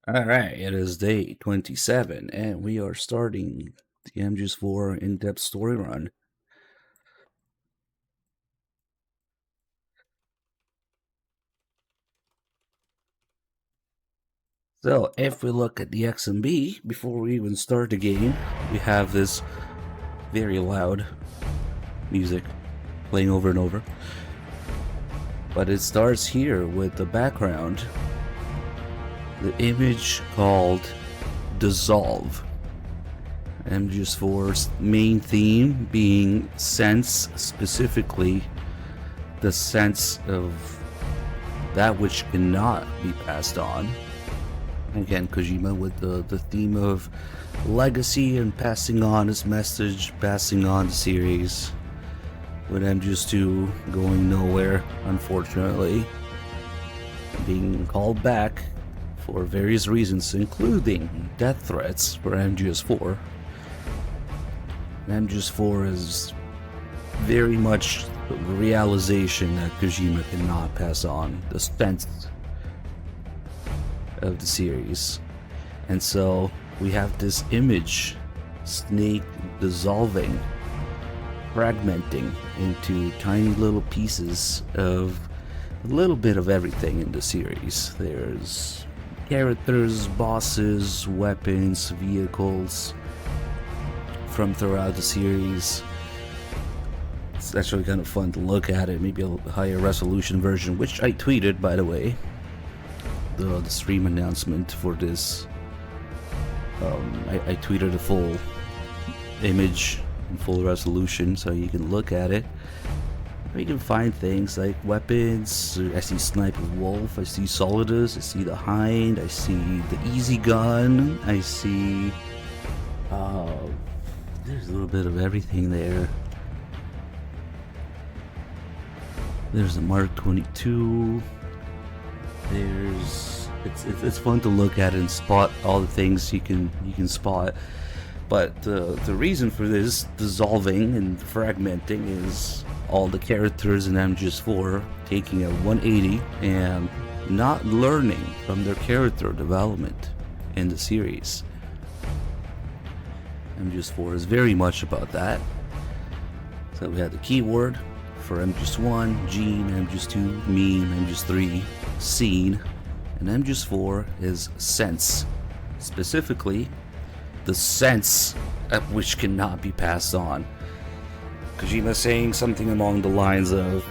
All right, it is day 27, and we are starting the MGS4 in-depth story run. So, if we look at the XMB, before we even start the game, we have this very loud music playing over and over. But it starts here with the background, the image called Dissolve. MGS4's main theme being sense, specifically the sense of that which cannot be passed on. Again, Kojima with the theme of legacy and passing on his message, passing on the series. With MGS2 going nowhere, unfortunately. Being called back for various reasons, including death threats for MGS4. MGS4 is very much the realization that Kojima cannot pass on the sense of the series. And so we have this image, Snake dissolving, fragmenting into tiny little pieces of a little bit of everything in the series. There's characters, bosses, weapons, vehicles from throughout the series. It's actually kind of fun to look at it, maybe a higher resolution version, which I tweeted, by the way. The stream announcement for this. I tweeted a full image in full resolution so you can look at it. You can find things like weapons. I see Sniper Wolf, I see Solidus, I see the Hind, I see the Easy Gun, I see there's a little bit of everything there. There's the Mark 22. It's fun to look at and spot all the things you can spot. But the reason for this dissolving and fragmenting is all the characters in MGS4 taking a 180 and not learning from their character development in the series. MGS4 is very much about that. So we have the keyword for MGS1, Gene, MGS2, Meme, MGS3, Scene, and MGS4 is Sense. Specifically, the sense at which cannot be passed on. Kojima saying something along the lines of,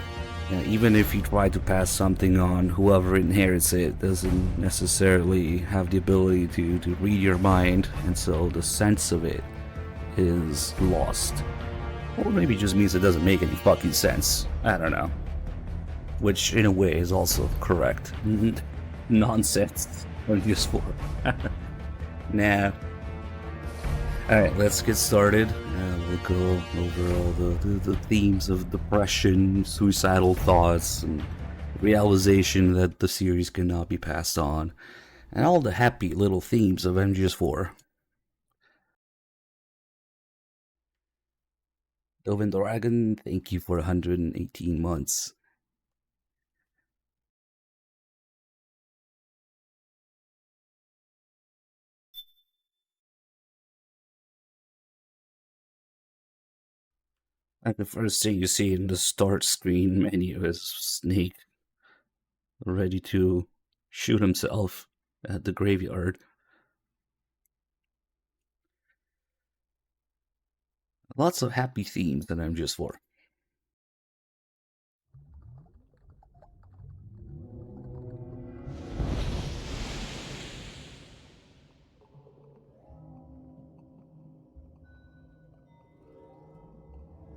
even if you try to pass something on, whoever inherits it doesn't necessarily have the ability to read your mind, and so the sense of it is lost. Or maybe it just means it doesn't make any fucking sense. I don't know. Which, in a way, is also correct. Nonsense. MGS4. Nah. Alright, let's get started. We'll go over all the themes of depression, suicidal thoughts, and realization that the series cannot be passed on, and all the happy little themes of MGS4. Dovin Dragon, thank you for 118 months. And the first thing you see in the start screen menu is Snake ready to shoot himself at the graveyard. Lots of happy themes that MGS4.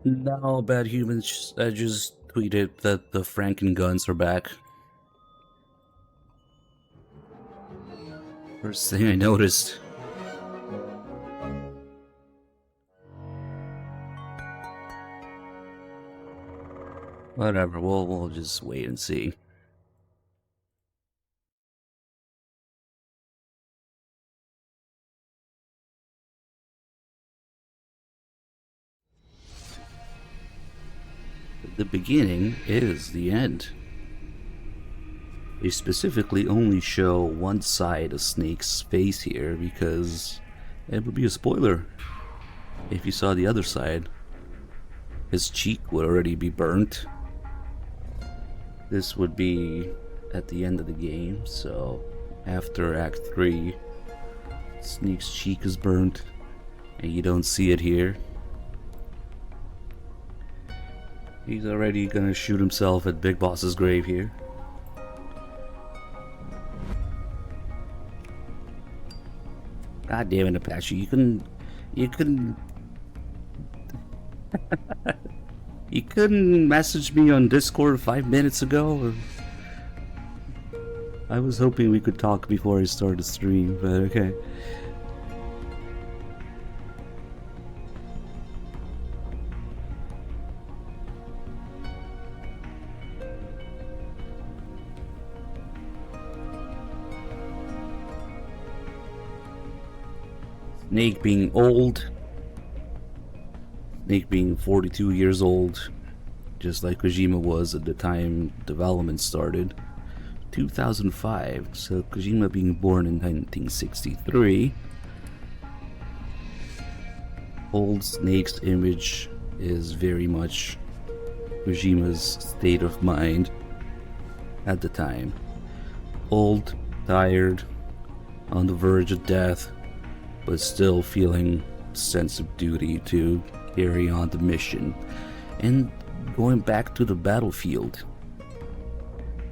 No, Bad Humans, I just tweeted that the Franken guns are back. First thing I noticed. Whatever, we'll just wait and see. The beginning is the end. They specifically only show one side of Snake's face here because it would be a spoiler if you saw the other side. His cheek would already be burnt. This would be at the end of the game, so after Act 3, Snake's cheek is burnt, and you don't see it here. He's already gonna shoot himself at Big Boss's grave here. God damn it, Apache, you couldn't you couldn't message me on Discord 5 minutes ago? I was hoping we could talk before I start the stream, but okay. Snake being old. Snake being 42 years old, just like Kojima was at the time development started. 2005, so Kojima being born in 1963. Old Snake's image is very much Kojima's state of mind at the time. Old, tired, on the verge of death, but still feeling a sense of duty to carry on the mission. And going back to the battlefield.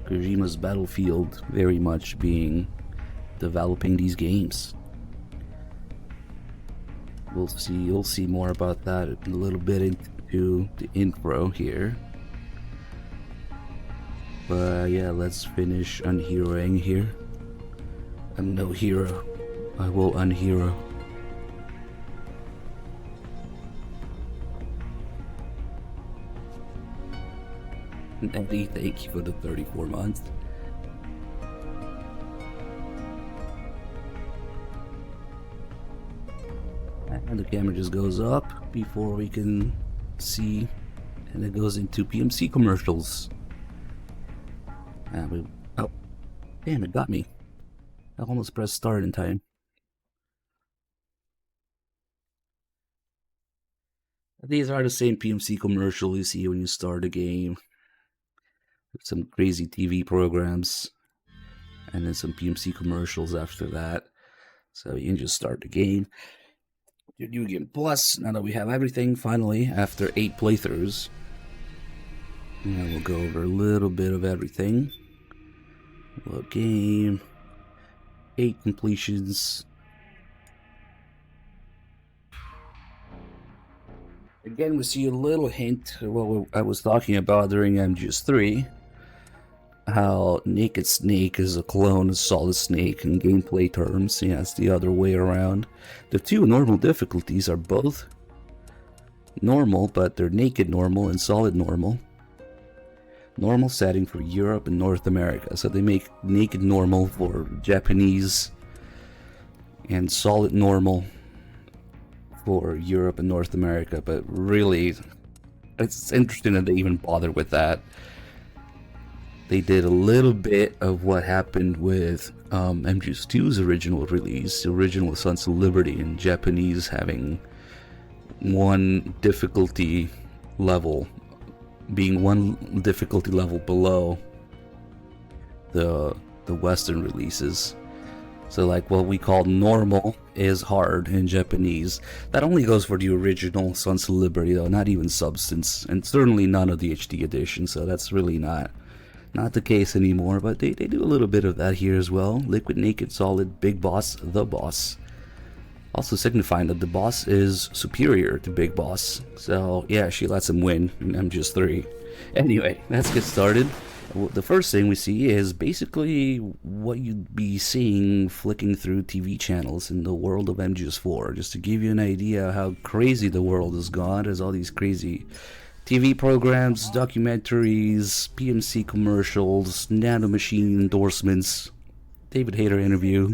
Kojima's battlefield very much being developing these games. You'll see more about that a little bit into the intro here. But yeah, let's finish unheroing here. I'm no hero. I will unhero. Eddie, thank you for the 34 months. And the camera just goes up before we can see, and it goes into PMC commercials. Oh, damn, it got me. I almost pressed start in time. These are the same PMC commercial you see when you start a game. Some crazy TV programs, and then some PMC commercials after that. So you can just start the game. Your new game plus, now that we have everything finally after 8 playthroughs. And we'll go over a little bit of everything. Load game, 8 completions. Again, we see a little hint of what I was talking about during MGS3. How Naked Snake is a clone of Solid Snake in gameplay terms. Yeah, it's the other way around. The two normal difficulties are both normal, but they're Naked Normal and Solid Normal. Normal setting for Europe and North America. So they make Naked Normal for Japanese and Solid Normal for Europe and North America. But really, it's interesting that they even bothered with that. They did a little bit of what happened with MGS2's original release, the original Sons of Liberty, in Japanese having one difficulty level, being one difficulty level below the Western releases. So like what we call normal is hard in Japanese. That only goes for the original Sons of Liberty though, not even Substance, and certainly none of the HD edition, so that's really not the case anymore, but they do a little bit of that here as well. Liquid, Naked, Solid, Big Boss, the boss. Also signifying that the boss is superior to Big Boss. So yeah, she lets him win in MGS3. Anyway, let's get started. The first thing we see is basically what you'd be seeing flicking through TV channels in the world of MGS4. Just to give you an idea how crazy the world has gone. There's all these crazy TV programs, documentaries, PMC commercials, nanomachine endorsements, David Hayter interview.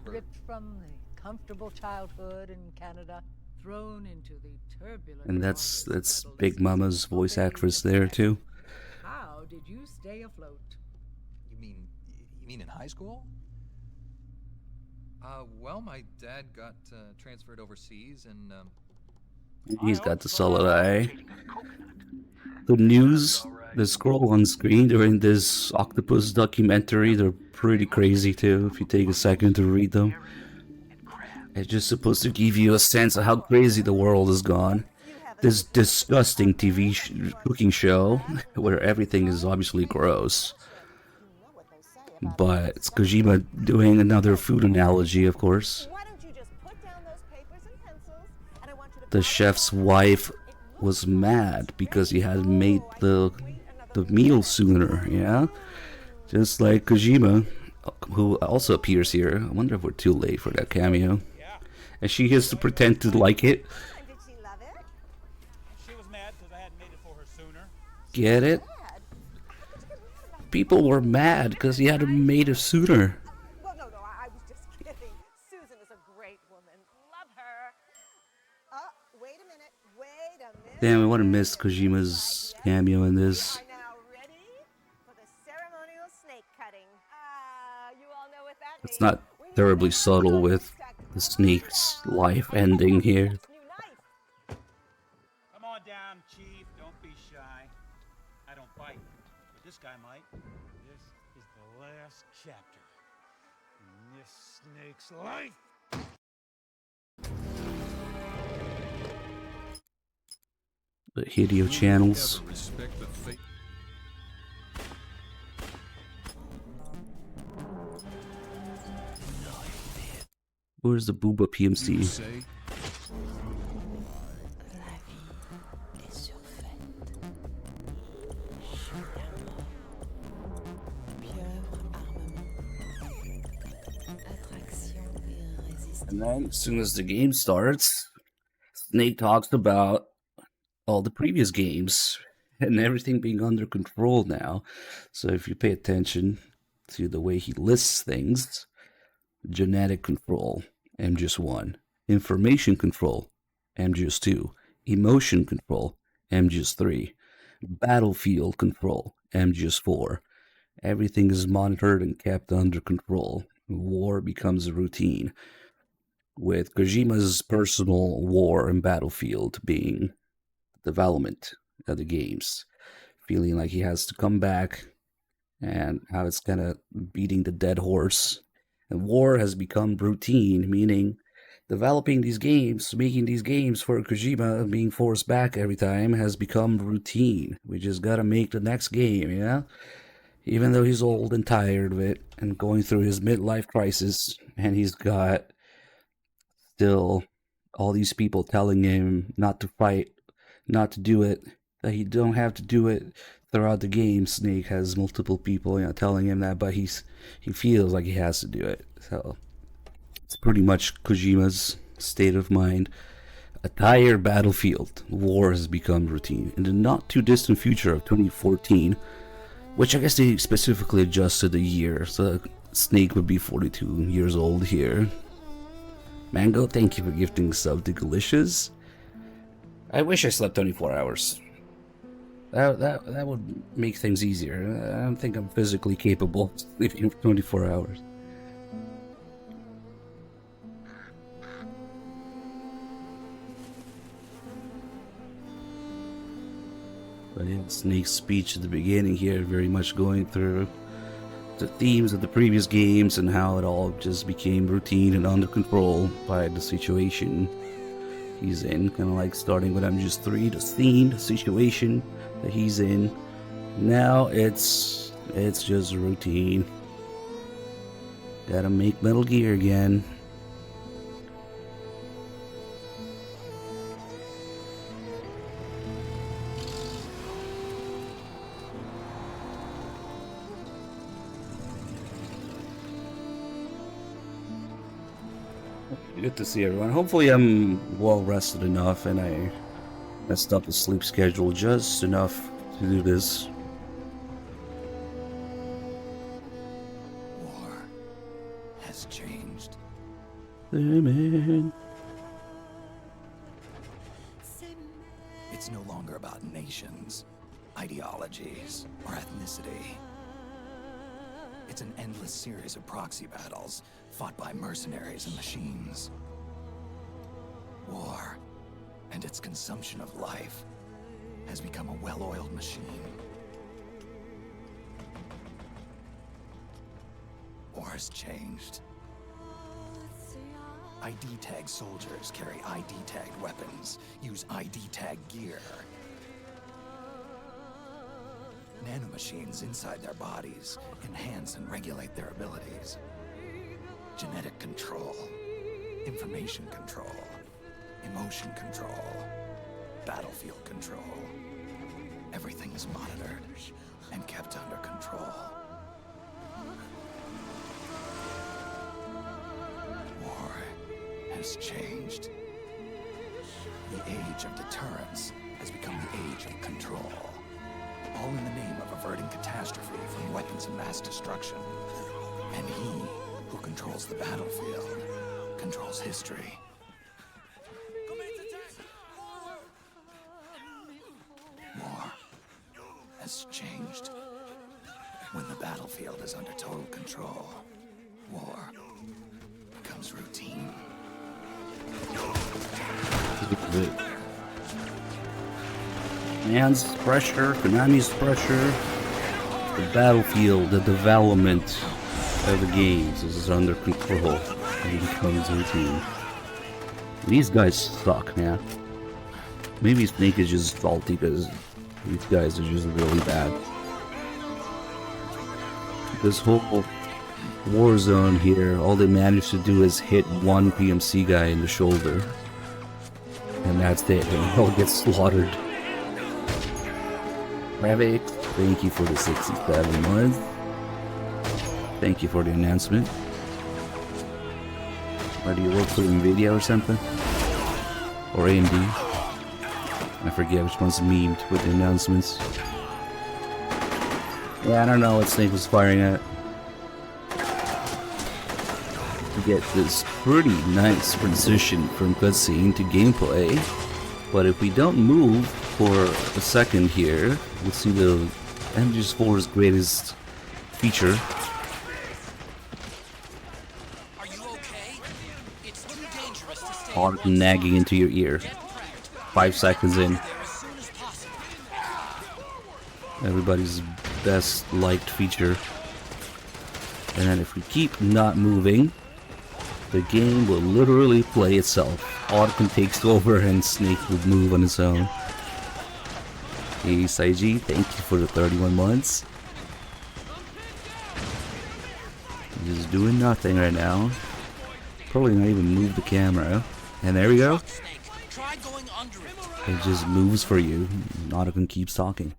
Ripped from the comfortable childhood in Canada, thrown into the turbulent. And that's Big Mama's voice actress there too. did you stay afloat? You mean in high school? Well, my dad got transferred overseas, and He's got the solid eye. The news, the scroll on screen during this octopus documentary, they're pretty crazy too, if you take a second to read them. It's just supposed to give you a sense of how crazy the world has gone. This disgusting cooking show, where everything is obviously gross. But it's Kojima doing another food analogy, of course. The chef's wife was mad because he hadn't made the meal sooner, yeah? Just like Kojima, who also appears here. I wonder if we're too late for that cameo. And she has to pretend to like it. Get it? People were mad because he hadn't made it sooner. Well, no, I was just kidding. Susan is a great woman. Love her. Wait a minute. Damn, I would have missed Kojima's cameo in this. Are now ready for the ceremonial snake cutting. You all know what that means. It's not terribly subtle with the snake's life ending here. Come on down, Chief. Don't be shy. I don't bite, but this guy might. This is the last chapter in this snake's life. The Hideo channels. Where's the Booba PMC? And then, as soon as the game starts, Snake talks about all the previous games and everything being under control now. So if you pay attention to the way he lists things, genetic control, MGS1, information control, MGS2, emotion control, MGS3, battlefield control, MGS4. Everything is monitored and kept under control. War becomes a routine, with Kojima's personal war and battlefield being development of the games, feeling like he has to come back and how it's kind of beating the dead horse. And war has become routine, meaning developing these games, making these games for Kojima, being forced back every time has become routine. We just gotta make the next game, you know? Even though he's old and tired of it and going through his midlife crisis, and he's got still all these people telling him not to fight, not to do it, that he don't have to do it throughout the game. Snake has multiple people, you know, telling him that, but he feels like he has to do it. So it's pretty much Kojima's state of mind. A tired battlefield, war has become routine. In the not too distant future of 2014, which I guess they specifically adjusted the year, so Snake would be 42 years old here. Mango, thank you for gifting sub to Delicious. I wish I slept 24 hours. That would make things easier. I don't think I'm physically capable of sleeping for 24 hours. But yeah, Snake's speech at the beginning here, very much going through the themes of the previous games and how it all just became routine and under control by the situation he's in. Kind of like starting with MGS3, the scene, the situation that he's in. Now it's just routine. Gotta make Metal Gear again. Good to see everyone. Hopefully I'm well rested enough and I messed up the sleep schedule just enough to do this. War has changed. Amen. It's no longer about nations. ideologies, or ethnicity. It's an endless series of proxy battles fought by mercenaries and machines. War and its consumption of life has become a well-oiled machine. War's changed. ID tag soldiers carry ID tagged weapons, use ID tag gear. Nanomachines inside their bodies enhance and regulate their abilities. Genetic control, information control, emotion control, battlefield control. Everything's monitored and kept under control. War has changed. The age of deterrence has become the age of control. All in the name of averting catastrophe from weapons of mass destruction. And he who controls the battlefield controls history. War has changed. When the battlefield is under total control, war becomes routine. Man's pressure, Konami's pressure, the battlefield, the development of the games is under control and becomes routine. These guys suck, man. Maybe Snake is just faulty because these guys are just really bad. This whole war zone here, all they manage to do is hit one PMC guy in the shoulder. And that's it, and he'll get slaughtered. Ravik, thank you for the 67 months. Thank you for the announcement. Why do you work for Nvidia or something? Or AMD? I forget which one's memed with the announcements. Yeah, I don't know what Snake was firing at. To get this pretty nice transition from cutscene to gameplay. But if we don't move for a second here, we'll see the MGS4's greatest feature. Are you okay? It's too dangerous to stay. All nagging into your ear. 5 seconds in. Everybody's best liked feature. And then if we keep not moving, the game will literally play itself. Otacon takes over and Snake will move on his own. Hey Saiji, thank you for the 31 months. Just doing nothing right now. Probably not even move the camera. And there we go. It just moves for you. Otacon keeps talking.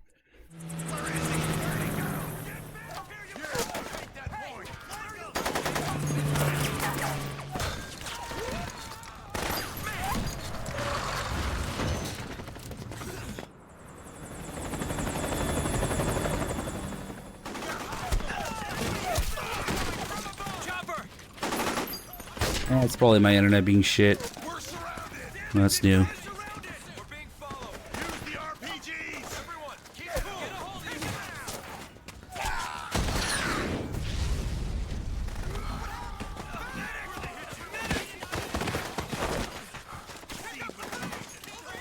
It's probably my internet being shit. That's new.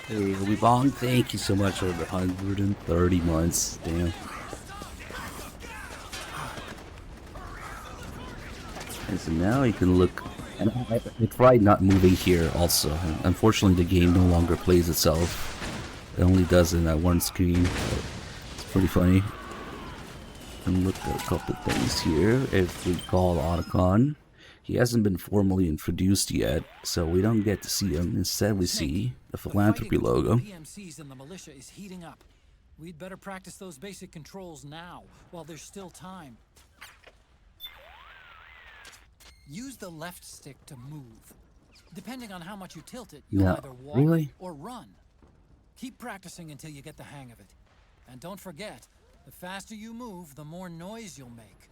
Hey, Louis Bong, thank you so much for the 130 months. Damn. And so now you can look. And I tried not moving here also. Unfortunately, the game no longer plays itself. It only does it in that one screen. It's pretty funny. And look at a couple things here. If we call Otacon, he hasn't been formally introduced yet, so we don't get to see him. Instead, we see the philanthropy logo. PMCs and the militia is heating up. We'd better practice those basic controls now, while there's still time. Use the left stick to move. Depending on how much you tilt it, you'll either walk or run. Keep practicing until you get the hang of it. And don't forget, the faster you move, the more noise you'll make.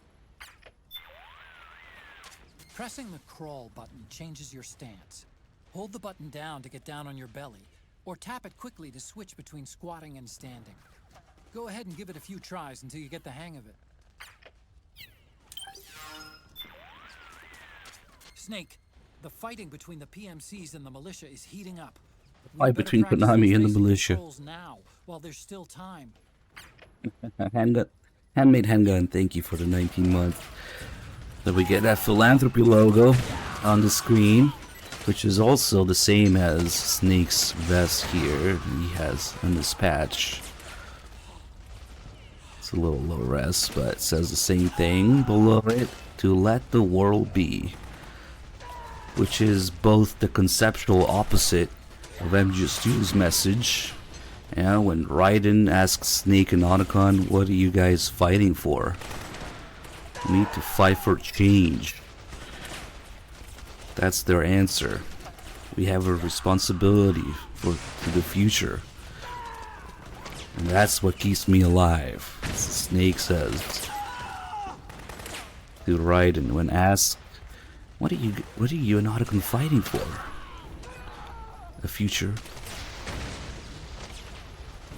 Pressing the crawl button changes your stance. Hold the button down to get down on your belly, or tap it quickly to switch between squatting and standing. Go ahead and give it a few tries until you get the hang of it. Snake, the fighting between the PMCs and the militia is heating up. Fight between Konami and the militia. Now, while there's still time. Handmade handgun, thank you for the 19 months. So we get that philanthropy logo on the screen, which is also the same as Snake's vest here. He has on this patch. It's a little low res, but it says the same thing below it. To let the world be. Which is both the conceptual opposite of MGS2's message. And when Raiden asks Snake and Otacon, what are you guys fighting for? We need to fight for change. That's their answer. We have a responsibility for the future. And that's what keeps me alive. Snake says to Raiden when asked, what are you and Otacon fighting for? A future.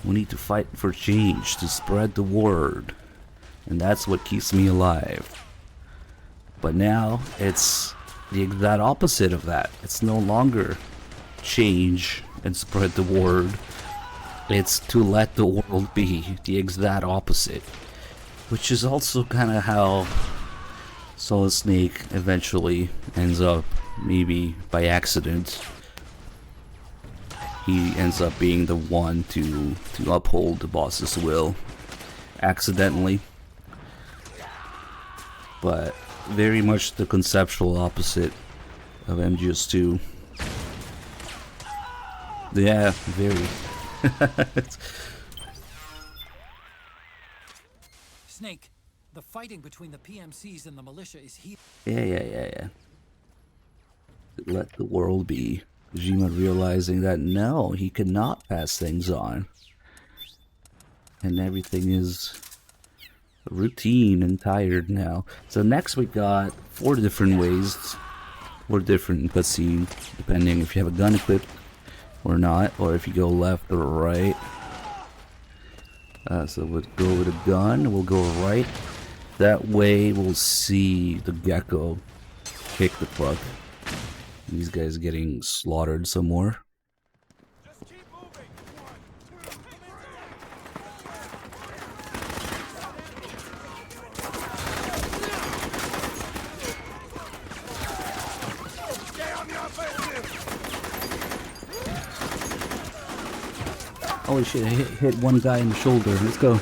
We need to fight for change, to spread the word. And that's what keeps me alive. But now, it's the exact opposite of that. It's no longer change and spread the word. It's to let the world be, the exact opposite. Which is also kind of how Solid Snake eventually ends up, maybe by accident. He ends up being the one to uphold the boss's will, accidentally. But very much the conceptual opposite of MGS2. Yeah, very. Snake, the fighting between the PMCs and the militia is heat. Yeah. Let the world be. Kojima realizing that no, he cannot pass things on. And everything is routine and tired now. So next we got 4 different ways, 4 different cutscenes, depending if you have a gun equipped or not, or if you go left or right. So we'll go with a gun, we'll go right. That way we'll see the gecko kick the truck. These guys getting slaughtered some more. Just keep moving. Stay on the offensive. Holy shit, I hit one guy in the shoulder. Let's go.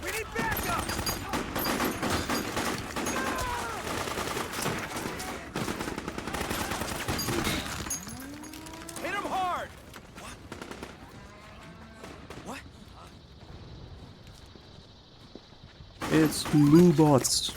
We need backup. Hit him hard. What? It's Bluebots.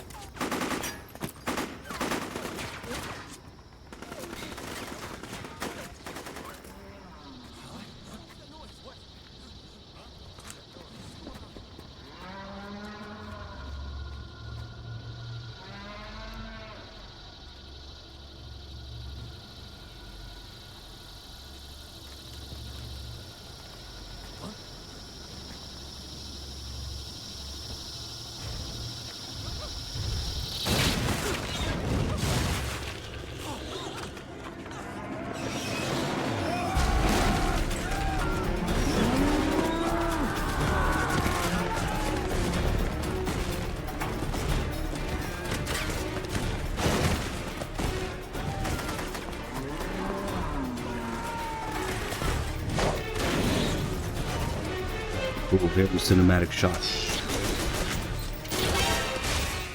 Ooh, very cinematic shot.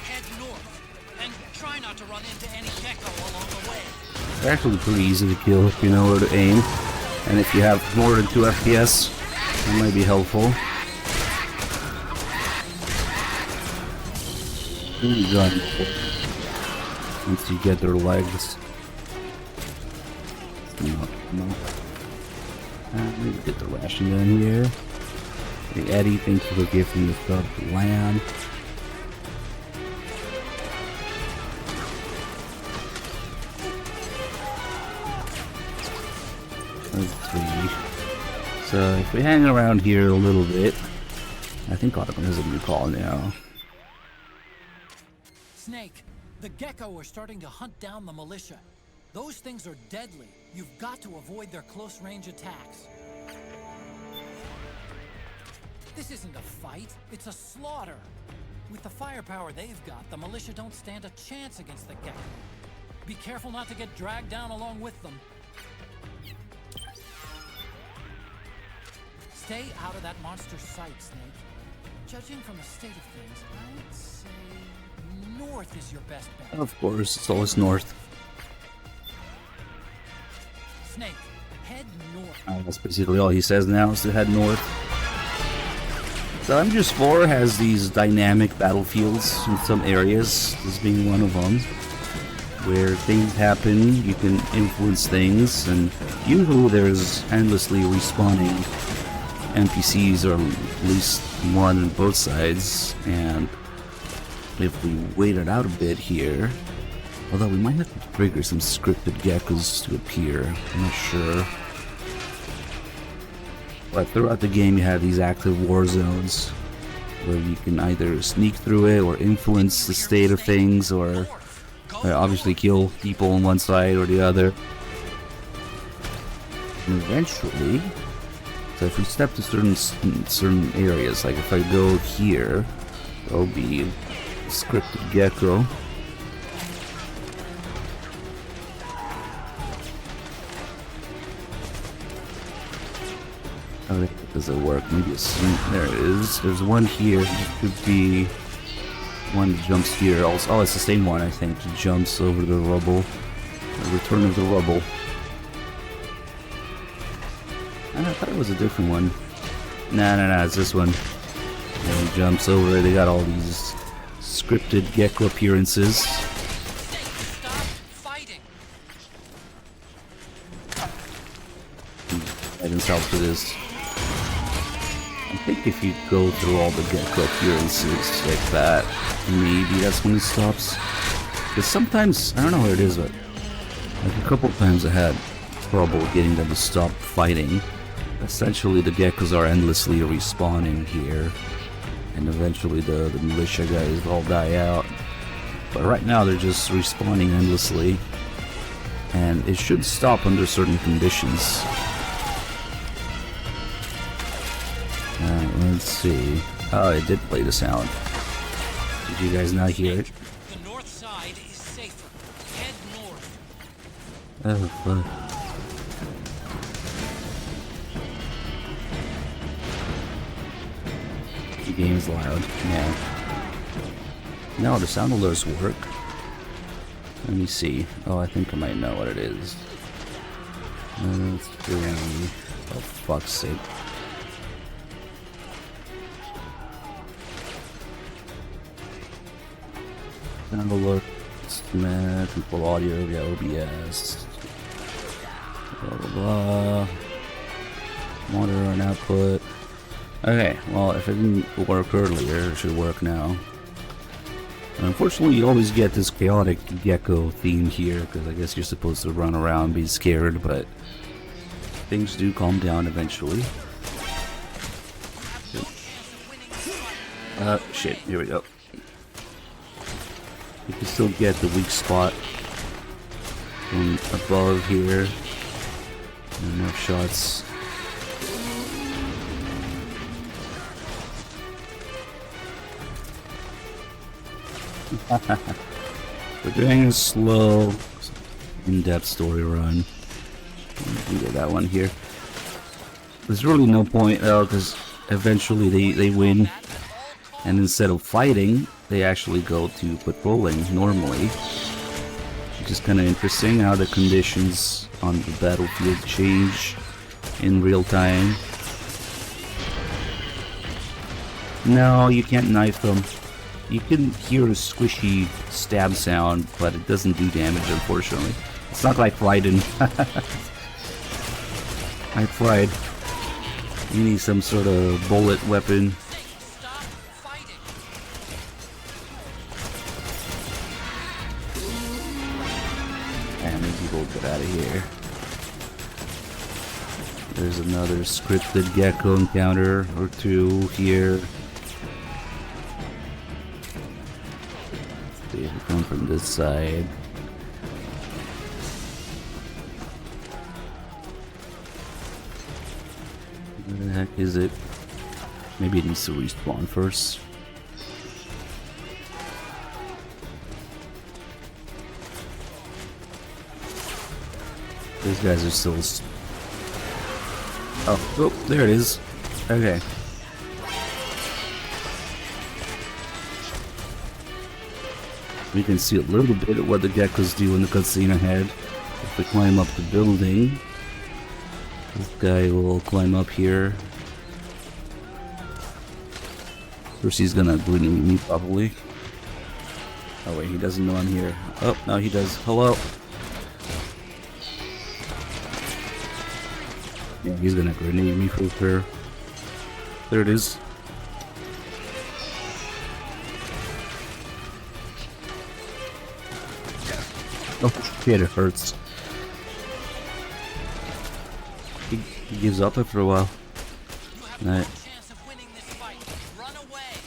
Head north, and try not to run into any gecko along the way. It's actually pretty easy to kill if you know where to aim. And if you have more than 2 FPS, that might be helpful. Ooh, gun. Once you get their legs. No. Maybe get the ration gun here. Hey, Eddie, thanks for gifting the sub to land. Let's see. So if we hang around here a little bit, I think Autumn has a new call now. Snake, the gecko are starting to hunt down the militia. Those things are deadly. You've got to avoid their close-range attacks. This isn't a fight, it's a slaughter. With the firepower they've got, the militia don't stand a chance against the gecko. Be careful not to get dragged down along with them. Stay out of that monster's sight, Snake. Judging from the state of things, I'd say north is your best bet. Of course, it's always north. Snake, head north. That's basically all he says now is to head north. So MGS4 has these dynamic battlefields in some areas, this being one of them, where things happen, you can influence things, and usually there's endlessly respawning NPCs, or at least one on both sides, and if we wait it out a bit here, although we might have to trigger some scripted geckos to appear, I'm not sure. But throughout the game you have these active war zones where you can either sneak through it or influence the state of things, or obviously kill people on one side or the other. And eventually, so if we step to certain areas, like if I go here, there'll be a scripted gecko. How does it work? Maybe there it is. There's one here. There could be one that jumps here. Also, oh, it's the same one, I think. It jumps over the rubble. The return of the rubble. I thought it was a different one. Nah, it's this one. Yeah, it jumps over. They got all these scripted gecko appearances. Stop fighting. Guidance help for this. I think if you go through all the gecko appearances like that, maybe that's when it stops. Because sometimes, I don't know what it is, but like a couple times I had trouble getting them to stop fighting. Essentially the geckos are endlessly respawning here, and eventually the militia guys all die out. But right now they're just respawning endlessly, and it should stop under certain conditions. Let's see. Oh, it did play the sound. Did you guys not hear it? The north side is safer. Head north. Oh, fuck. The game's loud. Yeah. No, the sound alerts work. Let me see. Oh, I think I might know what it is. Let's do... Oh, fuck's sake. Sound alert, schematic, control audio via OBS, blah blah blah, monitor and output. Okay, well, if it didn't work earlier, it should work now. And unfortunately, you always get this chaotic gecko theme here, because I guess you're supposed to run around, be scared, but things do calm down eventually. Shit, here we go. You can still get the weak spot from above here. Enough shots. We're doing a slow, in-depth story run. We can get that one here. There's really no point though, because eventually they win, and instead of fighting, they actually go to patrolling normally. Which is kind of interesting how the conditions on the battlefield change in real time. No, you can't knife them. You can hear a squishy stab sound, but it doesn't do damage, unfortunately. It's not like Raiden. I tried. You need some sort of bullet weapon. And people get out of here. There's another scripted gecko encounter or two here. side. Where the heck is it? Maybe it needs to respawn first. These guys are still... Oh, there it is. Okay. We can see a little bit of what the geckos do in the cutscene ahead. If we climb up the building, this guy will climb up here. First he's gonna grenade me probably. Oh wait, he doesn't know I'm here. Oh, now he does. Hello. Yeah, he's gonna grenade me for sure. There it is. Oh shit, it hurts. He gives up after a while. Right.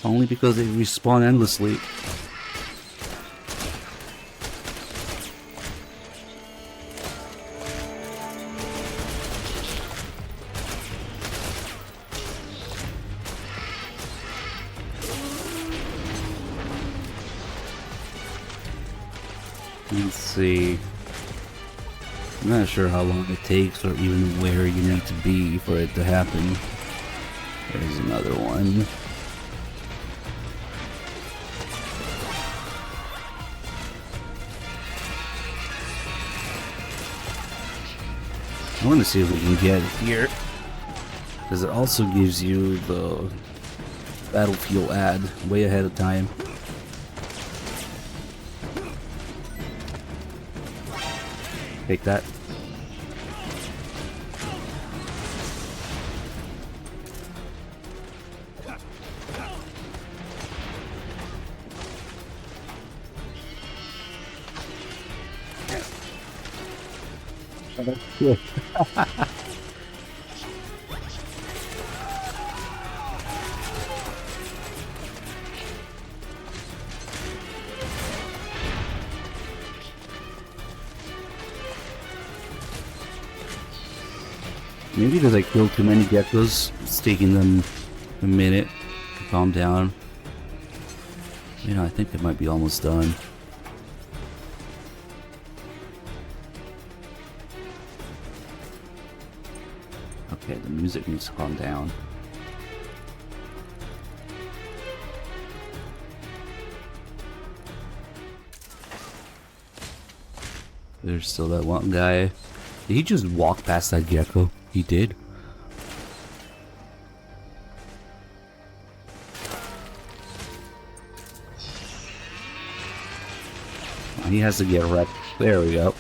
Only because they respawn endlessly. Let's see. I'm not sure how long it takes or even where you need to be for it to happen. There's another one. I want to see if we can get it here, because it also gives you the battlefield ad way ahead of time. Take that. Yeah. Maybe because I killed too many geckos, it's taking them a minute to calm down. You know, I think it might be almost done. Okay, the music needs to calm down. There's still that one guy. Did he just walk past that gecko? He did. He has to get wrecked. There we go.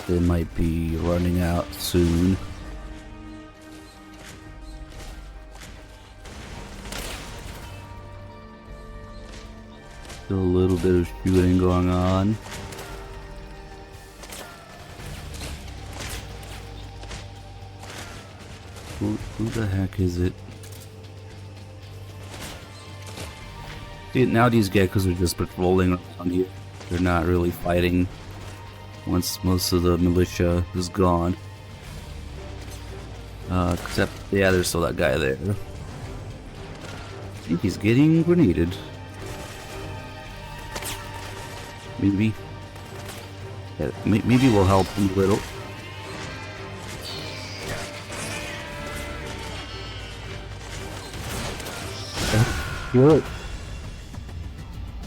They might be running out soon. Still a little bit of shooting going on. Who the heck is it? See, now these geckos are just patrolling around here. They're not really fighting once most of the militia is gone. Except, yeah, there's still that guy there. I think he's getting grenaded. Maybe. Yeah, maybe we'll help him a little. Good.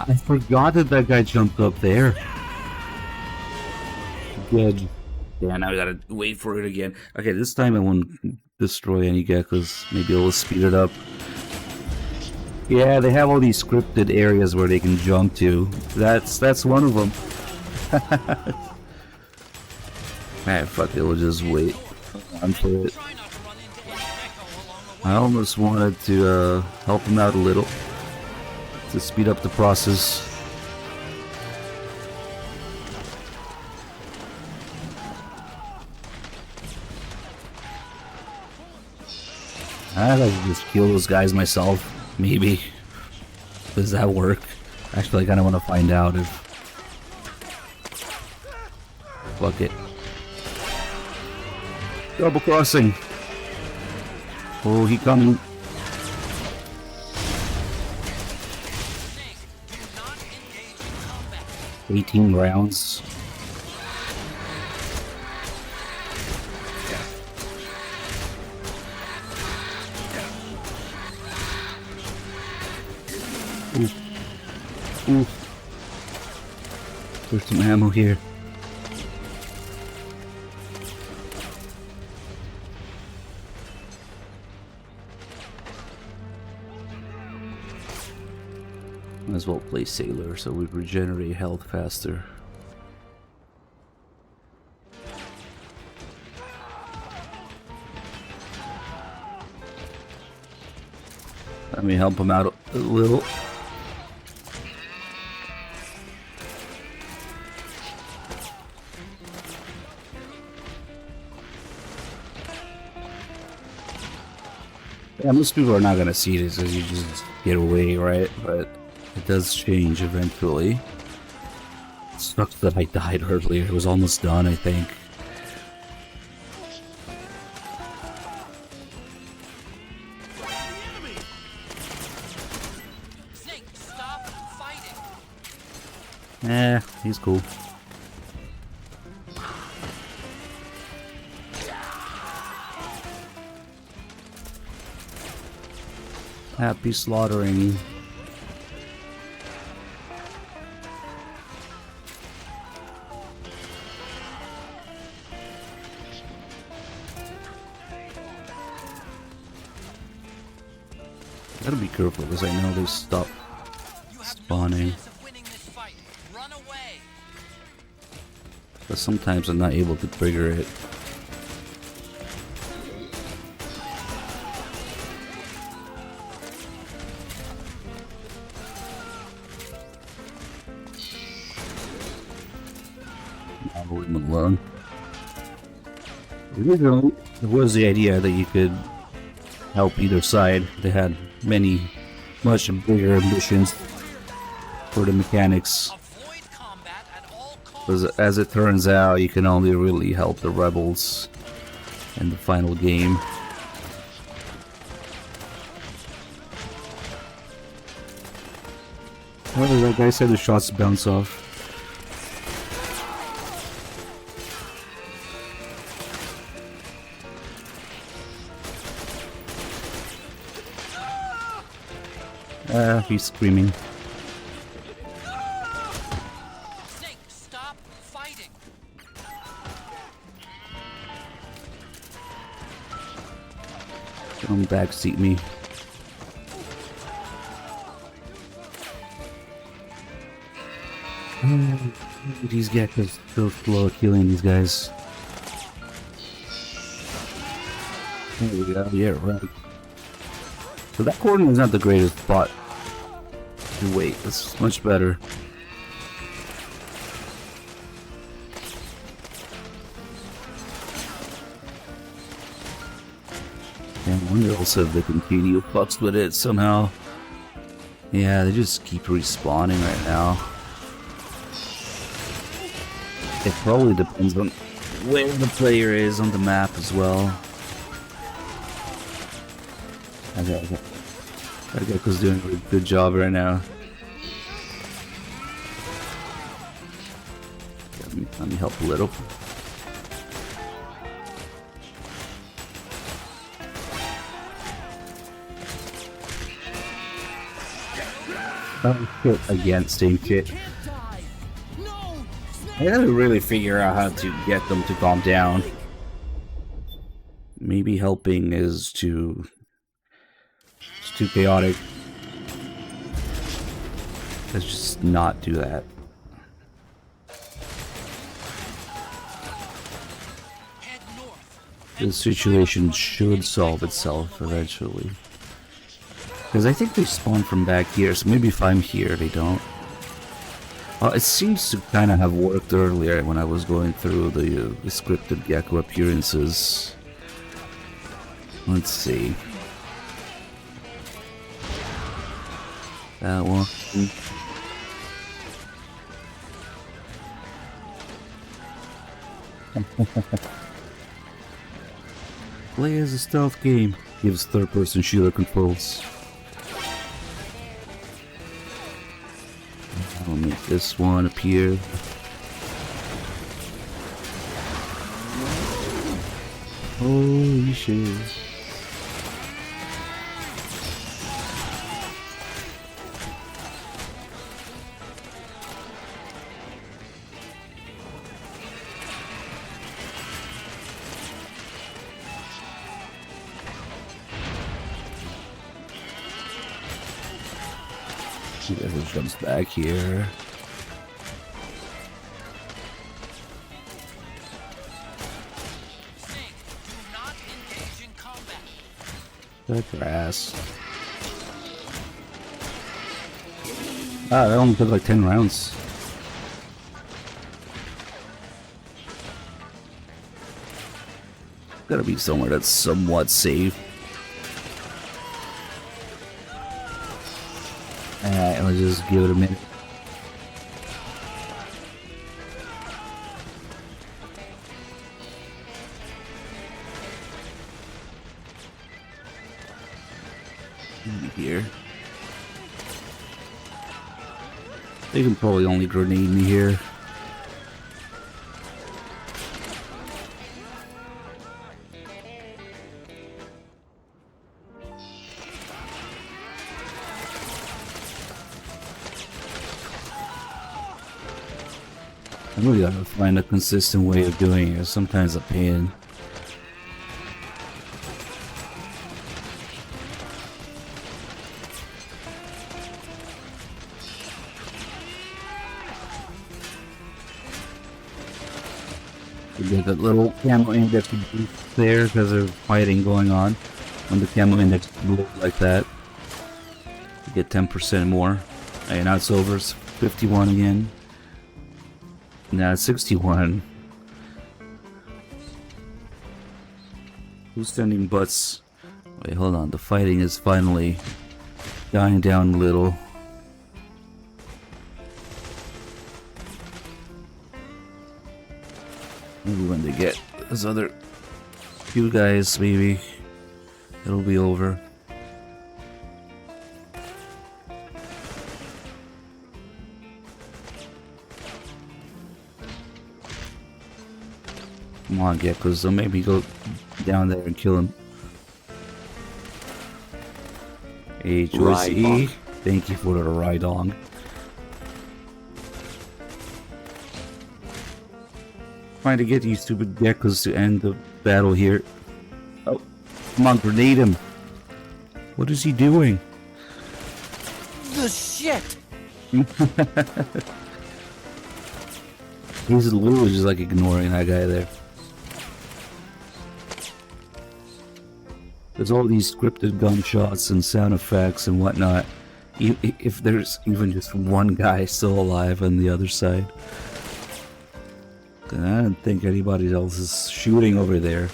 I forgot that that guy jumped up there. Good. Yeah, now we gotta wait for it again. Okay, this time I won't destroy any geckos. Maybe I'll speed it up. Yeah, they have all these scripted areas where they can jump to. That's one of them. Alright, fuck it, we'll just wait on for it. I almost wanted to help him out a little to speed up the process. I'd like to just kill those guys myself, maybe. Does that work? Actually, I kind of want to find out if... Fuck it. Double crossing. Oh, he coming. Snake, do not engage in combat. 18 rounds. Ooh. Ooh. There's some ammo here. Might as well play Sailor so we regenerate health faster. Let me help him out a little. Yeah, most people are not gonna see this as you just get away, right? But it does change eventually. It sucks that I died earlier. It was almost done, I think. Snake, stop fighting. He's cool. Happy slaughtering. Gotta be careful because I know they stop You have spawning. no chance of winning this fight. Run away. But sometimes I'm not able to trigger it. I'll leave him alone. Originally, it was the idea that you could help either side. They had much bigger ambitions for the mechanics. Avoid combat at all costs. As it turns out, you can only really help the rebels in the final game. What did that guy say? The shots bounce off. He's screaming. Snake, stop fighting. Don't backseat me. These guys are so slow at killing these guys. There we go. Yeah, right. So that corner is not the greatest spot to wait. It's much better. And I wonder also if they continue fucks with it somehow. Yeah, they just keep respawning right now. It probably depends on where the player is on the map as well. Okay. That Gecko's doing a good job right now. Let me help a little. Oh shit, again, same shit. I gotta really figure out how to get them to calm down. Maybe helping is too chaotic. Let's just not do that. Head north. The situation should solve itself eventually. Because I think they spawn from back here, so maybe if I'm here, they don't. It seems to kind of have worked earlier when I was going through the scripted Gecko appearances. Let's see. That one. Play as a stealth game. Gives third-person shooter controls. I'll make this one appear. Holy shit. Whoever jumps back here. Snake, do not engage in combat. The grass. Ah, that only took like 10 rounds. Gotta be somewhere that's somewhat safe. Alright, let's just give it a minute. Here. They can probably only grenade me here. I really gotta find a consistent way of doing it. Sometimes a pain. You get that little camo index there because of fighting going on. When the camo index blows like that, you get 10% more. And now it's over. It's 51 again. Now it's 61. Who's sending butts? Wait, hold on. The fighting is finally dying down a little. Maybe when they get those other few guys, maybe it'll be over. Come on, geckos, so maybe go down there and kill him. HOCE, thank you for the ride on. Trying to get these stupid geckos to end the battle here. Oh, come on, grenade him. What is he doing? The shit! He's literally just like ignoring that guy there. There's all these scripted gunshots and sound effects and whatnot. If there's even just one guy still alive on the other side. I don't think anybody else is shooting over there.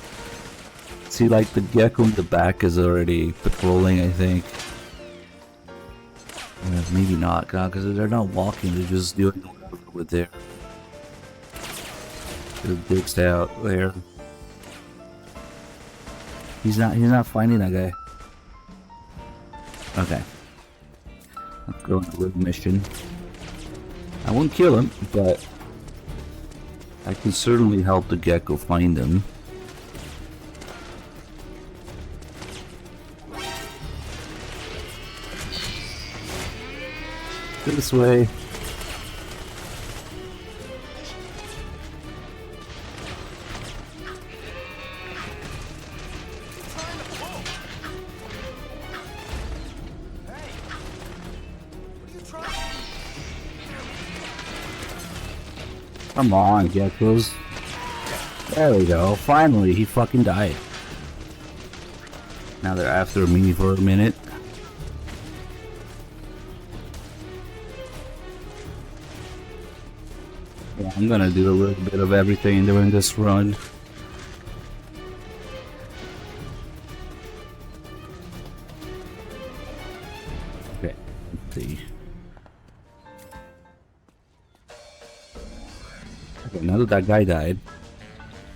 See, like the gecko in the back is already patrolling, I think. Maybe not, because they're not walking, they're just doing whatever with their dicks out there. He's not finding that guy. Okay. Let's go into the mission. I won't kill him, but I can certainly help the gecko find him. This way. Come on, geckos. There we go. Finally, he fucking died. Now they're after me for a minute. Yeah, I'm gonna do a little bit of everything during this run. Okay, let's see. Okay, now that that guy died,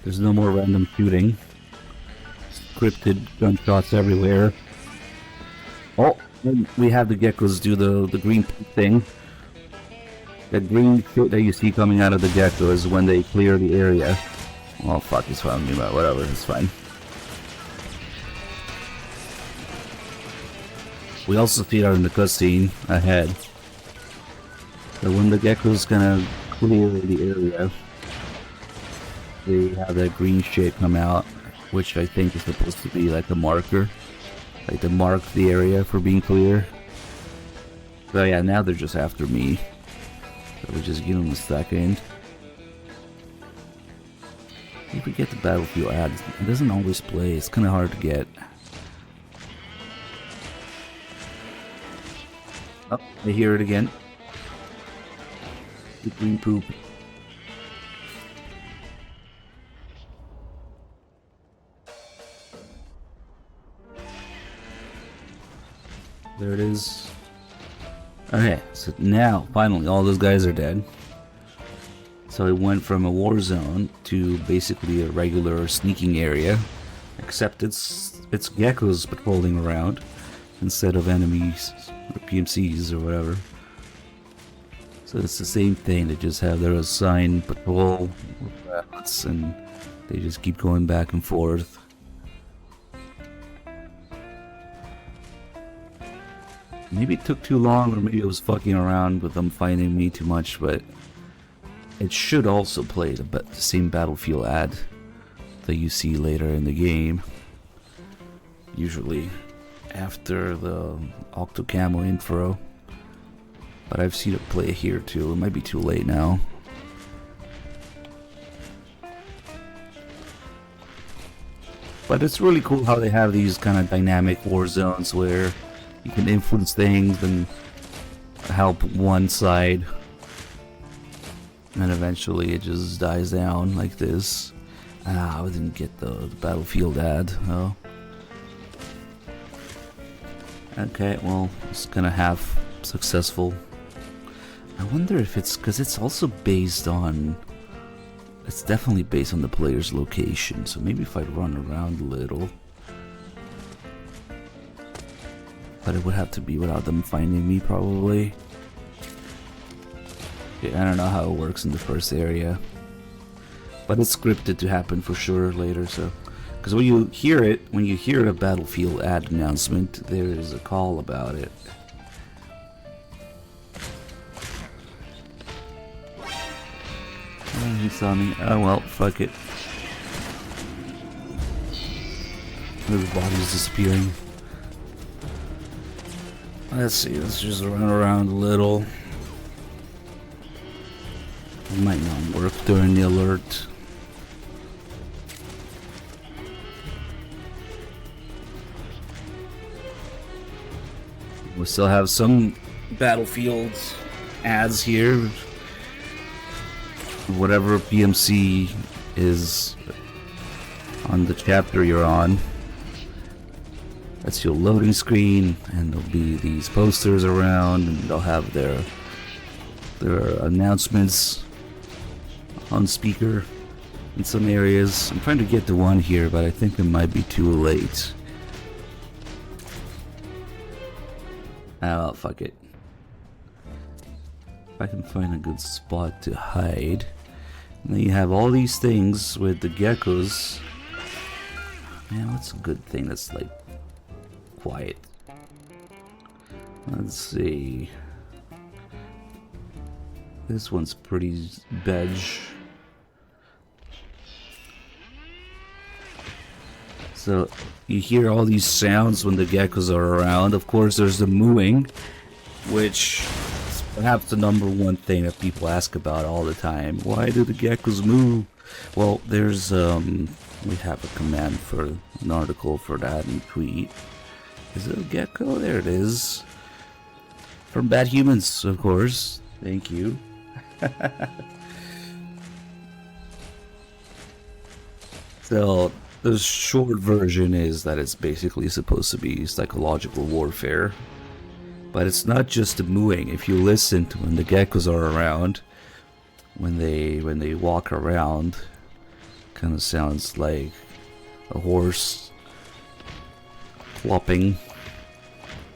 there's no more random shooting. Scripted gunshots everywhere. Oh, and we have the geckos do the green thing. That green shit that you see coming out of the gecko is when they clear the area. Oh fuck, he's found me, but whatever, it's fine. We also see that in the cutscene ahead. So when the gecko's gonna clear the area, they have that green shit come out, which I think is supposed to be like a marker. Like to mark the area for being clear. So yeah, now they're just after me. So we'll just give them a second. If we get the Battlefield ad, it doesn't always play, it's kinda hard to get. Oh, I hear it again. The green poop. There it is. Okay, so now, finally, all those guys are dead. So it went from a war zone to basically a regular sneaking area. Except it's geckos patrolling around instead of enemies or PMCs or whatever. So it's the same thing, they just have their assigned patrol routes and they just keep going back and forth. Maybe it took too long, or maybe it was fucking around with them finding me too much, but it should also play the same Battlefield ad that you see later in the game. Usually after the Octo Camo intro. But I've seen it play here too, it might be too late now. But it's really cool how they have these kind of dynamic war zones where you can influence things and help one side, and eventually it just dies down like this. Ah, I didn't get the Battlefield ad. Oh. Okay, well, it's gonna have successful. I wonder if it's because it's also based on. It's definitely based on the player's location. So maybe if I run around a little. But it would have to be without them finding me, probably. Okay, I don't know how it works in the first area. But it's scripted to happen for sure later, so... Because when you hear a Battlefield ad announcement, there is a call about it. Oh, he saw me. Oh well, fuck it. His body's disappearing. Let's see, let's just run around a little. It might not work during the alert. We still have some Battlefield ads here. Whatever PMC is on the chapter you're on. That's your loading screen, and there'll be these posters around, and they'll have their announcements on speaker in some areas. I'm trying to get to one here, but I think it might be too late. Ah, well, fuck it. If I can find a good spot to hide. And then you have all these things with the geckos. Man, what's a good thing that's like quiet? Let's see. This one's pretty beige. So you hear all these sounds when the geckos are around. Of course, there's the mooing, which is perhaps the #1 thing that people ask about all the time. Why do the geckos moo? Well, there's we have a command for an article for that in tweet. Is it a gecko? There it is. From Bad Humans, of course. Thank you. So, the short version is that it's basically supposed to be psychological warfare. But it's not just the mooing. If you listen to when the geckos are around, when they walk around. Kind of sounds like a horse flopping.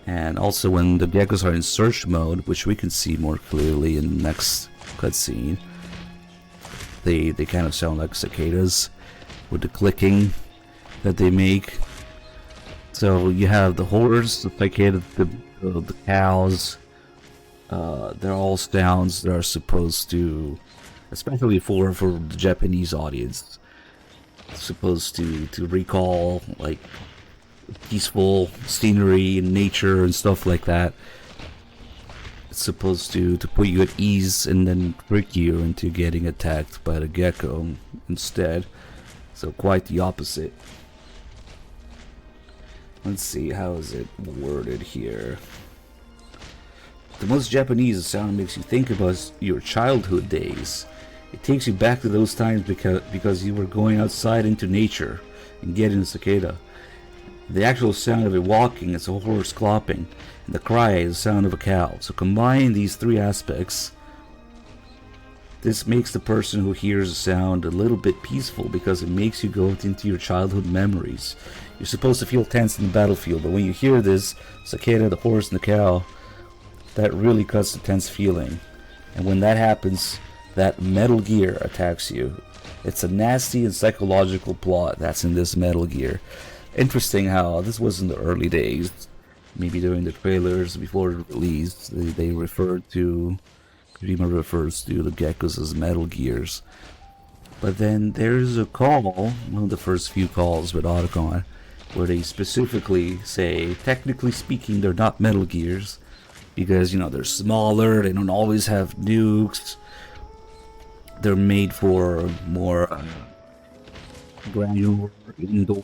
And also when the geckos are in search mode, which we can see more clearly in the next cutscene, they kind of sound like cicadas with the clicking that they make. So you have the horse, the cicada, the cows. They're all sounds that are supposed to, especially for the Japanese audience, supposed to recall like peaceful scenery and nature and stuff like that. It's supposed to put you at ease and then trick you into getting attacked by the gecko instead. So quite the opposite. Let's see, how is it worded here? The most Japanese sound makes you think about your childhood days. It takes you back to those times because you were going outside into nature and getting a cicada. The actual sound of it walking is a horse clopping, and the cry is the sound of a cow. So combine these three aspects. This makes the person who hears the sound a little bit peaceful because it makes you go into your childhood memories. You're supposed to feel tense in the battlefield, but when you hear this cicada, the horse, and the cow, that really cuts the tense feeling. And when that happens, that Metal Gear attacks you. It's a nasty and psychological plot that's in this Metal Gear. Interesting how this was in the early days, maybe during the trailers before release, they referred to, Kojima refers to the geckos as Metal Gears. But then there's a call, one of the first few calls with Otacon, where they specifically say, technically speaking, they're not Metal Gears, because, you know, they're smaller, they don't always have nukes, they're made for more granular indoor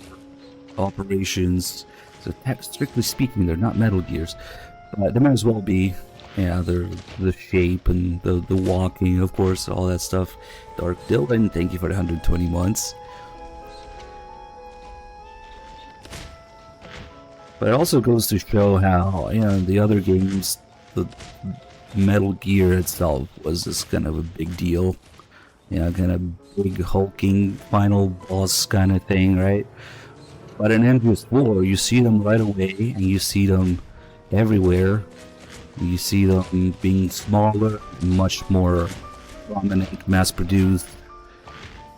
operations. So strictly speaking, they're not Metal Gears. They might as well be. Yeah, they're the shape and the walking, of course, all that stuff. Dark Dylan, thank you for the 120 months. But it also goes to show how, you know, the other games, the Metal Gear itself was this kind of a big deal. You know, kind of big hulking final boss kind of thing, right? But in MGS4, you see them right away, and you see them everywhere. You see them being smaller, much more prominent, mass-produced,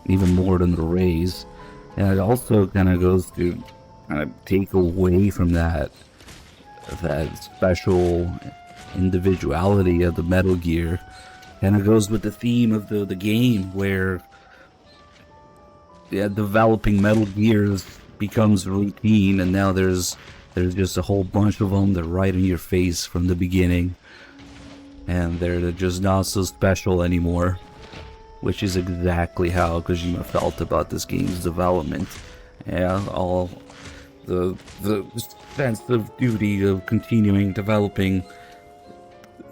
even more than the Rays. And it also kind of goes to kind of take away from that special individuality of the Metal Gear. And it goes with the theme of the game, where developing Metal Gears becomes routine, and now there's just a whole bunch of them. They're right in your face from the beginning, and they're just not so special anymore, which is exactly how Kojima felt about this game's development. Yeah, all the sense of duty of continuing developing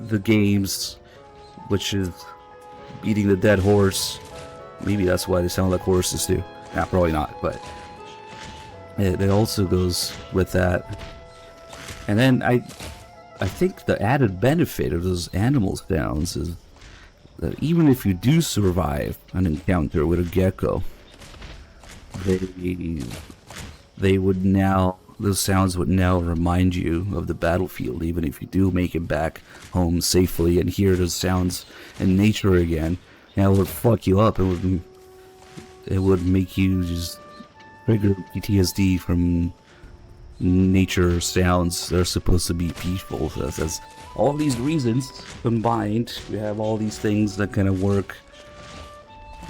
the games, which is beating the dead horse. Maybe that's why they sound like horses too. Nah, probably not, but it also goes with that. And then I think the added benefit of those animal sounds is that even if you do survive an encounter with a gecko, they would now, those sounds would now remind you of the battlefield, even if you do make it back home safely and hear those sounds in nature again. Now it would fuck you up. It would make you just trigger PTSD from nature sounds that are supposed to be peaceful. So that's all these reasons combined. We have all these things that kind of work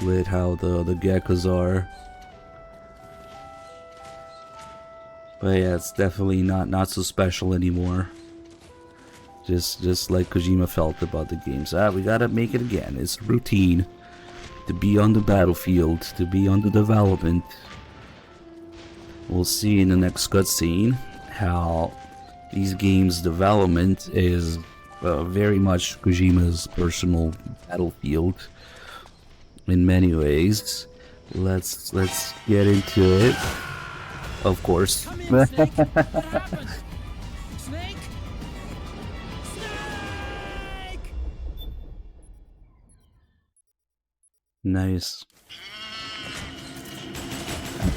with how the geckos are. But yeah, it's definitely not so special anymore. Just like Kojima felt about the games. We gotta make it again. It's routine to be on the battlefield, to be on the development. We'll see in the next cutscene how these games' development is very much Kojima's personal battlefield in many ways. Let's get into it. Of course. Nice.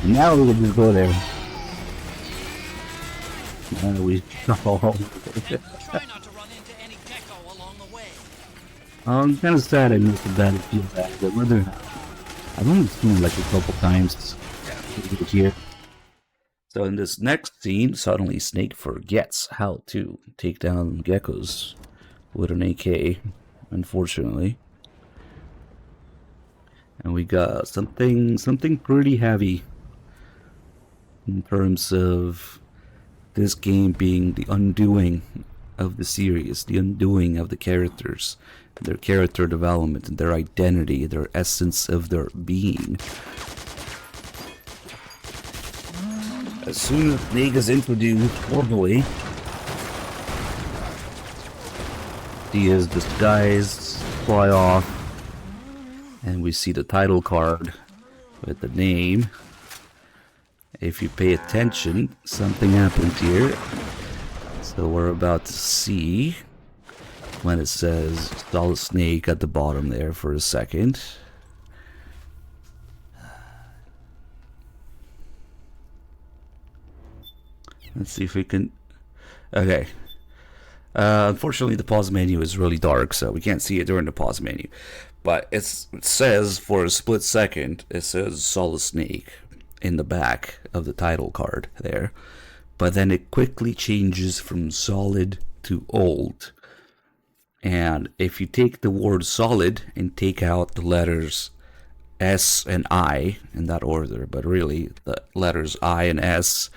Now we can just go there. Now we go. Try not to run into any gecko along the way. I'm kind of sad I missed the battlefield back, but whether I've only seen it like a couple times here. So in this next scene, suddenly Snake forgets how to take down geckos with an AK, unfortunately. And we got something pretty heavy in terms of this game being the undoing of the series, the undoing of the characters, their character development, and their identity, their essence of their being. As soon as Snake is introduced formally, he is disguised, fly off, and we see the title card with the name. If you pay attention, something happens here. So we're about to see when it says Solid Snake at the bottom there for a second. Let's see if we can... Okay. Unfortunately, the pause menu is really dark, so we can't see it during the pause menu. But it says, for a split second, it says Solid Snake in the back of the title card there. But then it quickly changes from solid to old. And if you take the word solid and take out the letters S and I in that order, but really the letters I and S,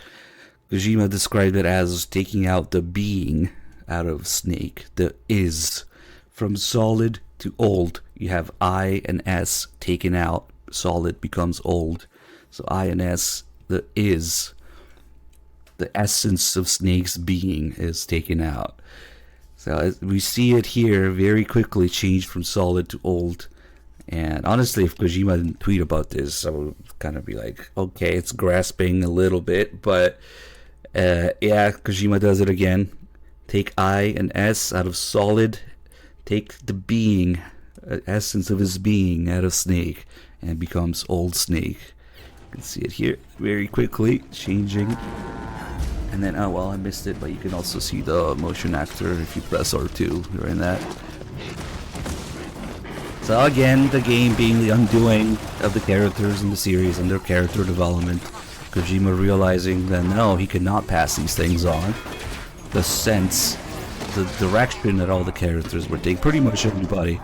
Kojima described it as taking out the being out of Snake, the is. From solid to old, you have I and S taken out, solid becomes old. So I and S, the is, the essence of Snake's being is taken out. So we see it here very quickly change from solid to old. And honestly, if Kojima didn't tweet about this, I would kind of be like, okay, it's grasping a little bit, but yeah, Kojima does it again. Take I and S out of solid, take the being, essence of his being out of Snake, and becomes old Snake. You can see it here very quickly changing. And then, oh well, I missed it, but you can also see the motion actor if you press R2 during that. So again, the game being the undoing of the characters in the series and their character development. Kojima realizing that no, he could not pass these things on. The sense, the direction that all the characters were taking, pretty much everybody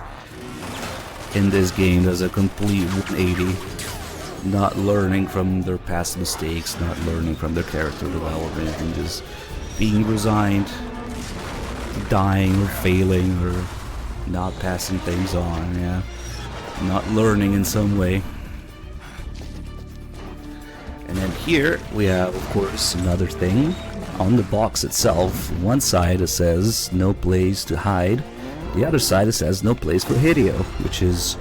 in this game does a complete 180. Not learning from their past mistakes, not learning from their character development, and just being resigned, dying or failing or not passing things on, yeah. Not learning in some way. And then here we have, of course, another thing. On the box itself, one side it says no place to hide, the other side it says no place for Hideo, which is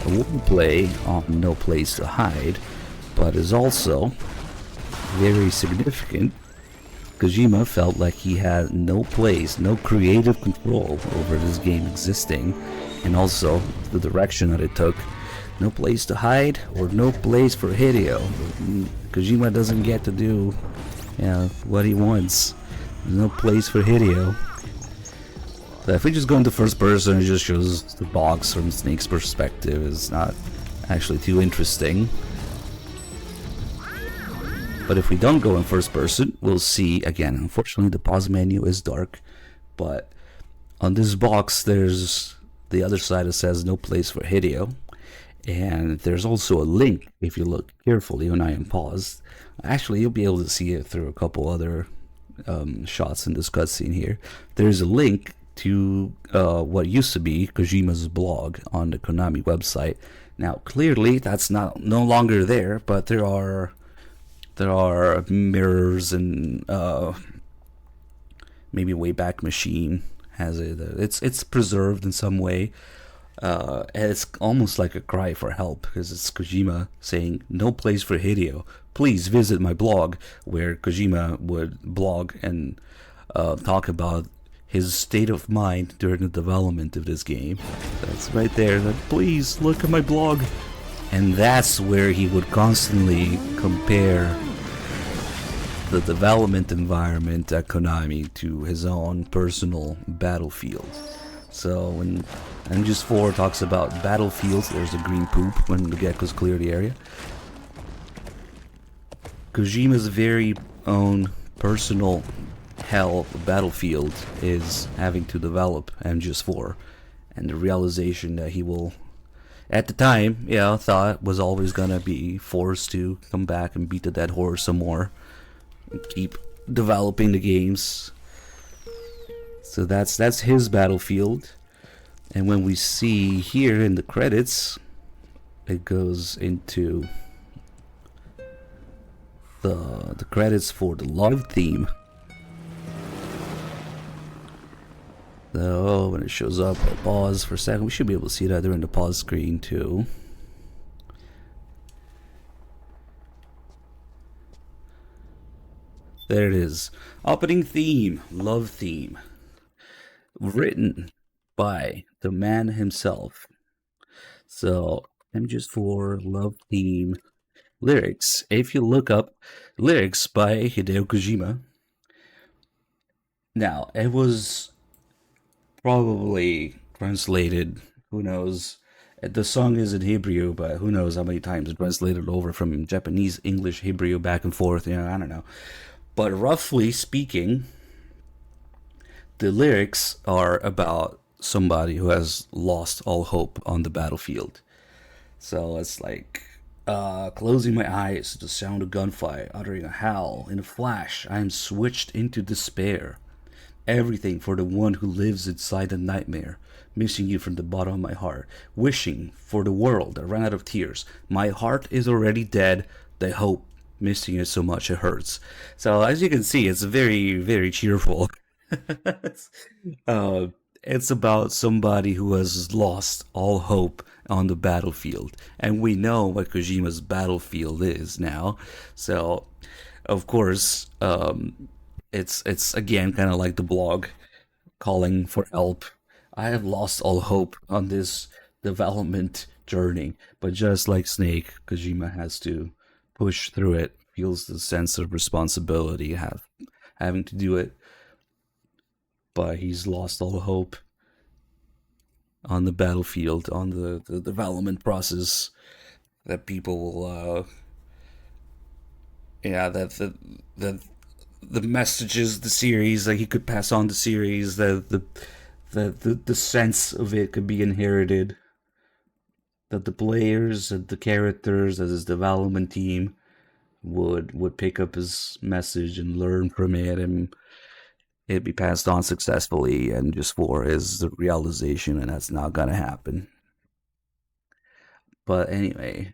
a wordplay on no place to hide, but is also very significant. Kojima felt like he had no place, no creative control over this game existing, and also the direction that it took. No place to hide or no place for Hideo. Kojima doesn't get to do what he wants. There's no place for Hideo. So if we just go into first person, it just shows the box from Snake's perspective. Is not actually too interesting. But if we don't go in first person, we'll see again. Unfortunately, the pause menu is dark, but on this box, there's the other side that says no place for Hideo, and there's also a link. If you look carefully when I am paused, actually you'll be able to see it through a couple other shots in this cutscene here. There's a link to what used to be Kojima's blog on the Konami website. Now, clearly, that's no longer there, but there are mirrors and maybe Wayback Machine has it. It's preserved in some way. And it's almost like a cry for help because it's Kojima saying no place for Hideo. Please visit my blog, where Kojima would blog and talk about his state of mind during the development of this game. That's right there. Please look at my blog. And that's where he would constantly compare the development environment at Konami to his own personal battlefield. So when MGS4 talks about battlefields, there's a green poop when the geckos clear the area. Kojima's very own personal hell battlefield is having to develop MGS4, and the realization that he will, at the time, thought was always gonna be forced to come back and beat the dead horse some more, and keep developing the games. So that's his battlefield. And when we see here in the credits, it goes into the credits for the love theme. So when it shows up, I'll pause for a second. We should be able to see that during the pause screen too. There it is. Opening theme, love theme. Written by the man himself. So MGS4 love theme lyrics. If you look up lyrics by Hideo Kojima, now it was probably translated, who knows, the song is in Hebrew, but who knows how many times it translated over from Japanese, English, Hebrew, back and forth, I don't know. But roughly speaking, the lyrics are about somebody who has lost all hope on the battlefield. So it's like, closing my eyes to the sound of gunfire, uttering a howl. In a flash, I am switched into despair. Everything for the one who lives inside a nightmare. Missing you from the bottom of my heart. Wishing for the world that ran out of tears. My heart is already dead. The hope. Missing it so much it hurts. So as you can see, it's very, very cheerful. It's about somebody who has lost all hope on the battlefield, and we know what Kojima's battlefield is now. So, of course, it's again kind of like the blog calling for help. I have lost all hope on this development journey, but just like Snake, Kojima has to push through it. Feels the sense of responsibility having to do it, but he's lost all hope on the battlefield, on the development process, that people will, that the messages, the series, like he could pass on the series, the sense of it could be inherited, that the players and the characters as his development team would pick up his message and learn from it, and it be passed on successfully. And just for is the realization, and that's not gonna happen. But anyway,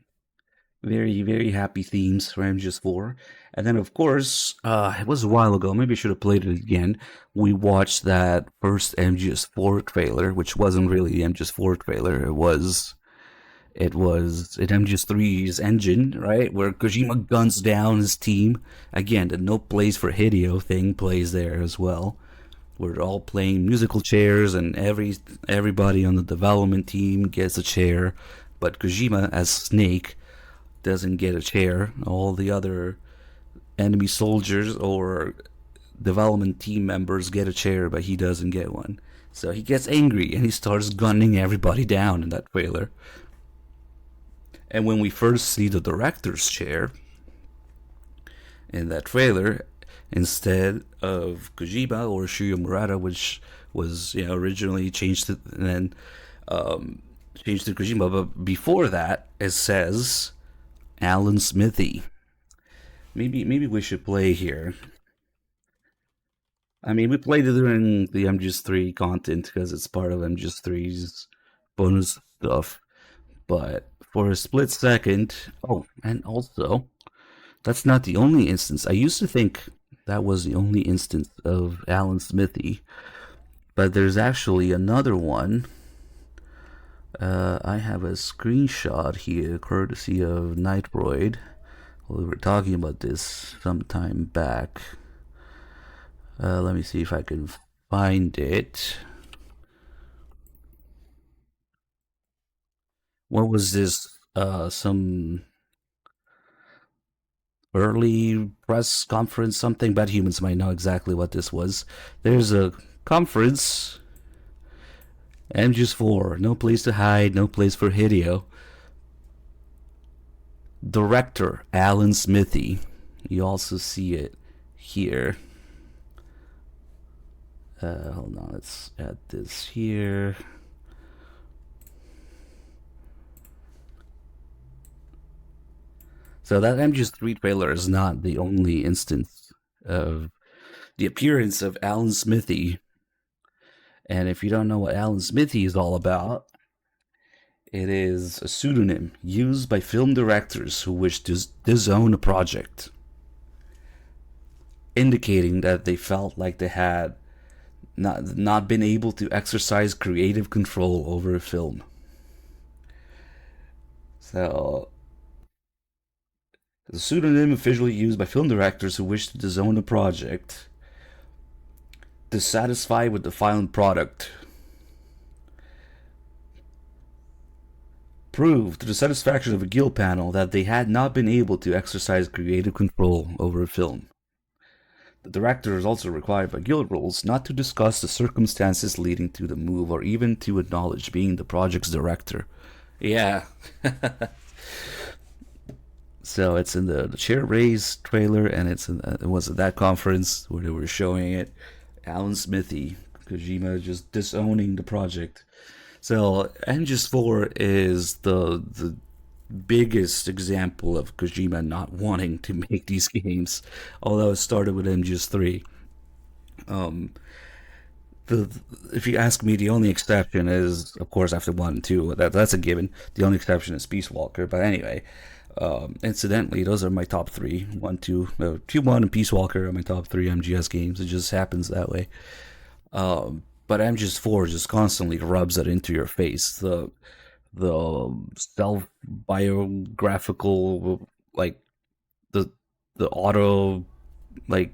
very, very happy themes for MGS4. And then, of course, it was a while ago. Maybe I should have played it again. We watched that first MGS4 trailer, which wasn't really the MGS4 trailer. It was in MGS3's engine, right? Where Kojima guns down his team. Again, the no place for Hideo thing plays there as well. We're all playing musical chairs, and everybody on the development team gets a chair. But Kojima, as Snake, doesn't get a chair. All the other enemy soldiers or development team members get a chair, but he doesn't get one. So he gets angry and he starts gunning everybody down in that trailer. And when we first see the director's chair in that trailer, instead of Kojima or Shuya Murata, which was originally changed to, and then changed to Kojima, but before that it says Alan Smithy. Maybe we should play here. I mean, we played it during the MGS3 content because it's part of MGS3's bonus stuff. But for a split second, and also, that's not the only instance. I used to think that was the only instance of Alan Smithy, but there's actually another one. I have a screenshot here, courtesy of Nightroid. We were talking about this some time back. Let me see if I can find it. What was this some early press conference, something, but humans might know exactly what this was. There's a conference, MGS4, no place to hide, no place for Hideo. Director Alan Smithy, you also see it here. Hold on, let's add this here. So that MGS3 trailer is not the only instance of the appearance of Alan Smithy. And if you don't know what Alan Smithy is all about, it is a pseudonym used by film directors who wish to disown a project, indicating that they felt like they had not been able to exercise creative control over a film. So, the pseudonym officially used by film directors who wish to disown a project, dissatisfied with the final product, proved to the satisfaction of a guild panel that they had not been able to exercise creative control over a film. The director is also required by guild rules not to discuss the circumstances leading to the move or even to acknowledge being the project's director. Yeah. So it's in the Chair Raise trailer, and it was at that conference where they were showing it. Alan Smithy, Kojima just disowning the project. So MGS4 is the biggest example of Kojima not wanting to make these games, although it started with MGS3. If you ask me, the only exception is, of course, after 1 and 2. That's a given. The only exception is Peace Walker. But anyway, incidentally, those are my top 3. 1, 2, 2, 1, and Peace Walker are my top 3 MGS games. It just happens that way. But MGS4 just constantly rubs it into your face. The self-biographical, like, the auto, like,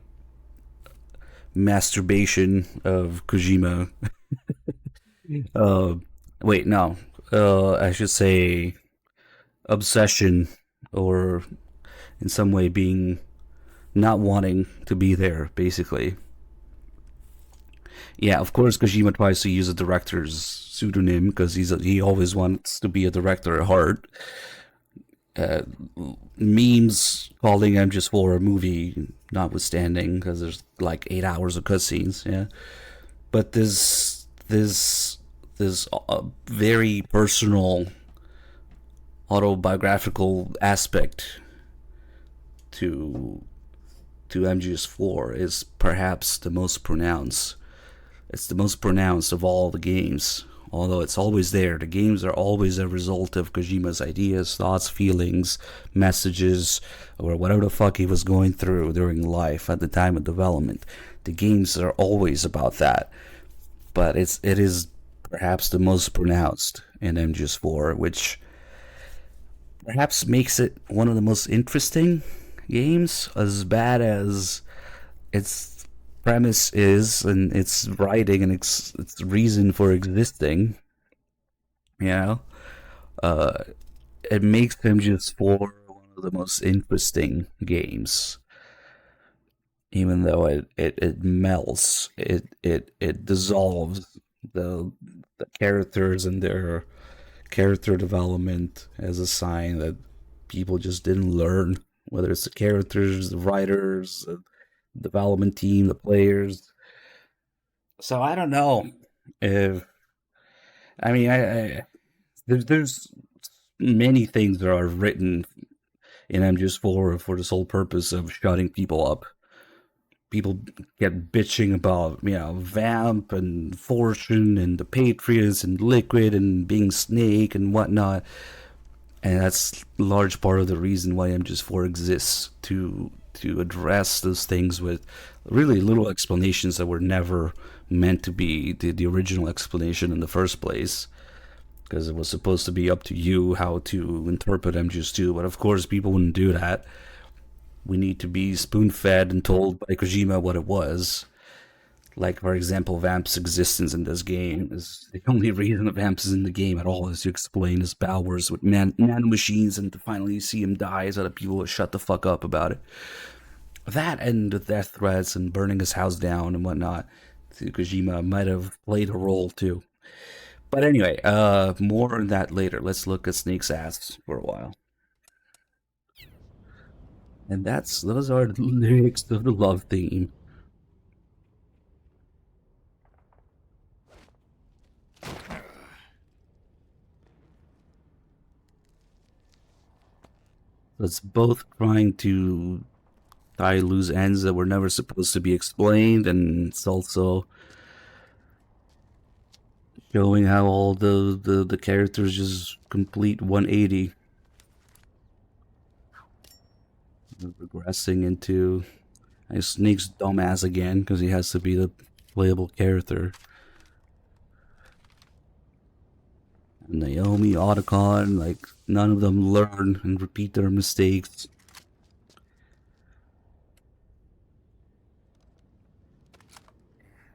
masturbation of Kojima. Wait, no. I should say obsession, or in some way being not wanting to be there, basically. Yeah, of course, Kojima tries to use a director's pseudonym because he always wants to be a director at heart. Memes calling MGS4 a movie notwithstanding, because there's like 8 hours of cutscenes. Yeah, but there's a very personal autobiographical aspect to MGS4 is perhaps the most pronounced. It's the most pronounced of all the games, although it's always there. The games are always a result of Kojima's ideas, thoughts, feelings, messages, or whatever the fuck he was going through during life at the time of development. The games are always about that, but it is perhaps the most pronounced in MGS4, which perhaps makes it one of the most interesting games, as bad as its premise is, and its writing and its reason for existing. You know, it makes MGS4 one of the most interesting games, even though it melts, it dissolves the characters and their character development as a sign that people just didn't learn, whether it's the characters, the writers, the development team, the players. So I don't know if, I mean, there's many things that are written in MGS4 for the sole purpose of shutting people up. People get bitching about, Vamp and Fortune and the Patriots and Liquid and being Snake and whatnot. And that's a large part of the reason why MGS4 exists, to address those things with really little explanations that were never meant to be the original explanation in the first place, because it was supposed to be up to you how to interpret MGS2, but of course people wouldn't do that. We need to be spoon-fed and told by Kojima what it was. Like, for example, Vamp's existence in this game is the only reason Vamp is in the game at all is to explain his powers with nanomachines, and to finally see him die so that people will shut the fuck up about it. That and the death threats and burning his house down and whatnot. Kojima might have played a role too. But anyway, more on that later. Let's look at Snake's ass for a while. And those are the lyrics of the love theme. It's both trying to tie loose ends that were never supposed to be explained, and it's also showing how all the characters just complete 180. Regressing into Snake's dumbass again, because he has to be the playable character. And Naomi, Otacon, like, none of them learn and repeat their mistakes.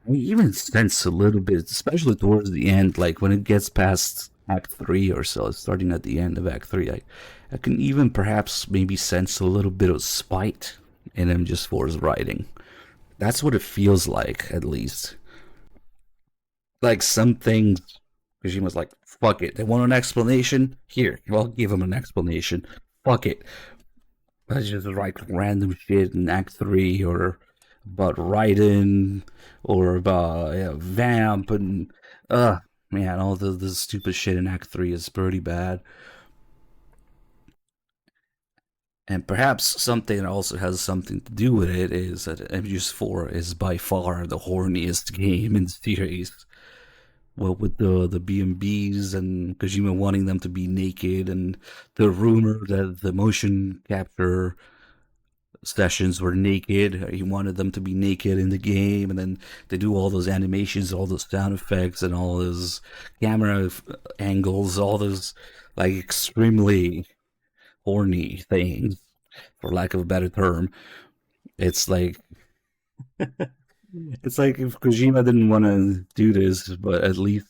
I even sense a little bit, especially towards the end, like when it gets past Act 3 or so, starting at the end of Act 3, I can even perhaps maybe sense a little bit of spite in MGS4's writing. That's what it feels like, at least. Like, some things, Kojima's like, fuck it, they want an explanation? Here, I'll give them an explanation. Fuck it. I just write random shit in Act 3, or about Raiden, or about Vamp, and man, all the stupid shit in Act 3 is pretty bad. And perhaps something that also has something to do with it is that MGS4 is by far the horniest game in the series. Well, with the BMBs and Kojima wanting them to be naked, and the rumor that the motion capture sessions were naked. He wanted them to be naked in the game, and then they do all those animations, all those sound effects, and all those camera angles, all those like extremely horny things, for lack of a better term. It's like it's like if Kojima didn't want to do this, but at least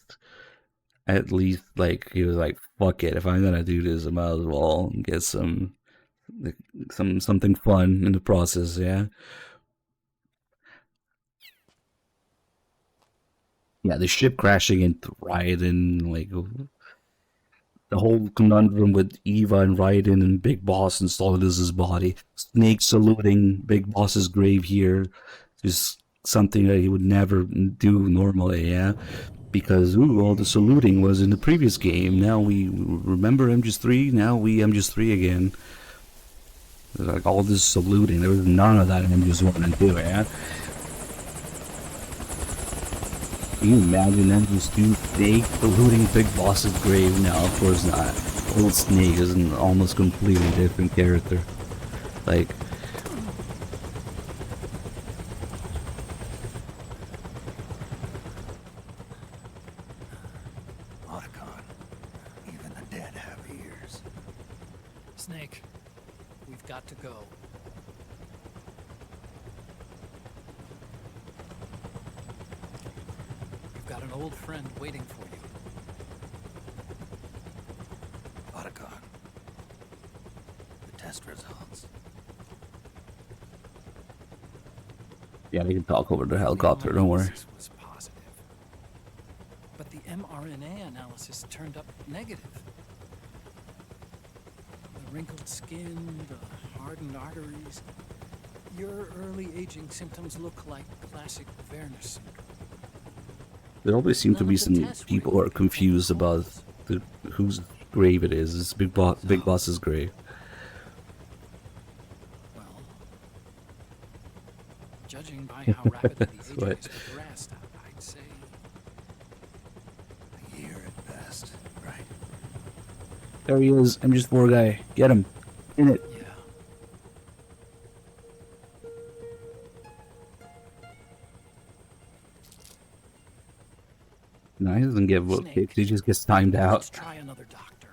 like he was like, fuck it, if I'm gonna do this, I might as well get something fun in the process. Yeah, the ship crashing into Raiden, like the whole conundrum with Eva and Raiden and Big Boss and Solidus's body, Snake saluting Big Boss's grave here, just something that he would never do normally. Yeah, because all the saluting was in the previous game. Now we remember MGS3. Now we MGS3 again. Like all this saluting, there was none of that in MGS1 and 2, yeah? Can you imagine MGS2 Snake saluting Big Boss's grave? No, of course not. Old Snake is an almost completely different character. Like, Otacon, even the dead have ears. Snake, we've got to go. You've got an old friend waiting for you. Otacon, the test results. yeah, they can talk over the helicopter, don't worry. Was positive, but the mRNA analysis turned up negative. The wrinkled skin, the hardened arteries. Your early aging symptoms look like classic Werner syndrome. There always seem to be some people who are confused about whose grave it is. It's Big Boss's grave. Well, judging by how rapidly the aging Right. has progressed, I'd say A year at best, right? There he is, MGS4 guy. Get him. In it. yeah. No, he doesn't get what Snake. he just gets timed Let's out. try another doctor.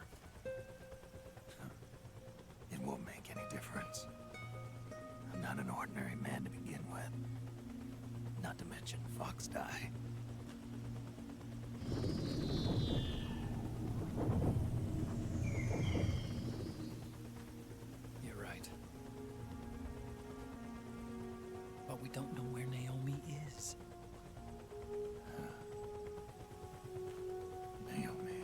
It won't make any difference. I'm not an ordinary man to begin with. Not to mention Fox Die. You're right. But we don't know where Naomi is. Naomi.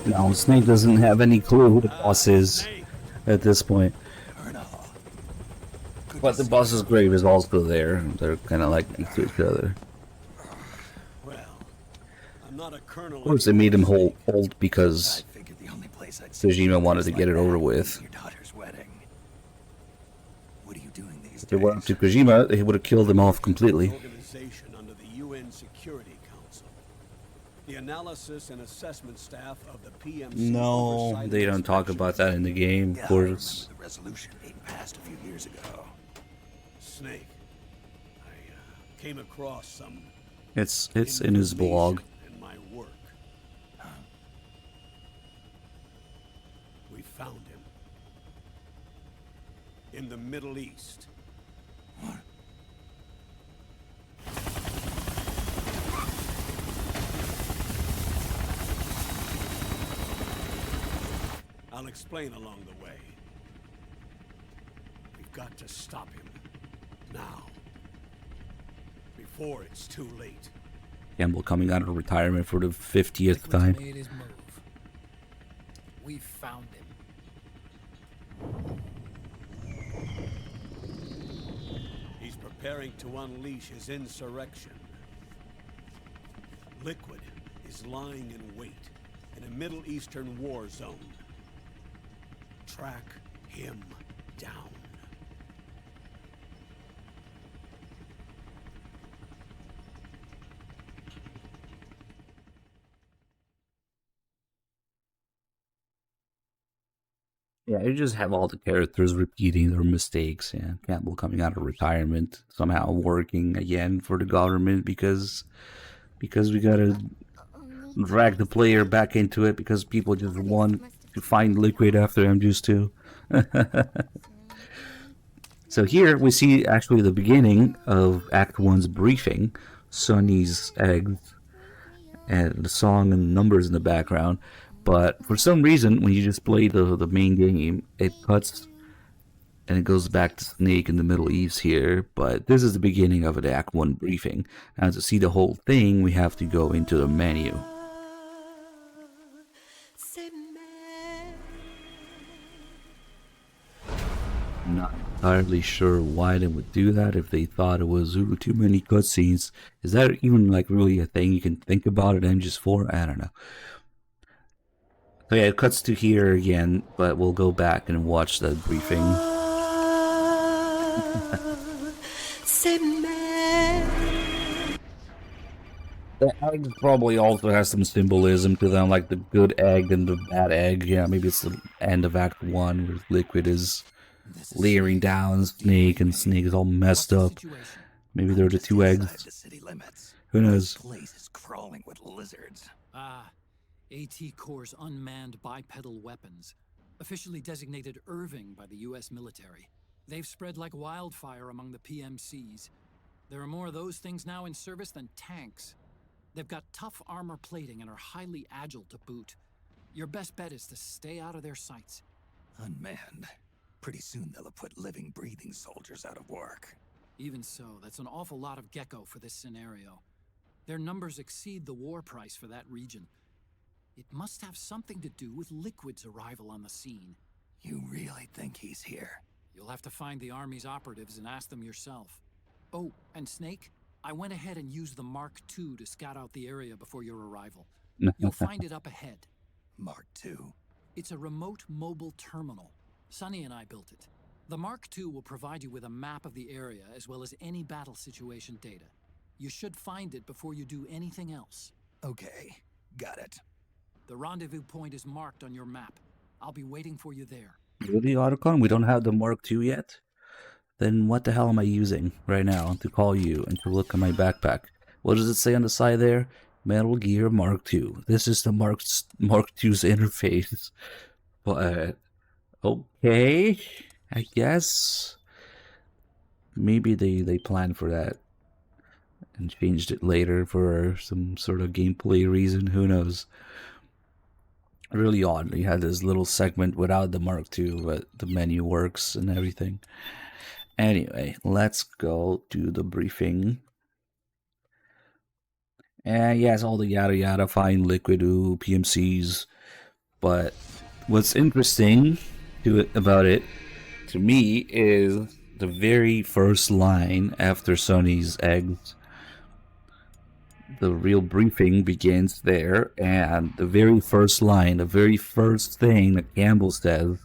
No, Snake doesn't have any clue who the boss is at this point. But the boss's grave is also there. They're kind of like next to each other. Well, I'm not a colonel. Of course, they made him hold because I figured the only place I'd see Kojima wanted to like get it that over was with. your daughter's wedding. What are you doing these If they went up days? to Kojima, they would have killed them off completely. Organization under the UN Security Council. The analysis and assessment staff of the PMC. No, oversight they and don't talk inspection. about that in the game, Yeah, of I remember course. the resolution being passed a few years ago. Snake. I came across some It's in his blog. information in my work. We found him in the Middle East. What? I'll explain along the way. We've got to stop him. Now. Before it's too late. Campbell coming out of retirement for the 50th Liquid's time. made his move. We found him. He's preparing to unleash his insurrection. Liquid is lying in wait in a Middle Eastern war zone. Track him down. Yeah, you just have all the characters repeating their mistakes. Yeah, Campbell coming out of retirement, somehow working again for the government because we gotta drag the player back into it because people just want to find Liquid after MGS2. So here we see actually the beginning of Act 1's briefing, Sonny's eggs, and the song and numbers in the background. But for some reason, when you just play the main game, it cuts and it goes back to Snake in the Middle East here. But this is the beginning of an Act 1 briefing. Now to see the whole thing, we have to go into the menu. I'm not entirely sure why they would do that if they thought it was too many cutscenes. Is that even like really a thing you can think about at MGS4? I don't know. So yeah, it cuts to here again, but we'll go back and watch the briefing. The egg probably also has some symbolism to them, like the good egg and the bad egg. Yeah, maybe it's the end of Act 1 where Liquid is leering down Snake and Snake is all messed up. Maybe they're the two eggs. The city limits. Who knows? This place is crawling with lizards. Ah, AT Corps' unmanned bipedal weapons, officially designated Irving by the U.S. military. They've spread like wildfire among the PMCs. There are more of those things now in service than tanks. They've got tough armor plating and are highly agile to boot. Your best bet is to stay out of their sights. Unmanned. Pretty soon they'll have put living, breathing soldiers out of work. Even so, that's an awful lot of gecko for this scenario. Their numbers exceed the war price for that region. It must have something to do with Liquid's arrival on the scene. You really think he's here? You'll have to find the Army's operatives and ask them yourself. Oh, and Snake, I went ahead and used the Mark II to scout out the area before your arrival. You'll find it up ahead. Mark II? It's a remote mobile terminal. Sonny and I built it. The Mark II will provide you with a map of the area as well as any battle situation data. You should find it before you do anything else. Okay, got it. The rendezvous point is marked on your map. I'll be waiting for you there. Really, Otacon? We don't have the Mark II yet? Then what the hell am I using right now to call you and to look at my backpack? What does it say on the side there? Metal Gear Mark II. This is the Mark II's interface. But okay, I guess maybe they planned for that and changed it later for some sort of gameplay reason. Who knows? Really odd. You had this little segment without the Mark II, but the menu works and everything. Anyway, let's go to the briefing. And yes, all the yada yada, fine, liquid, ooh, PMCs. But what's interesting about it, to me, is the very first line after Sonny's eggs. The real briefing begins there, and the very first line, the very first thing that Campbell says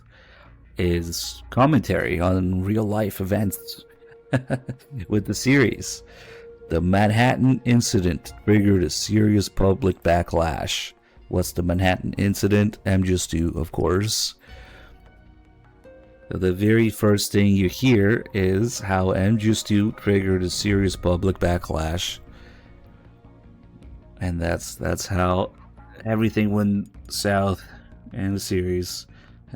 is commentary on real life events with the series. The Manhattan incident triggered a serious public backlash. What's the Manhattan incident? MGS2, of course. The very first thing you hear is how MGS2 triggered a serious public backlash. And that's how everything went south in the series.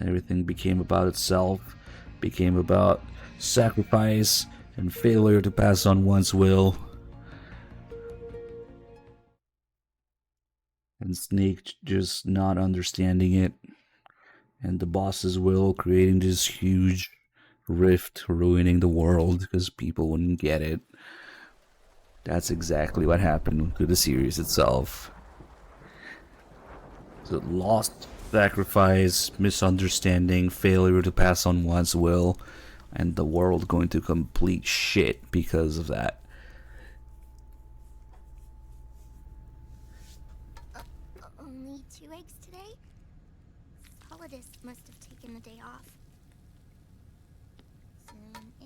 Everything became about itself, became about sacrifice and failure to pass on one's will. And Snake just not understanding it, and the boss's will creating this huge rift, ruining the world because people wouldn't get it. That's exactly what happened to the series itself. So lost, sacrifice, misunderstanding, failure to pass on one's will, and the world going to complete shit because of that. Only 2 eggs today? Solidus must have taken the day off.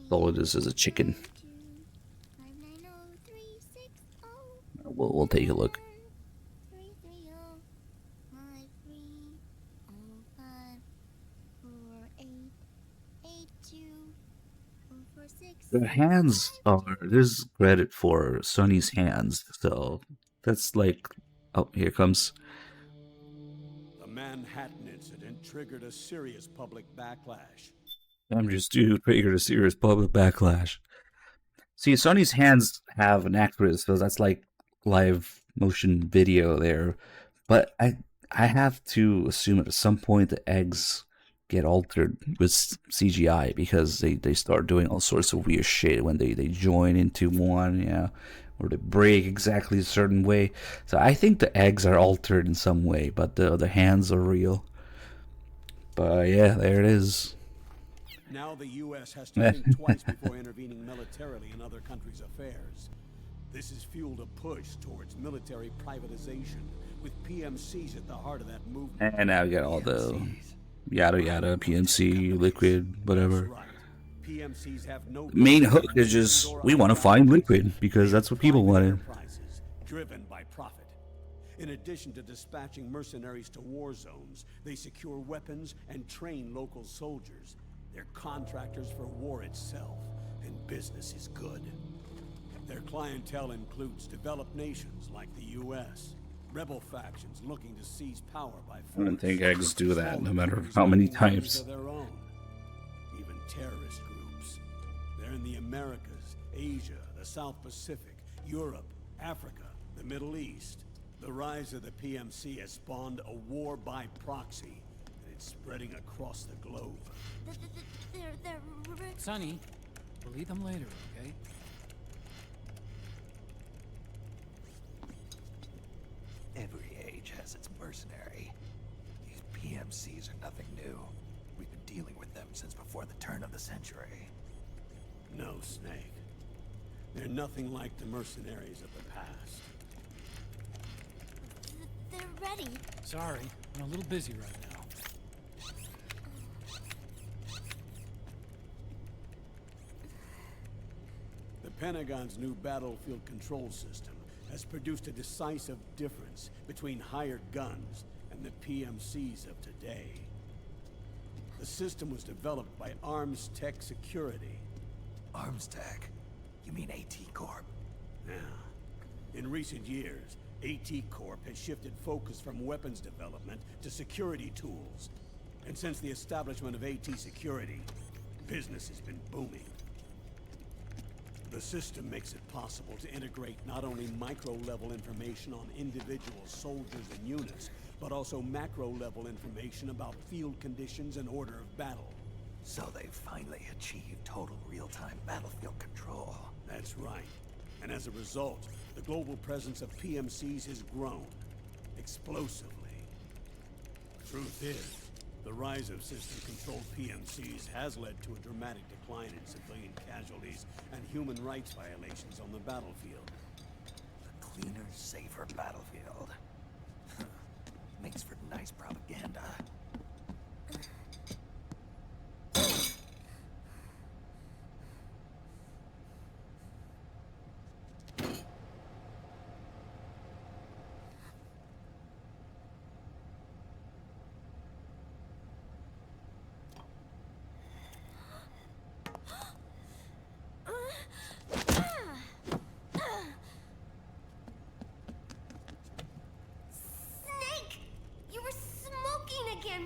Solidus is a chicken. We'll take a look. The hands are, there's credit for Sonny's hands, so that's like, oh, here comes. The Manhattan incident triggered a serious public backlash. MGS2 triggered a serious public backlash. See, Sonny's hands have an actress, so that's like live motion video there. But I have to assume at some point the eggs get altered with CGI because they start doing all sorts of weird shit when they join into one, yeah, or they break exactly a certain way. So I think the eggs are altered in some way, but the hands are real. But yeah, there it is. Now the U.S. has to think twice before intervening militarily in other countries' affairs. This has fueled a push towards military privatization, with PMCs at the heart of that movement. And now we got all the yada yada, PMC, liquid, whatever. PMCs have no main hook is just, we want to find liquid, because that's what people wanted. Driven by profit. In addition to dispatching mercenaries to war zones, they secure weapons and train local soldiers. They're contractors for war itself, and business is good. Their clientele includes developed nations like the U.S., rebel factions looking to seize power by force. I don't think eggs do that, no matter how many times. Their own. Even terrorist groups. They're in the Americas, Asia, the South Pacific, Europe, Africa, the Middle East. The rise of the PMC has spawned a war by proxy, and it's spreading across the globe. Sonny, we'll eat them later, okay? Every age has its mercenary. These PMCs are nothing new. We've been dealing with them since before the turn of the century. No, Snake. They're nothing like the mercenaries of the past. They're ready. Sorry, I'm a little busy right now. The Pentagon's new battlefield control system has produced a decisive difference between hired guns and the PMCs of today. The system was developed by Arms Tech Security. Arms Tech? You mean AT Corp? Yeah. In recent years, AT Corp has shifted focus from weapons development to security tools. And since the establishment of AT Security, business has been booming. The system makes it possible to integrate not only micro-level information on individual soldiers and units, but also macro-level information about field conditions and order of battle. So they've finally achieved total real-time battlefield control. That's right. And as a result, the global presence of PMCs has grown explosively. Truth is, the rise of system-controlled PMCs has led to a dramatic decline in civilian casualties and human rights violations on the battlefield. A cleaner, safer battlefield. Makes for nice propaganda.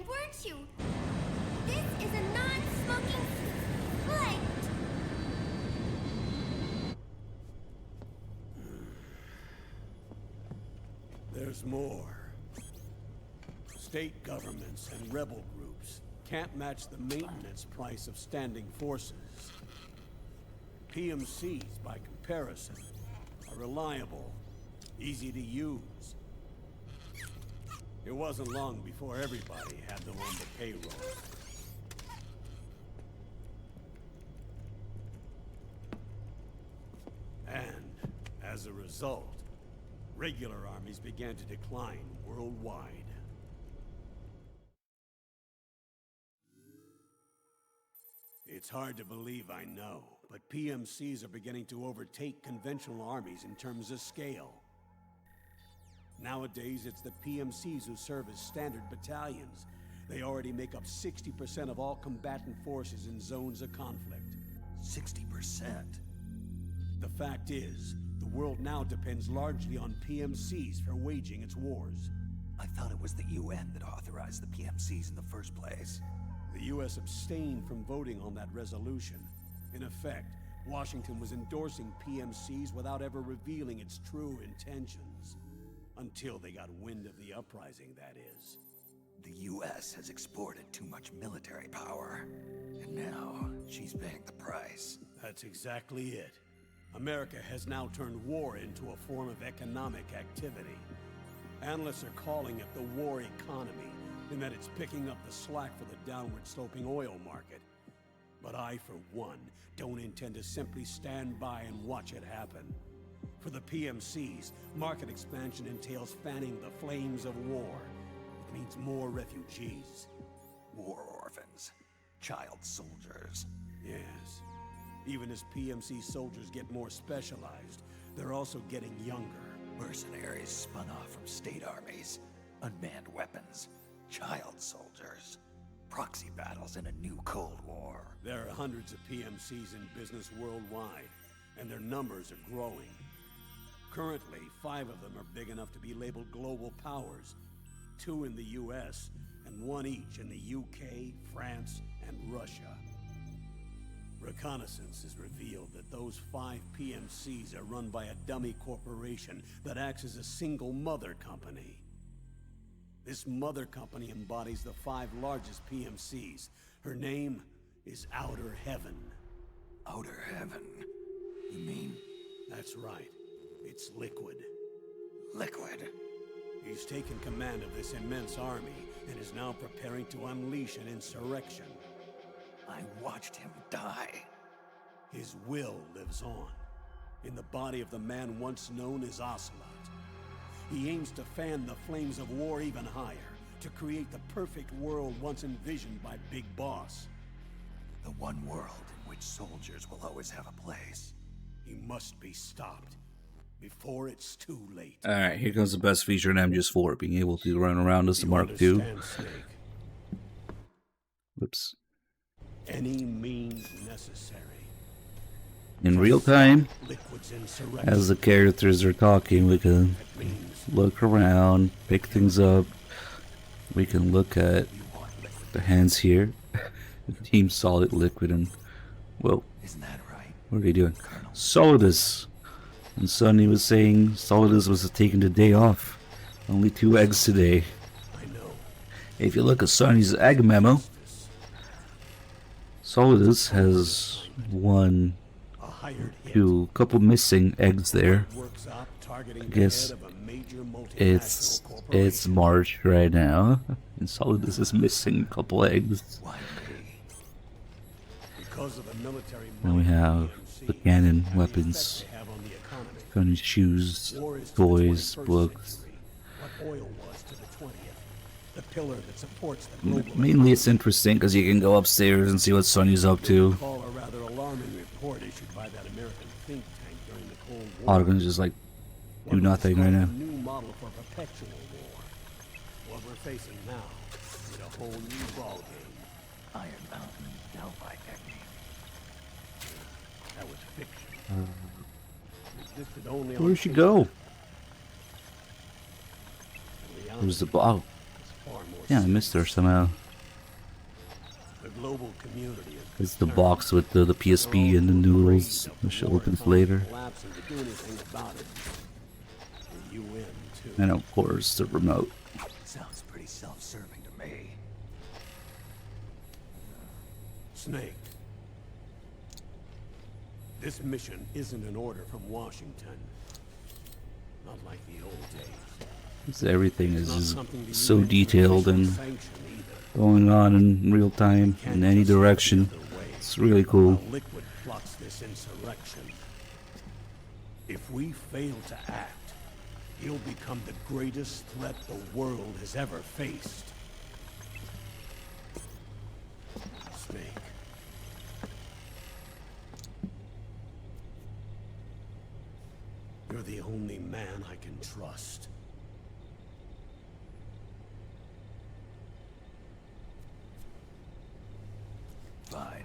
Weren't you? This is a non-smoking flight. There's more. State governments and rebel groups can't match the maintenance price of standing forces. PMCs, by comparison, are reliable, easy to use. It wasn't long before everybody had them on the payroll. And, as a result, regular armies began to decline worldwide. It's hard to believe, I know, but PMCs are beginning to overtake conventional armies in terms of scale. Nowadays, it's the PMCs who serve as standard battalions. They already make up 60% of all combatant forces in zones of conflict. 60%? The fact is, the world now depends largely on PMCs for waging its wars. I thought it was the UN that authorized the PMCs in the first place. The US abstained from voting on that resolution. In effect, Washington was endorsing PMCs without ever revealing its true intentions. Until they got wind of the uprising, that is. The US has exported too much military power, and now she's paying the price. That's exactly it. America has now turned war into a form of economic activity. Analysts are calling it the war economy, in that it's picking up the slack for the downward-sloping oil market. But I, for one, don't intend to simply stand by and watch it happen. For the PMCs, market expansion entails fanning the flames of war. It means more refugees. War orphans. Child soldiers. Yes. Even as PMC soldiers get more specialized, they're also getting younger. Mercenaries spun off from state armies. Unmanned weapons. Child soldiers. Proxy battles in a new Cold War. There are hundreds of PMCs in business worldwide, and their numbers are growing. Currently, 5 of them are big enough to be labeled global powers. 2 in the US, and 1 each in the UK, France, and Russia. Reconnaissance has revealed that those 5 PMCs are run by a dummy corporation that acts as a single mother company. This mother company embodies the 5 largest PMCs. Her name is Outer Heaven. Outer Heaven? You mean? That's right. It's Liquid. Liquid? He's taken command of this immense army and is now preparing to unleash an insurrection. I watched him die. His will lives on, in the body of the man once known as Ocelot. He aims to fan the flames of war even higher, to create the perfect world once envisioned by Big Boss. The one world in which soldiers will always have a place. He must be stopped before it's too late. Alright, here comes the best feature in MGS4, being able to run around as the Mark II. Whoops. Any means necessary. In real time, Liquid's insurrection. as the characters are talking, we can That means look around, pick things up. We can look at the hands here. Team Solid, Liquid, and whoa. Isn't that right? What are they doing? Solidus. And Sonny was saying Solidus was taking the day off. Only 2 eggs today. I know. If you look at Sonny's egg memo, Solidus has 1, A hired hit. 2, couple missing eggs there. Works up targeting I the guess head of a major it's multinational corporation. March right now, and Solidus is missing a couple eggs. Why me? Because of the military Then we might of have PMC the cannon and the effect weapons, they have on the economy. Sonny's shoes, War is to the toys, 21st books. century what oil was to the 20th. The pillar that supports the global Mainly it's interesting because you can go upstairs and see what Sonny's up to. recall a rather alarming report issued by that American think tank during the Cold War. Ottoman's just like, do What was nothing right described now. a new model for perpetual war. What we're facing now is a whole new ballgame. Iron Mountain Delphi technique. That was fiction. It existed only on Where'd she paper. go? Reality Where's the oh, is far more yeah, I serious. missed her somehow. The global community is It's the concerned. box with the PSP and the noodles, which opens later. Collapse and to do anything about it. The UN too. And of course the remote. Sounds pretty self-serving to me. Snake. This mission isn't an order from Washington. Not like the old days. 'Cause everything is Not just something the so UN detailed can and sanction either. going on in real time Can't in any just look the direction. other way It's really cool. while Liquid plots this insurrection. If we fail to act, he'll become the greatest threat the world has ever faced. Snake. You're the only man I can trust. Fine.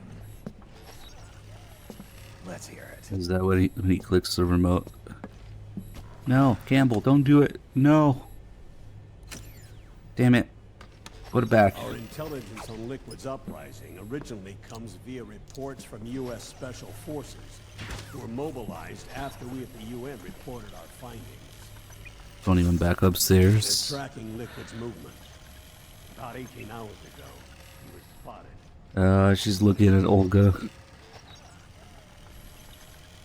Let's hear it. Is that what when he clicks the remote? No, Campbell, don't do it. No. Damn it. Put it back. Our intelligence on Liquid's uprising originally comes via reports from U.S. Special Forces, who were mobilized after we at the UN reported our findings. Don't even back They're upstairs. tracking Liquid's movement. About 18 hours ago, he was spotted. She's looking at Olga.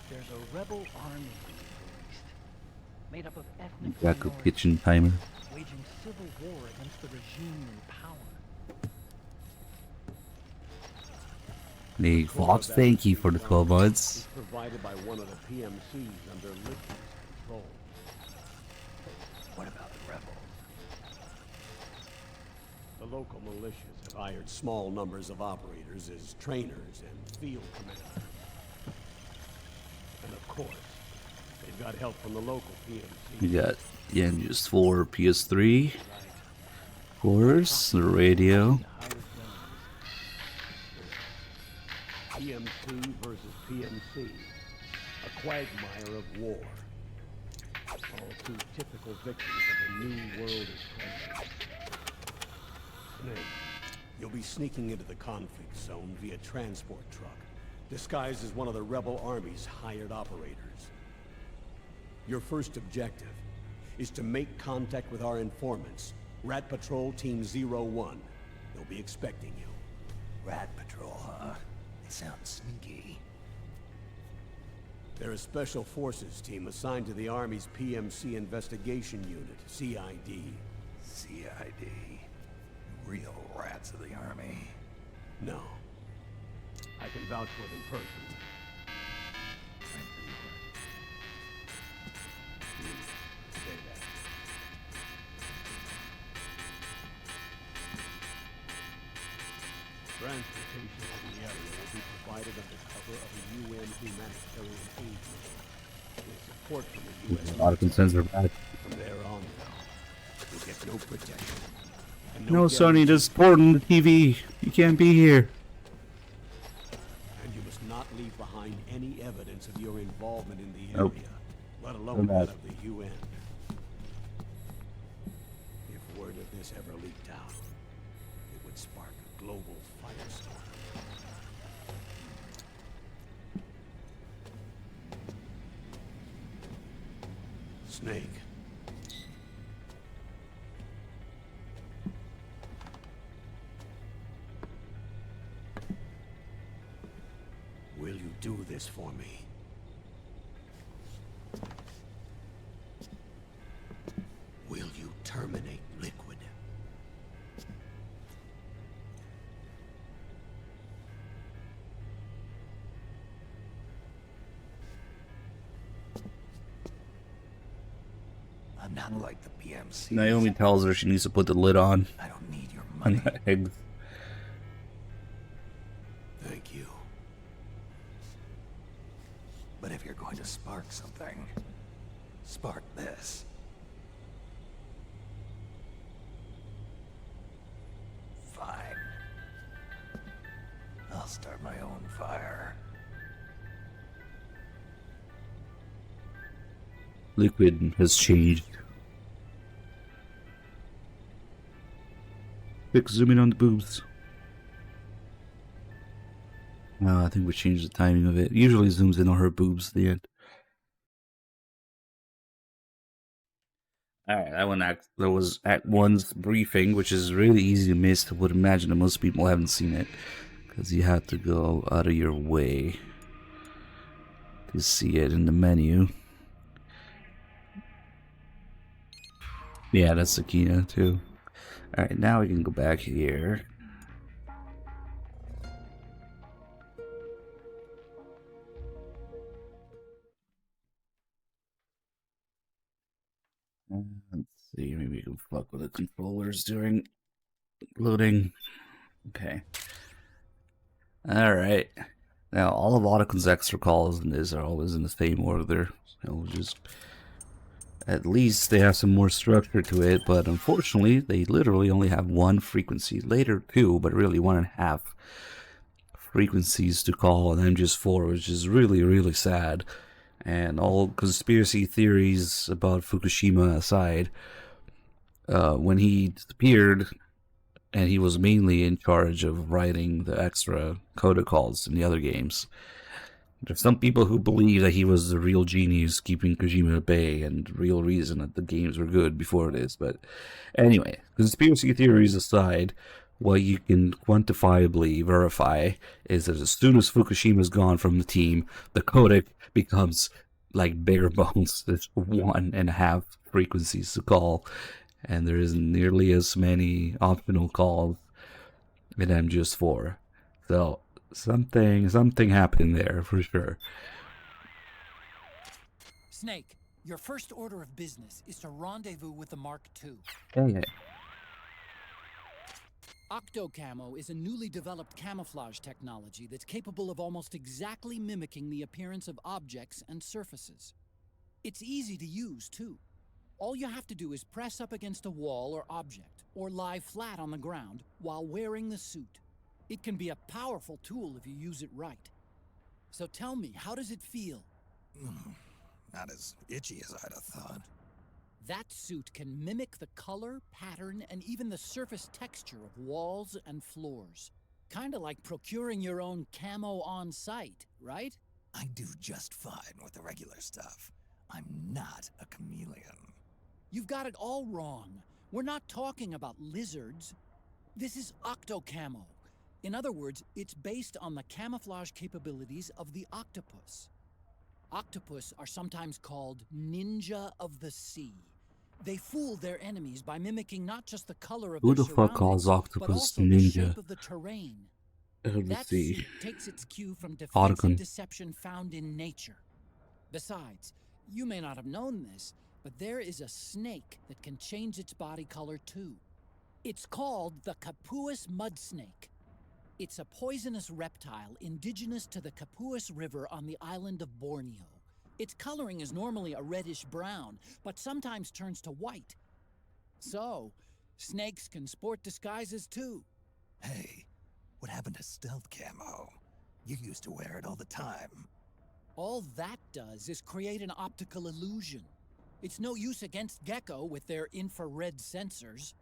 There's a rebel army released, made up of ethnic Backup minorities, kitchen timer. waging civil war against the regime in power. Hey, Fox, thank you for the 12 months. Is provided by one of the PMCs under Liquid's control. What about the rebels? The local militias have hired small numbers of operators as trainers and field commanders. And of course, they've got help from the local PMC. We got the MGS4 PS3. Of course, the radio. PMC versus PMC. A quagmire of war. All too typical victims of a new world economy. Snake, you'll be sneaking into the conflict zone via transport truck, disguised as one of the rebel army's hired operators. Your first objective is to make contact with our informants, Rat Patrol Team 01. They'll be expecting you. Rat Patrol, huh? It sounds sneaky. They're a special forces team assigned to the Army's PMC investigation unit, CID. CID. Real rats of the Army. No. I can vouch for them personally. Say that. Transportation to the area will be provided under cover of a UN humanitarian aid mission, with support from the U.S. A lot of concerns are bad. From there on, though, you'll get no protection. And No, guarantee- Sonny, there's port on the TV. You can't be here. And you must not leave behind any evidence of your involvement in the Nope. area, let alone Go back. that of the UN. this ever leaked out, it would spark a global firestorm. Snake. Will you do this for me? Will you terminate Liquid? I'm not like the BMC. Naomi tells her she needs to put the lid on. I don't need your money. Eggs. Thank you. But if you're going to spark something, spark this. Fine. I'll start my own fire. Liquid has changed. Quick, zoom in on the boobs. I think we changed the timing of it. Usually zooms in on her boobs at the end. Alright, that was Act 1's briefing, which is really easy to miss. I would imagine that most people haven't seen it, because you have to go out of your way to see it in the menu. Yeah, that's Sakina too. Alright, now we can go back here. Let's see, maybe we can fuck with the controllers during loading. Okay. Alright. Now, all of Otacon's extra calls in this are always in the same order. So just... At least they have some more structure to it, but unfortunately, they literally only have one frequency. Later, two, but really 1.5 frequencies to call on MGS4, which is really, really sad. And all conspiracy theories about Fukushima aside, when he disappeared, and he was mainly in charge of writing the extra coda calls in the other games. There's some people who believe that he was the real genius keeping Kojima at bay and real reason that the games were good before this. But anyway, conspiracy theories aside, what you can quantifiably verify is that as soon as Fukushima's gone from the team, the codec becomes like bare bones. There's 1.5 frequencies to call, and there isn't nearly as many optional calls in MGS4. So something happened there for sure. Snake, your first order of business is to rendezvous with the Mark II. Okay. Octocamo is a newly developed camouflage technology that's capable of almost exactly mimicking the appearance of objects and surfaces. It's easy to use, too. All you have to do is press up against a wall or object, or lie flat on the ground while wearing the suit. It can be a powerful tool if you use it right. So tell me, how does it feel? Not as itchy as I'd have thought. That suit can mimic the color, pattern, and even the surface texture of walls and floors. Kinda like procuring your own camo on site, right? I do just fine with the regular stuff. I'm not a chameleon. You've got it all wrong. We're not talking about lizards. This is Octocamo. In other words, it's based on the camouflage capabilities of the octopus. Octopus are sometimes called ninja of the sea. They fool their enemies by mimicking not just the color of Who their the fuck calls surroundings, but octopus also the ninja? shape of the terrain. Let's That see. suit takes its cue from Otacon. defensive deception found in nature. Besides, you may not have known this, but there is a snake that can change its body color too. It's called the Capuas mud snake. It's a poisonous reptile indigenous to the Capuas River on the island of Borneo. Its coloring is normally a reddish-brown, but sometimes turns to white. So, snakes can sport disguises too. Hey, what happened to stealth camo? You used to wear it all the time. All that does is create an optical illusion. It's no use against Gecko with their infrared sensors.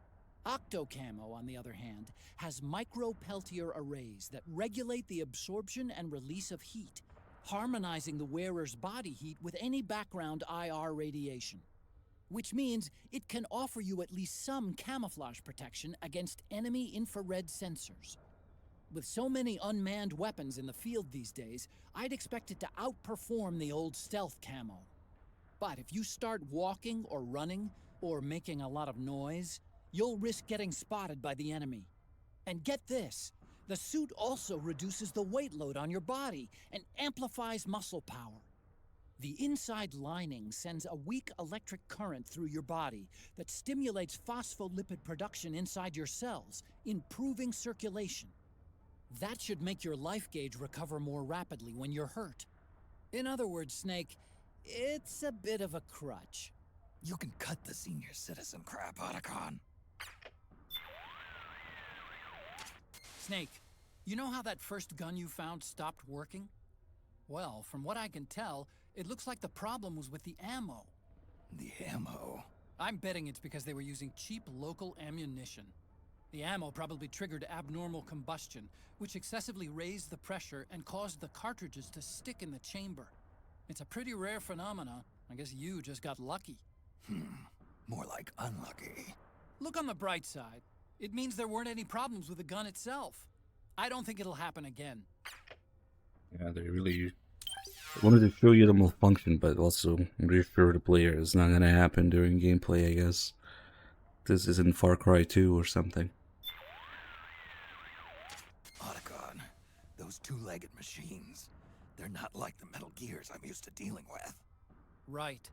Octocamo, on the other hand, has micro-Peltier arrays that regulate the absorption and release of heat, harmonizing the wearer's body heat with any background IR radiation. Which means it can offer you at least some camouflage protection against enemy infrared sensors. With so many unmanned weapons in the field these days, I'd expect it to outperform the old stealth camo. But if you start walking or running, or making a lot of noise, you'll risk getting spotted by the enemy. And get this, the suit also reduces the weight load on your body and amplifies muscle power. The inside lining sends a weak electric current through your body that stimulates phospholipid production inside your cells, improving circulation. That should make your life gauge recover more rapidly when you're hurt. In other words, Snake, it's a bit of a crutch. You can cut the senior citizen crap, Otacon. Snake, you know how that first gun you found stopped working? Well, from what I can tell, it looks like the problem was with the ammo. The ammo? I'm betting it's because they were using cheap local ammunition. The ammo probably triggered abnormal combustion, which excessively raised the pressure and caused the cartridges to stick in the chamber. It's a pretty rare phenomena. I guess you just got lucky. More like unlucky. Look on the bright side. It means there weren't any problems with the gun itself. I don't think it'll happen again. Yeah, they really wanted to show you the malfunction, but also reassure the player it's not gonna happen during gameplay, I guess. This isn't Far Cry 2 or something. Otacon, those two-legged machines, they're not like the Metal Gears I'm used to dealing with. Right.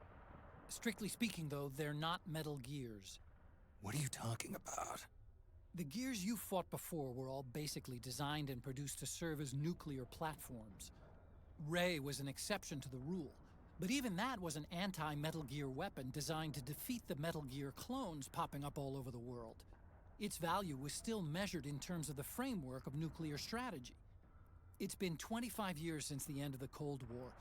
Strictly speaking, though, they're not Metal Gears. What are you talking about? The gears you fought before were all basically designed and produced to serve as nuclear platforms. Ray was an exception to the rule, but even that was an anti-Metal Gear weapon designed to defeat the Metal Gear clones popping up all over the world. Its value was still measured in terms of the framework of nuclear strategy. It's been 25 years since the end of the Cold War.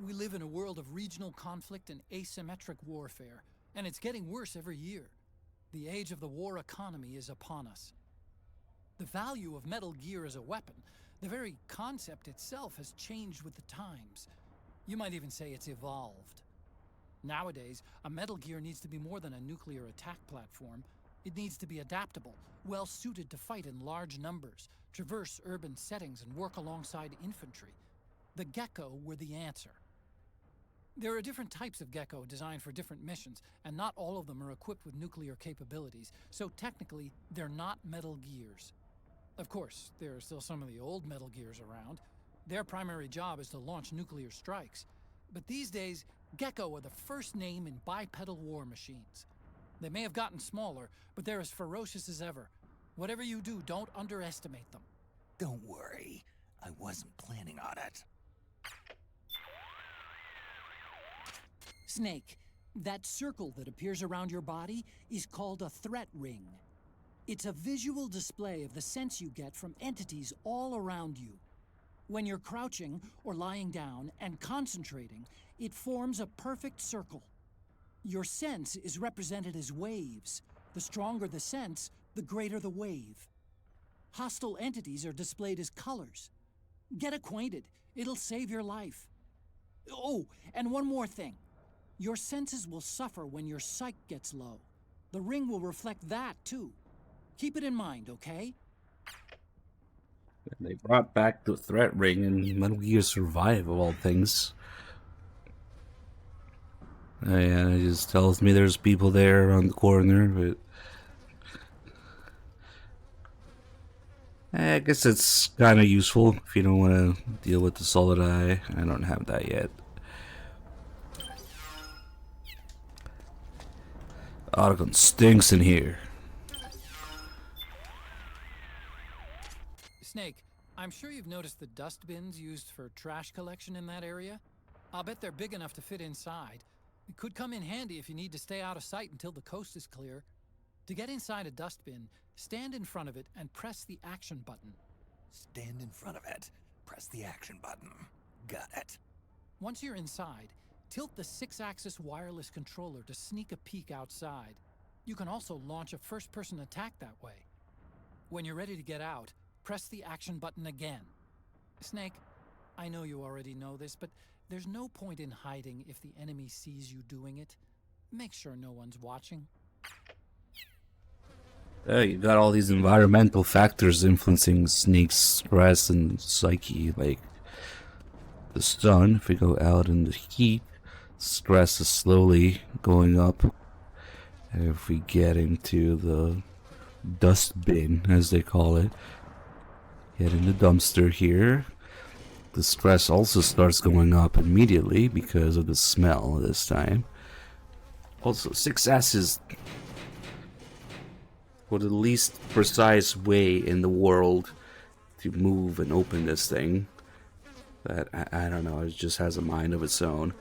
We live in a world of regional conflict and asymmetric warfare, and it's getting worse every year. The age of the war economy is upon us. The value of Metal Gear as a weapon, the very concept itself, has changed with the times. You might even say it's evolved. Nowadays, a Metal Gear needs to be more than a nuclear attack platform. It needs to be adaptable, well-suited to fight in large numbers, traverse urban settings, and work alongside infantry. The Gecko were the answer. There are different types of Gecko designed for different missions, and not all of them are equipped with nuclear capabilities, so technically, they're not Metal Gears. Of course, there are still some of the old Metal Gears around. Their primary job is to launch nuclear strikes. But these days, Gecko are the first name in bipedal war machines. They may have gotten smaller, but they're as ferocious as ever. Whatever you do, don't underestimate them. Don't worry, I wasn't planning on it. Snake, that circle that appears around your body is called a threat ring. It's a visual display of the sense you get from entities all around you. When you're crouching or lying down and concentrating, it forms a perfect circle. Your sense is represented as waves. The stronger the sense, the greater the wave. Hostile entities are displayed as colors. Get acquainted. It'll save your life. Oh, and one more thing. Your senses will suffer when your psyche gets low. The ring will reflect that, too. Keep it in mind, okay? They brought back the threat ring in Metal Gear Survive, of all things. And it just tells me there's people there around the corner, but I guess it's kind of useful if you don't want to deal with the solid eye. I don't have that yet. Otacon stinks in here. Snake, I'm sure you've noticed the dust bins used for trash collection in that area. I'll bet they're big enough to fit inside. It could come in handy if you need to stay out of sight until the coast is clear. To get inside a dust bin, stand in front of it and press the action button. Stand in front of it. Press the action button. Got it. Once you're inside, tilt the 6-axis wireless controller to sneak a peek outside. You can also launch a first-person attack that way. When you're ready to get out, press the action button again. Snake, I know you already know this, but there's no point in hiding if the enemy sees you doing it. Make sure no one's watching. You got all these environmental factors influencing Snake's stress and psyche, like the sun. If we go out in the heat, stress is slowly going up. And if we get into the dust bin, as they call it, get in the dumpster here, the stress also starts going up immediately because of the smell this time. Also, 6S is for the least precise way in the world to move and open this thing. That, I don't know, it just has a mind of its own.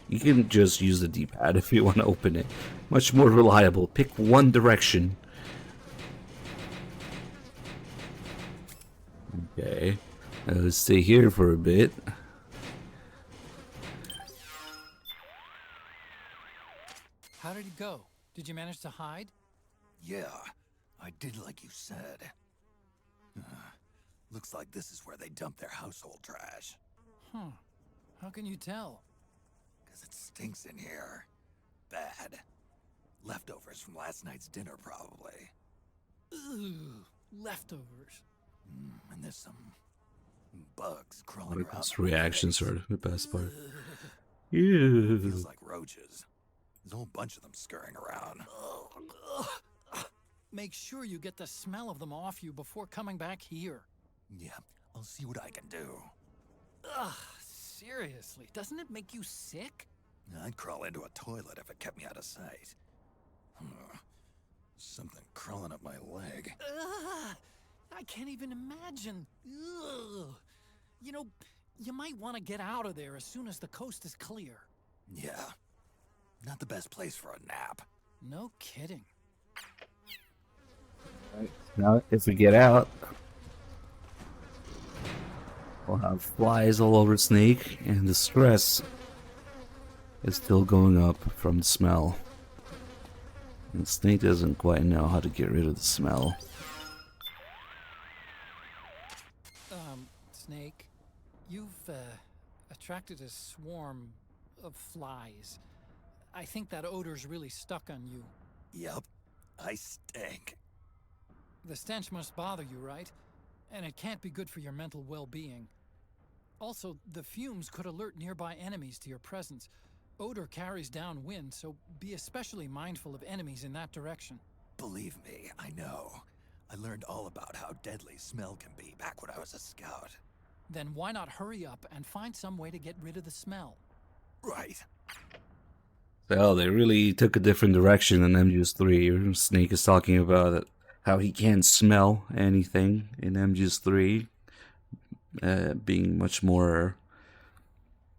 You can just use the D-pad if you want to open it. Much more reliable. Pick one direction. Okay. Let's stay here for a bit. How did it go? Did you manage to hide? Yeah, I did like you said. Looks like this is where they dump their household trash. Huh. How can you tell? Because it stinks in here. Bad. Leftovers from last night's dinner, probably. Ugh, leftovers. And there's some bugs crawling around. His reactions are the best part. Feels like roaches. There's a whole bunch of them scurrying around. Make sure you get the smell of them off you before coming back here. Yeah, I'll see what I can do. Ugh, seriously, doesn't it make you sick? I'd crawl into a toilet if it kept me out of sight. Something crawling up my leg. Ugh, I can't even imagine. Ugh. You know, you might want to get out of there as soon as the coast is clear. Yeah, not the best place for a nap. No kidding. Right. Now, if we get out, we'll have flies all over Snake, and the stress is still going up from the smell. And Snake doesn't quite know how to get rid of the smell. Snake, you've attracted a swarm of flies. I think that odor's really stuck on you. Yup, I stink. The stench must bother you, right? And it can't be good for your mental well-being. Also, the fumes could alert nearby enemies to your presence. Odor carries downwind, so be especially mindful of enemies in that direction. Believe me, I know. I learned all about how deadly smell can be back when I was a scout. Then why not hurry up and find some way to get rid of the smell? Right. So they really took a different direction than MGS3. Snake is talking about it, how he can't smell anything in MGS3, being much more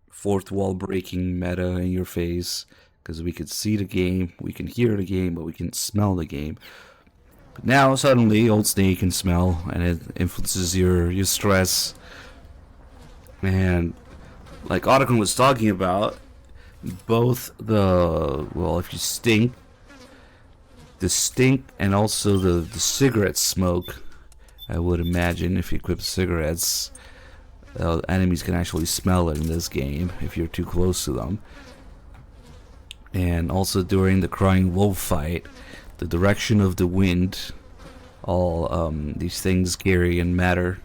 fourth wall breaking meta in your face, because we could see the game, we can hear the game, but we can smell the game. But now suddenly old Snake can smell, and it influences your stress. And like Otacon was talking about, both if you stink, the stink and also the cigarette smoke, I would imagine if you equip cigarettes, enemies can actually smell it in this game if you're too close to them. And also during the Crying Wolf fight, the direction of the wind, all these things carry and matter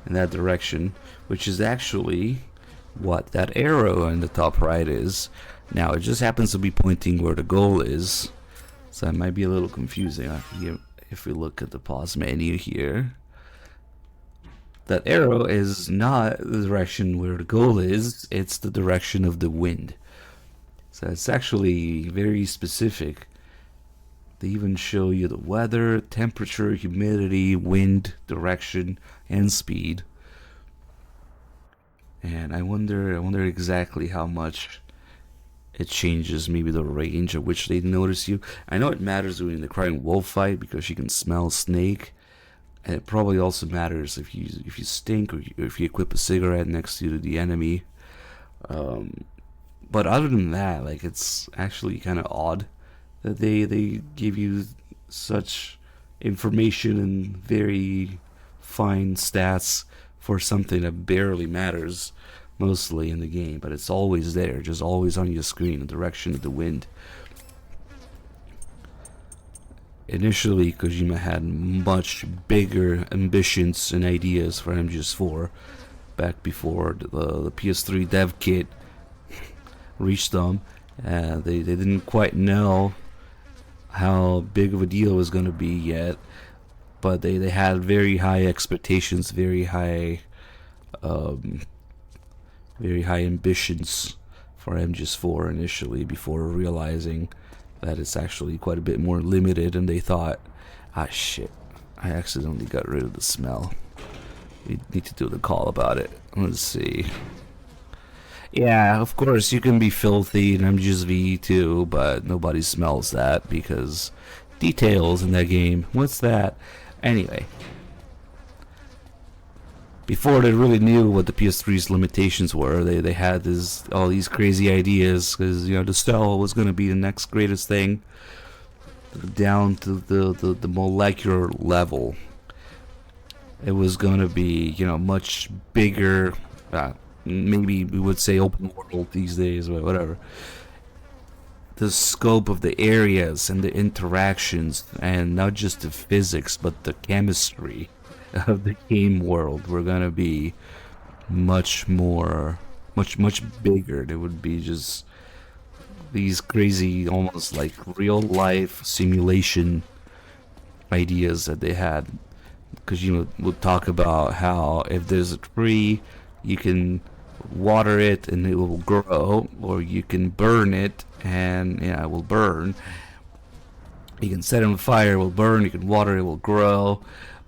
in that direction, which is actually what that arrow in the top right is. Now it just happens to be pointing where the goal is, so it might be a little confusing if we look at the pause menu here. That arrow is not the direction where the goal is, it's the direction of the wind. So it's actually very specific. They even show you the weather, temperature, humidity, wind, direction, and speed. And I wonder exactly how much it changes, maybe the range at which they notice you. I know it matters during the Crying Wolf fight because you can smell Snake. And it probably also matters if you stink or if you equip a cigarette next to the enemy. But other than that, like, it's actually kind of odd that they give you such information and very fine stats for something that barely matters mostly in the game, but it's always there, just always on your screen, the direction of the wind. Initially, Kojima had much bigger ambitions and ideas for MGS4 back before the PS3 dev kit reached them. They didn't quite know how big of a deal it was going to be yet, but they had very high expectations, very high ambitions for MGS4 initially, before realizing that it's actually quite a bit more limited than they thought. Ah shit, I accidentally got rid of the smell. We need to do the call about it. Let's see. Yeah, of course you can be filthy in MGS too, but nobody smells that because details in that game. What's that? Anyway, before they really knew what the PS3's limitations were, they had all these crazy ideas, because the cell was going to be the next greatest thing, down to the molecular level. It was going to be much bigger. Maybe we would say open world these days, but whatever. The scope of the areas and the interactions, and not just the physics, but the chemistry of the game world were gonna be much bigger. There would be just these crazy, almost like real life simulation ideas that they had. Because we'll talk about how if there's a tree, you can water it and it will grow, or you can burn it and it will burn. You can set it on fire, it will burn. You can water it, will grow.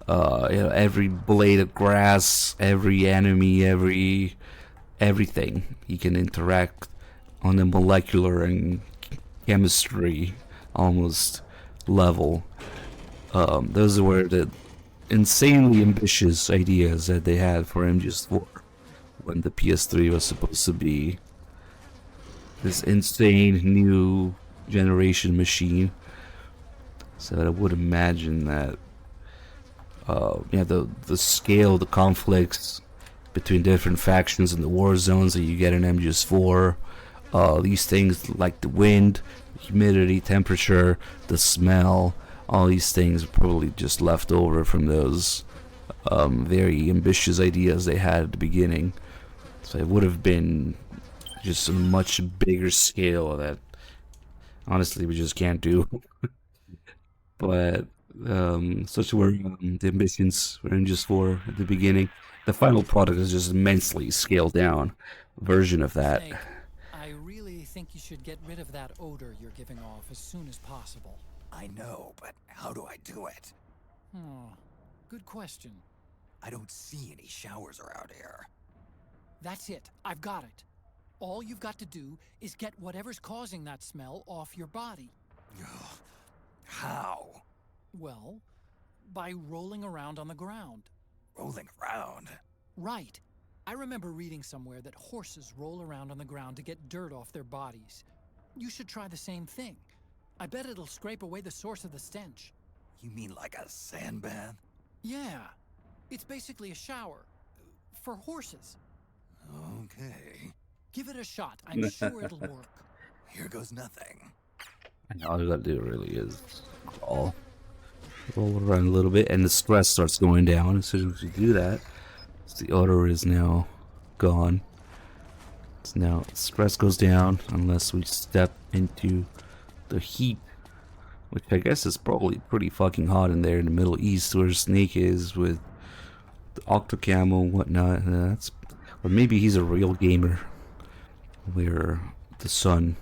Every blade of grass, every enemy, everything you can interact on the molecular and chemistry almost level. Those were the insanely ambitious ideas that they had for MGS4 when the PS3 was supposed to be this insane new generation machine. So I would imagine that the scale, the conflicts between different factions in the war zones that you get in MGS4, these things like the wind, humidity, temperature, the smell, all these things are probably just left over from those very ambitious ideas they had at the beginning. So it would have been just a much bigger scale that honestly we just can't do. But such were the ambitions for MGS4 at the beginning. The final product is just immensely scaled down version of that. Snake, I really think you should get rid of that odor you're giving off as soon as possible. I know, but how do I do it? Good question. I don't see any showers around here. That's it. I've got it. All you've got to do is get whatever's causing that smell off your body. How? Well, by rolling around on the ground. Rolling around? Right. I remember reading somewhere that horses roll around on the ground to get dirt off their bodies. You should try the same thing. I bet it'll scrape away the source of the stench. You mean like a sand bath? Yeah. It's basically a shower. For horses. Okay. Give it a shot. I'm sure it'll work. Here goes nothing. And all you gotta do really is roll around a little bit, and the stress starts going down as soon as you do that. So the odor is now gone. So now stress goes down unless we step into the heat, which I guess is probably pretty fucking hot in there in the Middle East where Snake is with the octocamo and whatnot. Or maybe he's a real gamer where the sun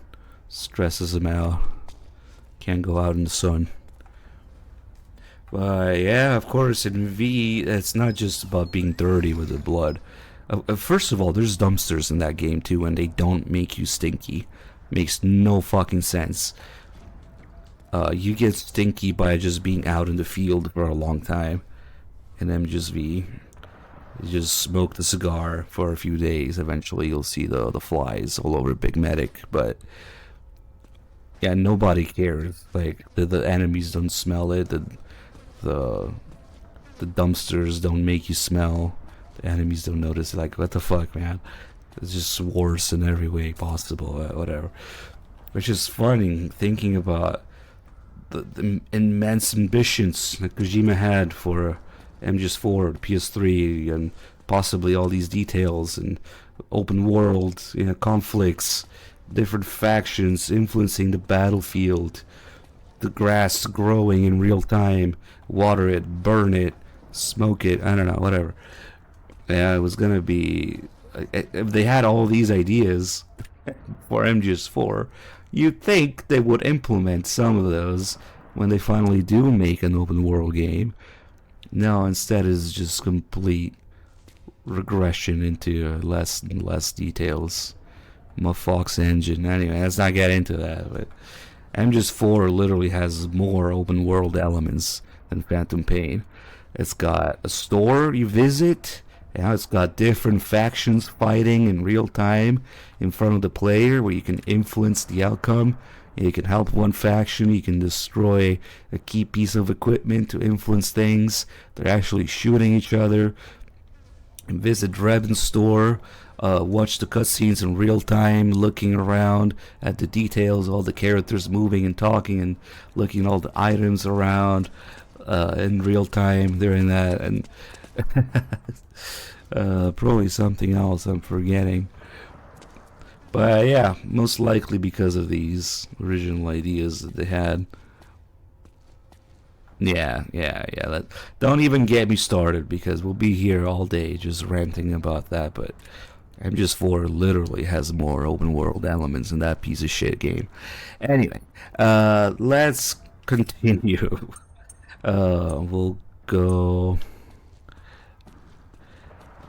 stresses him out. Can't go out in the sun. But yeah, of course, in V, it's not just about being dirty with the blood. First of all, there's dumpsters in that game too, and they don't make you stinky. Makes no fucking sense. You get stinky by just being out in the field for a long time. In MGS4, you just smoke the cigar for a few days. Eventually, you'll see the flies all over Big Medic. But yeah, nobody cares. Like the enemies don't smell it. The the dumpsters don't make you smell. The enemies don't notice. Like, what the fuck, man? It's just worse in every way possible. Whatever. Which is funny thinking about the immense ambitions that Kojima had for MGS4, PS3, and possibly all these details and open world, you know, conflicts, different factions influencing the battlefield, the grass growing in real time, water it, burn it, smoke it, I don't know, whatever. Yeah, it was gonna be, if they had all these ideas for MGS4, you'd think they would implement some of those when they finally do make an open world game. No, instead it's just complete regression into less and less details. My Fox engine. Anyway, let's not get into that. But MGS4 literally has more open world elements than Phantom Pain. It's got a store you visit. Yeah, it's got different factions fighting in real time in front of the player, where you can influence the outcome. You can help one faction, you can destroy a key piece of equipment to influence things. They're actually shooting each other. And visit Drebin's store, watch the cutscenes in real time, looking around at the details, all the characters moving and talking, and looking at all the items around in real time during that. And probably something else I'm forgetting. But yeah, most likely because of these original ideas that they had. Yeah. Don't even get me started, because we'll be here all day just ranting about that. But MGS4 literally has more open world elements in that piece of shit game. Anyway, let's continue. We'll go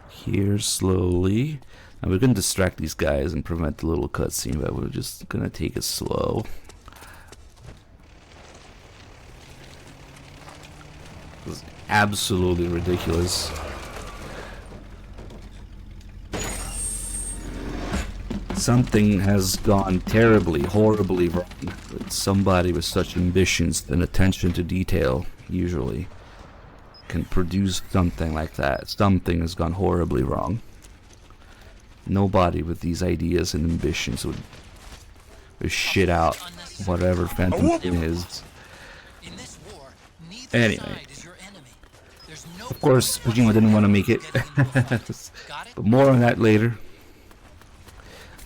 here slowly. And we're gonna distract these guys and prevent the little cutscene, but we're just gonna take it slow. This is absolutely ridiculous. Something has gone terribly, horribly wrong with somebody with such ambitions and attention to detail. Usually can produce something like that. Something has gone horribly wrong. Nobody with these ideas and ambitions would shit out whatever Phantom Pain is. Anyway, of course, Kojima didn't want to make it, but more on that later.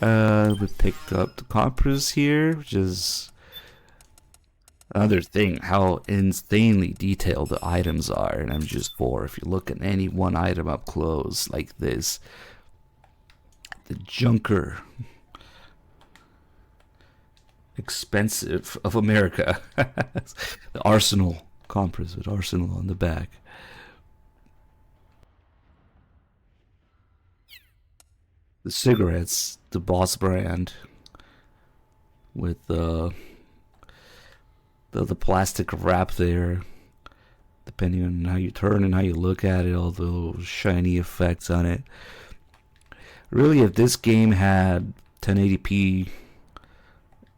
We picked up the Compress here, which is another thing, how insanely detailed the items are in MGS4. If you look at any one item up close like this, the Junker, expensive of America, the Arsenal Compress with Arsenal on the back. The cigarettes, the Boss brand, with the plastic wrap there, depending on how you turn and how you look at it, all the little shiny effects on it. Really, if this game had 1080p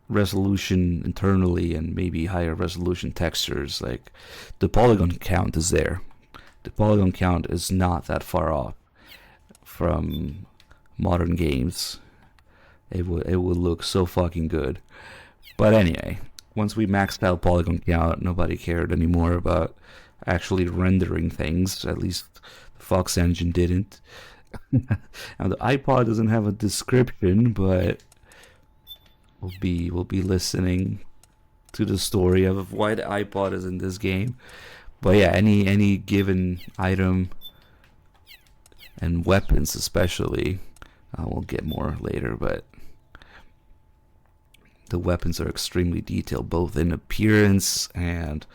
resolution internally and maybe higher resolution textures, like, the polygon count is there. The polygon count is not that far off from modern games. It would look so fucking good. But anyway, once we maxed out polygon count, nobody cared anymore about actually rendering things. At least the Fox engine didn't. Now the iPod doesn't have a description, but we'll be listening to the story of why the iPod is in this game. But yeah, any given item and weapons especially, we'll get more later, but the weapons are extremely detailed, both in appearance and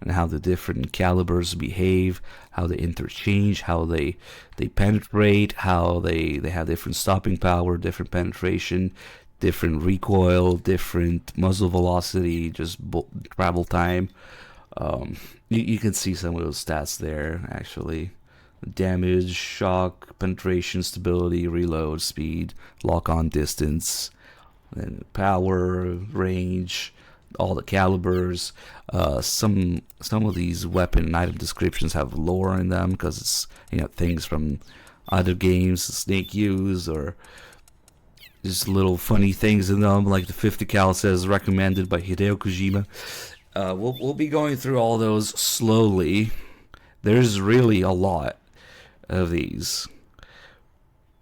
how the different calibers behave, how they interchange, how they penetrate, how they have different stopping power, different penetration, different recoil, different muzzle velocity, just travel time. You can see some of those stats there, actually. Damage, shock, penetration, stability, reload, speed, lock-on distance, and power, range, all the calibers. Some of these weapon and item descriptions have lore in them because it's, you know, things from other games Snake used, or just little funny things in them, like the 50 cal says recommended by Hideo Kojima. We'll be going through all those slowly. There's really a lot of these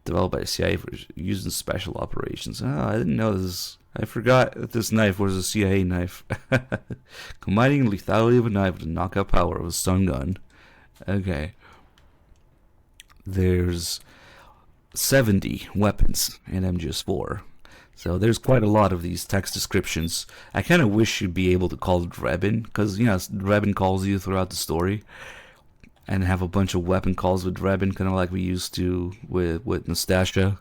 developed by CIA for using special operations. Oh, I didn't know this. I forgot that this knife was a CIA knife. Combining lethality of a knife with the knockout power of a stun gun. Okay. There's 70 weapons in MGS4. So there's quite a lot of these text descriptions. I kind of wish you'd be able to call it Drebin, because, you know, Drebin calls you throughout the story. And have a bunch of weapon calls with Drebin, kind of like we used to with Nastasia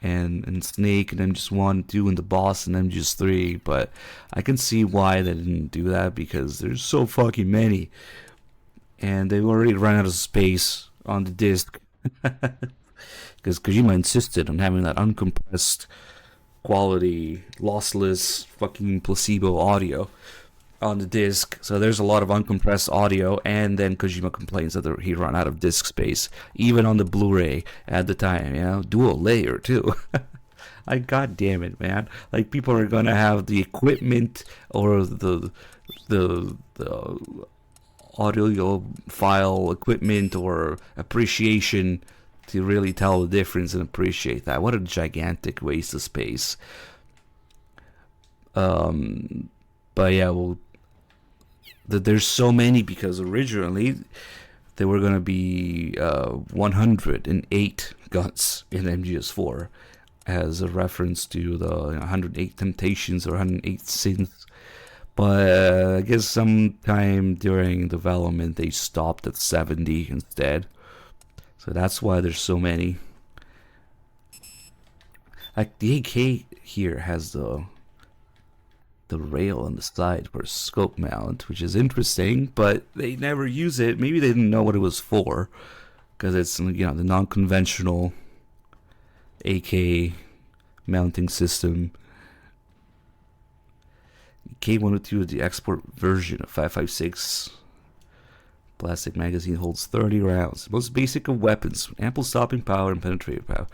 and Snake and MGS1, 2, and the boss and MGS3. But I can see why they didn't do that, because there's so fucking many. And they've already run out of space on the disc. Because Kojima insisted on having that uncompressed, quality, lossless, fucking placebo audio on the disc. So there's a lot of uncompressed audio, and then Kojima complains that he ran out of disk space, even on the Blu-ray at the time, you know, dual layer too. Like, god damn it, man. Like, people are gonna have the equipment or the audio file equipment or appreciation to really tell the difference and appreciate that. What a gigantic waste of space. But yeah, well, there's so many because originally there were going to be 108 guns in MGS4 as a reference to the 108 Temptations or 108 Sins. But I guess sometime during development they stopped at 70 instead. So that's why there's so many. Like, the AK here has the rail on the side for a scope mount, which is interesting, but they never use it. Maybe they didn't know what it was for, because it's, you know, the non-conventional AK mounting system. K102 is the export version of 5.56. Plastic magazine holds 30 rounds. Most basic of weapons, ample stopping power and penetrating power.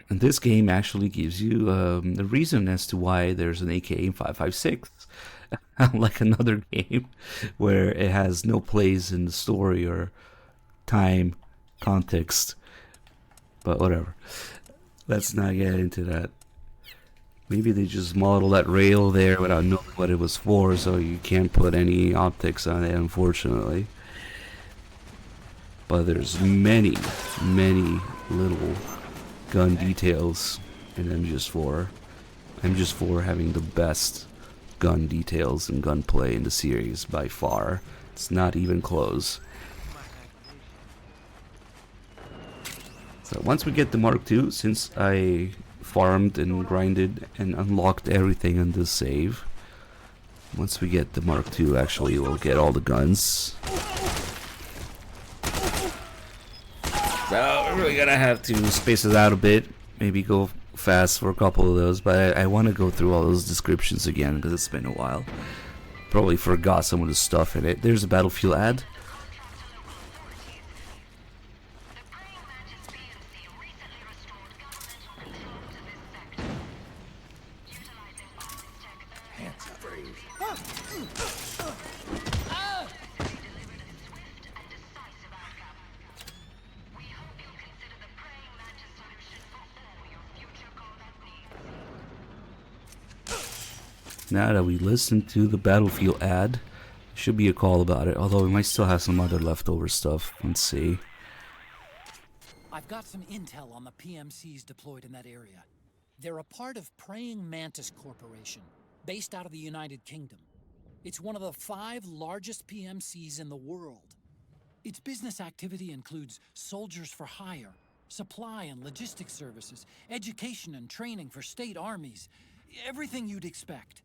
And this game actually gives you a reason as to why there's an AK in 5.56. Unlike another game where it has no place in the story or time, context. But whatever. Let's not get into that. Maybe they just model that rail there without knowing what it was for, so you can't put any optics on it, unfortunately. But there's many, many little gun details in MGS4. MGS4 having the best gun details and gunplay in the series by far. It's not even close. So once we get the Mark II, since I farmed and grinded and unlocked everything in this save, once we get the Mark II, actually we'll get all the guns. So we're really gonna have to space it out a bit, maybe go fast for a couple of those, but I want to go through all those descriptions again because it's been a while. Probably forgot some of the stuff in it. There's a Battlefield ad. Now that we listened to the Battlefield ad, there should be a call about it, although we might still have some other leftover stuff. Let's see. I've got some intel on the PMCs deployed in that area. They're a part of Praying Mantis Corporation, based out of the United Kingdom. It's one of the 5 largest PMCs in the world. Its business activity includes soldiers for hire, supply and logistics services, education and training for state armies, everything you'd expect.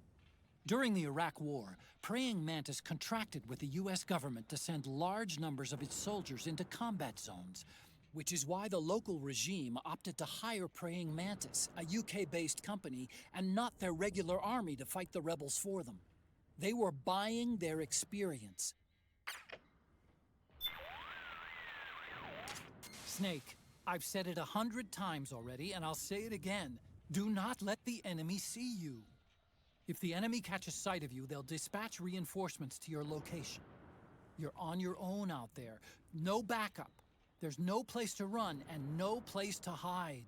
During the Iraq War, Praying Mantis contracted with the US government to send large numbers of its soldiers into combat zones, which is why the local regime opted to hire Praying Mantis, a UK-based company, and not their regular army to fight the rebels for them. They were buying their experience. Snake, I've said it 100 times already, and I'll say it again. Do not let the enemy see you. If the enemy catches sight of you, they'll dispatch reinforcements to your location. You're on your own out there. No backup. There's no place to run and no place to hide.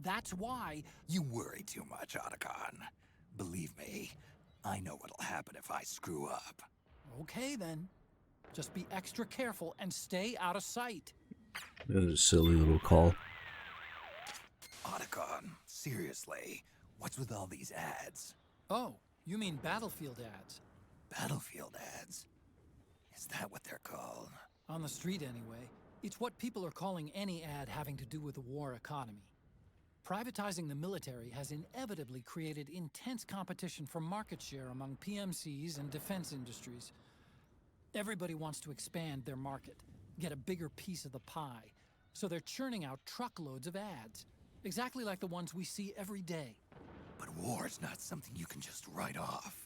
That's why... You worry too much, Otacon. Believe me, I know what'll happen if I screw up. Okay, then. Just be extra careful and stay out of sight. That was a silly little call. Otacon, seriously, what's with all these ads? Oh, you mean Battlefield ads. Battlefield ads? Is that what they're called? On the street, anyway. It's what people are calling any ad having to do with the war economy. Privatizing the military has inevitably created intense competition for market share among PMCs and defense industries. Everybody wants to expand their market, get a bigger piece of the pie, so they're churning out truckloads of ads, exactly like the ones we see every day. But war's not something you can just write off.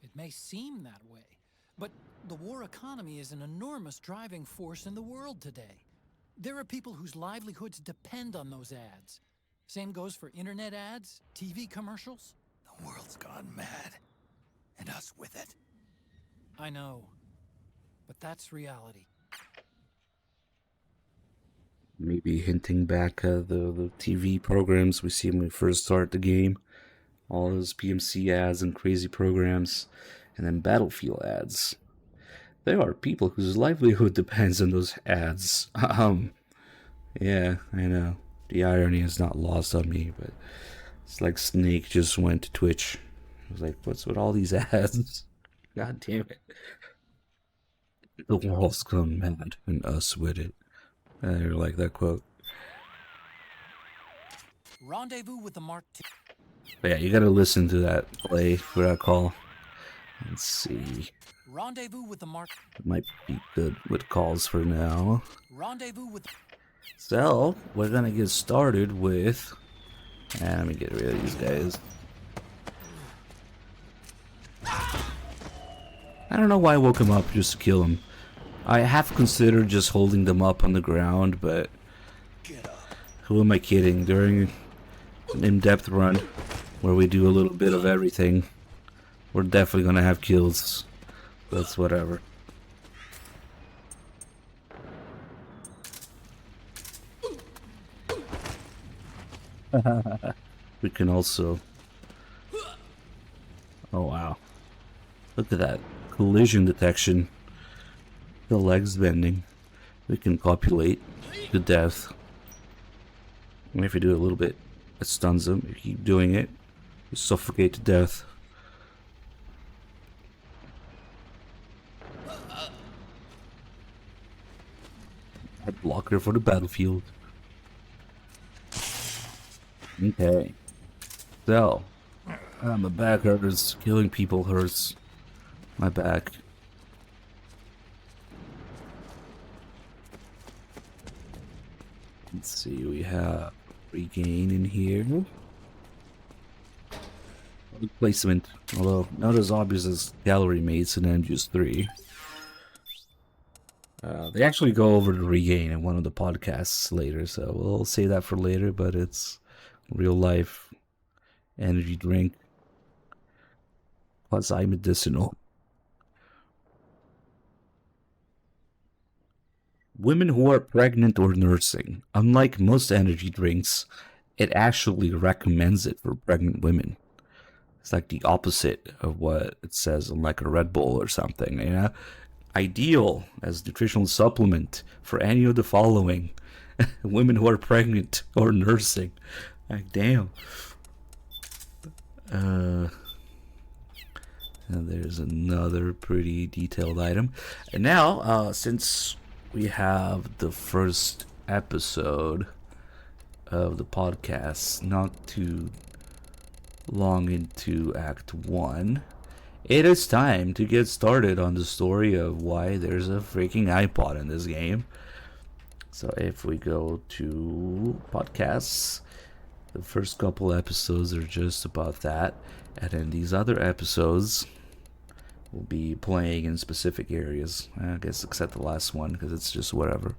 It may seem that way, but the war economy is an enormous driving force in the world today. There are people whose livelihoods depend on those ads. Same goes for internet ads, TV commercials. The world's gone mad, and us with it. I know, but that's reality. Maybe hinting back at the TV programs we see when we first start the game. All those PMC ads and crazy programs, and then Battlefield ads. There are people whose livelihood depends on those ads. Yeah, I know. The irony is not lost on me, but it's like Snake just went to Twitch. I was like, what's with all these ads? God damn it. The world's gone mad, and us with it. I like that quote. Rendezvous with the Mark II. But yeah, you gotta listen to that play for that call. Let's see. Rendezvous with the Mark. It might be good with calls for now. Rendezvous with. So, we're gonna get started with... let me get rid of these guys. I don't know why I woke him up just to kill him. I have considered just holding them up on the ground, but... who am I kidding? During an in-depth run, where we do a little bit of everything, we're definitely gonna have kills. That's whatever. We can also... oh wow. Look at that. Collision detection. The legs bending. We can copulate to death. And if you do it a little bit, it stuns them. If you keep doing it, you suffocate to death. A blocker for the battlefield. Okay. So, my back hurts. Killing people hurts my back. Let's see, we have regain in here. Placement, although not as obvious as gallery mates in MGS3. They actually go over the regain in one of the podcasts later, so we'll save that for later, but it's real life energy drink. Quasi-medicinal. Women who are pregnant or nursing, unlike most energy drinks, it actually recommends it for pregnant women. It's like the opposite of what it says on like a Red Bull or something, you know? Ideal as nutritional supplement for any of the following. Women who are pregnant or nursing. Like, damn. And there's another pretty detailed item. And now, since we have the first episode of the podcast, not too long into Act 1, it is time to get started on the story of why there's a freaking iPod in this game. So if we go to podcasts, the first couple episodes are just about that. And then these other episodes will be playing in specific areas. I guess except the last one, because it's just whatever.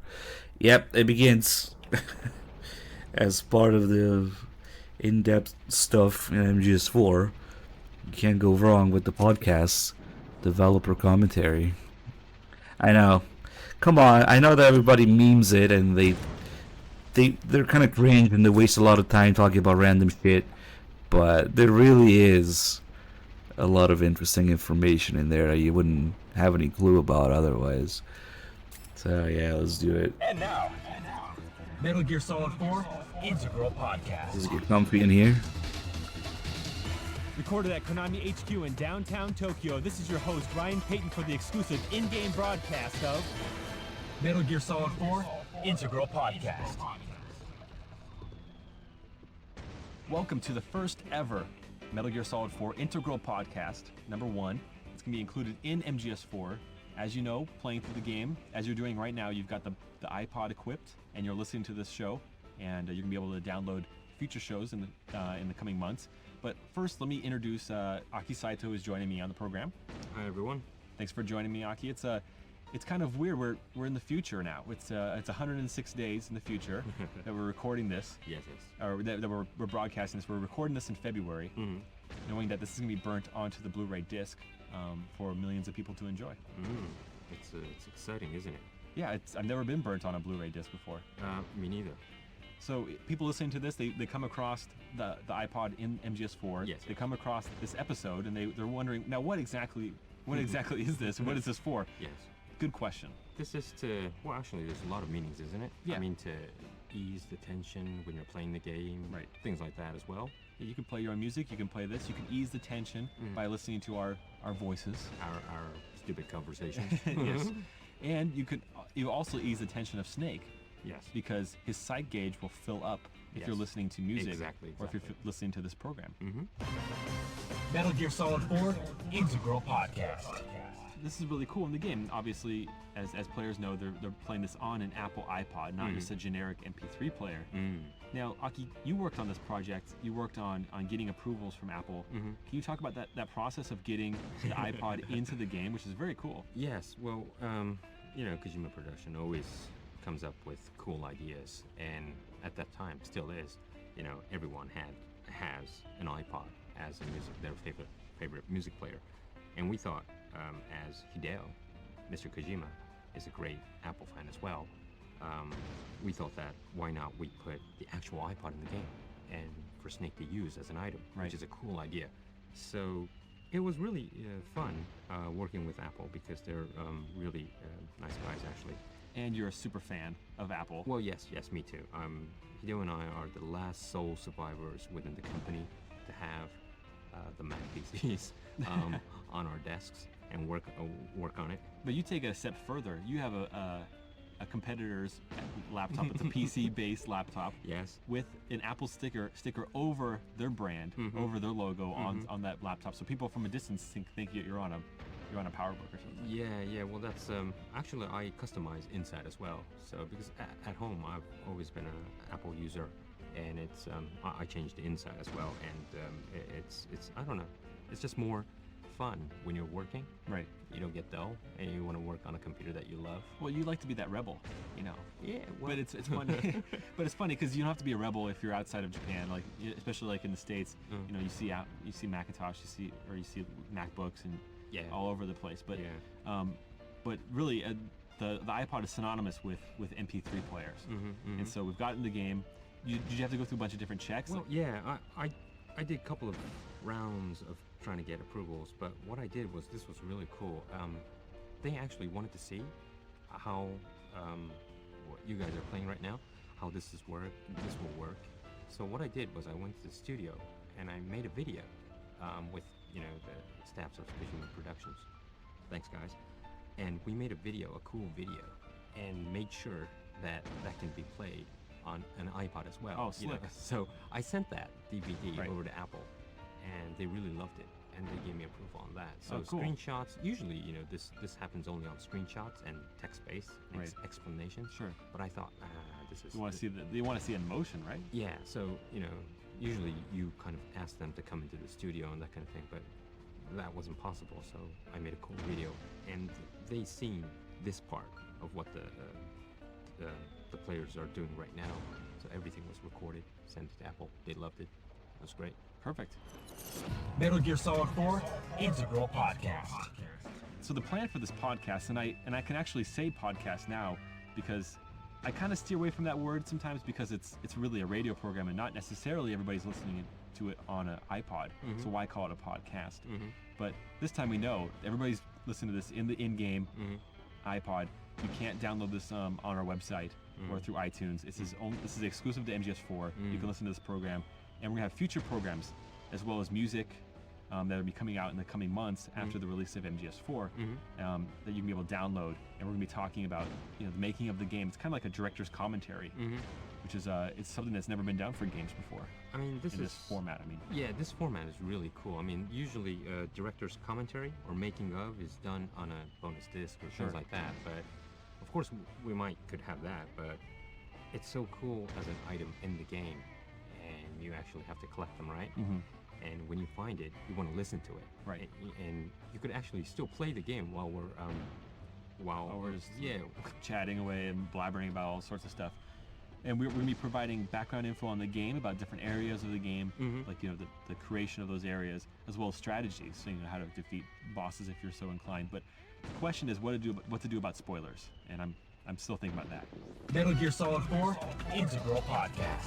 Yep, it begins. As part of the in-depth stuff in MGS4, you can't go wrong with the podcast developer commentary. I know. Come on, I know that everybody memes it and they're kind of cringe and they waste a lot of time talking about random shit, but there really is a lot of interesting information in there that you wouldn't have any clue about otherwise. So yeah, let's do it. And now, Metal Gear Solid 4 Integral Podcast. Just get comfy in here. Recorded at Konami HQ in downtown Tokyo, this is your host, Ryan Payton, for the exclusive in-game broadcast of Metal Gear Solid 4 Integral Podcast. Welcome to the first ever Metal Gear Solid 4 Integral Podcast, number 1. It's going to be included in MGS4. As you know, playing through the game, as you're doing right now, you've got the iPod equipped, and you're listening to this show, and you're going to be able to download future shows in the coming months. But first, let me introduce Aki Saito, who's joining me on the program. Hi, everyone. Thanks for joining me, Aki. It's kind of weird. We're in the future now. It's 106 days in the future that we're recording this. Yes. Or that we're broadcasting this. We're recording this in February, knowing that this is going to be burnt onto the Blu-ray disc for millions of people to enjoy. It's exciting, isn't it? Yeah, I've never been burnt on a Blu-ray disc before. Me neither. So people listening to this, they come across the iPod in MGS4. Yes. They come across this episode and they're wondering, now what exactly is this and what is this for? Yes. Good question. This is to, well, actually there's a lot of meanings, isn't it? Yeah. I mean, to ease the tension when you're playing the game. Right. Things like that as well. Yeah, you can play your own music, you can play this, you can ease the tension by listening to our voices. Our stupid conversations. Yes. And you also ease the tension of Snake. Yes. Because his sight gauge will fill up if you're listening to music. Exactly. Or if you're listening to this program. Metal Gear Solid 4 Integral Podcast. This is really cool in the game. Obviously, as players know, they're playing this on an Apple iPod, not just a generic MP3 player. Now, Aki, you worked on this project. You worked on getting approvals from Apple. Can you talk about that process of getting the iPod into the game, which is very cool? Yes. Well, Kojima Production always comes up with cool ideas, and at that time still is. Everyone has an iPod as their favorite music player, and we thought, as Hideo, Mr. Kojima is a great Apple fan as well. We thought that why not we put the actual iPod in the game and for Snake to use as an item, which is a cool idea. So it was really fun working with Apple because they're really nice guys actually. And you're a super fan of Apple. Well, yes, me too. Hideo and I are the last sole survivors within the company to have the Mac PCs on our desks and work on it. But you take it a step further. You have a competitor's laptop. It's a PC-based laptop. Yes. With an Apple sticker over their brand, over their logo on that laptop, so people from a distance think you're on a PowerBook or something. Yeah. Well, that's actually I customize inside as well. So because at home I've always been an Apple user, and it's I changed the inside as well, and it's I don't know, it's just more fun when you're working. Right. You don't get dull, and you want to work on a computer that you love. Well, you like to be that rebel, Yeah. Well. But it's funny. But it's funny because you don't have to be a rebel if you're outside of Japan, like especially like in the States. You see Macintosh, you see MacBooks and all over the place. But but really the iPod is synonymous with MP3 players, and so we've gotten the game. Did you have to go through a bunch of different checks? Well, I did a couple of rounds of trying to get approvals, but what I did was, this was really cool. They actually wanted to see how what you guys are playing right now, how this will work. So what I did was I went to the studio and I made a video with the staffs of Kojima Productions. Thanks, guys. And we made a cool video, and made sure that can be played on an iPod as well. Oh, slick. So I sent that DVD over to Apple, and they really loved it. and they gave me approval on that. So cool. screenshots, usually, you know, this happens only on screenshots and text-based explanations. Sure. But I thought, this is. You want to see you want to see it in motion, right? Yeah. So you know, usually you kind of ask them to come into the studio and that kind of thing, but that wasn't possible. So I made a cool video, and they seen this part of what the players are doing right now. So everything was recorded, sent it to Apple. They loved it. It was great. Perfect. Metal Gear Solid 4 Integral Podcast. So the plan for this podcast, and I can actually say podcast now because I kind of steer away from that word sometimes because it's really a radio program and not necessarily everybody's listening to it on an iPod. So why call it a podcast? But this time we know everybody's listening to this in the in-game iPod. You can't download this on our website or through iTunes. This is exclusive to MGS4. You can listen to this program, and we're gonna have future programs as well as music that will be coming out in the coming months after the release of MGS4 that you can be able to download. And we're gonna be talking about the making of the game. It's kind of like a director's commentary, which is it's something that's never been done for games before. I mean, this format. I mean, yeah, this format is really cool. I mean, usually director's commentary or making of is done on a bonus disc or things like that. But of course, we could have that. But it's so cool as an item in the game, and you actually have to collect them, right? And when you find it, you want to listen to it, right? And you could actually still play the game while we're just chatting away and blabbering about all sorts of stuff. And we're going to be providing background info on the game about different areas of the game, like the creation of those areas, as well as strategies, so you know how to defeat bosses if you're so inclined. But the question is what to do about spoilers, and I'm still thinking about that. Metal Gear Solid 4 Integral Podcast.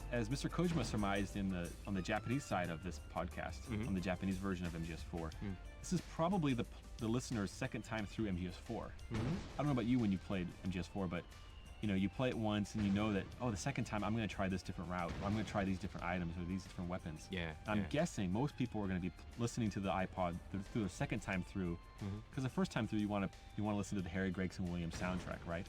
As Mr. Kojima surmised on the Japanese side of this podcast, on the Japanese version of MGS4, this is probably the listener's second time through MGS4. I don't know about you when you played MGS4, but you play it once and you know that, the second time I'm going to try this different route, or I'm going to try these different items or these different weapons. I'm guessing most people are going to be listening to the iPod through the second time through, because the first time through you want to listen to the Harry Gregson Williams soundtrack, right?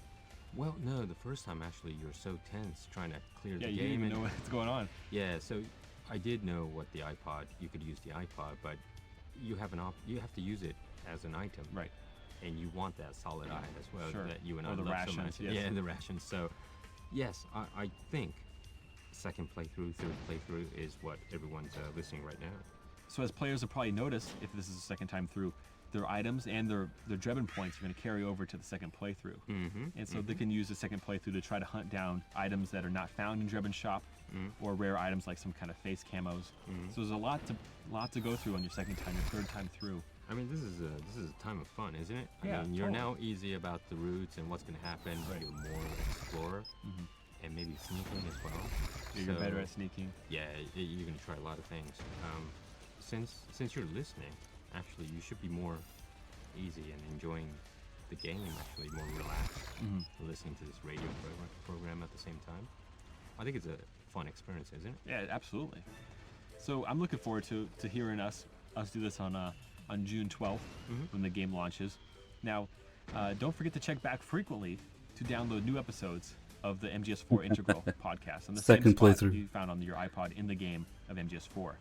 Well, no, the first time actually you're so tense trying to clear the game. Yeah, you didn't even know what's going on. Yeah, so I did know what the iPod, you could use the iPod, but you have to use it as an item. Right. And you want that solid eye as well, sure. that you and or I the love rations, so much. yes. Yeah, the rations. So, yes, I think second playthrough, third playthrough is what everyone's listening right now. So as players have probably noticed, if this is the second time through, their items and their Drebin points are going to carry over to the second playthrough. And so they can use the second playthrough to try to hunt down items that are not found in Drebin's shop, or rare items like some kind of face camos. So there's a lot to go through on your second time, your third time through. I mean, this is a time of fun, isn't it? Yeah, I mean, you're totally. now easy about the routes and what's going to happen. Right. You're more explorer and maybe sneaking as well. You're better at sneaking. Yeah, you're going to try a lot of things. Since you're listening, actually, you should be more easy and enjoying the game, actually more relaxed, listening to this radio program at the same time. I think it's a fun experience, isn't it? Yeah, absolutely. So I'm looking forward to hearing us do this on June 12th when the game launches. Now, don't forget to check back frequently to download new episodes of the MGS4 Integral podcast on the Second same spot playthrough you found on your iPod in the game of MGS4.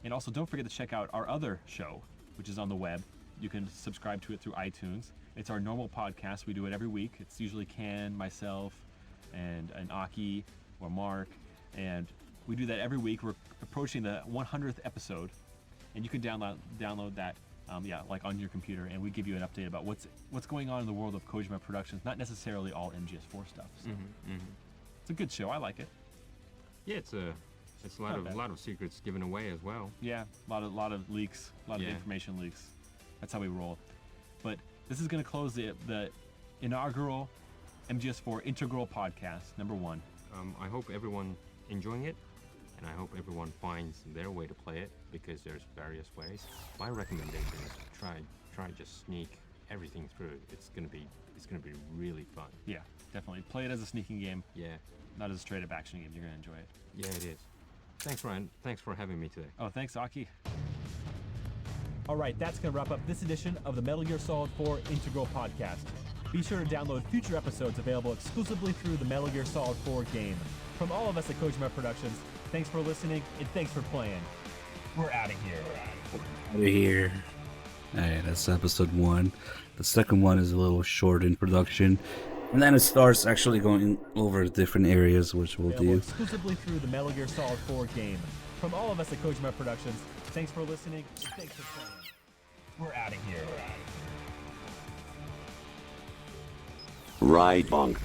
And also don't forget to check out our other show, which is on the web. You can subscribe to it through iTunes. It's our normal podcast. We do it every week. It's usually Ken, myself, and Aki or Mark, and we do that every week. We're approaching the 100th episode, and you can download that, like on your computer, and we give you an update about what's going on in the world of Kojima Productions. Not necessarily all MGS4 stuff. So. It's a good show. I like it. Yeah, it's a lot of secrets given away as well. Yeah, a lot of leaks, a lot of information leaks. That's how we roll. But this is going to close the inaugural MGS4 Integral Podcast, number 1. I hope everyone enjoying it, and I hope everyone finds their way to play it, because there's various ways. My recommendation is try just sneak everything through. It's gonna be really fun. Yeah, definitely. Play it as a sneaking game. Yeah. Not as a straight up action game. You're gonna enjoy it. Yeah, it is. Thanks, Ryan. Thanks for having me today. Oh, thanks, Aki. All right, that's going to wrap up this edition of the Metal Gear Solid 4 Integral Podcast. Be sure to download future episodes available exclusively through the Metal Gear Solid 4 game. From all of us at Kojima Productions, thanks for listening and thanks for playing. We're out of here. Out of here. Alright, that's episode 1. The second one is a little short introduction. And then it starts actually going over different areas, which we'll Available do. exclusively through the Metal Gear Solid 4 game. From all of us at Kojima Productions, thanks for listening. And thanks for playing. We're out of here. Right on.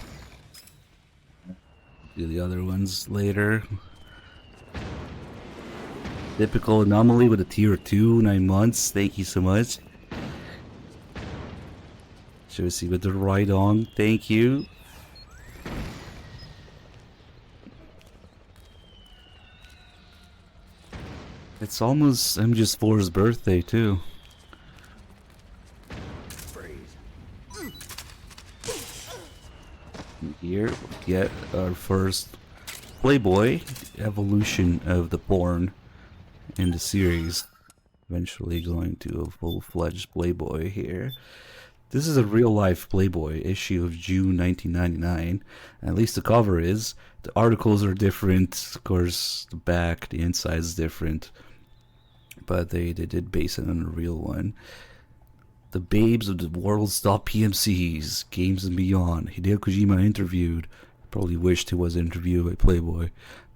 Do the other ones later. Typical anomaly with a tier 2, 9 months. Thank you so much. Should we see with the right on? Thank you. It's almost MGS4's birthday too. Here we get our first Playboy evolution of the porn in the series. Eventually going to a full-fledged Playboy here. This is a real-life Playboy issue of June 1999. At least the cover is. The articles are different. Of course, the back, the inside is different. But they did base it on a real one. The babes of the world's top PMCs, games and beyond. Hideo Kojima interviewed. Probably wished he was interviewed by Playboy.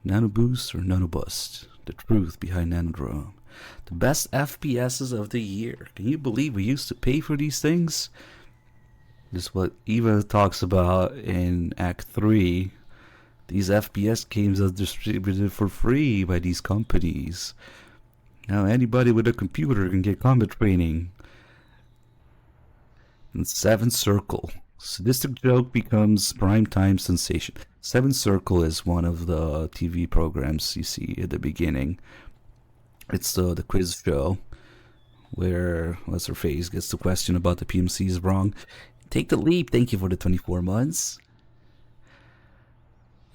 Nanoboost or Nanobust? The truth behind Nanodrome. The best FPSs of the year. Can you believe we used to pay for these things? This is what Eva talks about in Act 3. These FPS games are distributed for free by these companies. Now anybody with a computer can get combat training. And Seven Circle. Sadistic joke becomes primetime sensation. Seven Circle is one of the TV programs you see at the beginning. It's the quiz show where what's her face gets the question about the PMCs wrong. Take the leap. Thank you for the 24 months.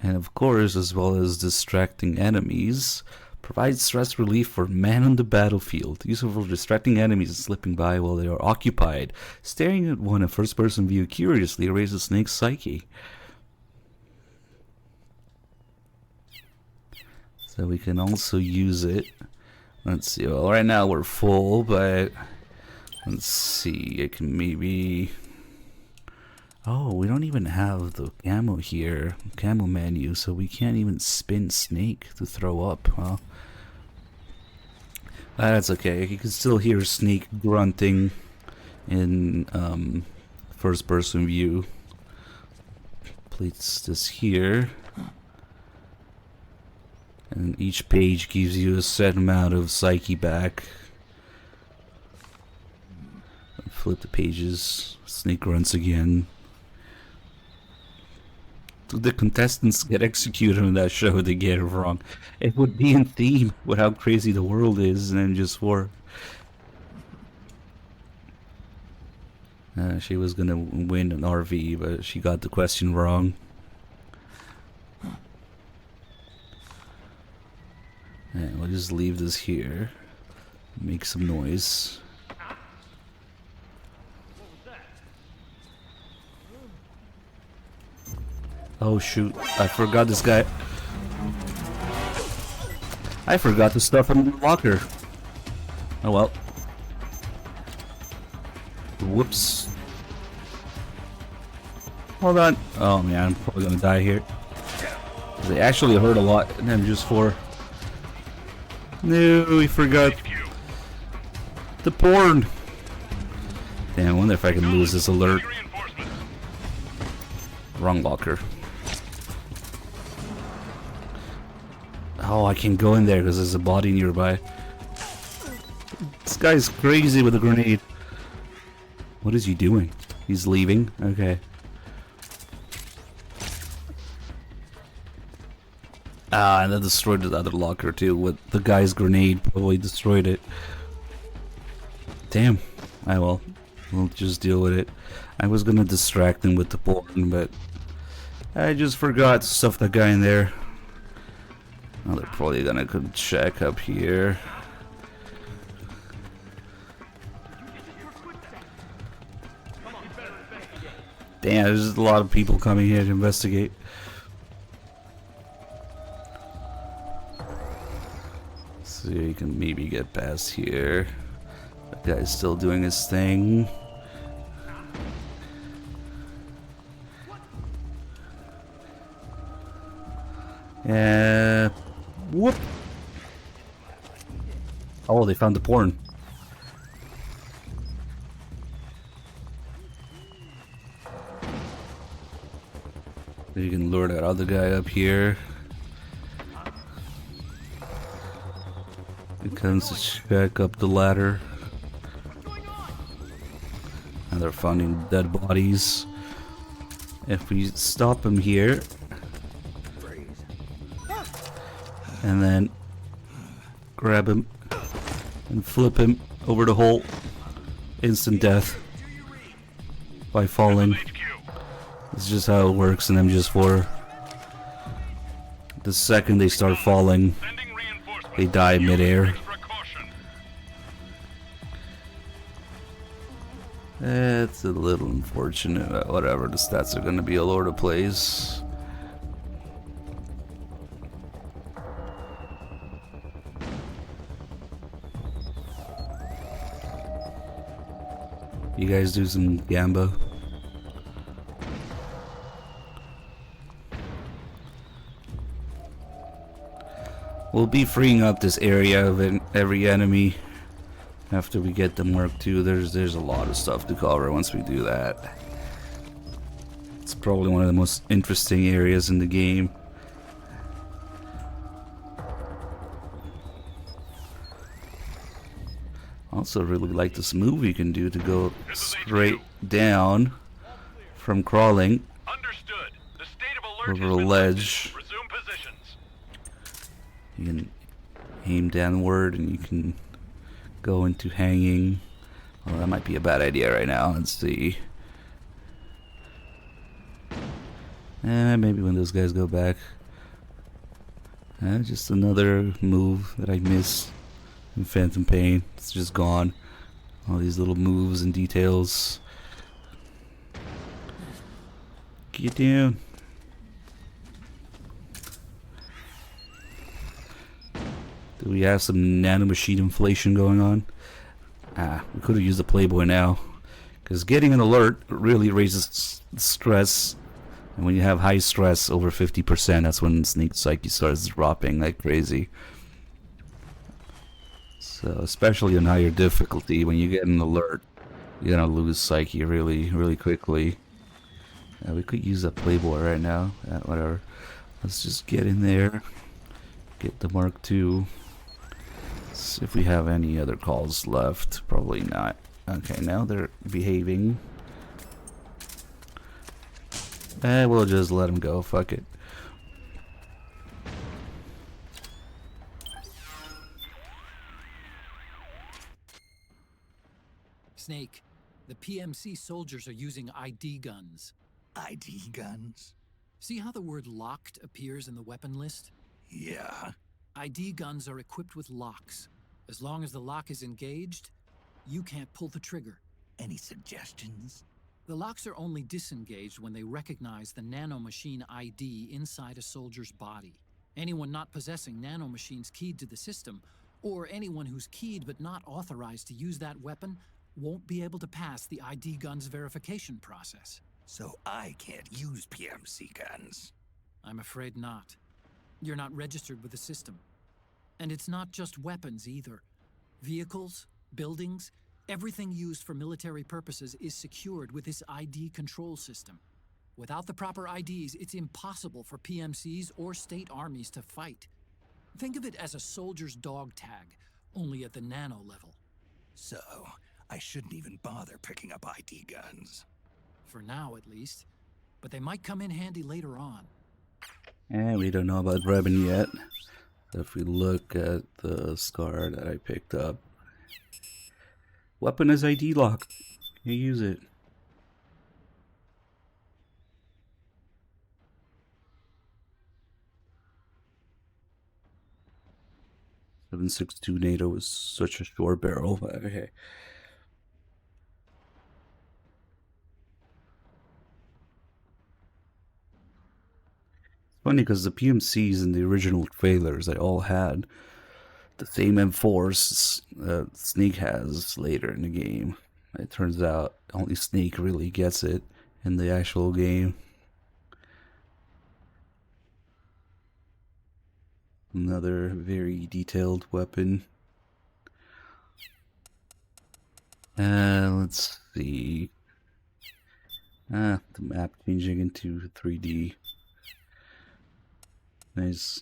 And of course, as well as distracting enemies, provides stress relief for men on the battlefield. Useful for distracting enemies and slipping by while they are occupied. Staring at one in first-person view curiously raises Snake's psyche. So we can also use it. Let's see, well right now we're full, but let's see, I can maybe... Oh, we don't even have the camo here, camo menu, so we can't even spin Snake to throw up, huh? That's okay, you can still hear Snake grunting in first person view. Place this here. And each page gives you a set amount of psyche back. Flip the pages. Snake grunts again. The contestants get executed on that show. They get it wrong. It would be in theme with how crazy the world is in MGS4. She was gonna win an RV, but she got the question wrong. And we'll just leave this here. Make some noise. Oh shoot, I forgot this guy. I forgot the stuff in the locker. Oh well. Whoops. Hold on. Oh man, I'm probably gonna die here. They actually hurt a lot in MGS4. No, we forgot the porn. Damn, I wonder if I can lose this alert. Wrong locker. Oh, I can't go in there because there's a body nearby. This guy's crazy with a grenade. What is he doing? He's leaving? Okay. Ah, and that destroyed the other locker too. With the guy's grenade, probably destroyed it. Damn. I will. We'll just deal with it. I was gonna distract him with the porn, but I just forgot to stuff that guy in there. Well, they're probably gonna come check up here. Damn, there's a lot of people coming here to investigate. This So you can maybe get past here. That guy's still doing his thing. Whoop! Oh, they found the porn. You can lure that other guy up here. He comes to check up the ladder. And they're finding dead bodies. If we stop him here, and then grab him and flip him over the hole, instant death by falling. It's just how it works in MGS4. The second they start falling, they die midair. It's a little unfortunate. Whatever, the stats are going to be all over the place. You guys do some gamba. We'll be freeing up this area of every enemy after we get them Mark II. There's a lot of stuff to cover once we do that. It's probably one of the most interesting areas in the game. Also really like this move you can do to go straight down from crawling over a ledge. You can aim downward and you can go into hanging. Well, that might be a bad idea right now. Let's see. Maybe when those guys go back. Just another move that I missed in Phantom Pain. It's just gone. All these little moves and details. Get down. Do we have some nanomachine inflation going on? We could have used the Playboy now. Because getting an alert really raises stress. And when you have high stress over 50%, that's when Sneak Psyche starts dropping like crazy. So, especially on higher difficulty, when you get an alert, you're gonna lose Psyche really quickly. We could use a Playboy right now. Whatever. Let's just get in there. Get the Mark II. See if we have any other calls left. Probably not. Okay, now they're behaving. We'll just let them go. Fuck it. Snake, the PMC soldiers are using ID guns. ID guns? See how the word locked appears in the weapon list? Yeah. ID guns are equipped with locks. As long as the lock is engaged, you can't pull the trigger. Any suggestions? The locks are only disengaged when they recognize the nanomachine ID inside a soldier's body. Anyone not possessing nanomachines keyed to the system, or anyone who's keyed but not authorized to use that weapon, won't be able to pass the ID gun's verification process. So I can't use PMC guns? I'm afraid not. You're not registered with the system. And it's not just weapons either. Vehicles, buildings, everything used for military purposes is secured with this ID control system. Without the proper IDs, it's impossible for PMCs or state armies to fight. Think of it as a soldier's dog tag, only at the nano level. So, I shouldn't even bother picking up ID guns. For now, at least. But they might come in handy later on. And we don't know about Rebin yet. If we look at the scar that I picked up, weapon is ID lock. You use it. .762 NATO is such a short barrel. Okay. Funny because the PMCs in the original trailers they all had the same M4s Snake has later in the game. It turns out only Snake really gets it in the actual game. Another very detailed weapon. Let's see. The map changing into 3D. Nice.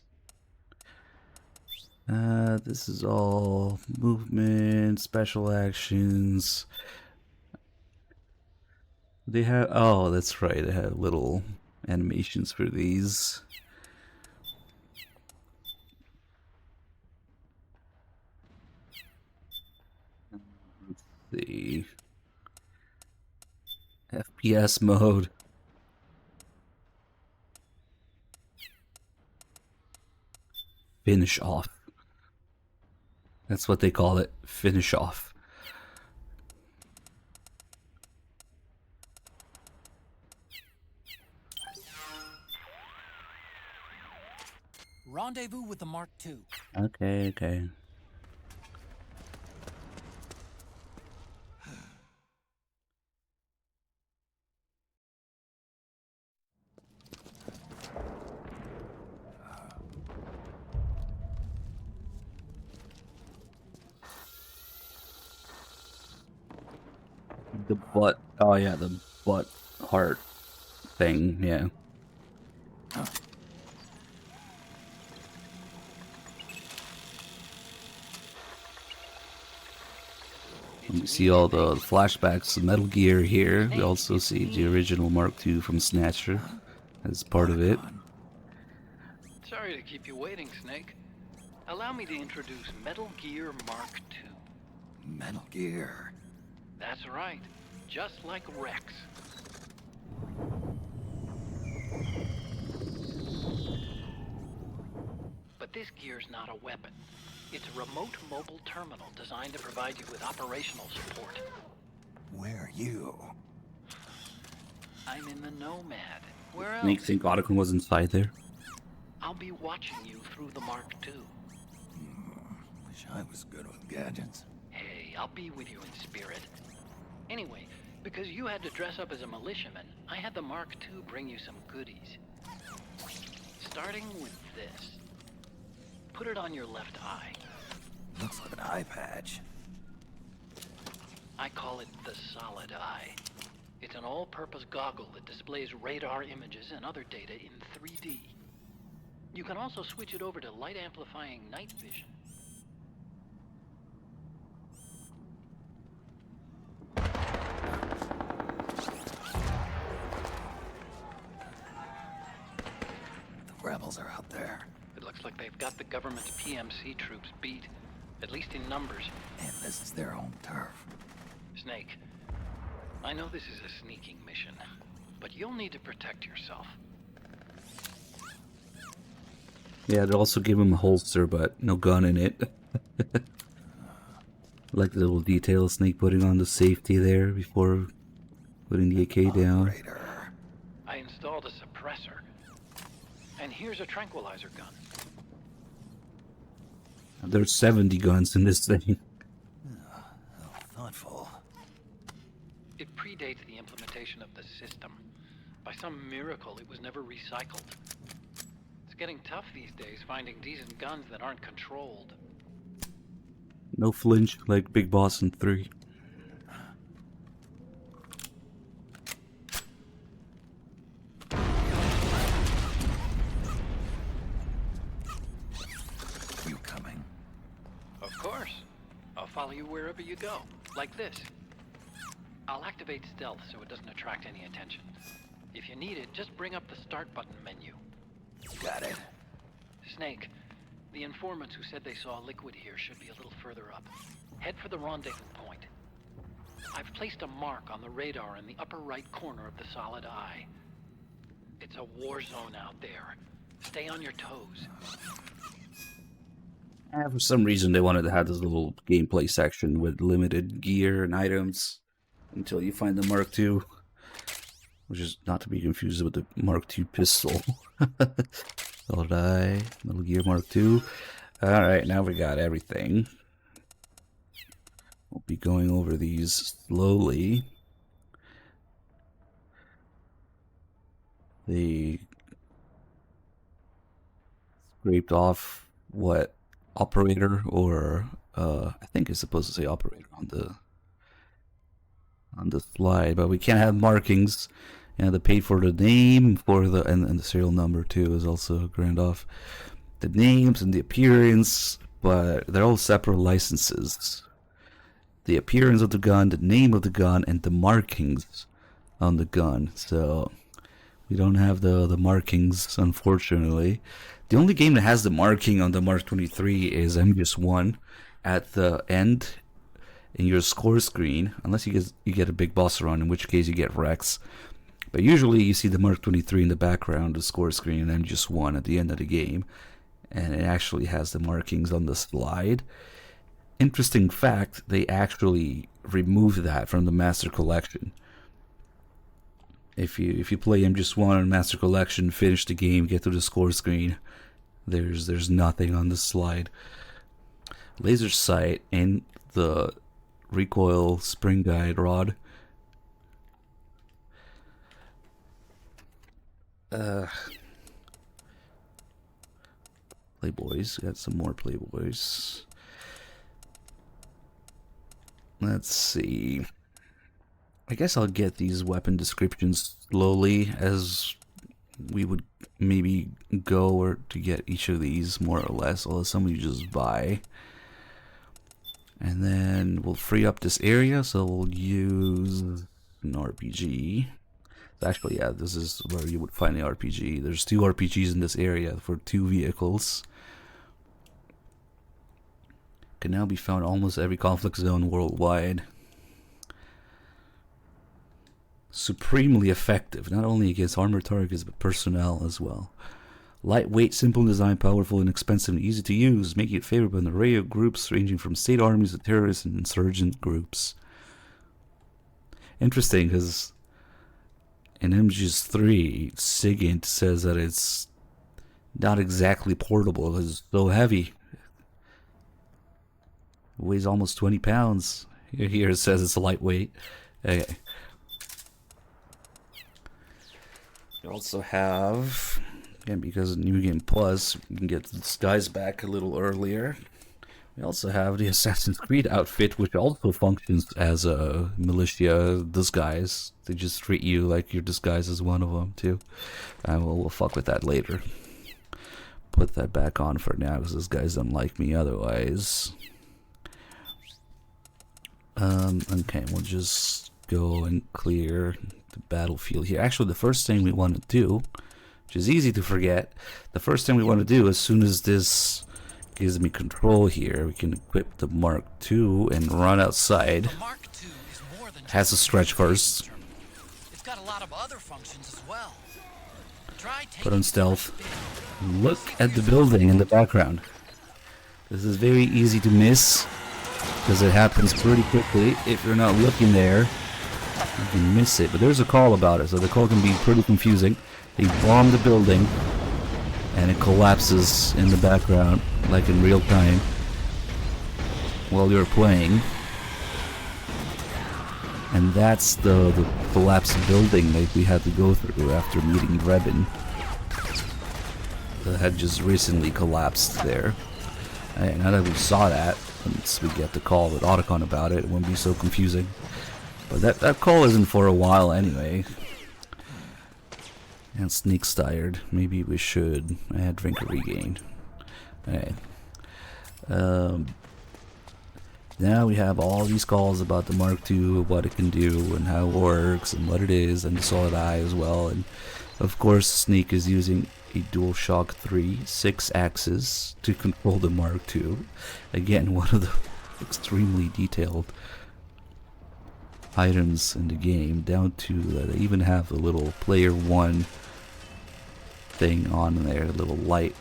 This is all movement, special actions. They have, oh, that's right, they have little animations for these. Let's see. FPS mode. Finish off. That's what they call it. Finish off. Rendezvous with the Mark II. Okay. The butt. Oh yeah, the butt heart thing. Yeah. We see all the flashbacks of Metal Gear here. We also see the original Mark II from Snatcher as part of it. Sorry to keep you waiting, Snake. Allow me to introduce Metal Gear Mark II. Metal Gear. That's right. Just like Rex. But this gear's not a weapon. It's a remote mobile terminal designed to provide you with operational support. Where are you? I'm in the Nomad. Where else? Snake think Otacon was inside there. I'll be watching you through the Mark II. Wish I was good with gadgets. Hey, I'll be with you in spirit. Anyway, because you had to dress up as a militiaman, I had the Mark II bring you some goodies. Starting with this. Put it on your left eye. Looks like an eye patch. I call it the Solid Eye. It's an all-purpose goggle that displays radar images and other data in 3D. You can also switch it over to light-amplifying night vision. The rebels are out there. It looks like they've got the government's PMC troops beat, at least in numbers. And this is their own turf. Snake, I know this is a sneaking mission, but you'll need to protect yourself. Yeah, they also give him a holster, but no gun in it. Like the little detail Snake putting on the safety there before putting the AK down. I installed a suppressor. And here's a tranquilizer gun. There's 70 guns in this thing. Thoughtful. It predates the implementation of the system. By some miracle, it was never recycled. It's getting tough these days finding decent guns that aren't controlled. No flinch like Big Boss in 3. You coming? Of course. I'll follow you wherever you go, like this. I'll activate stealth so it doesn't attract any attention. If you need it, just bring up the start button menu. Got it. Snake, the informants who said they saw liquid here should be a little further up. Head for the rendezvous point. I've placed a mark on the radar in the upper right corner of the Solid Eye. It's a war zone out there. Stay on your toes. For some reason, they wanted to have this little gameplay section with limited gear and items until you find the Mark II, which is not to be confused with the Mark II pistol. Solid Eye, Metal Gear Mark II. Alright, now we got everything. We'll be going over these slowly. They scraped off what operator, or I think it's supposed to say operator on the slide, but we can't have markings. And they paid for the name for the and the serial number too is also grand off. The names and the appearance, but they're all separate licenses. The appearance of the gun, the name of the gun, and the markings on the gun. So we don't have the markings, unfortunately. The only game that has the marking on the Mark 23 is MGS1 at the end in your score screen, unless you get a big boss run, in which case you get Rex. But usually you see the Mark 23 in the background, the score screen, and MGS1 at the end of the game. And it actually has the markings on the slide. Interesting fact, they actually removed that from the Master Collection. If you play MGS1 on Master Collection, finish the game, get to the score screen, there's nothing on the slide. Laser sight and the recoil spring guide rod. Playboys, got some more Playboys. Let's see. I guess I'll get these weapon descriptions slowly as we would maybe go or to get each of these more or less, although some we just buy. And then we'll free up this area, so we'll use an RPG. Actually, yeah, this is where you would find the RPG. There's 2 RPGs in this area for 2 vehicles. Can now be found almost every conflict zone worldwide. Supremely effective, not only against armored targets, but personnel as well. Lightweight, simple design, powerful, inexpensive, and easy to use, making it favorable in an array of groups ranging from state armies to terrorist and insurgent groups. Interesting, because in MGS3, SIGINT says that it's not exactly portable. It's so heavy. It weighs almost 20 pounds. Here it says it's lightweight. Okay. You also have, again, because of New Game Plus, you can get the disguise back a little earlier. We also have the Assassin's Creed outfit, which also functions as a militia disguise. They just treat you like your disguise is one of them, too. And we'll fuck with that later. Put that back on for now, because those guys don't like me otherwise. Okay, we'll just go and clear the battlefield here. Actually, the first thing we want to do, which is easy to forget, the first thing we want to do as soon as this gives me control here, we can equip the Mark II and run outside. The Mark II is more than has to stretch first. It's got a lot of other functions as well. Try Put on stealth. Look at the building in the background. This is very easy to miss because it happens pretty quickly. If you're not looking there, you can miss it. But there's a call about it, so the call can be pretty confusing. They bomb the building and it collapses in the background, like in real time, while you're playing. And that's the collapsed building that we had to go through after meeting Drebin. That had just recently collapsed there. And now that we saw that, once we get the call with Otacon about it, it won't be so confusing. But that call isn't for a while anyway. And Sneak's tired. Maybe we should. I had drink a regain. Okay. Now we have all these calls about the Mark II, what it can do, and how it works, and what it is, and the Solid Eye as well. And of course, Sneak is using a DualShock 3 6-axis to control the Mark II. Again, one of the extremely detailed items in the game, down to they even have a little player 1 thing on there, a little light.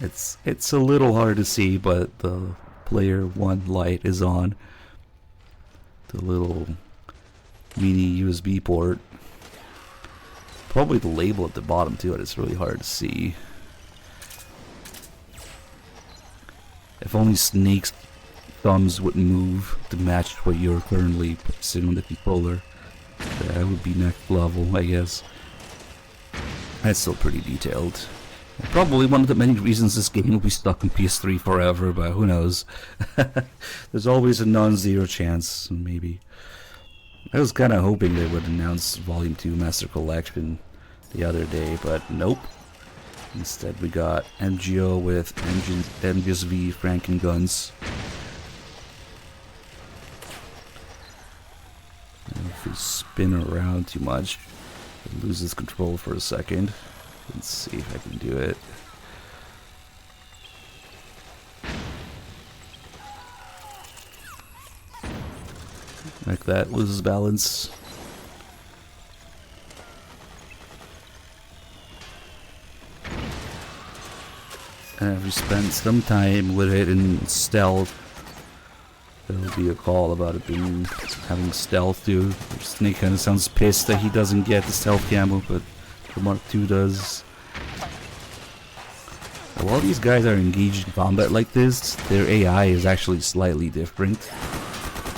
It's a little hard to see, but the player 1 light is on. The little mini USB port. Probably the label at the bottom too, it's really hard to see. If only Snake's thumbs would move to match what you're currently pressing on the controller. That would be next level, I guess. That's still pretty detailed. And probably one of the many reasons this game will be stuck on PS3 forever, but who knows. There's always a non-zero chance, maybe. I was kind of hoping they would announce Volume 2 Master Collection the other day, but nope. Instead we got MGO with MGS4 Franken guns. And if we spin around too much, it loses control for a second. Let's see if I can do it. Like that, loses balance. And if we spend some time with it in stealth, there'll be a call about it being having stealth too. Snake kind of sounds pissed that he doesn't get the stealth camo, but the Mark II does. While these guys are engaged in combat like this, their AI is actually slightly different.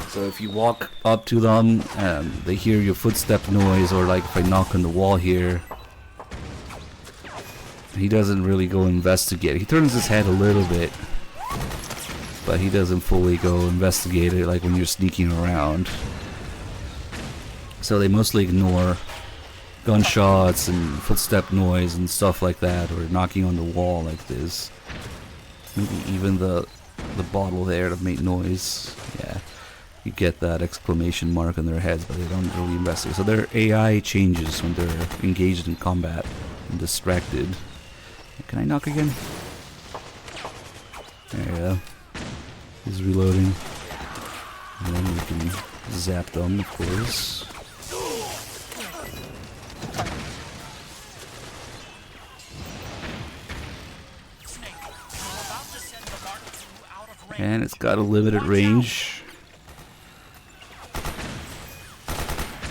So if you walk up to them and they hear your footstep noise, or like if I knock on the wall here, he doesn't really go investigate. He turns his head a little bit, but he doesn't fully go investigate it like when you're sneaking around. So they mostly ignore gunshots and footstep noise and stuff like that, or knocking on the wall like this. Maybe even the bottle there to make noise. Yeah, you get that exclamation mark on their heads, but they don't really investigate. So their AI changes when they're engaged in combat and distracted. Can I knock again? There you go. He's reloading. And then we can zap them, of course. And it's got a limited range.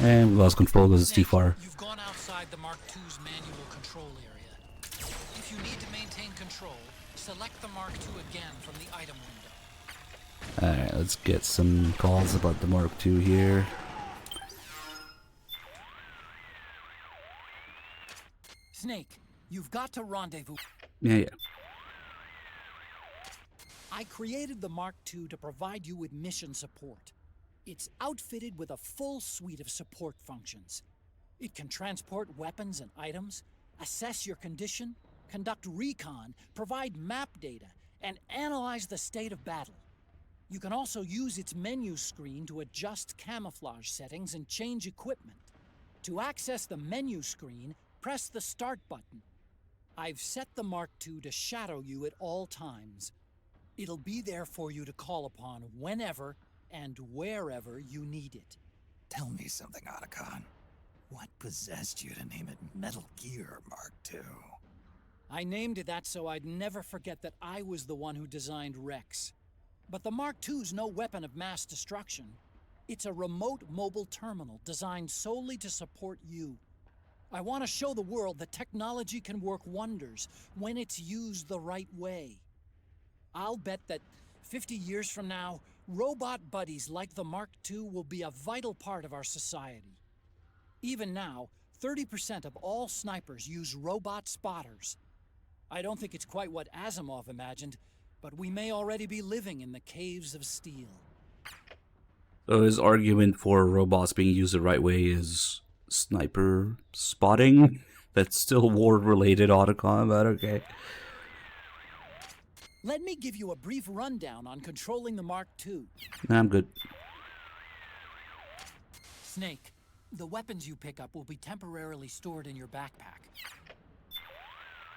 And we lost control because it's too far. You've gone outside the Mark II's manual control area. If you need to maintain control, select the Mark II again from the item window. Alright, let's get some calls about the Mark II here. Snake, you've got to rendezvous. Yeah. I created the Mark II to provide you with mission support. It's outfitted with a full suite of support functions. It can transport weapons and items, assess your condition, conduct recon, provide map data, and analyze the state of battle. You can also use its menu screen to adjust camouflage settings and change equipment. To access the menu screen, press the Start button. I've set the Mark II to shadow you at all times. It'll be there for you to call upon whenever and wherever you need it. Tell me something, Otacon. What possessed you to name it Metal Gear Mark II? I named it that so I'd never forget that I was the one who designed Rex. But the Mark II's no weapon of mass destruction. It's a remote mobile terminal designed solely to support you. I want to show the world that technology can work wonders when it's used the right way. I'll bet that 50 years from now, robot buddies like the Mark II will be a vital part of our society. Even now, 30% of all snipers use robot spotters. I don't think it's quite what Asimov imagined, but we may already be living in the caves of steel. So his argument for robots being used the right way is sniper spotting? That's still war-related, Otacon, but okay. Let me give you a brief rundown on controlling the Mark II. Nah, I'm good. Snake, the weapons you pick up will be temporarily stored in your backpack.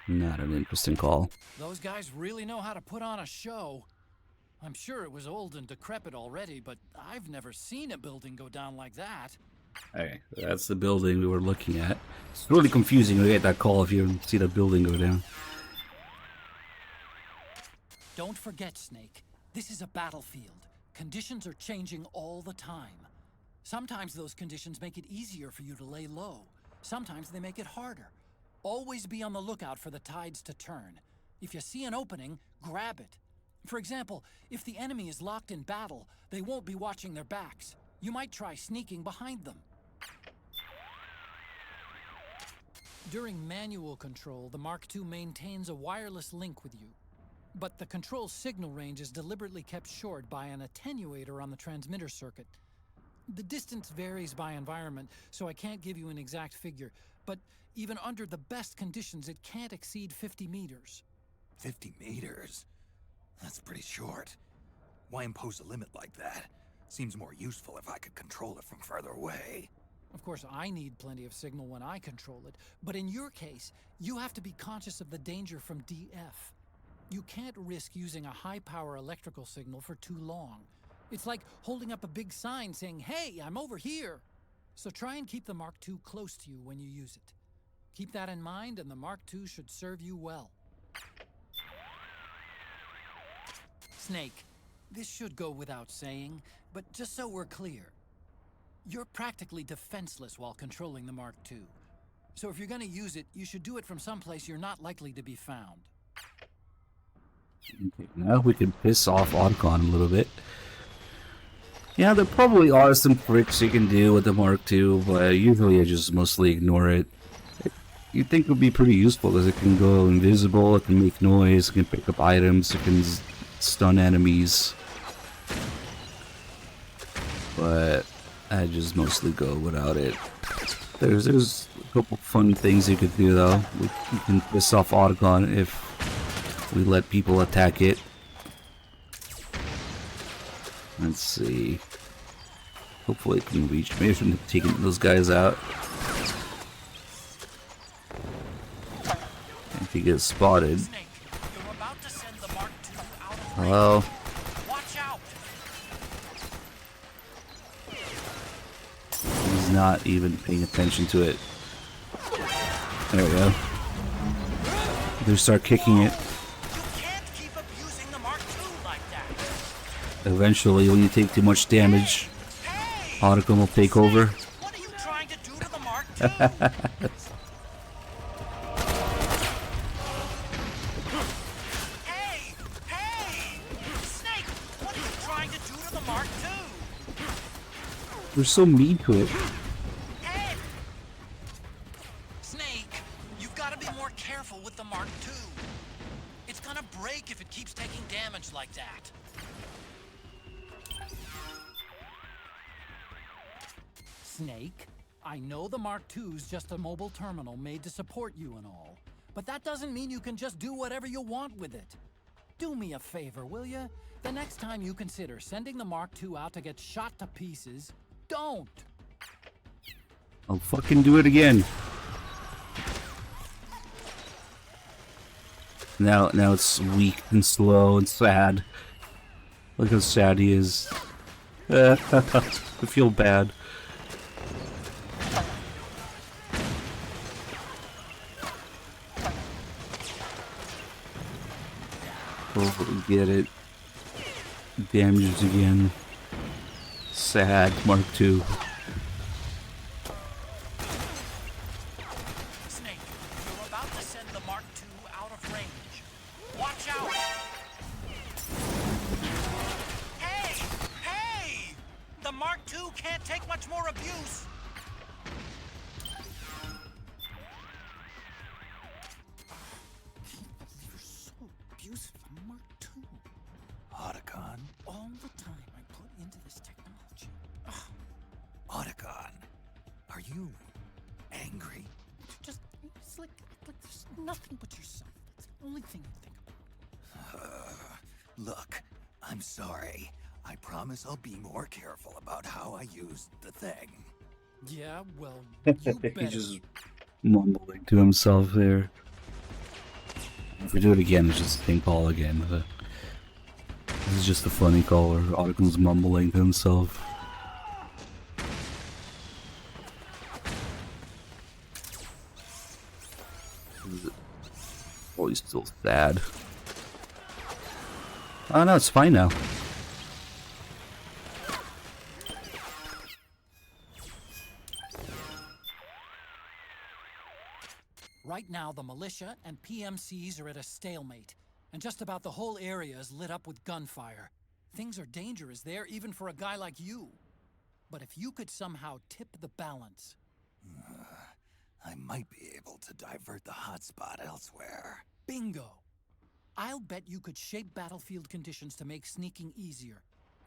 Not an interesting call. Those guys really know how to put on a show. I'm sure it was old and decrepit already, but I've never seen a building go down like that. Okay, that's the building we were looking at. It's really confusing to get that call if you see the building go down. Don't forget, Snake, this is a battlefield. Conditions are changing all the time. Sometimes those conditions make it easier for you to lay low. Sometimes they make it harder. Always be on the lookout for the tides to turn. If you see an opening, grab it. For example, if the enemy is locked in battle, they won't be watching their backs. You might try sneaking behind them. During manual control, the Mark II maintains a wireless link with you. But the control signal range is deliberately kept short by an attenuator on the transmitter circuit. The distance varies by environment, so I can't give you an exact figure, but even under the best conditions, it can't exceed 50 meters. 50 meters? That's pretty short. Why impose a limit like that? Seems more useful if I could control it from further away. Of course, I need plenty of signal when I control it, but in your case, you have to be conscious of the danger from DF. You can't risk using a high-power electrical signal for too long. It's like holding up a big sign saying, "Hey, I'm over here!" So try and keep the Mark II close to you when you use it. Keep that in mind, and the Mark II should serve you well. Snake, this should go without saying, but just so we're clear, you're practically defenseless while controlling the Mark II. So if you're going to use it, you should do it from someplace you're not likely to be found. Okay, now we can piss off Otacon a little bit. Yeah, there probably are some tricks you can do with the Mark II, but usually I just mostly ignore it. You'd think it would be pretty useful because it can go invisible, it can make noise, it can pick up items, it can stun enemies. But I just mostly go without it. There's a couple fun things you could do though. You can piss off Otacon if we let people attack it. Let's see. Hopefully it can reach. Maybe I shouldn't have taken those guys out. If he gets spotted. Hello? He's not even paying attention to it. There we go. They start kicking it. Eventually, when you take too much damage, Otacon will take over. What are you trying to do to the Mark II? Hey! Snake, what are you trying to do to the Mark II? We're so mean to it. Hey! Snake, you've got to be more careful with the Mark II. It's gonna break if it keeps taking damage like that. Snake, I know the Mark II's just a mobile terminal made to support you and all, but that doesn't mean you can just do whatever you want with it. Do me a favor, will you? The next time you consider sending the Mark II out to get shot to pieces, don't! I'll fucking do it again. Now it's weak and slow and sad. Look how sad he is. I feel bad. Oh, get it. Damaged again. Sad. Mark II. Snake, you're about to send the Mark II out of range. Watch out! Hey! The Mark II can't take much more abuse! You're so abusive, Mark II. Otacon? All the time I put into this technology. Otacon, are you angry? It's like there's nothing but yourself. That's the only thing you think about. Look, I'm sorry. I promise I'll be more careful about how I use the thing. Yeah, well, you better. He's just mumbling to himself there. If we do it again, it's just the same call again. But this is just a funny call where Otacon's mumbling to himself. Oh, he's still sad. Oh no, it's fine now. Right now, the militia and PMCs are at a stalemate. and just about the whole area is lit up with gunfire. Things are dangerous there, even for a guy like you. But if you could somehow tip the balance... I might be able to divert the hotspot elsewhere. Bingo! I'll bet you could shape battlefield conditions to make sneaking easier.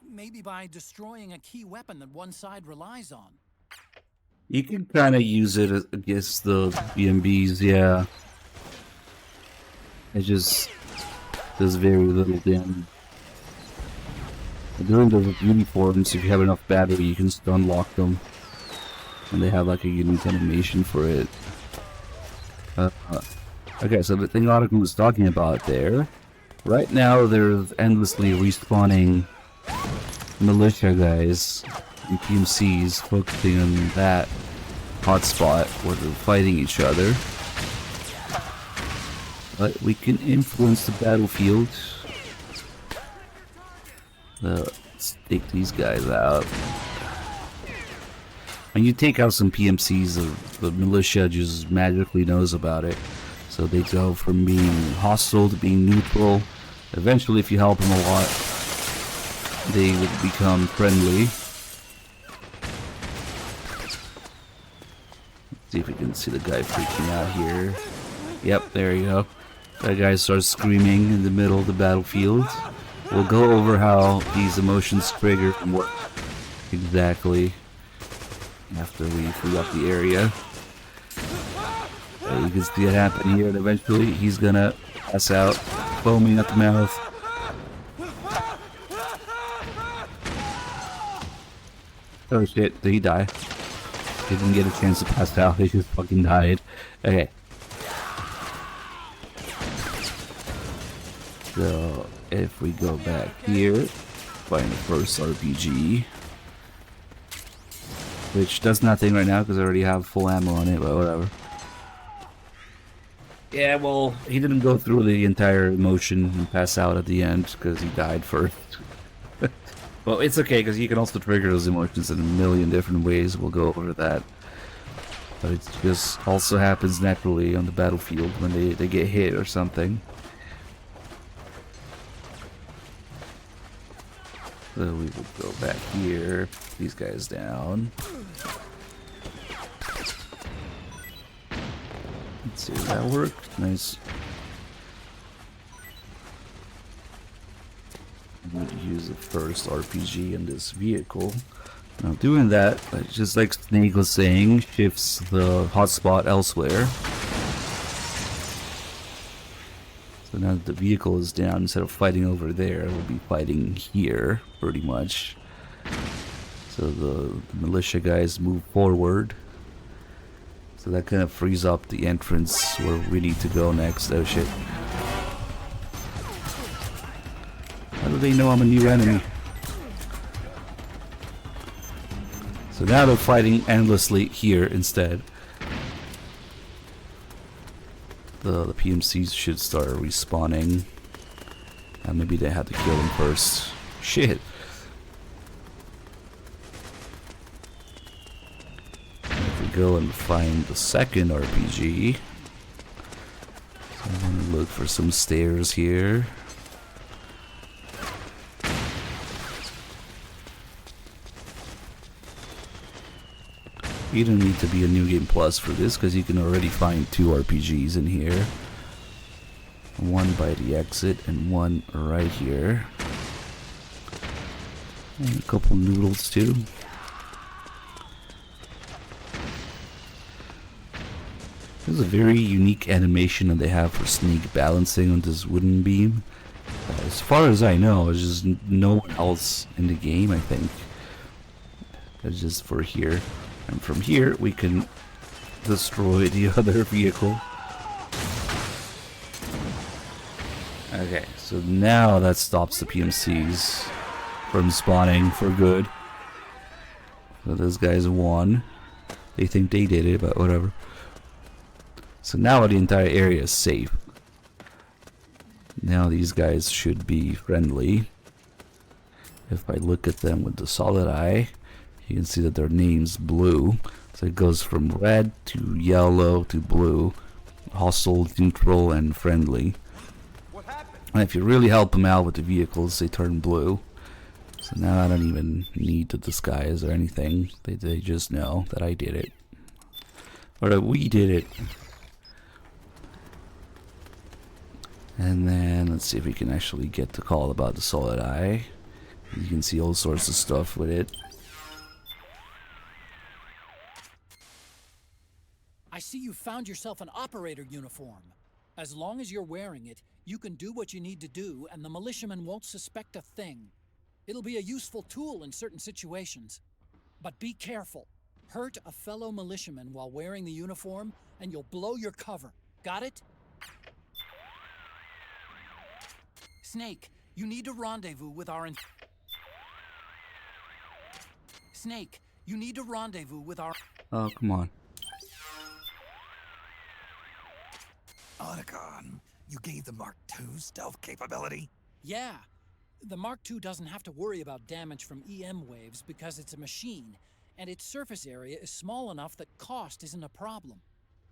Maybe by destroying a key weapon that one side relies on. You can kind of use it against the BMBs, yeah. It just does very little damage. During the uniforms, if you have enough battery, you can stun lock them. And they have like a unique animation for it. Okay, so the thing Otacon was talking about there, right now they're endlessly respawning militia guys and PMCs, focusing on that hotspot where they're fighting each other. But we can influence the battlefield. Let's take these guys out. When you take out some PMCs, the militia just magically knows about it. So they go from being hostile to being neutral. Eventually, if you help them a lot, they would become friendly. Let's see if we can see the guy freaking out here. Yep, there you go. That guy starts screaming in the middle of the battlefield. We'll go over how these emotions trigger and what exactly after we free up the area. You can see it happen here, and eventually he's gonna pass out, foaming at the mouth. Oh shit, did he die? He didn't get a chance to pass out, he just fucking died. Okay. So, if we go back here, find the first RPG. Which does nothing right now because I already have full ammo on it, but whatever. Yeah, well, he didn't go through the entire motion and pass out at the end because he died first. Well, it's okay because you can also trigger those emotions in a million different ways. We'll go over that. But it just also happens naturally on the battlefield when they get hit or something. So we will go back here, put these guys down. Let's see if that worked. Nice. I'm going to use the first RPG in this vehicle. Now doing that, just like Snake was saying, shifts the hotspot elsewhere. So now that the vehicle is down, instead of fighting over there, we'll be fighting here, pretty much. So the militia guys move forward. So that kind of frees up the entrance where we need to go next. Oh shit. How do they know I'm a new enemy? So now they're fighting endlessly here instead. The PMCs should start respawning. Maybe they had to kill them first. Shit. If we go and find the second RPG. So I'm gonna look for some stairs here. You don't need to be a New Game Plus for this because you can already find 2 RPGs in here. One by the exit and one right here. And a couple noodles too. There's a very unique animation that they have for sneak balancing on this wooden beam. As far as I know, there's just no one else in the game, I think. It's just for here. And from here, we can destroy the other vehicle. Okay, so now that stops the PMCs from spawning for good. So those guys won. They think they did it, but whatever. So now the entire area is safe. Now these guys should be friendly. If I look at them with the solid eye, you can see that their name's blue. So it goes from red to yellow to blue. Hostile, neutral, and friendly. And if you really help them out with the vehicles, they turn blue. So now I don't even need to disguise or anything. They just know that I did it. Or that we did it. And then let's see if we can actually get the call about the solid eye. You can see all sorts of stuff with it. I see you found yourself an operator uniform. As long as you're wearing it, you can do what you need to do, and the militiamen won't suspect a thing. It'll be a useful tool in certain situations. But be careful. Hurt a fellow militiaman while wearing the uniform, and you'll blow your cover. Got it? Snake, you need to rendezvous with our... Snake, you need to rendezvous with our... Oh, come on. Otacon, you gave the Mark II stealth capability? Yeah. The Mark II doesn't have to worry about damage from EM waves because it's a machine, and its surface area is small enough that cost isn't a problem.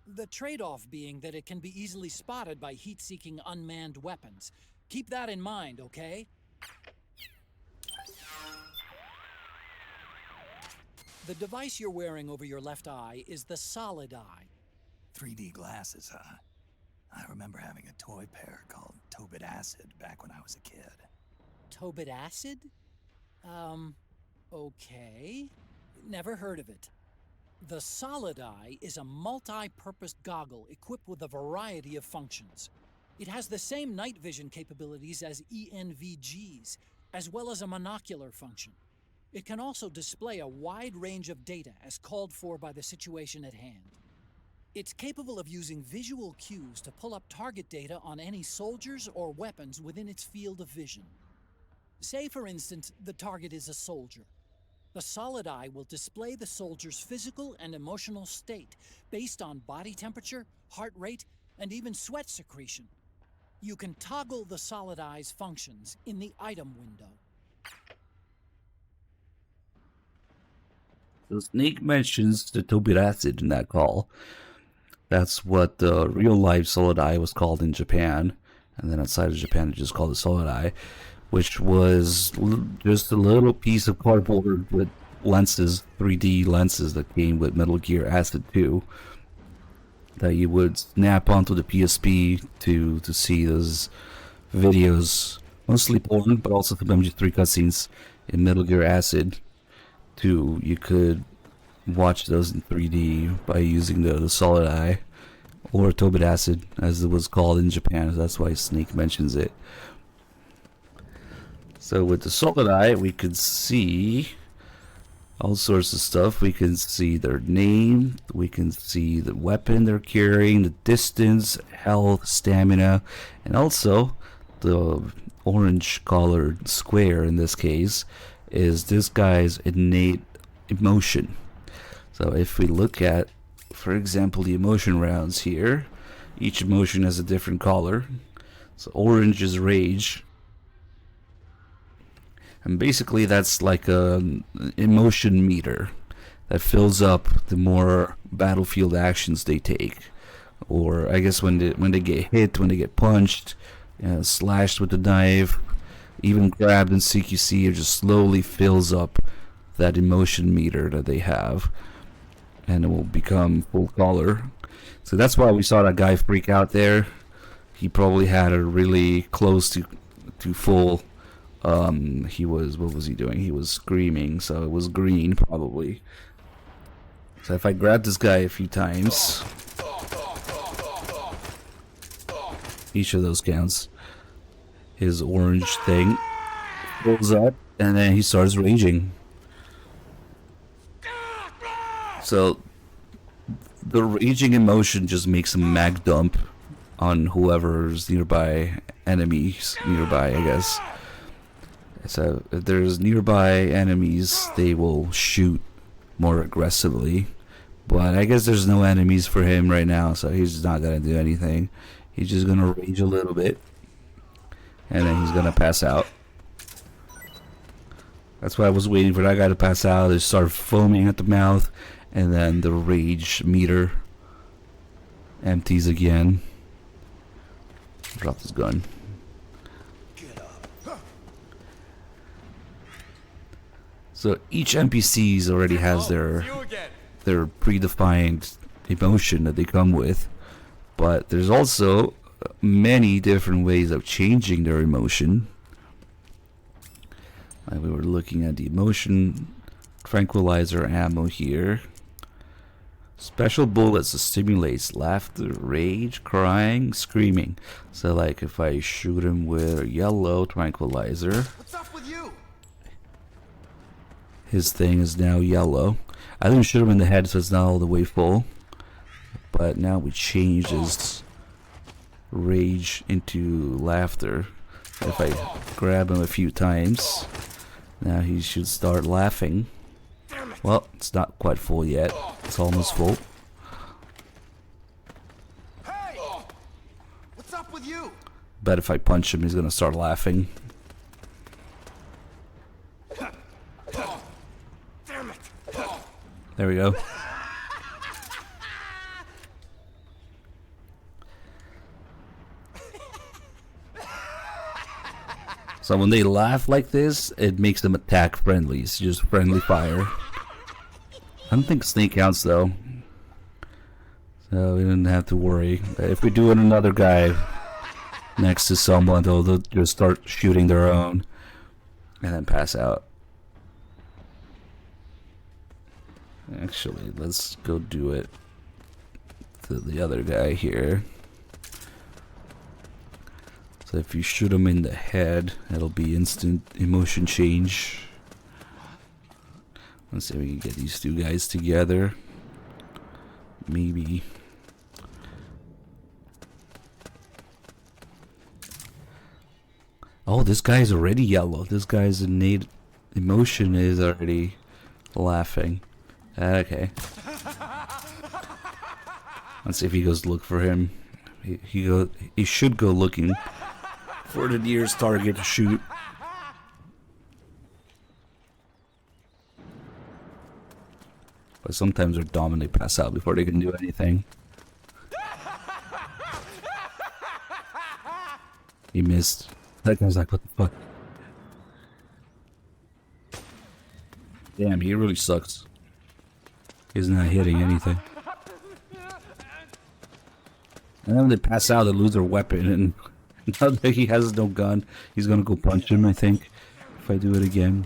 The trade-off being that it can be easily spotted by heat-seeking unmanned weapons. Keep that in mind, okay? The device you're wearing over your left eye is the solid eye. 3D glasses, huh? I remember having a toy pair called Tobit Acid back when I was a kid. Tobit Acid? Okay. Never heard of it. The solid eye is a multi-purpose goggle equipped with a variety of functions. It has the same night vision capabilities as ENVGs, as well as a monocular function. It can also display a wide range of data as called for by the situation at hand. It's capable of using visual cues to pull up target data on any soldiers or weapons within its field of vision. Say, for instance, the target is a soldier. The solid eye will display the soldier's physical and emotional state based on body temperature, heart rate, and even sweat secretion. You can toggle the solid eye's functions in the item window. So Snake mentions the Tobit Acid in that call. That's what the real-life solid eye was called in Japan. And then outside of Japan, it's just called the solid eye, which was just a little piece of cardboard with lenses, 3D lenses that came with Metal Gear Acid 2, that you would snap onto the PSP to see those videos, mostly porn, but also some MG3 cutscenes in Metal Gear Acid 2. You could watch those in 3D by using the solid eye, or Tobit Acid as it was called in Japan. That's why Snake mentions it. So with the solid eye, we could see all sorts of stuff. We can see their name, we can see the weapon they're carrying, the distance, health, stamina, and also the orange colored square in this case is this guy's innate emotion. So if we look at, for example, the emotion rounds here, each emotion has a different color. So orange is rage, and basically that's like an emotion meter that fills up the more battlefield actions they take, or I guess when they get hit, when they get punched, slashed with the knife, even grabbed in CQC, it just slowly fills up that emotion meter that they have, and it will become full color. So that's why we saw that guy freak out there. He probably had a really close to full. He was, what was he doing? He was screaming, so it was green probably. So if I grab this guy a few times, each of those counts, his orange thing pulls up, and then he starts raging. So the raging emotion just makes a mag dump on whoever's nearby, enemies nearby, I guess. So if there's nearby enemies, they will shoot more aggressively. But I guess there's no enemies for him right now, so he's not gonna do anything. He's just gonna rage a little bit, and then he's gonna pass out. That's why I was waiting for that guy to pass out. They start foaming at the mouth, and then the rage meter empties again. Drop his gun. So each NPCs already has their predefined emotion that they come with, but there's also many different ways of changing their emotion. We were looking at the emotion tranquilizer ammo here. Special bullets that stimulates laughter, rage, crying, screaming. So like if I shoot him with a yellow tranquilizer, What's up with you? his thing is now yellow. I didn't shoot him in the head, so it's not all the way full. But now we changed his rage into laughter. If I grab him a few times, now he should start laughing. Well, it's not quite full yet. It's almost full. Hey! What's up with you? Bet if I punch him, he's gonna start laughing. Damn it! There we go. So when they laugh like this, it makes them attack friendly. It's just friendly fire. I don't think snake counts though, so we didn't have to worry. If we do another guy next to someone, they'll just start shooting their own and then pass out. Actually, let's go do it to the other guy here. So if you shoot him in the head, it'll be instant emotion change. Let's see if we can get these two guys together. Maybe. Oh, this guy's already yellow. This guy's innate emotion is already laughing. Okay. Let's see if he goes look for him. He should go looking for the nearest target to shoot. But sometimes they're dumb and they pass out before they can do anything. He missed. That guy's like, what the fuck? Damn, he really sucks. He's not hitting anything. And then when they pass out, they lose their weapon, and now that he has no gun, he's gonna go punch him, I think, if I do it again.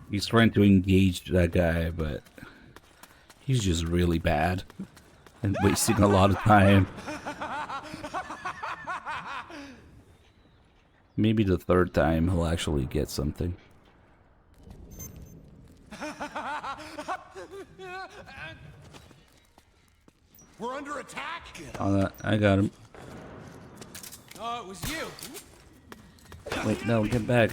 He's trying to engage that guy, but he's just really bad and wasting a lot of time. Maybe the third time he'll actually get something. We're under attack? Oh, I got him. Oh, it was you. Wait, no, get back.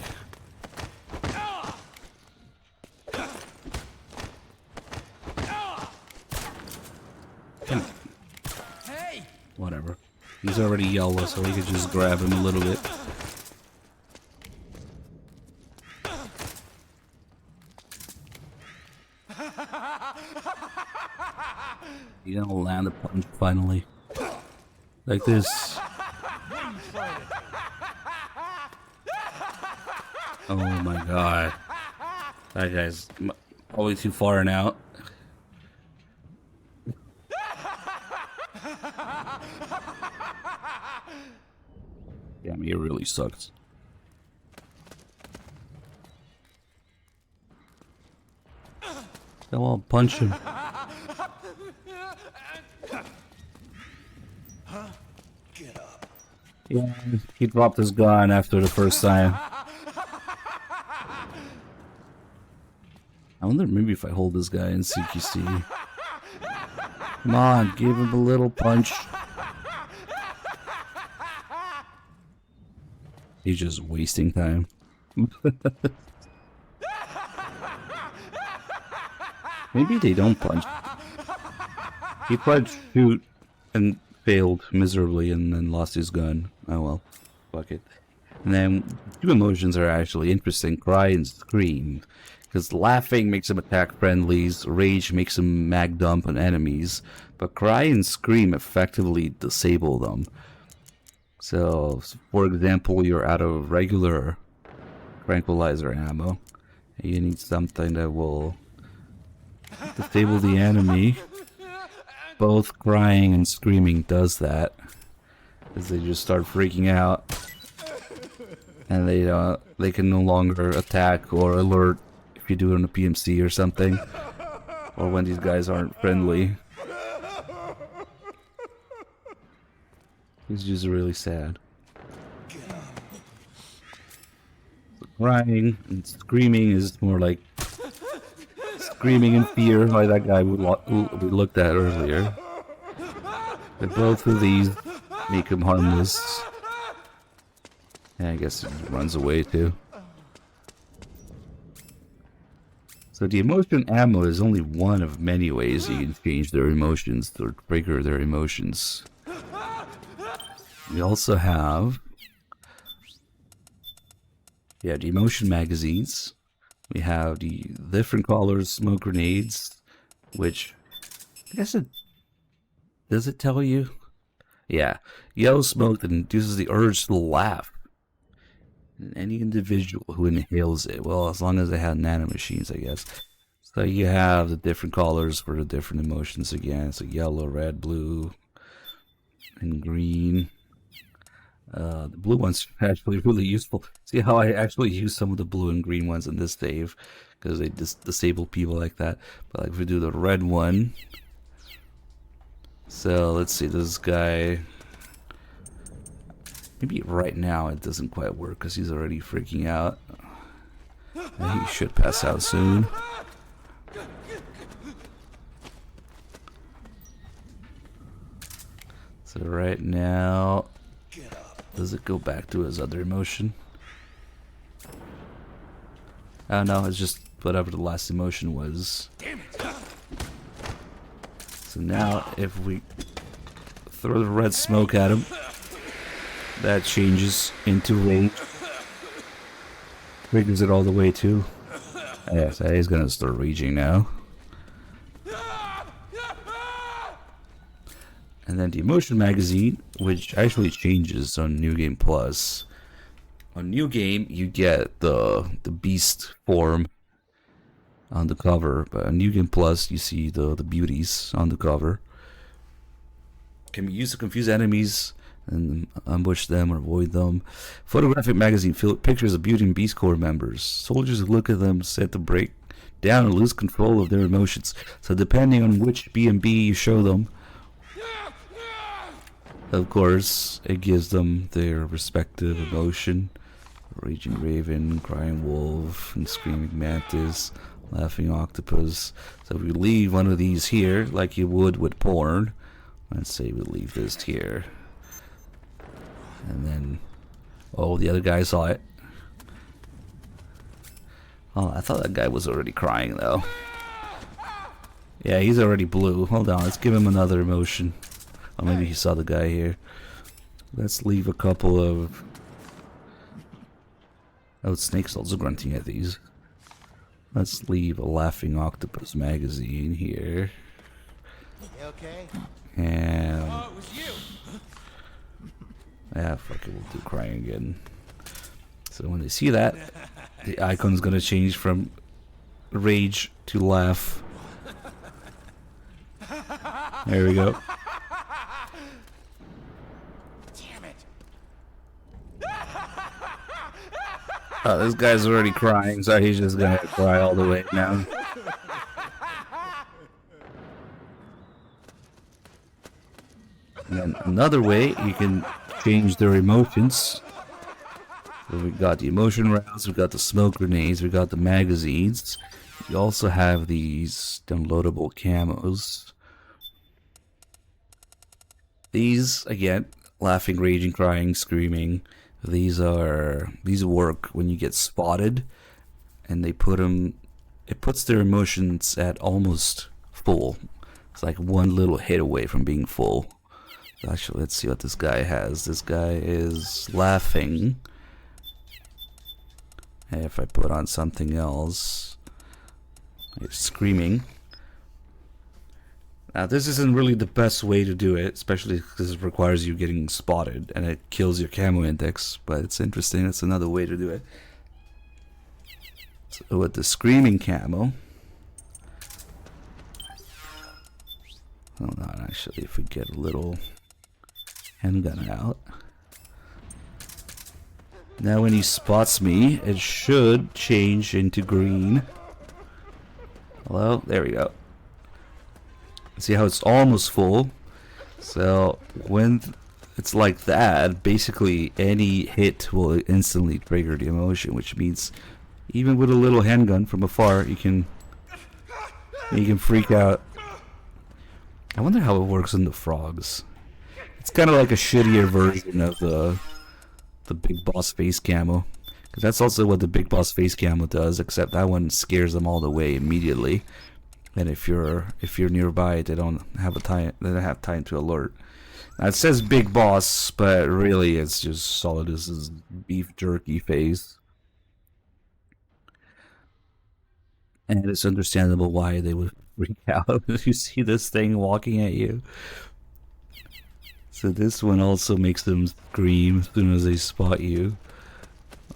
Hey! Whatever. He's already yellow, so we could just grab him a little bit. He's gonna land a punch finally. Like this. Oh my god. That guy's probably too far and out. Damn, he really sucks. Come on, punch him. Get up. Yeah, he dropped his gun after the first time. I wonder maybe if I hold this guy in CQC. Come on, give him a little punch. He's just wasting time. Maybe they don't punch. He tried to shoot and failed miserably and then lost his gun. Oh well, fuck it. And then two emotions are actually interesting, cry and scream. Because laughing makes them attack friendlies, rage makes them mag dump on enemies, but cry and scream effectively disable them. So, for example, you're out of regular tranquilizer ammo, and you need something that will disable the enemy. Both crying and screaming does that, as they just start freaking out, and they can no longer attack or alert if you do it on a PMC or something, or when these guys aren't friendly. It's just really sad. Crying and screaming is more like screaming in fear, like that guy we looked at earlier. But both of these make him harmless. And I guess he runs away too. So the emotion ammo is only one of many ways you can change their emotions or trigger their emotions. We also have the emotion magazines. We have the different colors smoke grenades, which I guess does it tell you? Yeah, yellow smoke that induces the urge to laugh in any individual who inhales it. Well, as long as they have nanomachines, I guess. So you have the different colors for the different emotions again. So yellow, red, blue, and green. The blue ones are actually really useful. See how I actually use some of the blue and green ones in this save, because they just disable people like that. But like if we do the red one, so let's see, this guy, maybe right now it doesn't quite work because he's already freaking out. And he should pass out soon. So right now, does it go back to his other emotion? Oh no, it's just whatever the last emotion was. So now if we throw the red smoke at him, that changes into rage. Triggers it all the way too. Yes, he's gonna start raging now. And then the emotion magazine, which actually changes on New Game Plus. On New Game, you get the beast form on the cover, but on New Game Plus, you see the beauties on the cover. Can be used to confuse enemies and ambush them or avoid them. Photographic magazine filled with pictures of Beauty and Beast Corps members. Soldiers who look at them set to break down and lose control of their emotions. So depending on which B&B you show them, of course, it gives them their respective emotion. Raging Raven, Crying Wolf, and Screaming Mantis, Laughing Octopus. So if we leave one of these here, like you would with porn, let's say we leave this here. And then, oh, the other guy saw it. Oh, I thought that guy was already crying, though. Yeah, he's already blue. Hold on, let's give him another emotion. Oh, maybe he saw the guy here. Let's leave a couple of... Oh, Snake's also grunting at these. Let's leave a Laughing Octopus magazine here. You okay? And... Oh, it was you! Yeah, fuck it, we'll do crying again. So when they see that, the icon's gonna change from rage to laugh. There we go. Damn it! Oh, this guy's already crying, so he's just gonna cry all the way now. And then another way you can change their emotions. So we got the emotion rounds, we got the smoke grenades, we got the magazines. You also have these downloadable camos. These, again, laughing, raging, crying, screaming. These work when you get spotted, and they put them. It puts their emotions at almost full. It's like one little hit away from being full. So actually, let's see what this guy has. This guy is laughing. And if I put on something else, It's screaming. Now this isn't really the best way to do it, especially because it requires you getting spotted and it kills your camo index, but it's interesting. It's another way to do it. So with the screaming camo, hold on, actually, if we get a little handgun out. Now when he spots me, it should change into green. Hello? There we go. See how it's almost full? So when it's like that, basically any hit will instantly trigger the emotion, which means even with a little handgun from afar, you can freak out. I wonder how it works in the frogs. It's kind of like a shittier version of the Big Boss face camo, because that's also what the Big Boss face camo does, except that one scares them all the way immediately. And if you're nearby, they don't have time to alert. Now it says Big Boss, but really it's just Solidus's beef jerky face. And it's understandable why they would freak out if you see this thing walking at you. So this one also makes them scream as soon as they spot you.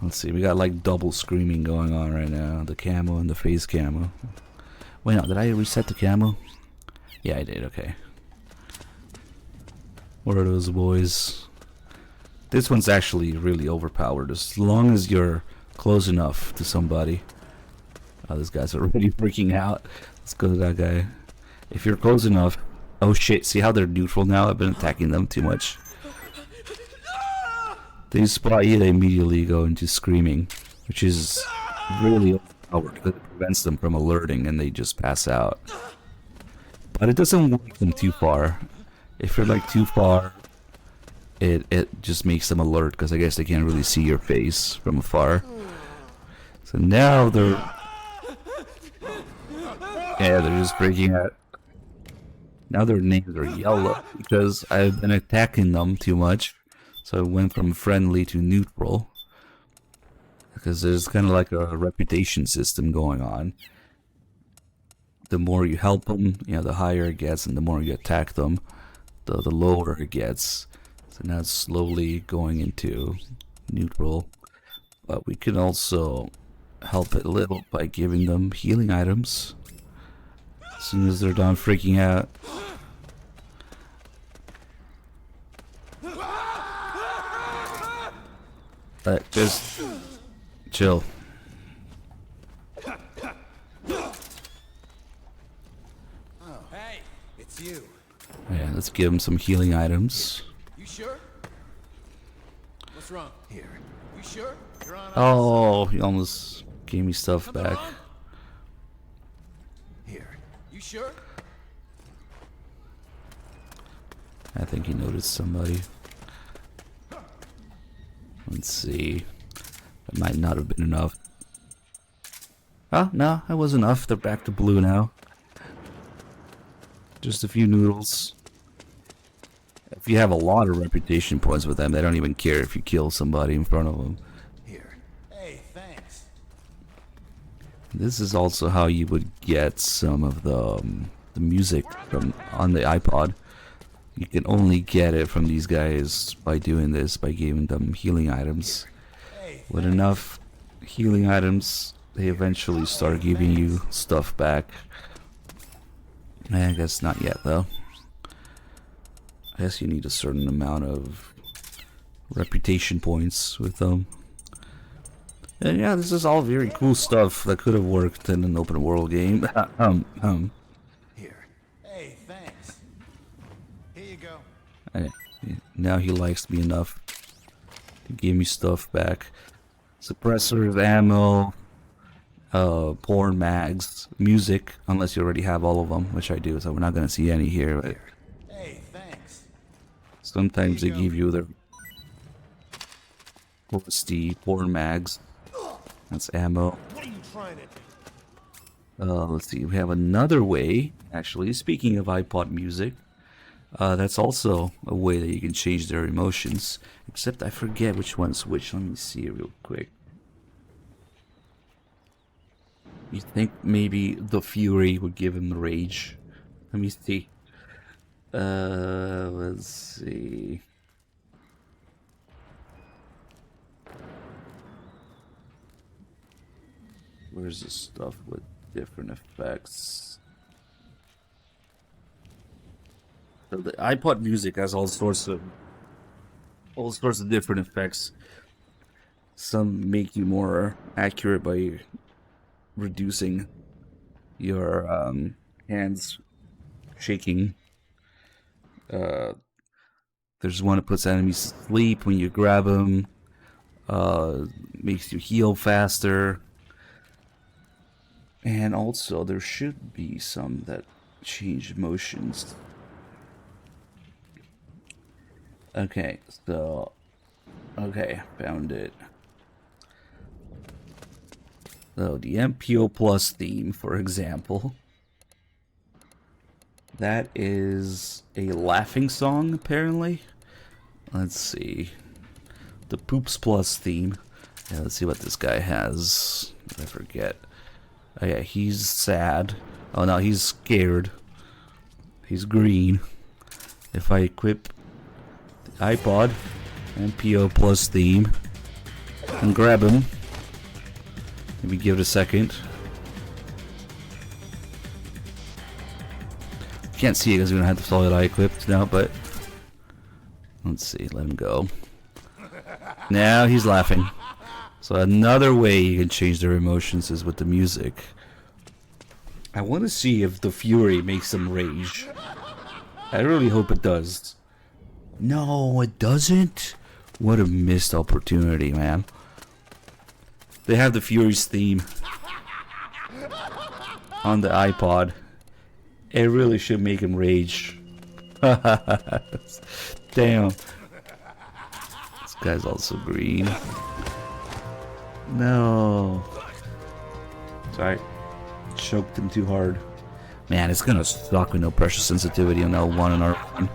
Let's see, we got like double screaming going on right now. The camo and the face camo. Wait, no, did I reset the camo? Yeah, I did, okay. What are those boys? This one's actually really overpowered as long as you're close enough to somebody. Oh, this guy's already freaking out. Let's go to that guy. If you're close enough... Oh shit, see how they're neutral now? I've been attacking them too much. They spot you, they immediately go into screaming, which is really overpowered because it prevents them from alerting and they just pass out. But it doesn't wake them too far. If you're like too far, it just makes them alert because I guess they can't really see your face from afar. So now they're... Yeah, they're just freaking out. Now their names are yellow because I've been attacking them too much. So I went from friendly to neutral. Because there's kind of like a reputation system going on. The more you help them, you know, the higher it gets, and the more you attack them, the lower it gets. So now it's slowly going into neutral. But we can also help it a little by giving them healing items. As soon as they're done freaking out. But just chill. Hey, it's you. Yeah, let's give him some healing items. You sure? What's wrong? Here. You sure? You're on. Oh, he almost gave me stuff back. Here. You sure? I think he noticed somebody. Let's see. That might not have been enough. Oh, no, that was enough. They're back to blue now. Just a few noodles. If you have a lot of reputation points with them, they don't even care if you kill somebody in front of them. Here. Hey, thanks. This is also how you would get some of the music from on the iPod. You can only get it from these guys by doing this, by giving them healing items. With enough healing items, they eventually start giving you stuff back. I guess not yet, though. I guess you need a certain amount of reputation points with them. And yeah, this is all very cool stuff that could have worked in an open world game. Here. Hey, thanks. Here you go. Now he likes me enough to give me stuff back. Suppressors, ammo, porn mags, music, unless you already have all of them, which I do, so we're not going to see any here. But hey, thanks. sometimes they give you their rusty porn mags. That's ammo. What are you trying to do? Let's see, we have another way, actually, speaking of iPod music. That's also a way that you can change their emotions. Except I forget which one's which. Let me see real quick. You think maybe the Fury would give him the rage? Let me see. Let's see. Where's the stuff with different effects? So the iPod Music has all sorts of different effects. Some make you more accurate by reducing your hands shaking. There's one that puts enemies to sleep when you grab them. Makes you heal faster. And also, there should be some that change motions. Okay, so... Okay, found it. So, the MPO Plus theme, for example. That is a laughing song, apparently. Let's see. The Poops Plus theme. Yeah, let's see what this guy has. I forget. Oh yeah, he's sad. Oh no, he's scared. He's green. If I equip the iPod MPO Plus theme and grab him, maybe give it a second. Can't see it because we don't have the solid eye equipped now, but let's see, let him go. Now he's laughing. So another way you can change their emotions is with the music. I want to see if the Fury makes them rage. I really hope it does. No, it doesn't? What a missed opportunity, man. They have the Fury's theme on the iPod. It really should make him rage. Damn. This guy's also green. No. Sorry. Choked him too hard. Man, it's gonna suck with no pressure sensitivity on L1 and R1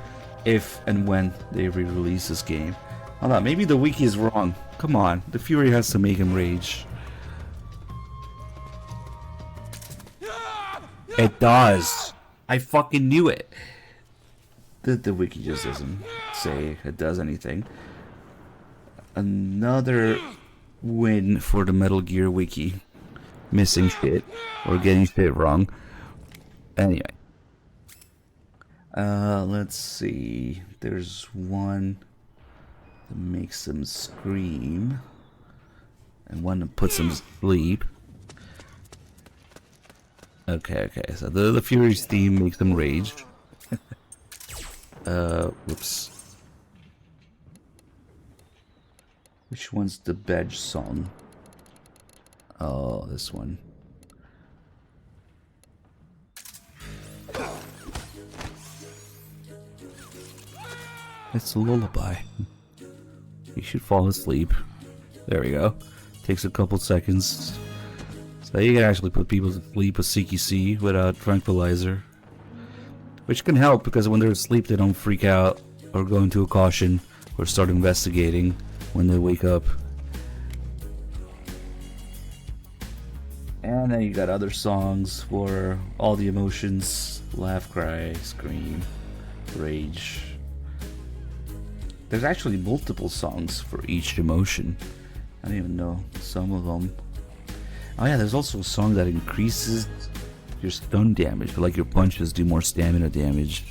if and when they re-release this game. Hold on, maybe the wiki is wrong. Come on, the Fury has to make him rage. It does. I fucking knew it. The wiki just doesn't say it does anything. Another win for the Metal Gear wiki. Missing shit or getting shit wrong. Anyway. Let's see. There's one that makes them scream. And one that puts them to sleep. Okay. So the Fury's theme makes them rage. Whoops. Which one's the badge song? Oh, this one. It's a lullaby. You should fall asleep. There we go. Takes a couple seconds. So you can actually put people to sleep with CQC without tranquilizer. Which can help because when they're asleep they don't freak out or go into a caution or start investigating when they wake up. And then you got other songs for all the emotions. Laugh, cry, scream, rage. There's actually multiple songs for each emotion. I don't even know some of them. Oh yeah, there's also a song that increases your stun damage, but like your punches do more stamina damage.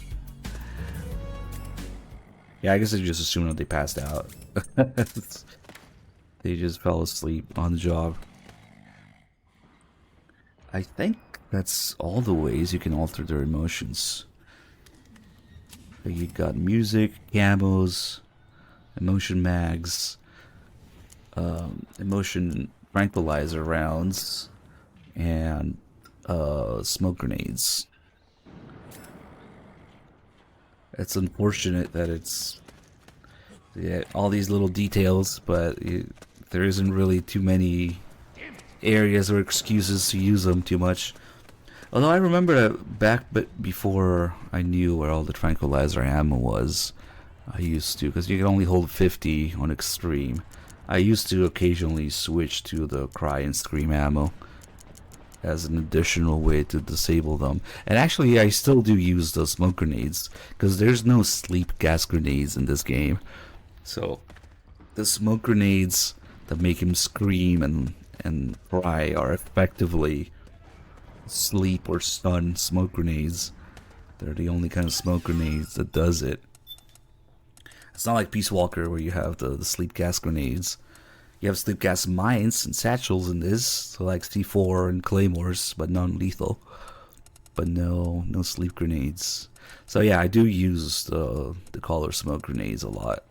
Yeah, I guess I just assumed that they passed out. They just fell asleep on the job. I think that's all the ways you can alter their emotions. You got music, camos, emotion mags, emotion tranquilizer rounds, and smoke grenades. It's unfortunate that it's all these little details, but there isn't really too many areas or excuses to use them too much. Although I remember that back before I knew where all the tranquilizer ammo was, I used to, because you can only hold 50 on extreme. I used to occasionally switch to the cry and scream ammo. as an additional way to disable them. And actually, I still do use the smoke grenades, because there's no sleep gas grenades in this game. So the smoke grenades that make him scream and cry are effectively sleep or stun smoke grenades. They're the only kind of smoke grenades that does it. It's not like Peace Walker where you have the sleep gas grenades. You have sleep gas mines and satchels in this, so like C4 and claymores, but non-lethal. But no sleep grenades. So yeah, I do use the collar smoke grenades a lot.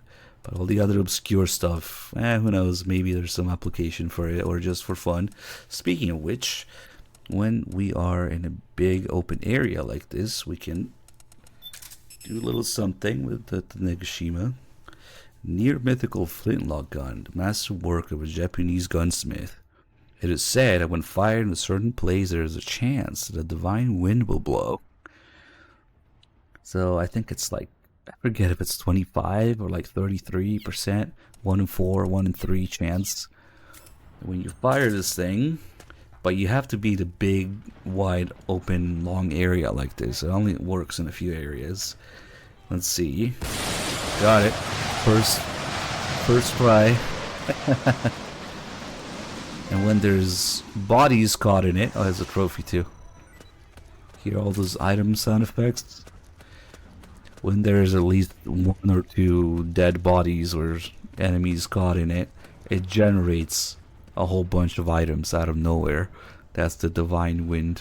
But all the other obscure stuff, who knows, maybe there's some application for it, or just for fun. Speaking of which, when we are in a big open area like this, we can do a little something with the Negashima. Near mythical flintlock gun, the masterwork of a Japanese gunsmith. It is said that when fired in a certain place, there is a chance that a divine wind will blow. So I think it's like, I forget if it's 25 or like 33%, 1 in 4, 1 in 3 chance. When you fire this thing, but you have to be the big, wide, open, long area like this. It only works in a few areas. Let's see. Got it. First try. And when there's bodies caught in it, oh, there's a trophy too. Hear all those item sound effects? When there's at least 1 or 2 dead bodies or enemies caught in it, it generates a whole bunch of items out of nowhere. That's the divine wind.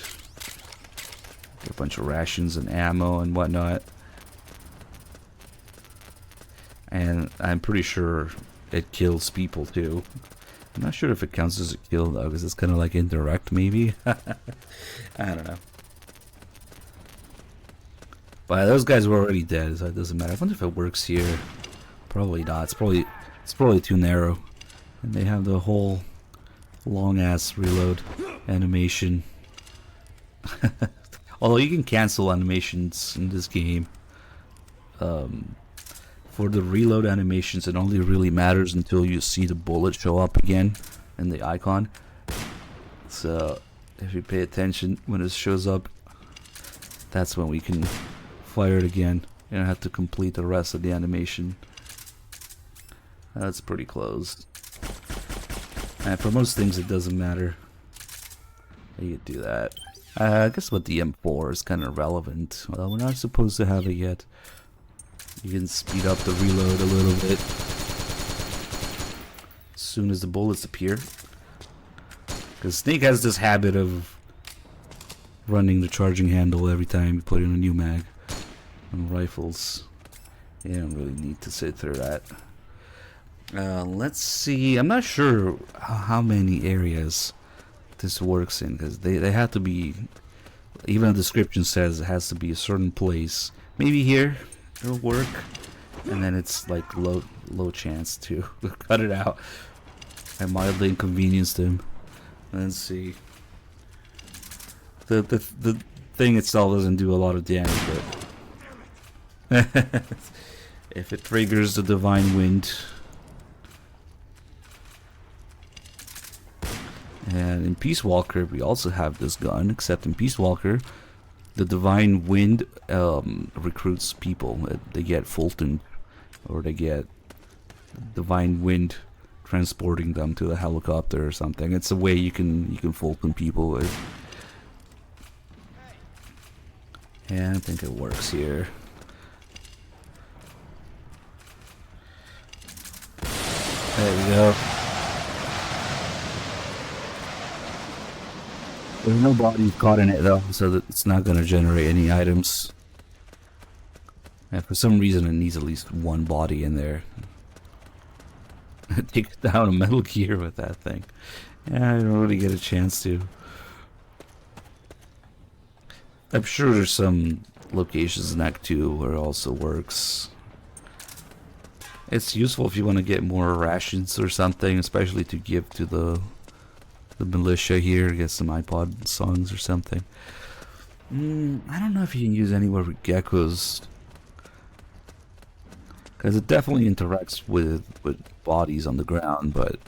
A bunch of rations and ammo and whatnot. And I'm pretty sure it kills people too. I'm not sure if it counts as a kill though, because it's kind of like indirect maybe. I don't know. But those guys were already dead, so it doesn't matter. I wonder if it works here. Probably not. It's probably too narrow. And they have the whole long ass reload animation. Although you can cancel animations in this game. For the reload animations, it only really matters until you see the bullet show up again in the icon. So if you pay attention when it shows up, that's when we can fire it again. You don't have to complete the rest of the animation. That's pretty close. And for most things it doesn't matter. You could do that. I guess with the M4 is kind of relevant. Well, we're not supposed to have it yet. You can speed up the reload a little bit as soon as the bullets appear. Because Snake has this habit of running the charging handle every time you put in a new mag on rifles. You don't really need to sit through that. Let's see. I'm not sure how many areas this works in, because they have to be, even the description says it has to be a certain place. Maybe here it'll work, and then it's like low chance to cut it out. I mildly inconvenienced him. Let's see. The thing itself doesn't do a lot of damage, but if it triggers the divine wind. And in Peace Walker we also have this gun, except in Peace Walker the divine wind recruits people. They get Fulton, or they get divine wind transporting them to a helicopter or something. It's a way you can Fulton people with. And I think it works here. There we go. There's no bodies caught in it though, so that it's not going to generate any items. And for some reason it needs at least 1 body in there. Take down a Metal Gear with that thing. Yeah, I don't really get a chance to. I'm sure there's some locations in Act 2 where it also works. It's useful if you want to get more rations or something, especially to give to the militia here, get some iPod songs or something. I don't know if you can use anywhere with geckos, because it definitely interacts with bodies on the ground, but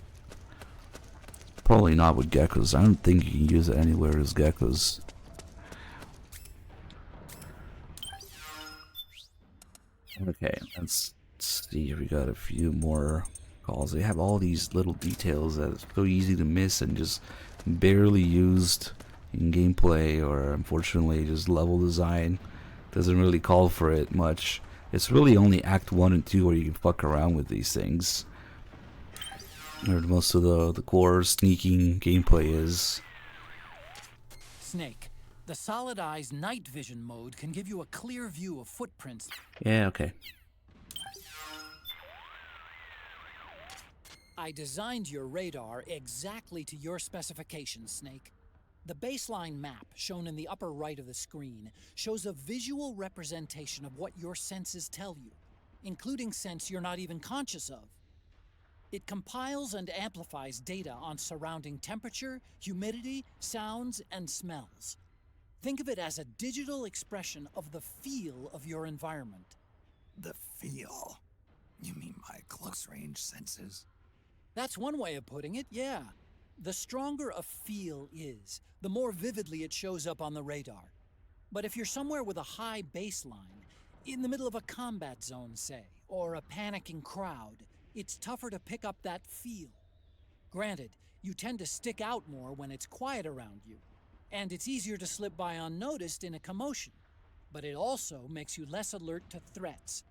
Probably not with geckos. I don't think you can use it anywhere as geckos. Okay, let's see if we got a few more calls. They have all these little details that it's so easy to miss and just barely used in gameplay, or unfortunately just level design doesn't really call for it much. It's really only Act 1 and 2 where you can fuck around with these things. Where most of the core sneaking gameplay is. Snake, the Solid Eye's night vision mode can give you a clear view of footprints. Yeah, okay. I designed your radar exactly to your specifications, Snake. The baseline map, shown in the upper right of the screen, shows a visual representation of what your senses tell you, including scents you're not even conscious of. It compiles and amplifies data on surrounding temperature, humidity, sounds, and smells. Think of it as a digital expression of the feel of your environment. The feel? You mean my close-range senses? That's one way of putting it, yeah. The stronger a feel is, the more vividly it shows up on the radar. But if you're somewhere with a high baseline, in the middle of a combat zone, say, or a panicking crowd, it's tougher to pick up that feel. Granted, you tend to stick out more when it's quiet around you, and it's easier to slip by unnoticed in a commotion, but it also makes you less alert to threats.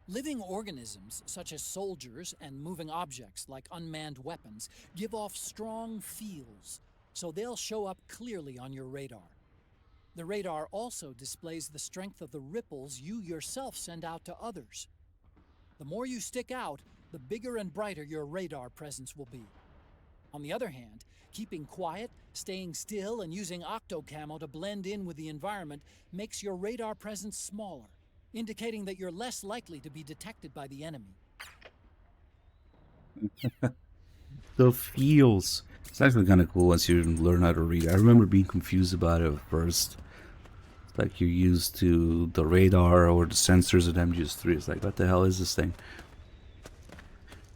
Living organisms, such as soldiers and moving objects like unmanned weapons, give off strong feels, so they'll show up clearly on your radar. The radar also displays the strength of the ripples you yourself send out to others. The more you stick out, the bigger and brighter your radar presence will be. On the other hand, keeping quiet, staying still, and using octocamo to blend in with the environment makes your radar presence smaller, indicating that you're less likely to be detected by the enemy. The feels. It's actually kind of cool once you learn how to read. I remember being confused about it at first. It's like you're used to the radar or the sensors at MGS3. It's like, what the hell is this thing?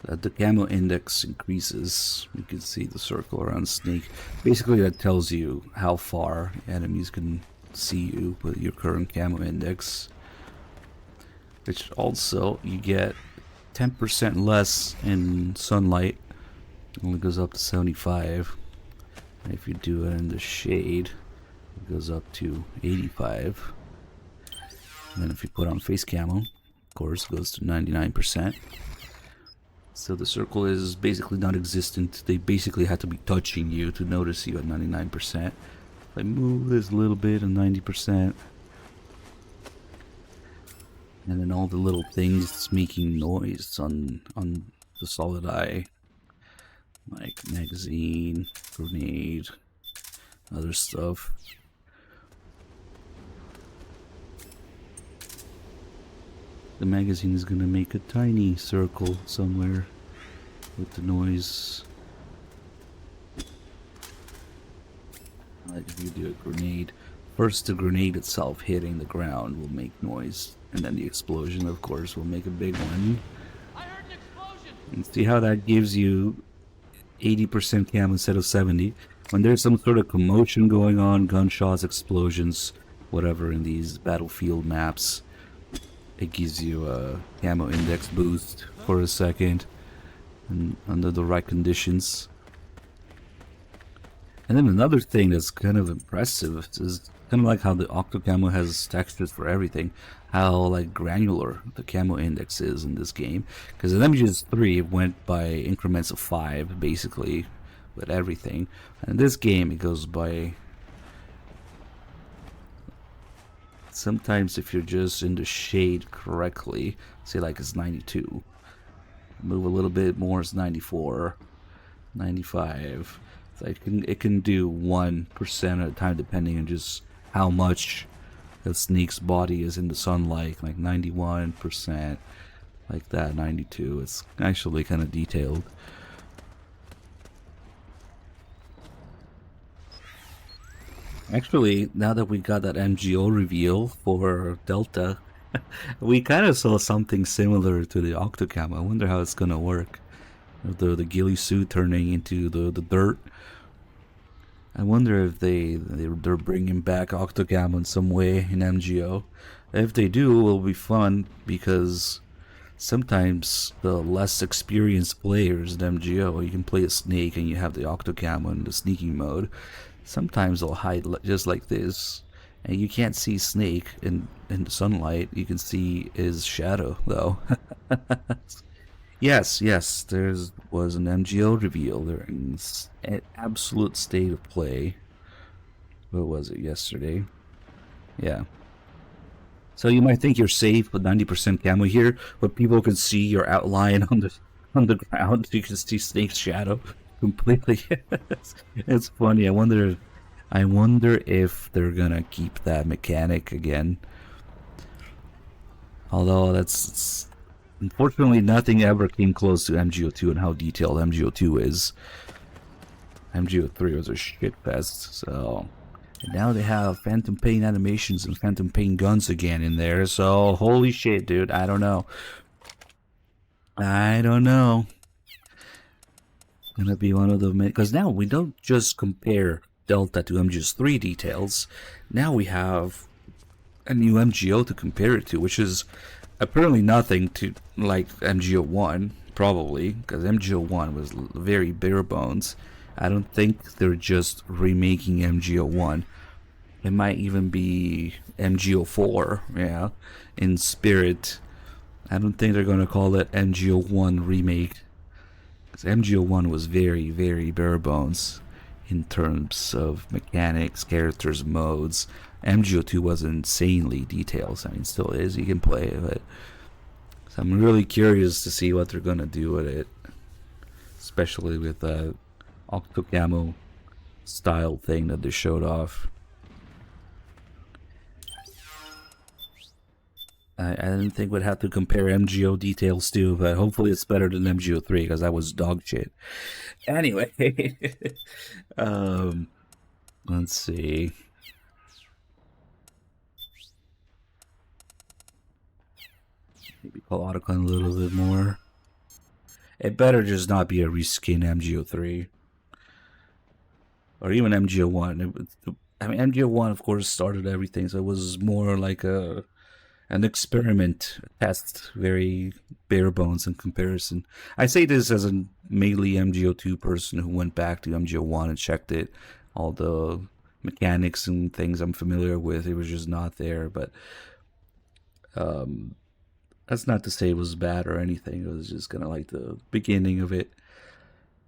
The camo index increases. You can see the circle around Snake. Basically, that tells you how far enemies can see you with your current camo index. Which also, you get 10% less in sunlight. It only goes up to 75. And if you do it in the shade, it goes up to 85. And then if you put on face camo, of course, it goes to 99%. So the circle is basically non-existent. They basically had to be touching you to notice you at 99%. If I move this a little bit at 90%. And then all the little things making noise on the Solid Eye. Like magazine, grenade, other stuff. The magazine is gonna make a tiny circle somewhere with the noise. Like if you do a grenade, first the grenade itself hitting the ground will make noise, and then the explosion, of course, will make a big one. I heard an explosion. And see how that gives you 80% cam instead of 70. When there's some sort of commotion going on, gunshots, explosions, whatever in these battlefield maps, it gives you a camo index boost for a second, and under the right conditions. And then another thing that's kind of impressive is kind of like how the octocamo has textures for everything, how like granular the camo index is in this game. Because in MGS3 it went by increments of 5 basically with everything, and in this game it goes by, sometimes if you're just in the shade correctly, say like it's 92, move a little bit more, it's 94, 95. It's like it can do 1% at a time depending on just how much the Snake's body is in the sunlight, like 91%, like that, 92. It's actually kind of detailed. Actually, now that we got that MGO reveal for Delta, we kind of saw something similar to the octocamo. I wonder how it's gonna work. of the ghillie suit turning into the dirt. I wonder if they're bringing back Octocam in some way in MGO. If they do, it'll be fun because sometimes the less experienced players in MGO, you can play a snake and you have the Octocam in the sneaking mode. Sometimes they'll hide just like this, and you can't see Snake in the sunlight. You can see his shadow though. Yes, there was an MGO reveal during an absolute state of play. What was it, yesterday? Yeah. So you might think you're safe with 90% camo here, but people can see your outline on the ground. You can see Snake's shadow completely. It's funny. I wonder if they're gonna keep that mechanic again. Although that's unfortunately nothing ever came close to MGO2 and how detailed MGO2 is. MGO3 was a shitfest. So. And now they have Phantom Pain animations and Phantom Pain guns again in there, so holy shit, dude, I don't know. Gonna be one of the because now we don't just compare Delta to MGS3 details, now we have a new MGO to compare it to, which is apparently nothing to like MGO1, probably, because MGO1 was very bare bones. I don't think they're just remaking MGO1. It might even be MGO4, yeah, in spirit. I don't think they're going to call it MGO1 remake. Because MGO1 was very, very bare bones in terms of mechanics, characters, modes. MGO2 was insanely detailed. I mean, still is. You can play it. So I'm really curious to see what they're going to do with it. Especially with the Octocamo style thing that they showed off. I didn't think we'd have to compare MGO details too, but hopefully it's better than MGO3 because that was dog shit. Anyway, let's see. Maybe call Otacon a little bit more. It better just not be a reskin MGO3. Or even MGO1. I mean, MGO1, of course, started everything, so it was more like an experiment, a test, very bare bones in comparison. I say this as a mainly MGO2 person who went back to MGO1 and checked it. All the mechanics and things I'm familiar with, it was just not there, but that's not to say it was bad or anything. It was just kind of like the beginning of it.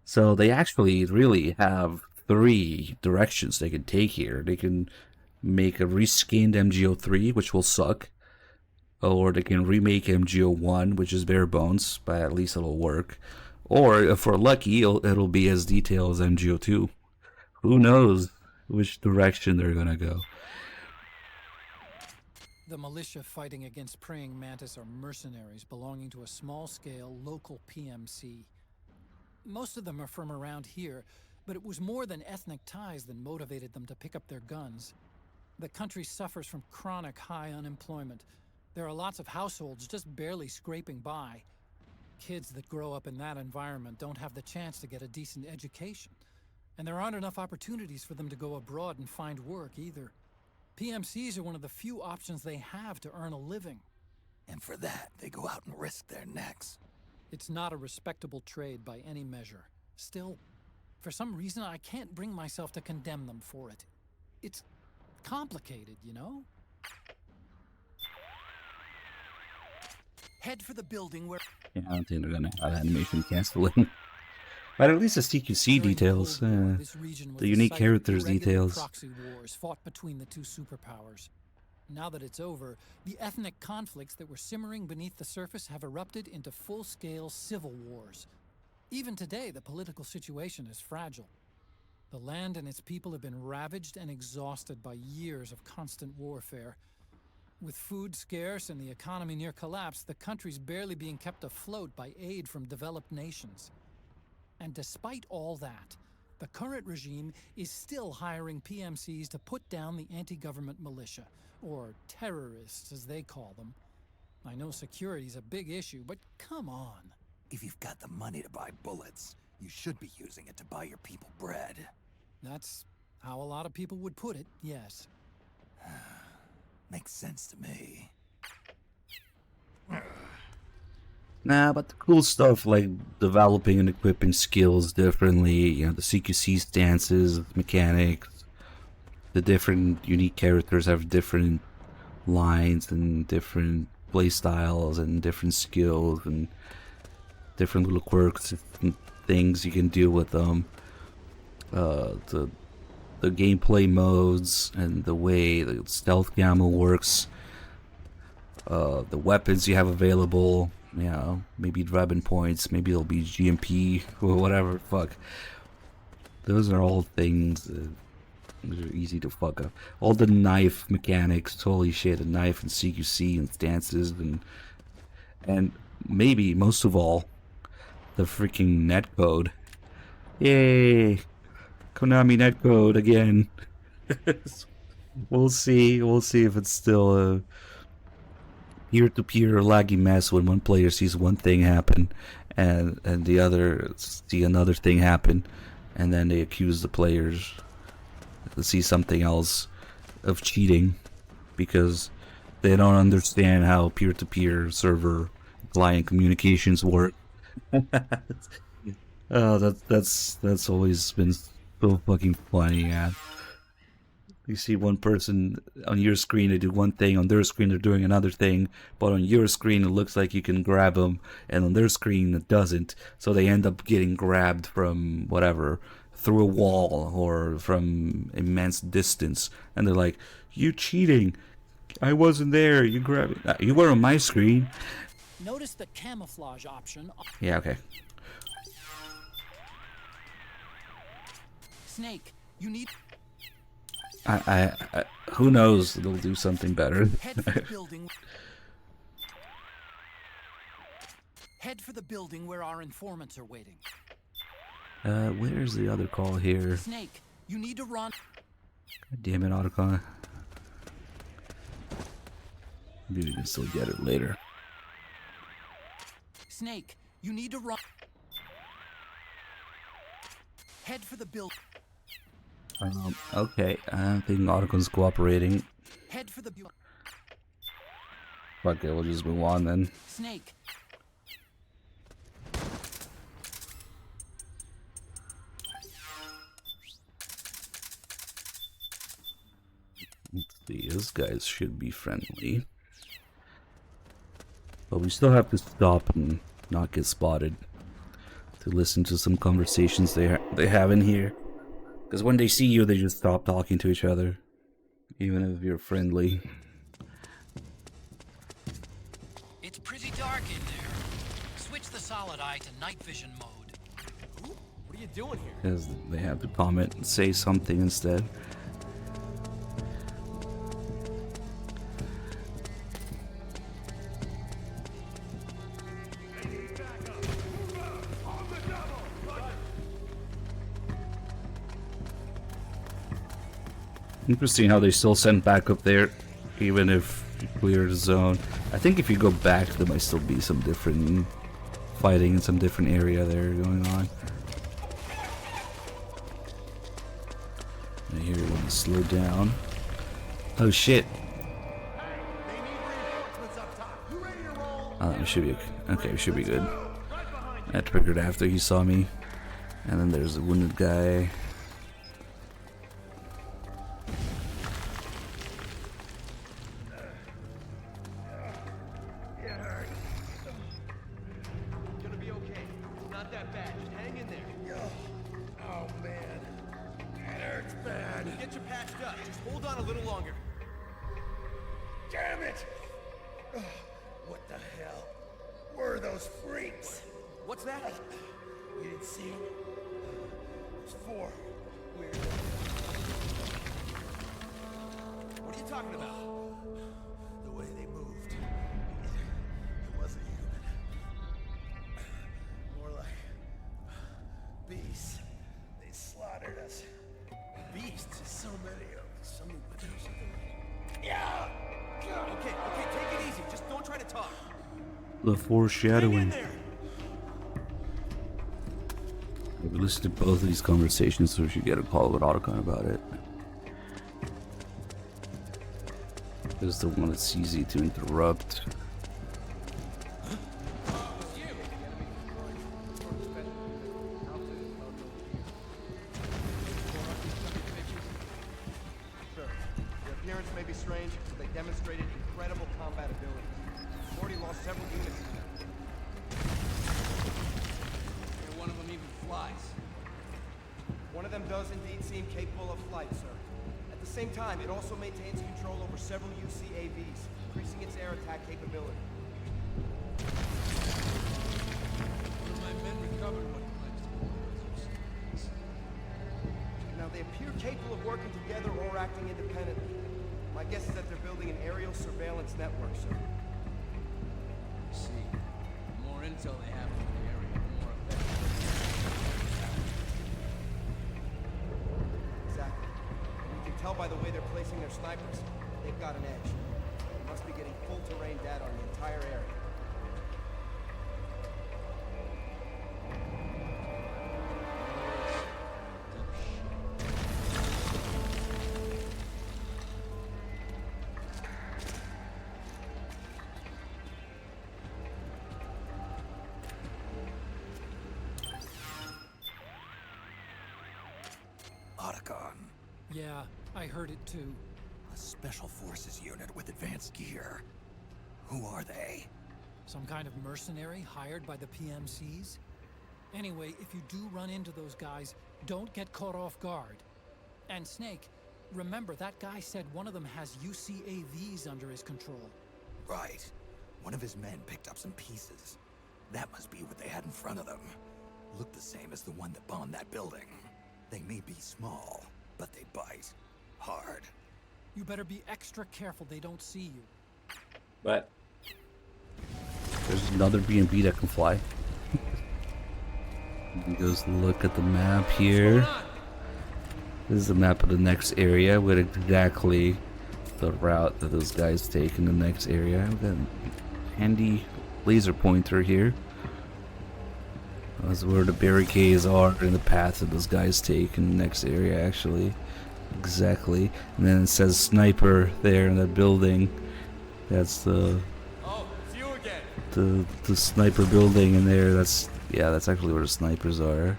So they actually really have 3 directions they can take here. They can make a reskinned MGO3, which will suck. Or they can remake MGO1, which is bare bones, but at least it'll work. Or if we're lucky, it'll be as detailed as MGO2. Who knows which direction they're gonna go. The militia fighting against praying mantis are mercenaries belonging to a small-scale local PMC. Most of them are from around here, but it was more than ethnic ties that motivated them to pick up their guns. The country suffers from chronic high unemployment. There are lots of households just barely scraping by. Kids that grow up in that environment don't have the chance to get a decent education. And there aren't enough opportunities for them to go abroad and find work either. PMCs are one of the few options they have to earn a living. And for that, they go out and risk their necks. It's not a respectable trade by any measure. Still, for some reason, I can't bring myself to condemn them for it. It's complicated, you know? Head for the building where... Yeah, I don't think they're gonna have animation canceling. But at least the CQC details, the unique characters details. Proxy wars fought between the 2 superpowers. Now that it's over, the ethnic conflicts that were simmering beneath the surface have erupted into full-scale civil wars. Even today, the political situation is fragile. The land and its people have been ravaged and exhausted by years of constant warfare. With food scarce and the economy near collapse, the country's barely being kept afloat by aid from developed nations. And despite all that, the current regime is still hiring PMCs to put down the anti-government militia, or terrorists as they call them. I know security's a big issue, but come on. If you've got the money to buy bullets, you should be using it to buy your people bread. That's how a lot of people would put it, yes. Makes sense to me. Nah, but the cool stuff like developing and equipping skills differently, you know, the CQC stances, mechanics, the different unique characters have different lines and different play styles and different skills and different little quirks and things you can do with them. The gameplay modes and the way the stealth gamma works, the weapons you have available, you know, maybe Dragon points, maybe it'll be GMP or whatever. Fuck, those are all things that are easy to fuck up. All the knife mechanics, holy shit, a knife and CQC and stances and maybe most of all, the freaking netcode. Yay! Konami netcode again. We'll see if it's still a peer-to-peer laggy mess when one player sees one thing happen and the other see another thing happen, and then they accuse the players to see something else of cheating because they don't understand how peer-to-peer server client communications work. Oh, that's always been so fucking funny, yeah. You see one person on your screen, they do one thing, on their screen they're doing another thing, but on your screen it looks like you can grab them, and on their screen it doesn't, so they end up getting grabbed from whatever, through a wall or from immense distance, and they're like, "You cheating, I wasn't there, you grabbed it. You were on my screen." Notice the camouflage option. Yeah, okay. Snake, you need... I who knows, they'll do something better. Head for the building. Head for the building where our informants are waiting. Where's the other call here? Snake, you need to run. God damn it, Otacon. Maybe we can still get it later. Snake, you need to run. Head for the building. Okay, I don't think Otacon's cooperating. Head for the building. Fuck it, we'll just move on then. Snake. Let's see, those guys should be friendly. But we still have to stop and not get spotted to listen to some conversations they have in here. Because when they see you, they just stop talking to each other, even if you're friendly. It's pretty dark in there. Switch the solid eye to night vision mode. What are you doing here? Because they have to comment and say something instead. Interesting how they still send backup there, even if you clear the zone. I think if you go back, there might still be some different fighting in some different area there going on. I hear you want to slow down. Oh shit! Oh, it should be okay. It should be good. That triggered after he saw me, and then there's a wounded guy. The foreshadowing. We listened to both of these conversations, so we should get a call with Otacon about it. This is the one that's easy to interrupt. Their appearance may be strange, but they demonstrated incredible combat ability. We've already lost several units to them. And one of them even flies. One of them does indeed seem capable of flight, sir. At the same time, it also maintains control over several UCAVs, increasing its air attack capability. One of my men recovered what he claims to be. Now, they appear capable of working together or acting independently. My guess is that they're building an aerial surveillance network, sir. See, the more intel they have in the area, the more effective. Exactly. And you can tell by the way they're placing their snipers. They've got an edge. They must be getting full terrain data on the entire area. Otacon. Yeah, I heard it too. A special forces unit with advanced gear. Who are they? Some kind of mercenary hired by the PMCs? Anyway, if you do run into those guys, don't get caught off guard. And Snake, remember that guy said one of them has UCAVs under his control. Right. One of his men picked up some pieces. That must be what they had in front of them. Look the same as the one that bombed that building. They may be small, but they bite hard. You better be extra careful they don't see you. But there's another B&B that can fly. You just look at the map here. This is the map of the next area with exactly the route that those guys take in the next area. We've got a handy laser pointer here. That's where the barricades are in the path that those guys take in the next area, actually. Exactly. And then it says sniper there in that building. That's the the sniper building in there. That's actually where the snipers are.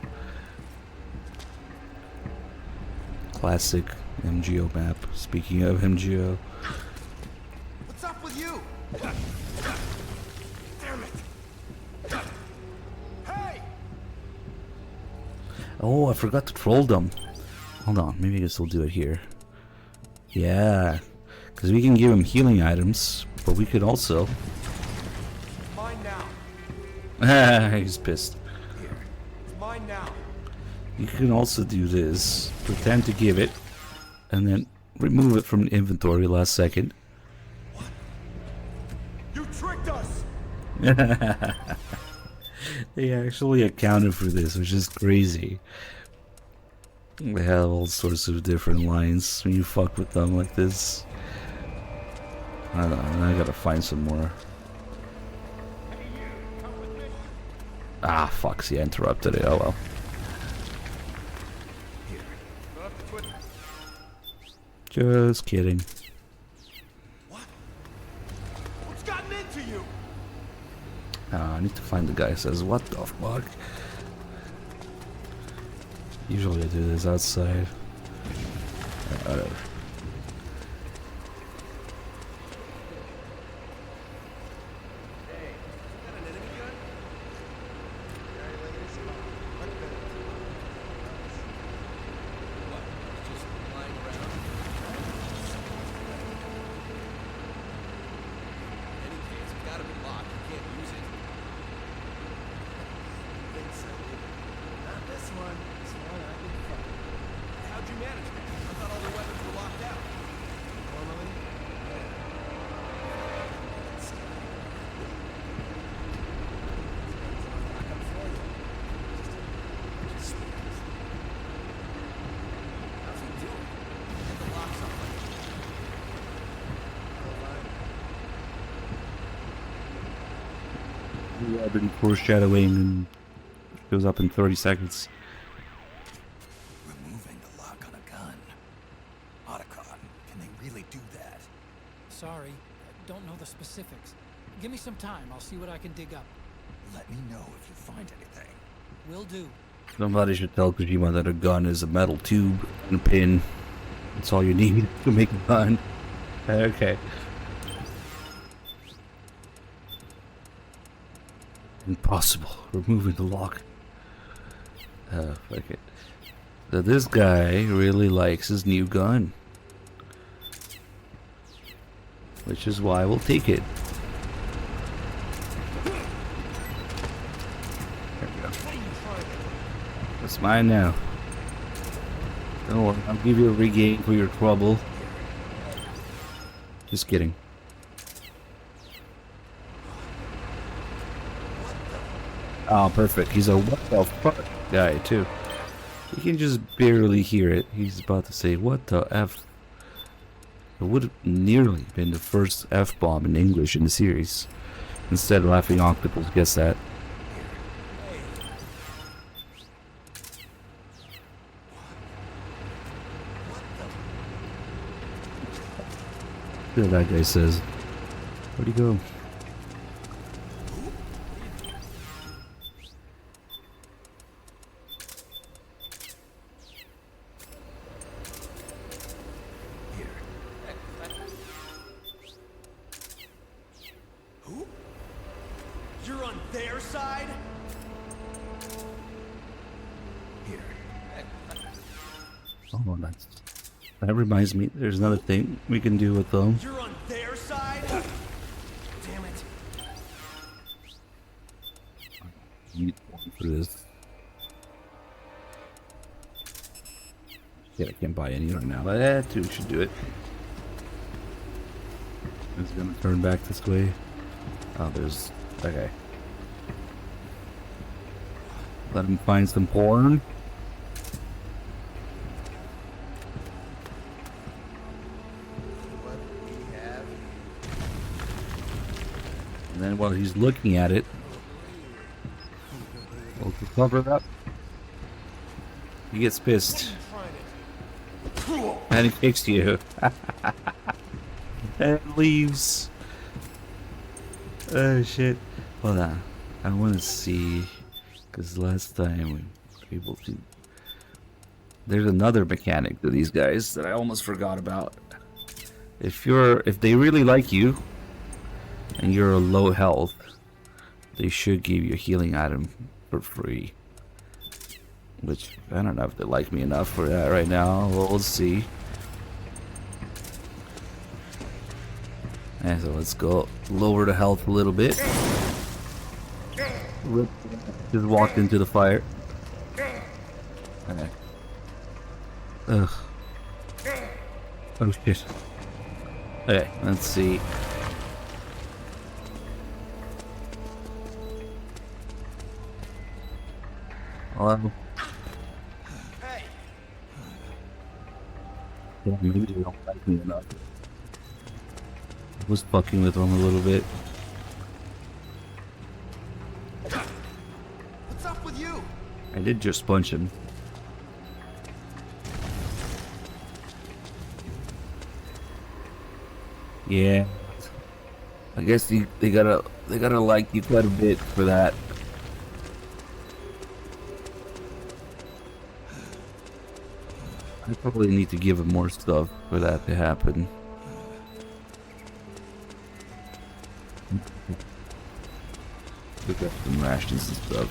Classic MGO map. Speaking of MGO. What's up with you? Damn it! Hey! Oh, I forgot to troll them. Hold on, maybe I can still do it here. Yeah, because we can give him healing items, but we could also... Mine now. He's pissed. It's mine now. You can also do this. Pretend to give it, and then remove it from the inventory last second. You tricked us! They actually accounted for this, which is crazy. They have all sorts of different lines when you fuck with them like this. I don't know, I gotta find some more. Ah, fuck, see, I interrupted it, oh well. Just kidding. What's gotten into you? I need to find the guy who says, what the fuck? Usually I do this outside. Whatever. I've been foreshadowing and goes up in 30 seconds. do that. Sorry, I don't know the specifics. Give me some time. I'll see what I can dig up. Let me know if you find anything. Will do. Somebody should tell Kojima that a gun is a metal tube and a pin. That's all you need to make a gun. Okay. Impossible. Removing the lock. Fuck it. So this guy really likes his new gun. Which is why we'll take it. There we go. It's mine now. Don't worry, I'll give you a regain for your trouble. Just kidding. Oh, perfect. He's a what the fuck guy, too. You can just barely hear it. He's about to say, what the F? It would have nearly been the first F-bomb in English in the series. Instead, Laughing Octopus gets that. See what that guy says. Where'd he go? You're on their side? Here. Oh, that reminds me. There's another thing we can do with them. You're on their side? Damn it. Need one for this. Yeah, I can't buy any right now, but that too should do it. It's gonna turn back this way. Oh, there's. Okay. Let him find some porn. And then while he's looking at it, we'll cover it up. He gets pissed. And he kicks you. And leaves. Oh shit. Hold on. I want to see. Because last time we were able to. There's another mechanic to these guys that I almost forgot about. If they really like you, and you're low health, they should give you a healing item for free. Which, I don't know if they like me enough for that right now. Well, we'll see. And so let's go lower the health a little bit. Just walked into the fire. Okay. Ugh. Oh shit. Okay, let's see. Hello? Yeah, maybe they don't like me enough. I was fucking with them a little bit. What's up with you? I did just punch him. Yeah. I guess they gotta like you quite a bit for that. I probably need to give him more stuff for that to happen. Pick up some rations and stuff.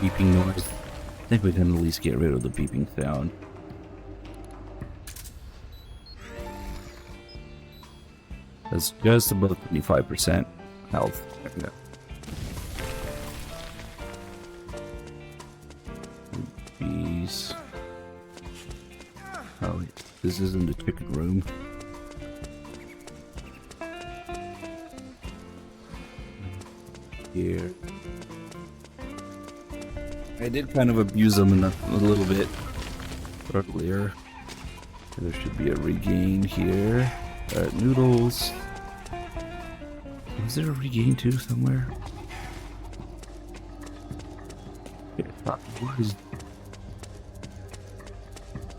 Beeping noise. I think we can at least get rid of the beeping sound. That's just about 25% health. Yeah. Bees. Oh, wait. This isn't the chicken room. Here. I did kind of abuse them a little bit earlier. There should be a regain here. Noodles. Was there a regain too somewhere?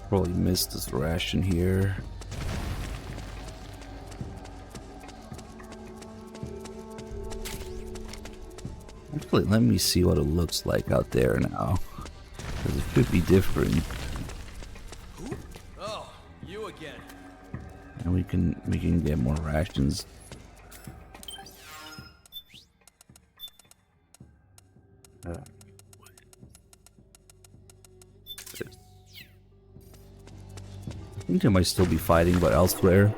Probably missed this ration here. Actually, let me see what it looks like out there now. Because it could be different. Oh, you again. And we can get more rations. I think I might still be fighting, but elsewhere.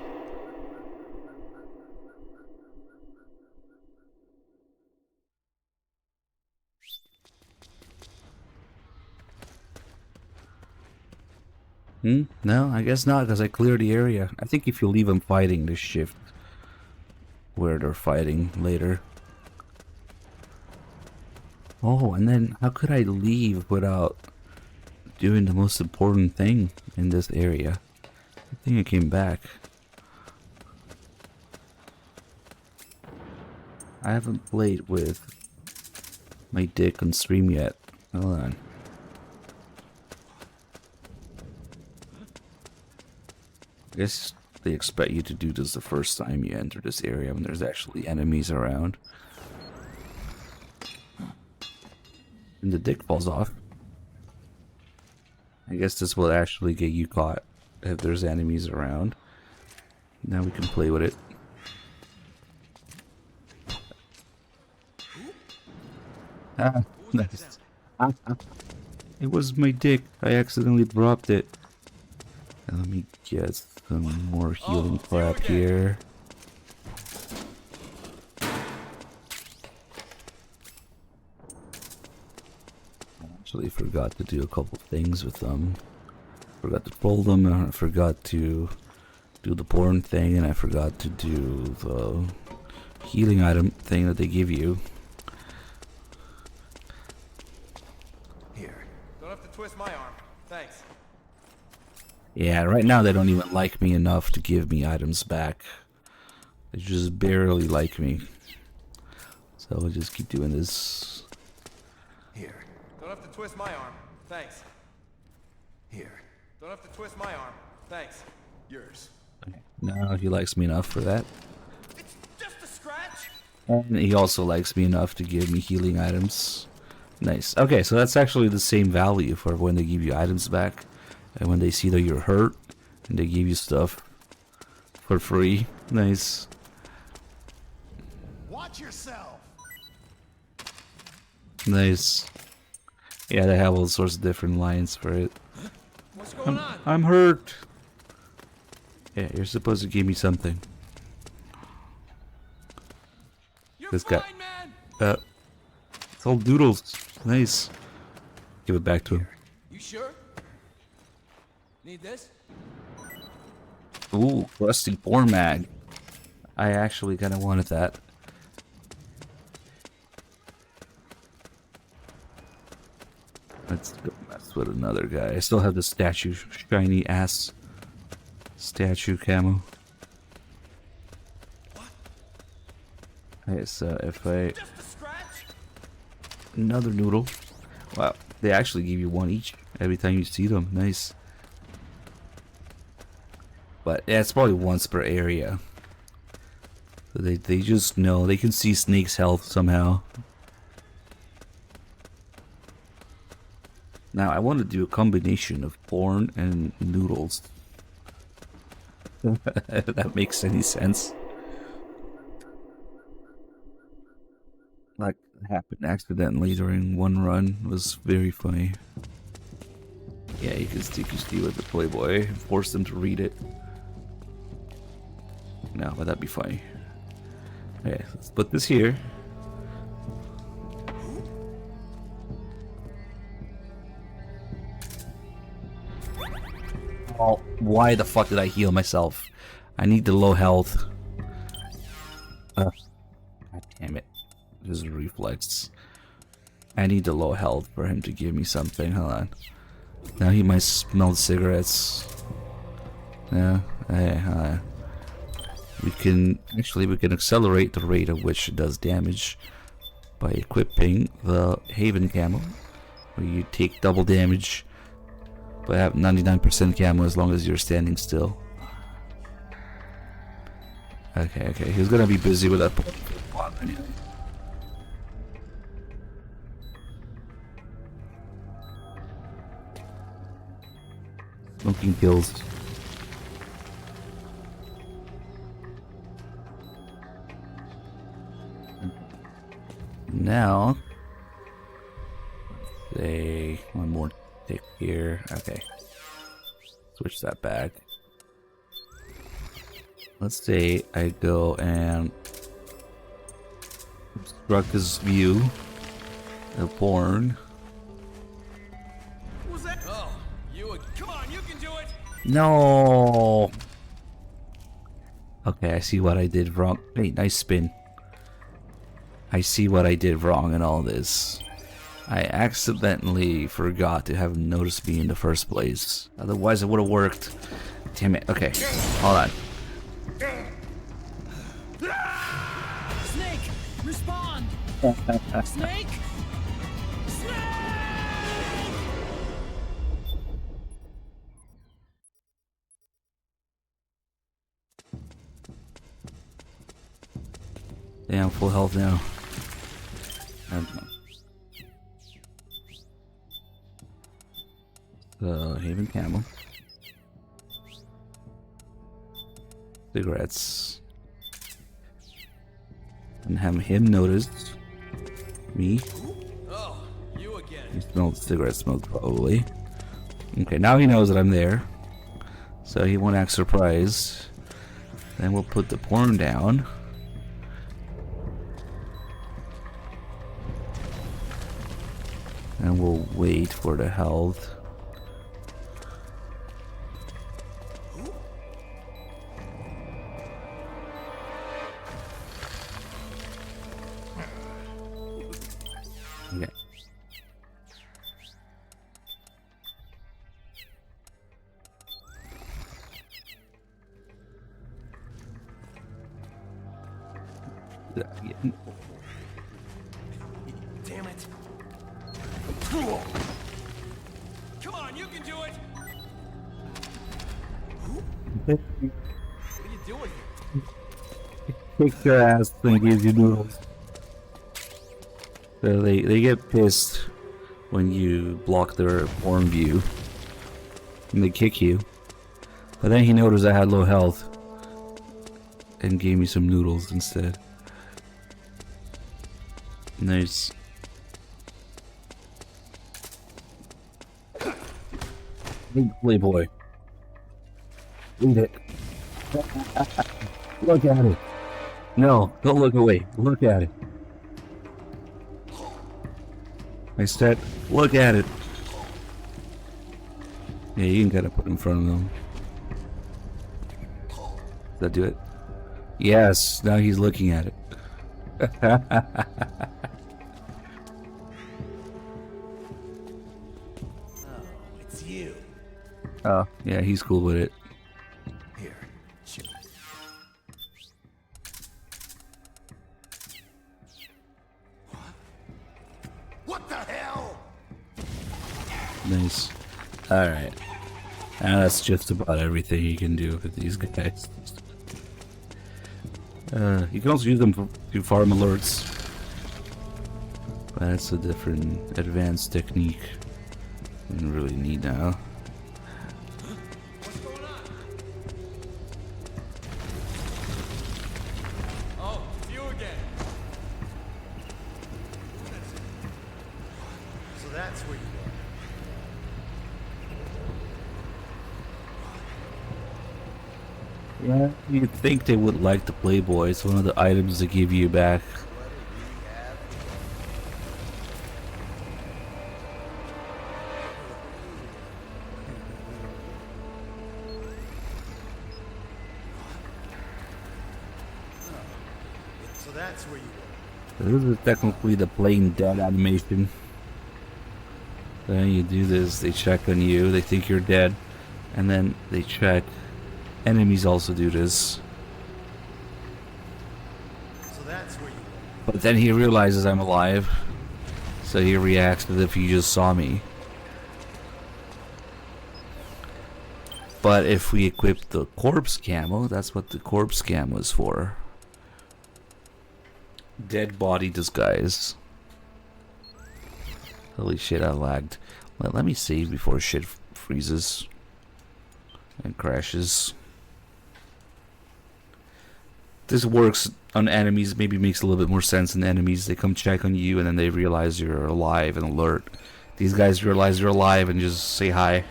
No, I guess not, because I cleared the area. I think if you leave them fighting, they shift where they're fighting later. Oh, and then how could I leave without doing the most important thing in this area? I think I came back. I haven't played with my dick on stream yet. Hold on. I guess they expect you to do this the first time you enter this area when there's actually enemies around. And the dick falls off. I guess this will actually get you caught if there's enemies around. Now we can play with it. Ah, nice. It was my dick. I accidentally dropped it. And let me get some more healing crap here. Actually forgot to do a couple things with them. Forgot to troll them, and I forgot to do the porn thing, and I forgot to do the healing item thing that they give you. Here. Don't have to twist my arm. Thanks. Yeah, right now they don't even like me enough to give me items back. They just barely like me. So I'll just keep doing this. Here. Don't have to twist my arm. Thanks. Here. Don't have to twist my arm. Thanks. Yours. No, he likes me enough for that. It's just a scratch. And he also likes me enough to give me healing items. Nice. Okay, so that's actually the same value for when they give you items back. And when they see that you're hurt, and they give you stuff for free. Nice. Watch yourself. Nice. Yeah, they have all sorts of different lines for it. What's going on? I'm hurt. Yeah, you're supposed to give me something. This guy. It's all doodles. Nice. Give it back to him. You sure? Need this? Ooh, rusty porn mag. I actually kind of wanted that. Let's go mess with another guy. I still have the statue, shiny ass statue camo. Okay, so if I... Another noodle. Wow, they actually give you one each every time you see them. Nice. But yeah, it's probably once per area. So they just know. They can see Snake's health somehow. Now, I want to do a combination of porn and noodles. If that makes any sense. Like, it happened accidentally during one run. It was very funny. Yeah, you can see with the Playboy. Force them to read it. No, but that'd be funny. Okay, let's put this here. Oh, why the fuck did I heal myself? I need the low health. God damn it. This is a reflex. I need the low health for him to give me something. Hold on. Now he might smell cigarettes. Yeah, hey, we can accelerate the rate at which it does damage by equipping the Haven camo, where you take double damage but have 99% camo as long as you're standing still. Okay, he's gonna be busy with that plot anyway. Smoking kills. Now, say one more tick here. Okay, switch that back. Let's say I go and obstruct his view of porn. What was that? Oh, come on, you can do it. No. Okay, I see what I did wrong. Hey, nice spin. I see what I did wrong in all this. I accidentally forgot to have him notice me in the first place. Otherwise, it would have worked. Damn it. Okay, hold on. Snake, respond. Snake. Damn, full health now. Haven camo. Cigarettes. And have him notice me. Oh, you again. He smelled cigarette smoke probably. Okay, now he knows that I'm there. So he won't act surprised. Then we'll put the porn down. And we'll wait for the health. Okay. Damn it. Come on, you can do it. What are you doing here? Kick your ass and gives you noodles. So they get pissed when you block their porn view. And they kick you. But then he noticed I had low health. And gave me some noodles instead. Nice. Big playboy. Eat it. Look at it. No, don't look away. Look at it. I said, look at it. Yeah, you can kind of put it in front of them. Does that do it? Yes, now he's looking at it. It's you. Oh, yeah, he's cool with it. Here, shoot. What the hell? Nice. Alright. And that's just about everything you can do with these guys. You can also use them to farm alerts. But that's a different advanced technique. You don't really need now. Oh, it's you again. So that's where you Yeah, you'd think they would like the Playboy. It's one of the items they give you back. So that's where you This is technically the plain dead animation. Then you do this, they check on you, they think you're dead, and then they check. Enemies also do this. So that's where you But then he realizes I'm alive. So he reacts as if he just saw me. But if we equip the corpse camo, that's what the corpse camo is for. Dead body disguise. Holy shit, I lagged. Let me save before shit freezes and crashes. This works on enemies, maybe makes a little bit more sense in enemies. They come check on you and then they realize you're alive and alert. These guys realize you're alive and just say hi.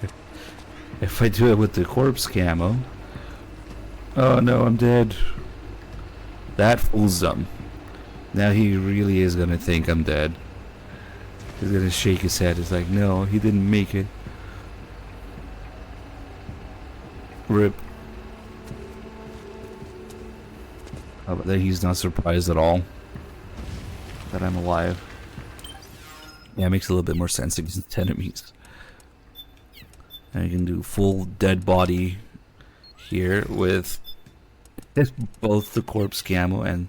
If I do it with the corpse camo, oh no, I'm dead. That fools them. Now he really is gonna think I'm dead. He's gonna shake his head. It's like, no, he didn't make it. Rip. Oh, but then he's not surprised at all that I'm alive. Yeah, it makes a little bit more sense against enemies. And you can do full dead body here with both the corpse camo and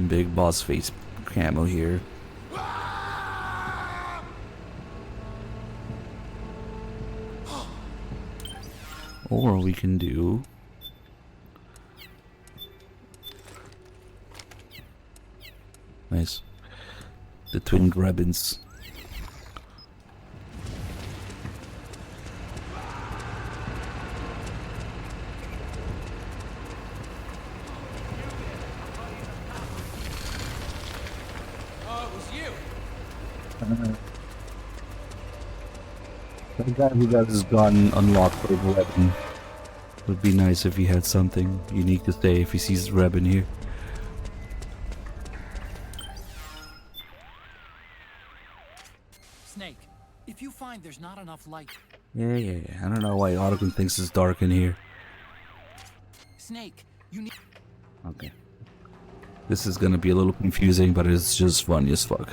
big boss face camo here. Or we can do nice. The twin Grebins. Oh, it was you. The guy who got his gun unlocked for the weapon. Would be nice if he had something unique to say if he sees Rebin here. Snake, if you find there's not enough light... Yeah. I don't know why Ottoman thinks it's dark in here. Snake, you need... Okay. This is gonna be a little confusing, but it's just funny as fuck.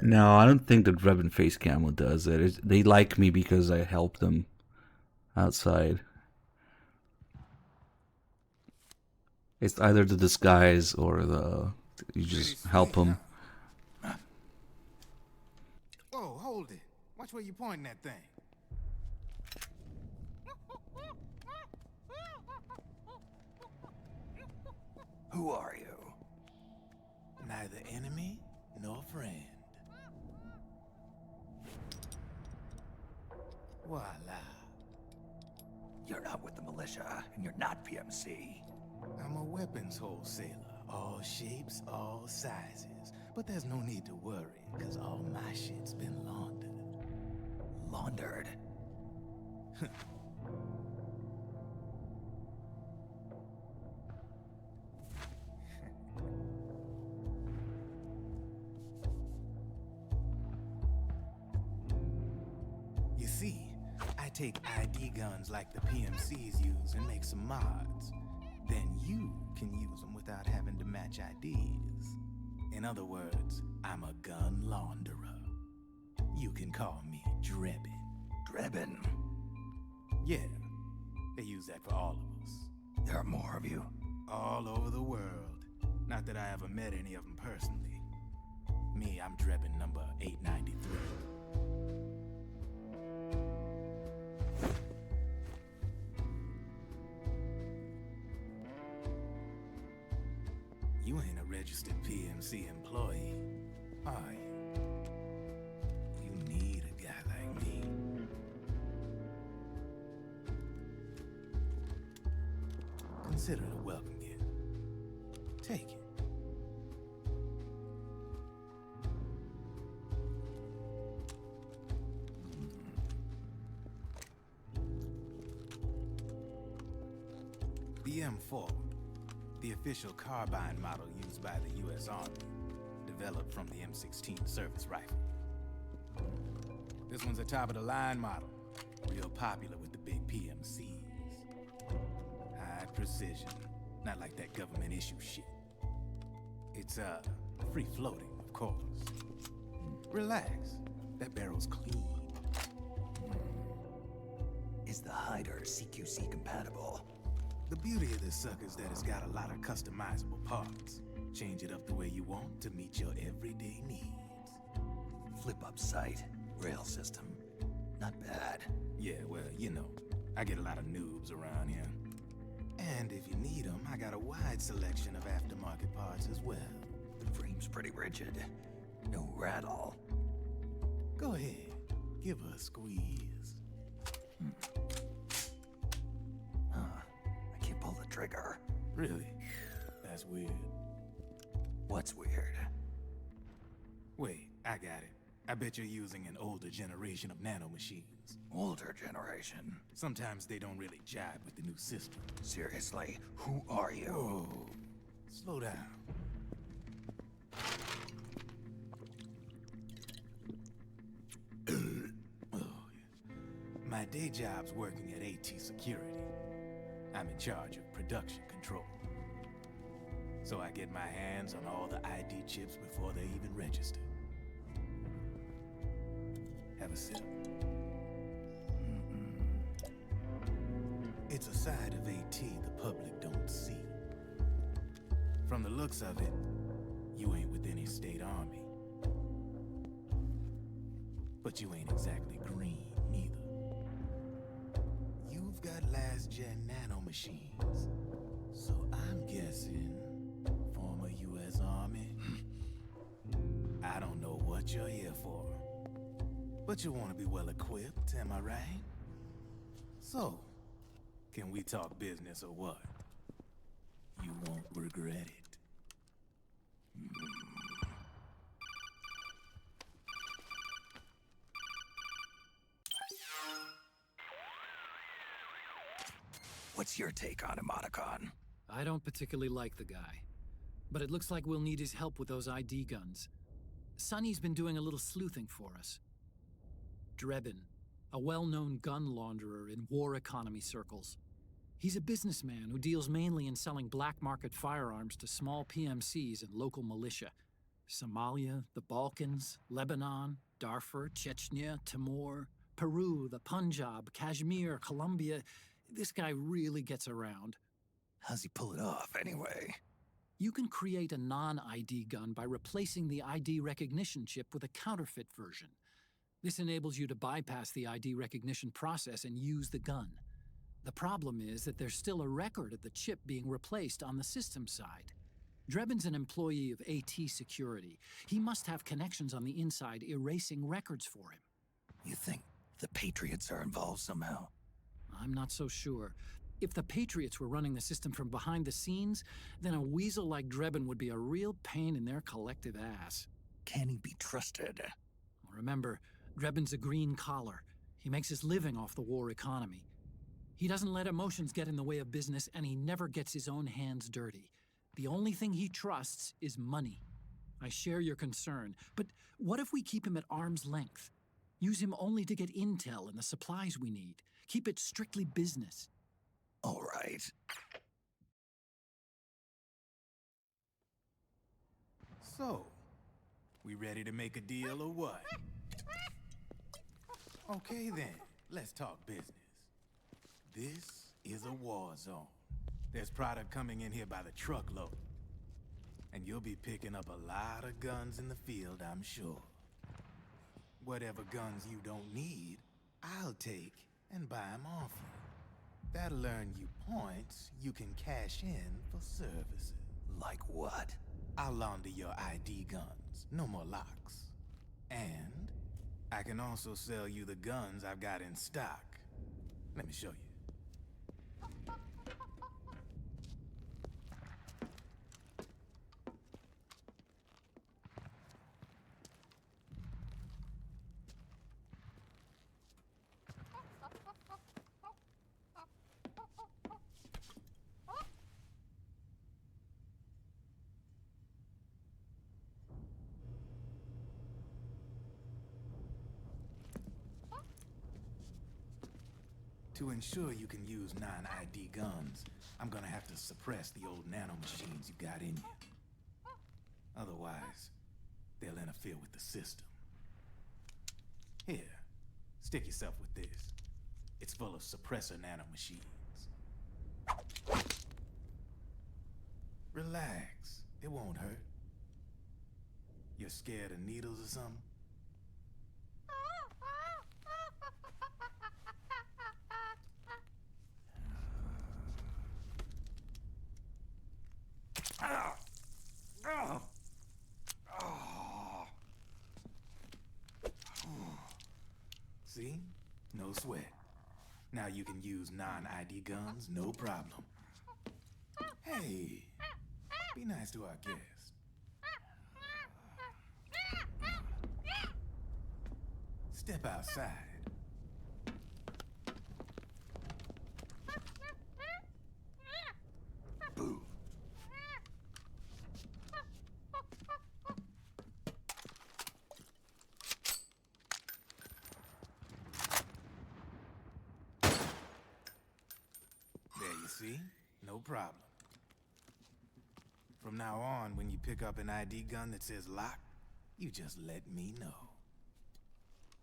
No, I don't think the Rebin face camo does it. They like me because I help them outside. It's either the disguise or the you just help them. Whoa, hold it. Watch where you pointing that thing. Who are you? Neither enemy nor friend. Voila. You're not with the militia, and you're not PMC. I'm a weapons wholesaler. All shapes, all sizes. But there's no need to worry, because all my shit's been laundered. Laundered? You see, I take ID guns like the PMCs use and make some mods. Then you can use them without having to match IDs. In other words, I'm a gun launderer. You can call me Drebin. Drebin? Yeah, they use that for all of us. There are more of you? All over the world. Not that I ever met any of them personally. Me, I'm Drebin number 893. You ain't a registered PMC employee, are you? You need a guy like me. Consider it a welcome gift. Take it. the M4, the official carbine model used by the U.S. Army, developed from the M16 service rifle. This one's a top-of-the-line model, real popular with the big PMCs. High precision, not like that government-issue shit. It's, free-floating, of course. Relax, that barrel's clean. Is the hider CQC compatible? The beauty of this sucker is that it's got a lot of customizable parts. Change it up the way you want to meet your everyday needs. Flip-up sight, rail system. Not bad. Yeah, well, you know, I get a lot of noobs around here. And if you need them, I got a wide selection of aftermarket parts as well. The frame's pretty rigid. No rattle. Go ahead, give her a squeeze. I can't pull the trigger. Really? That's weird. What's weird? Wait, I got it. I bet you're using an older generation of nanomachines. Older generation? Sometimes they don't really jive with the new system. Seriously, who are you? Whoa. Slow down. My day job's working at AT Security. I'm in charge of production control. So I get my hands on all the ID chips before they even register. Have a sip. It's a side of AT the public don't see. From the looks of it, you ain't with any state army. But you ain't exactly green, neither. You've got last-gen nanomachines. So I'm guessing former U.S. Army. I don't know what you're here for. But you want to be well-equipped, am I right? So, can we talk business or what? You won't regret it. What's your take on him, Otacon? I don't particularly like the guy, but it looks like we'll need his help with those ID guns. Sonny's been doing a little sleuthing for us. Drebin, a well-known gun launderer in war economy circles. He's a businessman who deals mainly in selling black market firearms to small PMCs and local militia. Somalia, the Balkans, Lebanon, Darfur, Chechnya, Timor, Peru, the Punjab, Kashmir, Colombia. This guy really gets around. How's he pull it off, anyway? You can create a non-ID gun by replacing the ID recognition chip with a counterfeit version. This enables you to bypass the ID recognition process and use the gun. The problem is that there's still a record of the chip being replaced on the system side. Drebin's an employee of AT Security. He must have connections on the inside erasing records for him. You think the Patriots are involved somehow? I'm not so sure. If the Patriots were running the system from behind the scenes, then a weasel like Drebin would be a real pain in their collective ass. Can he be trusted? Remember, Drebin's a green collar. He makes his living off the war economy. He doesn't let emotions get in the way of business, and he never gets his own hands dirty. The only thing he trusts is money. I share your concern, but what if we keep him at arm's length? Use him only to get intel and the supplies we need. Keep it strictly business. All right. So, we ready to make a deal or what? Okay then, let's talk business. This is a war zone. There's product coming in here by the truckload. And you'll be picking up a lot of guns in the field, I'm sure. Whatever guns you don't need, I'll take and buy them off you. That'll earn you points you can cash in for services. Like what? I'll launder your ID guns, no more locks. And I can also sell you the guns I've got in stock. Let me show you. To ensure you can use non-ID guns, I'm gonna have to suppress the old nanomachines you got in you. Otherwise, they'll interfere with the system. Here, stick yourself with this. It's full of suppressor nanomachines. Relax, it won't hurt. You're scared of needles or something? See? No sweat. Now you can use non-ID guns, no problem. Hey, be nice to our guest. Step outside. Boo. There you see? No problem. From now on, when you pick up an ID gun that says lock, you just let me know.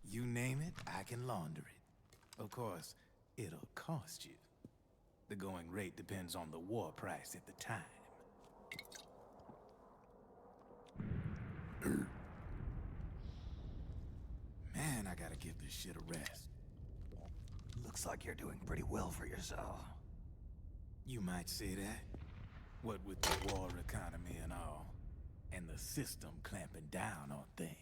You name it, I can launder it. Of course, it'll cost you. The going rate depends on the war price at the time. Man, I gotta give this shit a rest. Looks like you're doing pretty well for yourself. You might say that. What with the war economy and all, and the system clamping down on things.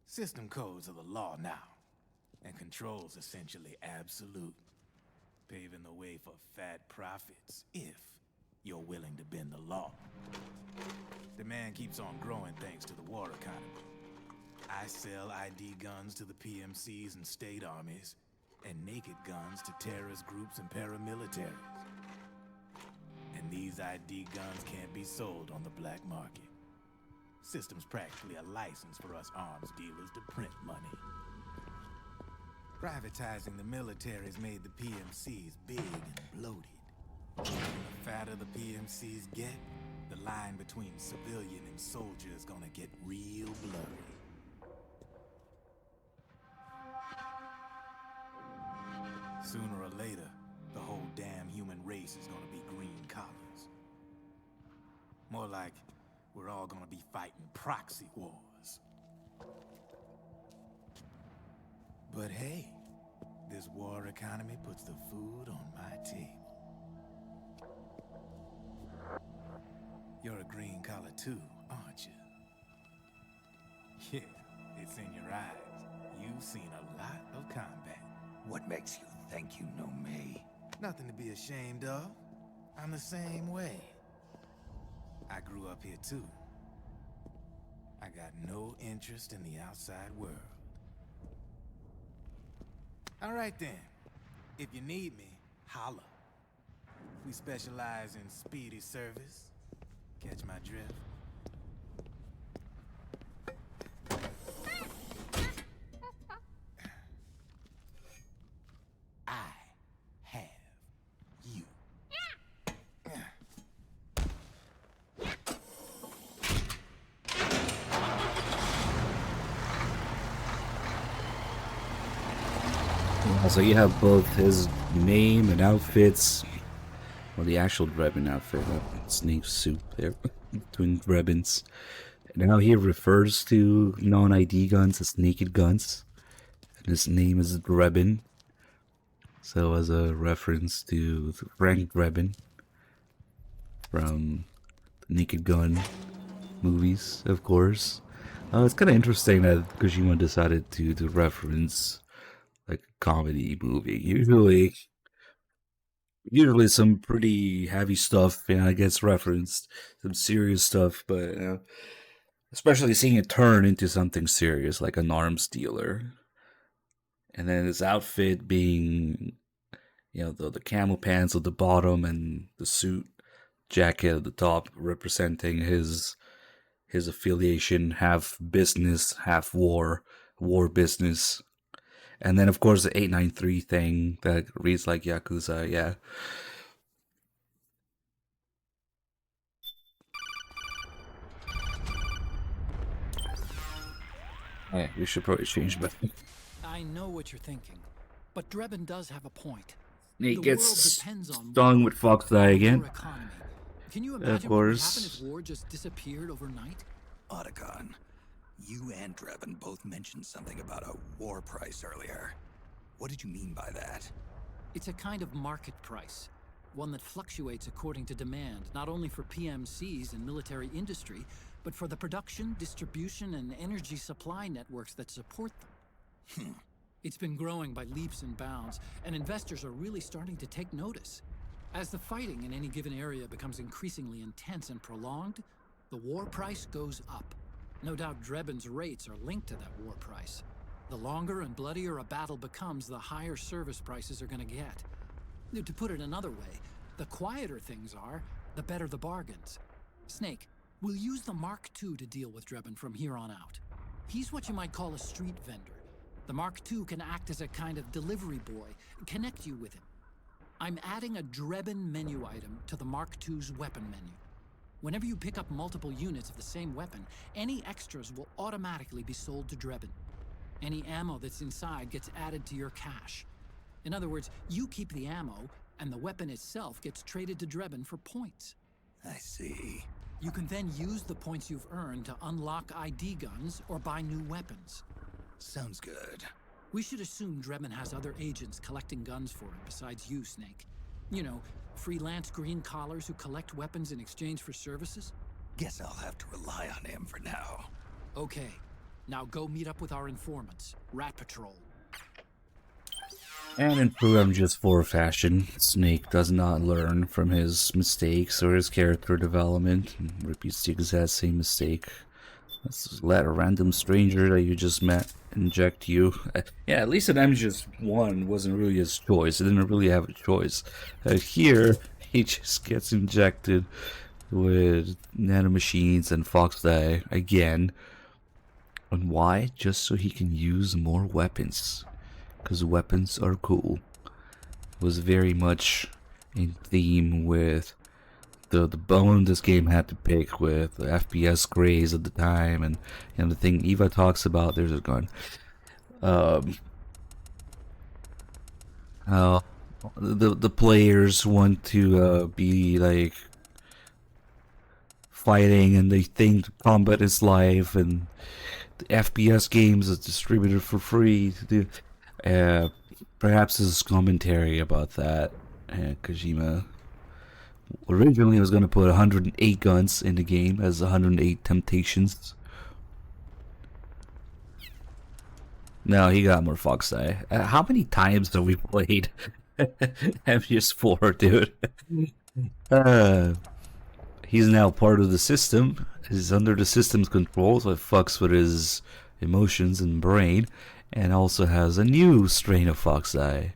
System codes are the law now, and control's essentially absolute, paving the way for fat profits if you're willing to bend the law. Demand keeps on growing thanks to the war economy. I sell ID guns to the PMCs and state armies, and naked guns to terrorist groups and paramilitaries. And these ID guns can't be sold on the black market. System's practically a license for us arms dealers to print money. Privatizing the military's made the PMCs big and bloated. And the fatter the PMCs get, the line between civilian and soldier is gonna get real blurry. Sooner or later, the whole damn human race is gonna be green collars. More like we're all gonna be fighting proxy wars. But hey, this war economy puts the food on my table. You're a green collar too, aren't you? Yeah, it's in your eyes. You've seen a lot of combat. What makes you think you know me? Nothing to be ashamed of. I'm the same way. I grew up here too. I got no interest in the outside world. All right then. If you need me, holla. We specialize in speedy service. Catch my drift? I have you. So you have both his name and outfits. Well, the actual Drebin outfit, snake suit there, twin Drebins. Now he refers to non-ID guns as naked guns. And his name is Drebin. So as a reference to Frank Drebin from the Naked Gun movies, of course. It's kind of interesting that Kojima decided to reference like a comedy movie. Usually some pretty heavy stuff, gets referenced, some serious stuff, but especially seeing it turn into something serious, like an arms dealer. And then his outfit being, the camel pants at the bottom and the suit jacket at the top, representing his affiliation, half business, half war business. And then, of course, the 893 thing that reads like Yakuza, yeah. Yeah, we should probably change back. I know what you're thinking, but Drebin does have a point. He The gets world depends on stung with Fox Eye again. war economy. Can you imagine Of what would happen course. if war just disappeared overnight? Otacon, you and Drebin both mentioned something about a war price earlier. What did you mean by that? It's a kind of market price, one that fluctuates according to demand, not only for PMCs and military industry, but for the production, distribution, and energy supply networks that support them. It's been growing by leaps and bounds, and investors are really starting to take notice. As the fighting in any given area becomes increasingly intense and prolonged, the war price goes up. No doubt Drebin's rates are linked to that war price. The longer and bloodier a battle becomes, the higher service prices are going to get. To put it another way, the quieter things are, the better the bargains. Snake, we'll use the Mark II to deal with Drebin from here on out. He's what you might call a street vendor. The Mark II can act as a kind of delivery boy, connect you with him. I'm adding a Drebin menu item to the Mark II's weapon menu. Whenever you pick up multiple units of the same weapon, any extras will automatically be sold to Drebin. Any ammo that's inside gets added to your cache. In other words, you keep the ammo, and the weapon itself gets traded to Drebin for points. I see. You can then use the points you've earned to unlock ID guns or buy new weapons. Sounds good. We should assume Drebin has other agents collecting guns for him besides you, Snake. You know, freelance green collars who collect weapons in exchange for services? Guess I'll have to rely on him for now. Okay. Now go meet up with our informants, Rat Patrol. And in true MGS4 fashion, Snake does not learn from his mistakes or his character development and repeats the exact same mistake. Let's just let a random stranger that you just met inject you. Yeah, at least in MGS1 wasn't really his choice. He didn't really have a choice. Here, he just gets injected with nanomachines and Fox Eye again. And why? Just so he can use more weapons. Because weapons are cool. It was very much in theme with the bone this game had to pick with the FPS craze at the time, and the thing Eva talks about. There's a gun. How the players want to be like fighting, and they think combat is life, and the FPS games is distributed for free to do. Perhaps this is commentary about that. Kojima originally was going to put 108 guns in the game as 108 temptations. No, he got more Fox Eye. How many times have we played MGS4, dude? He's now part of the system. He's under the system's control, so it fucks with his emotions and brain. And also has a new strain of Fox Eye.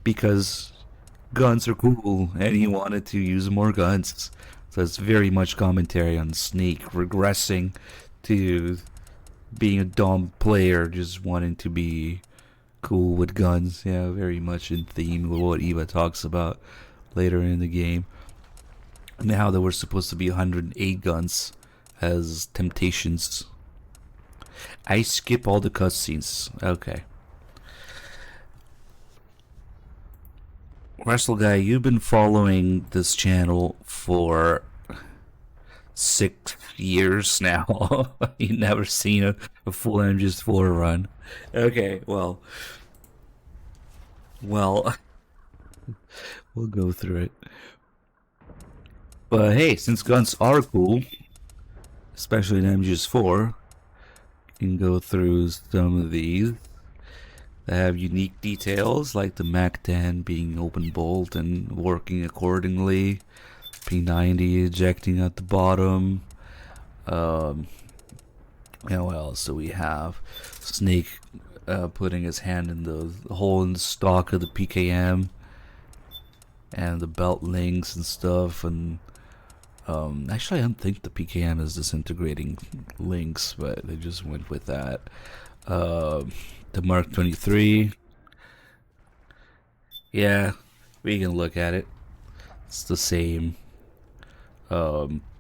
Because guns are cool, and he wanted to use more guns. So it's very much commentary on Snake regressing to being a dumb player, just wanting to be cool with guns. Yeah, very much in theme with what Eva talks about later in the game. Now that we're supposed to be 108 guns as temptations. I skip all the cutscenes. Okay. Wrestle Guy, you've been following this channel for 6 years now. You've never seen a full MGS4 run. Okay, well, we'll go through it. But hey, since guns are cool, especially in MGS4, you can go through some of these that have unique details, like the MAC-10 being open bolt and working accordingly, P90 ejecting at the bottom. And what else do we have? Snake putting his hand in the hole in the stock of the PKM, and the belt links and stuff. And actually, I don't think the PKM is disintegrating links, but they just went with that. The Mark 23. Yeah, we can look at it. It's the same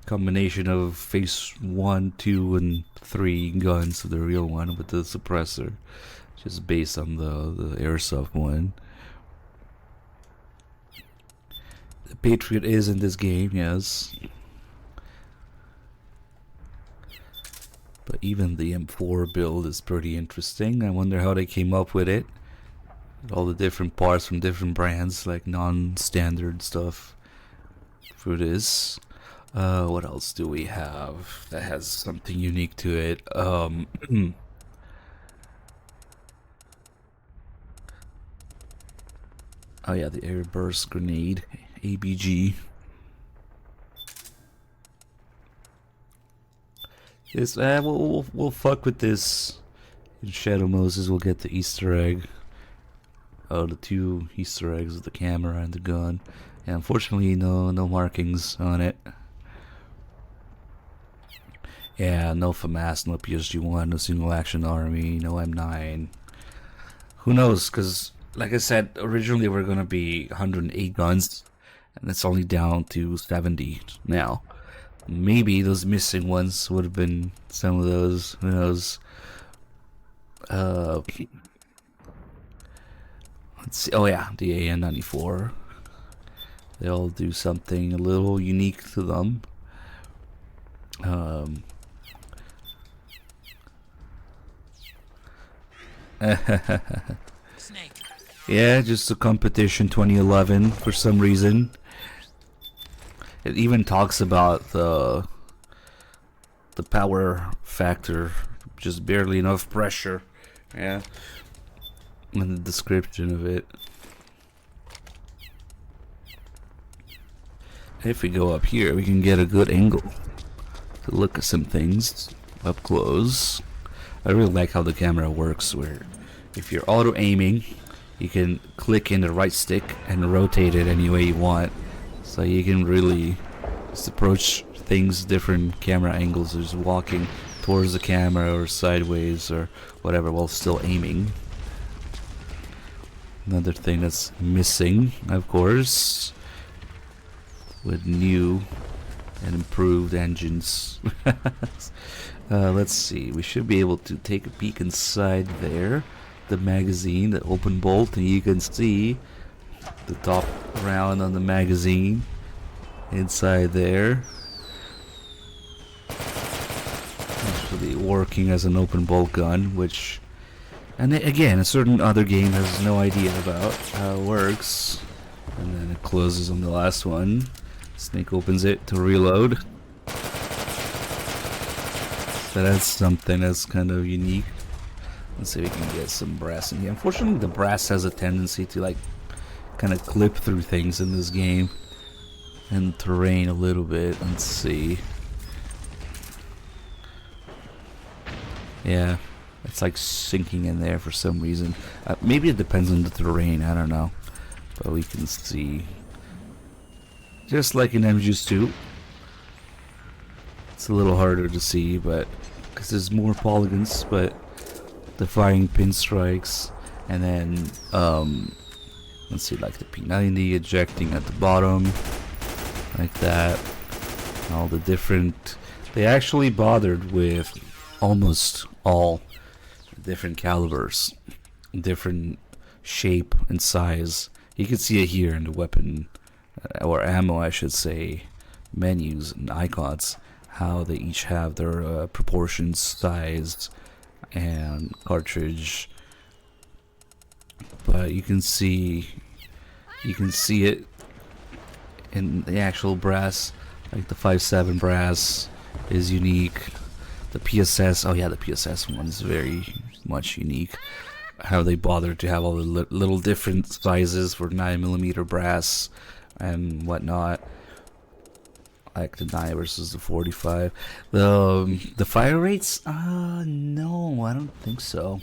combination of phase 1, 2, and 3 guns, the real one with the suppressor, just based on the airsoft one. The Patriot is in this game, yes. But even the M4 build is pretty interesting. I wonder how they came up with it. All the different parts from different brands, like non-standard stuff for this. What else do we have that has something unique to it? Oh yeah, the air burst grenade, ABG. This we'll fuck with this. In Shadow Moses, we'll get the Easter egg. Oh, the 2 Easter eggs with the camera and the gun. And unfortunately, no markings on it. Yeah, no FAMAS, no PSG-1, no single action army, no M9. Who knows? Because, like I said, originally we're gonna be 108 guns, and it's only down to 70 now. Maybe those missing ones would have been some of those. Who knows? Let's see. Oh yeah, the AN-94. They all do something a little unique to them. Yeah, just a competition 2011 for some reason. It even talks about the power factor, just barely enough pressure. Yeah. In the description of it. If we go up here, we can get a good angle to look at some things up close. I really like how the camera works, where if you're auto aiming, you can click in the right stick and rotate it any way you want. So you can really just approach things different camera angles, just walking towards the camera or sideways or whatever while still aiming. Another thing that's missing, of course, with new and improved engines. Let's see, we should be able to take a peek inside there. The magazine, the open bolt, and you can see the top round on the magazine inside there. Actually working as an open bolt gun, which, and again, a certain other game has no idea about how it works. And then it closes on the last one. Snake opens it to reload. So that's something that's kind of unique. Let's see if we can get some brass in here. Unfortunately, the brass has a tendency to like kind of clip through things in this game and terrain a little bit. Let's see. Yeah, it's like sinking in there for some reason. Maybe it depends on the terrain, I don't know. But we can see. Just like in MGS2. It's a little harder to see, but because there's more polygons, but the firing pinstrikes, and then let's see, like the P90 ejecting at the bottom, like that. All the different. They actually bothered with almost all different calibers, different shape and size. You can see it here in the weapon or ammo, I should say, menus and icons, how they each have their proportions, size, and cartridge. But you can see it in the actual brass. Like the 5.7 brass is unique. The PSS, oh yeah, the PSS one is very much unique. How they bothered to have all the little different sizes for 9mm brass and whatnot, like the 9 versus the 45. The fire rates, no, I don't think so.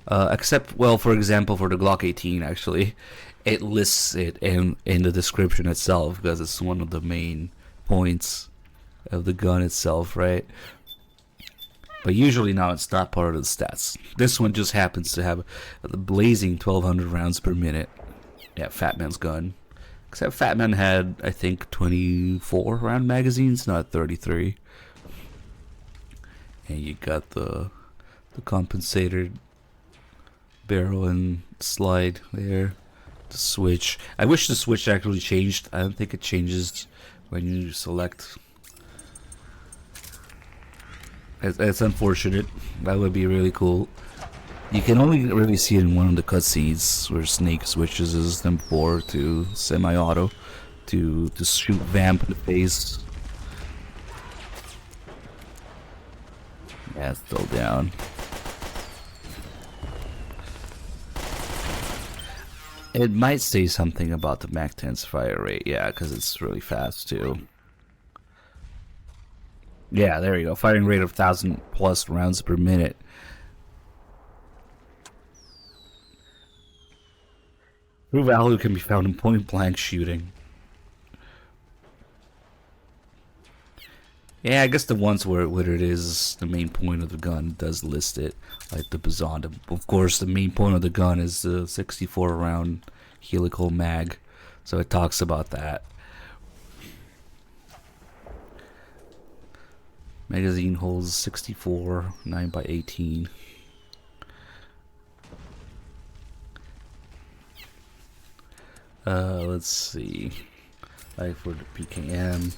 Except, well, for example, for the Glock 18, actually, it lists it in the description itself because it's one of the main points of the gun itself, right? But usually now it's not part of the stats. This one just happens to have the blazing 1200 rounds per minute. Yeah, Fat Man's gun. Except Fat Man had, I think, 24 round magazines, not 33. And you got the compensated barrel and slide there. The switch. I wish the switch actually changed. I don't think it changes when you select. It's unfortunate. That would be really cool. You can only really see it in one of the cutscenes where Snake switches his M4 to semi-auto to shoot Vamp in the face. Yeah, it's still down. It might say something about the MAC-10's fire rate, yeah, because it's really fast too. Yeah, there you go. Firing rate of 1,000+ rounds per minute. True value can be found in point-blank shooting. Yeah, I guess the ones where it is the main point of the gun does list it, like the Bazan. Of course, the main point of the gun is the 64 round helical mag, so it talks about that. Magazine holds 64, 9x18. Let's see. Like for the PKM,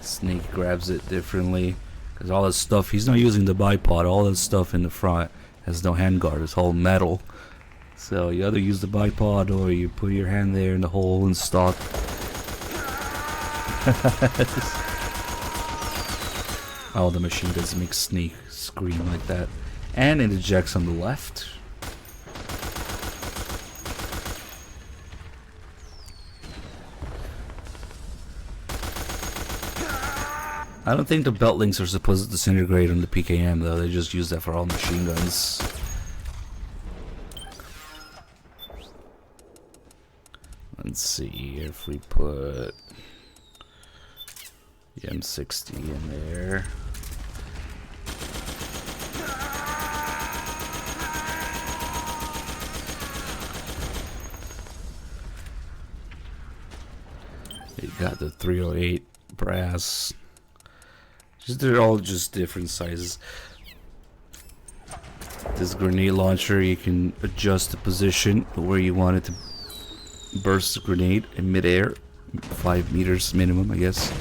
Snake grabs it differently because all this stuff, he's not using the bipod. All this stuff in the front has no handguard. It's all metal. So you either use the bipod or you put your hand there in the hole and stock. Oh, the machine does make Snake scream like that. And it ejects on the left. I don't think the belt links are supposed to disintegrate on the PKM though, they just use that for all machine guns. Let's see if we put the M60 in there. You got the 308 brass. They're all just different sizes. This grenade launcher, you can adjust the position where you want it to burst the grenade in midair. 5 meters minimum, I guess.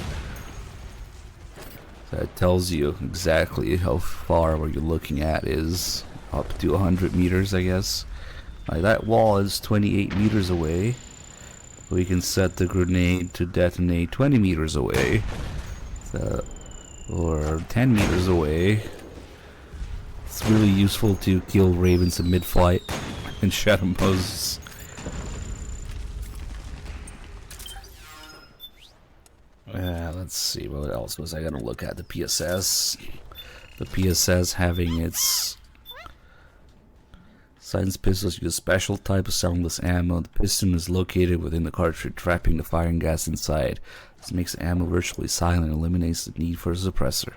So it tells you exactly how far what you're looking at is. Up to 100 meters, I guess. Like that wall is 28 meters away. We can set the grenade to detonate 20 meters away. So, or 10 meters away. It's really useful to kill ravens in mid-flight and shadow poses. Let's see, what else was I gonna look at? The PSS. The PSS having its silenced pistols use a special type of soundless ammo. The piston is located within the cartridge, trapping the firing gas inside. This makes the ammo virtually silent and eliminates the need for a suppressor.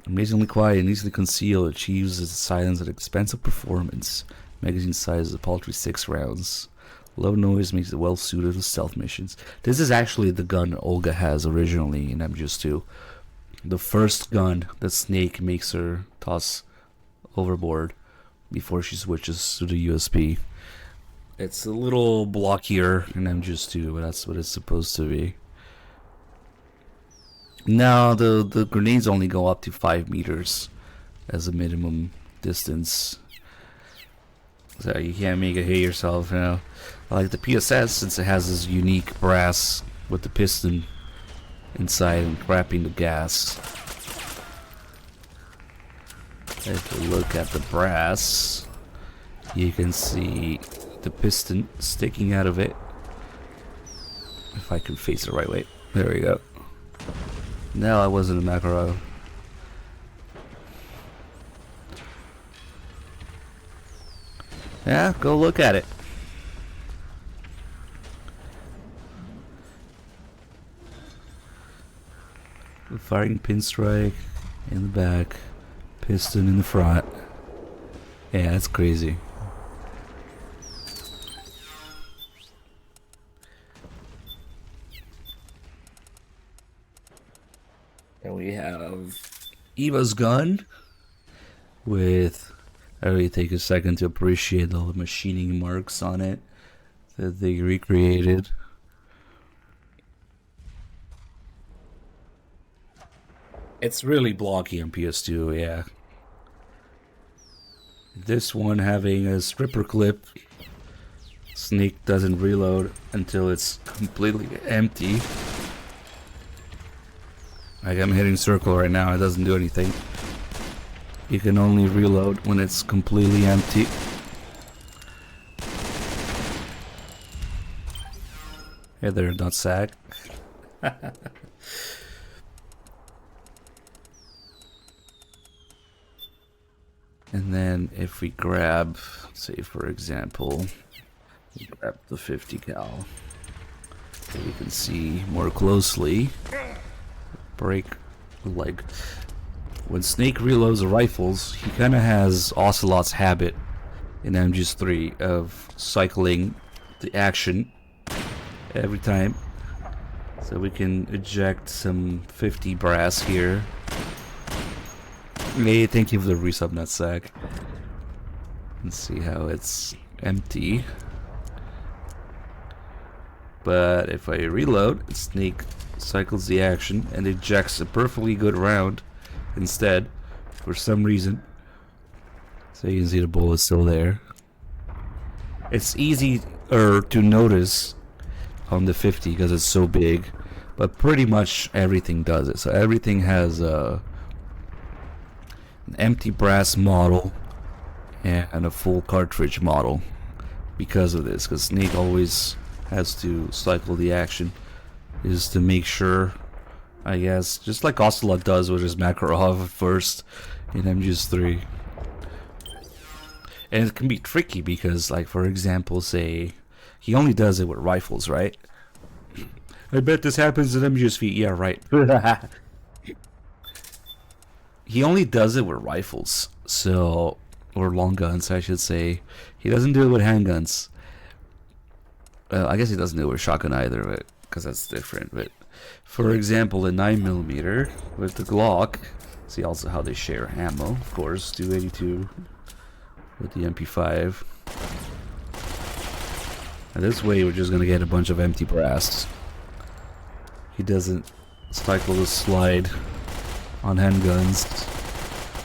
Amazingly quiet and easily concealed, achieves its silence at expense of performance. Magazine size is a paltry 6 rounds. Low noise makes it well suited to stealth missions. This is actually the gun Olga has originally in MGS2. The first gun that Snake makes her toss overboard before she switches to the USB. It's a little blockier in MGS2, but that's what it's supposed to be. Now the grenades only go up to 5 meters as a minimum distance. So you can't make it hit yourself, you know. Like the PSS, since it has this unique brass with the piston inside and wrapping the gas. If you look at the brass, you can see the piston sticking out of it. If I can face it the right way. There we go. No, I wasn't a macro. Yeah, go look at it. The firing pinstripe in the back, piston in the front. Yeah, that's crazy. And we have Eva's gun with, I really take a second to appreciate all the machining marks on it that they recreated. It's really blocky on PS2, yeah. This one having a stripper clip. Snake doesn't reload until it's completely empty. Like I'm hitting circle right now, it doesn't do anything. You can only reload when it's completely empty. Hey there, nutsack. And then if we grab, say for example, we grab the 50 cal, so we can see more closely. Break, like when Snake reloads the rifles, he kind of has Ocelot's habit in MGS3 of cycling the action every time. So we can eject some 50 brass here. Hey, thank you for the resub, nutsack. Let's see how it's empty. But if I reload, Snake cycles the action and ejects a perfectly good round instead, for some reason. So you can see the bullet's still there. It's easier to notice on the 50 because it's so big, but pretty much everything does it. So everything has an empty brass model and a full cartridge model because of this, because Snake always has to cycle the action, is to make sure, I guess, just like Ocelot does with his Makarov first in MGS3. And it can be tricky because, like, for example, say, he only does it with rifles, right? I bet this happens in MGS4. Yeah, right. He only does it with rifles, so, or long guns, I should say. He doesn't do it with handguns. I guess he doesn't do it with shotgun either, but because that's different. But for example, the 9mm with the Glock, see also how they share ammo, of course, 282 with the MP5. And this way we're just gonna get a bunch of empty brass. He doesn't cycle the slide on handguns,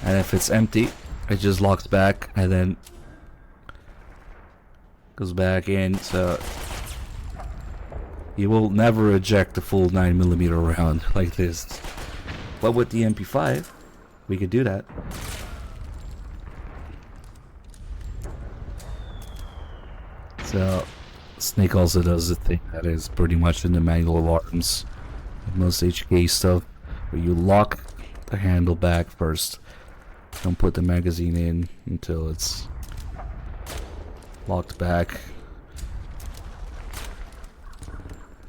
and if it's empty, it just locks back and then goes back in. So you will never eject a full 9mm round like this. But with the MP5, we could do that. So Snake also does the thing that is pretty much in the manual of arms, most HK stuff, where you lock the handle back first. Don't put the magazine in until it's locked back.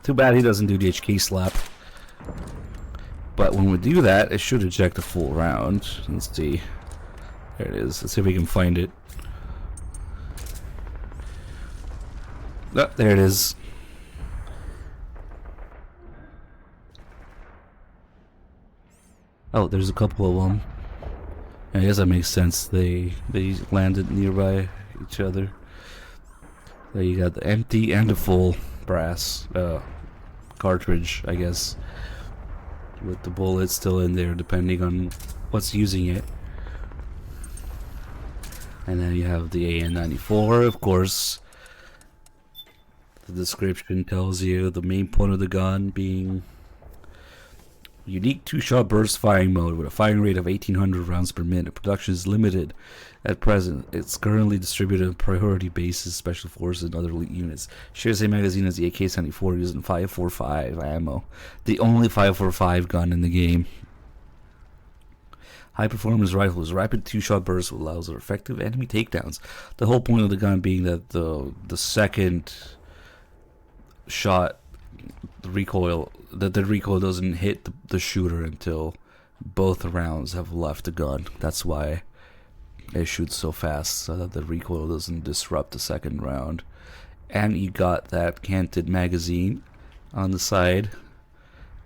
Too bad he doesn't do the HK slap. But when we do that, it should eject a full round. Let's see. There it is. Let's see if we can find it. Oh, there it is. Oh, there's a couple of them. I guess that makes sense. They landed nearby each other. There you got the empty and the full brass cartridge, I guess, with the bullet still in there depending on what's using it. And then you have the AN-94, of course. The description tells you the main point of the gun being unique two-shot burst firing mode with a firing rate of 1,800 rounds per minute. Production is limited at present. It's currently distributed on priority basis, special forces, and other elite units. Shares the same magazine as the AK-74, using 5.45 ammo. The only 5.45 gun in the game. High-performance rifle is rapid two-shot burst, which allows for effective enemy takedowns. The whole point of the gun being that the second shot, the recoil doesn't hit the shooter until both rounds have left the gun. That's why it shoots so fast, so that the recoil doesn't disrupt the second round. And you got that canted magazine on the side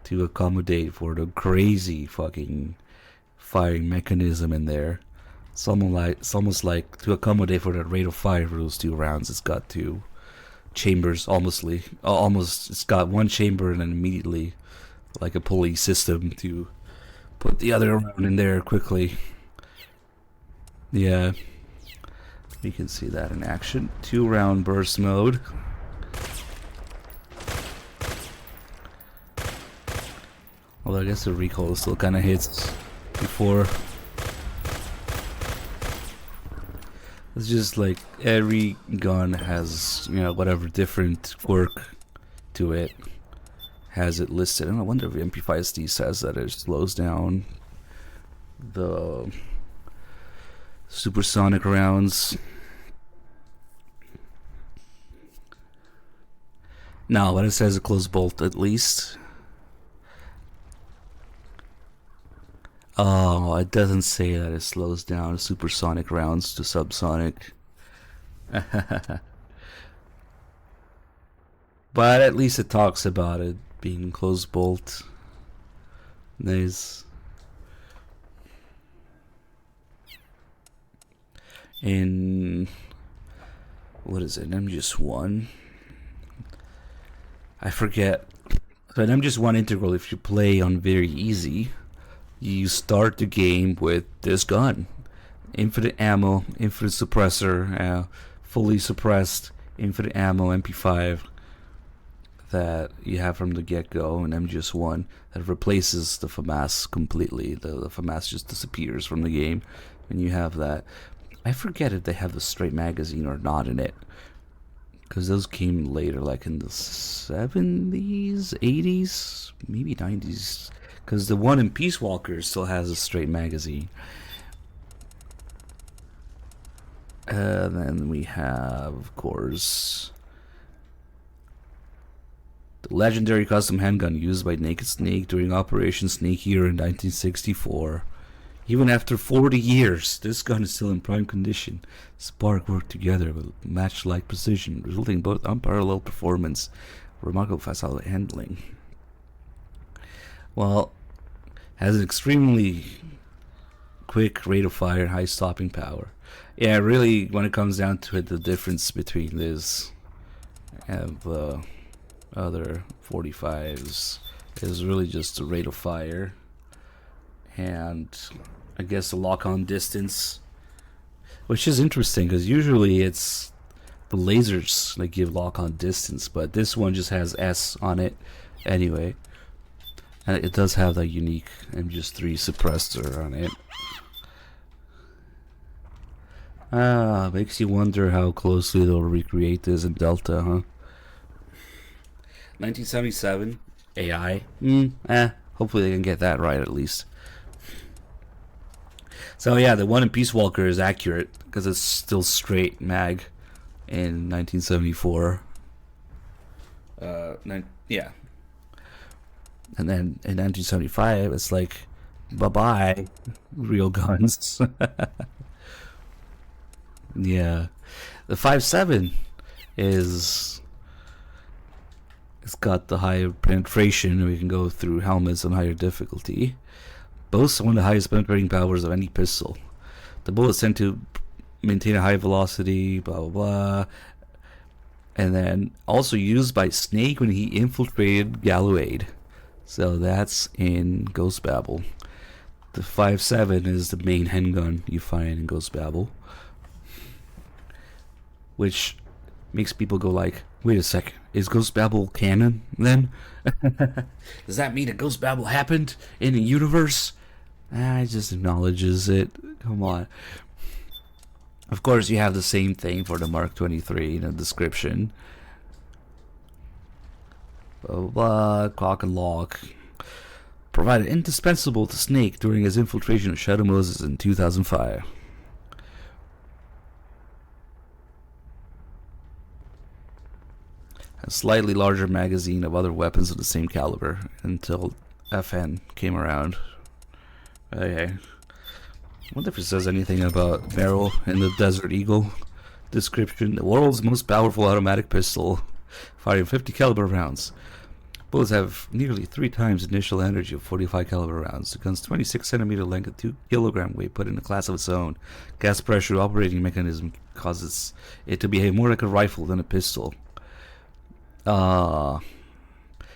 to accommodate for the crazy fucking firing mechanism in there. It's almost like to accommodate for the rate of fire for those 2 rounds. It's got 2 chambers, almost. It's got 1 chamber and then immediately like a pulley system to put the other round in there quickly. Yeah, you can see that in action. 2-round burst mode. Although I guess the recoil still kind of hits before. It's just like every gun has, you know, whatever different quirk to it, has it listed. And I wonder if MP5SD says that it slows down the supersonic rounds. No, but it says a close bolt at least. Oh, it doesn't say that it slows down supersonic rounds to subsonic. But at least it talks about it being close bolt. Nice. In what is it? MGS1. I forget. So in MGS1 integral, if you play on very easy, you start the game with this gun. Infinite ammo, infinite suppressor, fully suppressed, infinite ammo, MP5 that you have from the get-go in MGS1 that replaces the FAMAS completely. The FAMAS just disappears from the game when you have that. I forget if they have the straight magazine or not in it, because those came later, like in the 70s, 80s, maybe 90s. Because the one in Peace Walker still has a straight magazine. Then we have, of course, the legendary custom handgun used by Naked Snake during Operation Snake Eater in 1964. Even after 40 years, this gun is still in prime condition. Spark worked together with match-like precision, resulting in both unparalleled performance, remarkable fast handling. Well, has an extremely quick rate of fire and high stopping power. Yeah, really, when it comes down to it, the difference between this and the other 45s is really just the rate of fire and I guess the lock-on distance, which is interesting because usually it's the lasers that give lock-on distance, but this one just has S on it anyway. And it does have that unique MGS3 suppressor on it. Makes you wonder how closely they'll recreate this in Delta, huh? 1977, AI. Hopefully they can get that right at least. So yeah, the one in Peace Walker is accurate because it's still straight mag in 1974. Yeah. And then in 1975, it's like, bye-bye, real guns. Yeah. The 5.7 it's got the higher penetration, and we can go through helmets on higher difficulty. Boasts one of the highest penetrating powers of any pistol. The bullets tend to maintain a high velocity, blah, blah, blah. And then also used by Snake when he infiltrated Gallowade. So that's in Ghost Babel. The 5.7 is the main handgun you find in Ghost Babel, which makes people go like, wait a second, is Ghost Babel canon then? Does that mean that Ghost Babel happened in the universe? It just acknowledges it. Come on. Of course, you have the same thing for the Mark 23 in the description. Blah, blah, blah, cock and lock. Provided indispensable to Snake during his infiltration of Shadow Moses in 2005. A slightly larger magazine of other weapons of the same caliber until FN came around. Okay. I wonder if it says anything about barrel in the Desert Eagle description. The world's most powerful automatic pistol, firing 50 caliber rounds. Bullets have nearly 3 times the initial energy of 45 caliber rounds. The gun's 26 centimeter length and 2 kilogram weight, put in a class of its own. Gas pressure operating mechanism causes it to behave more like a rifle than a pistol.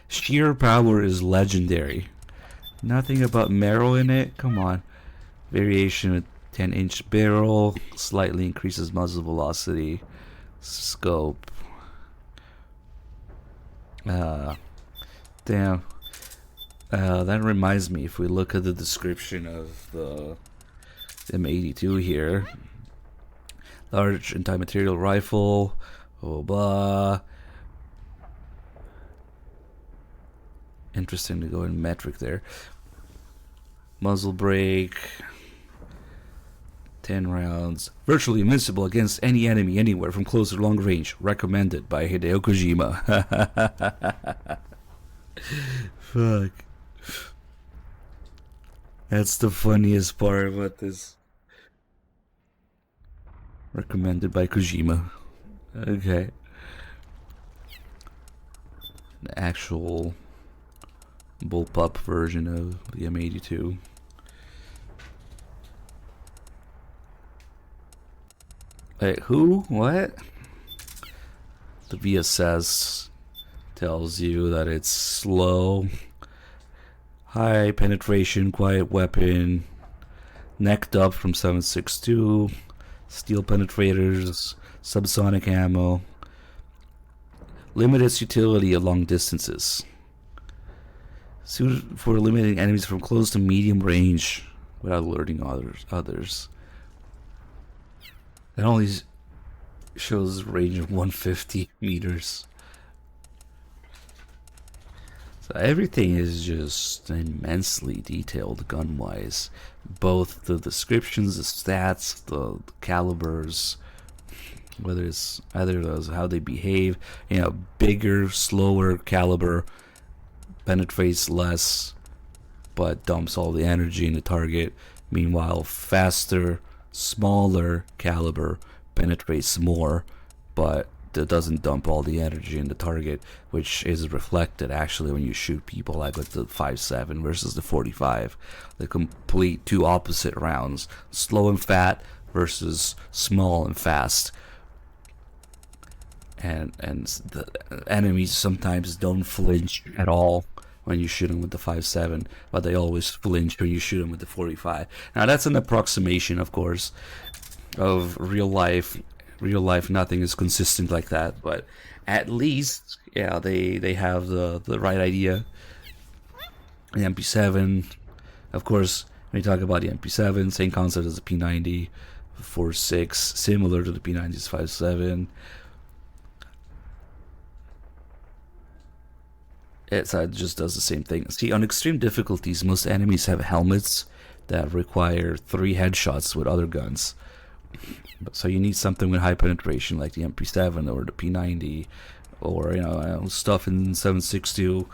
Sheer power is legendary. Nothing about marrow in it. Come on. Variation with 10-inch barrel, slightly increases muzzle velocity. Scope. Damn. That reminds me, if we look at the description of the M82 here, large anti-material rifle, blah. Interesting to go in metric there. Muzzle brake, 10 rounds, virtually invincible against any enemy anywhere from close or long range. Recommended by Hideo Kojima. Fuck. That's the funniest part about this. Recommended by Kojima. Okay. The actual bullpup version of the M82. Wait, who? What? The VSS tells you that it's slow, high penetration, quiet weapon, necked up from 7.62, steel penetrators, subsonic ammo, limited utility at long distances, suited for eliminating enemies from close to medium range without alerting others. It only shows a range of 150 meters. So everything is just immensely detailed gun-wise. Both the descriptions, the stats, the calibers, whether it's either of those, how they behave. You know, bigger, slower caliber penetrates less, but dumps all the energy in the target. Meanwhile, faster, smaller caliber penetrates more, but it doesn't dump all the energy in the target, which is reflected actually when you shoot people like with the 5.7 versus the 45. The complete two opposite rounds, slow and fat versus small and fast. And the enemies sometimes don't flinch at all when you shoot them with the 5.7, but they always flinch when you shoot them with the 45. Now that's an approximation, of course, of real life. Real life, nothing is consistent like that, but at least, yeah, they have the right idea. The MP7, of course, when you talk about the MP7, same concept as the P90, 4.6, similar to the P90's 5.7. It just does the same thing. See, on extreme difficulties, most enemies have helmets that require 3 headshots with other guns. So you need something with high penetration like the MP7 or the P90 or, you know, stuff in 7.62.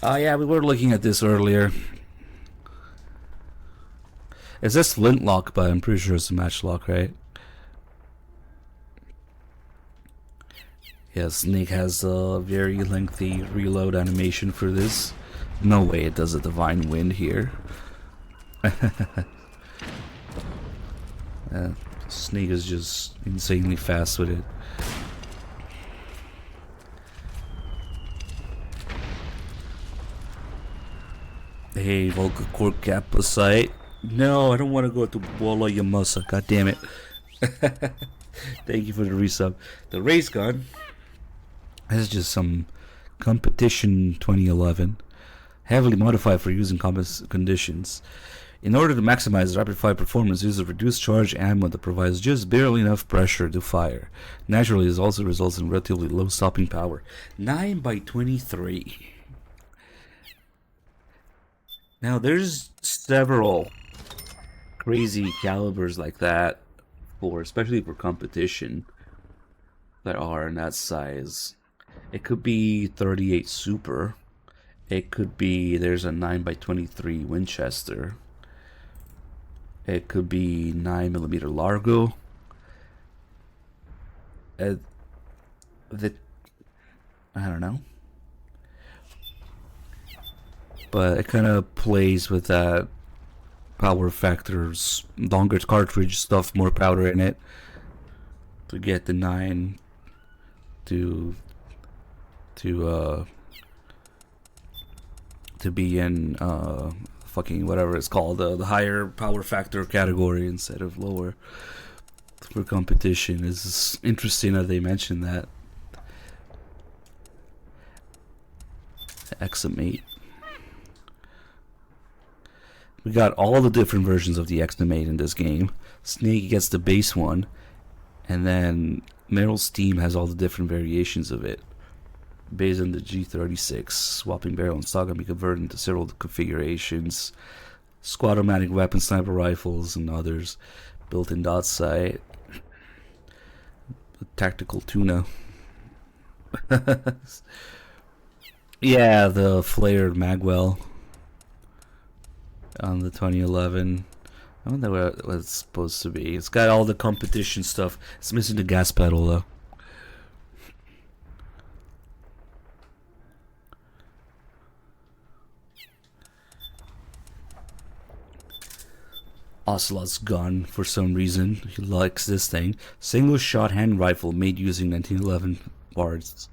Yeah, we were looking at this earlier. It says flintlock, but I'm pretty sure it's a matchlock, right? Yeah, Snake has a very lengthy reload animation for this. No way it does a divine wind here. Snake is just insanely fast with it. Hey, Volca Cork Kappa site. No, I don't want to go to Walla Yamasa. God damn it. Thank you for the resub. The race gun is just some competition 2011, heavily modified for use in combat conditions. In order to maximize rapid-fire performance, use of reduced charge ammo that provides just barely enough pressure to fire. Naturally, this also results in relatively low stopping power. 9x23. Now, there's several crazy calibers like that, especially for competition, that are in that size. It could be 38 Super. It could be, there's a 9x23 Winchester. It could be 9mm Largo. I don't know. But it kind of plays with that power factors, longer cartridge stuff, more powder in it to get the 9 to be in fucking whatever it's called, the higher power factor category instead of lower for competition. It's interesting that they mentioned that. XM8. We got all the different versions of the XM8 in this game. Snake gets the base one, and then Meryl's team has all the different variations of it. Based on the G36, swapping barrel and stock can be converted into several configurations. Squad-o-matic weapon, sniper rifles, and others. Built-in dot sight. Tactical tuna. Yeah, the flared magwell on the 2011. I wonder what it's supposed to be. It's got all the competition stuff. It's missing the gas pedal though. Ocelot's gun for some reason. He likes this thing. Single shot hand rifle made using 1911 parts.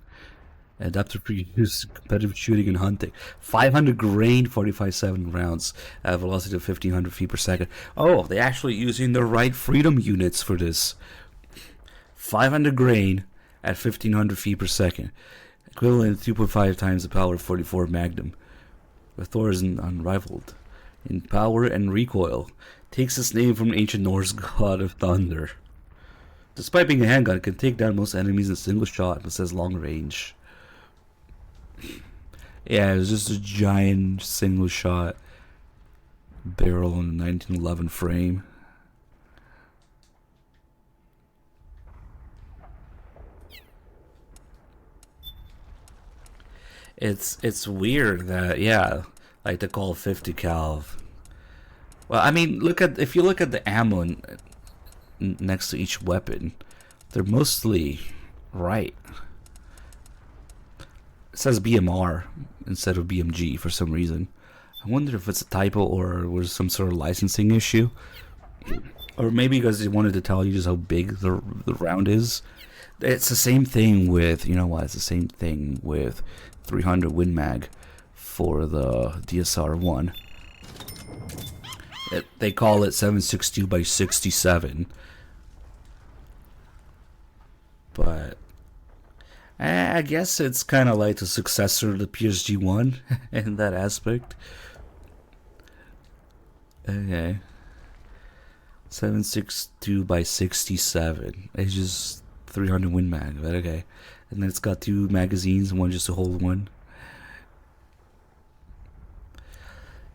Adapted for use in competitive shooting and hunting. 500 grain 45-7 rounds at a velocity of 1500 feet per second. Oh, they're actually using the right freedom units for this. 500 grain at 1500 feet per second. Equivalent to 2.5 times the power of 44 Magnum. The Thor is unrivaled in power and recoil. Takes its name from ancient Norse god of thunder. Despite being a handgun, it can take down most enemies in a single shot and possesses long range. Yeah, it was just a giant single shot barrel in a 1911 frame. It's weird that, yeah, like the Call 50 cal. Well, I mean, if you look at the ammo next to each weapon, they're mostly right. It says BMR instead of BMG for some reason. I wonder if it's a typo or was some sort of licensing issue, or maybe because they wanted to tell you just how big the round is. It's the same thing with, you know what? It's the same thing with 300 Win Mag for the DSR-1. They call it 7.62 by 67, but I guess it's kind of like the successor to the PSG-1 in that aspect. Okay, 7.62 by 67. It's just 300 Win Mag, but okay, and then it's got 2 magazines, one just to hold one.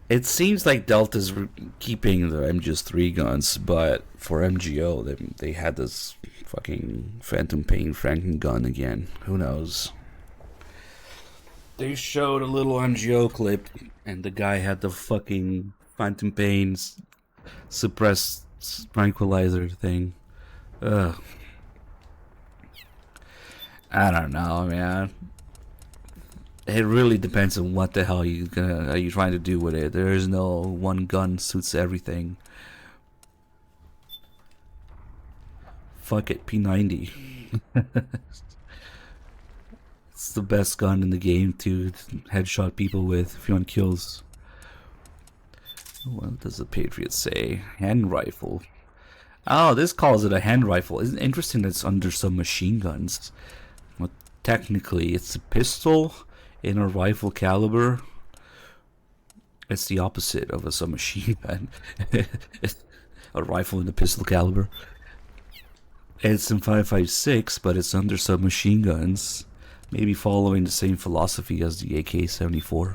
It seems like Delta's keeping the MGS3 guns, but for MGO, they had this fucking Phantom Pain Franken gun again. Who knows? They showed a little MGO clip, and the guy had the fucking Phantom Pain's suppressed tranquilizer thing. Ugh. I don't know, man. It really depends on what the hell are you trying to do with it. There is no one gun suits everything. Fuck it, P90. It's the best gun in the game to headshot people with if you want kills. What does the Patriot say? Hand rifle. Oh, this calls it a hand rifle. Isn't it interesting that it's under some machine guns? Well, technically, it's a pistol in a rifle caliber. It's the opposite of a submachine gun. A rifle in a pistol caliber. It's in 5.56, but it's under submachine guns. Maybe following the same philosophy as the AK-74.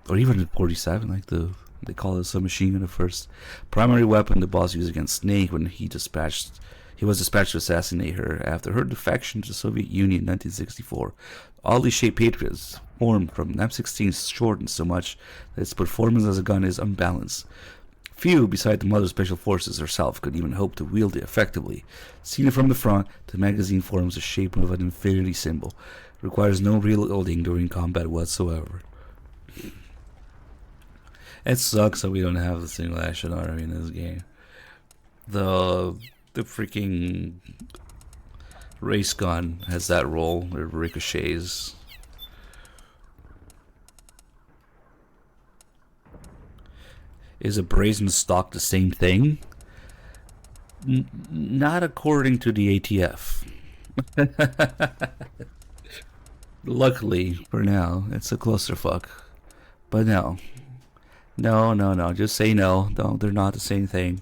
Or even the 47, like they call it a submachine gun at first. Primary weapon the boss used against Snake when he was dispatched to assassinate her after her defection to the Soviet Union in 1964. Oddly shaped Patriots formed from an M16 shortened so much that its performance as a gun is unbalanced. Few, beside the Mother Special Forces herself, could even hope to wield it effectively. Seen it from the front, the magazine forms the shape of an infinity symbol. It requires no reloading during combat whatsoever. It sucks that we don't have the single action army in this game. The freaking race gun has that roll, it ricochets. Is a brazen stock the same thing? Not according to the ATF. Luckily, for now, it's a clusterfuck. But no. No. Just say no. No, they're not the same thing.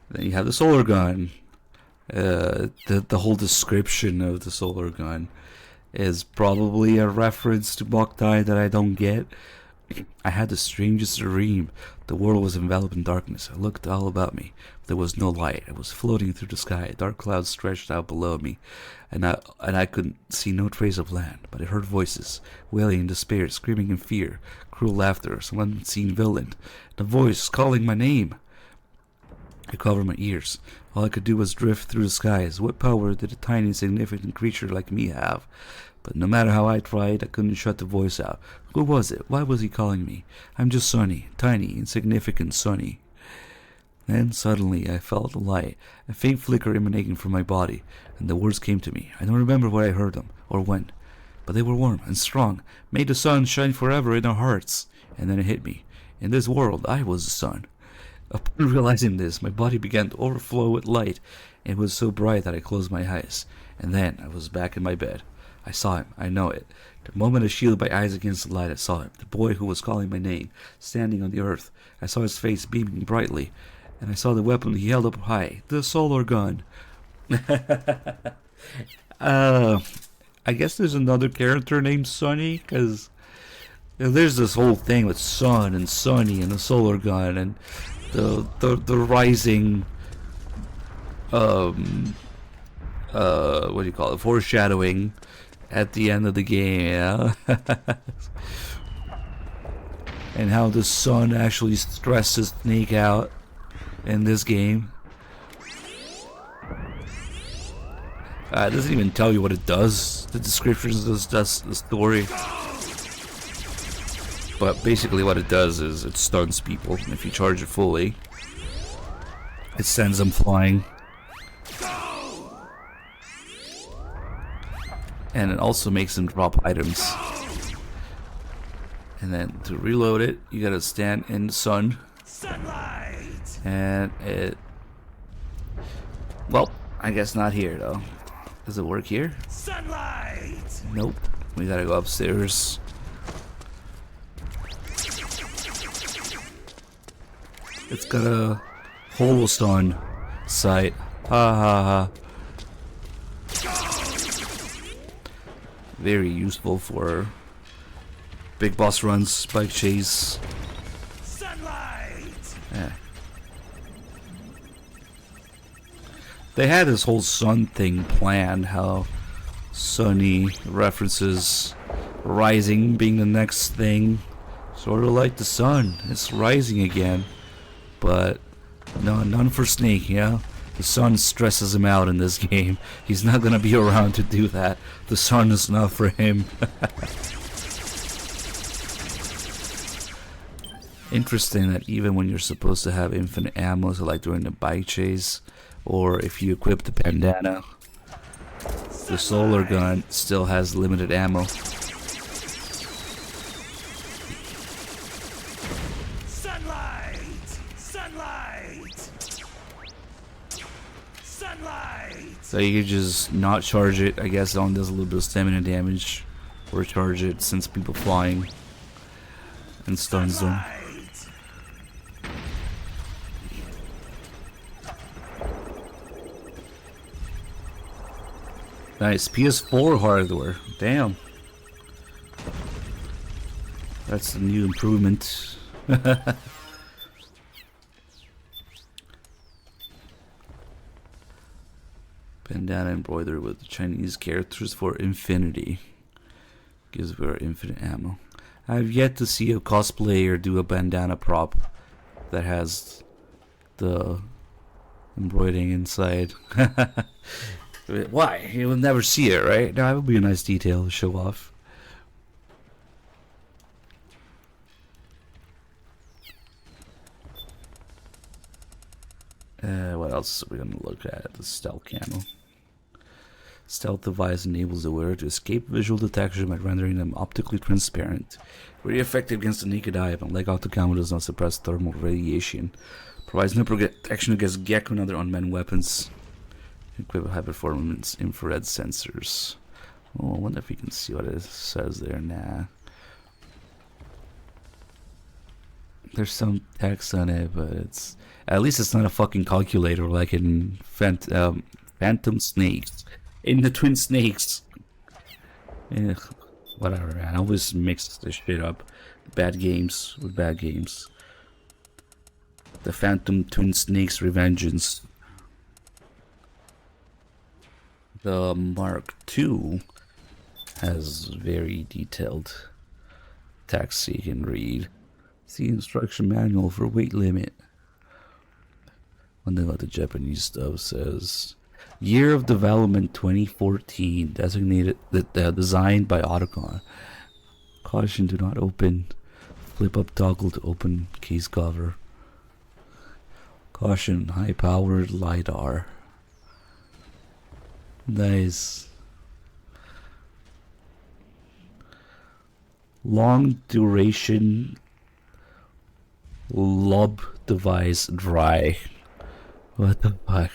Then you have the solar gun. The whole description of the solar gun is probably a reference to Boktai that I don't get. I had the strangest dream. The world was enveloped in darkness. I looked all about me. There was no light. I was floating through the sky. Dark clouds stretched out below me, and I could see no trace of land. But I heard voices, wailing in despair, screaming in fear, cruel laughter, some unseen villain. The voice calling my name. I covered my ears. All I could do was drift through the skies. What power did a tiny, insignificant creature like me have? But no matter how I tried, I couldn't shut the voice out. Who was it? Why was he calling me? I'm just Sonny. Tiny, insignificant Sonny. Then, suddenly, I felt a light, a faint flicker emanating from my body, and the words came to me. I don't remember where I heard them, or when, but they were warm and strong. May the sun shine forever in our hearts. And then it hit me. In this world, I was the sun. Upon realizing this, my body began to overflow with light. It was so bright that I closed my eyes, and then I was back in my bed. I saw him. I know it. The moment I shielded my eyes against the light, I saw him, the boy who was calling my name, standing on the earth. I saw his face beaming brightly, and I saw the weapon he held up high, the solar gun. I guess there's another character named Sonny, because there's this whole thing with Sun and Sonny and the solar gun and the rising what do you call it, foreshadowing at the end of the game, yeah. And how the sun actually stresses Snake out in this game. It doesn't even tell you what it does. The descriptions just does the story. But basically what it does is it stuns people. And if you charge it fully, it sends them flying. And it also makes them drop items. And then to reload it, you gotta stand in the sun. Sunlight! And it... Well, I guess not here though. Does it work here? Sunlight! Nope. We gotta go upstairs. It's got a holostone sight. Ha ha ha. Very useful for big boss runs, spike chase. Sunlight. Yeah. They had this whole sun thing planned, how Sonny references rising being the next thing. Sort of like the sun. It's rising again. But no, none for Snake, yeah? The sun stresses him out in this game. He's not gonna be around to do that. The sun is not for him. Interesting that even when you're supposed to have infinite ammo, so like during the bike chase, or if you equip the bandana, the solar gun still has limited ammo. So you could just not charge it. I guess it only does a little bit of stamina damage, or charge it since people flying and stuns them. Nice PS4 hardware. Damn, that's the new improvement. Bandana embroidered with Chinese characters for infinity. Gives her infinite ammo. I've yet to see a cosplayer do a bandana prop that has the embroidering inside. Why? You will never see it, right? That would be a nice detail to show off. What else are we gonna look at? The stealth camo. Stealth device enables the wearer to escape visual detection by rendering them optically transparent. Very effective against the naked eye, but like auto camo does not suppress thermal radiation. Provides no protection against Gecko and other unmanned weapons. Equipped with high performance infrared sensors. Oh, I wonder if you can see what it says there. Nah. There's some text on it, but it's at least it's not a fucking calculator like in Phantom Snakes. In the Twin Snakes. Ugh, whatever, man. I always mix this shit up. Bad games with bad games. The Phantom Twin Snakes Revengeance. The Mark II has very detailed text so you can read. See instruction manual for weight limit. One thing about the Japanese stuff says year of development 2014, designated designed by Otacon. Caution: do not open flip up toggle to open case cover. Caution: high powered LiDAR. Nice. Long duration lob device dry. What the fuck?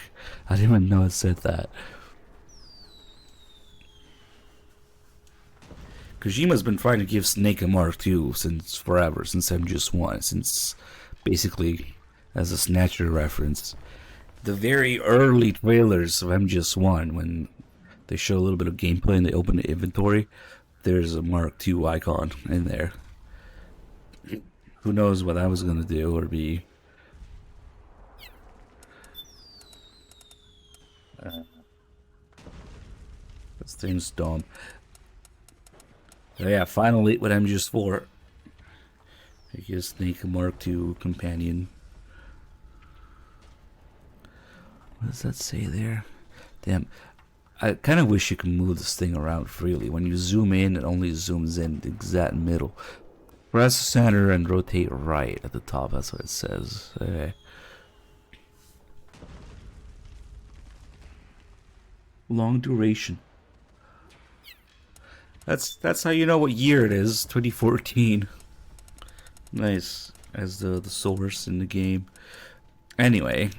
I didn't even know it said that. Kojima's been trying to give Snake a Mark II since forever, since MGS1, since basically as a Snatcher reference. The very early trailers of MGS1, when they show a little bit of gameplay and they open the inventory, there's a Mark II icon in there. Who knows what I was gonna do or be. This thing's dumb. So yeah, finally with MGS4. I guess Snake a Mark II companion. What does that say there? Damn. I kind of wish you could move this thing around freely. When you zoom in, it only zooms in the exact middle. Press center and rotate right at the top. That's what it says. Okay. Long duration. That's how you know what year it is. 2014. Nice. As the source in the game. Anyway.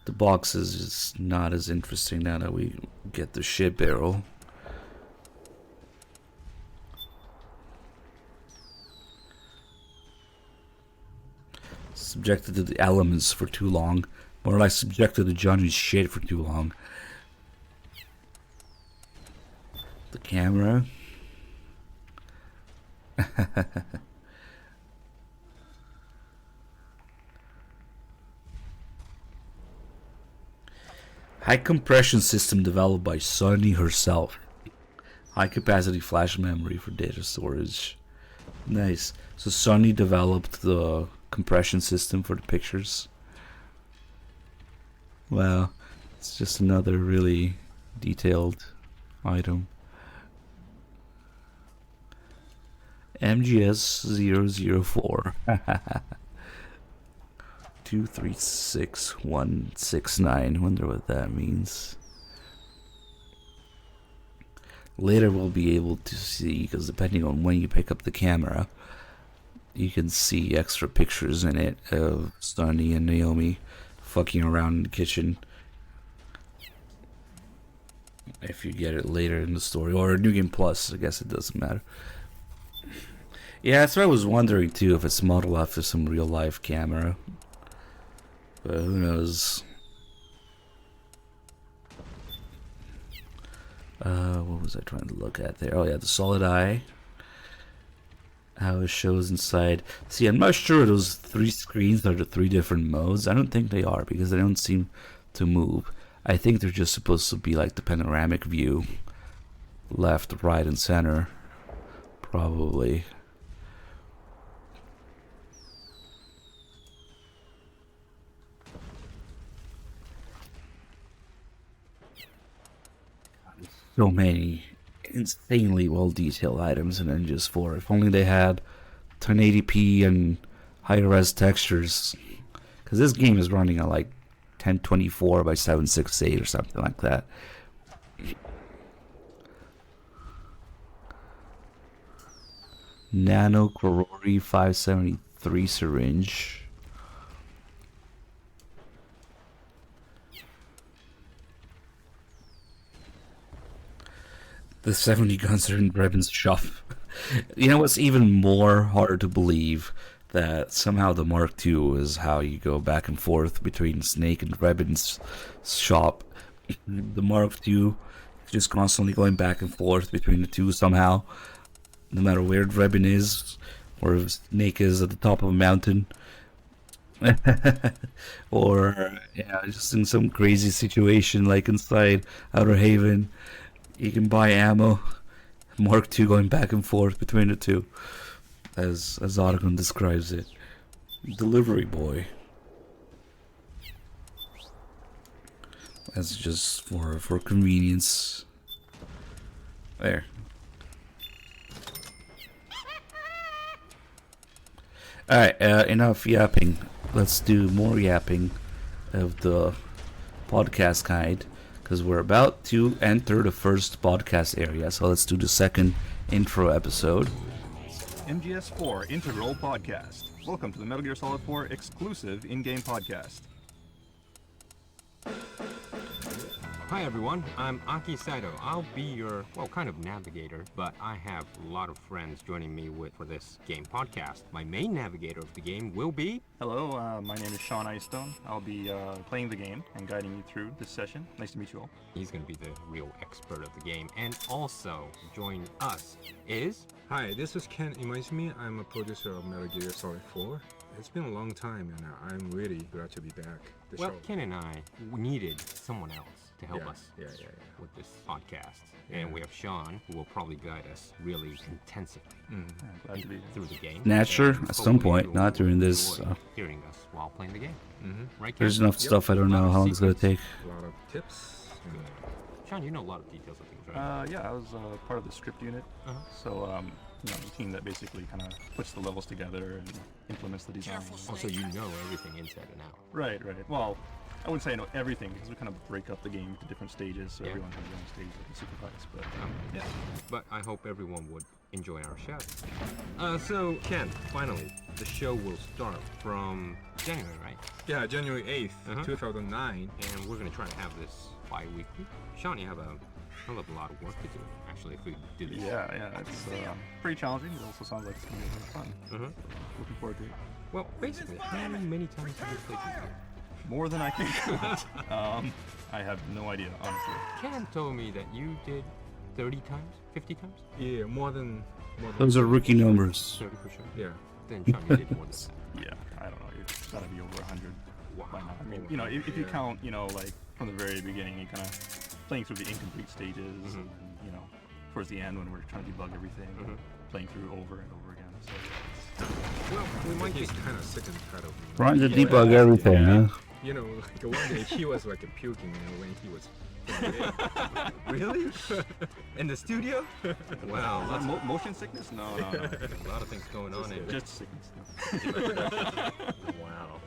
The box is just not as interesting now that we get the ship barrel. Subjected to the elements for too long. More like subjected to Johnny's shit for too long. The camera. High compression system developed by Sony herself. High capacity flash memory for data storage. Nice. So Sony developed the compression system for the pictures. Wow. It's just another really detailed item. MGS004. 236169. Wonder what that means. Later we'll be able to see, because depending on when you pick up the camera, you can see extra pictures in it of Sonny and Naomi fucking around in the kitchen. If you get it later in the story, or New Game Plus, I guess it doesn't matter. Yeah, that's what I was wondering too, if it's modeled after some real life camera. But who knows? What was I trying to look at there? Oh yeah, the solid eye. How it shows inside. See, I'm not sure those three screens are the three different modes. I don't think they are, because they don't seem to move. I think they're just supposed to be like the panoramic view. Left, right, and center. Probably. so many insanely well-detailed items in MGS4. If only they had 1080p and high-res textures. Because this game is running at like 1024 by 768 or something like that. Nano Korori 573 syringe. The 70 guns are in Revan's shop. You know what's even more hard to believe? That somehow the Mark II is how you go back and forth between Snake and Revan's shop. The Mark II is just constantly going back and forth between the two somehow. No matter where Revan is, or if Snake is at the top of a mountain. Or, yeah, just in some crazy situation like inside Outer Haven. You can buy ammo. Mark II going back and forth between the two. As Otacon describes it. Delivery boy. That's just for convenience. There. Alright, enough yapping. Let's do more yapping of the podcast guide. Because we're about to enter the first podcast area. So let's do the second intro episode. MGS4 Integral Podcast. Welcome to the Metal Gear Solid 4 exclusive in-game podcast. Hi everyone, I'm Aki Saito. I'll be your, well, kind of navigator, but I have a lot of friends joining me for this game podcast. My main navigator of the game will be... Hello, my name is Sean Icestone. I'll be playing the game and guiding you through this session. Nice to meet you all. He's going to be the real expert of the game. And also, join us is... Hi, this is Ken Imaizumi. I'm a producer of Metal Gear Solid 4. It's been a long time and I'm really glad to be back. Well, Ken and I needed someone else to help us with this podcast. And we have Sean, who will probably guide us really intensively through the game. Sure, at some point, not during this. Hearing us while playing the game. Right, Ken? There's enough stuff I don't know how long it's going to take. A lot of tips. Sean, you know a lot of details of things, right? Yeah, I was part of the script unit. So, you know, the team that basically kind of puts the levels together and implements the design. Also, you know everything inside and out. Right. Well, I wouldn't say I know everything because we kind of break up the game into different stages, so everyone has their own stage they can supervise. But yeah. But I hope everyone would enjoy our show. So Ken, finally, the show will start from January, right? Yeah, January 8th, 2009, and we're gonna try to have this bi-weekly. Sean, you have a lot of work to do, actually, if we do this. Yeah, it's pretty challenging. It also sounds like it's gonna be a lot of fun. Looking forward to it. Well, basically, how many times have you played this game? More than I can count. I have no idea, honestly. Ken told me that you did 30 times, 50 times? Yeah, more than Those are rookie numbers. 30 for sure. Yeah. Then Sean, you did more than that. Yeah, I don't know. It's gotta be over 100 by now. I mean, you know, if you count, you know, like from the very beginning, you kind of playing through the incomplete stages, and you know, towards the end when we're trying to debug everything, playing through over and over again. So well, we might get kind of sick and tired of trying to debug everything, huh? You know, like one day he was like puking, you know, when he was. Really? In the studio? Wow. Motion sickness? No. A lot of things going on in just sickness. Wow.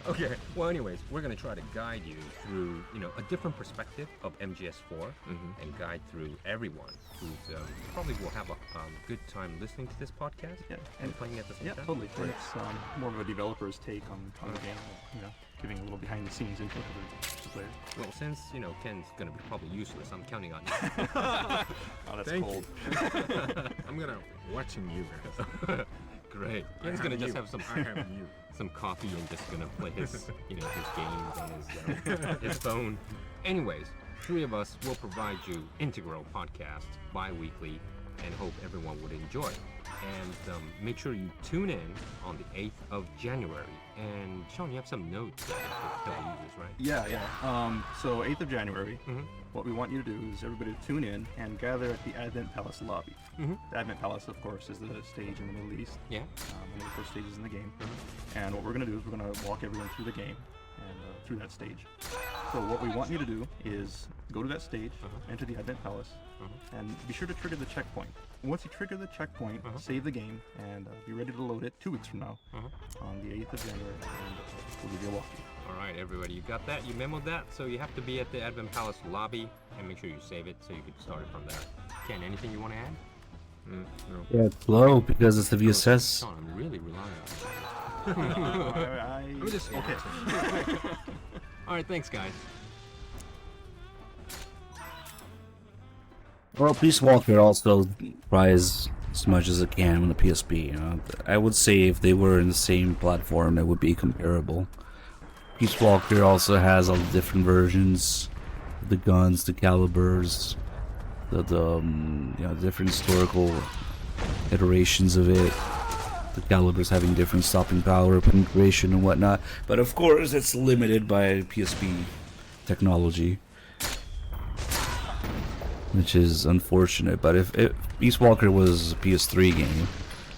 Okay. Well, anyways, we're gonna try to guide you through, you know, a different perspective of MGS4, and guide through everyone who's probably will have a good time listening to this podcast. Yeah, and playing at the same time. Yeah, totally. It's more of a developer's take on the game. You know, giving a little behind-the-scenes input to the players. Well, since you know Ken's gonna be probably useless, I'm counting on you. Oh, that's cold. I'm gonna watching you guys. Great. Ken's gonna just have some coffee and just gonna play his, you know, his games on his phone. Anyways, three of us will provide you Integral podcast bi-weekly, and hope everyone would enjoy. And make sure you tune in on the 8th of January. And Sean, you have some notes that we use, right? Yeah. So 8th of January, what we want you to do is everybody to tune in and gather at the Advent Palace lobby. The Advent Palace, of course, is the stage in the Middle East. Yeah. One of the first stages in the game. And what we're going to do is we're going to walk everyone through the game. and through that stage. So what we want you to do is go to that stage, enter the Advent Palace, and be sure to trigger the checkpoint. Once you trigger the checkpoint, save the game, and be ready to load it 2 weeks from now, on the 8th of January, and we'll give you a walkthrough. All right, everybody, you got that? You memoed that? So you have to be at the Advent Palace lobby, and make sure you save it so you can start it from there. Ken, anything you want to add? No. Yeah, it's low because it's the VSS. Sean, I'm really relying on you. I'm just okay. All right, thanks, guys. Well, Peace Walker also tries as much as it can on the PSP. You know, I would say if they were in the same platform, it would be comparable. Peace Walker also has all the different versions, the guns, the calibers, the you know, different historical iterations of it. The calibers having different stopping power, penetration, and whatnot. But of course, it's limited by PSP technology, which is unfortunate. But if Peace Walker was a PS3 game,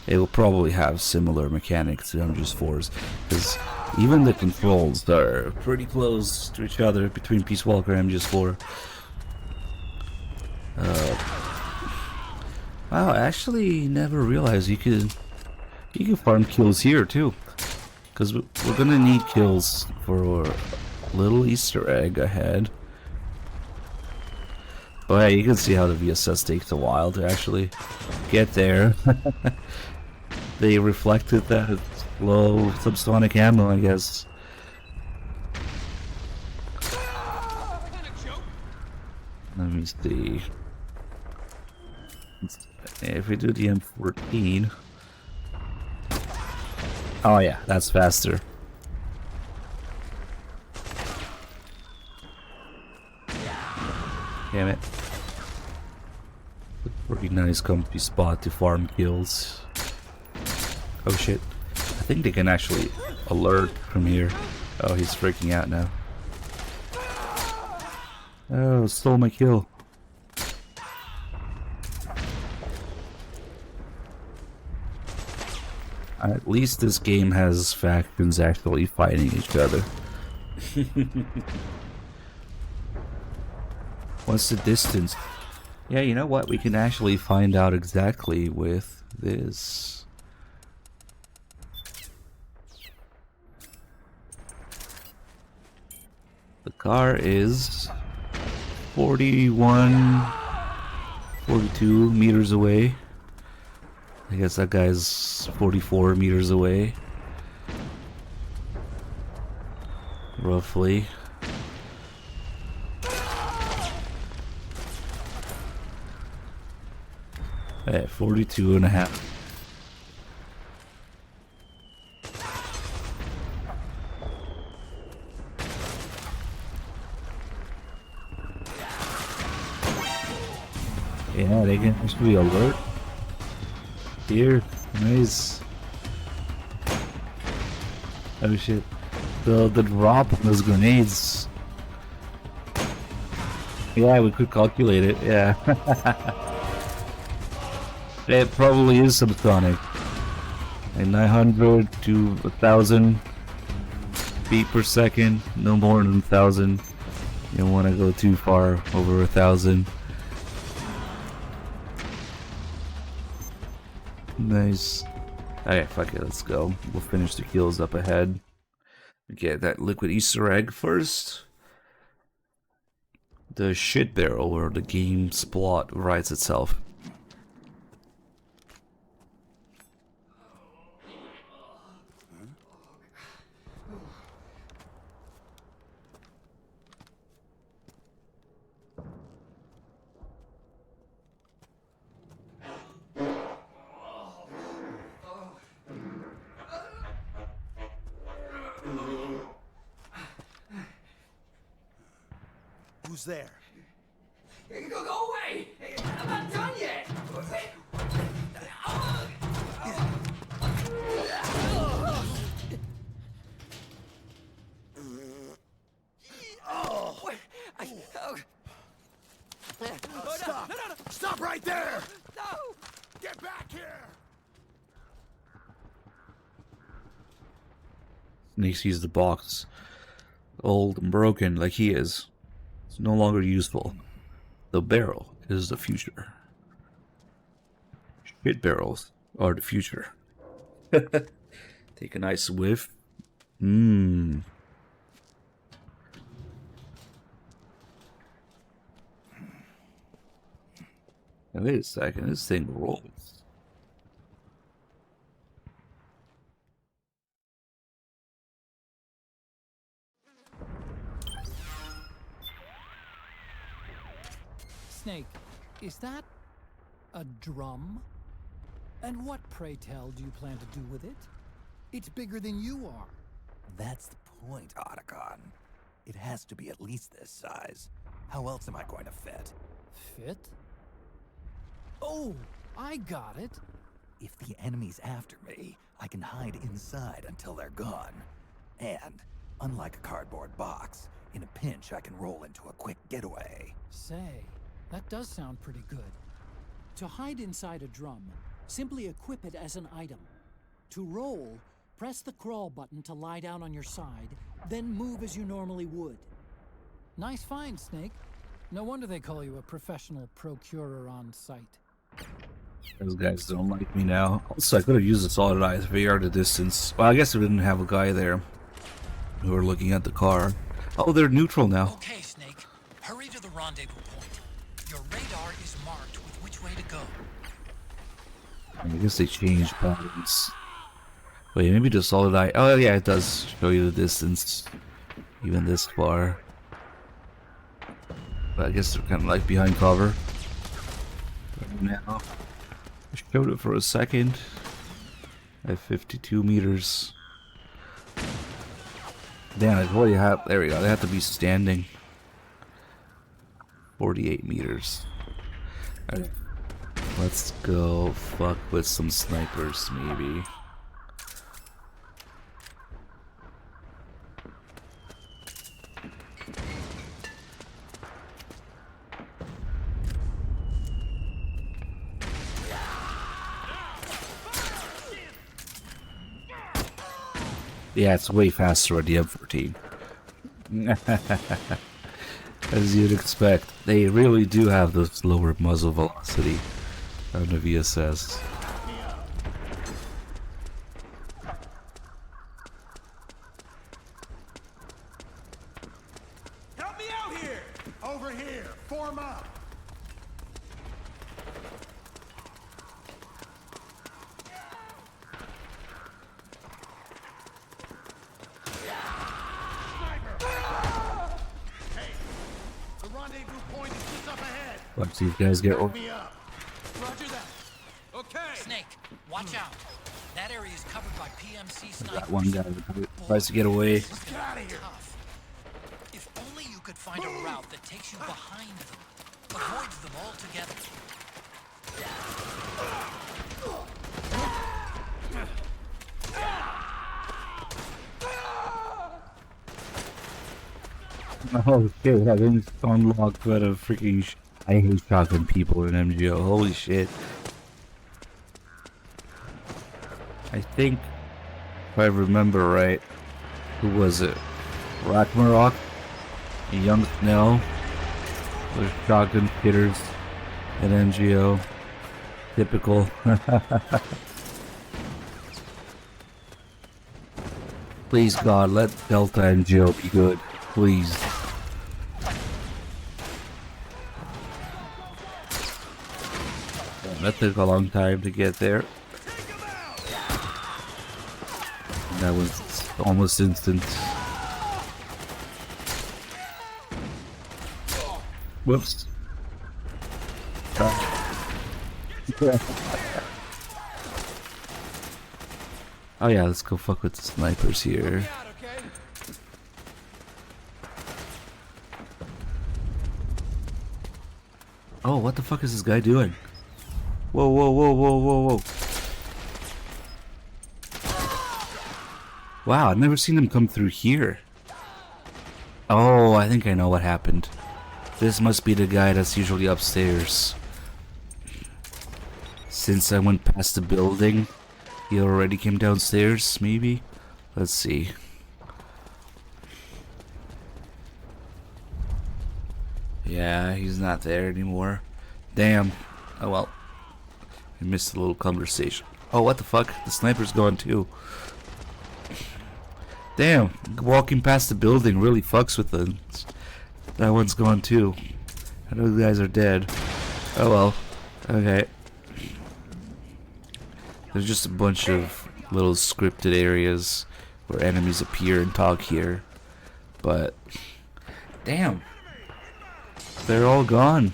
it will probably have similar mechanics to MGS4's, because even the controls are pretty close to each other between Peace Walker and MGS4. Wow, I actually never realized you can farm kills here too, because we're gonna need kills for a little Easter egg ahead. Oh yeah, you can see how the VSS takes a while to actually get there. They reflected that it's low subsonic ammo, I guess. Let me see. If we do the M14... Oh yeah, that's faster. Damn it. Pretty nice comfy spot to farm kills. Oh shit. I think they can actually alert from here. Oh, he's freaking out now. Oh, stole my kill. At least this game has factions actually fighting each other. What's the distance? Yeah, you know what? We can actually find out exactly with this. The car is 41, 42 meters away. I guess that guy's 44 meters away. Roughly. At 42 and a half. Yeah, they can actually alert. Here, nice. Oh shit. The drop on those grenades. Yeah, we could calculate it, yeah. It probably is subsonic. Like 900 to 1,000 feet per second, no more than 1,000. You don't want to go too far over 1,000. Nice. Alright, fuck it, let's go. We'll finish the kills up ahead. Get that liquid Easter egg first. The shit barrel where the game's plot writes itself. Who's there? Go away! I'm not done yet! Stop! No. Stop right there! No! Get back here! Snake sees the box. old and broken like he is. It's no longer useful. The barrel is the future. Shit barrels are the future. Take a nice whiff. Mmm. Now, wait a second, this thing rolls. Snake, is that a drum? And what, pray tell, do you plan to do with it? It's bigger than you are. That's the point, Otacon. It has to be at least this size. How else am I going to fit? Fit? Oh, I got it. If the enemy's after me, I can hide inside until they're gone. And, unlike a cardboard box, in a pinch I can roll into a quick getaway. Say, that does sound pretty good. To hide inside a drum, simply equip it as an item. To roll, press the crawl button to lie down on your side, then move as you normally would. Nice find, Snake. No wonder they call you a professional procurer on site. Those guys don't like me now. Also, I could have used the solid eyes VR to distance. Well, I guess we didn't have a guy there who were looking at the car. Oh, they're neutral now. Okay, Snake. Hurry to the rendezvous point. Your radar is marked with which way to go. I guess they changed patterns. Wait, maybe the solid eye. Oh, yeah, it does show you the distance. Even this far. But I guess they're kind of like behind cover. Right now. I showed it for a second. At 52 meters. Damn, I totally have. There we go. They have to be standing. 48 meters. Alright. Let's go fuck with some snipers, maybe. Yeah, it's way faster at the M14. As you'd expect. They really do have the slower muzzle velocity on the VSS. Help me out here! Over here! Form up! Watch these guys get over. Roger that. Okay. Snake, watch out. That area is covered by PMC snipers. That one guy that tries to get away. Get out of here. If only you could find a route that takes you behind them, avoids them altogether. Oh shit, I didn't unlock but a freaking I hate shotgun people in MGO. Holy shit. I think, if I remember right, who was it? Ragnarok? Young Snell? Those shotgun hitters at MGO. Typical. Please God, let Delta MGO be good. Please. That took a long time to get there. And that was almost instant. Whoops. Oh yeah, let's go fuck with the snipers here. Oh, what the fuck is this guy doing? Whoa, whoa, whoa, whoa, whoa, whoa. Wow, I've never seen him come through here. Oh, I think I know what happened. This must be the guy that's usually upstairs. Since I went past the building, he already came downstairs, maybe? Let's see. Yeah, he's not there anymore. Damn. Oh well. I missed a little conversation. Oh, what the fuck? The sniper's gone too. Damn, walking past the building really fucks with them. That one's gone too. I know the guys are dead. Oh well. Okay. There's just a bunch of little scripted areas where enemies appear and talk here. But damn. They're all gone.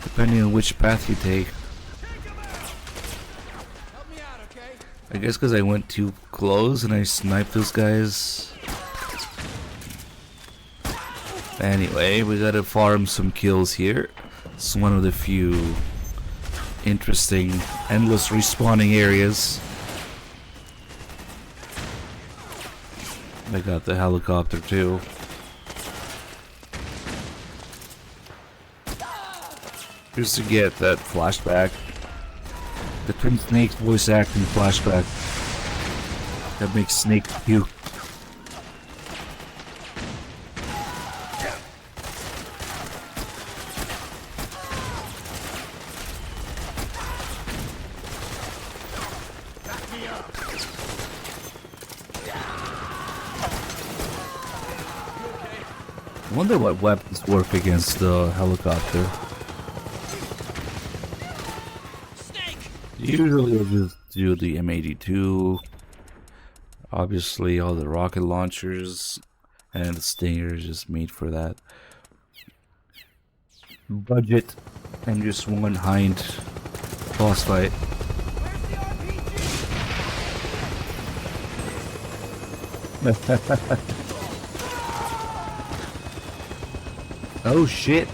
Depending on which path you take. I guess because I went too close and I sniped those guys. Anyway, we gotta farm some kills here. It's one of the few interesting, endless respawning areas. I got the helicopter too. Just to get that flashback. The Twin Snakes voice acting flashback. That makes Snake puke. I wonder what weapons work against the helicopter. Usually I just do the M82, obviously all the rocket launchers, and the Stinger is just made for that. Budget, and just one hind boss fight. Oh shit,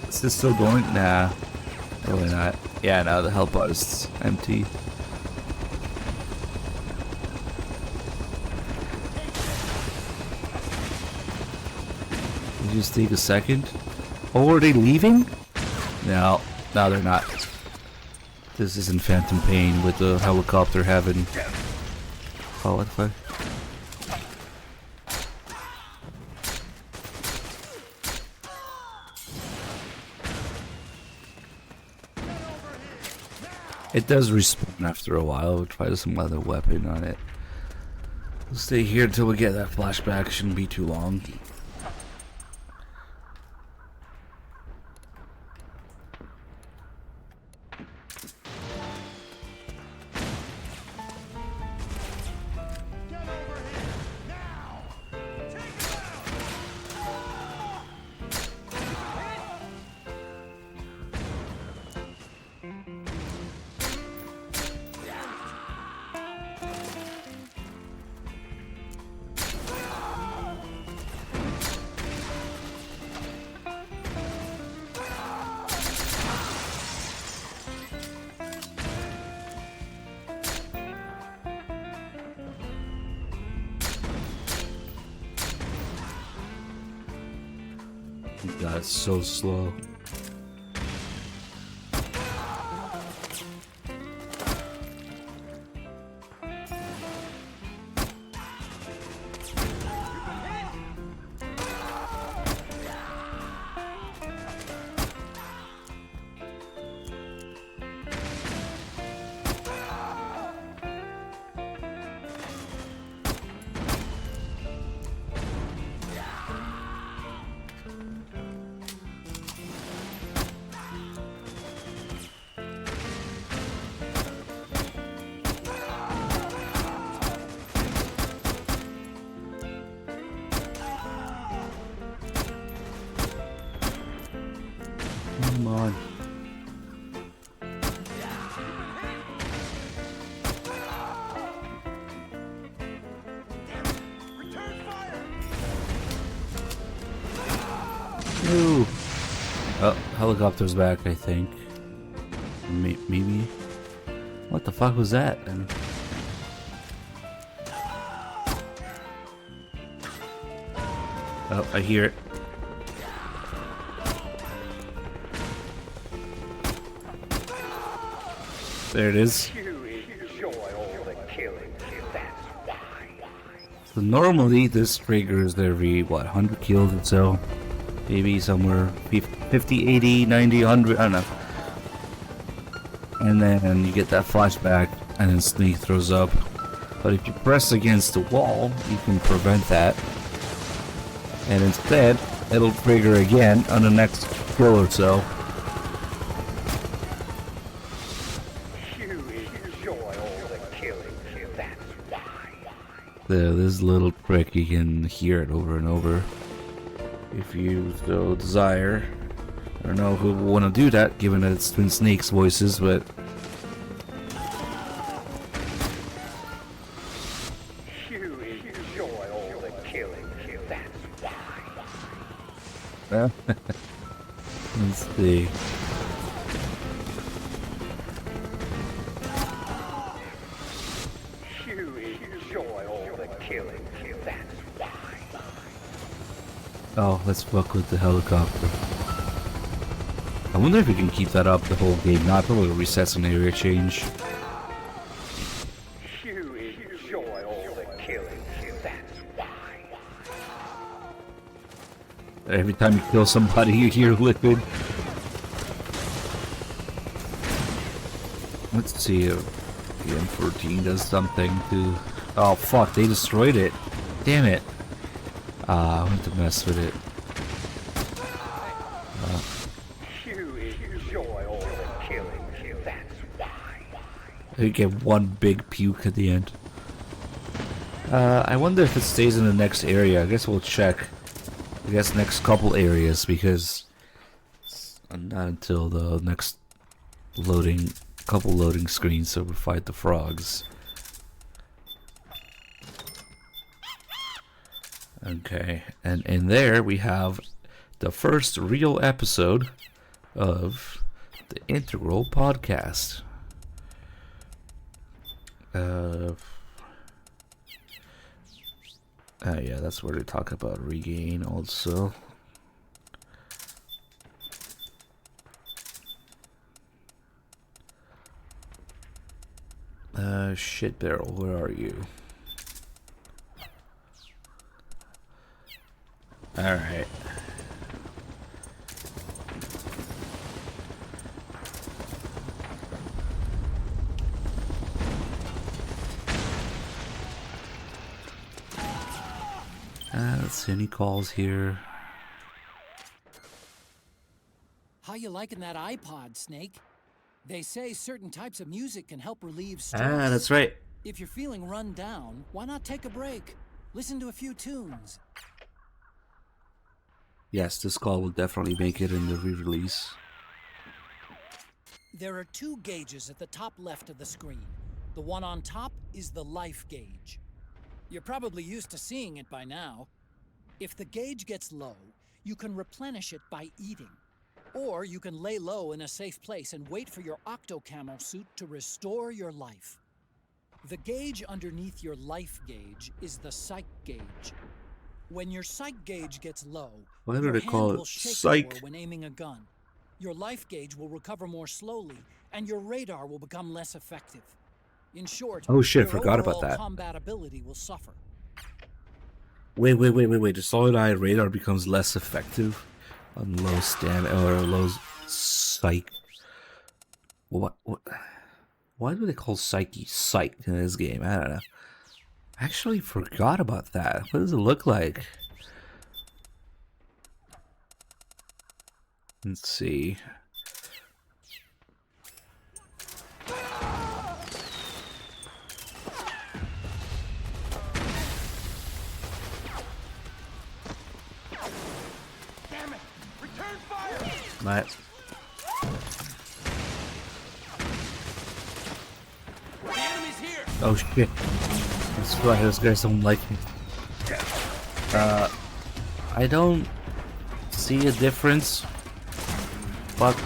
is this still going? Nah, probably not. Yeah, no, the health bar is empty. You just take a second. Oh, are they leaving? No, no, they're not. This isn't Phantom Pain with the helicopter having. Oh, what the fuck? It does respawn after a while. We'll try some other weapon on it. We'll stay here until we get that flashback. Shouldn't be too long. God, it's so slow. Come on. Ooh. Oh, helicopter's back, I think. Maybe. What the fuck was that? Oh, I hear it. There it is. So normally this triggers every, what, 100 kills or so. maybe somewhere 50, 80, 90, 100, I don't know. And then you get that flashback, and then Snake throws up. But if you press against the wall, you can prevent that. And instead, it'll trigger again on the next kill or so. This little trick, you can hear it over and over if you so desire. I don't know who will want to do that, given that it's Twin Snake's voices, but let's see. Oh, let's fuck with the helicopter. I wonder if we can keep that up the whole game. Not probably resets an area change. Every time you kill somebody, you hear liquid. Let's see if the M14 does something to... Oh fuck, they destroyed it. Damn it. I want to mess with it. You get one big puke at the end. I wonder if it stays in the next area. I guess we'll check. I guess next couple areas, because not until the next couple loading screens, so we fight the frogs. Okay, and in there we have the first real episode of the Integral Podcast. Yeah, that's where they talk about regain also. Shit barrel, where are you? Alright. Let's see, any calls here? How you liking that iPod, Snake? They say certain types of music can help relieve stress. Ah, that's right. If you're feeling run down, why not take a break? Listen to a few tunes. Yes, this call will definitely make it in the re-release. There are two gauges at the top left of the screen. The one on top is the life gauge. You're probably used to seeing it by now. If the gauge gets low, you can replenish it by eating. Or you can lay low in a safe place and wait for your octo-camo suit to restore your life. The gauge underneath your life gauge is the psych gauge. When your psych gauge gets low, why do your they hand call it will shake psych? more when aiming a gun. Your life gauge will recover more slowly, and your radar will become less effective. In short, oh shit, your forgot about overall that. combat ability will suffer. Wait. The solid eye radar becomes less effective on low stamina or low psych. What? Why do they call psyche psych in this game? I don't know. I actually forgot about that. What does it look like? Let's see. Damn it! Return fire! Right. The enemy's here! Oh shit. That's right, those guys don't like me. I don't see a difference. Fuck.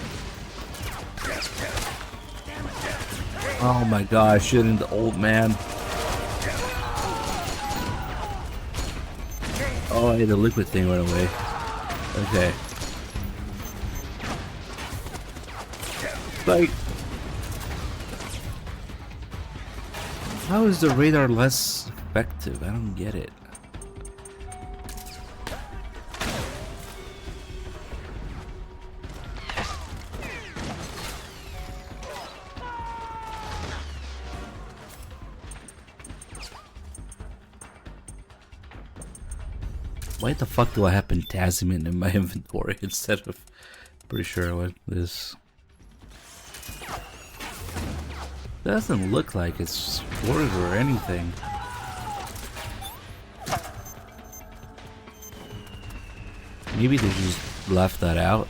Oh my god, shouldn't the old man. Oh, hey, the liquid thing went away. Okay. Like, how is the radar less effective? I don't get it. Why the fuck do I have Potassium in my inventory instead of... Pretty sure what this... Doesn't look like it's worth or anything. Maybe they just left that out.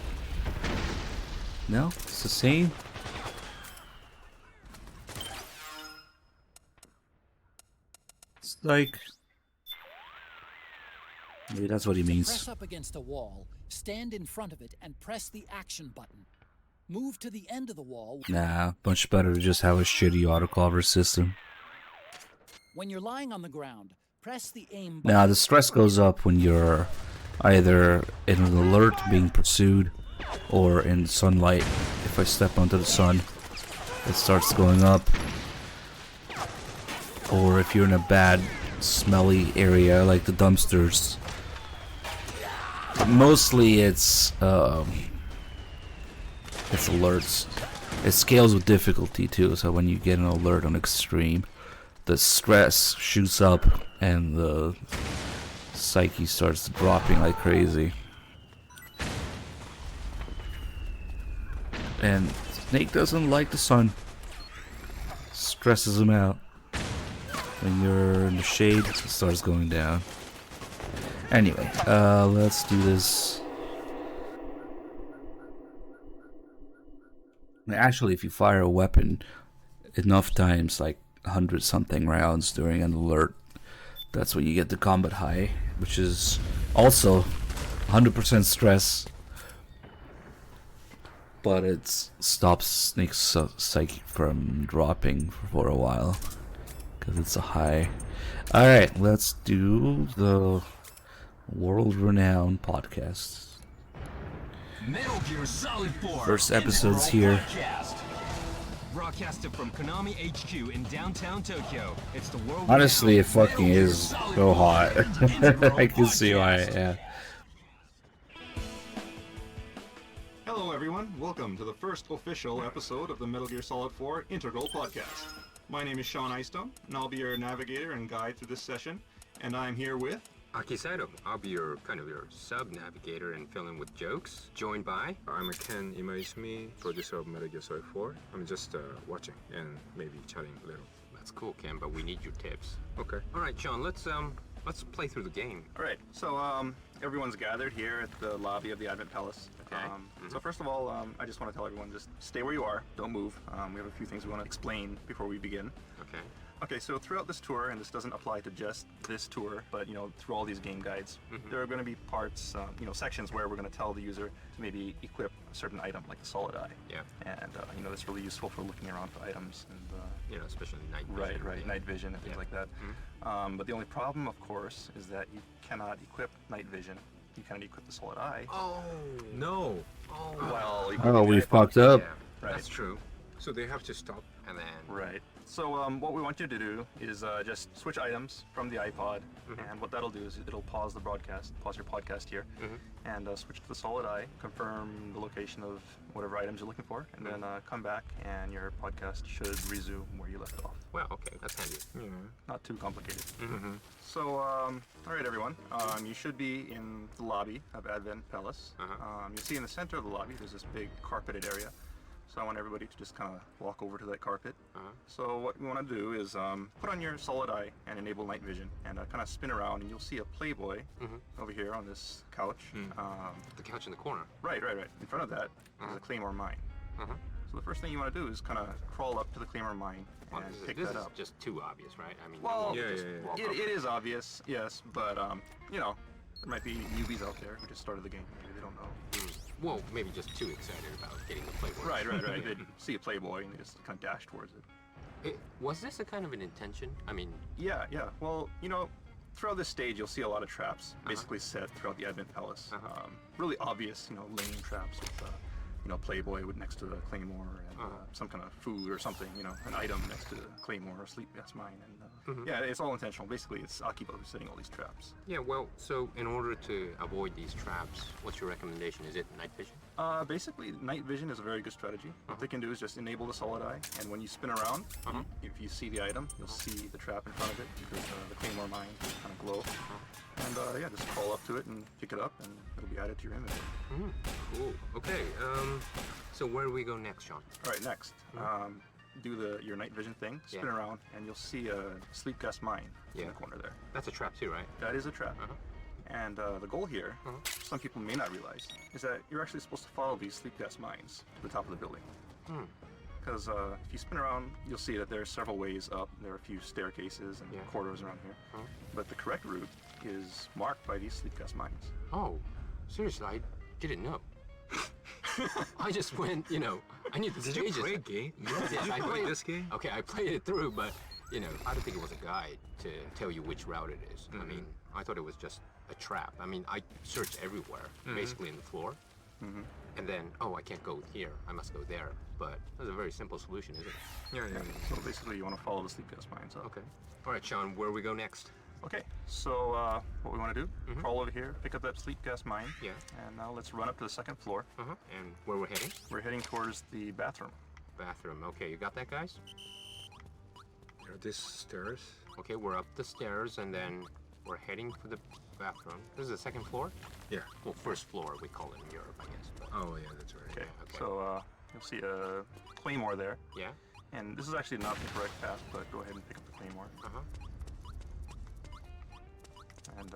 No, it's the same. It's like... Maybe that's what he means. Press up against a wall, stand in front of it, and press the action button. Move to the end of the wall. Nah, much better to just have a shitty autoclover system. When you're lying on the ground, press the aim button. Nah, the stress goes up when you're either in an alert being pursued or in sunlight. If I step onto the sun, it starts going up. Or if you're in a bad, smelly area like the dumpsters. Mostly it's alerts. It scales with difficulty too, so when you get an alert on extreme, the stress shoots up and the psyche starts dropping like crazy. And Snake doesn't like the sun. Stresses him out. When you're in the shade, it starts going down. Anyway, let's do this. Actually, if you fire a weapon enough times, like 100 something rounds during an alert, that's when you get the combat high, which is also 100% stress, but it stops Snake's psyche from dropping for a while because it's a high. Alright, let's do the world-renowned podcast. Metal Gear Solid 4 First episode's here. Broadcasted from Konami HQ in downtown Tokyo. It's the world. Honestly, it fucking is so hot. I can see why, yeah. Hello everyone, welcome to the first official episode of the Metal Gear Solid 4 Integral Podcast. My name is Sean Eystone, and I'll be your navigator and guide through this session, and I'm here with... Aki Saito. I'll be your sub-navigator and fill in with jokes. Joined by... I'm Ken Imaizumi, producer of Metal Gear Solid 4. I'm just watching and maybe chatting a little. That's cool, Ken, but we need your tips. Okay. Alright, Sean, let's play through the game. Alright, so everyone's gathered here at the lobby of the Advent Palace. Okay. So first of all, I just want to tell everyone, just stay where you are, don't move. We have a few things we want to explain before we begin. Okay. Okay, so throughout this tour, and this doesn't apply to just this tour, but through all these game guides, there are going to be parts, sections where we're going to tell the user to maybe equip a certain item, like the solid eye. Yeah. And that's really useful for looking around for items and especially night vision. Right, night vision and things like that. But the only problem, of course, is that you cannot equip night vision. You cannot equip the solid eye. Oh no! Well, Oh, we fucked up. Yeah, right. That's true. So they have to stop. And then... Right. So what we want you to do is just switch items from the iPod, and what that'll do is it'll pause the broadcast, pause your podcast here, and switch to the solid eye, confirm the location of whatever items you're looking for, and then come back, and your podcast should resume where you left off. Well, okay, that's handy. Not too complicated. So, all right, everyone, you should be in the lobby of Advent Palace. You'll see in the center of the lobby, there's this big carpeted area. So I want everybody to just kind of walk over to that carpet. So what we want to do is put on your solid eye and enable night vision, and kind of spin around, and you'll see a Playboy over here on this couch. The couch in the corner. Right. In front of that is a Claymore mine. So the first thing you want to do is kind of crawl up to the Claymore mine and pick that up. This is just too obvious, right? I mean, well, it is obvious, yes, but there might be newbies out there who just started the game. Maybe they don't know. Well, maybe just too excited about getting the Playboy. Right. They see a Playboy and they just kind of dash towards it. Was this a kind of an intention? I mean... Yeah. Well, throughout this stage, you'll see a lot of traps basically set throughout the Advent Palace. Really obvious, lane traps with, Playboy next to the Claymore and some kind of food or something, an item next to the Claymore or sleep, that's mine. And yeah, it's all intentional. Basically, it's Akiba who's setting all these traps. Yeah, well, so in order to avoid these traps, what's your recommendation? Is it night vision? Basically, night vision is a very good strategy. What they can do is just enable the solid eye, and when you spin around, if you see the item, you'll see the trap in front of it because the Claymore mine kind of glow. And yeah, just crawl up to it and pick it up, and it'll be added to your inventory. Cool. Okay. So where do we go next, Sean? All right, next. Do your night vision thing, spin around, and you'll see a sleep gas mine in the corner there. That's a trap too, right? That is a trap. And the goal here, some people may not realize, is that you're actually supposed to follow these sleep gas mines to the top of the building. Because if you spin around, you'll see that there are several ways up. There are a few staircases and corridors around here. But the correct route is marked by these sleep gas mines. Oh, seriously, I didn't know. I just went, I knew the stages. Did you play a game? Yes, I played this game? Okay, I played it through, but, I don't think it was a guide to tell you which route it is. I mean, I thought it was just a trap. I mean, I searched everywhere, basically in the floor. And then, I can't go here. I must go there. But that's a very simple solution, isn't it? Yeah. So basically, you want to follow the sleep gas mines up. Okay. All right, Sean, where do we go next? Okay, so what we want to do, crawl over here, pick up that sleep gas mine. Yeah. And now let's run up to the second floor. And where we're heading? We're heading towards the bathroom. Bathroom. Okay, you got that, guys? Are these stairs? Okay, we're up the stairs, and then we're heading for the bathroom. This is the second floor? Yeah. Well, first floor, we call it in Europe, I guess. But... Oh, yeah, that's right. Okay, so you'll see a claymore there. Yeah. And this is actually not the correct path, but go ahead and pick up the claymore. And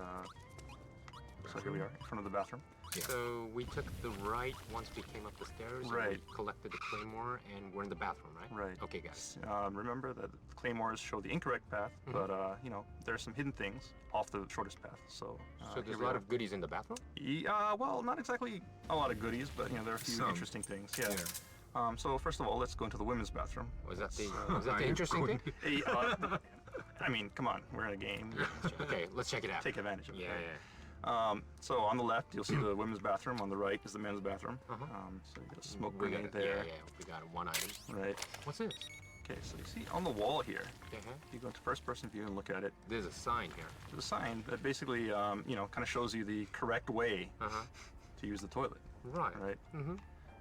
so here we are, in front of the bathroom. Yeah. So we took the right once we came up the stairs, and we collected the claymore, and we're in the bathroom, right? Right. Okay, guys. Remember that the claymores show the incorrect path, but there are some hidden things off the shortest path. So there's a lot of goodies in the bathroom? Yeah, well, not exactly a lot of goodies, but there are a few interesting things. Yeah. So first of all, let's go into the women's bathroom. Was that the interesting thing? I mean, come on, we're in a game. Okay, let's check it out. Take advantage of it. Yeah. So on the left, you'll see the women's bathroom. On the right is the men's bathroom. So you got a smoke grenade there. Yeah, we got one item. Right. What's this? Okay, so you see on the wall here, you go into first-person view and look at it. There's a sign here. There's a sign that basically, kind of shows you the correct way to use the toilet. Right. Right.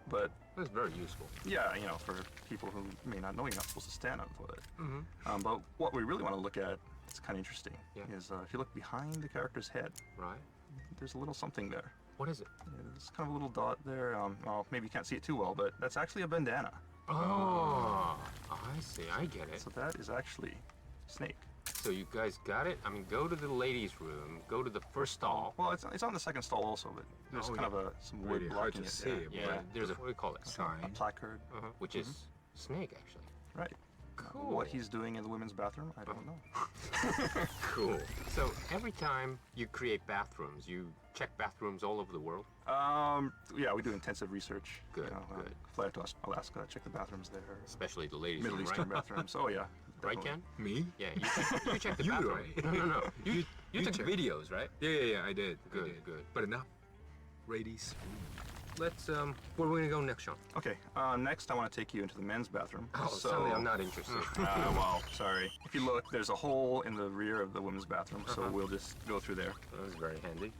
But that's very useful. Yeah, for people who may not know you're not supposed to stand on the toilet. But what we really want to look at, it's kind of interesting, is if you look behind the character's head, there's a little something there. What is it? There's kind of a little dot there. Well, maybe you can't see it too well, but that's actually a bandana. Oh, I see. I get it. So that is actually Snake. So you guys got it? I mean, go to the ladies' room, go to the first stall. Well, it's on the second stall also, but there's kind of some wood blocking it. Yeah, there's a, what do we call it? Sign. A placard. Which is Snake, actually. Right. Cool. What he's doing in the women's bathroom, I don't know. Cool. So every time you create bathrooms, you check bathrooms all over the world? Yeah, we do intensive research. Good, good. Fly out to Alaska, check the bathrooms there. Especially the ladies' Middle room, Eastern right? bathrooms. Oh, yeah. Right, Ken? Me? Yeah, you check the bathroom. Right? No. You took videos, right? Yeah, I did. Good. But enough. Ladies. Let's, where are we gonna go next, Sean? Okay, next I want to take you into the men's bathroom. Oh, sorry, I'm not interested. Well, sorry. If you look, there's a hole in the rear of the women's bathroom, so we'll just go through there. That was very handy.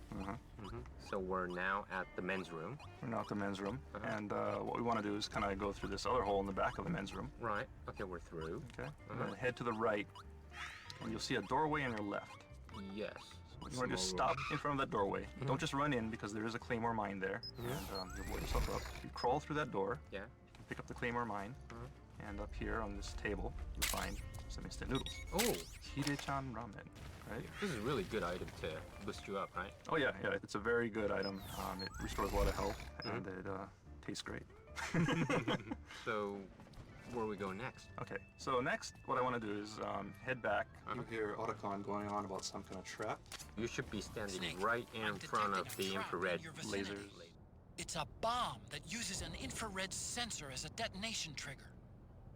So we're now at the men's room. We're now at the men's room, and what we want to do is kind of go through this other hole in the back of the men's room. Right. Okay, we're through. Okay. And then head to the right, and you'll see a doorway on your left. Yes. You want to just stop in front of that doorway. Don't just run in because there is a claymore mine there. And you'll blow yourself up. You crawl through that door. Yeah. You pick up the claymore mine. And up here on this table, you'll find some instant noodles. Oh. Hide-chan ramen. Right? This is a really good item to boost you up, right? Oh yeah. It's a very good item. It restores a lot of health, and it tastes great. So, where we go next? Okay, so next, what I want to do is head back. You hear Otacon going on about some kind of trap. You should be standing right in front of the infrared lasers. It's a bomb that uses an infrared sensor as a detonation trigger.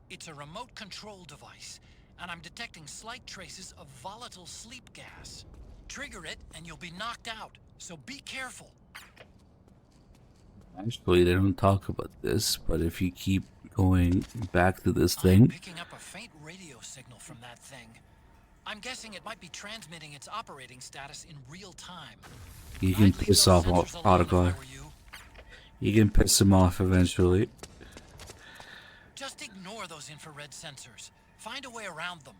It's a remote control device, and I'm detecting slight traces of volatile sleep gas. Trigger it, and you'll be knocked out, so be careful. Actually, they don't talk about this, but if you keep going back to this thing, Picking up a faint radio signal from that thing. I'm guessing it might be transmitting its operating status in real time. you can piss off Otacon. You can piss him off eventually. Just ignore those infrared sensors. Find a way around them.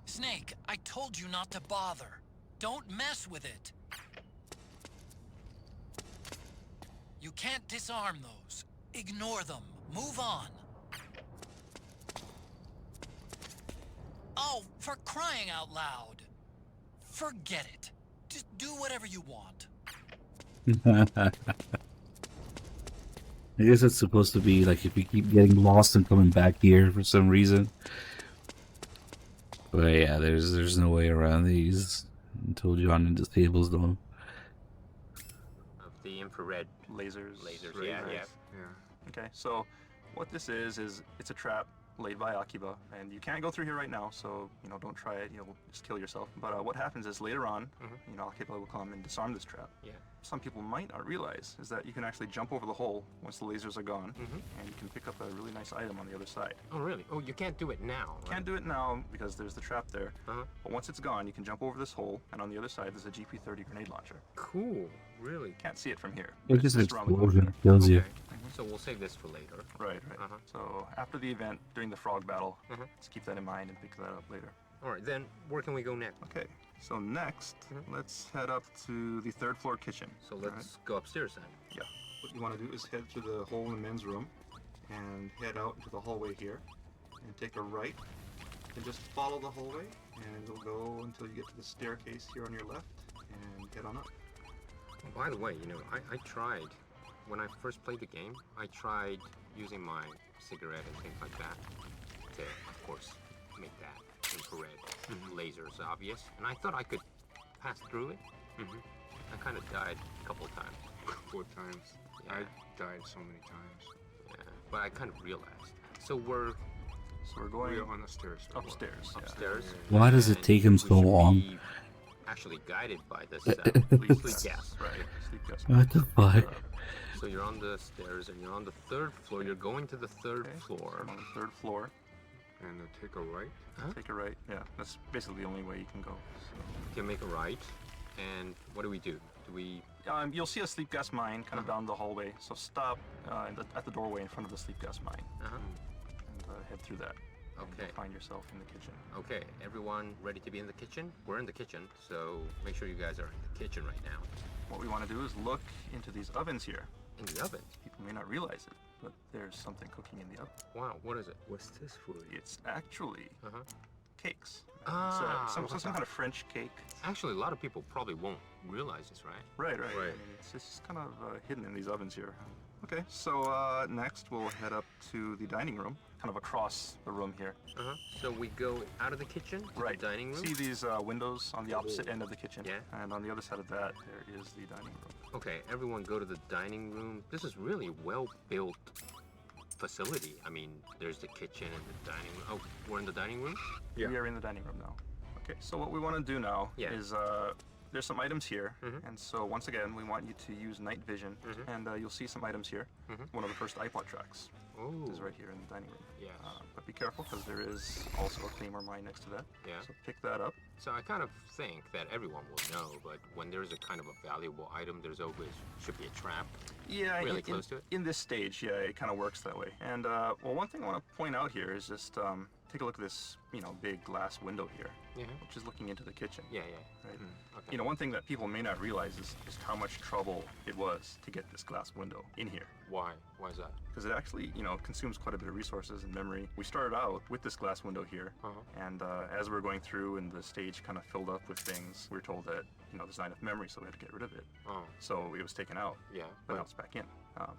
Snake, I told you not to bother. Don't mess with it. You can't disarm those. Ignore them. Move on. Oh, for crying out loud. Forget it. Just do whatever you want. I guess it's supposed to be like if you keep getting lost and coming back here for some reason. But yeah, there's no way around these until John disables them. Of the infrared lasers. Lasers, right, yeah, right. yeah. Okay, so what this is it's a trap laid by Akiba, and you can't go through here right now, so don't try it. You'll just kill yourself. But what happens is later on, Akiba will come and disarm this trap. Yeah. Some people might not realize is that you can actually jump over the hole once the lasers are gone, and you can pick up a really nice item on the other side. Oh, really? Oh, you can't do it now. Right? Can't do it now because there's the trap there. But once it's gone, you can jump over this hole, and on the other side there's a GP30 grenade launcher. Cool. Really? Can't see it from here. It just explosion kills you. So we'll save this for later. Right. So after the event, during the frog battle, let's keep that in mind and pick that up later. All right, then where can we go next? Okay, so next, let's head up to the 3rd floor kitchen. So let's go upstairs then. Yeah. What you want to do is head to the hole in the men's room and head out into the hallway here and take a right and just follow the hallway and it'll go until you get to the staircase here on your left and head on up. By the way, I tried, when I first played the game, I tried using my cigarette and things like that to, of course, make that infrared lasers obvious, and I thought I could pass through it. I kind of died a couple of times. 4 times. Yeah. I died so many times. Yeah, but I kind of realized. So we're going on the stairs. Upstairs. Upstairs. Why does it take him so long? Actually guided by this sleep gas, right? Sleep gas. What the fuck? So you're on the stairs and you're on the 3rd floor. You're going to the 3rd floor. I'm on the 3rd floor. And take a right? Take a right, yeah. That's basically the only way you can go. So. You can make a right. And what do we do? Do we... you'll see a sleep gas mine kind of down the hallway. So stop at the doorway in front of the sleep gas mine. And head through that. Okay. And find yourself in the kitchen. Okay, everyone ready to be in the kitchen? We're in the kitchen, so make sure you guys are in the kitchen right now. What we want to do is look into these ovens here. In the oven? People may not realize it, but there's something cooking in the oven. Wow, what is it? What's this for? It's actually cakes. Ah, It's some kind of French cake. Actually, a lot of people probably won't realize this, right? Right. I mean, it's just kind of hidden in these ovens here. Okay, so next we'll head up to the dining room, kind of across the room here. So we go out of the kitchen to the dining room? See these windows on the opposite end of the kitchen? Yeah. And on the other side of that, there is the dining room. Okay, everyone go to the dining room. This is really a well-built facility. I mean, there's the kitchen and the dining room. Oh, we're in the dining room? Yeah. We are in the dining room now. Okay, so what we want to do now is there's some items here, and so once again, we want you to use night vision, and you'll see some items here. One of the first iPod tracks is right here in the dining room. Yes. But be careful, because there is also a claymore mine next to that. Yeah. So pick that up. So I kind of think that everyone will know, but when there's a kind of a valuable item, there's always should be a trap. Yeah, really close to it. In this stage, yeah, it kind of works that way. And well, one thing I want to point out here is just take a look at this, big glass window here, which is looking into the kitchen. Yeah. Right. Okay. One thing that people may not realize is just how much trouble it was to get this glass window in here. Why? Why is that? Because it actually, consumes quite a bit of resources and memory. We started out with this glass window here, and as we were going through and the stage kind of filled up with things, we were told that, there's not enough memory, so we had to get rid of it. So it was taken out. Yeah. But now it's back in.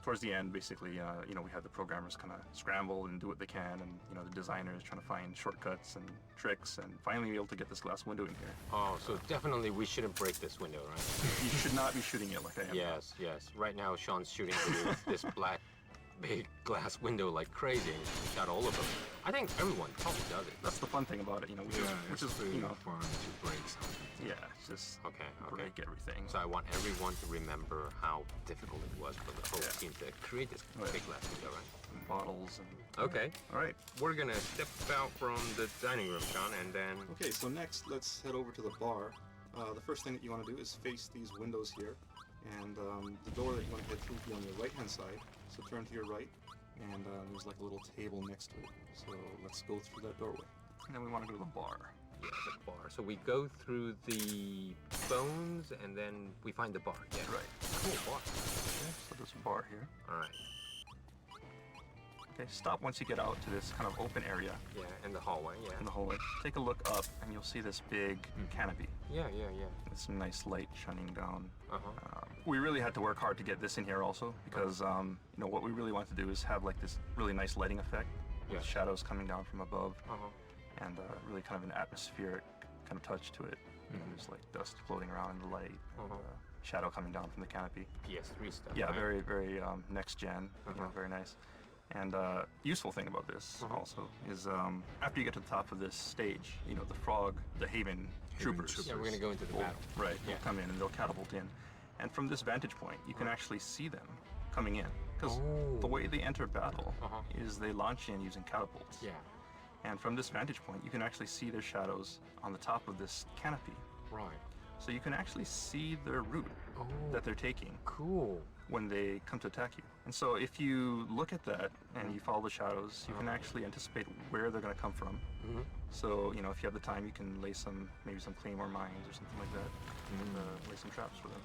Towards the end, basically, we had the programmers kind of scramble and do what they can, and, the designers trying to find shortcuts and tricks, and finally be able to get this glass window in here. Oh, so definitely we shouldn't break this window, right? You should not be shooting it like I am. Yes. Right now, Sean's shooting through this black, big glass window like crazy, and he shot all of them. I think everyone probably does it. That's the fun thing about it, which is really fun to break something. Yeah, it's just okay. break everything. So I want everyone to remember how difficult it was for the whole team to create this big glass window, right? And bottles and... Okay. All right. We're gonna step out from the dining room, Sean, and then... Okay, so next, let's head over to the bar. The first thing that you want to do is face these windows here, and the door that you want to head through will be on your right-hand side. So turn to your right, and there's like a little table next to it. So let's go through that doorway. And then we want to go to the bar. Yeah, the bar. So we go through the bones and then we find the bar. Yeah, Right. Cool bar. Okay, so there's a bar here. All right. Okay, stop once you get out to this kind of open area. Yeah, in the hallway. Yeah. In the hallway. Take a look up, and you'll see this big canopy. Yeah. With some nice light shining down. Uh-huh. We really had to work hard to get this in here also, because you know what we really want to do is have like this really nice lighting effect, with shadows coming down from above, and really kind of an atmospheric kind of touch to it. You know, there's like dust floating around in the light, and, shadow coming down from the canopy. PS3 stuff. Yeah, right? very next gen. You know, very nice. And useful thing about this also is after you get to the top of this stage, you know, the Haven troopers. Yeah, we're gonna go into the battle. Right, they'll come in and they'll catapult in. And from this vantage point, you can actually see them coming in. Because the way they enter battle is they launch in using catapults. Yeah. And from this vantage point, you can actually see their shadows on the top of this canopy. Right. So you can actually see their route that they're taking. Cool. When they come to attack you. And so if you look at that and you follow the shadows, you can actually anticipate where they're going to come from. So, you know, if you have the time, you can lay maybe some claymore mines or something like that, and lay some traps for them,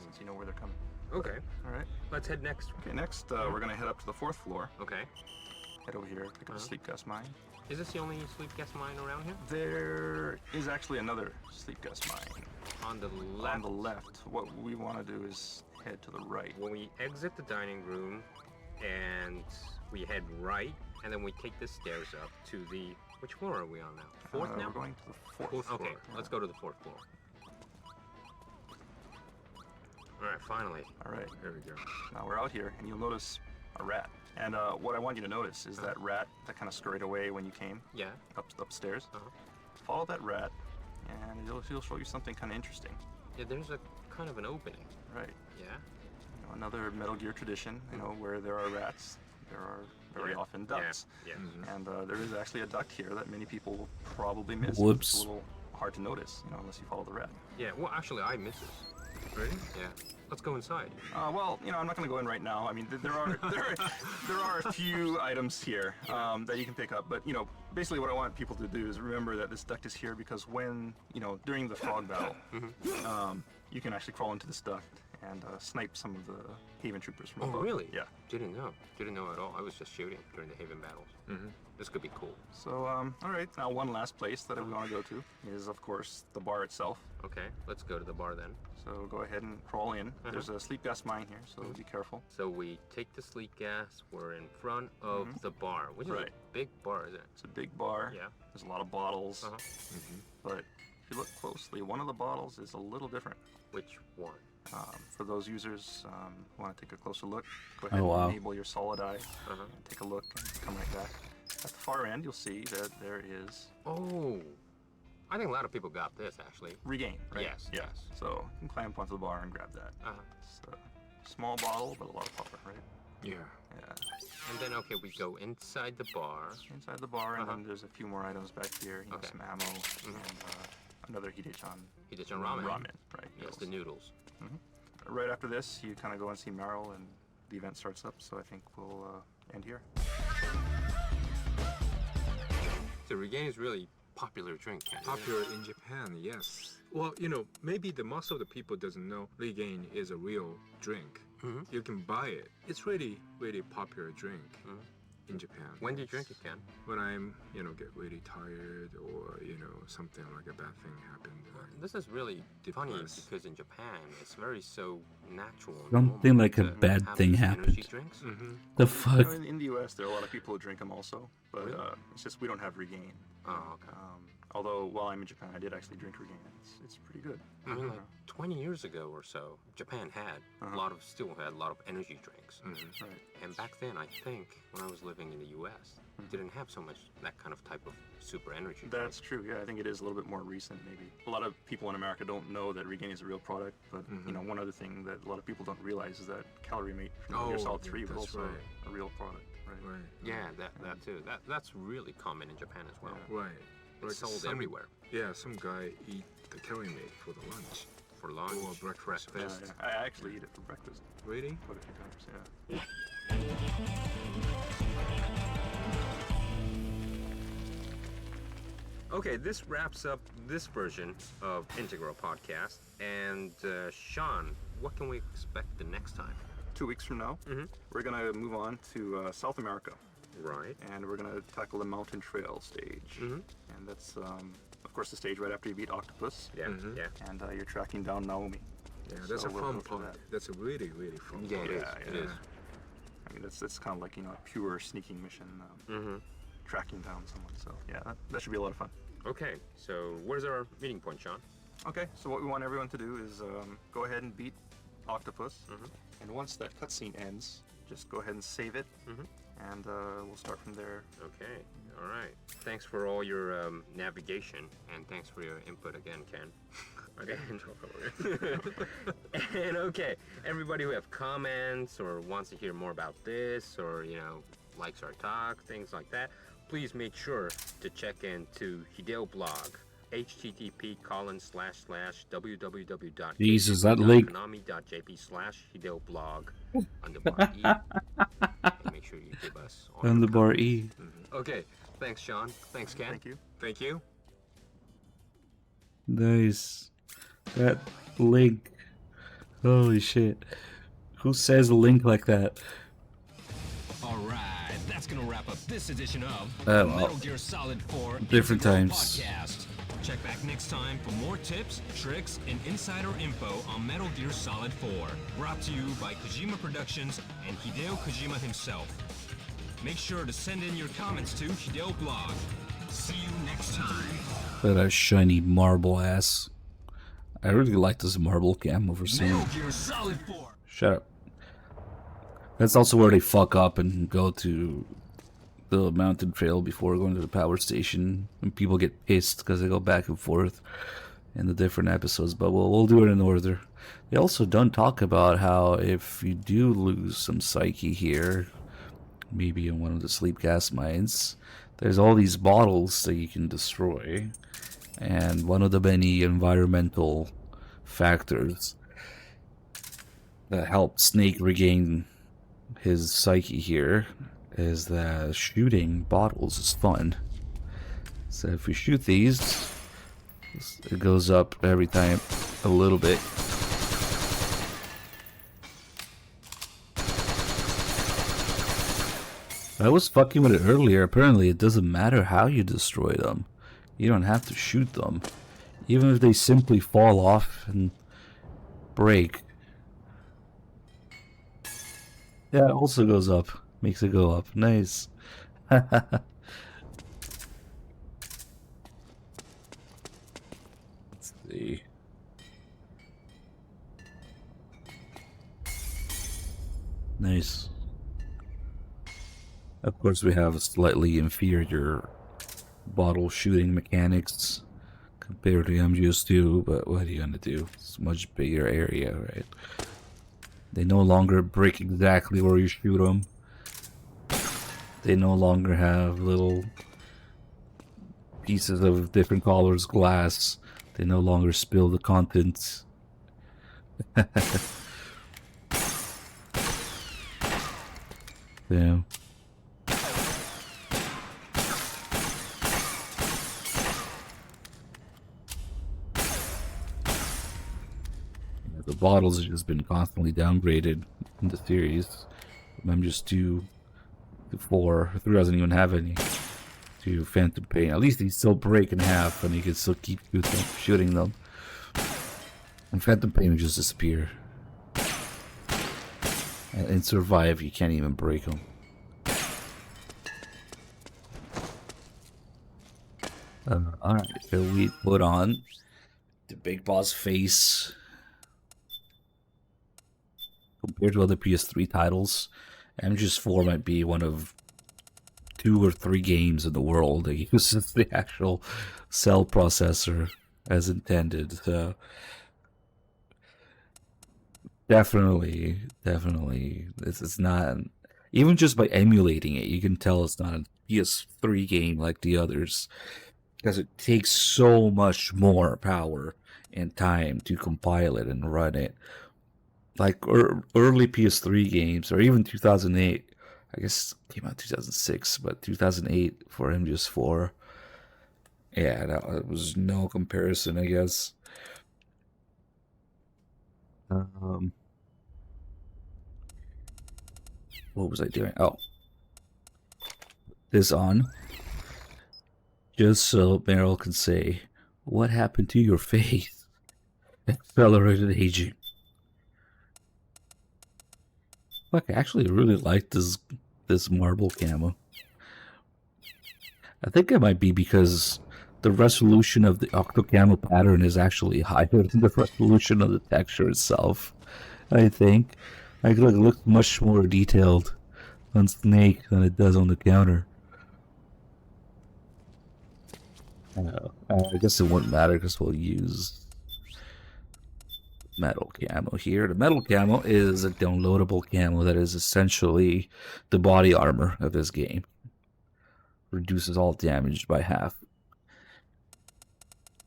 since you know where they're coming. Okay. All right. Let's head next. Okay, next we're going to head up to the 4th floor. Okay. Head over here, pick up a sleep gas mine. Is this the only sleep gas mine around here? There is actually another sleep gas mine. On the left? On the left. What we want to do is head to the right. When we exit the dining room and we head right, and then we take the stairs up to the... Which floor are we on now? 4th now? We're going to the 4th floor. Okay, let's go to the 4th floor. All right, finally. All right. Here we go. Now we're out here, and you'll notice a rat. And what I want you to notice is that rat that kind of scurried away when you came. Yeah. Upstairs. Follow that rat, and it'll show you something kind of interesting. Yeah, there's a kind of an opening. Right. Yeah. You know, another Metal Gear tradition. You know, where there are rats, there are very often ducks. Yeah. And there is actually a duct here that many people will probably miss. Whoops. It's a little hard to notice, you know, unless you follow the rat. Yeah. Well, actually, I miss this. Really? Yeah. Let's go inside. Well, you know, I'm not going to go in right now. I mean, there are a few items here that you can pick up, but you know, basically what I want people to do is remember that this duct is here because when, you know, during the fog battle, you can actually crawl into this duct and snipe some of the Haven troopers from above. Oh, really? Yeah. Didn't know at all. I was just shooting during the Haven battles. This could be cool. So, all right. Now, one last place that we want to go to is, of course, the bar itself. Okay, let's go to the bar then. So go ahead and crawl in. There's a sleep gas mine here, so be careful. So we take the sleep gas. We're in front of the bar, which is a big bar, isn't it? It's a big bar. Yeah. There's a lot of bottles. But if you look closely, one of the bottles is a little different. Which one? For those users who want to take a closer look, go ahead and enable your solid eye. And take a look and come right back. At the far end, you'll see that there is... Oh, I think a lot of people got this, actually. Regain, right? Yes, yes. So you can climb up onto the bar and grab that. It's a small bottle, but a lot of power, right? Yeah. And then, okay, we go inside the bar. Inside the bar, and then there's a few more items back here. You know, some ammo, and another Hidechan ramen. Right. Yes, the noodles. Right after this, you kind of go and see Meryl, and the event starts up, so I think we'll end here. So Regain is really popular drink, Ken. Popular in Japan, yes. Well, you know, maybe the most of the people doesn't know Regain is a real drink. You can buy it. It's really popular drink in Japan. When do you drink it, Ken? When I'm, you know, get really tired or, you know, something like a bad thing happened. This is really funny because in Japan, it's very so natural. Something like a bad thing happened. Energy drinks. The fuck? In the U.S., there are a lot of people who drink them also, but it's just we don't have Regain. Oh, okay. Although while I'm in Japan, I did actually drink Regain. It's pretty good. I mean, like 20 years ago or so, Japan had still had a lot of energy drinks. Right. And back then, I think when I was living in the U.S., didn't have so much that kind of type of super energy. That's true. Yeah, I think it is a little bit more recent, maybe. A lot of people in America don't know that Regain is a real product, but you know, one other thing that a lot of people don't realize is that Calorie Mate from Metal Gear Solid 3 was also a real product. Right. Yeah, that too. That's really common in Japan as well. Right. It's sold everywhere. Yeah, some guy eat the Calorie Mate for the lunch. For lunch? Or breakfast. Yeah. I actually eat it for breakfast. Really? Quite a few times, yeah. Okay, this wraps up this version of Integral Podcast. And Sean, what can we expect the next time? 2 weeks from now, we're going to move on to South America. Right. And we're going to tackle the Mountain Trail stage. And that's, of course, the stage right after you beat Octopus. Yeah, yeah. And you're tracking down Naomi. Yeah, that's So a we'll fun go for part. that. That's a really, really fun Yeah, part. it is. I mean, that's kind of like, you know, a pure sneaking mission, tracking down someone. So, yeah, that should be a lot of fun. Okay, so where's our meeting point, Sean? Okay, so what we want everyone to do is go ahead and beat Octopus. And once that cutscene ends, just go ahead and save it. And we'll start from there. Okay, all right. Thanks for all your navigation, and thanks for your input again, Ken. Okay. And okay, everybody who have comments or wants to hear more about this, or likes our talk, things like that, please make sure to check into Hideo blog, http://www.konami.jp/Hideo blog _E. And make sure you give us all your Underbar comments. E. Okay, thanks, Sean. Thanks, Ken. Thank you. Thank you. Nice. That link. Holy shit. Who says a link like that? Alright, that's gonna wrap up this edition of Oh, well. Metal Gear Solid 4 Different Integral times. Podcast. Check back next time for more tips, tricks, and insider info on Metal Gear Solid 4. Brought to you by Kojima Productions and Hideo Kojima himself. Make sure to send in your comments to Hideo blog. See you next time. That a shiny marble ass. I really like this marble camo for Metal some. Gear Solid 4. Shut up. That's also where they fuck up and go to the mountain trail before going to the power station, and people get pissed because they go back and forth in the different episodes. But we'll do it in order. They also don't talk about how if you do lose some psyche here, maybe in one of the sleep gas mines, there's all these bottles that you can destroy, and one of the many environmental factors that help Snake regain his psyche here is that shooting bottles is fun. So if we shoot these, it goes up every time a little bit. I was fucking with it earlier. Apparently it doesn't matter how you destroy them. You don't have to shoot them. Even if they simply fall off and break. Yeah, it also goes up. Makes it go up. Nice. Let's see. Nice. Of course, we have slightly inferior bottle shooting mechanics compared to MGS2, but what are you gonna do? It's a much bigger area, right? They no longer break exactly where you shoot them. They no longer have little pieces of different colors glass. They no longer spill the contents. Yeah. The bottles have just been constantly downgraded in the series. I'm just 2 to 4. 3 doesn't even have any. To Phantom Pain. At least they still break in half and you can still keep shooting them. And Phantom Pain will just disappear. And in Survive, you can't even break them. Alright, so we put on the Big Boss face. Compared to other PS3 titles, MGS4 might be one of 2 or 3 games in the world that uses the actual cell processor as intended. So definitely, it's not. Even just by emulating it, you can tell it's not a PS3 game like the others, because it takes so much more power and time to compile it and run it. Like early PS3 games, or even 2008, I guess it came out 2006, but 2008 for MGS4, Yeah, that was no comparison, I guess. What was I doing? Oh, this on, just so Meryl can say, "What happened to your face?" Accelerated aging. Fuck, I actually really like this marble camo. I think it might be because the resolution of the octo camo pattern is actually higher than the resolution of the texture itself. I think. Like, look, it looks much more detailed on Snake than it does on the counter. I guess it wouldn't matter because we'll use metal camo here. The metal camo is a downloadable camo that is essentially the body armor of this game. Reduces all damage by half.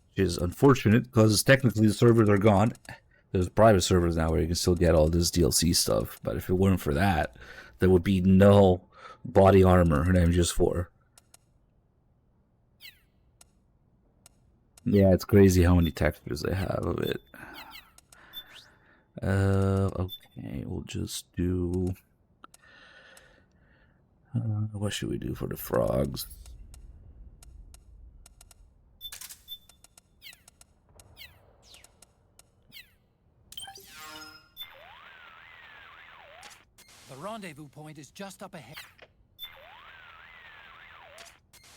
Which is unfortunate because technically the servers are gone. There's private servers now where you can still get all this DLC stuff. But if it weren't for that, there would be no body armor in MGS4. Yeah, it's crazy how many textures they have of it. Okay, we'll just do... what should we do for the frogs? The rendezvous point is just up ahead.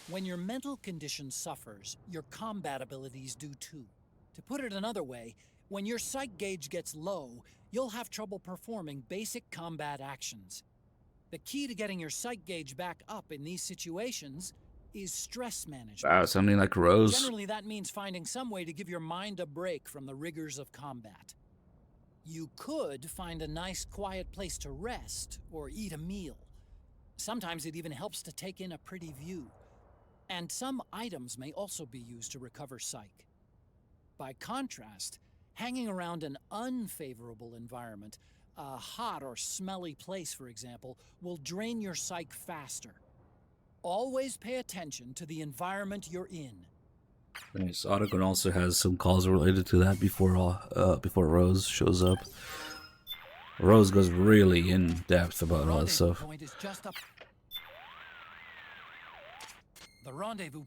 When your mental condition suffers, your combat abilities do too. To put it another way, when your psych gauge gets low, you'll have trouble performing basic combat actions. The key to getting your psych gauge back up in these situations is stress management. Wow, something like Rose. Generally, that means finding some way to give your mind a break from the rigors of combat. You could find a nice, quiet place to rest or eat a meal. Sometimes it even helps to take in a pretty view. And some items may also be used to recover psych. By contrast, hanging around an unfavorable environment, a hot or smelly place, for example, will drain your psych faster. Always pay attention to the environment you're in. Nice. Otacon also has some calls related to that before Rose shows up. Rose goes really in depth about all this stuff. The rendezvous.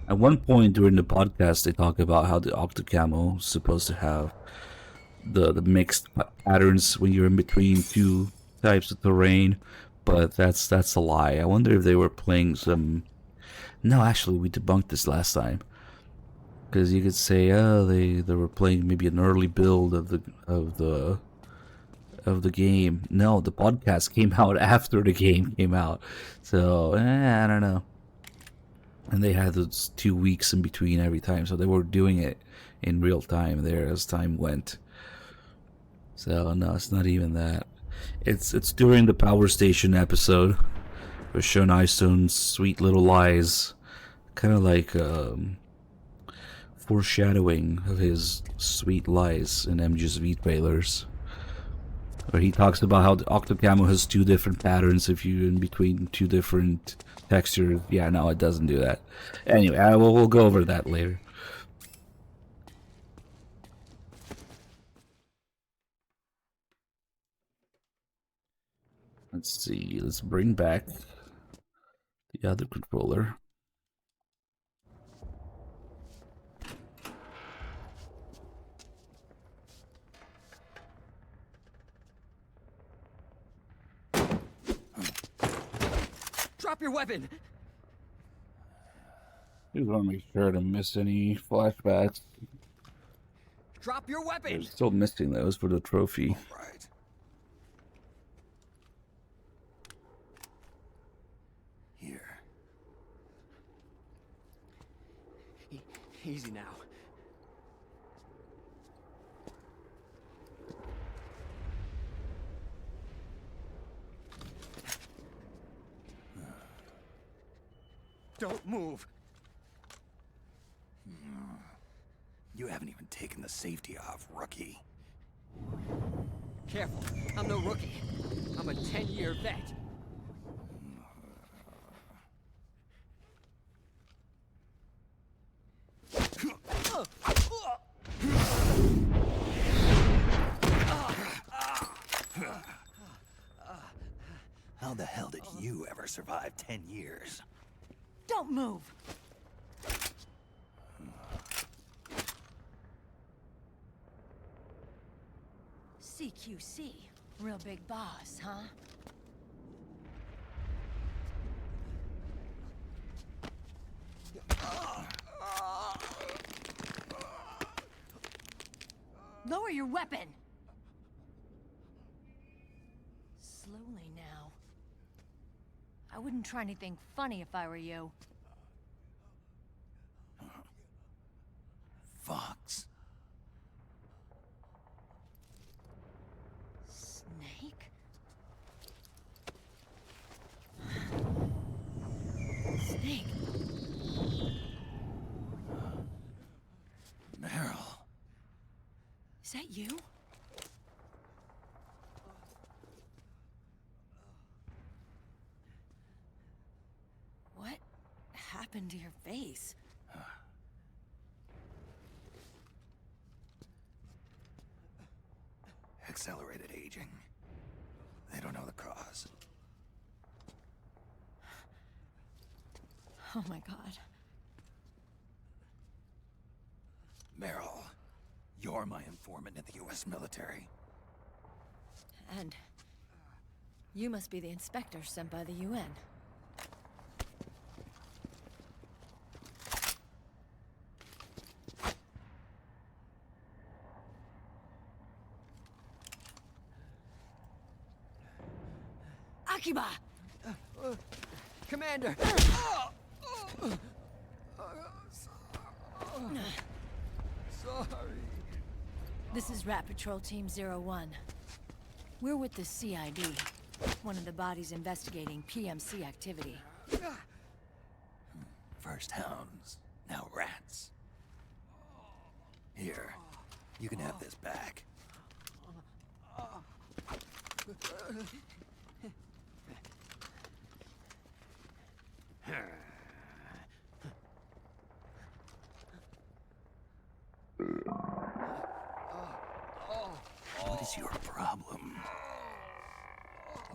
At one point during the podcast, they talk about how the octo camo is supposed to have the mixed patterns when you're in between two types of terrain, but that's a lie. I wonder if they were playing some. No, actually, we debunked this last time because you could say, oh, they were playing maybe an early build of the game. No, the podcast came out after the game came out, so I don't know. And they had those 2 weeks in between every time, so they were doing it in real time there as time went. So no, it's not even that. It's during the Power Station episode with Sean Eyestone's Sweet Little Lies, kind of like foreshadowing of his Sweet Lies in MGS4 trailers, where he talks about how the octo camo has two different patterns if you're in between two different textures. Yeah, no, it doesn't do that. Anyway, we'll go over that later. Let's see, let's bring back the other controller. Drop your weapon! Just want to make sure to miss any flashbacks. Drop your weapon! We're still missing those for the trophy. All right. Here. Easy now. Don't move. You haven't even taken the safety off, rookie. Careful, I'm no rookie. I'm a 10-year vet. survive 10 years. Don't move! CQC. Real big boss, huh? Lower your weapon! Slowly now. I wouldn't try anything funny if I were you. Fox. Snake? Snake? Meryl. Is that you? What happened to your face? Accelerated aging. They don't know the cause. Oh my god. Meryl, you're my informant in the US military. And you must be the inspector sent by the UN. Akiba! Commander! Sorry. This is Rat Patrol Team 01. We're with the CID, one of the bodies investigating PMC activity. First hounds, now rats. Here, you can have this back. What is your problem?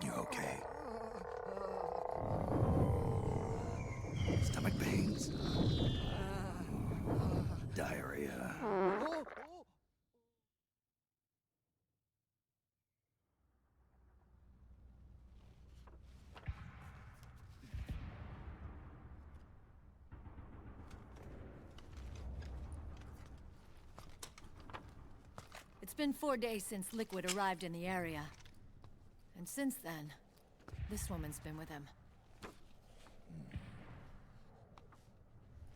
You okay? Stomach pains? Diarrhea? It's been 4 days since Liquid arrived in the area. And since then, this woman's been with him.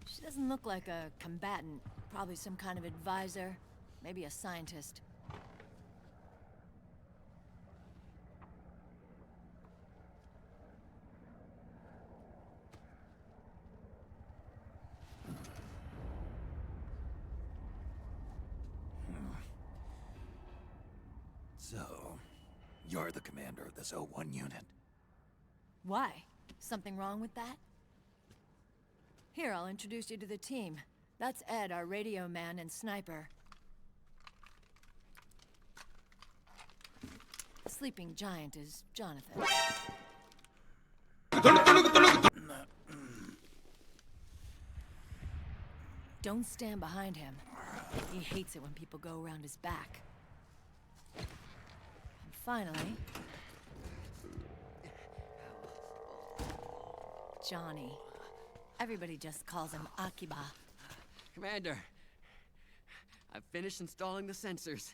She doesn't look like a combatant. Probably some kind of advisor, maybe a scientist. So, you're the commander of this O1 unit? Why? Something wrong with that? Here, I'll introduce you to the team. That's Ed, our radio man and sniper. The sleeping giant is Jonathan. Don't stand behind him. He hates it when people go around his back. And finally... Johnny. Everybody just calls him Akiba. Commander, I've finished installing the sensors.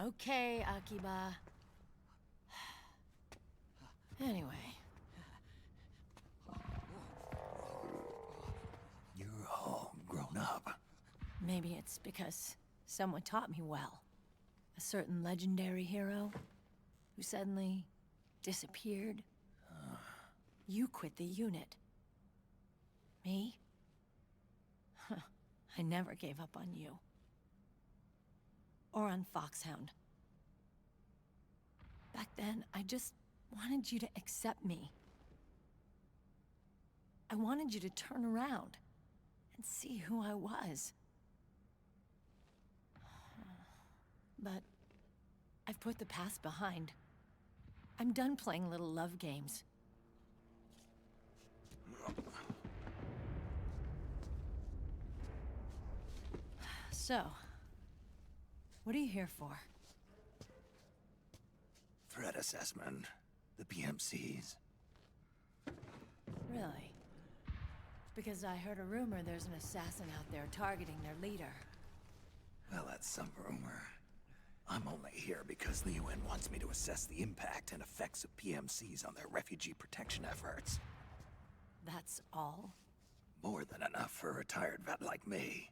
Okay, Akiba. Anyway. You're all grown up. Maybe it's because someone taught me well. A certain legendary hero who suddenly disappeared. You quit the unit. Me? I never gave up on you. Or on Foxhound. Back then, I just wanted you to accept me. I wanted you to turn around and see who I was. But I've put the past behind. I'm done playing little love games. So, what are you here for? Threat assessment. The PMCs. Really? Because I heard a rumor there's an assassin out there targeting their leader. Well, that's some rumor. I'm only here because the UN wants me to assess the impact and effects of PMCs on their refugee protection efforts. That's all? More than enough for a retired vet like me.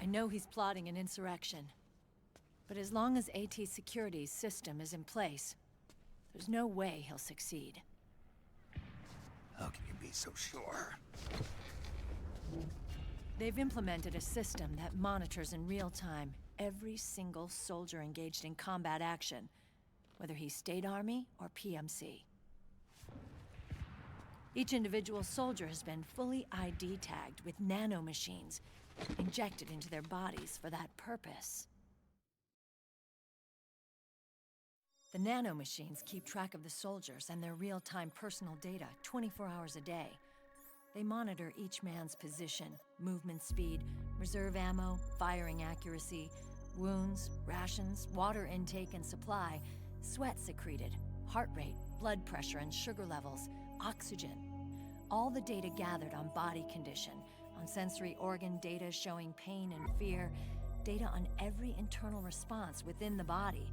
I know he's plotting an insurrection. But as long as AT Security's system is in place, there's no way he'll succeed. How can you be so sure? They've implemented a system that monitors in real time every single soldier engaged in combat action, whether he's State Army or PMC. Each individual soldier has been fully ID tagged with nanomachines injected into their bodies for that purpose. The nanomachines keep track of the soldiers and their real-time personal data 24 hours a day. They monitor each man's position, movement speed, reserve ammo, firing accuracy, wounds, rations, water intake and supply, sweat secreted, heart rate, blood pressure and sugar levels, oxygen. All the data gathered on body condition, on sensory organ data showing pain and fear, data on every internal response within the body.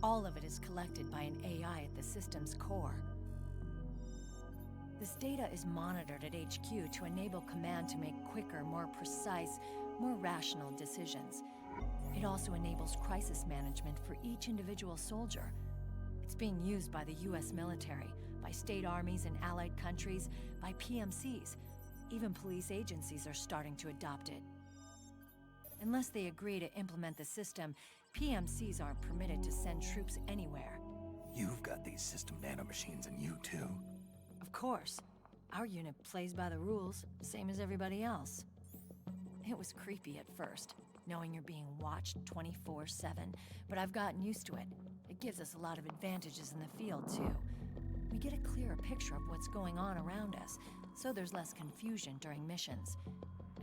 All of it is collected by an AI at the system's core. This data is monitored at HQ to enable command to make quicker, more precise, more rational decisions. It also enables crisis management for each individual soldier. It's being used by the US military, by state armies in allied countries, by PMCs. Even police agencies are starting to adopt it. Unless they agree to implement the system, PMCs aren't permitted to send troops anywhere. You've got these system nanomachines in you too. Of course. Our unit plays by the rules, same as everybody else. It was creepy at first, knowing you're being watched 24/7, but I've gotten used to it. It gives us a lot of advantages in the field too. We get a clearer picture of what's going on around us, so there's less confusion during missions.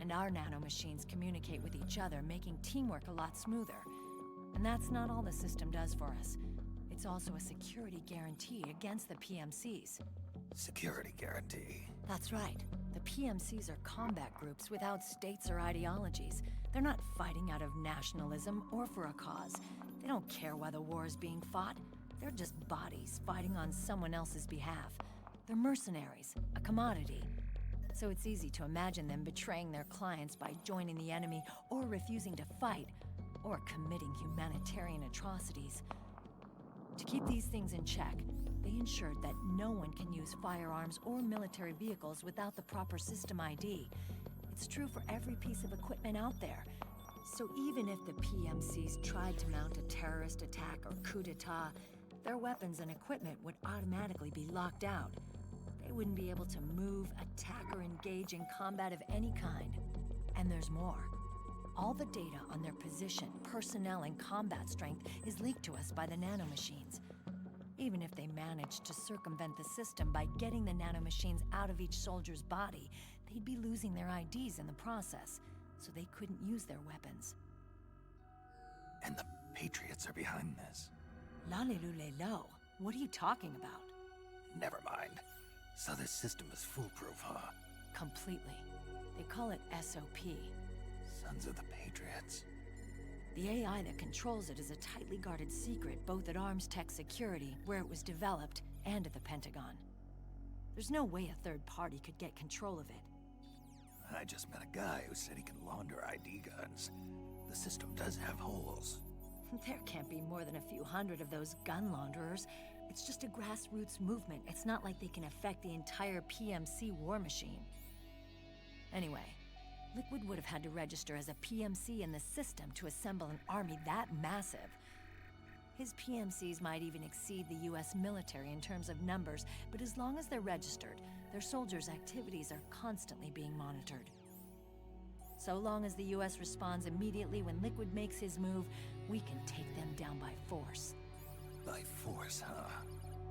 And our nanomachines communicate with each other, making teamwork a lot smoother. And that's not all the system does for us. It's also a security guarantee against the PMCs. Security guarantee? That's right. The PMCs are combat groups without states or ideologies. They're not fighting out of nationalism or for a cause. They don't care why the war is being fought. They're just bodies fighting on someone else's behalf. They're mercenaries, a commodity. So it's easy to imagine them betraying their clients by joining the enemy or refusing to fight, or committing humanitarian atrocities. To keep these things in check, they ensured that no one can use firearms or military vehicles without the proper system ID. It's true for every piece of equipment out there. So even if the PMCs tried to mount a terrorist attack or coup d'etat, their weapons and equipment would automatically be locked out. They wouldn't be able to move, attack, or engage in combat of any kind. And there's more. All the data on their position, personnel, and combat strength is leaked to us by the nanomachines. Even if they managed to circumvent the system by getting the nanomachines out of each soldier's body, they'd be losing their IDs in the process, so they couldn't use their weapons. And the Patriots are behind this. Lalilulelo, what are you talking about? Never mind. So this system is foolproof, huh? Completely. They call it SOP. Sons of the Patriots. The AI that controls it is a tightly guarded secret both at Arms Tech Security, where it was developed, and at the Pentagon. There's no way a third party could get control of it. I just met a guy who said he can launder ID guns. The system does have holes. There can't be more than a few hundred of those gun launderers. It's just a grassroots movement. It's not like they can affect the entire PMC war machine. Anyway, Liquid would have had to register as a PMC in the system to assemble an army that massive. His PMCs might even exceed the US military in terms of numbers, but as long as they're registered, their soldiers' activities are constantly being monitored. So long as the US responds immediately when Liquid makes his move, we can take them down by force. By force, huh?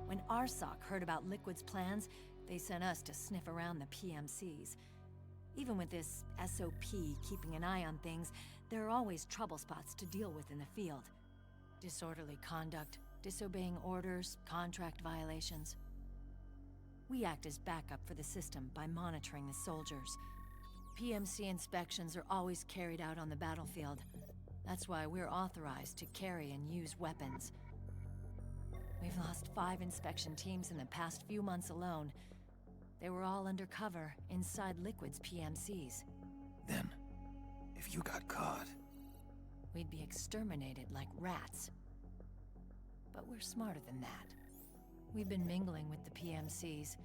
When RSOC heard about Liquid's plans, they sent us to sniff around the PMCs. Even with this SOP keeping an eye on things, there are always trouble spots to deal with in the field. Disorderly conduct, disobeying orders, contract violations. We act as backup for the system by monitoring the soldiers. PMC inspections are always carried out on the battlefield. That's why we're authorized to carry and use weapons. We've lost 5 inspection teams in the past few months alone. They were all undercover inside Liquid's PMCs. Then, if you got caught... we'd be exterminated like rats. But we're smarter than that. We've been mingling with the PMCs,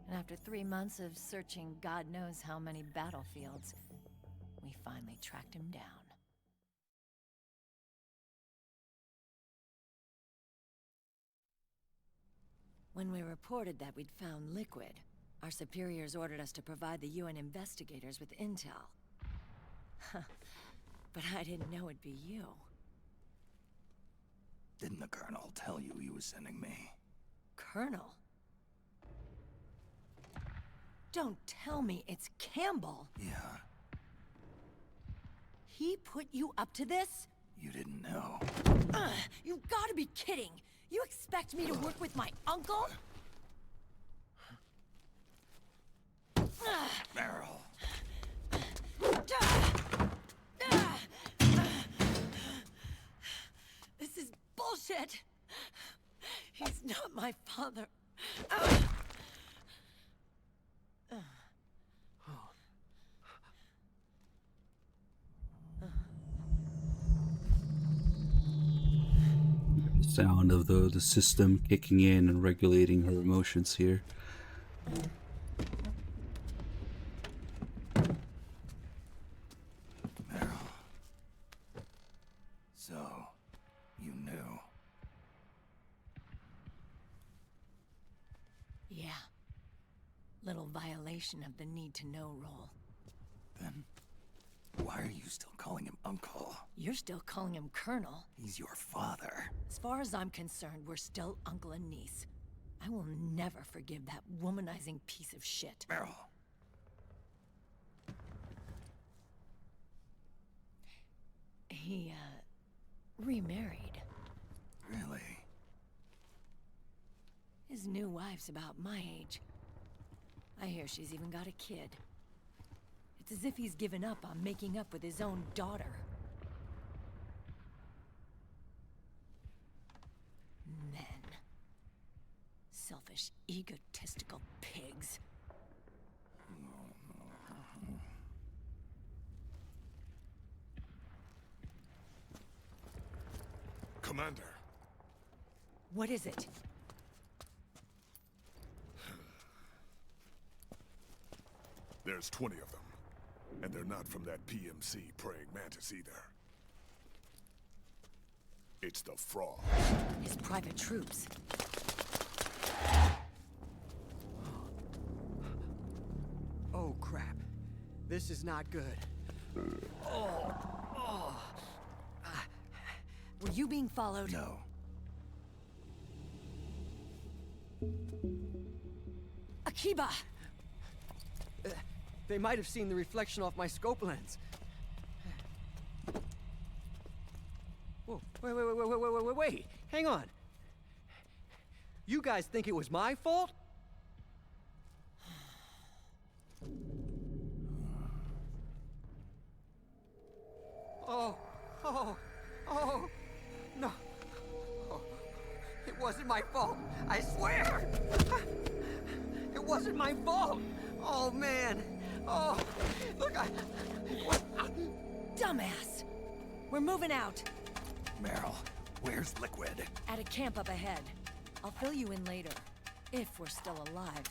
and after 3 months of searching God knows how many battlefields, we finally tracked him down. When we reported that we'd found Liquid, our superiors ordered us to provide the UN investigators with intel. But I didn't know it'd be you. Didn't the Colonel tell you he was sending me? Colonel? Don't tell me it's Campbell. Yeah. He put you up to this? You didn't know. You've got to be kidding! You expect me to work with my uncle? Meryl. This is bullshit! He's not my father. Sound of the system kicking in and regulating her emotions here. Meryl. So, you knew. Yeah. Little violation of the need-to-know rule. Then, why are you still calling him Uncle? You're still calling him Colonel. He's your father. As far as I'm concerned, we're still uncle and niece. I will never forgive that womanizing piece of shit. Meryl. He, remarried. Really? His new wife's about my age. I hear she's even got a kid. It's as if he's given up on making up with his own daughter. Men. Selfish, egotistical pigs. Commander. What is it? There's 20 of them. And they're not from that PMC praying mantis either. It's the Frog. His private troops. Oh, crap. This is not good. Were you being followed? No. Akiba! They might have seen the reflection off my scope lens. Whoa, wait. Hang on. You guys think it was my fault? No. Oh, it wasn't my fault. I swear! It wasn't my fault. Oh, man. Oh, look, Dumbass! We're moving out. Meryl, where's Liquid? At a camp up ahead. I'll fill you in later. If we're still alive.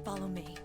Follow me.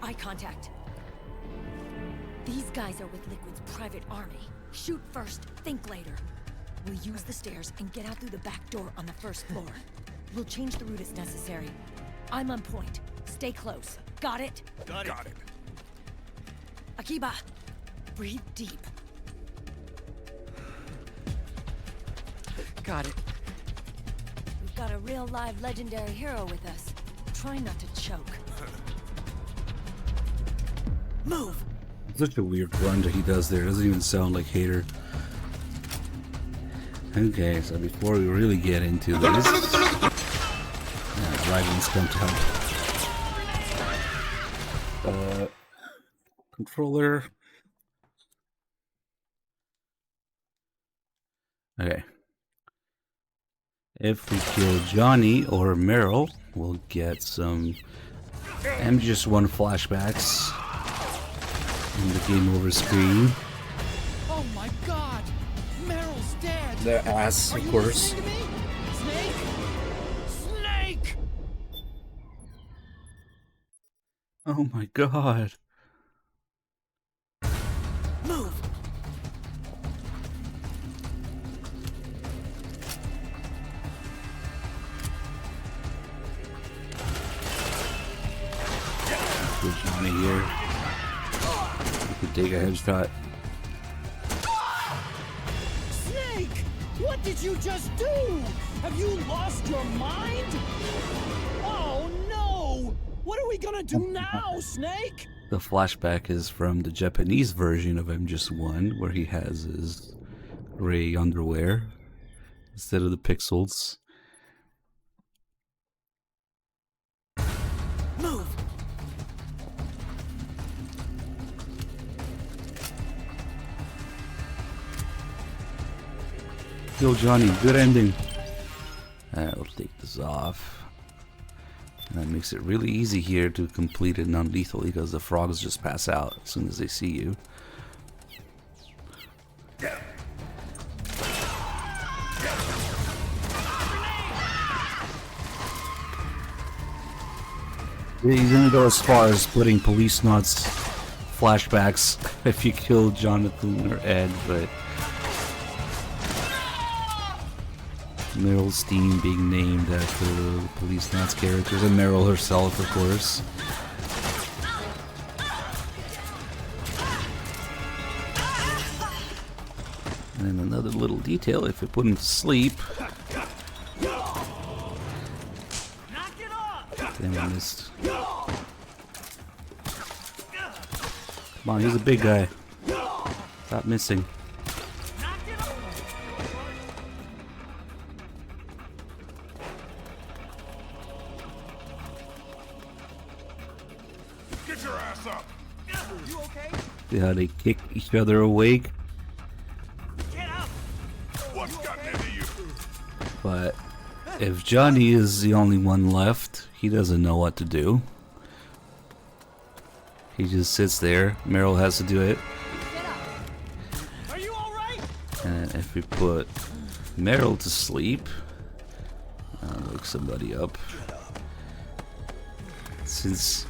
Eye contact. These guys are with Liquid's private army. Shoot first, think later. We'll use the stairs and get out through the back door on the first floor. We'll change the route as necessary. I'm on point. Stay close. Got it? Got it. Akiba, breathe deep. Got it. We've got a real live legendary hero with us. Try not to choke. Move! Such a weird grunt he does there. It doesn't even sound like Hater. Okay, so before we really get into this, Ryden's come to help. Controller. Okay. If we kill Johnny or Meryl, we'll get some MGS1 flashbacks in the game over screen. Oh my god! Meryl's dead! Their ass, of course. Snake? Snake! Oh my god. Move! Good Johnny here. You could take a headshot. Snake! What did you just do? Have you lost your mind? Oh no! What are we gonna do now, Snake? The flashback is from the Japanese version of MGS1, where he has his gray underwear instead of the pixels. Move! Kill Johnny, good ending. We'll take this off. And that makes it really easy here to complete it non-lethally because the frogs just pass out as soon as they see you. He's gonna go as far as putting police nuts flashbacks if you kill Jonathan or Ed, but Meryl's team being named after the Police Knots characters, and Meryl herself, of course. And another little detail, if you put him to sleep... Damn, I missed. Come on, he's a big guy. Stop missing. Get your ass up! You okay? See how they kick each other awake? What's gotten into you? But if Johnny is the only one left, he doesn't know what to do. He just sits there. Meryl has to do it. Are you alright? And if we put Meryl to sleep, wake somebody up. Since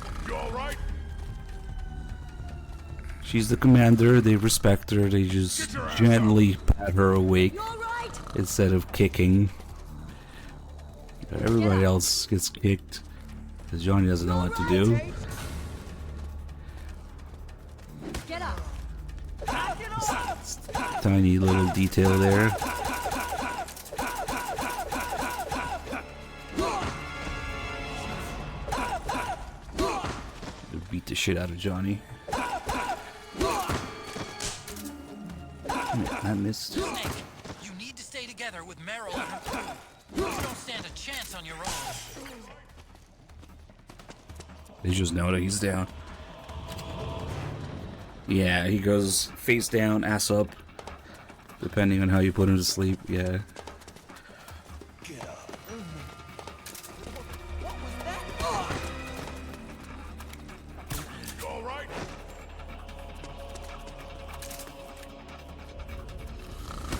she's the commander, they respect her, they just gently pat her awake instead of kicking. But everybody else gets kicked because Johnny doesn't know what to do. Get up! Tiny little detail there. Beat the shit out of Johnny. I missed. Snake, you need to stay together with Meryl and her crew. You don't stand a chance on your own. They just know that he's down. Yeah, he goes face down, ass up. Depending on how you put him to sleep, yeah. You alright?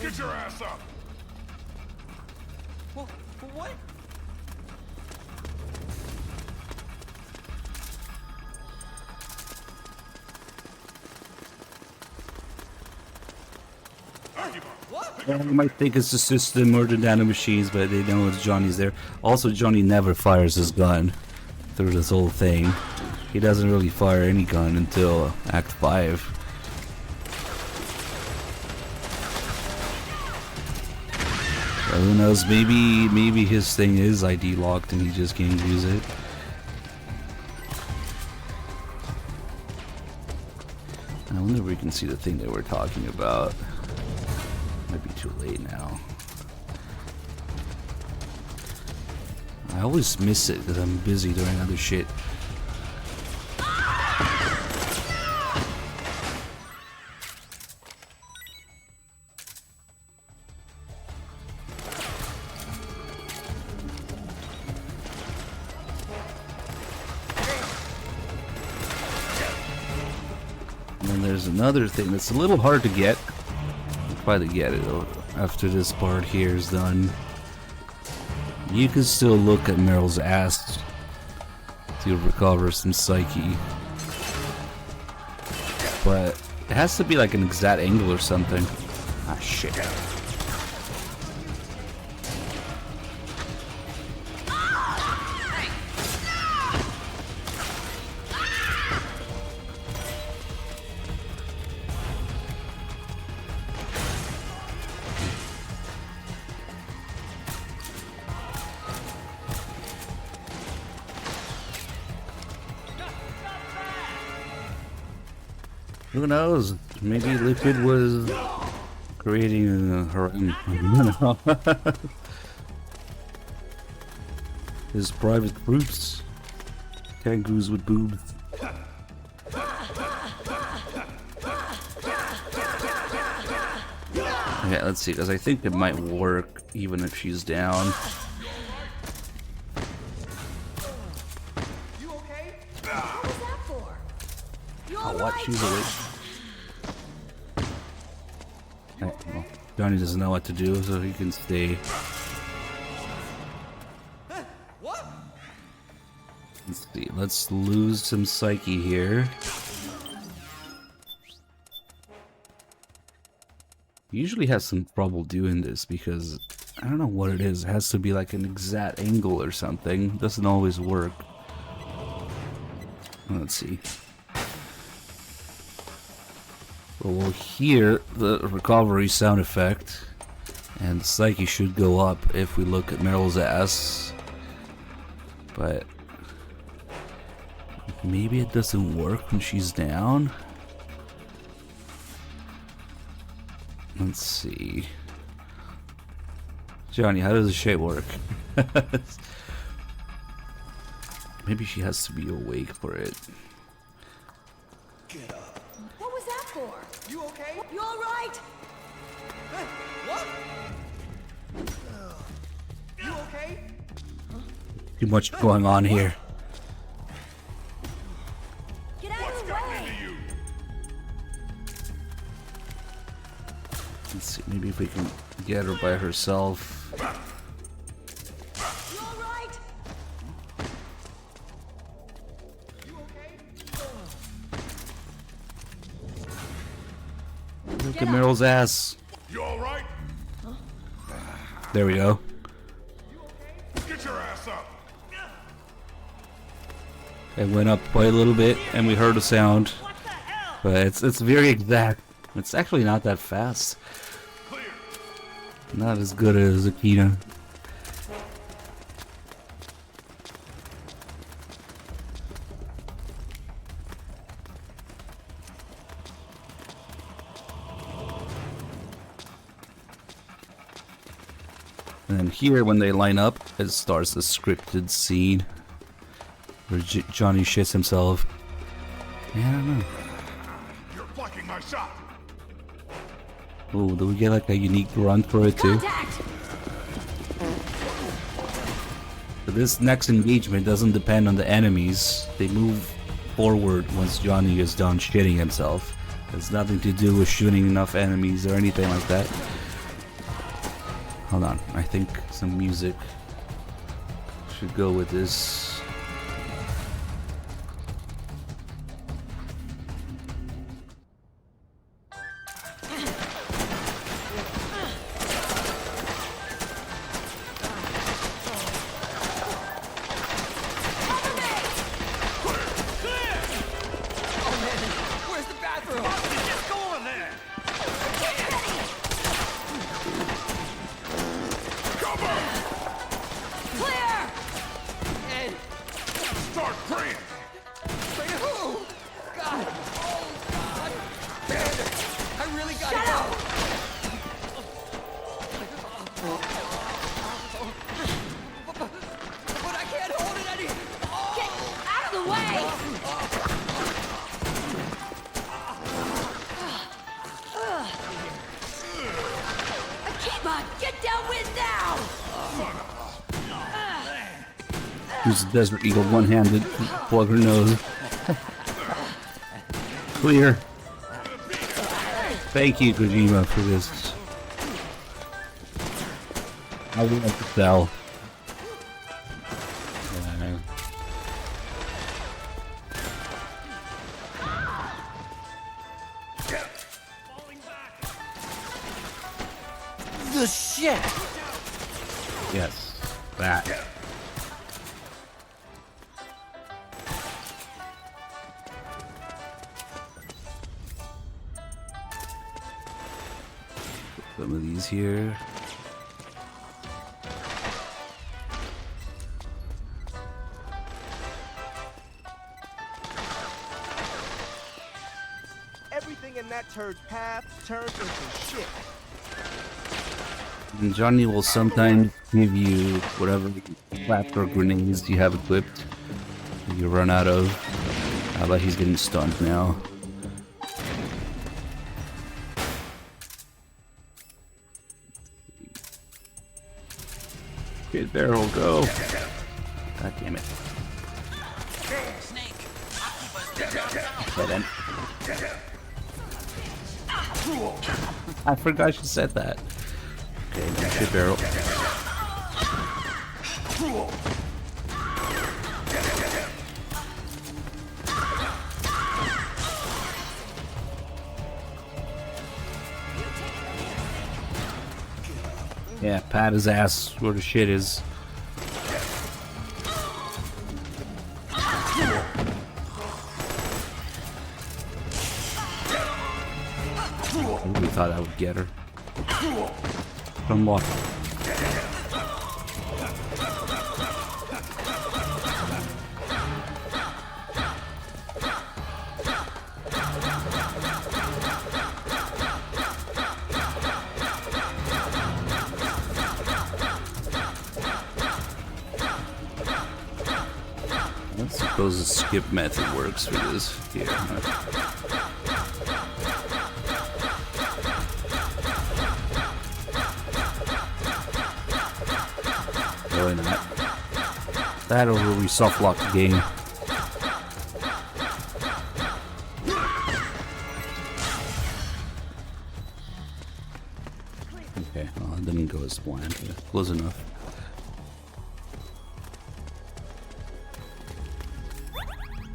Get your ass up! What? You might think it's the system or the nano machines, but they know it's Johnny's there. Also, Johnny never fires his gun through this whole thing. He doesn't really fire any gun until Act 5. So who knows, maybe his thing is ID locked and he just can't use it. I wonder if we can see the thing that we're talking about. Might be too late now. I always miss it because I'm busy doing other shit. And then there's another thing that's a little hard to get. I'll probably get it after this part here is done. You can still look at Meryl's ass to recover some psyche. But it has to be like an exact angle or something. Ah, shit. Who knows? Maybe Liquid was creating her own. His private groups. Kangaroos with boobs. Okay, let's see, because I think it might work even if she's down. Oh, what? She's awake. Okay, well, Johnny doesn't know what to do, so he can stay. Let's see, let's lose some psyche here. He usually has some trouble doing this because I don't know what it is. It has to be like an exact angle or something. It doesn't always work. Let's see. Well, we'll hear the recovery sound effect, and psyche should go up if we look at Meryl's ass. But maybe it doesn't work when she's down. Let's see. Johnny, how does the shit work? Maybe she has to be awake for it. Get up. What was that for? You okay? You all right? What? You okay? Too much going on here. Get out of the way! Let's see, maybe if we can get her by herself. You all right? Look at Meryl's ass. You all right? There we go. Get your ass up. It went up quite a little bit, and we heard a sound. But it's very exact. It's actually not that fast. Not as good as Akita. And then here, when they line up, it starts the scripted scene where Johnny shits himself. Yeah, I don't know. You're blocking my shot. Oh, do we get like a unique grunt for it too? So this next engagement doesn't depend on the enemies. They move forward once Johnny is done shitting himself. It's nothing to do with shooting enough enemies or anything like that. Hold on, I think some music should go with this. the way! Akiba, get downwind now! Use the Desert Eagle one-handed. Plug her nose. Clear. Thank you, Kojima, for this. I would like to sell. The shit! Yes, that. Some of these here. Everything in that turd's path turns into shit. And Johnny will sometimes give you whatever traps or grenades you have equipped that you run out of. How about he's getting stunned now? Good barrel, go! God damn it. Dead end. I forgot you said that. Okay, shit barrel. Yeah, pat his ass where the shit is. I really thought I would get her. Unlock. I suppose the skip method works for this here. Really not. That'll really soft lock the game. Okay, well, it didn't go as planned, but close enough.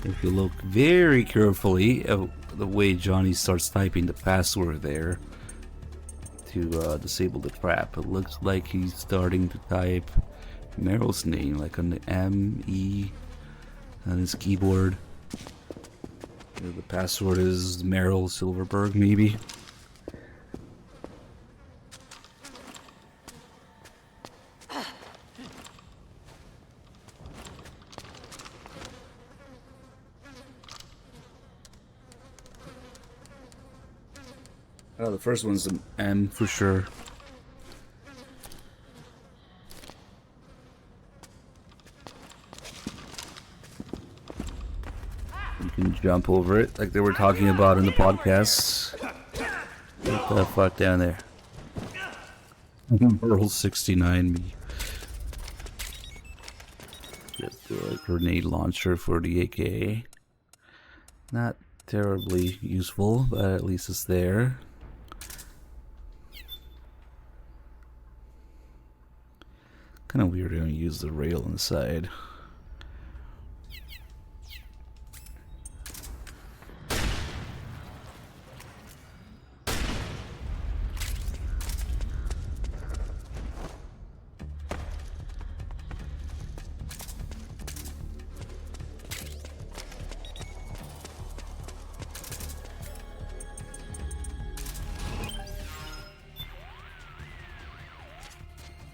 If you look very carefully at the way Johnny starts typing the password there to disable the trap, it looks like he's starting to type Meryl's name, like on the M-E on his keyboard. The password is Meryl Silverberg, maybe. Oh, the first one's an M for sure. You can jump over it like they were talking about in the podcast. What the fuck down there? Earl 69 me. Get the grenade launcher for the AK. Not terribly useful, but at least it's there. Kind of weird to use the rail on the side.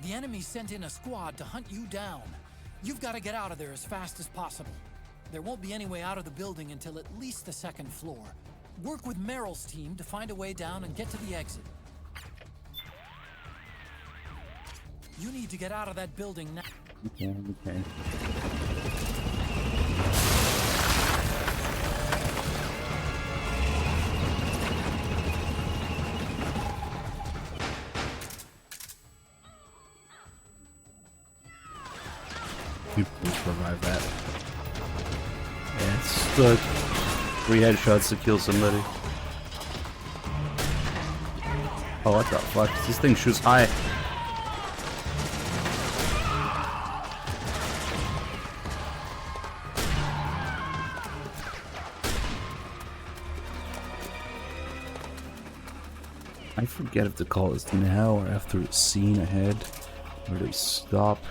The enemy sent in a squad to hunt you down. You've got to get out of there as fast as possible. There won't be any way out of the building until at least the second floor. Work with Meryl's team to find a way down and get to the exit. You need to get out of that building now. Okay, okay. You revive that. Yeah, it's the 3 headshots to kill somebody. Oh, what the fuck? This thing shoots high. I forget if the call is now or after it's seen ahead. Where do we stop?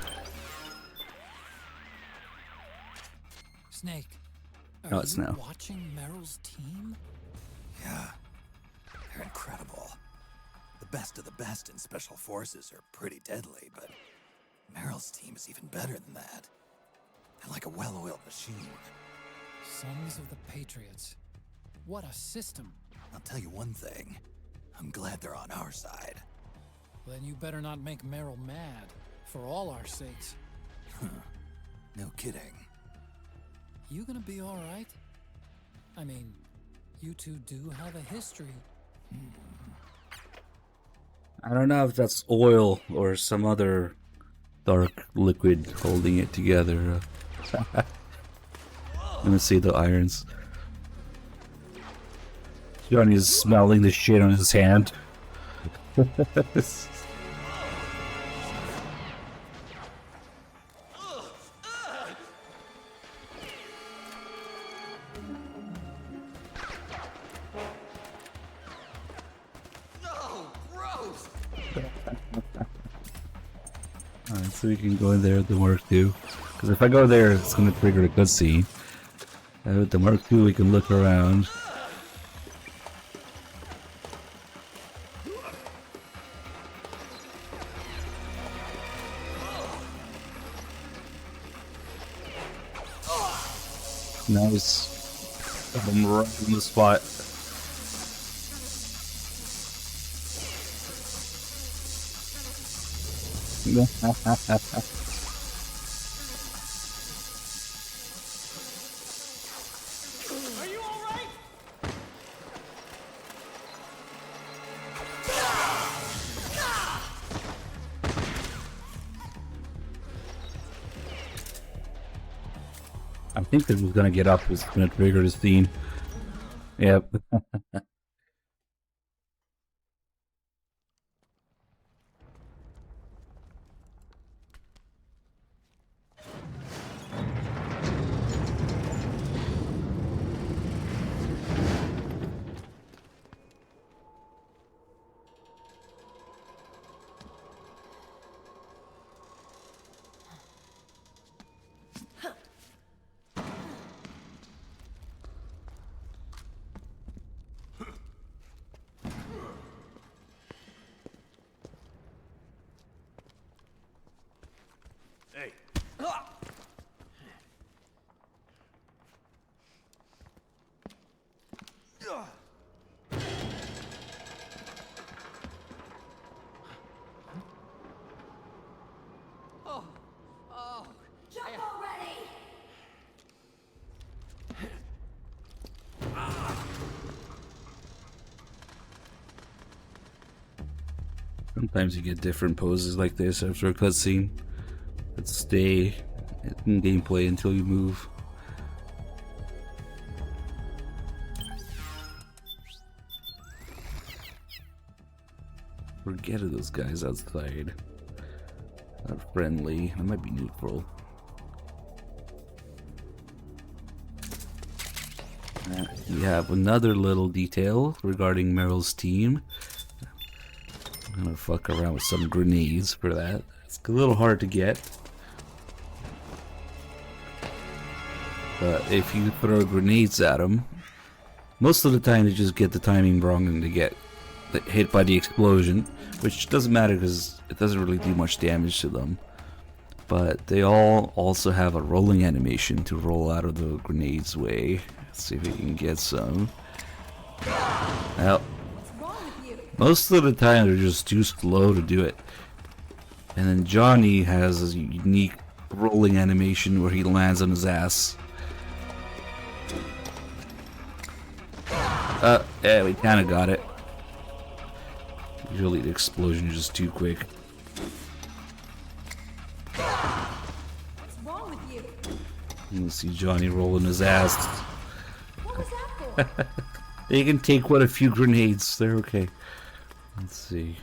Snake. No, it's now. Watching Meryl's team? Yeah. They're incredible. The best of the best in special forces are pretty deadly, but Meryl's team is even better than that. They're like a well-oiled machine. Sons of the Patriots. What a system. I'll tell you one thing. I'm glad they're on our side. Then you better not make Meryl mad, for all our sakes. No kidding. You gonna be alright? I mean, you two do have a history. I don't know if that's oil or some other dark liquid holding it together. Let me see the irons. Johnny's smelling the shit on his hand. Alright, so we can go in there with the Mark II. Because if I go there, it's going to trigger a cutscene. With the Mark II, we can look around. Nice. I'm right in the spot. Are you all right? I think this is gonna get up, it's gonna trigger the scene. Yep. Hey. Oh, jump already! Sometimes you get different poses like this after a cutscene that stay in gameplay until you move. Forget of those guys outside. Not friendly. I might be neutral. We have another little detail regarding Meryl's team. I'm gonna fuck around with some grenades for that. It's a little hard to get. But if you throw grenades at them, most of the time they just get the timing wrong and they get hit by the explosion, which doesn't matter because it doesn't really do much damage to them. But they all also have a rolling animation to roll out of the grenade's way. Let's see if we can get some. Well, most of the time they're just too slow to do it. And then Johnny has a unique rolling animation where he lands on his ass. Yeah, we kind of got it. Usually the explosion is just too quick. What's wrong with You see Johnny rolling his ass. What was that for? They can take what, a few grenades. They're okay. Let's see.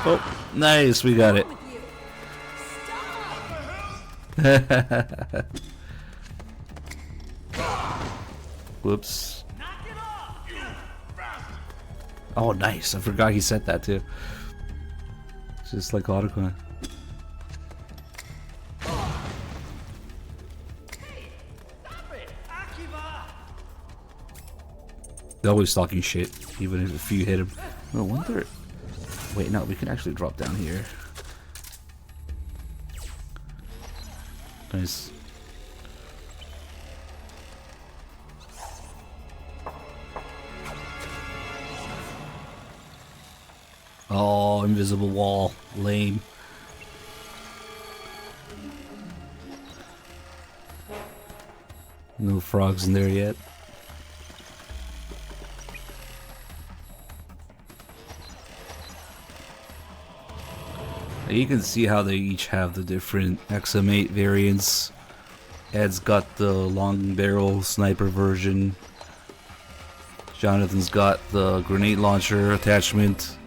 Oh, nice. We got it. Whoops. Oh, nice. I forgot he said that too. Just like Otacon. They're always talking shit, even if you hit him. No wonder. Wait, no, we can actually drop down here. Nice. Oh, invisible wall. Lame. No frogs in there yet. You can see how they each have the different XM8 variants. Ed's got the long barrel sniper version. Jonathan's got the grenade launcher attachment.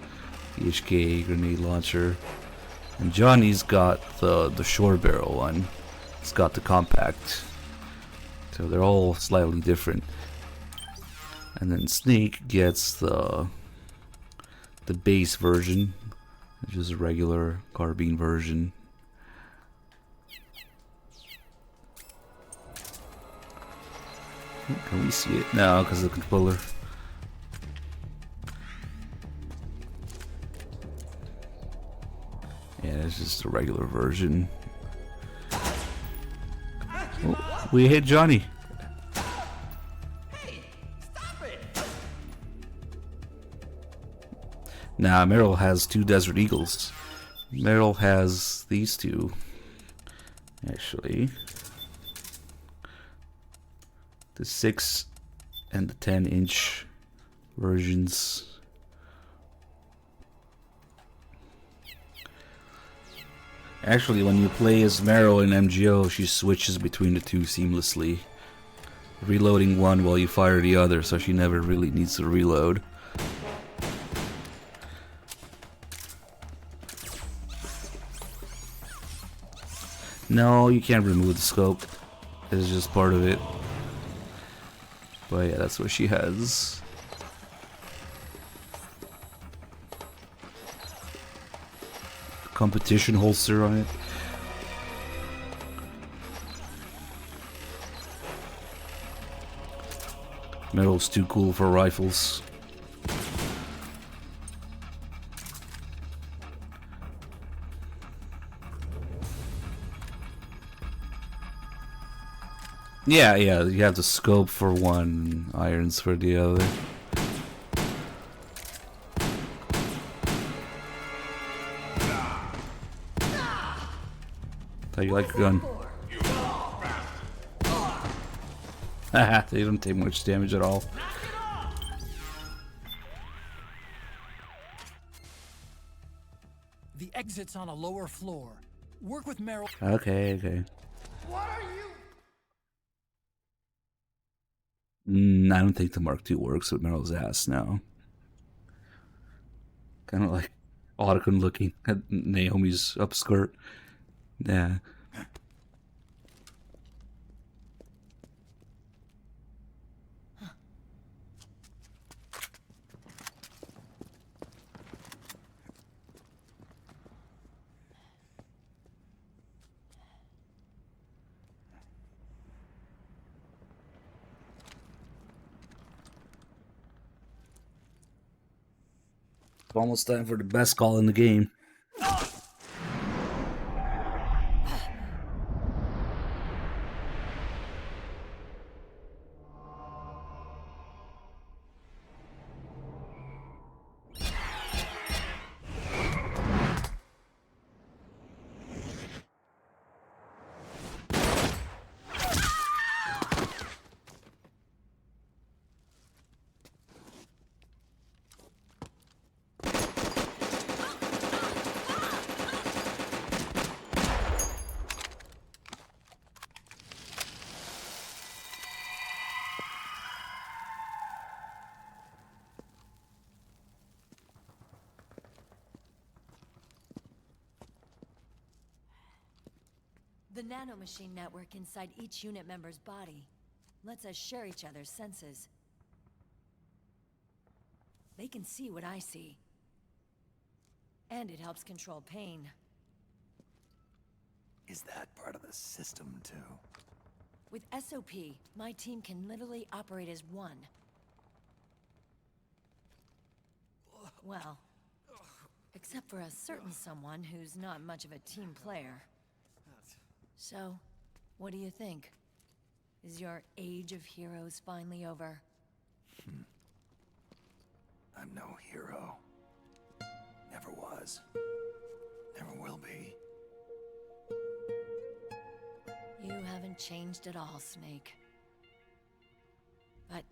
The HK grenade launcher. And Johnny's got the short barrel one. It's got the compact. So they're all slightly different. And then Snake gets the base version, which is a regular carbine version. Can we see it? No, because of the controller. Yeah, it's just a regular version. Oh, we hit Johnny. Nah, Meryl has 2 Desert Eagles. Meryl has these 2. Actually. The 6 and the 10-inch versions. Actually, when you play as Meryl in MGO, she switches between the 2 seamlessly. Reloading one while you fire the other, so she never really needs to reload. No, you can't remove the scope. It's just part of it. But yeah, that's what she has. Competition holster on it. Meryl's too cool for rifles. Yeah, you have the scope for one, irons for the other. How you like a gun? Haha, they don't take much damage at all. The exit's on a lower floor. Work with Meryl. Okay. What are you? I don't think the Mark II works with Meryl's ass now. Kind of like Otacon looking at Naomi's upskirt. Yeah. It's almost time for the best call in the game. The nanomachine network inside each unit member's body lets us share each other's senses. They can see what I see. And it helps control pain. Is that part of the system, too? With SOP, my team can literally operate as one. Well, except for a certain someone who's not much of a team player. So, what do you think? Is your age of heroes finally over? I'm no hero. Never was. Never will be. You haven't changed at all, Snake. But...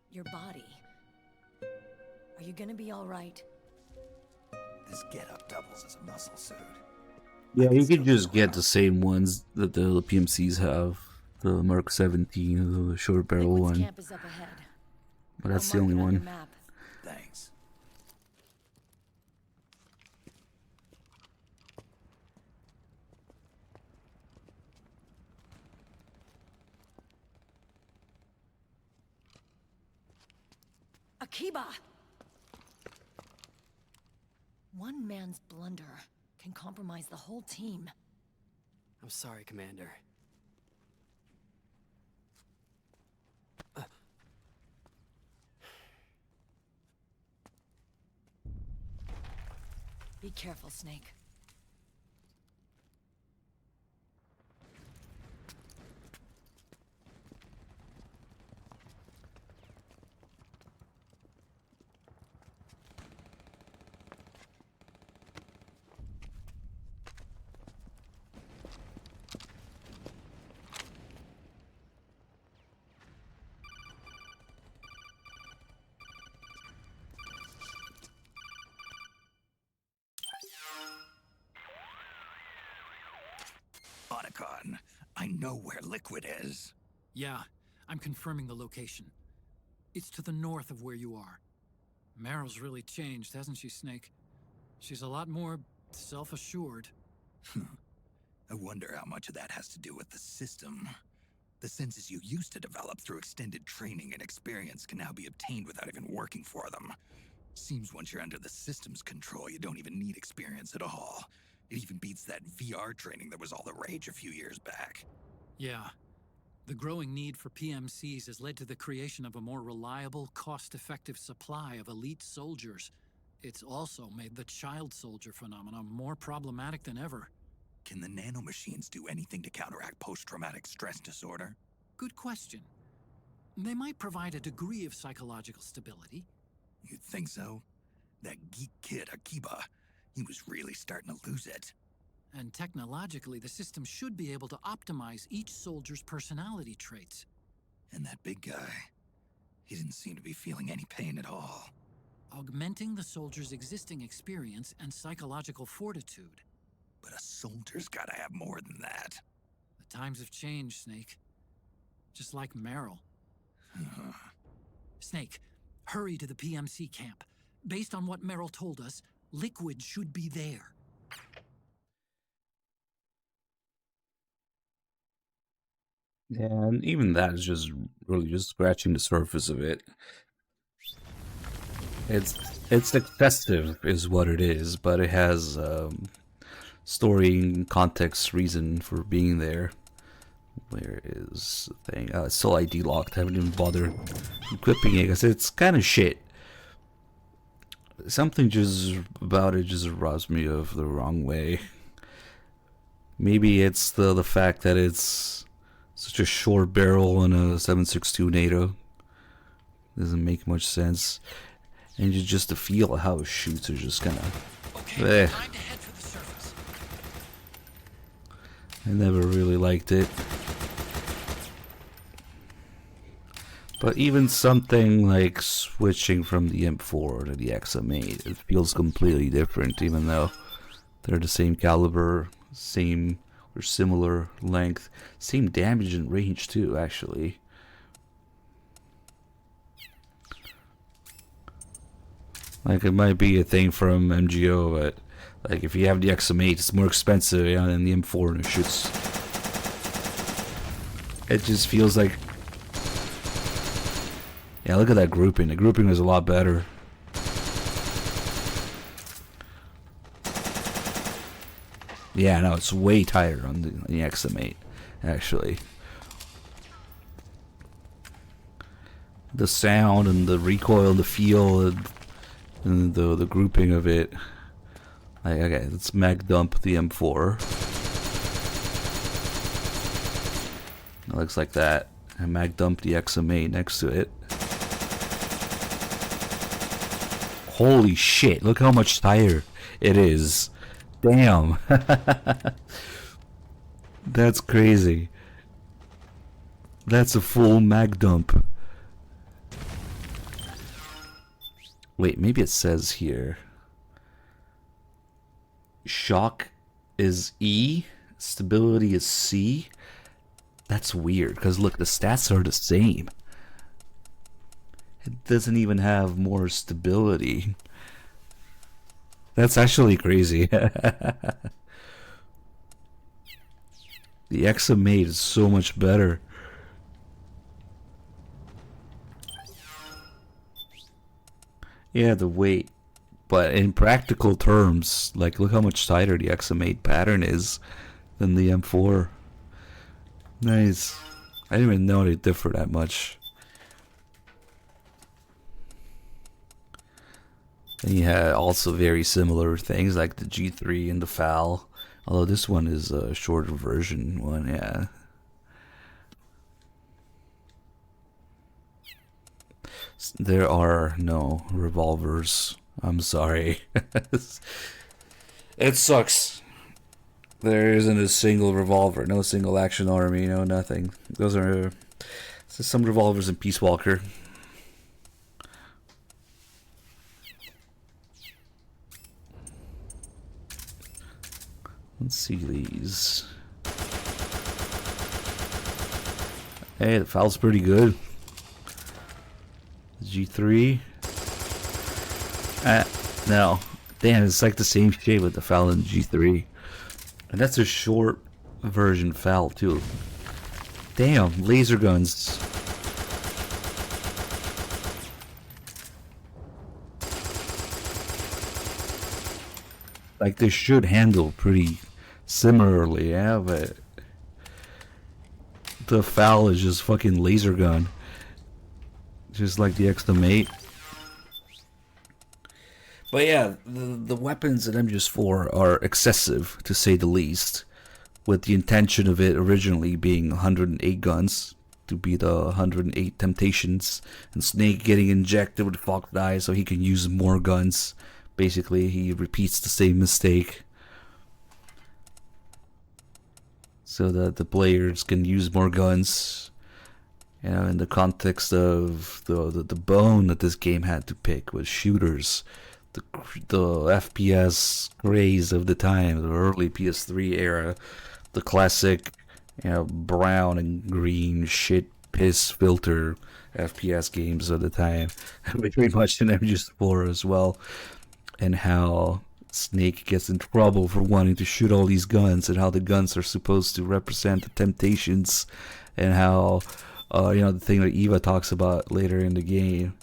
your body... are you gonna be alright? This getup doubles as a muscle suit. Yeah, you could just get the same ones that the PMCs have. The Mark 17, the short barrel one. Camp is up ahead. But that's the only one. Thanks. Akiba! One man's blunder can compromise the whole team. I'm sorry, Commander. Be careful, Snake. Otacon, I know where Liquid is. Yeah, I'm confirming the location. It's to the north of where you are. Meryl's really changed, hasn't she, Snake? She's a lot more self-assured. I wonder how much of that has to do with the system. The senses you used to develop through extended training and experience can now be obtained without even working for them. Seems once you're under the system's control, you don't even need experience at all. It even beats that VR training that was all the rage a few years back. Yeah. The growing need for PMCs has led to the creation of a more reliable, cost-effective supply of elite soldiers. It's also made the child soldier phenomenon more problematic than ever. Can the nanomachines do anything to counteract post-traumatic stress disorder? Good question. They might provide a degree of psychological stability. You'd think so? That geek kid, Akiba, he was really starting to lose it. And technologically, the system should be able to optimize each soldier's personality traits. And that big guy, he didn't seem to be feeling any pain at all. Augmenting the soldier's existing experience and psychological fortitude. But a soldier's gotta have more than that. The times have changed, Snake. Just like Meryl. Snake, hurry to the PMC camp. Based on what Meryl told us, Liquid should be there. Yeah, and even that is just really just scratching the surface of it. It's excessive is what it is, but it has story and context reason for being there. Where is the thing? It's still ID locked. I haven't even bothered equipping it because it's kind of shit. Something just about it just rubs me of the wrong way. Maybe it's the fact that it's such a short barrel on a 7.62 NATO. Doesn't make much sense. And just the feel of how it shoots is just kind of... Okay, time to head for the surface. I never really liked it. But even something like switching from the M4 to the XM8, it feels completely different, even though they're the same caliber, same or similar length, same damage and range too, actually. Like, it might be a thing from MGO, but Like if you have the XM8, it's more expensive than the M4, and it shoots. It just feels like, yeah. Look at that grouping. The grouping was a lot better. Yeah, no, it's way tighter on the XM8, actually. The sound and the recoil, the feel, and the grouping of it. Like, okay, let's mag dump the M4. It looks like that. And mag dump the XM8 next to it. Holy shit! Look how much tighter it is. Damn. That's crazy. That's a full mag dump. Wait, maybe it says here. Shock is E, stability is C. That's weird, because look, the stats are the same. It doesn't even have more stability. That's actually crazy. The XM8 is so much better. Yeah, the weight. But in practical terms, like, look how much tighter the XM8 pattern is than the M4. Nice. I didn't even know they differ that much. And you had also very similar things like the G3 and the FAL. Although this one is a shorter version one, yeah. There are no revolvers. I'm sorry. It sucks. There isn't a single revolver, no single action army, no nothing. Those are some revolvers in Peace Walker. Let's see these. Hey, the FAL's pretty good. G3. No. Damn, it's like the same shape with the FAL and G3. And that's a short version FAL too. Damn, laser guns. Like they should handle pretty similarly, yeah, but the FAL is just fucking laser gun. Just like the XM8. But yeah, the weapons in MGS4 are excessive, to say the least. With the intention of it originally being 108 guns, to be the 108 temptations, and Snake getting injected with Fox Die so he can use more guns. Basically, he repeats the same mistake. So that the players can use more guns. You know, in the context of the bone that this game had to pick was shooters. The FPS craze of the time, the early PS3 era, the classic, you know, brown and green shit piss filter FPS games of the time, very much in MGS4 as well, and how Snake gets in trouble for wanting to shoot all these guns, and how the guns are supposed to represent the temptations, and how, you know, the thing that Eva talks about later in the game.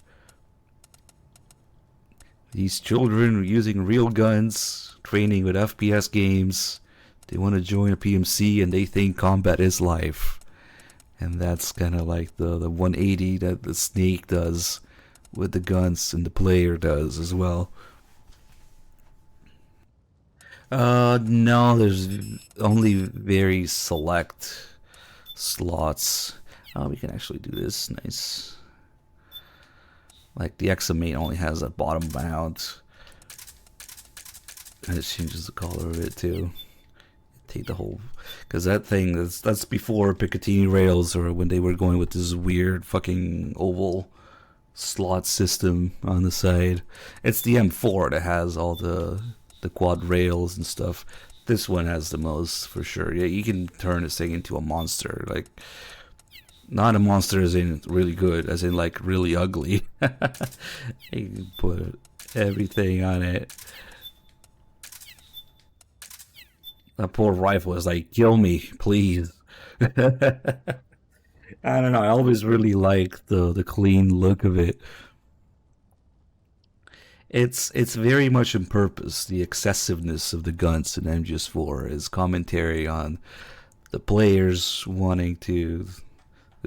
These children are using real guns, training with FPS games. They want to join a PMC and they think combat is life. And that's kind of like the 180 that the Snake does with the guns and the player does as well. No, there's only very select slots. Oh, we can actually do this. Nice. Like the XM8 only has a bottom mount. And it changes the color of it too. Take the whole, because that thing that's before Picatinny rails, or when they were going with this weird fucking oval slot system on the side. It's the M4 that has all the quad rails and stuff. This one has the most for sure. Yeah, you can turn this thing into a monster. Like, not a monster as in really good, as in like really ugly. You can put everything on it. That poor rifle is like, kill me, please. I don't know. I always really like the clean look of it. It's very much on purpose. The excessiveness of the guns in MGS4 is commentary on the players wanting to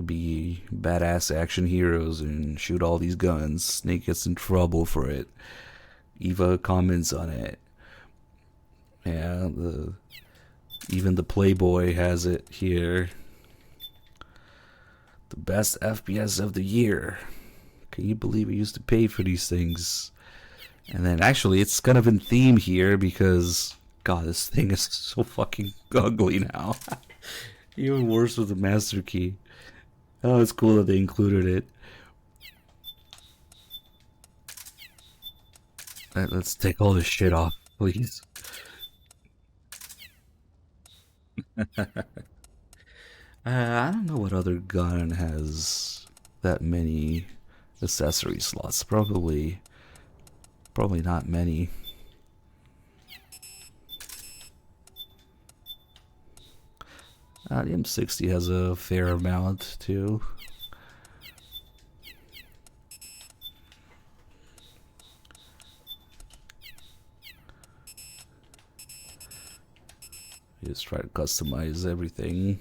be badass action heroes and shoot all these guns. Snake gets in trouble for it. Eva comments on it. Yeah, even the Playboy has it here. The best FPS of the year. Can you believe we used to pay for these things? And then actually it's kind of in theme here because God, this thing is so fucking ugly now. Even worse with the master key. Oh, it's cool that they included it. Let's take all this shit off, please. I don't know what other gun has that many accessory slots. Probably not many. The M60 has a fair amount too. Just try to customize everything.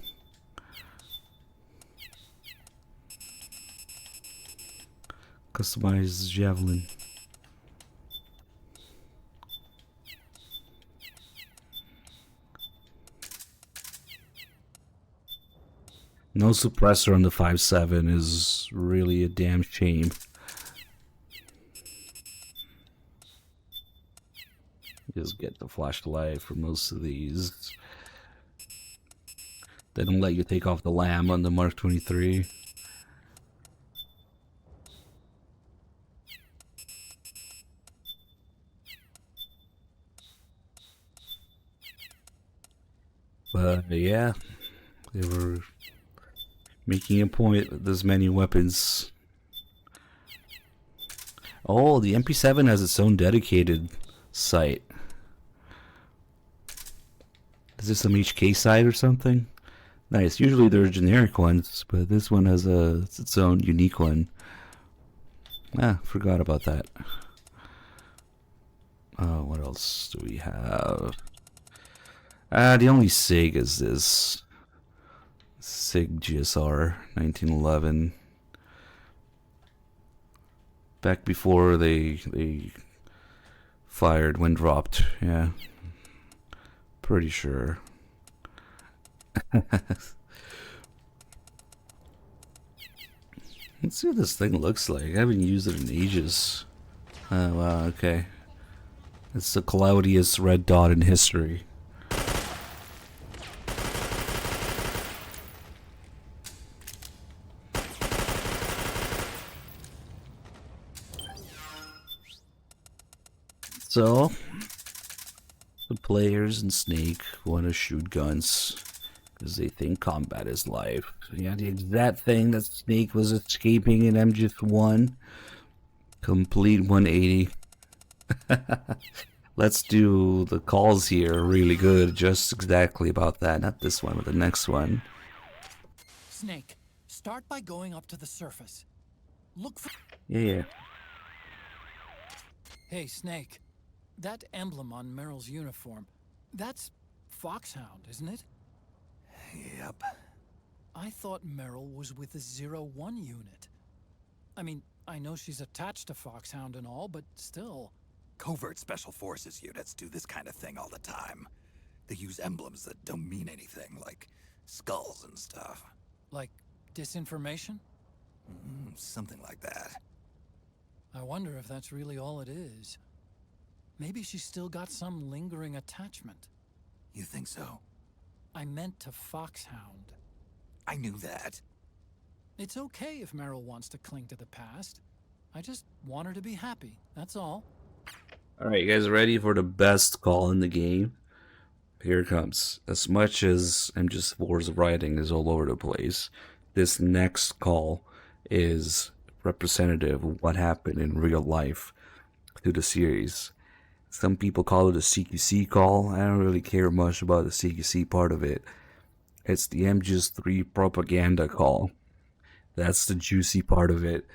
Customize javelin. No suppressor on the 5.7 is really a damn shame. Just get the flashlight for most of these. They don't let you take off the lamp on the Mark 23. But yeah, they were making a point that there's many weapons. Oh, the MP7 has its own dedicated site. Is this some HK site or something? Nice. Usually they're generic ones, but this one has its own unique one. Ah, forgot about that. What else do we have? The only SIG is this SIG GSR 1911. Back before they fired when dropped, yeah. Pretty sure. Let's see what this thing looks like. I haven't used it in ages. Oh wow, okay. It's the cloudiest red dot in history. So, the players in Snake want to shoot guns because they think combat is life. Yeah, the exact thing that Snake was escaping in MGS1. Complete 180. Let's do the calls here really good, just exactly about that. Not this one, but the next one. Snake, start by going up to the surface. Look for... Yeah. Hey, Snake. That emblem on Meryl's uniform, that's Foxhound, isn't it? Yep. I thought Meryl was with the 01 unit. I mean, I know she's attached to Foxhound and all, but still... Covert Special Forces units do this kind of thing all the time. They use emblems that don't mean anything, like skulls and stuff. Like disinformation? Something like that. I wonder if that's really all it is. Maybe she's still got some lingering attachment. You think so? I meant to Foxhound. I knew that. It's okay if Meryl wants to cling to the past. I just want her to be happy, that's all. Alright, you guys ready for the best call in the game? Here it comes. As much as MGS4's writing is all over the place, this next call is representative of what happened in real life through the series. Some people call it a CQC call. I don't really care much about the CQC part of it. It's the MGS3 propaganda call. That's the juicy part of it.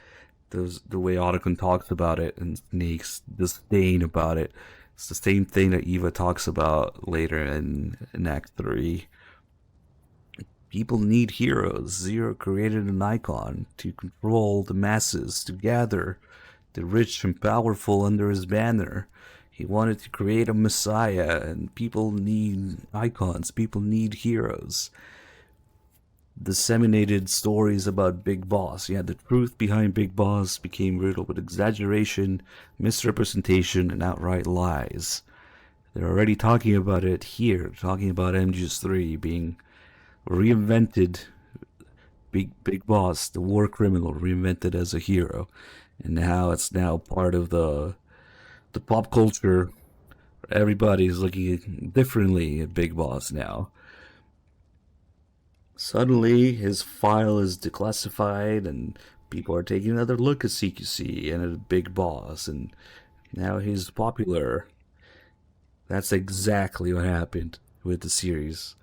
The way Otacon talks about it and Snake's disdain about it. It's the same thing that Eva talks about later in Act 3. People need heroes. Zero created an icon to control the masses, to gather the rich and powerful under his banner. He wanted to create a messiah, and people need icons. People need heroes. Disseminated stories about Big Boss. Yeah, the truth behind Big Boss became riddled with exaggeration, misrepresentation, and outright lies. They're already talking about it here, talking about MGS3 being reinvented. Big Boss, the war criminal, reinvented as a hero, and how it's now part of the pop culture. Everybody's looking differently at Big Boss now. Suddenly, his file is declassified, and people are taking another look at CQC and at Big Boss, and now he's popular. That's exactly what happened with the series.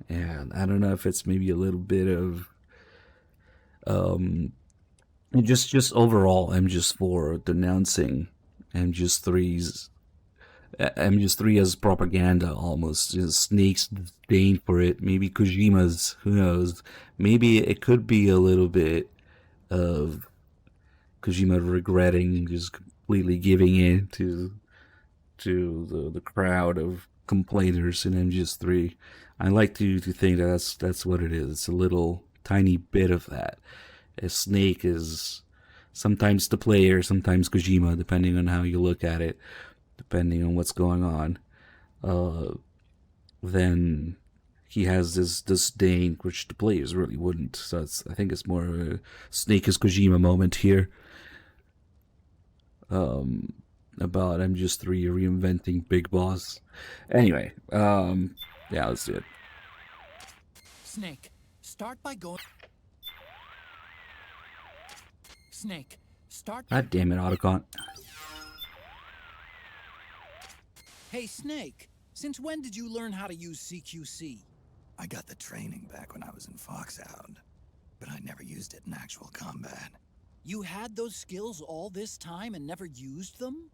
And I don't know if it's maybe a little bit of just overall MGS4 denouncing MGS3 as propaganda almost. Snake's disdain for it. Maybe Kojima's, who knows. Maybe it could be a little bit of Kojima regretting just completely giving in to the crowd of complainers in MGS3. I like to think that that's what it is. It's a little tiny bit of that. Snake is sometimes the player, sometimes Kojima, depending on how you look at it, depending on what's going on. Then he has this disdain, which the players really wouldn't. So I think it's more of a Snake is Kojima moment here. About MGS3 reinventing Big Boss. Anyway, yeah, let's do it. Snake, start by going... Snake, start... God damn it, Otacon. Hey, Snake, since when did you learn how to use CQC? I got the training back when I was in Foxhound, but I never used it in actual combat. You had those skills all this time and never used them?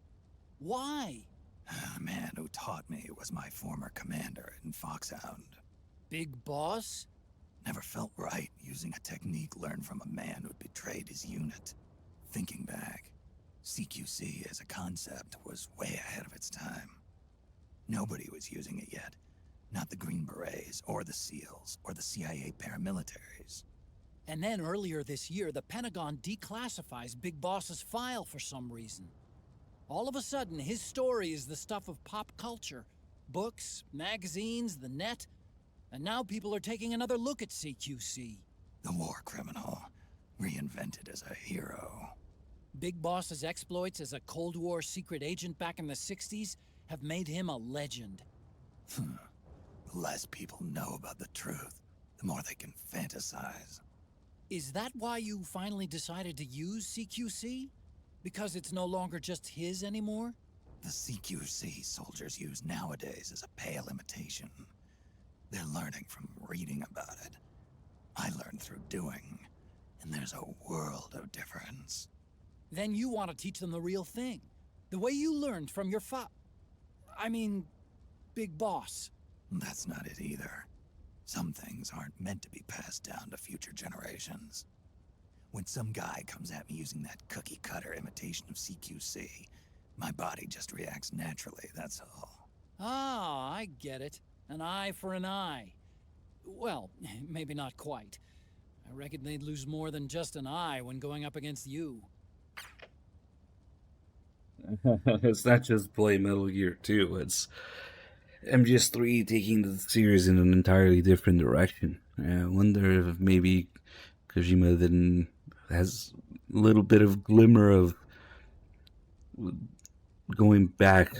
Why? The man who taught me was my former commander in Foxhound. Big Boss? Never felt right using a technique learned from a man who'd betrayed his unit. Thinking back, CQC as a concept was way ahead of its time. Nobody was using it yet. Not the Green Berets, or the SEALs, or the CIA paramilitaries. And then earlier this year, the Pentagon declassifies Big Boss's file for some reason. All of a sudden, his story is the stuff of pop culture. Books, magazines, the net. And now people are taking another look at CQC. The war criminal, reinvented as a hero. Big Boss's exploits as a Cold War secret agent back in the 60s have made him a legend. The less people know about the truth, the more they can fantasize. Is that why you finally decided to use CQC? Because it's no longer just his anymore? The CQC soldiers use nowadays is a pale imitation. They're learning from reading about it. I learned through doing, and there's a world of difference. Then you want to teach them the real thing. The way you learned from your Big Boss. That's not it either. Some things aren't meant to be passed down to future generations. When some guy comes at me using that cookie-cutter imitation of CQC, my body just reacts naturally, that's all. Ah, I get it. An eye for an eye. Well, maybe not quite. I reckon they'd lose more than just an eye when going up against you. It's not just play Metal Gear 2, it's MGS3 taking the series in an entirely different direction. I wonder if maybe Kojima then has a little bit of glimmer of going back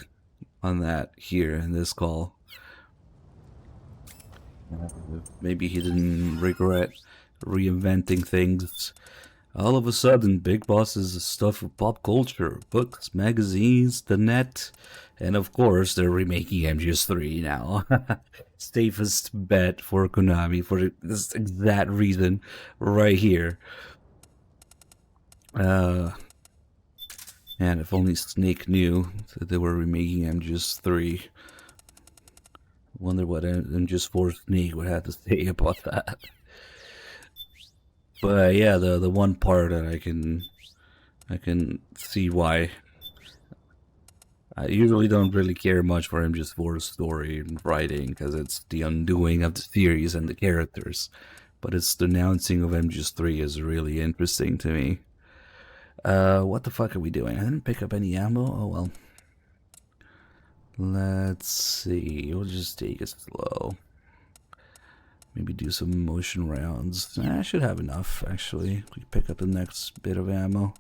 on that here in this call. Maybe he didn't regret reinventing things. All of a sudden, Big Boss is stuff for pop culture, books, magazines, the net, and of course, they're remaking MGS3 now. Safest bet for Konami for this exact reason right here. And if only Snake knew that they were remaking MGS3. Wonder what MGS4 Snake would have to say about that. But yeah, the one part that I can see why. I usually don't really care much for MGS4's story and writing because it's the undoing of the series and the characters. But its denouncing of MGS3 is really interesting to me. What the fuck are we doing? I didn't pick up any ammo. Oh well. Let's see. We'll just take it slow. Maybe do some motion rounds. I should have enough, actually. We pick up the next bit of ammo.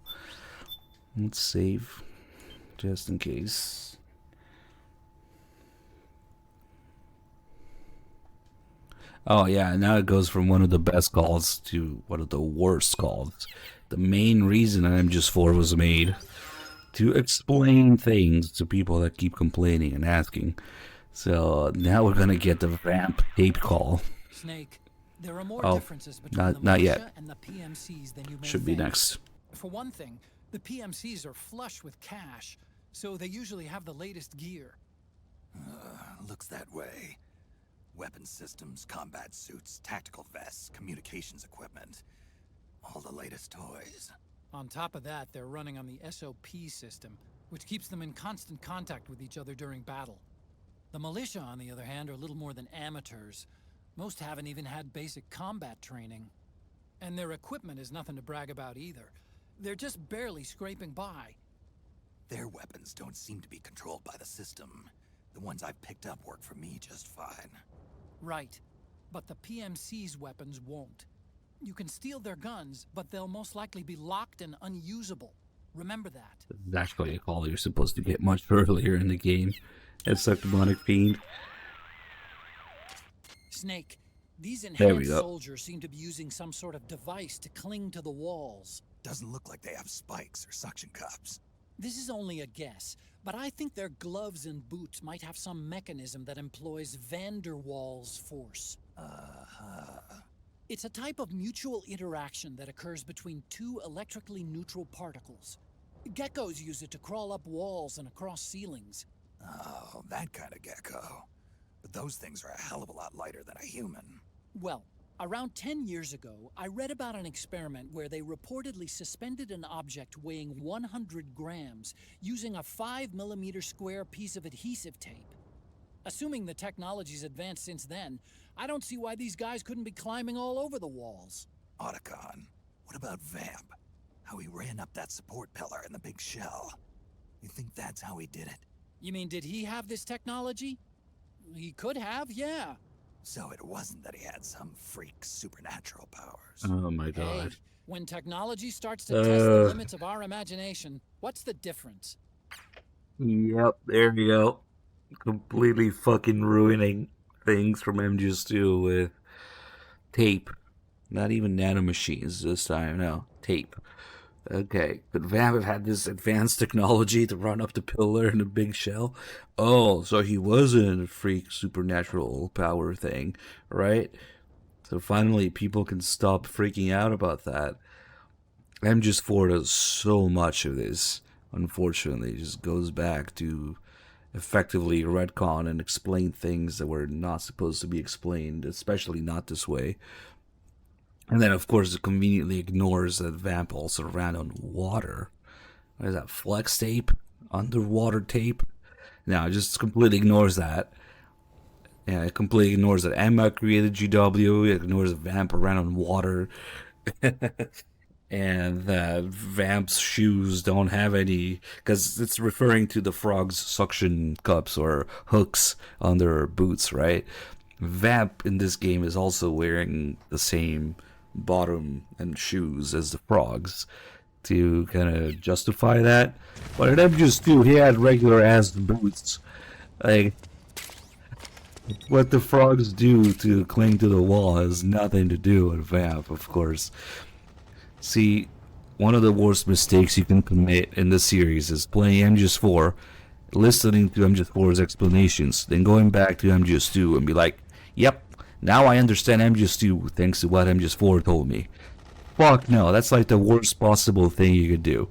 Let's save, just in case. Oh yeah, now it goes from one of the best calls to one of the worst calls. The main reason MGS4 was made to explain things to people that keep complaining and asking. So now we're gonna get the vamp tape call. Snake, there are more Oh, differences between the not militia yet. and the PMCs than you may Should be think. next. For one thing, the PMCs are flush with cash, so they usually have the latest gear. Looks that way. Weapon systems, combat suits, tactical vests, communications equipment. All the latest toys. On top of that, they're running on the SOP system, which keeps them in constant contact with each other during battle. The militia, on the other hand, are little more than amateurs. Most haven't even had basic combat training. And their equipment is nothing to brag about either. They're just barely scraping by. Their weapons don't seem to be controlled by the system. The ones I've picked up work for me just fine. Right. But the PMC's weapons won't. You can steal their guns, but they'll most likely be locked and unusable. Remember that. It's actually a call you're supposed to get much earlier in the game. It's a demonic fiend. Snake, these There we enhanced go. soldiers seem to be using some sort of device to cling to the walls. Doesn't look like they have spikes or suction cups. This is only a guess, but I think their gloves and boots might have some mechanism that employs van der Waals force. It's a type of mutual interaction that occurs between two electrically neutral particles. Geckos use it to crawl up walls and across ceilings. Oh, that kind of gecko. But those things are a hell of a lot lighter than a human. Well, around 10 years ago, I read about an experiment where they reportedly suspended an object weighing 100 grams using a 5mm square piece of adhesive tape. Assuming the technology's advanced since then, I don't see why these guys couldn't be climbing all over the walls. Otacon, what about Vamp? How he ran up that support pillar in the big shell. You think that's how he did it? You mean, did he have this technology? He could have, yeah. So it wasn't that he had some freak supernatural powers. Oh my Hey, god. when technology starts to test the limits of our imagination, what's the difference? Yep, there you go. Completely fucking ruining things from MGS2 with tape. Not even nanomachines this time, no. Tape. Okay, but Vamp had this advanced technology to run up the pillar in a big shell. Oh, so he wasn't a freak supernatural power thing, right? So finally people can stop freaking out about that. MGS4 does so much of this, unfortunately. It just goes back to effectively retcon and explain things that were not supposed to be explained, especially not this way. And then, of course, it conveniently ignores that Vamp also ran on water. What is that, flex tape? Underwater tape? No, it just completely ignores that. Yeah, it completely ignores that Emma created GW. It ignores that Vamp ran on water. And that Vamp's shoes don't have any, because it's referring to the frog's suction cups or hooks on their boots, right? Vamp in this game is also wearing the same bottom and shoes as the frogs to kind of justify that. But in MGS2, he had regular ass boots. Like, what the frogs do to cling to the wall has nothing to do with Vamp, of course. See, one of the worst mistakes you can commit in the series is playing MGS4, listening to MGS4's explanations, then going back to MGS2 and be like, yep, now I understand MGS2 thanks to what MGS4 told me. Fuck no, that's like the worst possible thing you could do.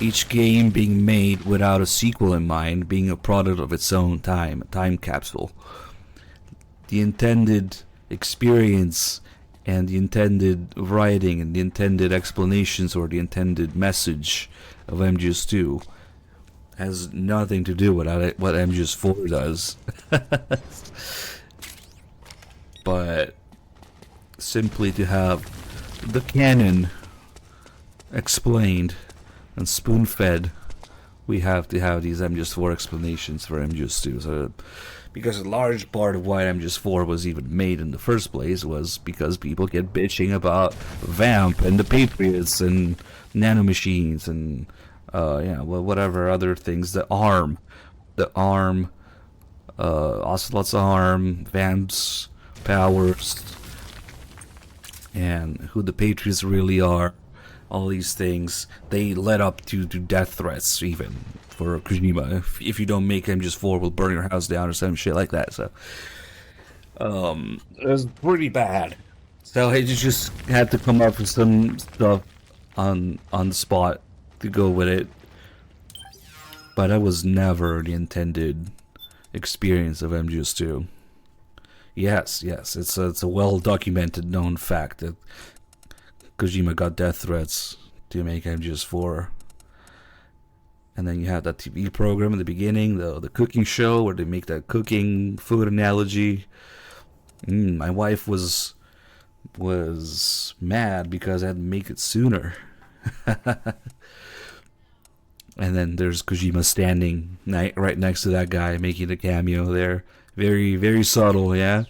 Each game being made without a sequel in mind, being a product of its own time, a time capsule. The intended experience and the intended writing and the intended explanations or the intended message of MGS2 has nothing to do with what MGS4 does. But simply to have the canon explained and spoon-fed, we have to have these MGS4 explanations for MGS2. So, because a large part of why MGS4 was even made in the first place was because people get bitching about Vamp and the Patriots and nanomachines and whatever other things. The ARM, Ocelot's arm, Vamp's powers, and who the Patriots really are. All these things, they led up to death threats even for Kojima. If you don't make MGS4, we'll burn your house down or some shit like that. So it was pretty bad. So I just had to come up with some stuff on the spot to go with it. But that was never the intended experience of MGS2. Yes, it's a well documented known fact that Kojima got death threats to make MGS4. And then you have that TV program at the beginning, the cooking show where they make that cooking food analogy. My wife was mad because I had to make it sooner. And then there's Kojima standing right next to that guy making a cameo there. Very, very subtle, yeah?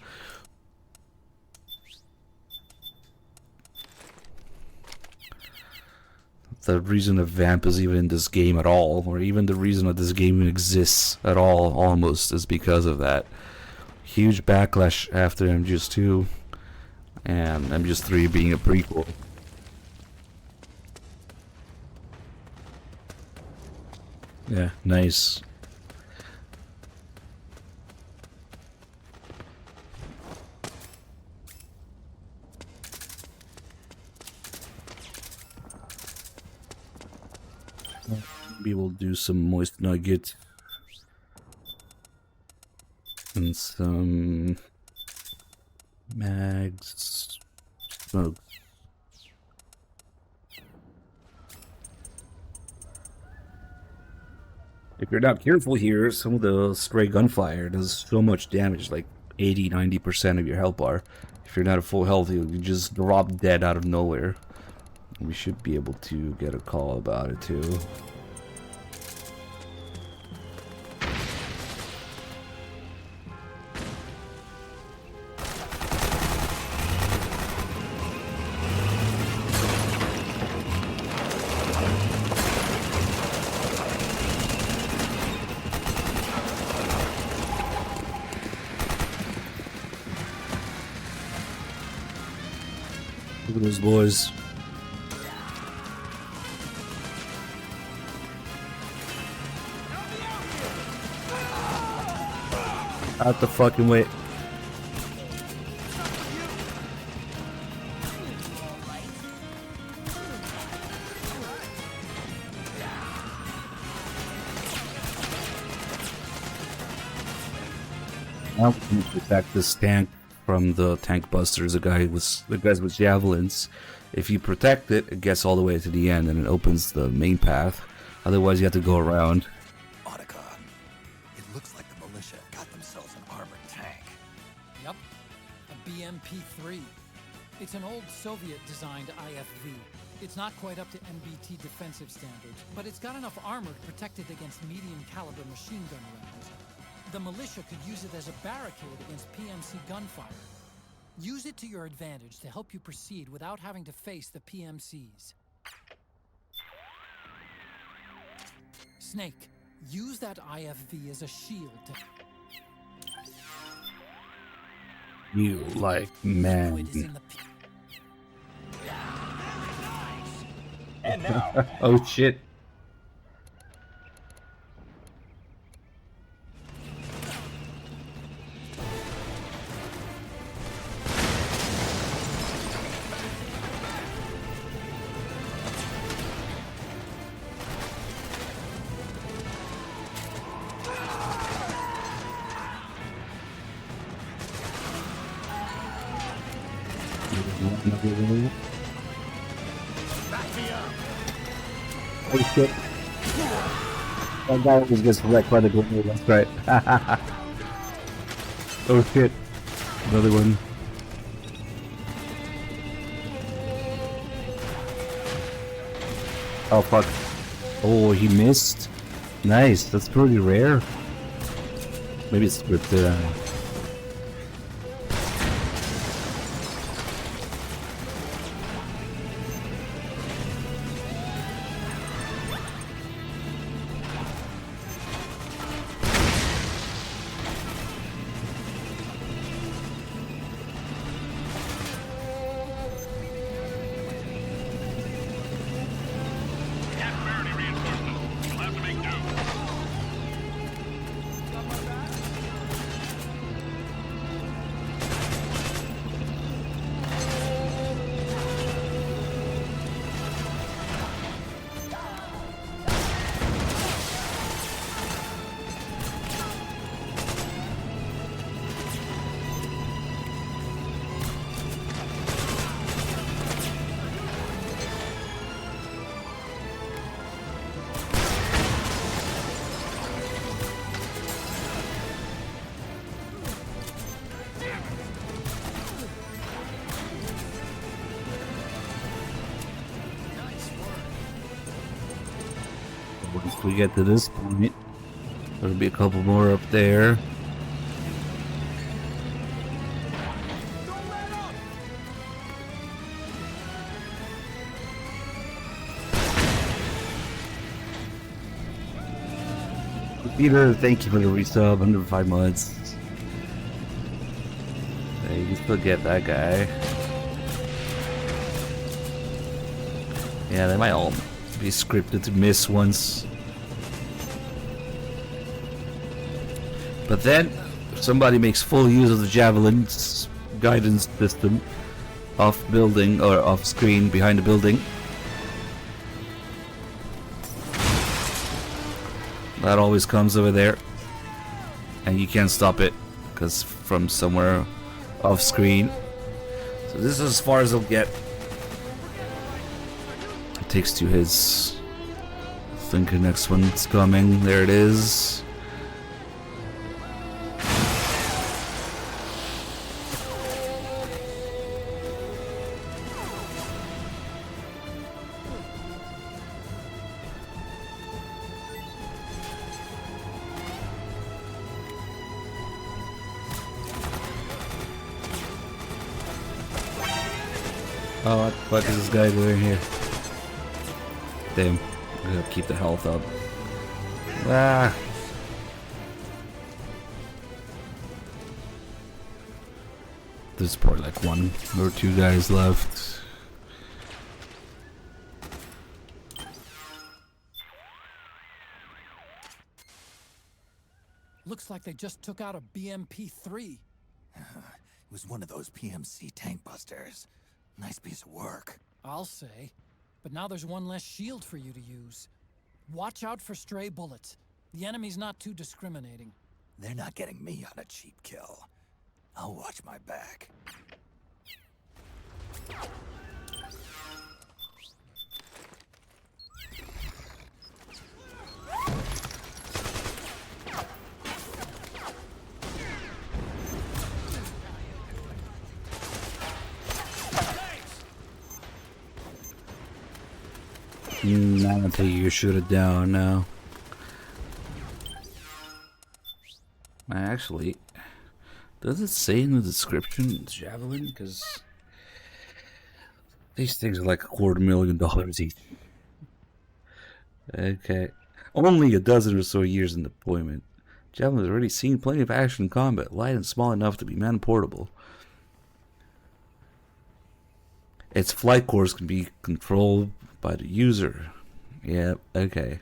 The reason that Vamp is even in this game at all, or even the reason that this game even exists at all, almost, is because of that. Huge backlash after MGS2 and MGS3 being a prequel. Yeah, nice. Maybe we'll do some moist nugget and some mags smoke. If you're not careful here, some of the stray gunfire does so much damage, like 80-90% of your health bar. If you're not at full health, you just drop dead out of nowhere. We should be able to get a call about it too. Look at those boys. Out the fucking way. Now we can attack this tank from the tank busters, the guys with javelins. If you protect it, it gets all the way to the end and it opens the main path. Otherwise, you have to go around. It looks like the militia got themselves an armored tank. Yep, a BMP-3. It's an old Soviet-designed IFV. It's not quite up to MBT defensive standards, but it's got enough armor to protect it against medium-caliber machine gun rounds. The militia could use it as a barricade against PMC gunfire. Use it to your advantage to help you proceed without having to face the PMCs. Snake, use that IFV as a shield to... You like man. And now. Oh shit. Oh shit. That guy was just wrecked by the grenade, that's right. Oh shit. Another one. Oh fuck. Oh, he missed. Nice, that's pretty rare. Maybe it's scripted. Once we get to this point, there'll be a couple more up there. Peter, thank you for the resub, 105 months. Hey, you can still get that guy. Yeah, they might all be scripted to miss once. But then, if somebody makes full use of the Javelin's guidance system off building or off screen behind the building, that always comes over there, and you can't stop it because from somewhere off screen. So this is as far as they'll get. It takes to his. I think the next one's coming. There it is. Oh, what the fuck is this guy doing here? Damn, I gotta keep the health up. Ah! There's probably like one or two guys left. Looks like they just took out a BMP-3. It was one of those PMC tank busters. Nice piece of work. I'll say. But now there's one less shield for you to use. Watch out for stray bullets. The enemy's not too discriminating. They're not getting me on a cheap kill. I'll watch my back. I'm gonna take you shoot it down now. Actually, does it say in the description Javelin? Because these things are like $250,000 each. Okay. Only a dozen or so years in deployment. Javelin has already seen plenty of action in combat, light and small enough to be man-portable. Its flight course can be controlled by the user. Yep, okay.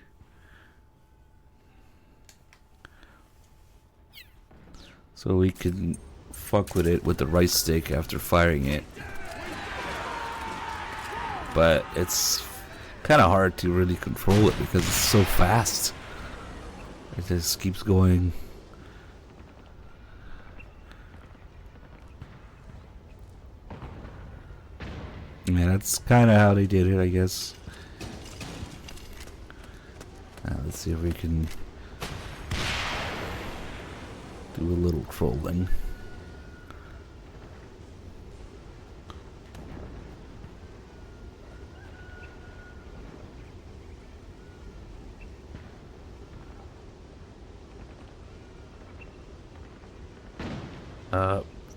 So we can fuck with it with the right stick after firing it. But it's kind of hard to really control it because it's so fast. It just keeps going. Yeah, that's kind of how they did it, I guess. Let's see if we can do a little trolling.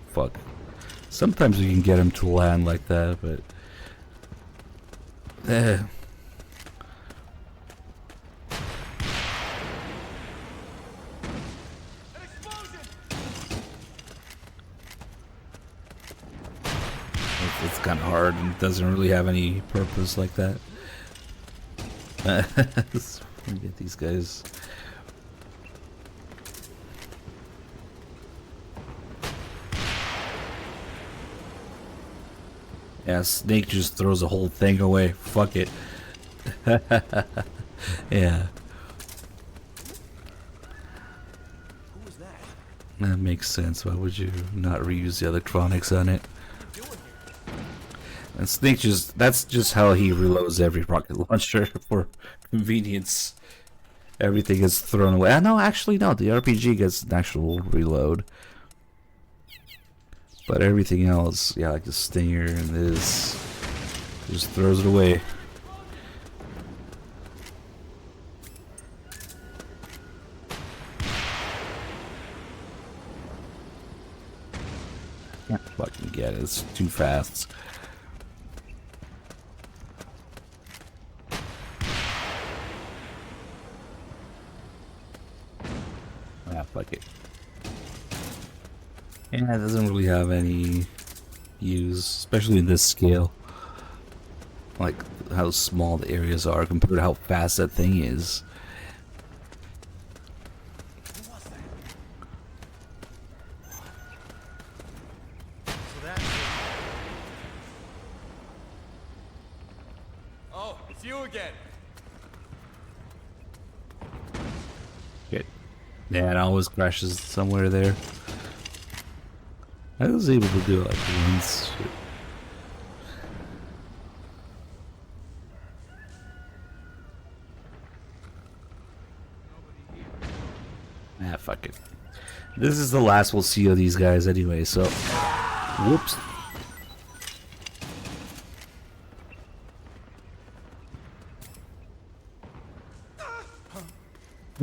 Fuck. Sometimes we can get him to land like that, but it's kind of hard and doesn't really have any purpose like that. Let's get these guys. Yeah, Snake just throws the whole thing away. Fuck it. Yeah. That makes sense. Why would you not reuse the electronics on it? And Snake just, that's just how he reloads every rocket launcher for convenience. Everything gets thrown away. No, actually no, the RPG gets an actual reload. But everything else, yeah, like the Stinger and this, just throws it away. Can't fucking get it, it's too fast. Ah, fuck it. Yeah, it doesn't really have any use, especially in this scale. Like how small the areas are compared to how fast that thing is. Oh, it's you again. Shit. Yeah, it always crashes somewhere there. I was able to do it like once. Shit. Ah, fuck it. This is the last we'll see of these guys anyway, so... Whoops.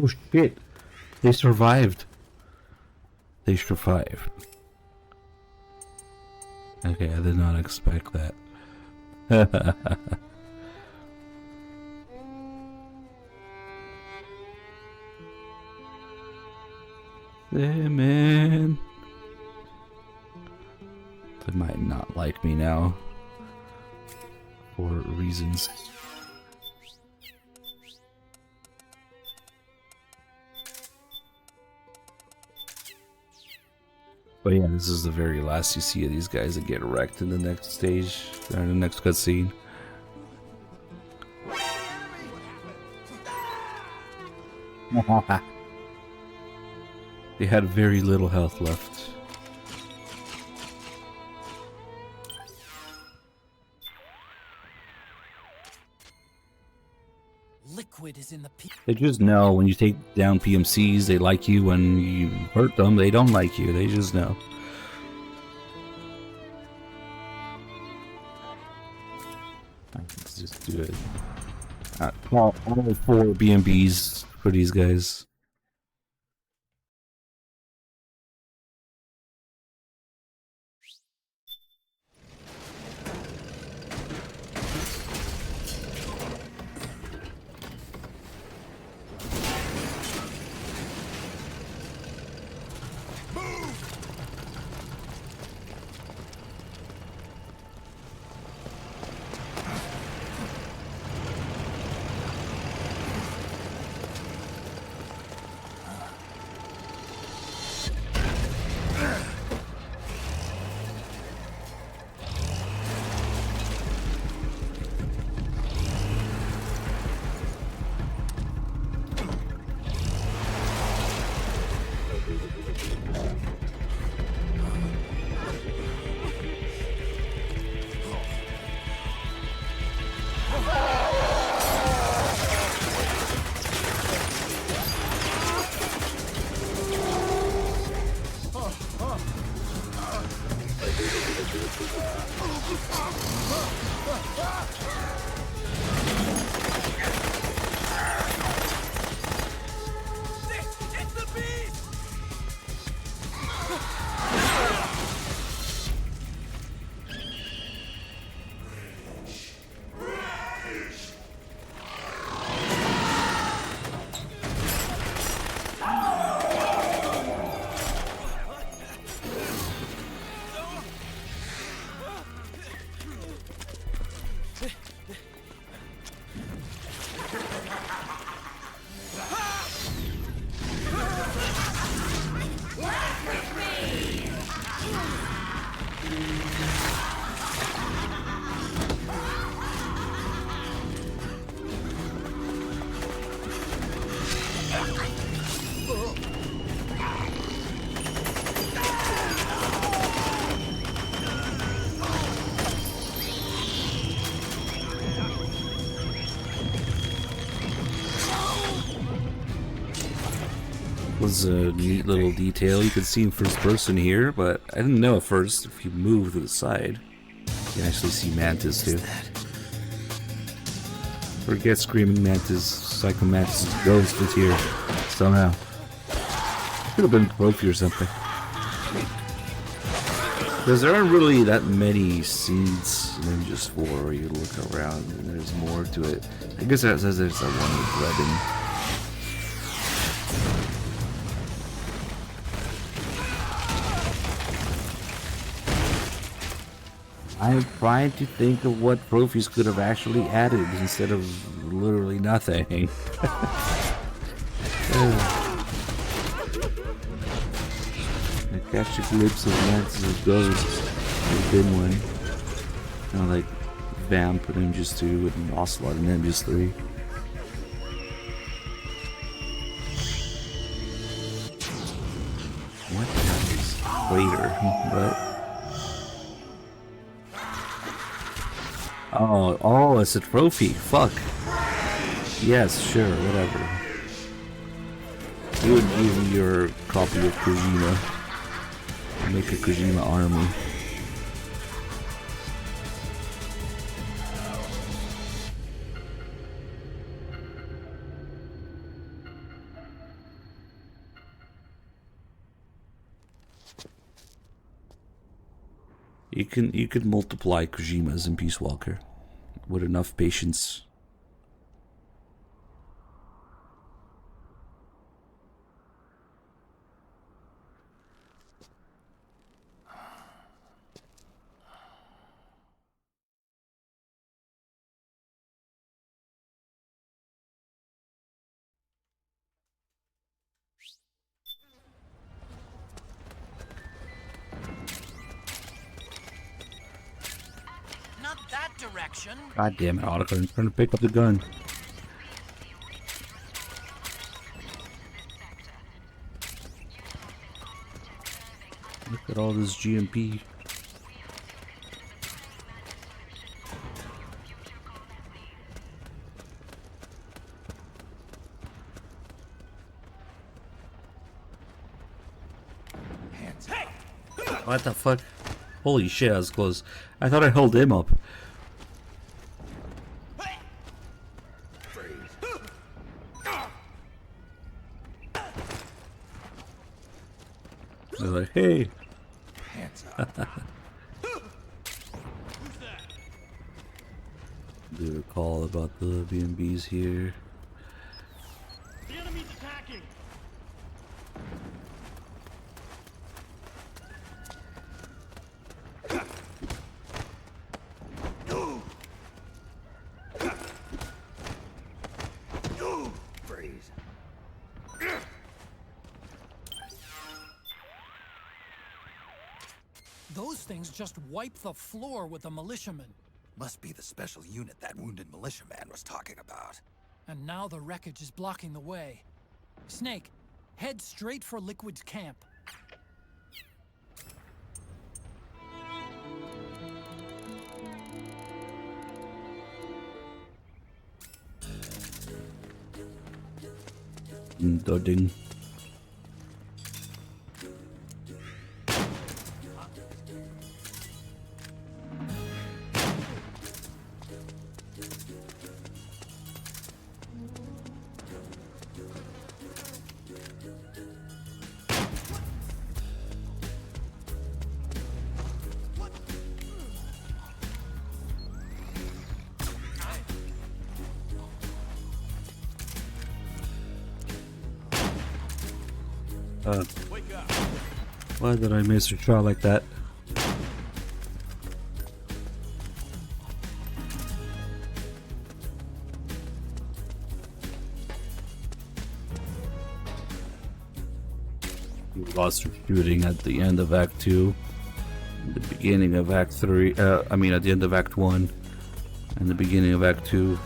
Oh shit. They survived. They survived. Okay, I did not expect that. Hey, man. They might not like me now. For reasons. But yeah, this is the very last you see of these guys that get wrecked in the next stage, or in the next cutscene. They had very little health left. Liquid is in the They just know when you take down PMCs, they like you. When you hurt them, they don't like you. They just know. Let's just do it. All 4 BMBs for these guys. was a neat little detail. You could see in first person here, but I didn't know at first if you move to the side, you can actually see Mantis too. Forget Screaming Mantis, Psycho Mantis' ghost is here somehow. Could have been Profi or something. Because there aren't really that many scenes in MGS4 where you look around and there's more to it. I guess that says there's that one with Redding. I'm trying to think of what Profis could have actually added instead of literally nothing. I catch a glimpse of Mantis' ghost. There's been one. Kind of like Vamp in MGS2 and Ocelot in MGS3. What happens later? What? Oh, it's a trophy. Fuck. Yes, sure, whatever. You would give me your copy of Kojima. Make a Kojima army. You could multiply Kojimas in Peace Walker with enough patience. God damn it, Otacon. I'm trying to pick up the gun. Look at all this GMP. What the fuck? Holy shit, I was close. I thought I held him up. They're like, hey. Hands up. Do recall about the B&Bs here. The enemy's attacking. Freeze. Those things just wipe the floor with the militiamen. Must be the special unit that wounded militiaman was talking about. And now the wreckage is blocking the way. Snake, head straight for Liquid's camp. Dudding. Why did I miss a shot like that? We lost shooting at the end of Act 2, the beginning of Act 3, I mean at the end of Act 1, and the beginning of Act 2.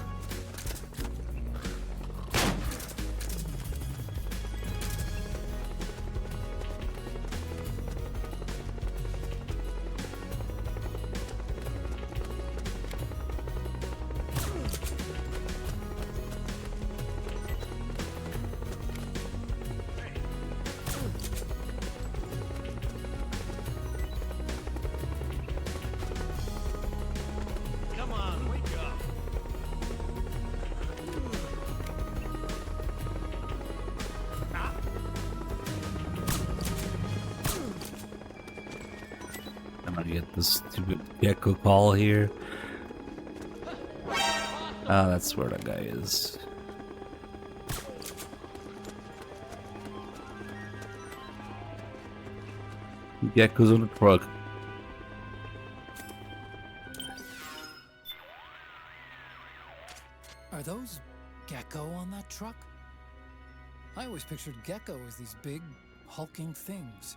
get this stupid gecko call here. Ah, that's where that guy is. Geckos on the truck. Are those gecko on that truck? I always pictured gecko as these big, hulking things.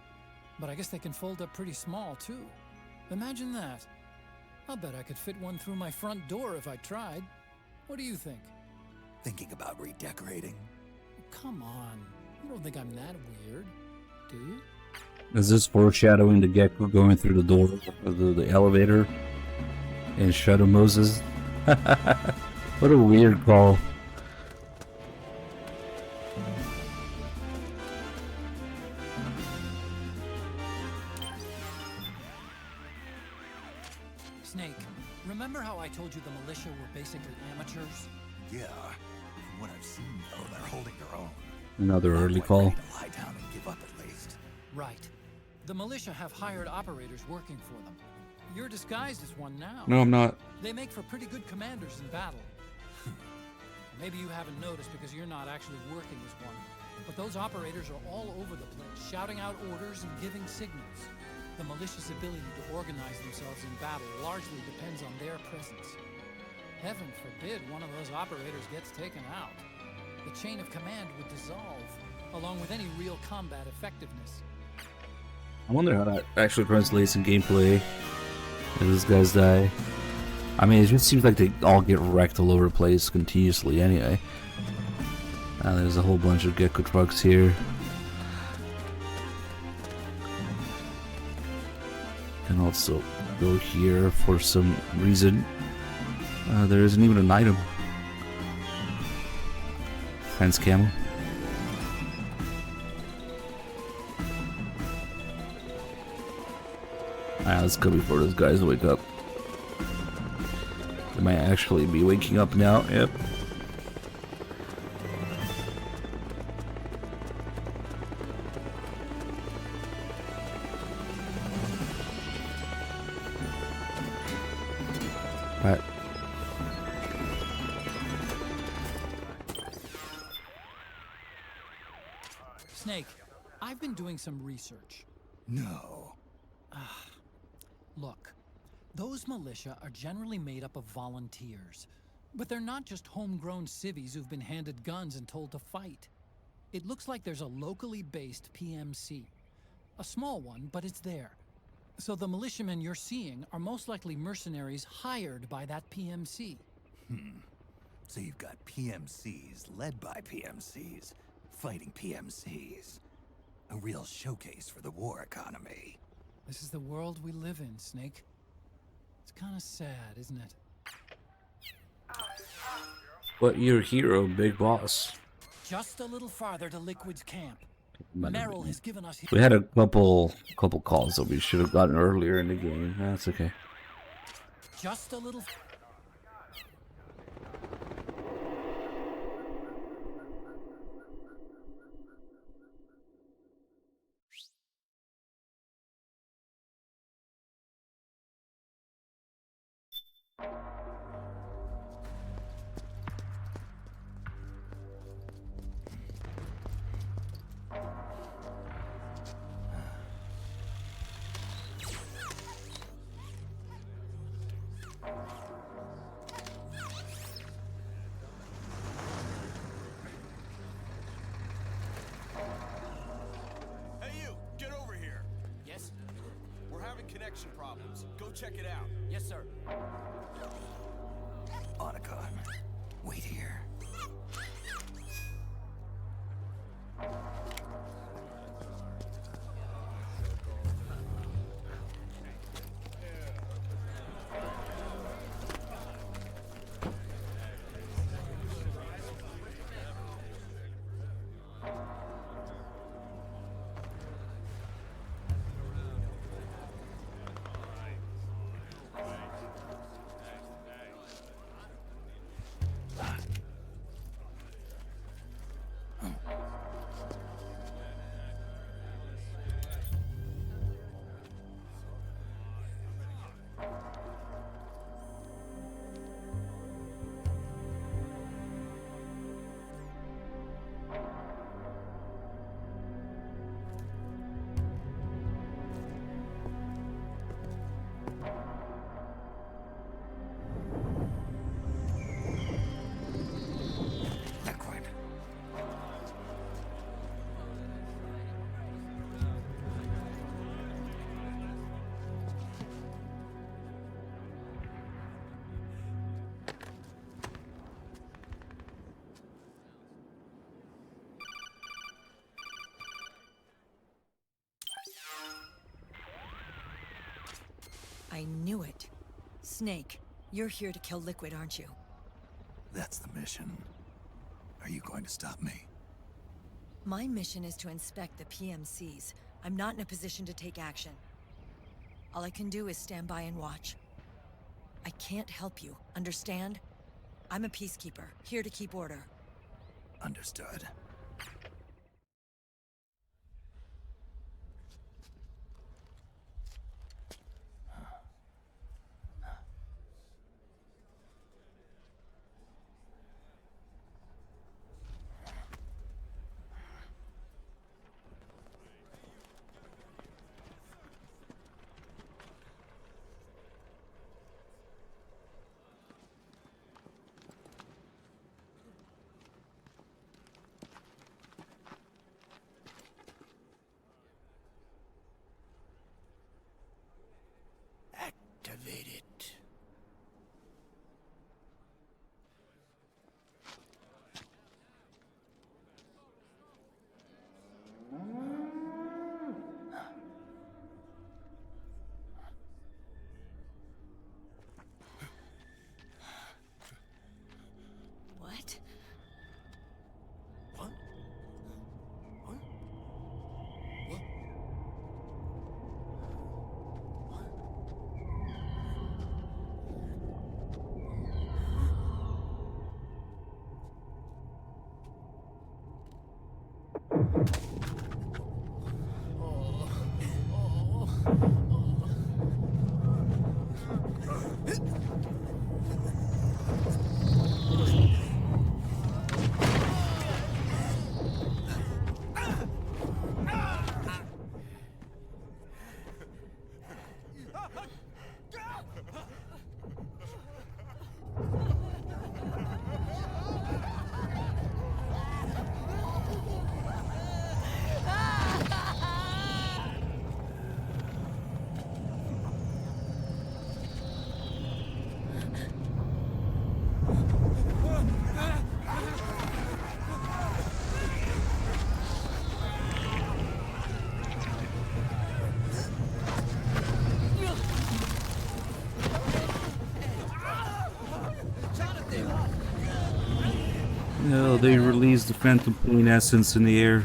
But I guess they can fold up pretty small, too. Imagine that. I'll bet I could fit one through my front door if I tried. What do you think? Thinking about redecorating? Come on. You don't think I'm that weird, do you? Is this foreshadowing the gecko going through the door of the elevator in Shadow Moses? What a weird call. Snake, remember how I told you the militia were basically amateurs? Yeah. From what I've seen, though, they're holding their own. Another early call. Lie down and give up at least. Right. The militia have hired operators working for them. You're disguised as one now. No, I'm not. They make for pretty good commanders in battle. Maybe you haven't noticed because you're not actually working as one. But those operators are all over the place, shouting out orders and giving signals. The militia's ability to organize themselves in battle largely depends on their presence. Heaven forbid one of those operators gets taken out. The chain of command would dissolve, along with any real combat effectiveness. I wonder how that actually translates in gameplay as these guys die. I mean, it just seems like they all get wrecked all over the place continuously anyway. There's a whole bunch of gecko trucks here. Can also go here for some reason. There isn't even an item. Fence camo. Let's go before those guys wake up. They might actually be waking up now. Yep. Alright. Snake, I've been doing some research. No. Look, those militia are generally made up of volunteers. But they're not just homegrown civvies who've been handed guns and told to fight. It looks like there's a locally based PMC. A small one, but it's there. So the militiamen you're seeing are most likely mercenaries hired by that PMC. So you've got PMCs led by PMCs, fighting PMCs. A real showcase for the war economy. This is the world we live in, Snake. It's kind of sad, isn't it? But you're a hero, big boss. Just a little farther to Liquid's camp. Merrill has given us... We had a couple calls that we should have gotten earlier in the game. That's okay. Just a little... Connection problems. Go check it out. Yes, sir. Otacon, wait here. I knew it. Snake, you're here to kill Liquid, aren't you? That's the mission. Are you going to stop me? My mission is to inspect the PMCs. I'm not in a position to take action. All I can do is stand by and watch. I can't help you, understand? I'm a peacekeeper, here to keep order. Understood. Activate it. What? What? What? What? No, they released the Phantom Pain essence in the air.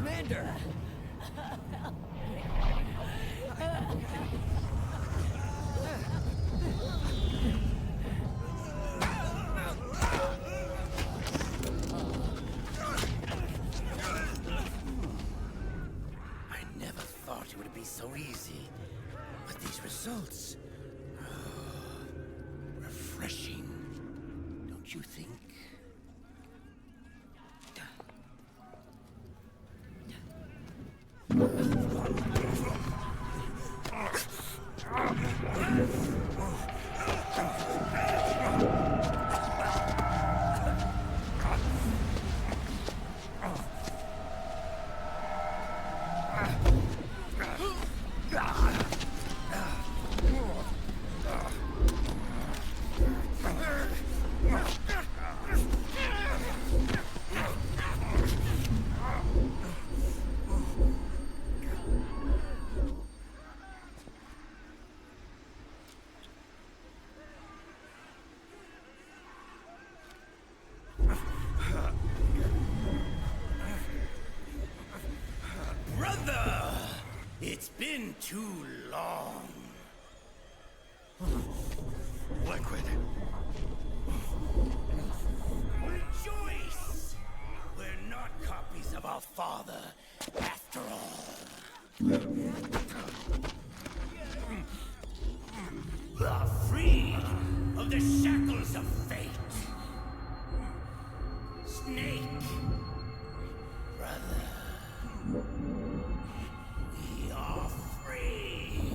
I never thought it would be so easy. But these results... refreshing. Don't you think? Brother! It's been too long. Liquid. Rejoice! We're not copies of our father, after all. Are free of the shackles of fate. Snake. Brother. We are free.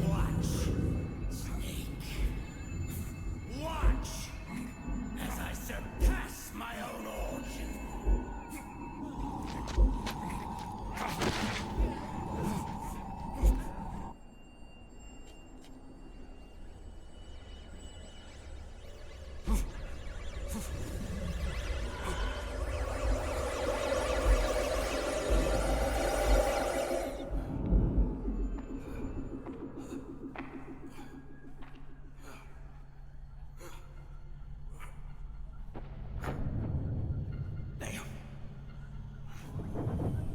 Watch, Snake. Watch as I surpass my own order.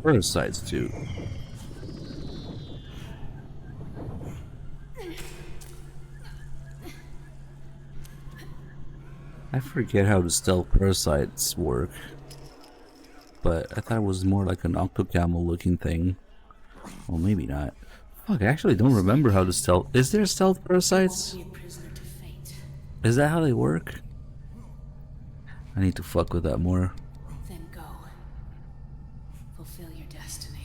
parasites do? I forget how the stealth parasites work, but I thought it was more like an octocamel looking thing. Well, maybe not. Fuck, I actually don't remember how the stealth... Is there stealth parasites? Is that how they work? I need to fuck with that more. Then go. Fulfill your destiny.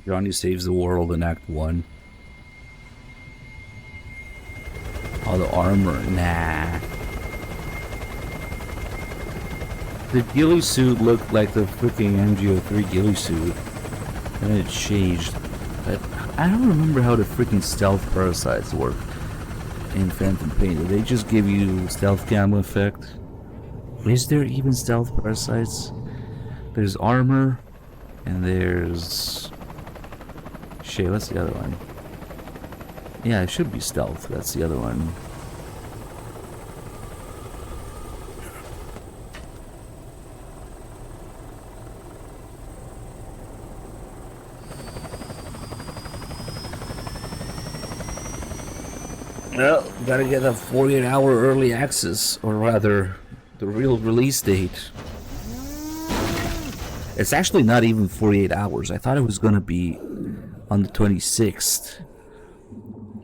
Johnny saves the world in Act 1. Oh, the armor. Nah. The ghillie suit looked like the freaking MGS4 ghillie suit. And it changed. But I don't remember how the freaking stealth parasites work in Phantom Pain. Did they just give you stealth camo effect? Is there even stealth parasites? There's armor. And there's... Shit, what's the other one? Yeah, it should be stealth. That's the other one. Well, gotta get a 48-hour early access, or rather, the real release date. It's actually not even 48 hours. I thought it was gonna be on the 26th,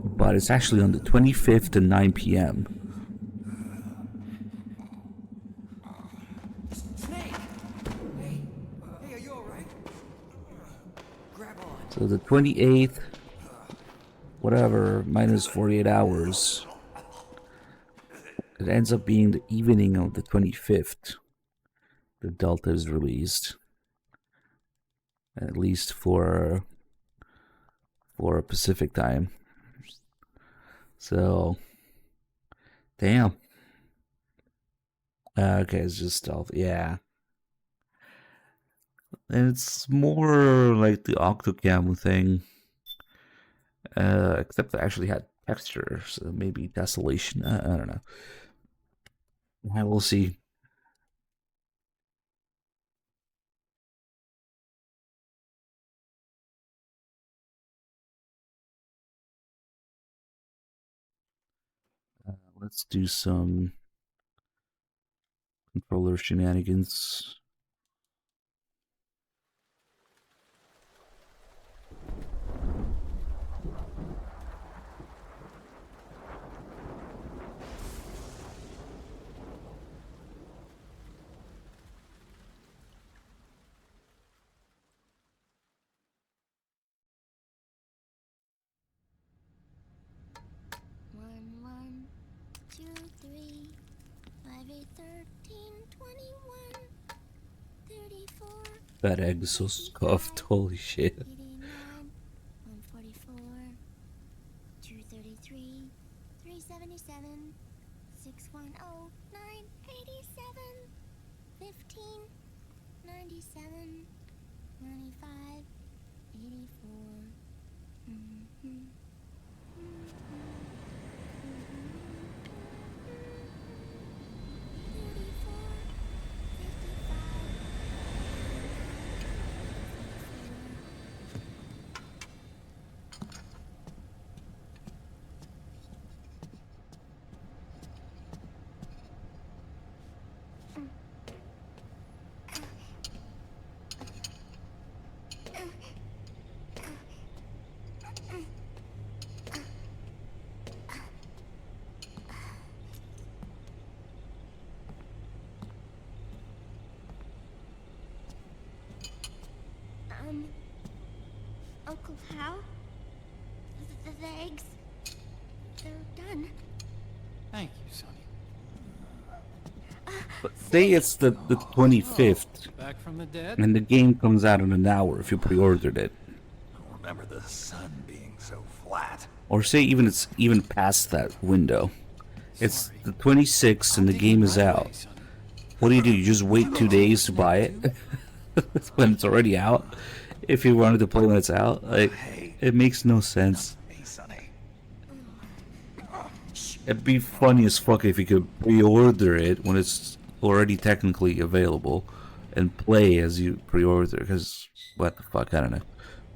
but it's actually on the 25th at 9 p.m. Hey, are you alright? Grab on. So the 28th, whatever, minus 48 hours, it ends up being the evening of the 25th. The Delta is released, at least for Pacific time. So, damn. Okay, it's just stealth. Yeah. And it's more like the octocam thing. Except it actually had texture, so maybe desolation. I don't know. I will see. Let's do some controller shenanigans. That egg is so scuffed, holy shit. 144, 233, 377, 610, 987, 15, 97, 95, 84. Uncle Hal? The eggs? They're done. Thank you, Sonny. But say it's the 25th. Back from the dead? And the game comes out in an hour if you pre-ordered it. I remember the sun being so flat. Or say even it's even past that window. It's the 26th and the game is out. What do? You just wait 2 days to buy it when it's already out? If you wanted to play when it's out, like, it makes no sense. It'd be funny as fuck if you could pre-order it when it's already technically available and play as you pre-order, because what the fuck, I don't know.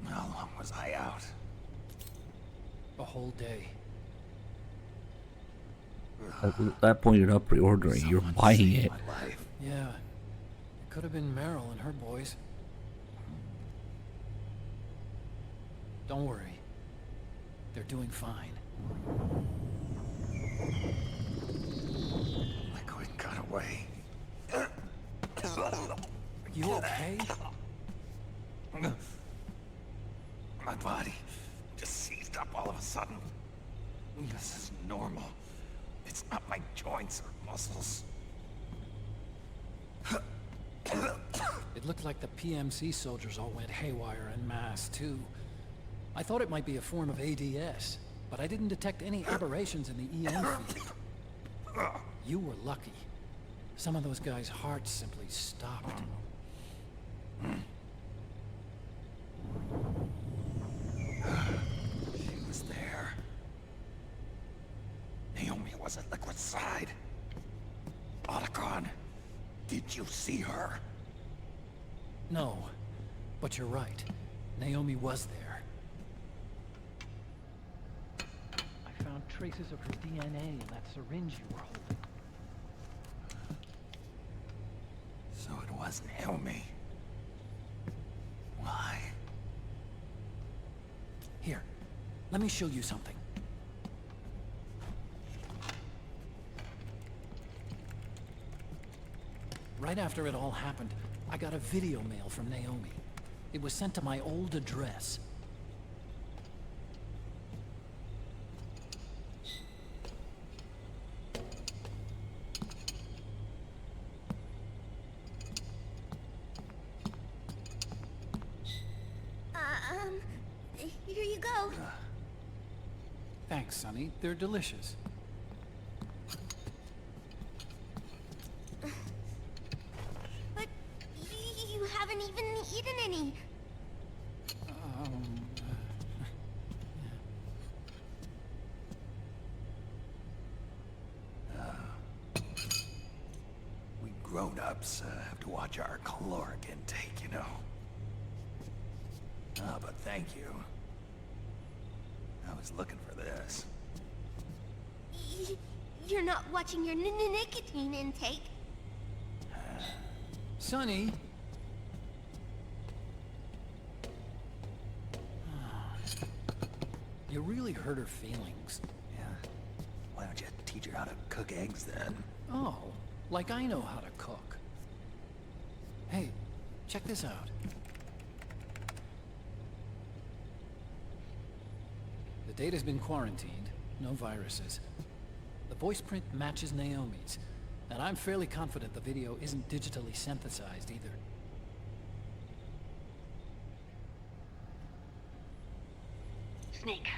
How long was I out? A whole day. At that point, you're not pre-ordering, you're buying it. Yeah. It could have been Meryl and her boys. Don't worry. They're doing fine. Liquid got away. You okay? My body just seized up all of a sudden. This is normal. It's not my joints or muscles. It looked like the PMC soldiers all went haywire en masse, too. I thought it might be a form of ADS, but I didn't detect any aberrations in the EM field. You were lucky. Some of those guys' hearts simply stopped. She was there. Naomi was at Liquid's side. Otacon, did you see her? No, but you're right. Naomi was there. I found traces of her DNA in that syringe you were holding. So it was Naomi. Why? Here, let me show you something. Right after it all happened, I got a video mail from Naomi. It was sent to my old address. Here you go. Thanks, Sonny. They're delicious. But you haven't even eaten any. We grown-ups have to watch our caloric intake, you know. Ah, but thank you. I was looking for this. You're not watching your nicotine intake. Sonny! You really hurt her feelings. Yeah. Why don't you teach her how to cook eggs then? Oh, like I know how to cook. Hey, check this out. The data's been quarantined, no viruses. The voice print matches Naomi's, and I'm fairly confident the video isn't digitally synthesized either. Snake,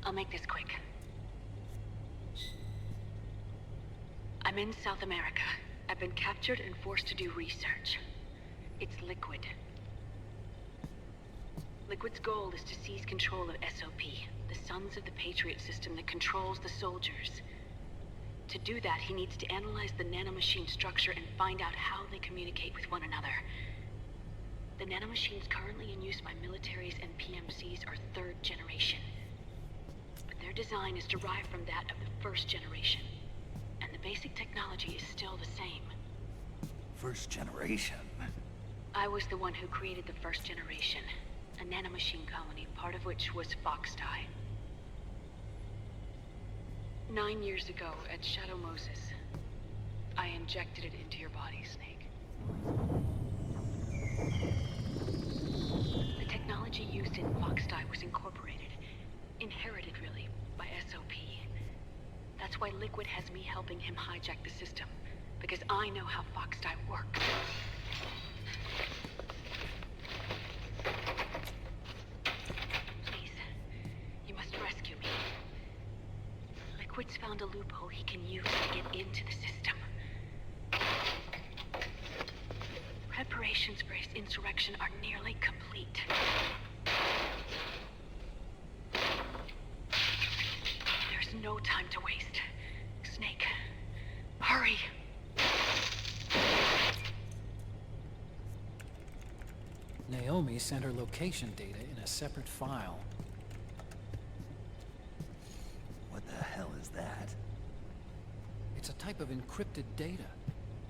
I'll make this quick. I'm in South America. I've been captured and forced to do research. It's Liquid. Liquid's goal is to seize control of SOP, the Sons of the Patriot system that controls the soldiers. To do that, he needs to analyze the nanomachine structure and find out how they communicate with one another. The nanomachines currently in use by militaries and PMCs are third generation. But their design is derived from that of the first generation. And the basic technology is still the same. First generation? I was the one who created the first generation. A nanomachine colony, part of which was Foxdie. 9 years ago, at Shadow Moses, I injected it into your body, Snake. The technology used in Foxdie was incorporated, inherited really, by SOP. That's why Liquid has me helping him hijack the system, because I know how Foxdie works. Liquid's found a loophole he can use to get into the system. Preparations for his insurrection are nearly complete. There's no time to waste. Snake, hurry! Naomi sent her location data in a separate file. What the hell is that? It's a type of encrypted data.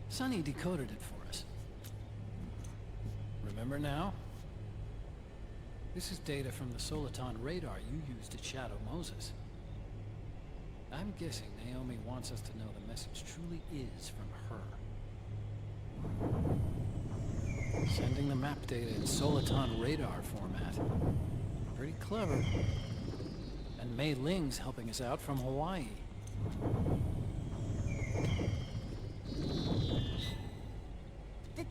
Sonny decoded it for us. Remember now? This is data from the Soliton radar you used at Shadow Moses. I'm guessing Naomi wants us to know the message truly is from her. Sending the map data in Soliton radar format. Pretty clever. And Mei Ling's helping us out from Hawaii. The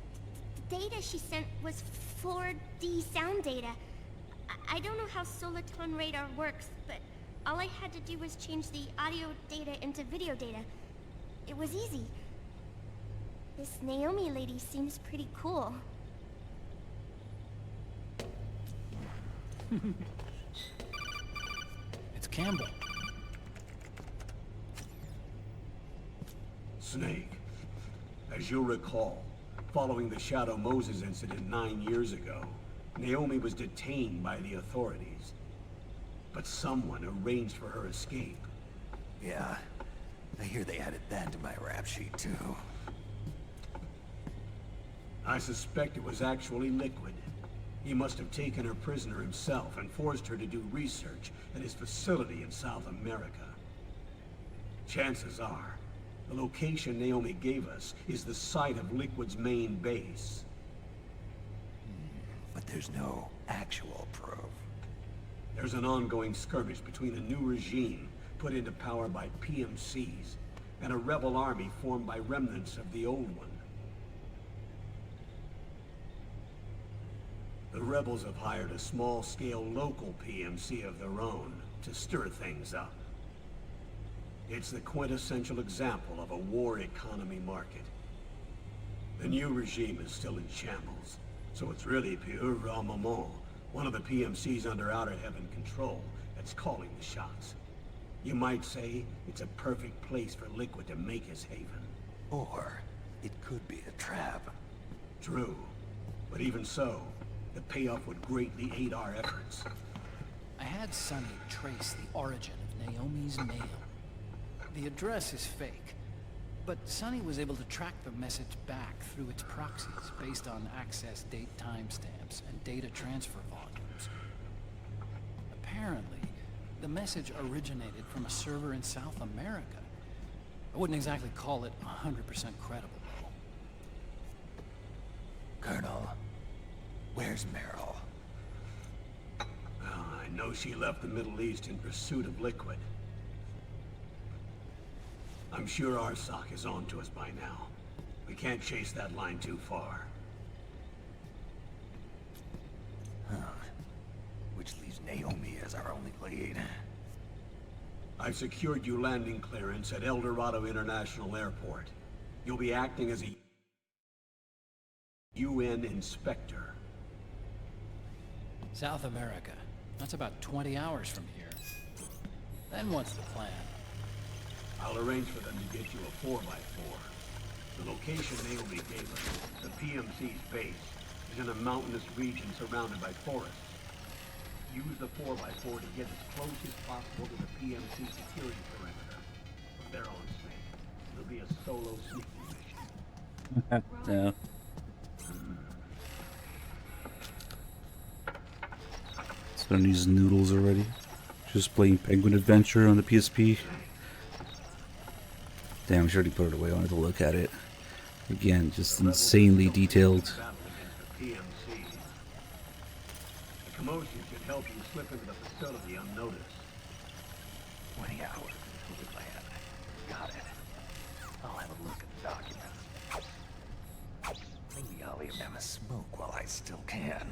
data she sent was 4D sound data. I don't know how Soliton radar works, but all I had to do was change the audio data into video data. It was easy. This Naomi lady seems pretty cool. It's Campbell. Snake, as you'll recall, following the Shadow Moses incident 9 years ago, Naomi was detained by the authorities. But someone arranged for her escape. Yeah, I hear they added that to my rap sheet too. I suspect it was actually Liquid. He must have taken her prisoner himself and forced her to do research at his facility in South America. Chances are, the location Naomi gave us is the site of Liquid's main base. But there's no actual proof. There's an ongoing skirmish between a new regime put into power by PMCs and a rebel army formed by remnants of the old one. The rebels have hired a small-scale local PMC of their own to stir things up. It's the quintessential example of a war economy market. The new regime is still in shambles, so it's really pure Ramamon, one of the PMCs under Outer Heaven control, that's calling the shots. You might say it's a perfect place for Liquid to make his haven. Or it could be a trap. True, but even so, the payoff would greatly aid our efforts. I had Sonny trace the origin of Naomi's mail. The address is fake, but Sonny was able to track the message back through its proxies based on access date timestamps and data transfer volumes. Apparently, the message originated from a server in South America. I wouldn't exactly call it 100% credible, though. Colonel, where's Meryl? I know she left the Middle East in pursuit of Liquid. I'm sure Arsak is on to us by now. We can't chase that line too far. Huh. Which leaves Naomi as our only lead. I've secured you landing clearance at El Dorado International Airport. You'll be acting as a UN inspector. South America. That's about 20 hours from here. Then what's the plan? I'll arrange for them to get you a 4x4. The location Naomi gave us, the PMC's base, is in a mountainous region surrounded by forests. Use the 4x4 to get as close as possible to the PMC security perimeter. For their own sake, it'll be a solo sneaking mission. No. Starting to use noodles already. Just playing Penguin Adventure on the PSP. Damn, I should already put it away. I wanted to look at it. Again, just insanely detailed. The commotion should help you slip into the facility unnoticed. 20 hours until we land. Got it. I'll have a look at the documents. Maybe I'll even have a smoke while I still can.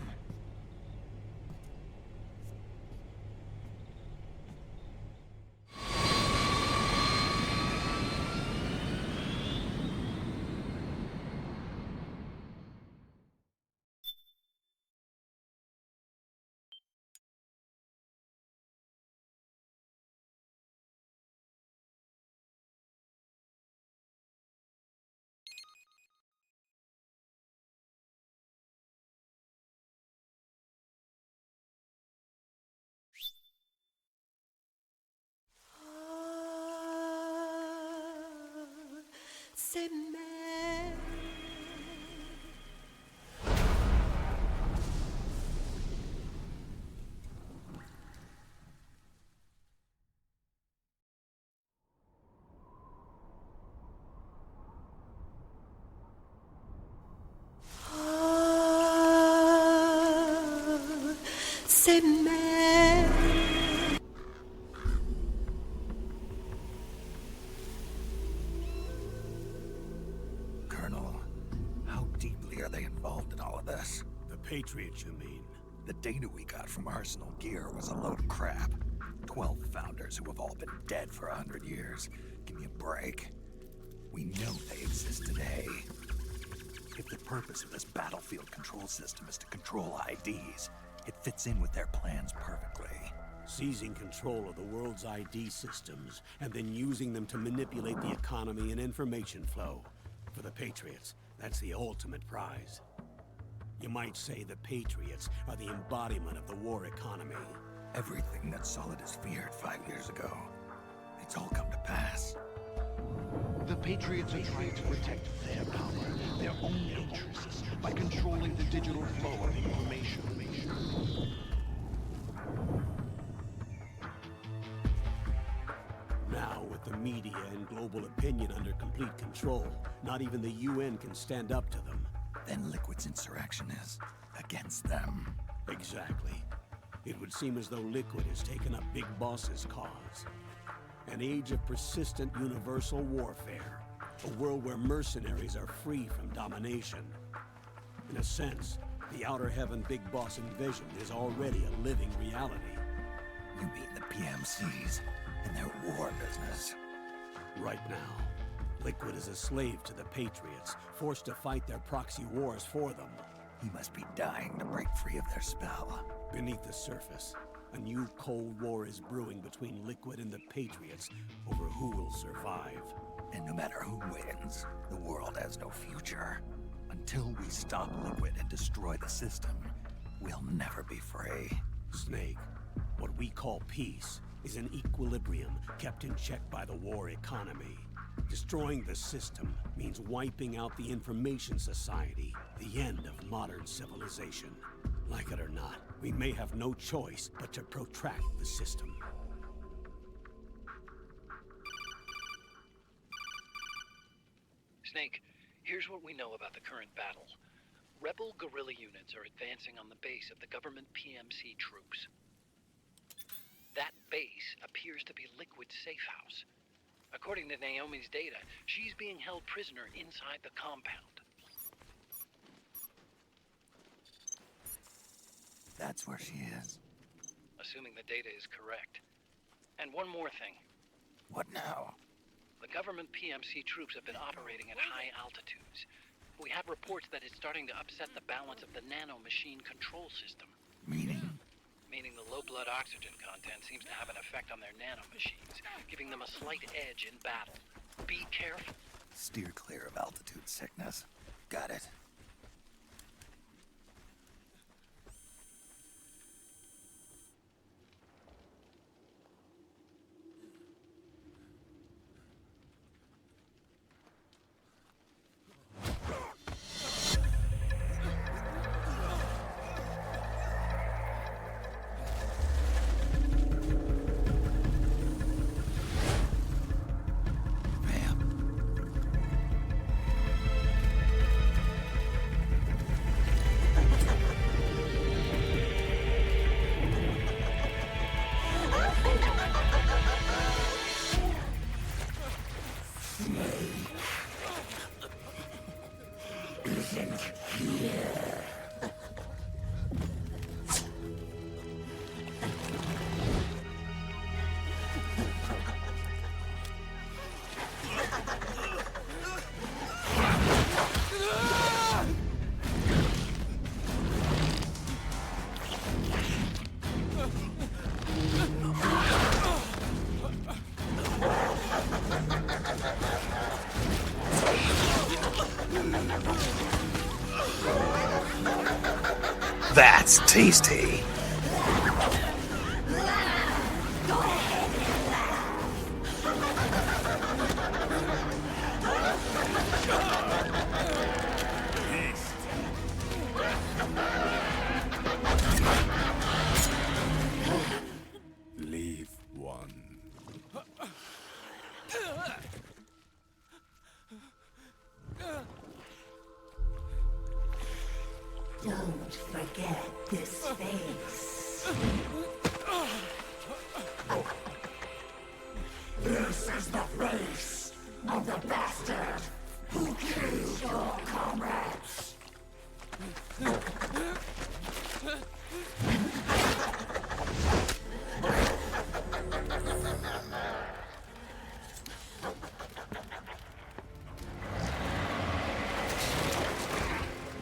c'est mer. C'est mer. Colonel, how deeply are they involved in all of this? The Patriots, you mean? The data we got from Arsenal Gear was a load of crap. 12 founders who have all been dead for 100 years. Give me a break. We know they exist today. If the purpose of this battlefield control system is to control IDs, it fits in with their plans perfectly. Seizing control of the world's ID systems, and then using them to manipulate the economy and information flow. For the Patriots, that's the ultimate prize. You might say the Patriots are the embodiment of the war economy. Everything that Solidus feared 5 years ago, it's all come to pass. The Patriots are trying to protect their power, their own interests, by controlling the digital flow of information. Now, with the media and global opinion under complete control, not even the UN can stand up to them. Then Liquid's insurrection is against them. Exactly. It would seem as though Liquid has taken up Big Boss's cause. An age of persistent universal warfare. A world where mercenaries are free from domination. In a sense, the Outer Heaven Big Boss envisioned is already a living reality. You mean the PMCs and their war business? Right now, Liquid is a slave to the Patriots, forced to fight their proxy wars for them. He must be dying to break free of their spell. Beneath the surface, a new Cold War is brewing between Liquid and the Patriots over who will survive. And no matter who wins, the world has no future. Until we stop Liquid and destroy the system, we'll never be free. Snake, what we call peace is an equilibrium kept in check by the war economy. Destroying the system means wiping out the information society, the end of modern civilization. Like it or not, we may have no choice but to protract the system. Snake, here's what we know about the current battle. Rebel guerrilla units are advancing on the base of the government PMC troops. That base appears to be Liquid's safe house. According to Naomi's data, she's being held prisoner inside the compound. That's where she is. Assuming the data is correct. And one more thing. What now? The government PMC troops have been operating at high altitudes. We have reports that it's starting to upset the balance of the nano-machine control system. Meaning? Meaning the low blood oxygen content seems to have an effect on their nano-machines, giving them a slight edge in battle. Be careful. Steer clear of altitude sickness. Got it. That's tasty. Go ahead and laugh. Don't forget this face. This is the face of the bastard who killed your comrades.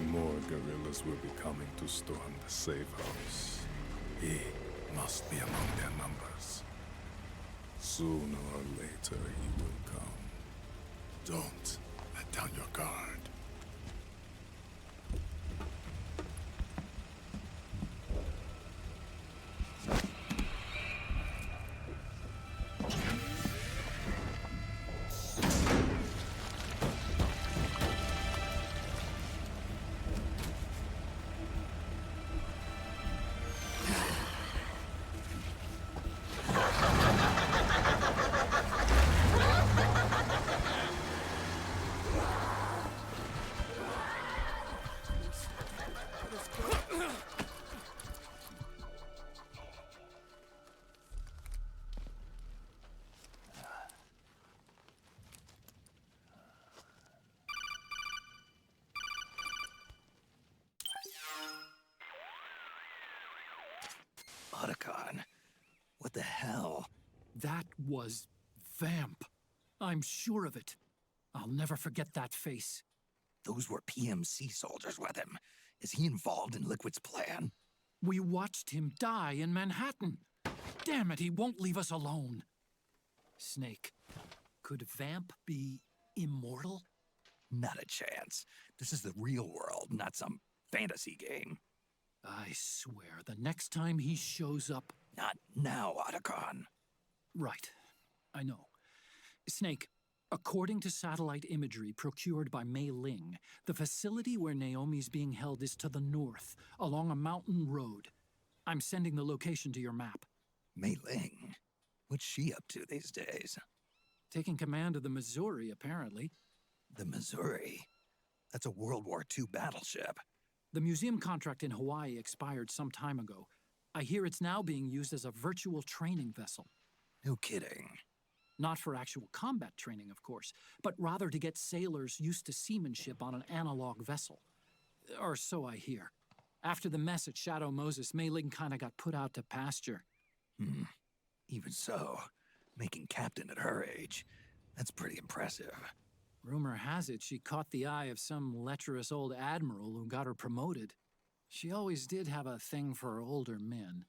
More guerrillas will be coming to storm the safe house. He must be among their numbers. Sooner or later he will come. Don't let down your guard. Otacon, what the hell? That was Vamp. I'm sure of it. I'll never forget that face. Those were PMC soldiers with him. Is he involved in Liquid's plan? We watched him die in Manhattan. Damn it, he won't leave us alone. Snake, could Vamp be immortal? Not a chance. This is the real world, not some fantasy game. I swear, the next time he shows up... Not now, Otacon. Right. I know. Snake, according to satellite imagery procured by Mei Ling, the facility where Naomi's being held is to the north, along a mountain road. I'm sending the location to your map. Mei Ling? What's she up to these days? Taking command of the Missouri, apparently. The Missouri? That's a World War II battleship. The museum contract in Hawaii expired some time ago. I hear it's now being used as a virtual training vessel. No kidding. Not for actual combat training, of course, but rather to get sailors used to seamanship on an analog vessel. Or so I hear. After the mess at Shadow Moses, Mei Ling kinda got put out to pasture. Even so, making captain at her age, that's pretty impressive. Rumor has it she caught the eye of some lecherous old admiral who got her promoted. She always did have a thing for older men.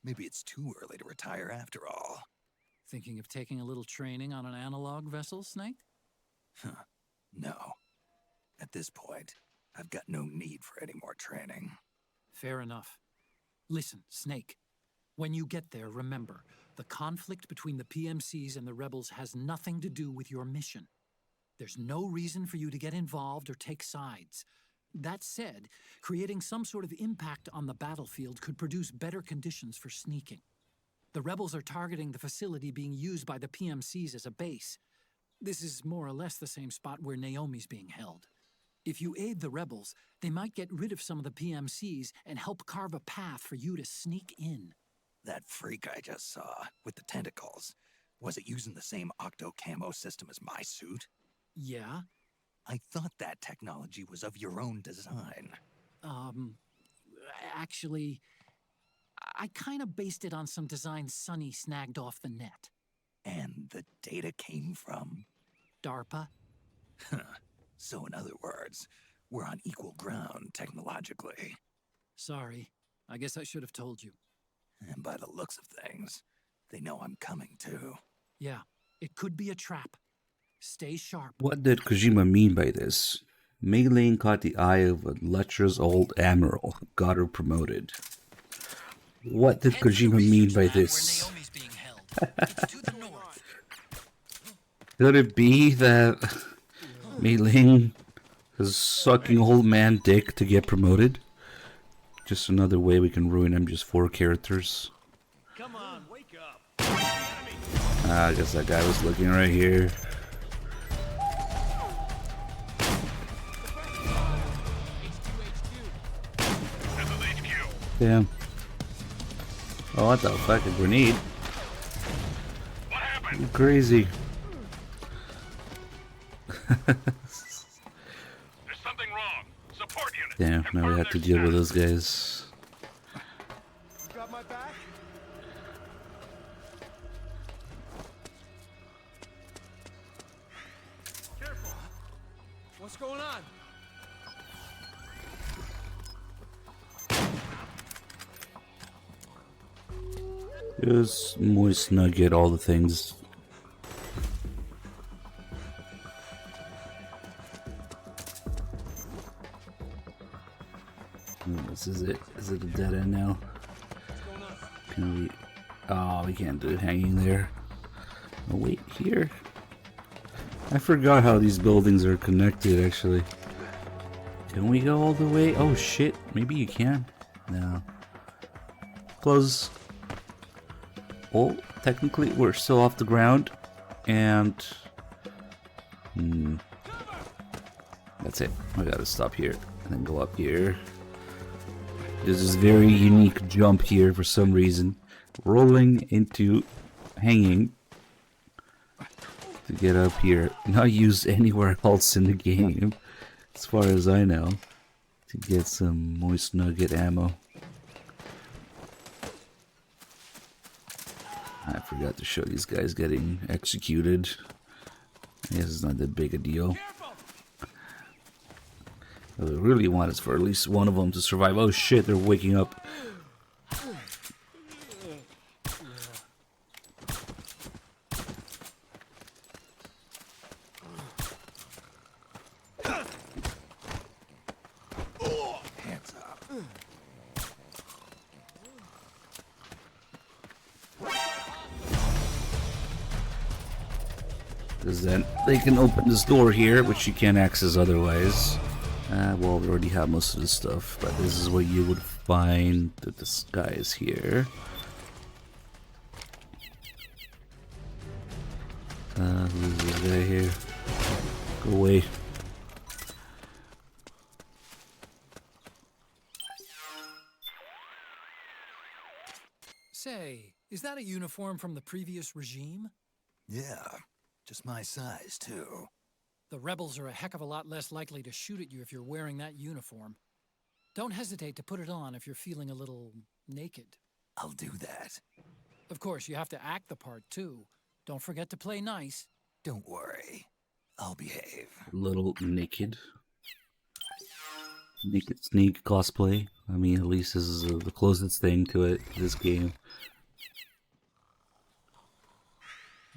Maybe it's too early to retire after all. Thinking of taking a little training on an analog vessel, Snake? No. At this point, I've got no need for any more training. Fair enough. Listen, Snake. When you get there, remember, the conflict between the PMCs and the rebels has nothing to do with your mission. There's no reason for you to get involved or take sides. That said, creating some sort of impact on the battlefield could produce better conditions for sneaking. The rebels are targeting the facility being used by the PMCs as a base. This is more or less the same spot where Naomi's being held. If you aid the rebels, they might get rid of some of the PMCs and help carve a path for you to sneak in. That freak I just saw, with the tentacles, was it using the same octo-camo system as my suit? Yeah? I thought that technology was of your own design. Actually, I kinda based it on some designs Sonny snagged off the net. And the data came from? DARPA. So in other words, we're on equal ground technologically. Sorry, I guess I should have told you. And by the looks of things, they know I'm coming too. Yeah, it could be a trap. Stay sharp. What did Kojima mean by this? Mei Ling caught the eye of a lecherous old admiral, got her promoted. What did Kojima mean by this? Could it be that Mei Ling is sucking old man dick to get promoted? Just another way we can ruin MGS4 characters. Come on, wake up. I guess that guy was looking right here. It's 2 Damn. Oh, what the fuck? A grenade? What happened? You crazy. There's something wrong. Support unit. Damn, now we have to deal with those guys. You got my back? Careful. What's going on? Just moist nugget, all the things. This is it. Is it a dead end now? Can we? Oh, we can't do it hanging there. Oh, wait, here. I forgot how these buildings are connected, actually. Can we go all the way? Oh shit, maybe you can. No. Close. Well, technically we're still off the ground, and that's it. I gotta stop here and then go up here. There's this very unique jump here for some reason, rolling into hanging to get up here. Not used anywhere else in the game, as far as I know, to get some moist nugget ammo. I forgot to show these guys getting executed. I guess it's not that big a deal. What I really want is for at least one of them to survive. Oh shit, they're waking up. Hands up. Because then they can open this door here, which you can't access otherwise. Well, we already have most of this stuff, but this is what you would find that this guy is here. Who's this guy here? Go away. Say, is that a uniform from the previous regime? Yeah, just my size, too. The rebels are a heck of a lot less likely to shoot at you if you're wearing that uniform. Don't hesitate to put it on if you're feeling a little naked. I'll do that. Of course, you have to act the part, too. Don't forget to play nice. Don't worry. I'll behave. Little naked. Naked sneak cosplay. I mean, at least this is the closest thing to it, this game.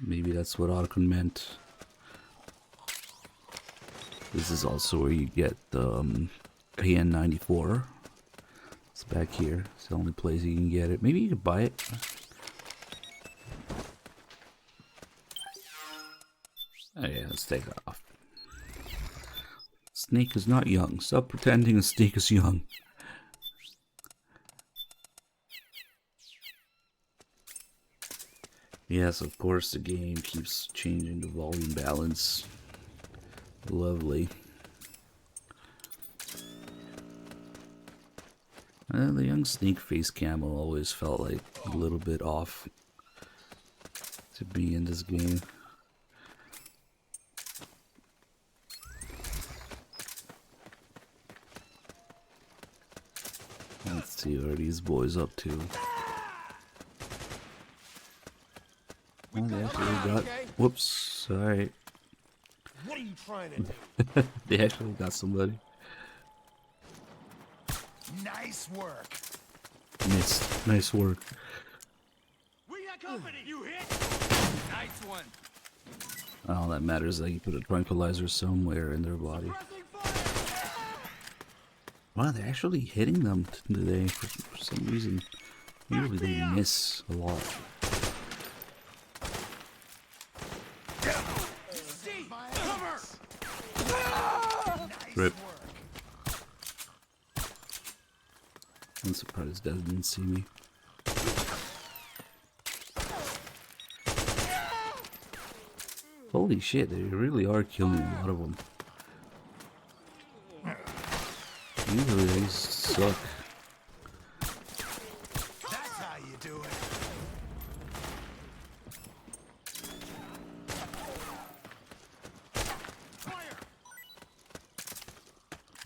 Maybe that's what Otacon meant. This is also where you get the AN-94. It's back here. It's the only place you can get it. Maybe you could buy it. Oh yeah, let's take it off. Snake is not young. Stop pretending a snake is young. Yes, of course the game keeps changing the volume balance. Lovely. The young snake face camo always felt like a little bit off to be in this game. Let's see what are these boys up to. Oh, they actually got... Whoops, alright. What are you trying to do? They actually got somebody. Nice work. Missed. Nice work. We got company. You hit. Nice one. All that matters is that you put a tranquilizer somewhere in their body. Wow, they're actually hitting them today for some reason. Usually they miss a lot. Rip. I'm surprised Dad didn't see me. Holy shit, they really are killing a lot of them. Usually they suck.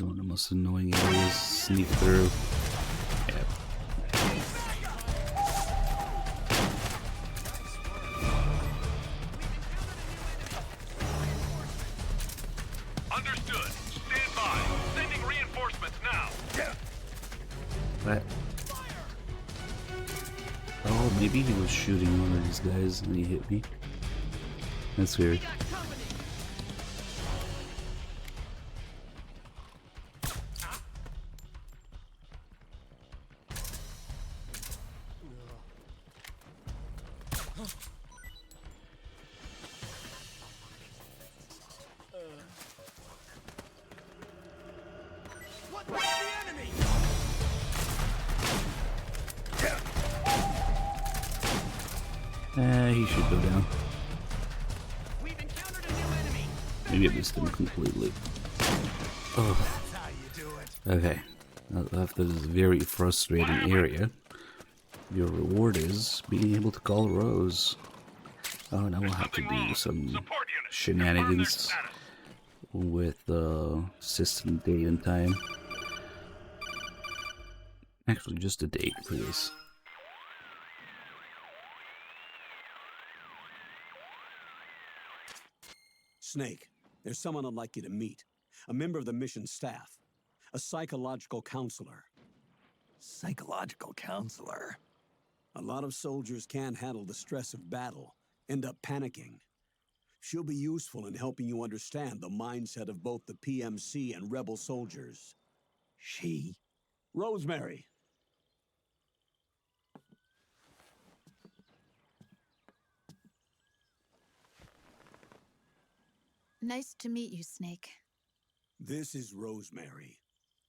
one of the most annoying areas. Sneak through. Yeah. Understood. Stand by. Sending reinforcements now. What? Oh, maybe he was shooting one of these guys and he hit me. That's weird. He should go down. Maybe I missed him completely. Oh. Okay. After this very frustrating area, your reward is being able to call Rose. Oh, now we'll have to do some shenanigans with system date and time. Actually, just a date for this. Snake, there's someone I'd like you to meet. A member of the mission staff. A psychological counselor. Psychological counselor? A lot of soldiers can't handle the stress of battle, end up panicking. She'll be useful in helping you understand the mindset of both the PMC and rebel soldiers. She? Rosemary. Nice to meet you, Snake. This is Rosemary.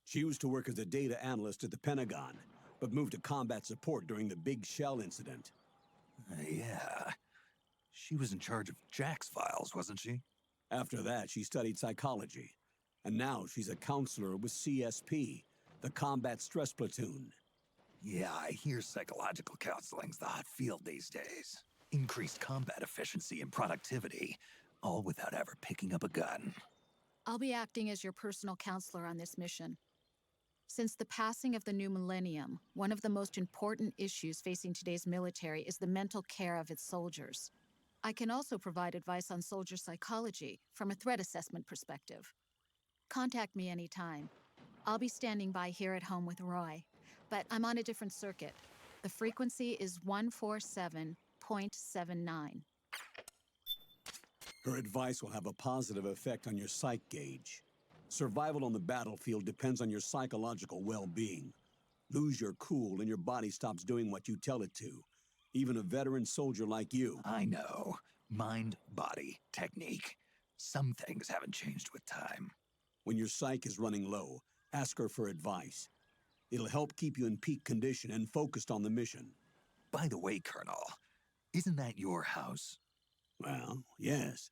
She used to work as a data analyst at the Pentagon, but moved to combat support during the Big Shell incident. Yeah. She was in charge of Jack's files, wasn't she? After that, she studied psychology. And now she's a counselor with CSP, the Combat Stress Platoon. Yeah, I hear psychological counseling's the hot field these days. Increased combat efficiency and productivity, all without ever picking up a gun. I'll be acting as your personal counselor on this mission. Since the passing of the new millennium, one of the most important issues facing today's military is the mental care of its soldiers. I can also provide advice on soldier psychology from a threat assessment perspective. Contact me anytime. I'll be standing by here at home with Roy, but I'm on a different circuit. The frequency is 147.79. Her advice will have a positive effect on your psych gauge. Survival on the battlefield depends on your psychological well-being. Lose your cool and your body stops doing what you tell it to. Even a veteran soldier like you. I know. Mind, body, technique. Some things haven't changed with time. When your psych is running low, ask her for advice. It'll help keep you in peak condition and focused on the mission. By the way, Colonel, isn't that your house? Well, yes.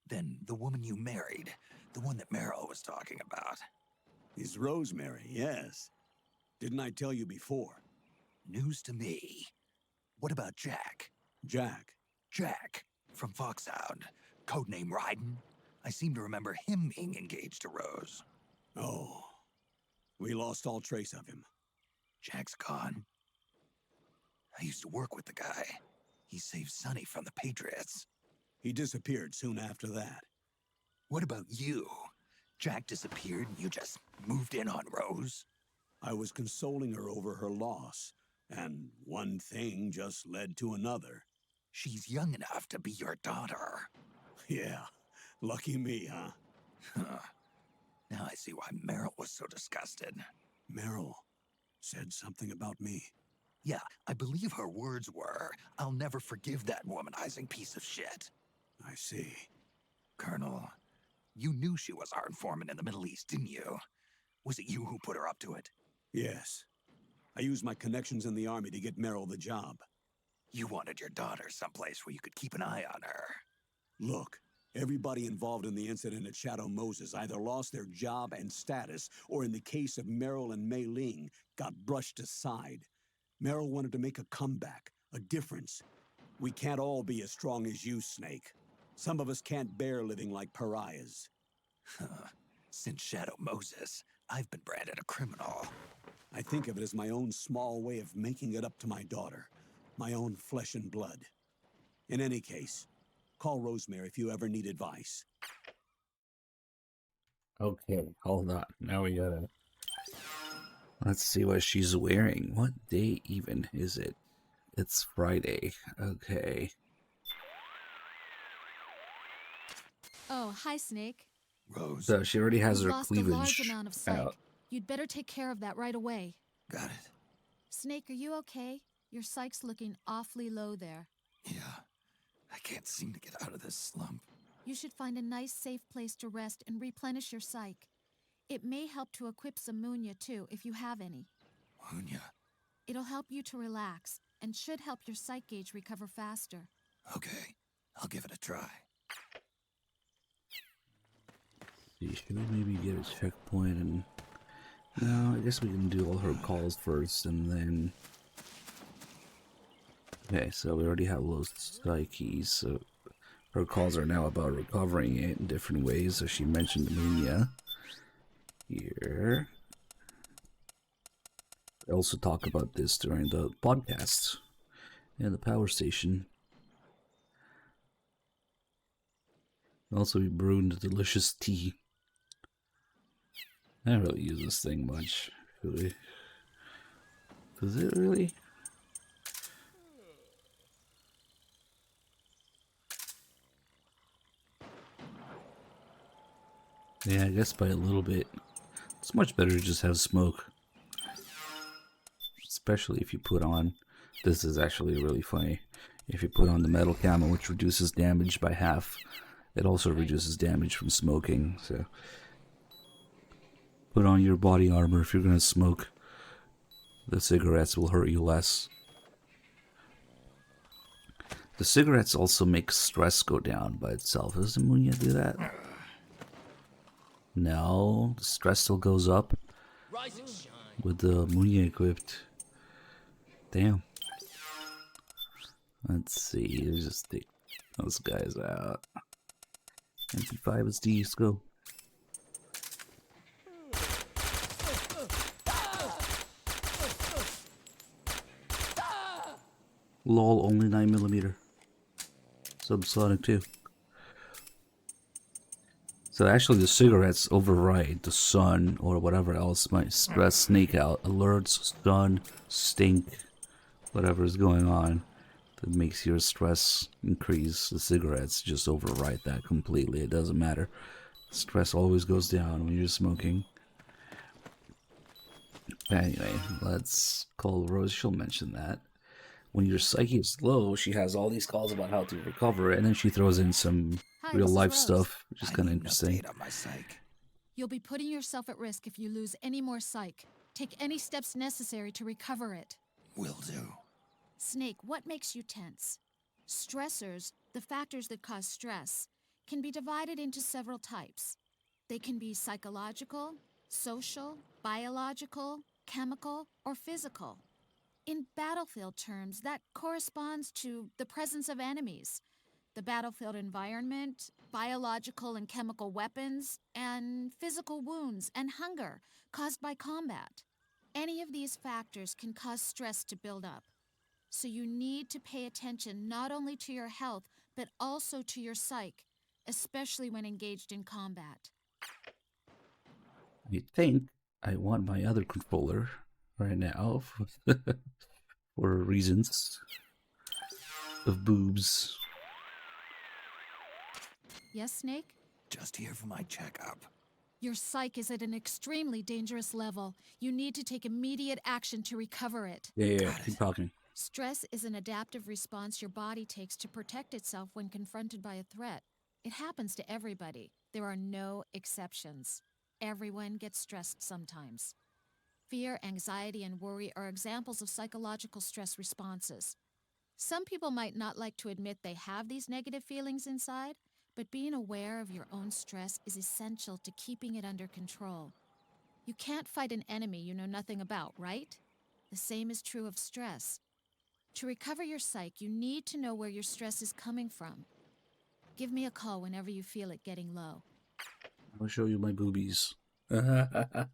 Then the woman you married, the one that Meryl was talking about. Is Rosemary, yes. Didn't I tell you before? News to me. What about Jack? Jack? Jack, from Foxhound. Codename Ryden. I seem to remember him being engaged to Rose. Oh. We lost all trace of him. Jack's gone. I used to work with the guy. He saved Sonny from the Patriots. He disappeared soon after that. What about you? Jack disappeared and you just moved in on Rose? I was consoling her over her loss, and one thing just led to another. She's young enough to be your daughter. Yeah, lucky me, huh? Now I see why Meryl was so disgusted. Meryl said something about me. Yeah, I believe her words were, "I'll never forgive that womanizing piece of shit." I see. Colonel, you knew she was our informant in the Middle East, didn't you? Was it you who put her up to it? Yes. I used my connections in the army to get Meryl the job. You wanted your daughter someplace where you could keep an eye on her. Look, everybody involved in the incident at Shadow Moses either lost their job and status, or in the case of Meryl and Mei Ling, got brushed aside. Meryl wanted to make a comeback, a difference. We can't all be as strong as you, Snake. Some of us can't bear living like pariahs. Since Shadow Moses, I've been branded a criminal. I think of it as my own small way of making it up to my daughter. My own flesh and blood. In any case, call Rosemary if you ever need advice. Okay, hold on. Now we gotta... Let's see what she's wearing. What day even is it? It's Friday. Okay. Oh, hi, Snake. Rose. So she already has You've her lost a large cleavage amount of psych. out. You'd better take care of that right away. Got it. Snake, are you okay? Your psych's looking awfully low there. Yeah. I can't seem to get out of this slump. You should find a nice, safe place to rest and replenish your psych. It may help to equip some Munya, too, if you have any. Munya? It'll help you to relax, and should help your psych gauge recover faster. Okay. I'll give it a try. See, should we maybe get a checkpoint and... No, I guess we can do all her calls first, and then... Okay, so we already have low psyches, so her calls are now about recovering it in different ways. So she mentioned Munya here. I also talk about this during the podcast and the power station. Also, we brewed delicious tea. I don't really use this thing much, really. Does it really? Yeah, I guess by a little bit. It's much better to just have smoke. Especially if you put on... This is actually really funny. If you put on the metal camo, which reduces damage by half, it also reduces damage from smoking, so... Put on your body armor if you're gonna smoke. The cigarettes will hurt you less. The cigarettes also make stress go down by itself. Doesn't Munya do that? No, the stress still goes up with the Munya equipped. Damn. Let's see, let's just take those guys out. MP5 is D, let's go. LOL, only 9mm. Subsonic too. So actually the cigarettes override the sun or whatever else might stress Snake out. Alerts, sun, stink, whatever is going on that makes your stress increase. The cigarettes just override that completely. It doesn't matter. Stress always goes down when you're smoking. Anyway, let's call Rose. She'll mention that. When your psyche is low, she has all these calls about how to recover, and then she throws in some real life stuff, which is kind of interesting. You'll be putting yourself at risk if you lose any more psych. Take any steps necessary to recover it. Will do. Snake, what makes you tense? Stressors, the factors that cause stress, can be divided into several types. They can be psychological, social, biological, chemical, or physical. In battlefield terms, that corresponds to the presence of enemies, the battlefield environment, biological and chemical weapons, and physical wounds and hunger caused by combat. Any of these factors can cause stress to build up. So you need to pay attention not only to your health, but also to your psyche, especially when engaged in combat. I think I want my other controller right now for reasons of boobs. Yes, Snake? Just here for my checkup. Your psyche is at an extremely dangerous level. You need to take immediate action to recover it. Yeah, keep talking. Stress is an adaptive response your body takes to protect itself when confronted by a threat. It happens to everybody. There are no exceptions. Everyone gets stressed sometimes. Fear, anxiety, and worry are examples of psychological stress responses. Some people might not like to admit they have these negative feelings inside, but being aware of your own stress is essential to keeping it under control. You can't fight an enemy you know nothing about, right? The same is true of stress. To recover your psyche, you need to know where your stress is coming from. Give me a call whenever you feel it getting low. I'll show you my boobies. Oh,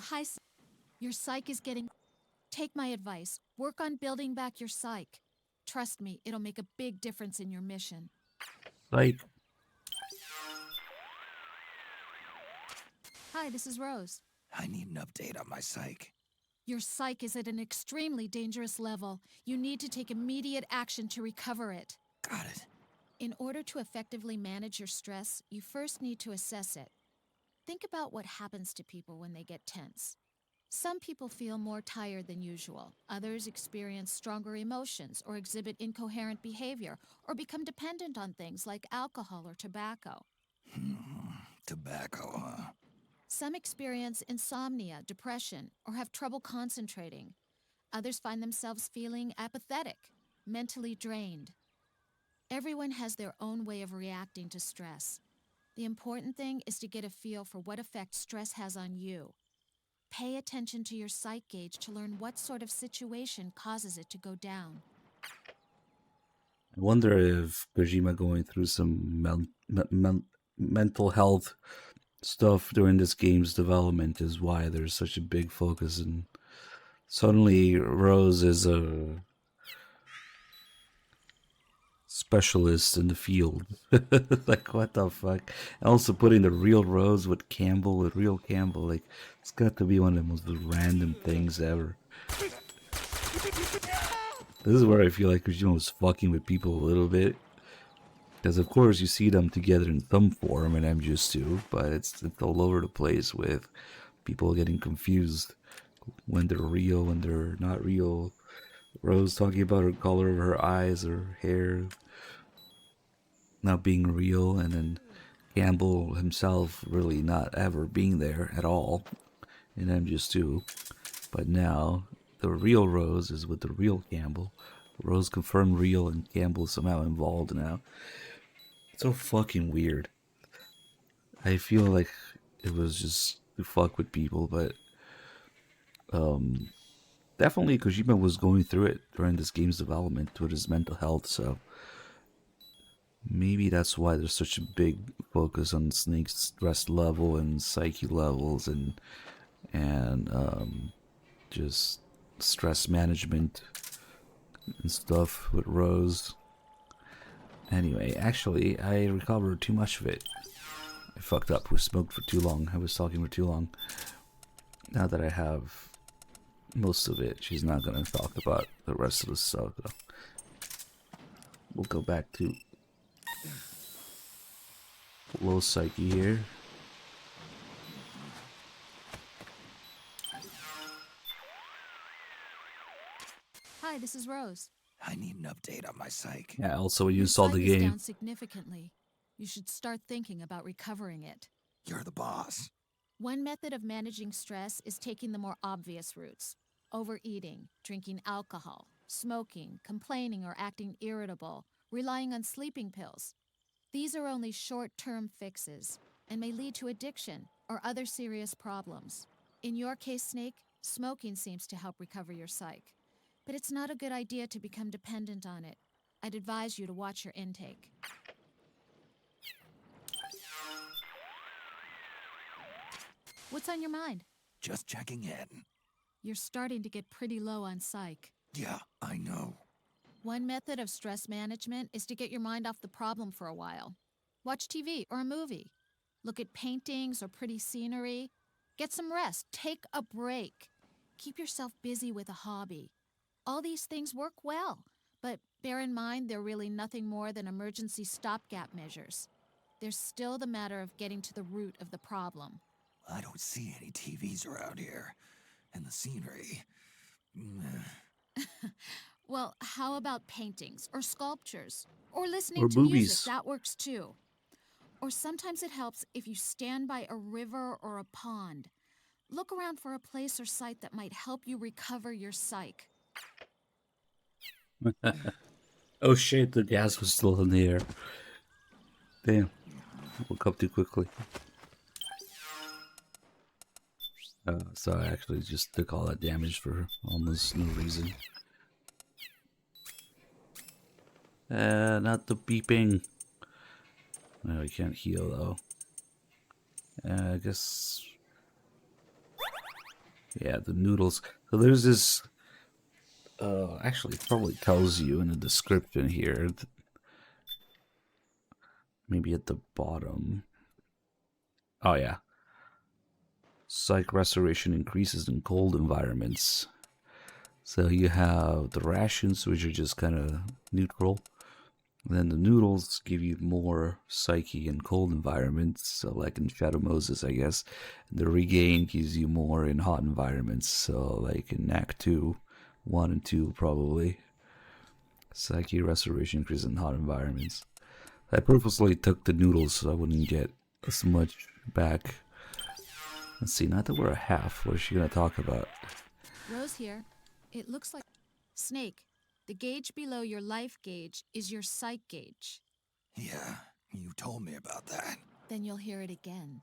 hi. Your psyche is getting... Take my advice. Work on building back your psyche. Trust me, it'll make a big difference in your mission. Like, Hi, this is Rose. I need an update on my psyche. Your psyche is at an extremely dangerous level. You need to take immediate action to recover it. Got it. In order to effectively manage your stress, you first need to assess it. Think about what happens to people when they get tense. Some people feel more tired than usual. Others experience stronger emotions or exhibit incoherent behavior or become dependent on things like alcohol or tobacco. Tobacco, huh? Some experience insomnia, depression, or have trouble concentrating. Others find themselves feeling apathetic, mentally drained. Everyone has their own way of reacting to stress. The important thing is to get a feel for what effect stress has on you. Pay attention to your psych gauge to learn what sort of situation causes it to go down. I wonder if Kojima going through some mental health stuff during this game's development is why there's such a big focus, and suddenly Rose is a specialist in the field. Like, what the fuck? And also putting the real Rose with real Campbell, like, it's got to be one of the most random things ever. This is where I feel like Kojima was fucking with people a little bit. Because of course you see them together in some form in MGS2, but it's all over the place with people getting confused when they're real, when they're not real. Rose talking about her color of her eyes or hair not being real, and then Campbell himself really not ever being there at all in MGS2. But now the real Rose is with the real Campbell. Rose confirmed real and Campbell somehow involved now. It's so fucking weird. I feel like it was just to fuck with people, but definitely Kojima was going through it during this game's development with his mental health, so maybe that's why there's such a big focus on Snake's stress level and psyche levels and just stress management and stuff with Rose. Anyway, actually, I recovered too much of it. I fucked up. We smoked for too long. I was talking for too long. Now that I have most of it, she's not gonna talk about the rest of the stuff, though. We'll go back to low psyche here. Hi, this is Rose. I need an update on my psyche. Yeah, also when you install the game. Down significantly. You should start thinking about recovering it. You're the boss. One method of managing stress is taking the more obvious routes. Overeating, drinking alcohol, smoking, complaining or acting irritable, relying on sleeping pills. These are only short-term fixes and may lead to addiction or other serious problems. In your case, Snake, smoking seems to help recover your psyche. But it's not a good idea to become dependent on it. I'd advise you to watch your intake. What's on your mind? Just checking in. You're starting to get pretty low on psyche. Yeah, I know. One method of stress management is to get your mind off the problem for a while. Watch TV or a movie. Look at paintings or pretty scenery. Get some rest. Take a break. Keep yourself busy with a hobby. All these things work well, but bear in mind they're really nothing more than emergency stopgap measures. There's still the matter of getting to the root of the problem. I don't see any TVs around here. And the scenery... Well, how about paintings or sculptures? Or listening or to movies. Music, that works too. Or sometimes it helps if you stand by a river or a pond. Look around for a place or site that might help you recover your psyche. Oh shit, the gas was still in the air. Damn. Woke up too quickly. So I actually just took all that damage for almost no reason. Not the beeping. No, I can't heal though. I guess. Yeah, the noodles. So there's this. Actually, it probably tells you in the description here. Maybe at the bottom. Oh yeah. Psych restoration increases in cold environments. So you have the rations, which are just kind of neutral. Then the noodles give you more psyche in cold environments, so like in Shadow Moses, I guess. The regain gives you more in hot environments, so like in Act 2, 1 and 2 probably. Psyche restoration increases in hot environments. I purposely took the noodles so I wouldn't get as much back. Let's see, not that we're a half. What is she gonna talk about? Rose here. It looks like... Snake, the gauge below your life gauge is your psych gauge. Yeah, you told me about that. Then you'll hear it again.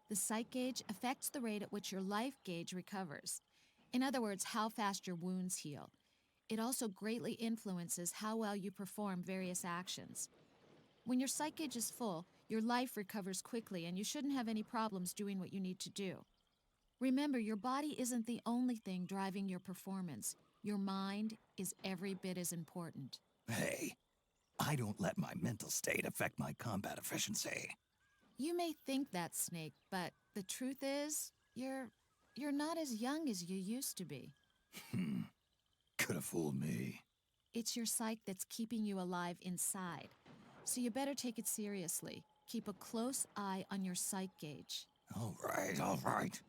The psych gauge affects the rate at which your life gauge recovers. In other words, how fast your wounds heal. It also greatly influences how well you perform various actions. When your psych gauge is full, your life recovers quickly and you shouldn't have any problems doing what you need to do. Remember, your body isn't the only thing driving your performance. Your mind is every bit as important. Hey, I don't let my mental state affect my combat efficiency. You may think that, Snake, but the truth is, you're not as young as you used to be. Could have fooled me. It's your psyche that's keeping you alive inside. So you better take it seriously. Keep a close eye on your psych gauge. All right, all right.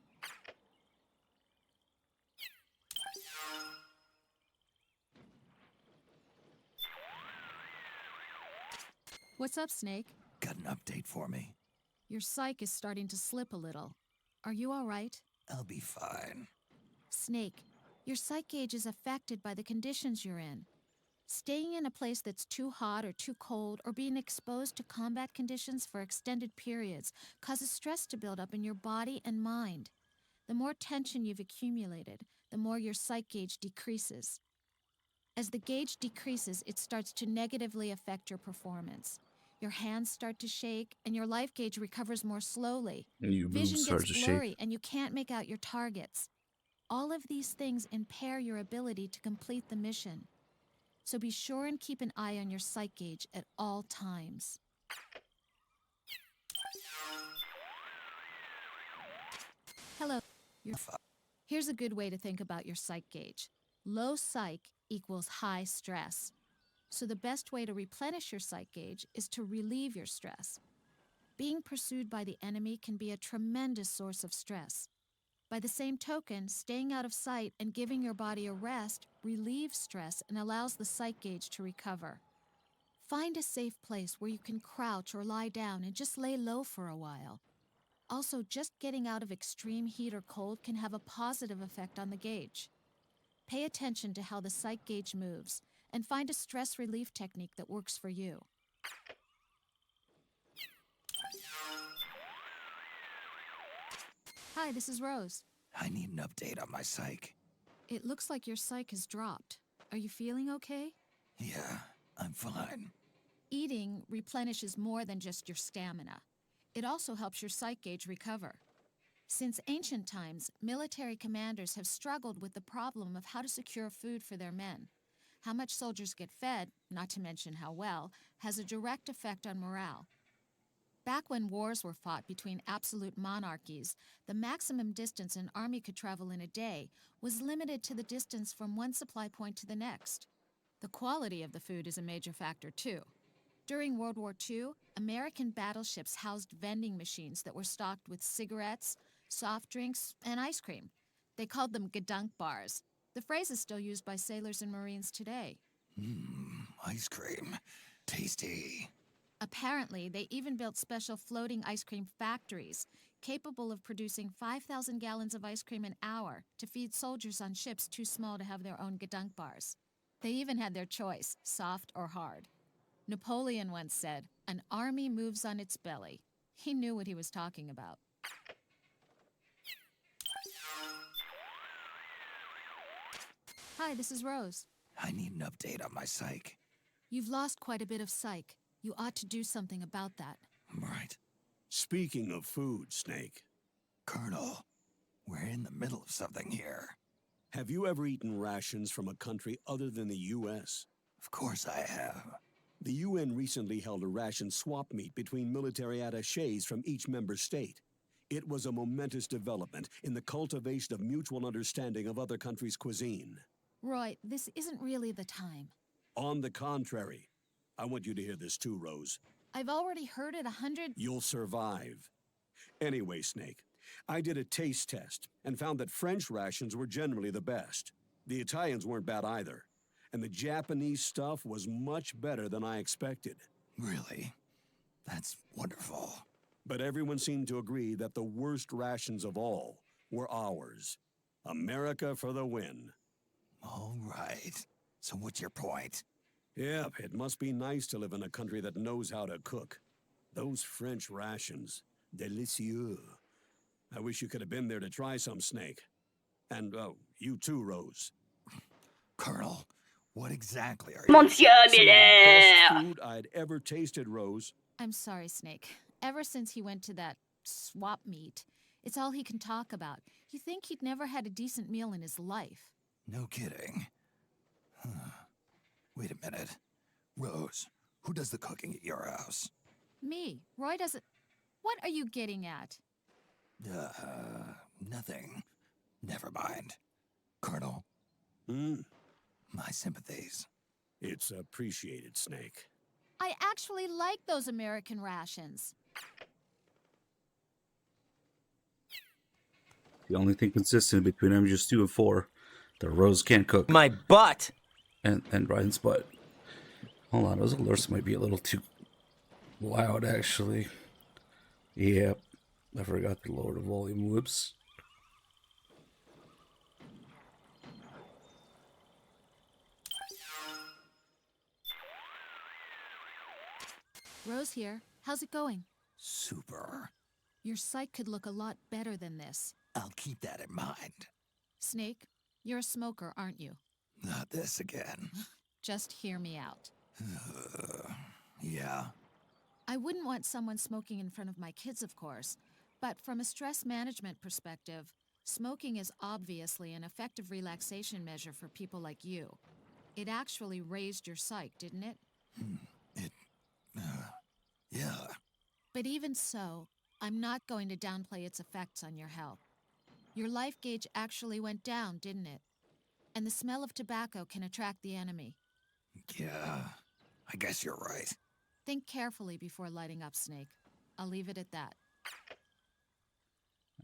What's up, Snake? Got an update for me? Your psyche is starting to slip a little. Are you all right? I'll be fine. Snake, your psych gauge is affected by the conditions you're in. Staying in a place that's too hot or too cold or being exposed to combat conditions for extended periods causes stress to build up in your body and mind. The more tension you've accumulated, the more your psych gauge decreases. As the gauge decreases, it starts to negatively affect your performance. Your hands start to shake, and your life gauge recovers more slowly. Your boobs Vision start gets to blurry, shake. and you can't make out your targets. All of these things impair your ability to complete the mission. So be sure and keep an eye on your psych gauge at all times. Hello. Here's a good way to think about your psych gauge. Low psych equals high stress. So the best way to replenish your psych gauge is to relieve your stress. Being pursued by the enemy can be a tremendous source of stress. By the same token, staying out of sight and giving your body a rest relieves stress and allows the psych gauge to recover. Find a safe place where you can crouch or lie down and just lay low for a while. Also, just getting out of extreme heat or cold can have a positive effect on the gauge. Pay attention to how the psych gauge moves and find a stress relief technique that works for you. Hi, this is Rose. I need an update on my psych. It looks like your psych has dropped. Are you feeling okay? Yeah, I'm fine. Eating replenishes more than just your stamina. It also helps your psych gauge recover. Since ancient times, military commanders have struggled with the problem of how to secure food for their men. How much soldiers get fed, not to mention how well, has a direct effect on morale. Back when wars were fought between absolute monarchies, the maximum distance an army could travel in a day was limited to the distance from one supply point to the next. The quality of the food is a major factor, too. During World War II, American battleships housed vending machines that were stocked with cigarettes, soft drinks, and ice cream. They called them Gedunk bars. The phrase is still used by sailors and Marines today. Ice cream. Tasty. Apparently, they even built special floating ice cream factories capable of producing 5,000 gallons of ice cream an hour to feed soldiers on ships too small to have their own Gedunk bars. They even had their choice, soft or hard. Napoleon once said, "An army moves on its belly." He knew what he was talking about. Hi, this is Rose. I need an update on my psych. You've lost quite a bit of psych. You ought to do something about that. Right. Speaking of food, Snake. Colonel, we're in the middle of something here. Have you ever eaten rations from a country other than the U.S.? Of course I have. The UN recently held a ration swap meet between military attachés from each member state. It was a momentous development in the cultivation of mutual understanding of other countries' cuisine. Roy, this isn't really the time. On the contrary. I want you to hear this too, Rose. I've already heard it 100... You'll survive. Anyway, Snake, I did a taste test and found that French rations were generally the best. The Italians weren't bad either. And the Japanese stuff was much better than I expected. Really? That's wonderful. But everyone seemed to agree that the worst rations of all were ours. America for the win. All right. So what's your point? Yep, it must be nice to live in a country that knows how to cook. Those French rations, délicieux. I wish you could have been there to try some, Snake. And, you too, Rose. Colonel, what exactly are you... Monsieur Miller! Best food I'd ever tasted, Rose. I'm sorry, Snake. Ever since he went to that swap meet, it's all he can talk about. You think he'd never had a decent meal in his life. No kidding. Wait a minute. Rose, who does the cooking at your house? Me. Roy doesn't... What are you getting at? Nothing. Never mind. Colonel? My sympathies. It's appreciated, Snake. I actually like those American rations. The only thing consistent between MGS2 and 4, that Rose can't cook. My butt! And Ryan's butt. Hold on, those alerts might be a little too loud, actually. Yep, I forgot to lower the volume. Whoops. Rose here. How's it going? Super. Your psych could look a lot better than this. I'll keep that in mind. Snake, you're a smoker, aren't you? Not this again. Just hear me out. Yeah. I wouldn't want someone smoking in front of my kids, of course, but from a stress management perspective, smoking is obviously an effective relaxation measure for people like you. It actually raised your psych, didn't it? Yeah. But even so, I'm not going to downplay its effects on your health. Your life gauge actually went down, didn't it? And the smell of tobacco can attract the enemy. Yeah, I guess you're right. Think carefully before lighting up, Snake. I'll leave it at that.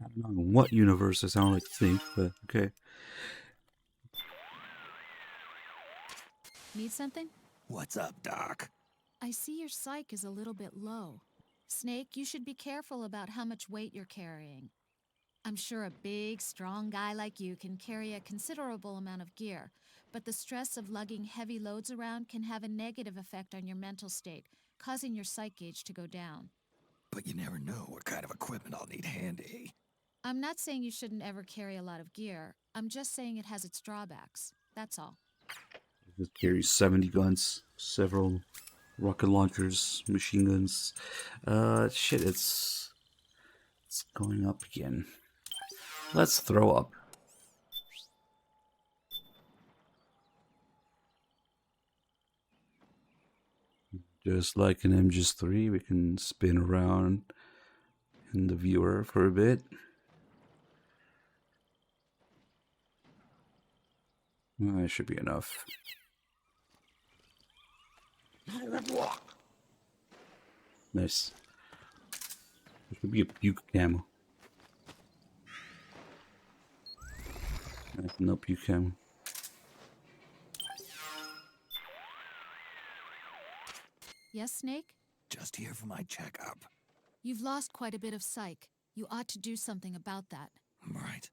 I don't know what universe I sound like to think, but okay. Need something? What's up, Doc? I see your psych is a little bit low. Snake, you should be careful about how much weight you're carrying. I'm sure a big, strong guy like you can carry a considerable amount of gear, but the stress of lugging heavy loads around can have a negative effect on your mental state, causing your psych gauge to go down. But you never know what kind of equipment I'll need handy. I'm not saying you shouldn't ever carry a lot of gear. I'm just saying it has its drawbacks. That's all. It carries 70 guns, several rocket launchers, machine guns. Shit, it's going up again. Let's throw up. Just like in MGS3, we can spin around in the viewer for a bit. Well, that should be enough. Nice. There should be a puke camo. No puke camo. Yes, Snake? Just here for my checkup. You've lost quite a bit of psych. You ought to do something about that. Right.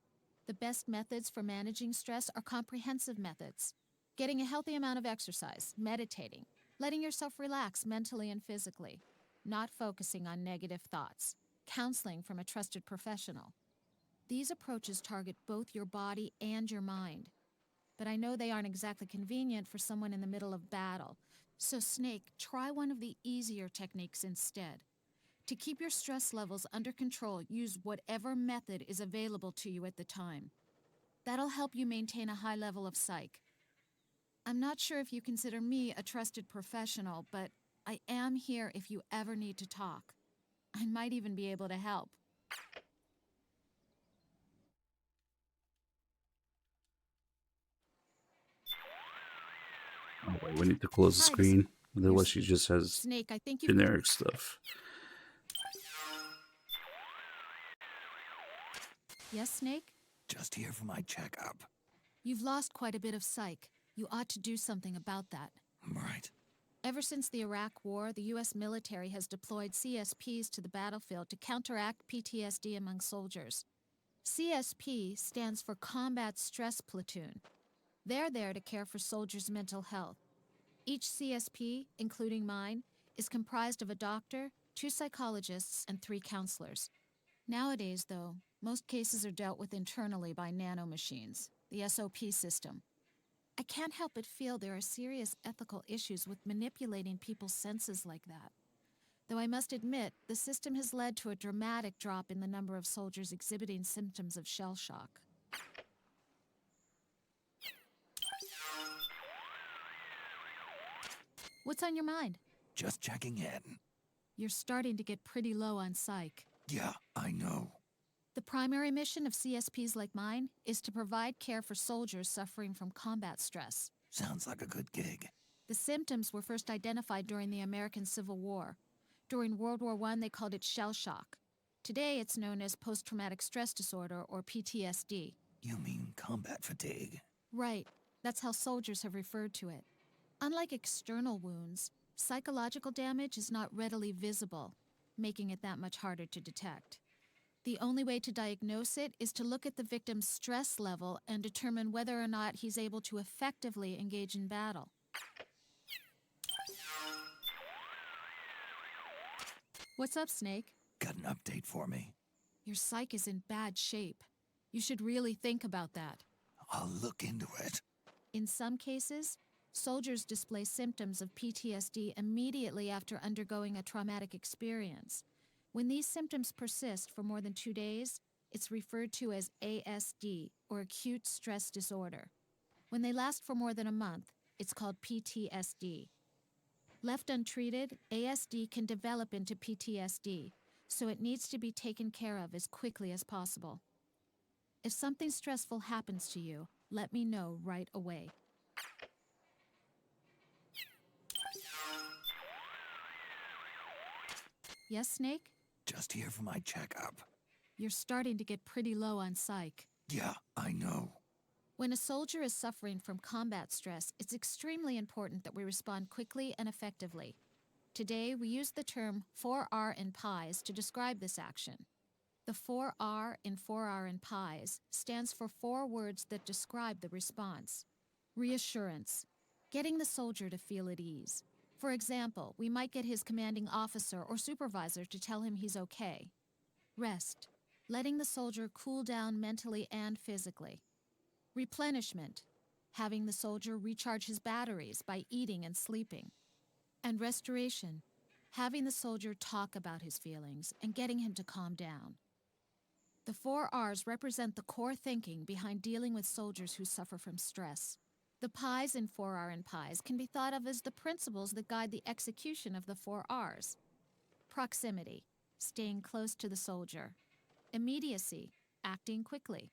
The best methods for managing stress are comprehensive methods. Getting a healthy amount of exercise, meditating, letting yourself relax mentally and physically, not focusing on negative thoughts, counseling from a trusted professional. These approaches target both your body and your mind. But I know they aren't exactly convenient for someone in the middle of battle. So, Snake, try one of the easier techniques instead. To keep your stress levels under control, use whatever method is available to you at the time. That'll help you maintain a high level of psych. I'm not sure if you consider me a trusted professional, but I am here if you ever need to talk. I might even be able to help. Oh, wait, we need to close the screen. Otherwise, she just has Snake, I think generic stuff. Yes, Snake? Just here for my checkup. You've lost quite a bit of psych. You ought to do something about that. Right. Ever since the Iraq War, the U.S. military has deployed CSPs to the battlefield to counteract PTSD among soldiers. CSP stands for Combat Stress Platoon. They're there to care for soldiers' mental health. Each CSP, including mine, is comprised of a doctor, 2 psychologists, and 3 counselors. Nowadays, though, most cases are dealt with internally by nanomachines, the SOP system. I can't help but feel there are serious ethical issues with manipulating people's senses like that. Though I must admit, the system has led to a dramatic drop in the number of soldiers exhibiting symptoms of shell shock. What's on your mind? Just checking in. You're starting to get pretty low on psych. Yeah, I know. The primary mission of CSPs like mine is to provide care for soldiers suffering from combat stress. Sounds like a good gig. The symptoms were first identified during the American Civil War. During World War I, they called it shell shock. Today, it's known as post-traumatic stress disorder, or PTSD. You mean combat fatigue? Right. That's how soldiers have referred to it. Unlike external wounds, psychological damage is not readily visible, making it that much harder to detect. The only way to diagnose it is to look at the victim's stress level and determine whether or not he's able to effectively engage in battle. What's up, Snake? Got an update for me? Your psych is in bad shape. You should really think about that. I'll look into it. In some cases, soldiers display symptoms of PTSD immediately after undergoing a traumatic experience. When these symptoms persist for more than 2 days, it's referred to as ASD, or acute stress disorder. When they last for more than a month, it's called PTSD. Left untreated, ASD can develop into PTSD, so it needs to be taken care of as quickly as possible. If something stressful happens to you, let me know right away. Yes, Snake? Just here for my checkup. You're starting to get pretty low on psych. Yeah, I know. When a soldier is suffering from combat stress, it's extremely important that we respond quickly and effectively. Today, we use the term 4R in PIES to describe this action. The 4R in 4R in PIES stands for 4 words that describe the response. Reassurance, getting the soldier to feel at ease. For example, we might get his commanding officer or supervisor to tell him he's okay. Rest, letting the soldier cool down mentally and physically. Replenishment, having the soldier recharge his batteries by eating and sleeping. And restoration, having the soldier talk about his feelings and getting him to calm down. The 4 R's represent the core thinking behind dealing with soldiers who suffer from stress. The PIES in 4R and PIES can be thought of as the principles that guide the execution of the 4 R's. Proximity, staying close to the soldier. Immediacy, acting quickly.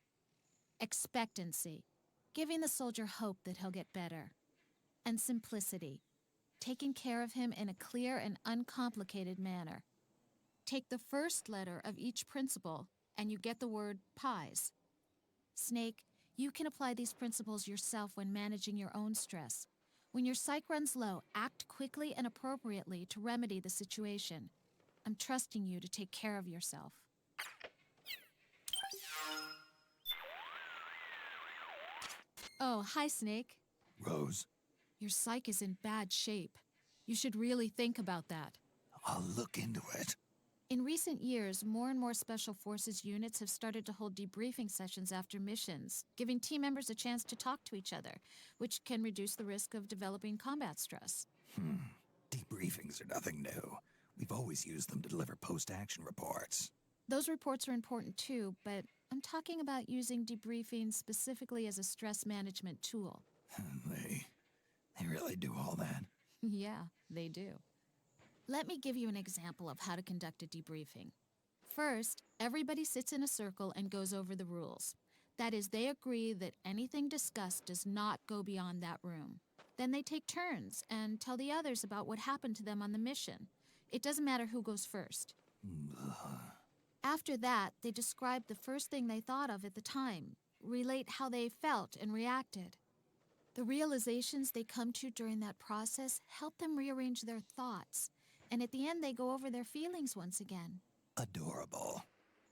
Expectancy, giving the soldier hope that he'll get better. And simplicity, taking care of him in a clear and uncomplicated manner. Take the first letter of each principle, and you get the word PIES. Snake, you can apply these principles yourself when managing your own stress. When your psych runs low, act quickly and appropriately to remedy the situation. I'm trusting you to take care of yourself. Oh, hi, Snake. Rose? Your psych is in bad shape. You should really think about that. I'll look into it. In recent years, more and more Special Forces units have started to hold debriefing sessions after missions, giving team members a chance to talk to each other, which can reduce the risk of developing combat stress. Debriefings are nothing new. We've always used them to deliver post-action reports. Those reports are important too, but I'm talking about using debriefing specifically as a stress management tool. They really do all that? Yeah, they do. Let me give you an example of how to conduct a debriefing. First, everybody sits in a circle and goes over the rules. That is, they agree that anything discussed does not go beyond that room. Then they take turns and tell the others about what happened to them on the mission. It doesn't matter who goes first. After that, they describe the first thing they thought of at the time, relate how they felt and reacted. The realizations they come to during that process help them rearrange their thoughts, and at the end they go over their feelings once again. Adorable.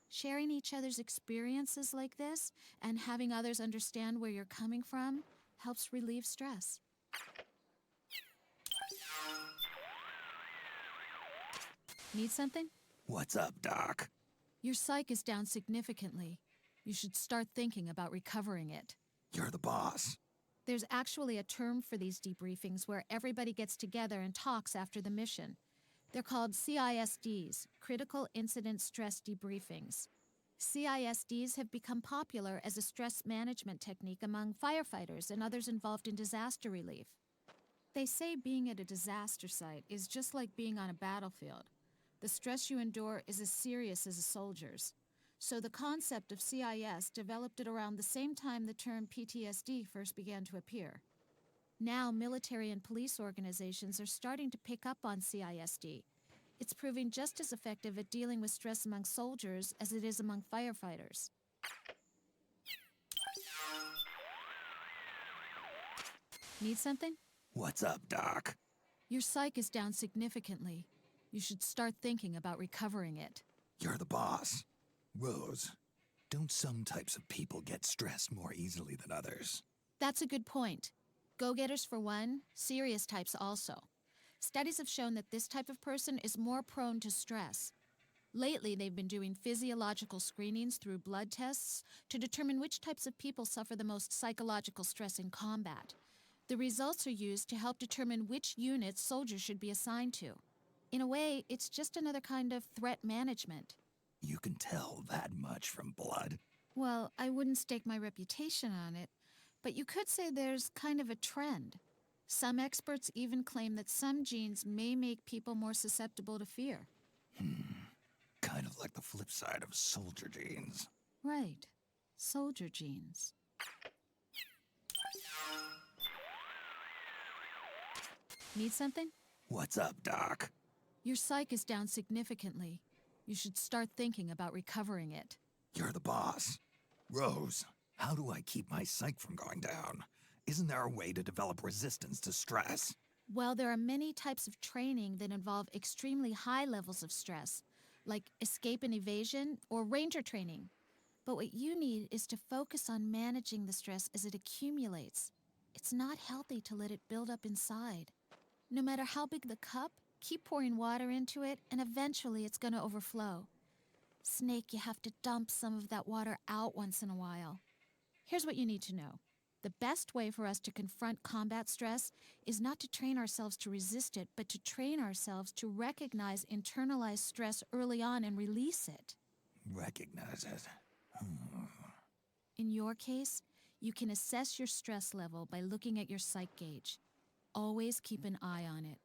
Sharing each other's experiences like this and having others understand where you're coming from helps relieve stress. Need something? What's up, Doc? Your psych is down significantly. You should start thinking about recovering it. You're the boss. There's actually a term for these debriefings where everybody gets together and talks after the mission. They're called CISDs, Critical Incident Stress Debriefings. CISDs have become popular as a stress management technique among firefighters and others involved in disaster relief. They say being at a disaster site is just like being on a battlefield. The stress you endure is as serious as a soldier's. So the concept of CIS developed at around the same time the term PTSD first began to appear. Now, military and police organizations are starting to pick up on CISD. It's proving just as effective at dealing with stress among soldiers as it is among firefighters. Need something? What's up, Doc? Your psych is down significantly. You should start thinking about recovering it. You're the boss. Rose, don't some types of people get stressed more easily than others? That's a good point. Go-getters for one, serious types also. Studies have shown that this type of person is more prone to stress. Lately, they've been doing physiological screenings through blood tests to determine which types of people suffer the most psychological stress in combat. The results are used to help determine which units soldiers should be assigned to. In a way, it's just another kind of threat management. You can tell that much from blood. Well, I wouldn't stake my reputation on it, but you could say there's kind of a trend. Some experts even claim that some genes may make people more susceptible to fear. Kind of like the flip side of soldier genes. Right. Soldier genes. Need something? What's up, Doc? Your psych is down significantly. You should start thinking about recovering it. You're the boss. Rose, how do I keep my psych from going down? Isn't there a way to develop resistance to stress? Well, there are many types of training that involve extremely high levels of stress, like escape and evasion or ranger training. But what you need is to focus on managing the stress as it accumulates. It's not healthy to let it build up inside. No matter how big the cup, keep pouring water into it, and eventually it's going to overflow. Snake, you have to dump some of that water out once in a while. Here's what you need to know. The best way for us to confront combat stress is not to train ourselves to resist it, but to train ourselves to recognize internalized stress early on and release it. Recognize it. In your case, you can assess your stress level by looking at your psych gauge. Always keep an eye on it.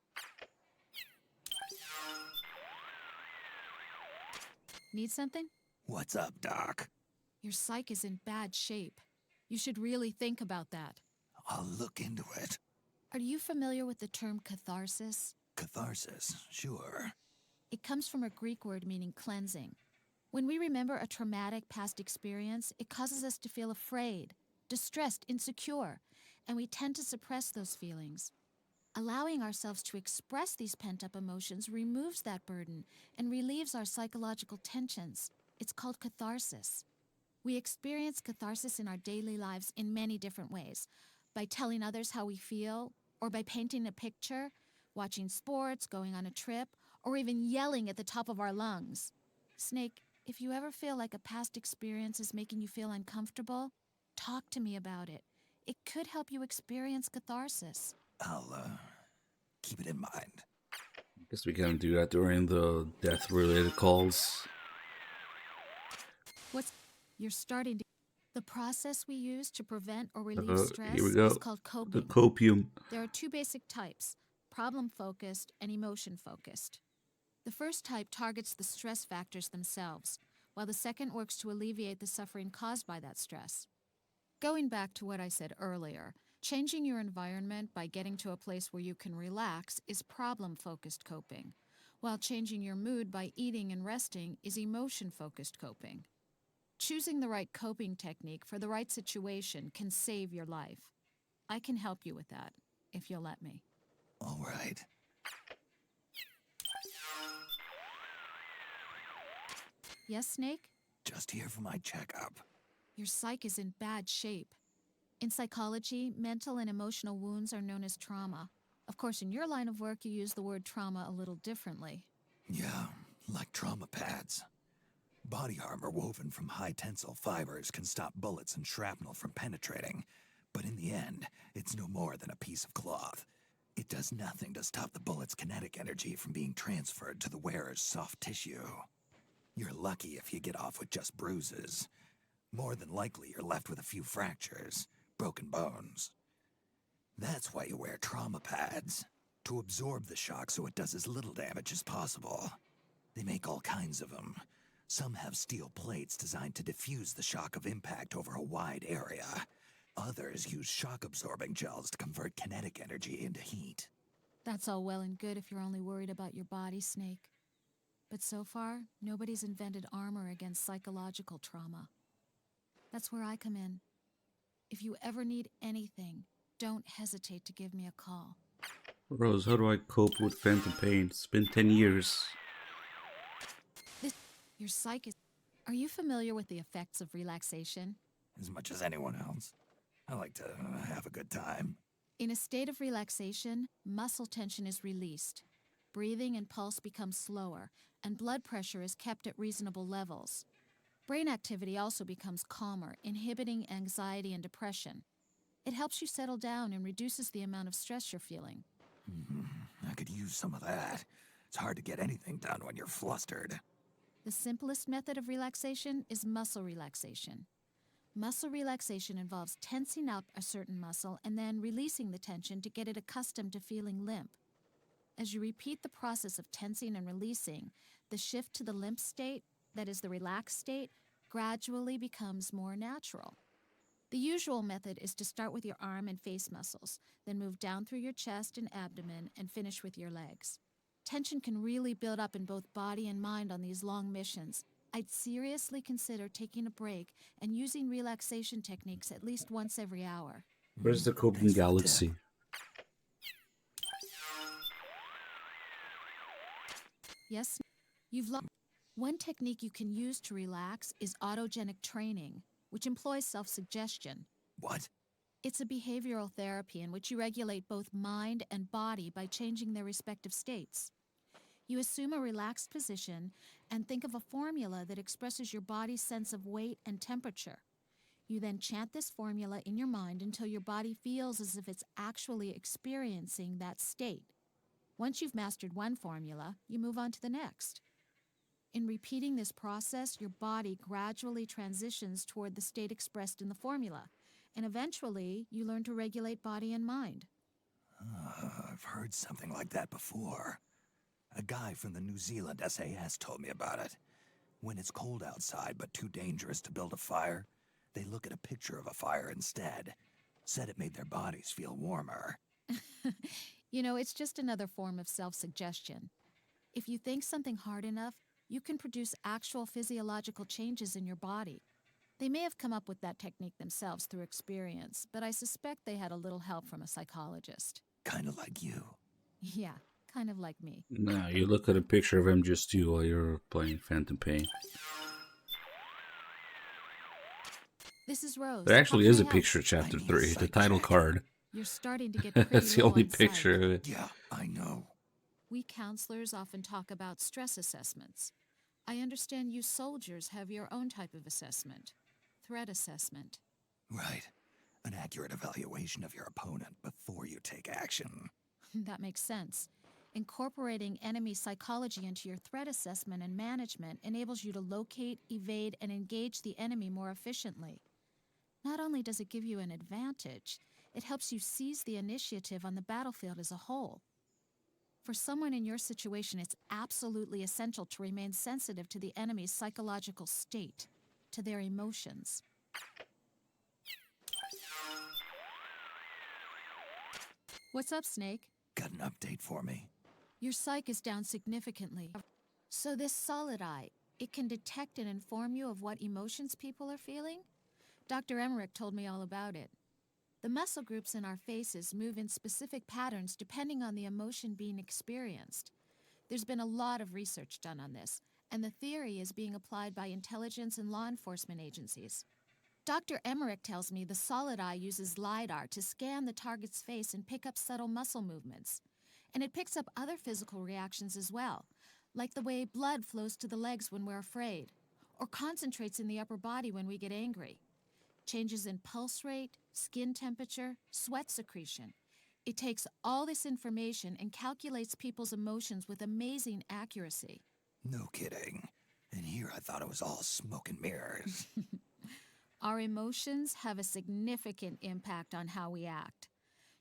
Need something? What's up, Doc? Your psych is in bad shape. You should really think about that. I'll look into it. Are you familiar with the term catharsis? Catharsis, sure. It comes from a Greek word meaning cleansing. When we remember a traumatic past experience, it causes us to feel afraid, distressed, insecure, and we tend to suppress those feelings. Allowing ourselves to express these pent-up emotions removes that burden and relieves our psychological tensions. It's called catharsis. We experience catharsis in our daily lives in many different ways, by telling others how we feel, or by painting a picture, watching sports, going on a trip, or even yelling at the top of our lungs. Snake, if you ever feel like a past experience is making you feel uncomfortable, talk to me about it. It could help you experience catharsis. I'll, keep it in mind. Guess we can't do that during the death-related calls. You're starting to... The process we use to prevent or relieve stress Here we go. is called The coping. copium. There are two basic types, problem-focused and emotion-focused. The first type targets the stress factors themselves, while the second works to alleviate the suffering caused by that stress. Going back to what I said earlier, changing your environment by getting to a place where you can relax is problem-focused coping, while changing your mood by eating and resting is emotion-focused coping. Choosing the right coping technique for the right situation can save your life. I can help you with that, if you'll let me. All right. Yes, Snake? Just here for my checkup. Your psyche is in bad shape. In psychology, mental and emotional wounds are known as trauma. Of course, in your line of work, you use the word trauma a little differently. Yeah, like trauma pads. Body armor woven from high tensile fibers can stop bullets and shrapnel from penetrating, but in the end, it's no more than a piece of cloth. It does nothing to stop the bullet's kinetic energy from being transferred to the wearer's soft tissue. You're lucky if you get off with just bruises. More than likely, you're left with a few fractures, broken bones. That's why you wear trauma pads, to absorb the shock so it does as little damage as possible. They make all kinds of them. Some have steel plates designed to diffuse the shock of impact over a wide area. Others use shock-absorbing gels to convert kinetic energy into heat. That's all well and good if you're only worried about your body, Snake. But so far, nobody's invented armor against psychological trauma. That's where I come in. If you ever need anything, don't hesitate to give me a call. Rose, how do I cope with phantom pain? It's been 10 years. Your psyche is... Are you familiar with the effects of relaxation? As much as anyone else. I like to have a good time. In a state of relaxation, muscle tension is released. Breathing and pulse become slower, and blood pressure is kept at reasonable levels. Brain activity also becomes calmer, inhibiting anxiety and depression. It helps you settle down and reduces the amount of stress you're feeling. I could use some of that. It's hard to get anything done when you're flustered. The simplest method of relaxation is muscle relaxation. Muscle relaxation involves tensing up a certain muscle and then releasing the tension to get it accustomed to feeling limp. As you repeat the process of tensing and releasing, the shift to the limp state, that is the relaxed state, gradually becomes more natural. The usual method is to start with your arm and face muscles, then move down through your chest and abdomen and finish with your legs. Tension can really build up in both body and mind on these long missions. I'd seriously consider taking a break and using relaxation techniques at least once every hour. Where's the coping galaxy? Yes, you've lost. One technique you can use to relax is autogenic training, which employs self-suggestion. What? It's a behavioral therapy in which you regulate both mind and body by changing their respective states. You assume a relaxed position and think of a formula that expresses your body's sense of weight and temperature. You then chant this formula in your mind until your body feels as if it's actually experiencing that state. Once you've mastered one formula, you move on to the next. In repeating this process, your body gradually transitions toward the state expressed in the formula, and eventually you learn to regulate body and mind. I've heard something like that before. A guy from the New Zealand SAS told me about it. When it's cold outside but too dangerous to build a fire, they look at a picture of a fire instead. Said it made their bodies feel warmer. You know, it's just another form of self-suggestion. If you think something hard enough, you can produce actual physiological changes in your body. They may have come up with that technique themselves through experience, but I suspect they had a little help from a psychologist. Kind of like you. Yeah, kind of like me. No, you look at a picture of MGS2 while you're playing Phantom Pain. This is Rose. There actually is a picture, Chapter 3, the title card. You're starting to get pretty That's the low only on picture psych. of it. Yeah, I know. We counselors often talk about stress assessments. I understand you soldiers have your own type of assessment. Threat assessment. Right. An accurate evaluation of your opponent before you take action. That makes sense. Incorporating enemy psychology into your threat assessment and management enables you to locate, evade, and engage the enemy more efficiently. Not only does it give you an advantage, it helps you seize the initiative on the battlefield as a whole. For someone in your situation, it's absolutely essential to remain sensitive to the enemy's psychological state, to their emotions. What's up, Snake? Got an update for me? Your psych is down significantly. So this solid eye, it can detect and inform you of what emotions people are feeling? Dr. Emmerich told me all about it. The muscle groups in our faces move in specific patterns depending on the emotion being experienced. There's been a lot of research done on this, and the theory is being applied by intelligence and law enforcement agencies. Dr. Emmerich tells me the solid eye uses LiDAR to scan the target's face and pick up subtle muscle movements. And it picks up other physical reactions as well, like the way blood flows to the legs when we're afraid, or concentrates in the upper body when we get angry. Changes in pulse rate, skin temperature, sweat secretion. It takes all this information and calculates people's emotions with amazing accuracy. No kidding. And here I thought it was all smoke and mirrors. Our emotions have a significant impact on how we act.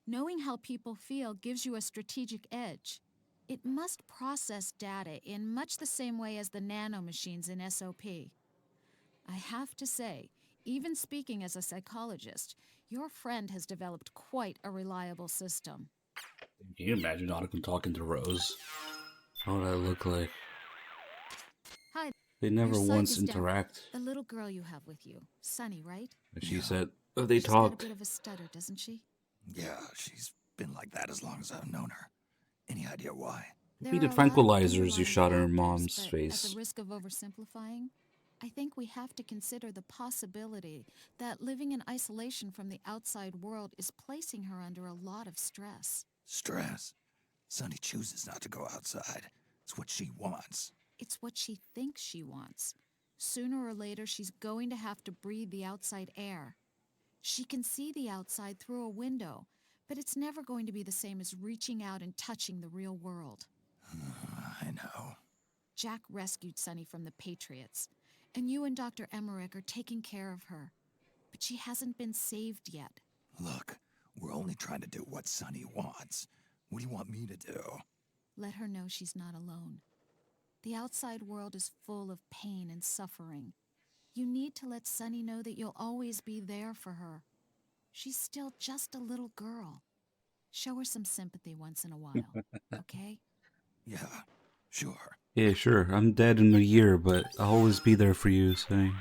Knowing how people feel gives you a strategic edge. It must process data in much the same way as the nanomachines in SOP. I have to say, even speaking as a psychologist, your friend has developed quite a reliable system. Can you imagine Otacon talking to Rose? What would I look like? Hi. They never Your psych once is down. interact. The little girl you have with you, Sunny, right? And she said, oh, they She's talked. got a bit of a stutter, doesn't she? Yeah, she's been like that as long as I've known her. Any idea why? Maybe the tranquilizers you shot in her mom's face. At the risk of oversimplifying, I think we have to consider the possibility that living in isolation from the outside world is placing her under a lot of stress. Stress? Sunny chooses not to go outside. It's what she wants. It's what she thinks she wants. Sooner or later, she's going to have to breathe the outside air. She can see the outside through a window, but it's never going to be the same as reaching out and touching the real world. I know. Jack rescued Sunny from the Patriots, and you and Dr. Emmerich are taking care of her. But she hasn't been saved yet. Look, we're only trying to do what Sunny wants. What do you want me to do? Let her know she's not alone. The outside world is full of pain and suffering. You need to let Sunny know that you'll always be there for her. She's still just a little girl. Show her some sympathy once in a while, okay? Yeah, sure. Yeah, sure. I'm dead in a year, but I'll always be there for you, Sunny.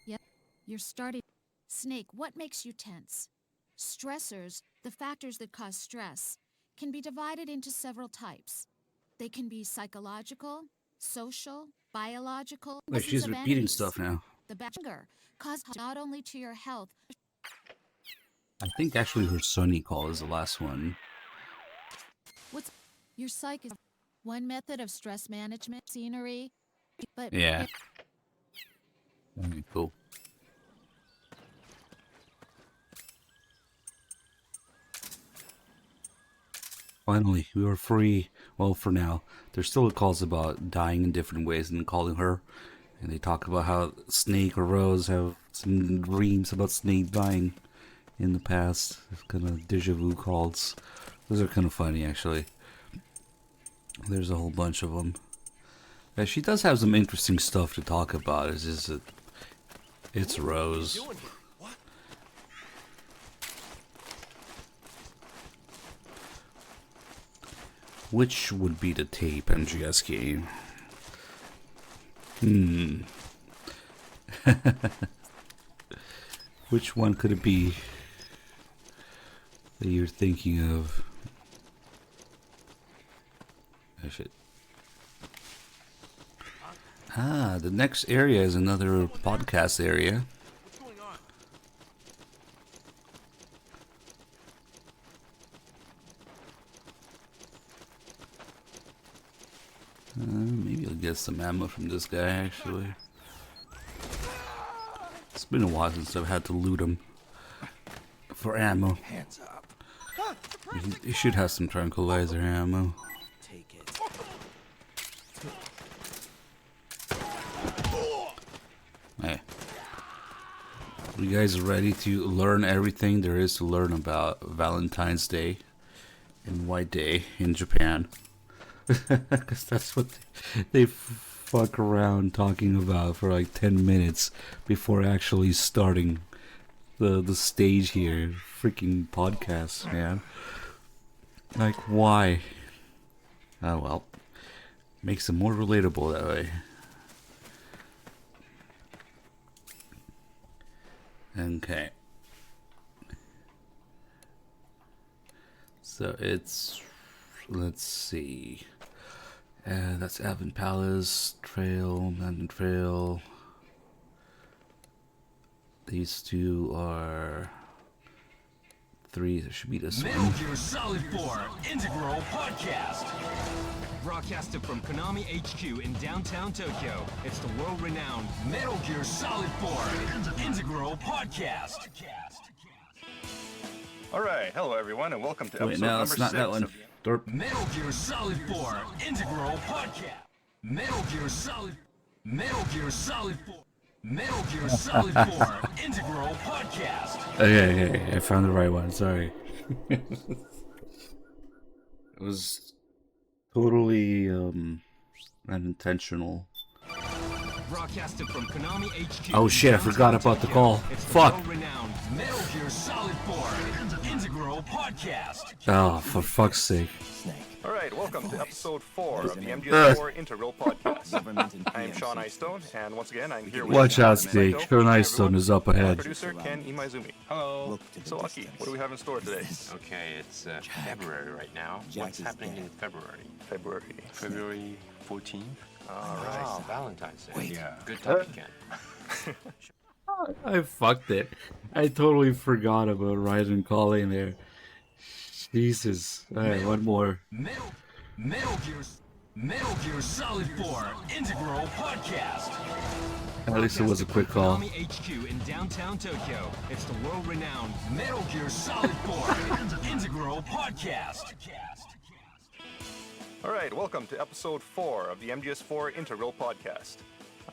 Yep, you're starting. Snake, what makes you tense? Stressors, the factors that cause stress, can be divided into several types. They can be psychological, social, biological. Wait, she's repeating stuff now. The anger caused not only to your health. I think actually her Sunny call is the last one. What's your psych is one method of stress management, scenery, but yeah. Okay, cool. Finally, we were free. Well, for now. There's still calls about dying in different ways and calling her. And they talk about how Snake or Rose have some dreams about Snake dying in the past. Kind of deja vu calls. Those are kind of funny, actually. There's a whole bunch of them. Yeah, she does have some interesting stuff to talk about. It's just that it's Rose. Which would be the tape MGS game? Which one could it be that you're thinking of? Oh shit. Ah, the next area is another podcast area. Maybe I'll get some ammo from this guy, actually. It's been a while since I've had to loot him for ammo. Hands up. He should have some tranquilizer ammo. Take it. Hey. You guys ready to learn everything there is to learn about Valentine's Day and White Day in Japan? Because that's what they fuck around talking about for like 10 minutes before actually starting the stage here. Freaking podcast, man. Like, why? Oh well. Makes it more relatable that way. Okay. So it's, let's see. That's Avon Palace, Trail, Mountain Trail. These two are 3. There should be this Metal one. Gear Solid 4 Integral Podcast. Broadcasted from Konami HQ in downtown Tokyo, it's the world-renowned Metal Gear Solid 4 Integral Podcast. Alright, hello everyone, and welcome to episode no, number it's not 6 that one. of the... Dorp. Metal Gear Solid 4 Integral Podcast. Metal Gear Solid 4 Metal Gear Solid 4 Integral Podcast. Okay, I found the right one. Sorry. It was totally unintentional. Broadcasted from Konami HQ. Oh shit, I forgot about the call. It's the Fuck. world-renowned Metal Gear Solid 4 Integral Podcast. Oh, for fuck's sake. Alright, welcome to episode 4 of the MGS4 Integral Podcast. I am Sean Icestone, and once again I'm here with... Watch out, Saito. Snake. Sean Icestone is up ahead. Producer Ken Imaizumi. Hello. So, Aki, what do we have in store today? Okay, it's February right now. What's happening in February? February 14th. Alright. Oh, Valentine's Day. Wait. Yeah. Good topic, Ken. I fucked it. I totally forgot about Ryzen calling there. Jesus. Alright, one more. Metal Gear Solid 4 Integral Podcast. At least it was a quick call. Konami HQ in downtown Tokyo. It's the world-renowned Metal Gear Solid 4 Integral Podcast. Alright, welcome to episode 4 of the MGS4 Integral Podcast.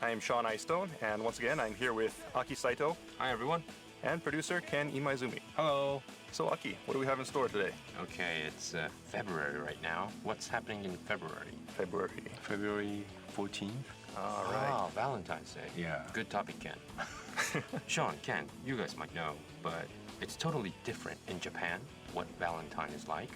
I am Sean Icestone, and once again I'm here with Aki Saito. Hi, everyone. And producer Ken Imaizumi. Hello. So, Aki, what do we have in store today? Okay, it's February right now. What's happening in February? February 14th. Alright. Oh, Valentine's Day. Yeah. Good topic, Ken. Sean, Ken, you guys might know, but it's totally different in Japan what Valentine is like.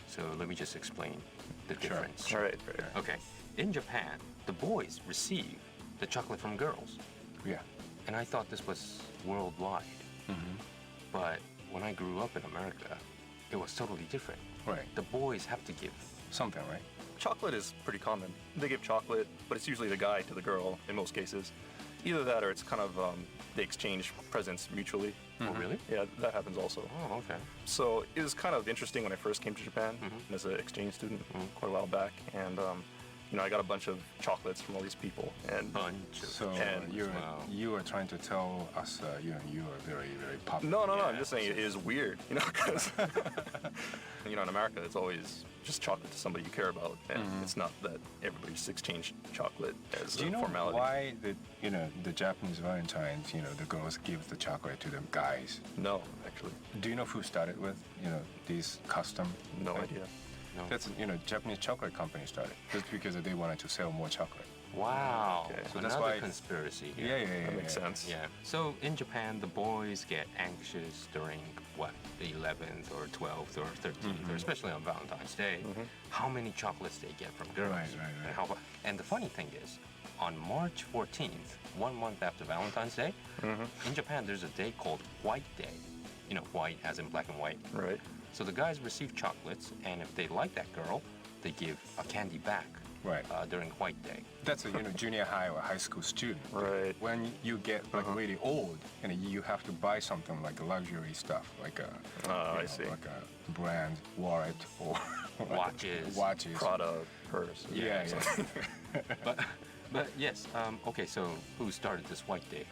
So let me just explain the difference. Alright. Okay. In Japan, the boys receive the chocolate from girls. Yeah. And I thought this was worldwide. But when I grew up in America, it was totally different. Right. The boys have to give Something, right? Chocolate is pretty common. They give chocolate, but it's usually the guy to the girl in most cases. Either that or it's kind of, they exchange presents mutually. Oh, really? Yeah, that happens also. Oh, okay. So it was kind of interesting when I first came to Japan as an exchange student quite a while back. And, you know, I got a bunch of chocolates from all these people. And So you are trying to tell us, you are very, very popular. No. I'm just saying it is weird, you know, because you know, in America it's always just chocolate to somebody you care about, and it's not that everybody just exchange chocolate as Do you a know formality. why the Japanese Valentines, the girls give the chocolate to the guys? No, actually. Do you know who started with, this custom? No idea. No. That's, Japanese chocolate company started just because they wanted to sell more chocolate. Wow. Okay. So Another that's why conspiracy. Yeah. That makes sense. Yeah. So in Japan, the boys get anxious during the 11th or 12th or 13th, or especially on Valentine's Day, how many chocolates they get from girls. Right. And the funny thing is, on March 14th, 1 month after Valentine's Day, in Japan there's a day called White Day. You know, white as in black and white. Right. So the guys receive chocolates, and if they like that girl, they give a candy back. Right. During White Day. That's a junior high or high school student. Right. When you get really old, and you have to buy something like luxury stuff, like a I see. like a brand wallet or watches, Prada purse. but yes. Okay. So who started this White Day?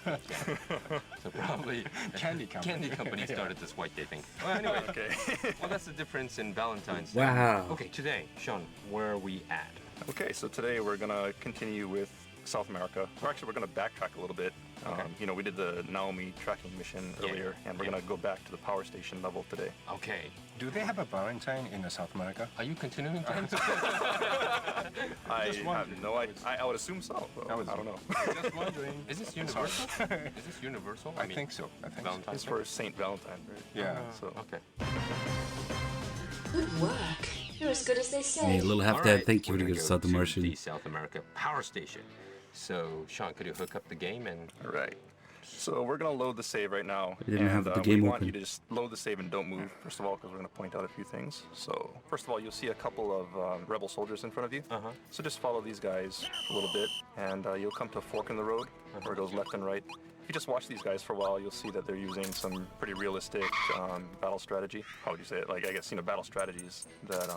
So probably Candy company. started this white day thing. Well, anyway, Okay. well, that's the difference in Valentine's. Wow. Okay, today, Sean, where are we at? Okay, so today we're gonna continue with South America. Or actually, we're gonna backtrack a little bit. Okay. You know, we did the Naomi tracking mission earlier, and we're gonna go back to the power station level today. Okay. Do they have a Valentine in South America? Are you continuing to I Just have wondering. no idea. I would assume so. Though. I don't know. Just wondering. Is this universal? Is this universal? I think so. I think Valentine's It's Day? for Saint Valentine, right? Yeah. So Okay. Good work. You're as good as they say. Hey, a little All half right, dad, thank you we're for gonna the go South to Martian. the South America power station. So, Sean, could you hook up the game and... All right. So we're gonna load the save right now. I didn't have the we game want open. you to just load the save and don't move, first of all, because we're gonna point out a few things. So first of all, you'll see a couple of rebel soldiers in front of you. So just follow these guys a little bit, and you'll come to a fork in the road where it goes left and right. If you just watch these guys for a while, you'll see that they're using some pretty realistic battle strategy. How would you say it? Like, I guess, battle strategies that,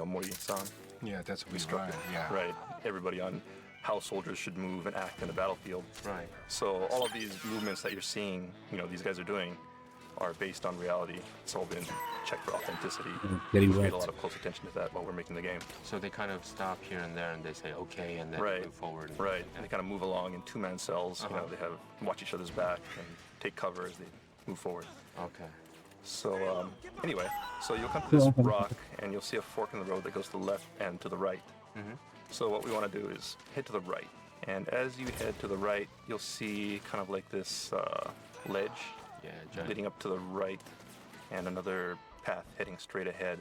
Mori-san Yeah, that's what we instructed. Yeah. Right. Everybody on how soldiers should move and act in the battlefield. Right. So all of these movements that you're seeing, these guys are doing, are based on reality. It's all been checked for authenticity. Getting We paid wrecked. a lot of close attention to that while we're making the game. So they kind of stop here and there and they say, okay, and then Right. move forward. Right. And they kind of move along in two-man cells. They have watch each other's back and take cover as they move forward. Okay. So anyway, so you'll come to this rock and you'll see a fork in the road that goes to the left and to the right. So what we want to do is head to the right. And as you head to the right, you'll see kind of like this ledge leading up to the right and another path heading straight ahead.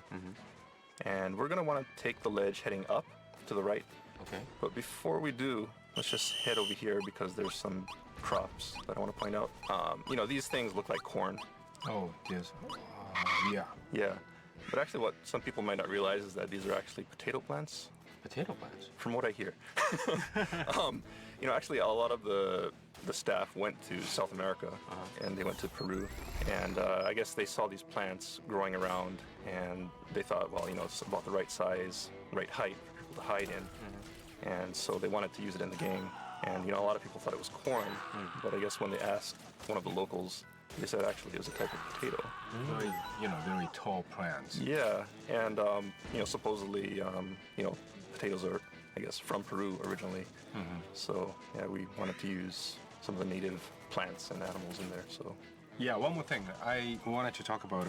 And we're going to want to take the ledge heading up to the right. Okay. But before we do, let's just head over here because there's some crops that I want to point out. These things look like corn. Oh, yes. Yeah. Yeah. But actually what some people might not realize is that these are actually potato plants. Potato plants? From what I hear. Actually a lot of the staff went to South America and they went to Peru. And I guess they saw these plants growing around and they thought, well, it's about the right size, right height for people to hide in. And so they wanted to use it in the game. And, a lot of people thought it was corn. But I guess when they asked one of the locals, they said actually it was a type of potato. Very, very tall plants. Yeah, and supposedly, potatoes are, I guess, from Peru originally. So yeah, we wanted to use some of the native plants and animals in there. So yeah, one more thing. I wanted to talk about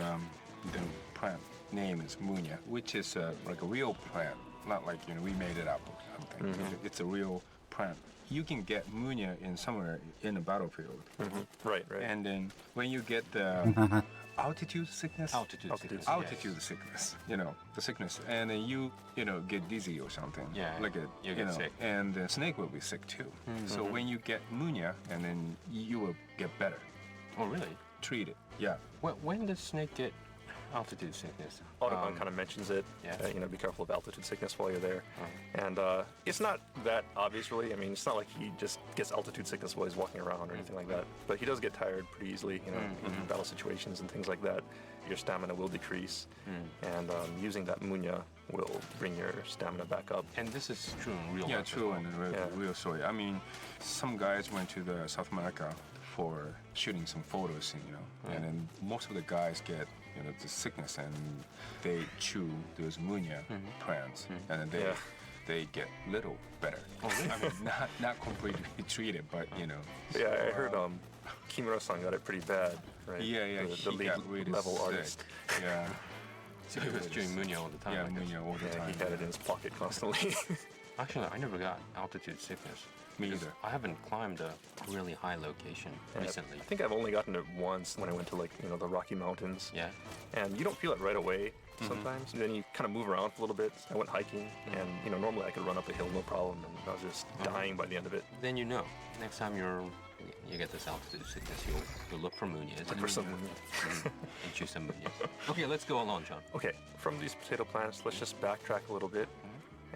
the plant name is Munya, which is like a real plant, not like we made it up or something. It's a real plant. You can get Munya in somewhere in the battlefield. Right. And then when you get the altitude sickness, Altitude sickness, the sickness, and then you get dizzy or something. Yeah, like you get sick. And the snake will be sick too. So when you get Munya, and then you will get better. Oh, really? Treat it. Yeah. When does snake get altitude sickness? Audubon kind of mentions it. Yeah. Be careful of altitude sickness while you're there. And it's not that obvious, really. I mean, it's not like he just gets altitude sickness while he's walking around or anything like that. But he does get tired pretty easily, in battle situations and things like that. Your stamina will decrease, and using that Munya will bring your stamina back up. And this is true in real life. Yeah, true in real story. I mean, some guys went to the South America for shooting some photos, and then most of the guys get the sickness and they chew those Munya plants, and then they get little better. Oh, really? I mean, not completely treated, but Yeah, I heard Kimura-san got it pretty bad, right? Yeah, the he league got really level sick. artist. Yeah. So he was chewing Munya all the time. Yeah, I guess. Munya all the time. He had it in his pocket constantly. Actually, I never got altitude sickness. Me because either. I haven't climbed a really high location recently. I think I've only gotten it once when I went to the Rocky Mountains. Yeah. And you don't feel it right away sometimes. Then you kind of move around for a little bit. I went hiking, and normally I could run up a hill no problem, and I was just dying by the end of it. Then next time you get this altitude sickness, you'll look for Munyas. Look for some Munyas. And choose some Munyas. Okay, let's go along, John. Okay, from these potato plants, let's just backtrack a little bit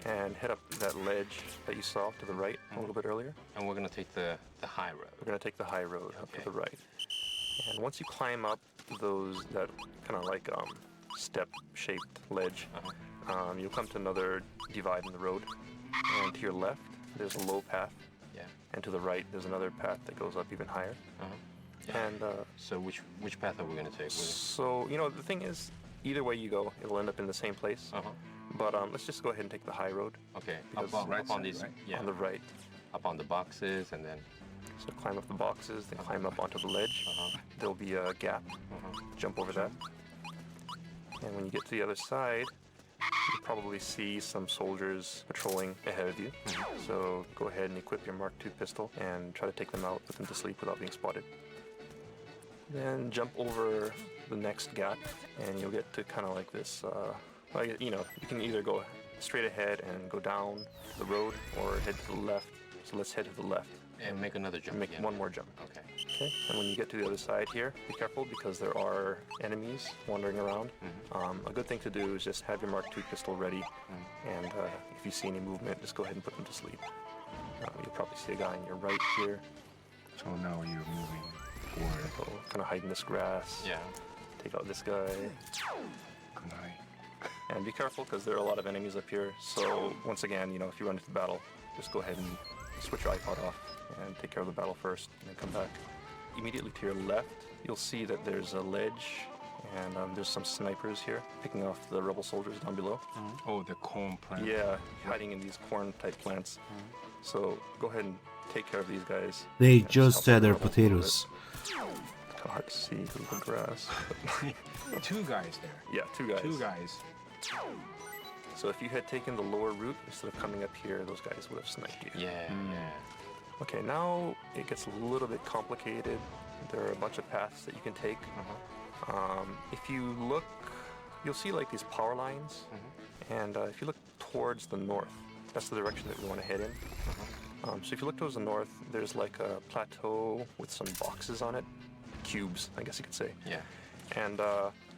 and head up that ledge that you saw to the right a little bit earlier. And we're going to take the high road. We're going to take the high road up to the right. And once you climb up that kind of like step-shaped ledge, you'll come to another divide in the road. And to your left, there's a low path. Yeah. and to the right there's another path that goes up even higher. And so which path are we going to take? So, you know, the thing is, either way you go, it'll end up in the same place. But let's just go ahead and take the high road. Okay, because up on these, on the right. Up on the boxes, and then... So climb up the boxes, then climb up onto the ledge. There'll be a gap. Jump over that. And when you get to the other side, you'll probably see some soldiers patrolling ahead of you. So go ahead and equip your Mark II pistol and try to take them out, put them to sleep without being spotted. Then jump over the next gap, and you'll get to kind of like this, you know, you can either go straight ahead and go down the road or head to the left. So let's head to the left. And make another jump. Make one more jump. Okay. And when you get to the other side here, be careful because there are enemies wandering around. A good thing to do is just have your Mark II pistol ready, and if you see any movement, just go ahead and put them to sleep. You'll probably see a guy on your right here. So now you're moving forward. So kind of hide in this grass. Yeah. Take out this guy. Good night. And be careful because there are a lot of enemies up here. So once again, you know, if you run into battle, just go ahead and switch your iPod off and take care of the battle first, and then come back. Immediately to your left, you'll see that there's a ledge, and there's some snipers here picking off the rebel soldiers down below. Oh, the corn plant. Yeah, hiding in these corn-type plants. So go ahead and take care of these guys. They just said they're potatoes. It's kind of hard to see through the grass. Two guys there. Yeah, two guys. Two guys. So if you had taken the lower route instead of coming up here, those guys would have sniped you. Yeah. Okay, now it gets a little bit complicated. There are a bunch of paths that you can take. If you look, you'll see like these power lines, and if you look towards the north, that's the direction that we want to head in. So if you look towards the north, there's like a plateau with some boxes on it, cubes, I guess you could say. Yeah. And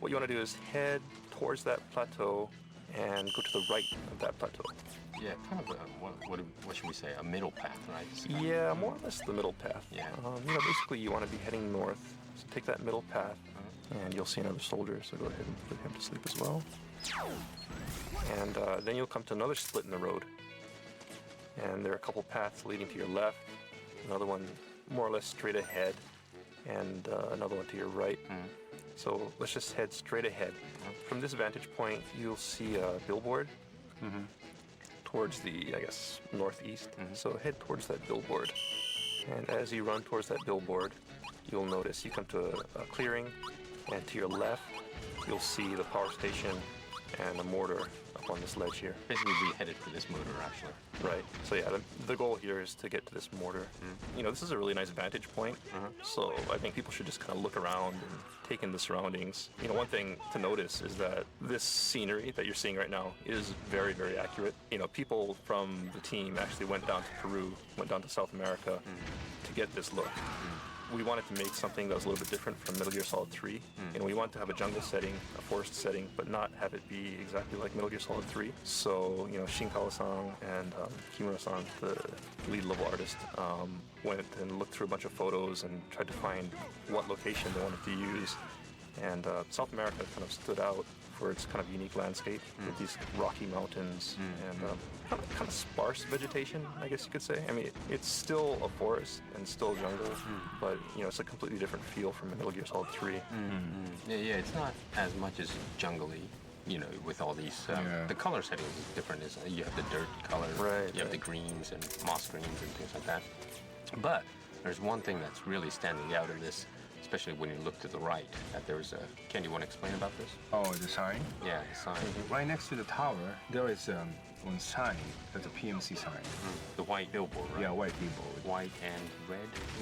what you want to do is head towards that plateau and go to the right of that plateau. Yeah, kind of what should we say, a middle path, right? Yeah, more or less the middle path. Yeah. You know, basically you want to be heading north, so take that middle path, and you'll see another soldier, so go ahead and put him to sleep as well. And then you'll come to another split in the road, and there are a couple paths leading to your left, another one more or less straight ahead, and another one to your right. So let's just head straight ahead. From this vantage point, you'll see a billboard towards the, I guess, northeast. So head towards that billboard. And as you run towards that billboard, you'll notice you come to a clearing, and to your left, you'll see the power station and a mortar up on this ledge here. Basically, we headed for this mortar, actually. Right. So yeah, the goal here is to get to this mortar. You know, this is a really nice vantage point. So I think people should just kind of look around and take in the surroundings. You know, one thing to notice is that this scenery that you're seeing right now is very, very accurate. You know, people from the team actually went down to Peru, went down to South America to get this look. We wanted to make something that was a little bit different from Metal Gear Solid 3. You know, we wanted to have a jungle setting, a forest setting, but not have it be exactly like Metal Gear Solid 3. So, you know, Shinkawa-san and Kimura-san, the lead level artist, went and looked through a bunch of photos and tried to find what location they wanted to use. And South America kind of stood out for its kind of unique landscape with these rocky mountains and kind of sparse vegetation, I guess you could say. I mean, it's still a forest and still jungle, but you know, it's a completely different feel from Metal Gear Solid 3. Yeah, it's not as much as jungly, you know, with all these. The color setting is different. You have the dirt color, you have the greens and moss greens and things like that. But there's one thing that's really standing out in this, especially when you look to the right, that there's a... Ken, you want to explain about this? Oh, the sign? Yeah, the sign. Right next to the tower, there is one sign. That's a PMC sign. The white billboard, right? Yeah, white billboard. White and red?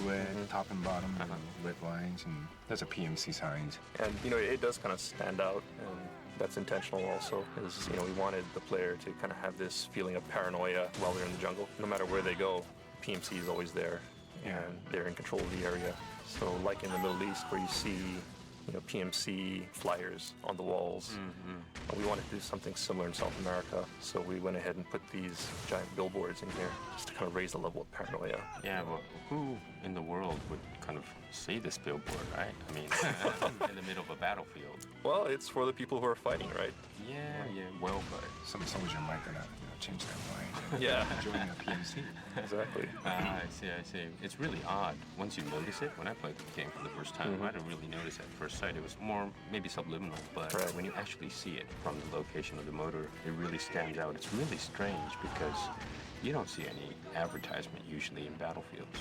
Red, top and bottom, and red lines, and that's a PMC sign. And, you know, it does kind of stand out, and that's intentional also, is, you know, we wanted the player to kind of have this feeling of paranoia while they're in the jungle. No matter where they go, PMC is always there, and they're in control of the area. So like in the Middle East where you see, you know, PMC flyers on the walls, we wanted to do something similar in South America. So we went ahead and put these giant billboards in here just to kind of raise the level of paranoia. Yeah, well, who in the world would kind of see this billboard, right? I mean, in the middle of a battlefield. Well, it's for the people who are fighting, right? Yeah, well, but some soldier might gonna change their mind. Yeah. Join the PMC. Exactly. I see. It's really odd once you notice it. When I played the game for the first time, I didn't really notice at first sight. It was more maybe subliminal, but when you actually see it from the location of the motor, it really stands out. It's really strange because you don't see any advertisement usually in battlefields.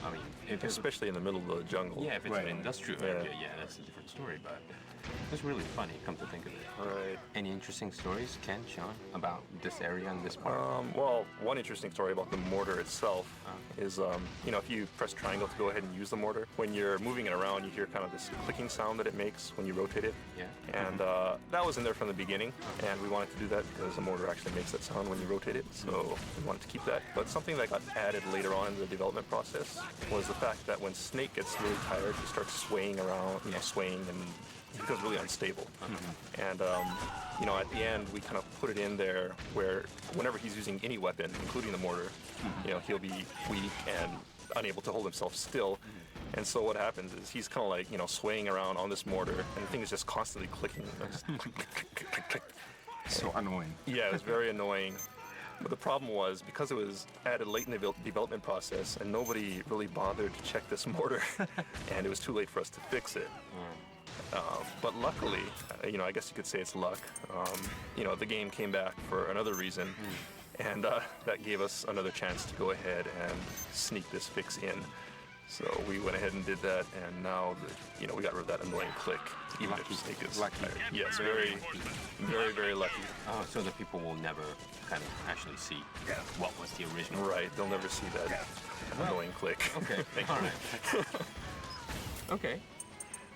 I mean, especially in the middle of the jungle. Yeah, if it's an industrial area, that's a different story, but it's really funny, come to think of it. Right. Any interesting stories, Ken, Sean, about this area and this part? Well, one interesting story about the mortar itself is, you know, if you press triangle to go ahead and use the mortar, when you're moving it around, you hear kind of this clicking sound that it makes when you rotate it. Yeah. And that was in there from the beginning, and we wanted to do that because the mortar actually makes that sound when you rotate it, so we wanted to keep that. But something that got added later on in the development process was the fact that when Snake gets really tired, he starts swaying around, you know, swaying, and it becomes really unstable. And, you know, at the end, we kind of put it in there where whenever he's using any weapon, including the mortar, you know, he'll be weak and unable to hold himself still. And so what happens is he's kind of like, you know, swaying around on this mortar, and the thing is just constantly clicking. So annoying. Yeah, it was very annoying. But the problem was, because it was added late in the development process, and nobody really bothered to check this mortar, and it was too late for us to fix it. But luckily, you know, I guess you could say it's luck, you know, the game came back for another reason, and that gave us another chance to go ahead and sneak this fix in. So we went ahead and did that, and now, you know, we got rid of that annoying click, even if Snake is tired. Yes, very, very, very lucky. Oh, so the people will never kind of actually see what was the original. Right, they'll never see that annoying click. Okay, all right. Okay.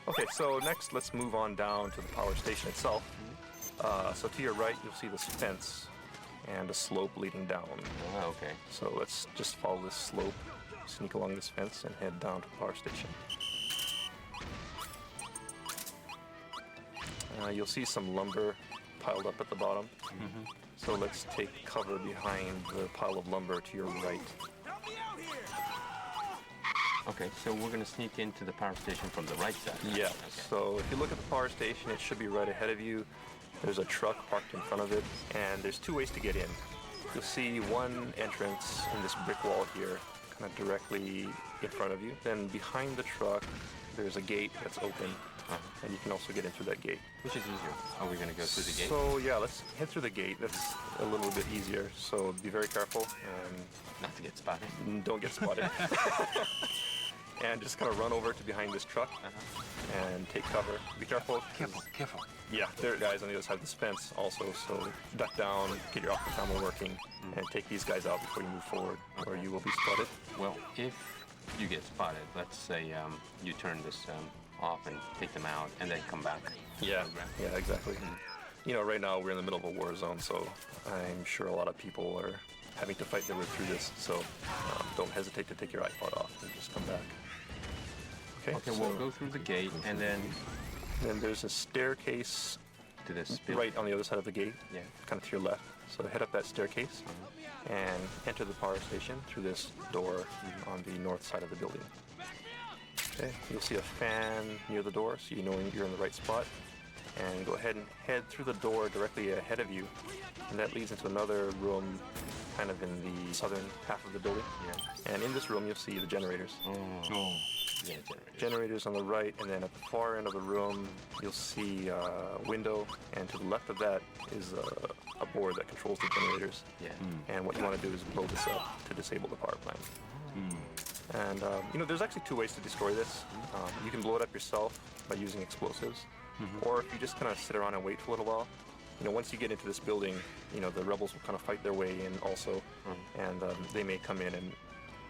Okay, so next let's move on down to the power station itself. So to your right, you'll see this fence and a slope leading down. Oh, okay. So let's just follow this slope, sneak along this fence, and head down to the power station. You'll see some lumber piled up at the bottom. So let's take cover behind the pile of lumber to your right. Okay, so we're going to sneak into the power station from the right side. Yeah, Okay. so if you look at the power station, it should be right ahead of you. There's a truck parked in front of it, and there's two ways to get in. You'll see one entrance in this brick wall here, kind of directly in front of you. Then behind the truck, there's a gate that's open, and you can also get in through that gate. Which is easier? Are we going to go through the gate? So yeah, let's head through the gate. That's a little bit easier, so be very careful. And not to get spotted. Don't get spotted. And just kind of run over to behind this truck and take cover. Be careful. Careful. Yeah, there are guys on the other side of this fence also, so duck down, get your optic camera working, and take these guys out before you move forward, or you will be spotted. Well, if you get spotted, let's say you turn this off and take them out, and then come back. Yeah, exactly. You know, right now we're in the middle of a war zone, so I'm sure a lot of people are having to fight their way through this, so don't hesitate to take your iPod off and just come back. Okay, so we'll go through the gate, and then there's a staircase to this right on the other side of the gate, kind of to your left. So head up that staircase and enter the power station through this door on the north side of the building. Okay, you'll see a fan near the door, so you know you're in the right spot. And go ahead and head through the door directly ahead of you, and that leads into another room kind of in the southern half of the building. And in this room you'll see the generators. Yeah, Generators on the right, and then at the far end of the room you'll see a window, and to the left of that is a board that controls the generators. And what you want to do is blow this up to disable the power plant. And you know, there's actually two ways to destroy this. You can blow it up yourself by using explosives, or if you just kind of sit around and wait for a little while. You know, once you get into this building, you know, the rebels will kind of fight their way in also, and they may come in and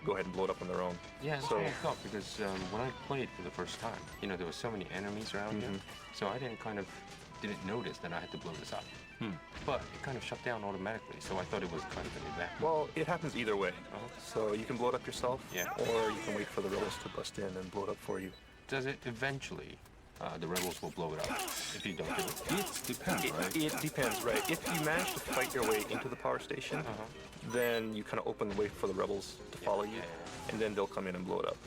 go ahead and blow it up on their own. Yeah, that's what I thought, because when I played for the first time, you know, there were so many enemies around you, so I didn't notice that I had to blow this up. But it kind of shut down automatically, so I thought it was kind of an event. Well, it happens either way. So you can blow it up yourself, or you can wait for the rebels to bust in and blow it up for you. Does it eventually, the rebels will blow it up if you don't do it? It depends, right? It depends, right? If you manage to fight your way into the power station, then you kind of open the way for the rebels to follow you, and then they'll come in and blow it up.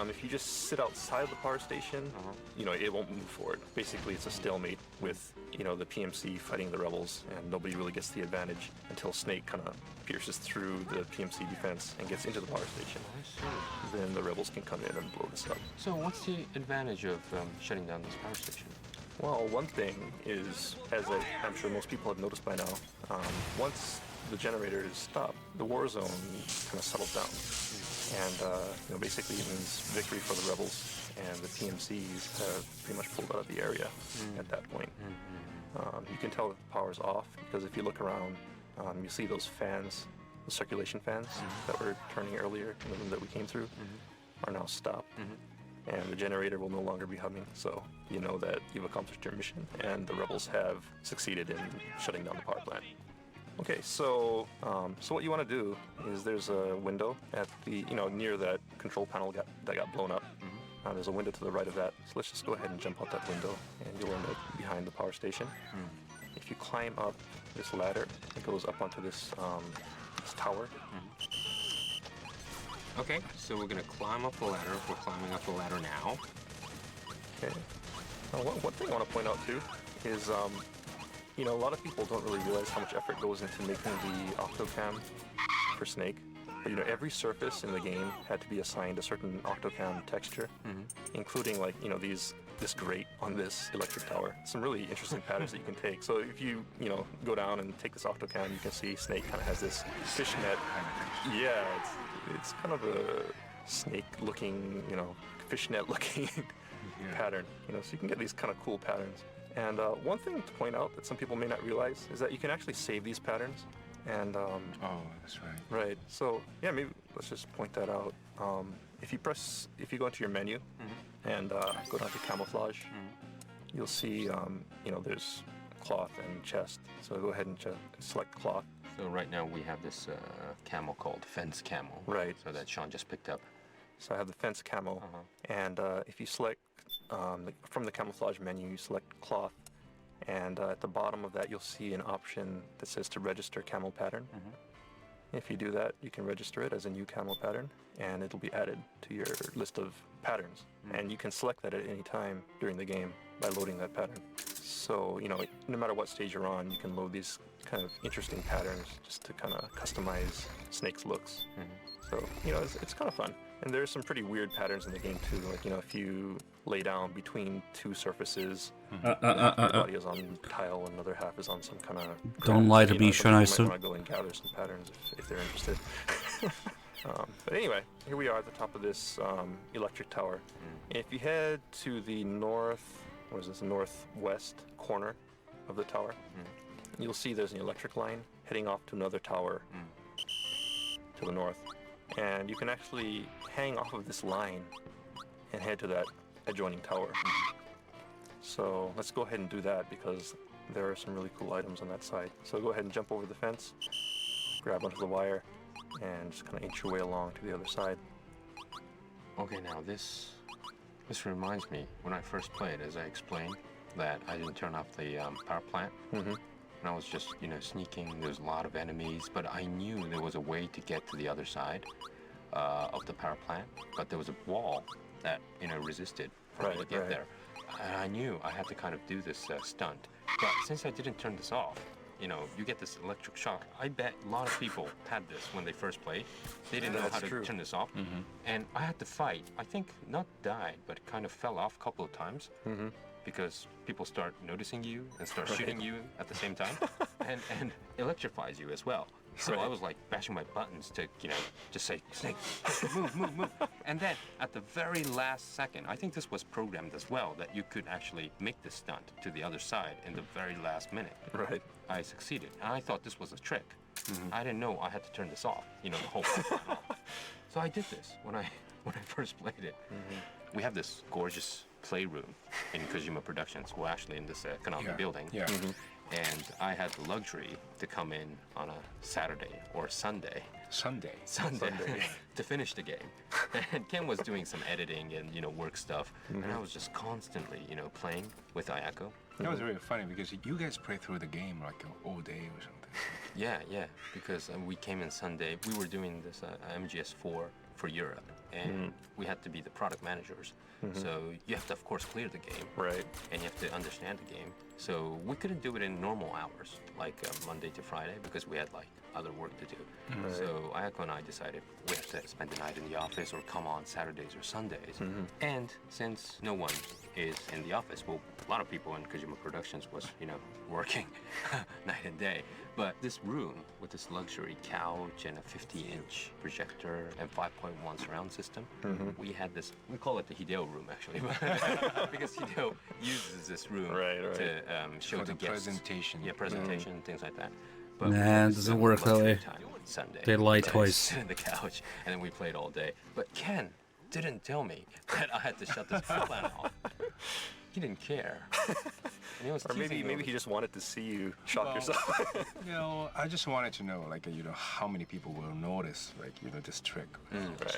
If you just sit outside the power station, you know, it won't move forward. Basically, it's a stalemate with, you know, the PMC fighting the rebels, and nobody really gets the advantage until Snake kind of pierces through the PMC defense and gets into the power station. Then the rebels can come in and blow this up. So what's the advantage of shutting down this power station? Well, one thing is, as I'm sure most people have noticed by now, once the generator is stopped, the war zone kind of settles down. And, you know, basically it means victory for the rebels, and the PMCs have pretty much pulled out of the area at that point. You can tell that the power's off, because if you look around, you see those fans, the circulation fans that were turning earlier, the one that we came through, are now stopped. And the generator will no longer be humming, so you know that you've accomplished your mission, and the rebels have succeeded in shutting down the power plant. Okay, so what you want to do is there's a window at the, you know, near that control panel that got blown up. There's a window to the right of that, so let's just go ahead and jump out that window, and you'll end up behind the power station. If you climb up this ladder, it goes up onto this, this tower. Okay, so we're gonna climb up the ladder. We're climbing up the ladder now. Okay. One thing I want to point out too is, you know, a lot of people don't really realize how much effort goes into making the octocam for Snake. But, you know, every surface in the game had to be assigned a certain octocam texture, including, like, you know, this grate on this electric tower. Some really interesting patterns that you can take. So if you know, go down and take this octocam, you can see Snake kind of has this fishnet. Yeah, it's kind of a snake-looking, you know, fishnet-looking pattern. You know, so you can get these kind of cool patterns. And one thing to point out that some people may not realize is that you can actually save these patterns. And oh, that's right. Right. So yeah, maybe let's just point that out. If you go into your menu and go down to camouflage, you'll see, you know, there's cloth and chest. So go ahead and select cloth. So right now we have this camo called fence camo. Right. So that Sean just picked up. So I have the fence camo, and if you select from the camouflage menu, you select cloth, and at the bottom of that you'll see an option that says to register camo pattern. If you do that, you can register it as a new camo pattern, and it'll be added to your list of patterns. And you can select that at any time during the game by loading that pattern. So, you know, no matter what stage you're on, you can load these kind of interesting patterns just to kind of customize Snake's looks. So, you know, it's kind of fun. And there's some pretty weird patterns in the game too, like, you know, if you lay down between two surfaces, half your body is on tile and another half is on some kind of... Don't lie to me, Shinisu. You might Shinisu. want to go and gather some patterns if they're interested. But anyway, here we are at the top of this electric tower. If you head to the northwest corner of the tower, you'll see there's an electric line heading off to another tower to the north. And you can actually hang off of this line and head to that adjoining tower. So let's go ahead and do that, because there are some really cool items on that side. So go ahead and jump over the fence, grab onto the wire, and just kind of inch your way along to the other side. Okay, now this reminds me, when I first played, as I explained, that I didn't turn off the power plant. And I was just, you know, sneaking. There's a lot of enemies, but I knew there was a way to get to the other side of the power plant. But there was a wall that, you know, resisted for me to get there. And I knew I had to kind of do this stunt. But since I didn't turn this off, you know, you get this electric shock. I bet a lot of people had this when they first played. They didn't know how to turn this off. And I had to fight. I think not died, but kind of fell off a couple of times. Because people start noticing you and start shooting you at the same time, and electrifies you as well. So I was like bashing my buttons to, you know, just say, Snake, move. And then at the very last second, I think this was programmed as well, that you could actually make this stunt to the other side in the very last minute. Right. I succeeded, and I thought this was a trick. I didn't know I had to turn this off, you know, the whole time off. So I did this when I first played it. We have this gorgeous playroom in Kojima Productions. We're actually in this Konami building. And I had the luxury to come in on a Saturday or Sunday to finish the game. And Ken was doing some editing and, you know, work stuff. And I was just constantly, you know, playing with Ayako. That was really funny, because you guys played through the game like all day or something. Yeah, because we came in Sunday. We were doing this MGS4 for Europe. and we had to be the product managers. So you have to, of course, clear the game. Right. And you have to understand the game. So we couldn't do it in normal hours, like Monday to Friday, because we had like other work to do. Right. So Ayako and I decided we have to spend the night in the office or come on Saturdays or Sundays. And since no one is in the office, well, a lot of people in Kojima Productions was, you know, working night and day. But this room with this luxury couch and a 50-inch projector and 5.1 surround system, we had this, we call it the Hideo room actually, because Hideo uses this room to show for the the guests. presentation. Yeah, presentation and things like that. But Nah, it doesn't work that way. Sunday. They lie So I twice. sit on the couch and then we played all day. But Ken didn't tell me that I had to shut this plan off. He didn't care. And he was Or maybe he just wanted to see you shock yourself. You know, I just wanted to know, like, you know, how many people will notice, like, you know, this trick.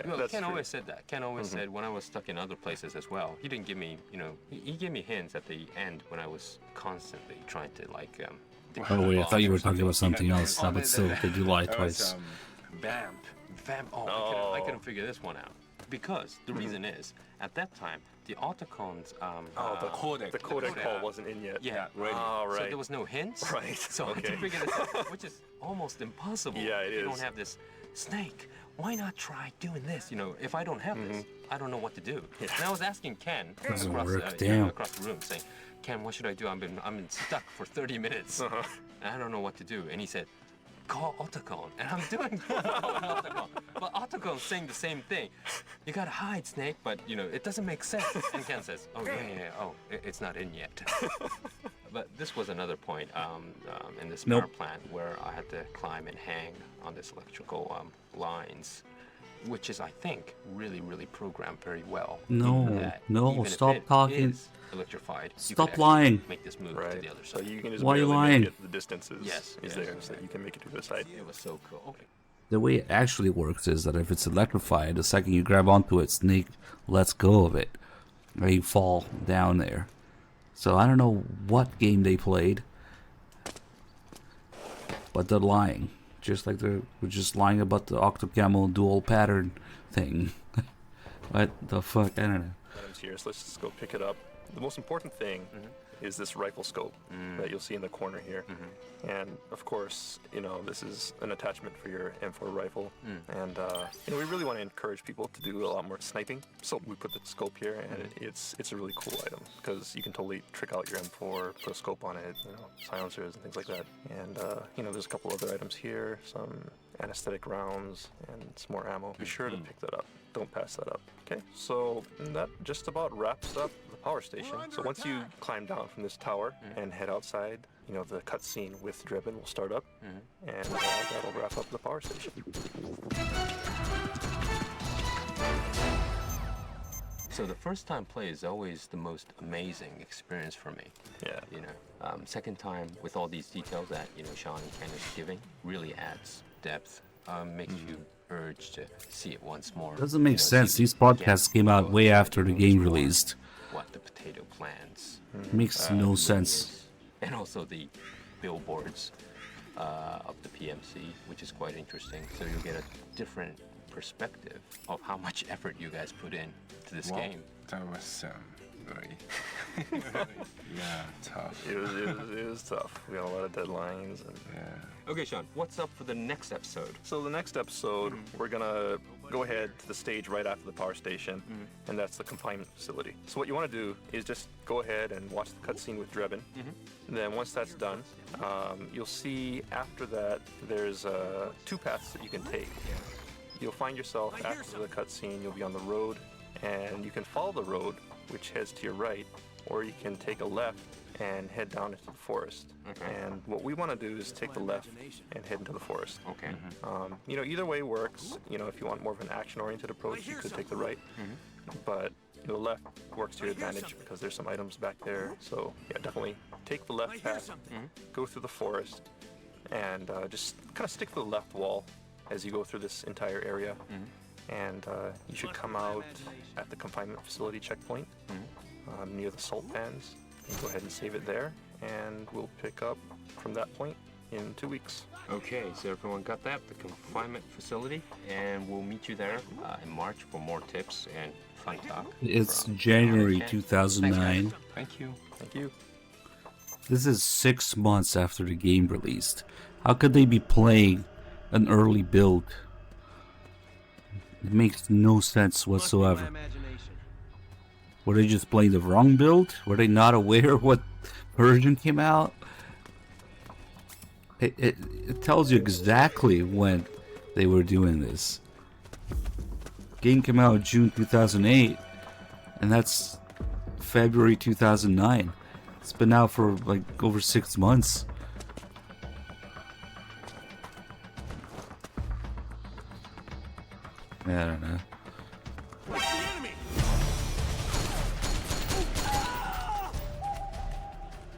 Well, Ken always said that. Ken always said when I was stuck in other places as well. He didn't give me, you know, he gave me hints at the end when I was constantly trying to like. Oh wait, I thought you were talking about something else. No, but still, did you lie twice? Vamp. Oh, I couldn't figure this one out. Because the reason is, at that time, the Autocon's the codec call wasn't in yet. Yeah, right. Oh, right. So there was no hints. Right. So I had to figure this out, which is almost impossible. Yeah, it if you is. don't have this snake. Why not try doing this? You know, if I don't have this, I don't know what to do. And I was asking Ken Doesn't across, work, you know, damn. across the room, saying, "Ken, what should I do? I'm been stuck for 30 minutes. And I don't know what to do." And he said, "Call Autocon." And I'm doing Autocon. But Autocon's saying the same thing. You gotta hide, Snake, but you know, it doesn't make sense. And Ken says, "Oh, yeah. Oh, it's not in yet." But this was another point in this power plant where I had to climb and hang on this electrical lines, which is, I think, really, really programmed very well. No, that no, even if stop it talking. is electrified, you Stop could actually lying. Make this move Right. to the other So side. you can just Why are you barely lying? make it. The distance is there, so that you can make it to the side. It was so cool. Okay. The way it actually works is that if it's electrified, the second you grab onto it, Snake lets go of it, or you fall down there. So I don't know what game they played, but they're lying. Just like they're just lying about the octocamo dual pattern thing. What the fuck? I don't know. Items here, so let's just go pick it up. The most important thing is this rifle scope that you'll see in the corner here. And of course, you know, this is an attachment for your M4 rifle. And you know, we really want to encourage people to do a lot more sniping. So we put the scope here, and it's a really cool item because you can totally trick out your M4, put a scope on it, you know, silencers and things like that. And you know, there's a couple other items here, some anesthetic rounds and some more ammo. Be sure to pick that up. Don't pass that up. Okay, so that just about wraps up the power station. So once you climb down from this tower and head outside, you know, the cutscene with Drebin will start up, and that'll wrap up the power station. So the first time play is always the most amazing experience for me. Yeah. You know, second time with all these details that, you know, Sean and Ken is giving really adds depth, makes you urge to see it once more. Doesn't make sense. These podcasts came out way after the game released. What the potato plants. Makes no sense. And also the billboards of the PMC, which is quite interesting. So you'll get a different perspective of how much effort you guys put in to this game. That was very tough. It was tough. We got a lot of deadlines. And Okay, Sean, what's up for the next episode? So the next episode, we're gonna go ahead to the stage right after the power station, and that's the confinement facility. So what you want to do is just go ahead and watch the cutscene with Drebin. And then once that's done, you'll see after that there's 2 paths that you can take. You'll find yourself after the cutscene, you'll be on the road, and you can follow the road, which heads to your right, or you can take a left and head down into the forest. And what we want to do is take the left and head into the forest. Okay. You know, either way works. You know, if you want more of an action-oriented approach, you could take the right. But the left works to your advantage because there's some items back there. So yeah, definitely take the left path, go through the forest, and just kind of stick to the left wall as you go through this entire area. And you should come out at the confinement facility checkpoint near the salt pans. You go ahead and save it there, and we'll pick up from that point in 2 weeks. Okay, so everyone got that? The confinement facility, and we'll meet you there in March for more tips and fun talk. It's from January OHN. 2009. Thanks, guys. Thank you. Thank you. This is 6 months after the game released. How could they be playing an early build? It makes no sense whatsoever. Were they just playing the wrong build? Were they not aware what version came out? It tells you exactly when they were doing this. Game came out in June 2008, and that's February 2009. It's been out for like over 6 months. I don't know.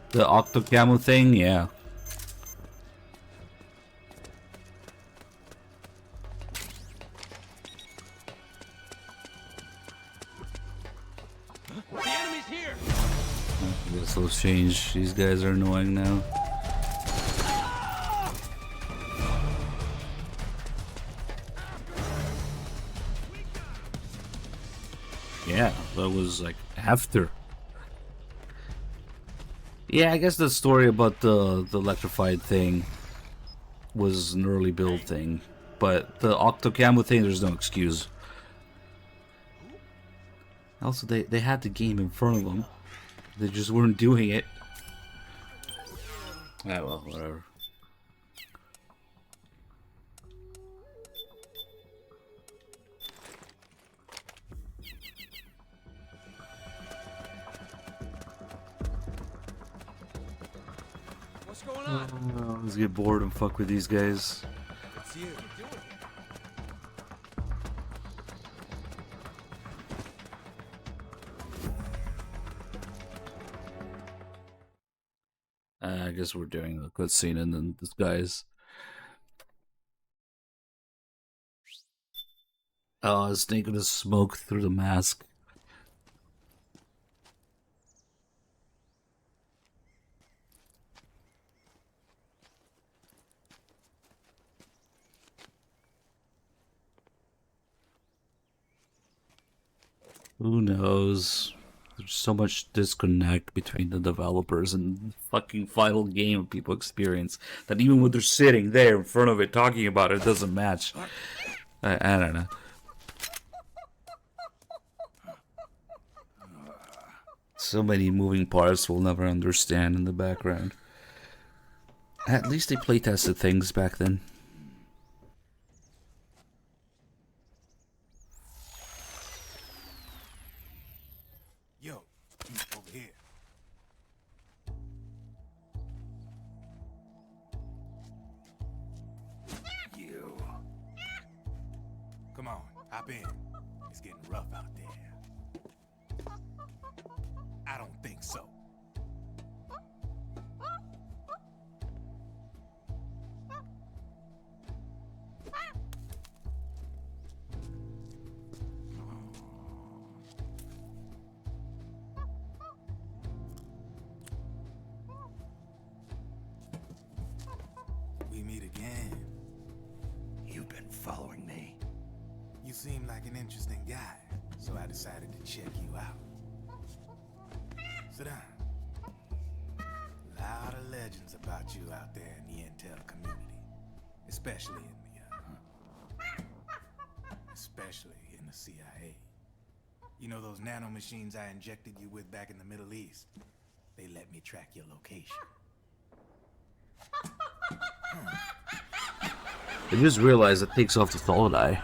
The octo camo thing, yeah. The enemy's here. I guess those change. These guys are annoying now. Yeah, that was like after. Yeah, I guess the story about the electrified thing was an early build thing, but the octo camo thing, there's no excuse. Also, they had the game in front of them. They just weren't doing it. Ah, well, whatever. What's going on? Let's get bored and fuck with these guys. It's you. I guess we're doing a cutscene and then this guy's. Oh, it's taking the smoke through the mask. Who knows? There's so much disconnect between the developers and the fucking final game people experience that even when they're sitting there in front of it talking about it, it doesn't match. I don't know. So many moving parts we'll never understand in the background. At least they playtested things back then. Yo, over here. You. Come on, hop in. It's getting rough out there. I don't think so. We meet again. You've been following me. You seem like an interesting guy, so I decided to check you out. Sit down. Lot of legends about you out there in the intel community, especially in the CIA. You know those nanomachines I injected you with back in the Middle East? They let me track your location. I just realized it takes off the solid eye.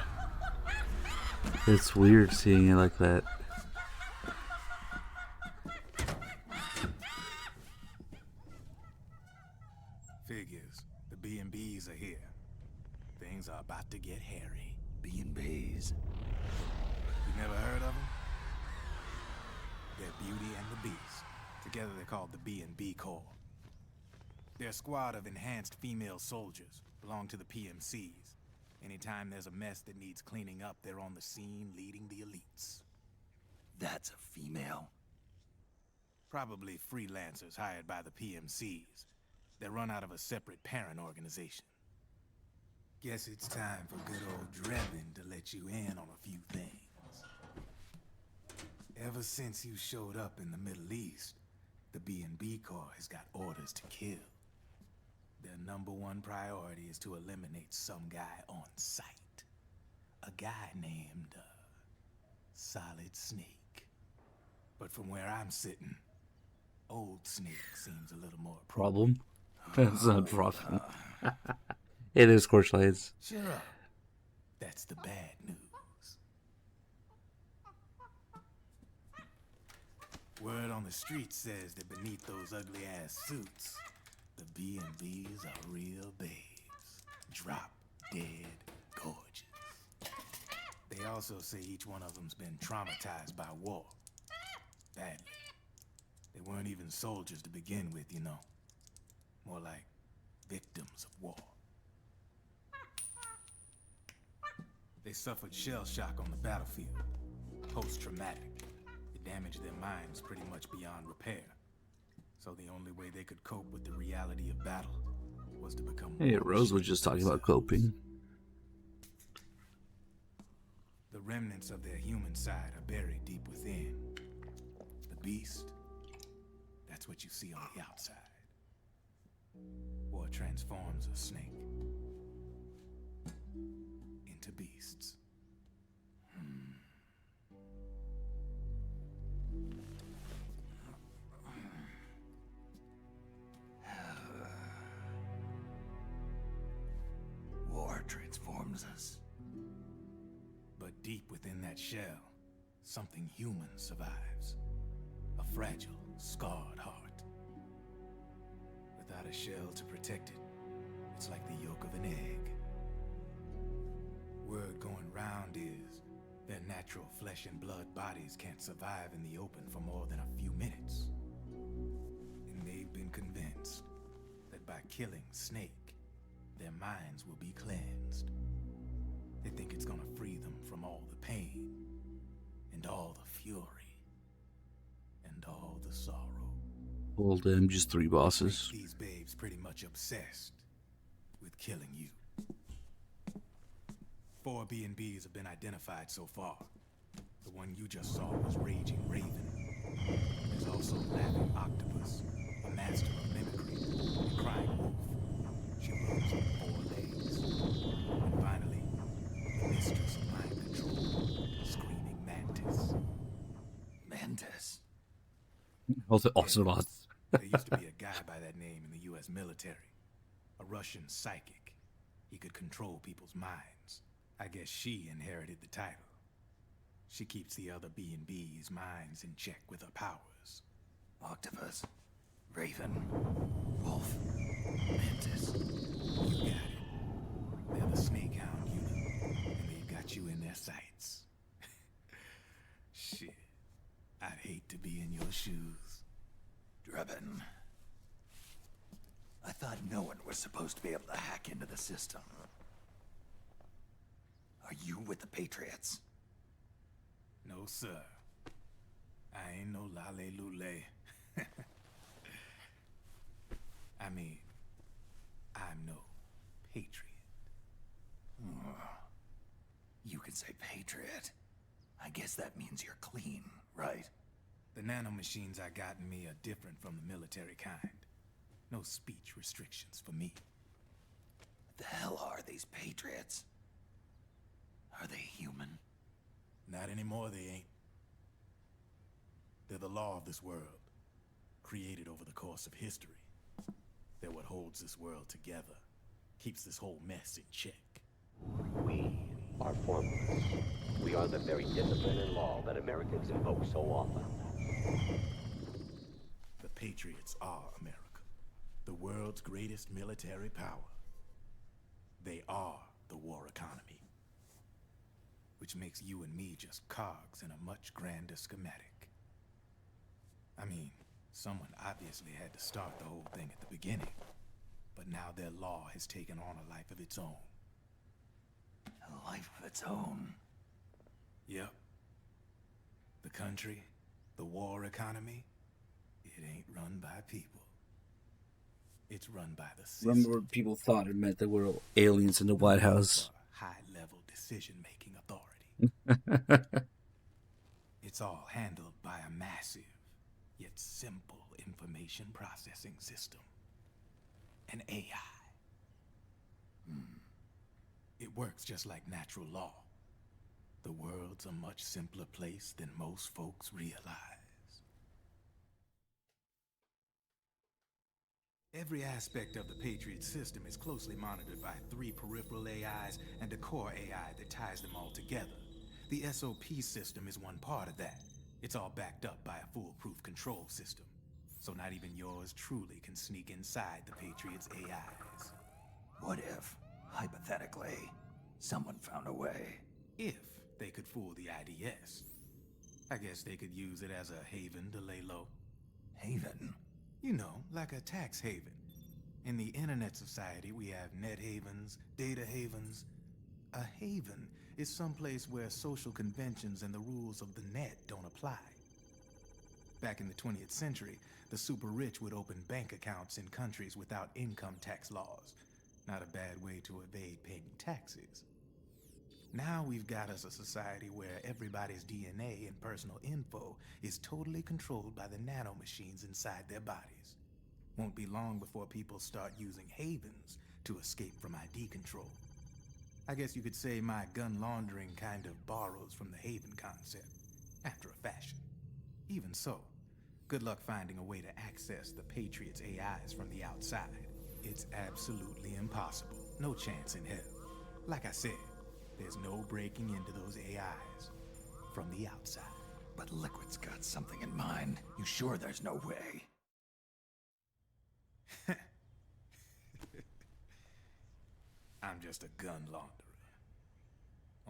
It's weird seeing it like that. Figures. The B&Bs are here. Things are about to get hairy. B&Bs. You never heard of them? They're Beauty and the Beast. Together they're called the B&B Corps. They're a squad of enhanced female soldiers, belong to the PMCs. Anytime there's a mess that needs cleaning up, they're on the scene leading the elites. That's a female. Probably freelancers hired by the PMCs. They're run out of a separate parent organization. Guess it's time for good old Drebin to let you in on a few things. Ever since you showed up in the Middle East, the B&B Corps has got orders to kill. Their #1 priority is to eliminate some guy on sight. A guy named, Solid Snake. But from where I'm sitting, Old Snake seems a little more Problem? That's not problem. It is Corshlides. Cheer up. That's the bad news. Word on the street says that beneath those ugly-ass suits, the B&Bs are real babes. Drop dead gorgeous. They also say each one of them's been traumatized by war. Badly. They weren't even soldiers to begin with, you know. More like victims of war. They suffered shell shock on the battlefield. Post-traumatic. It damaged their minds pretty much beyond repair. So the only way they could cope with the reality of battle was to become... Hey, Rose was just talking about coping. The remnants of their human side are buried deep within. The beast, that's what you see on the outside. War transforms a snake into beasts. War transforms us. But deep within that shell, something human survives. A fragile, scarred heart. Without a shell to protect it, it's like the yolk of an egg. Word going round is their natural flesh and blood bodies can't survive in the open for more than a few minutes. And they've been convinced that by killing Snake, their minds will be cleansed. They think it's gonna free them from all the pain, and all the fury, and all the sorrow. All them just 3 bosses. These babes pretty much obsessed with killing you. 4 B&Bs have been identified so far. The one you just saw was Raging Raven. There's also Laughing Octopus, a master of mimicry, and Crying Wolf. She runs on 4 legs. And finally, the mistress of mind control, Screaming Mantis. Mantis? Also Ocelots. There used to be a guy by that name in the U.S. military. A Russian psychic. He could control people's minds. I guess she inherited the title. She keeps the other B&B's minds in check with her powers. Octopus, Raven, Wolf, Mantis. You got it. They're the Snake Hound unit, and they've got you in their sights. Shit. I'd hate to be in your shoes. Drebin. I thought no one was supposed to be able to hack into the system. Are you with the Patriots? No, sir. I ain't no lale-lule. I mean, I'm no patriot. You can say patriot. I guess that means you're clean, right? The nanomachines I got in me are different from the military kind. No speech restrictions for me. What the hell are these Patriots? Are they human? Not anymore, they ain't. They're the law of this world, created over the course of history. They're what holds this world together, keeps this whole mess in check. We are formless. We are the very discipline and law that Americans invoke so often. The Patriots are America, the world's greatest military power. They are the war economy, which makes you and me just cogs in a much grander schematic. I mean, someone obviously had to start the whole thing at the beginning, but now their law has taken on a life of its own. A life of its own? Yep. The country, the war economy, it ain't run by people. It's run by the system. Remember, people thought it meant there were aliens in the White House. High-level decision-making authority. It's all handled by a massive, yet simple information processing system. An AI. It works just like natural law. The world's a much simpler place than most folks realize. Every aspect of the Patriot system is closely monitored by 3 peripheral AIs and a core AI that ties them all together. The SOP system is one part of that. It's all backed up by a foolproof control system. So not even yours truly can sneak inside the Patriots' AIs. What if, hypothetically, someone found a way? If they could fool the IDS. I guess they could use it as a haven to lay low. Haven? You know, like a tax haven. In the internet society, we have net havens, data havens. A haven is someplace where social conventions and the rules of the net don't apply. Back in the 20th century, the super rich would open bank accounts in countries without income tax laws. Not a bad way to evade paying taxes. Now we've got us a society where everybody's DNA and personal info is totally controlled by the nanomachines inside their bodies. Won't be long before people start using havens to escape from ID control. I guess you could say my gun laundering kind of borrows from the haven concept, after a fashion. Even so, good luck finding a way to access the Patriots' AIs from the outside. It's absolutely impossible. No chance in hell. Like I said, there's no breaking into those AIs from the outside. But Liquid's got something in mind. You sure there's no way? I'm just a gun launderer.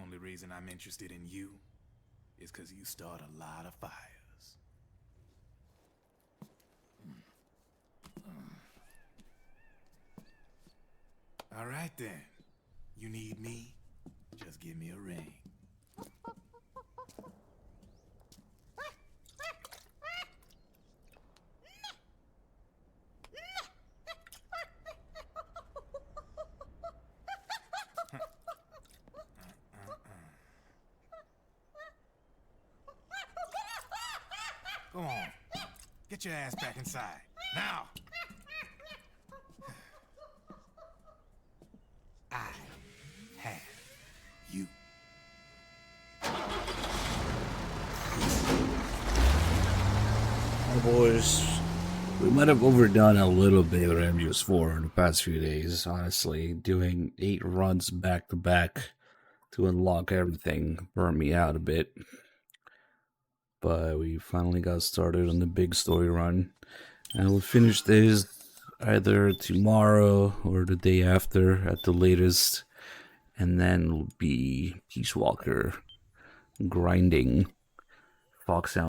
Only reason I'm interested in you is because you start a lot of fires. All right then. You need me? Just give me a ring. Go on. Get your ass back inside. Now! I have you. Oh, boys, we might have overdone a little bit with MGS4 in the past few days, honestly. Doing 8 runs back to back to unlock everything burned me out a bit. But we finally got started on the big story run. And we'll finish this either tomorrow or the day after at the latest. And then it'll be Peace Walker grinding Fox out.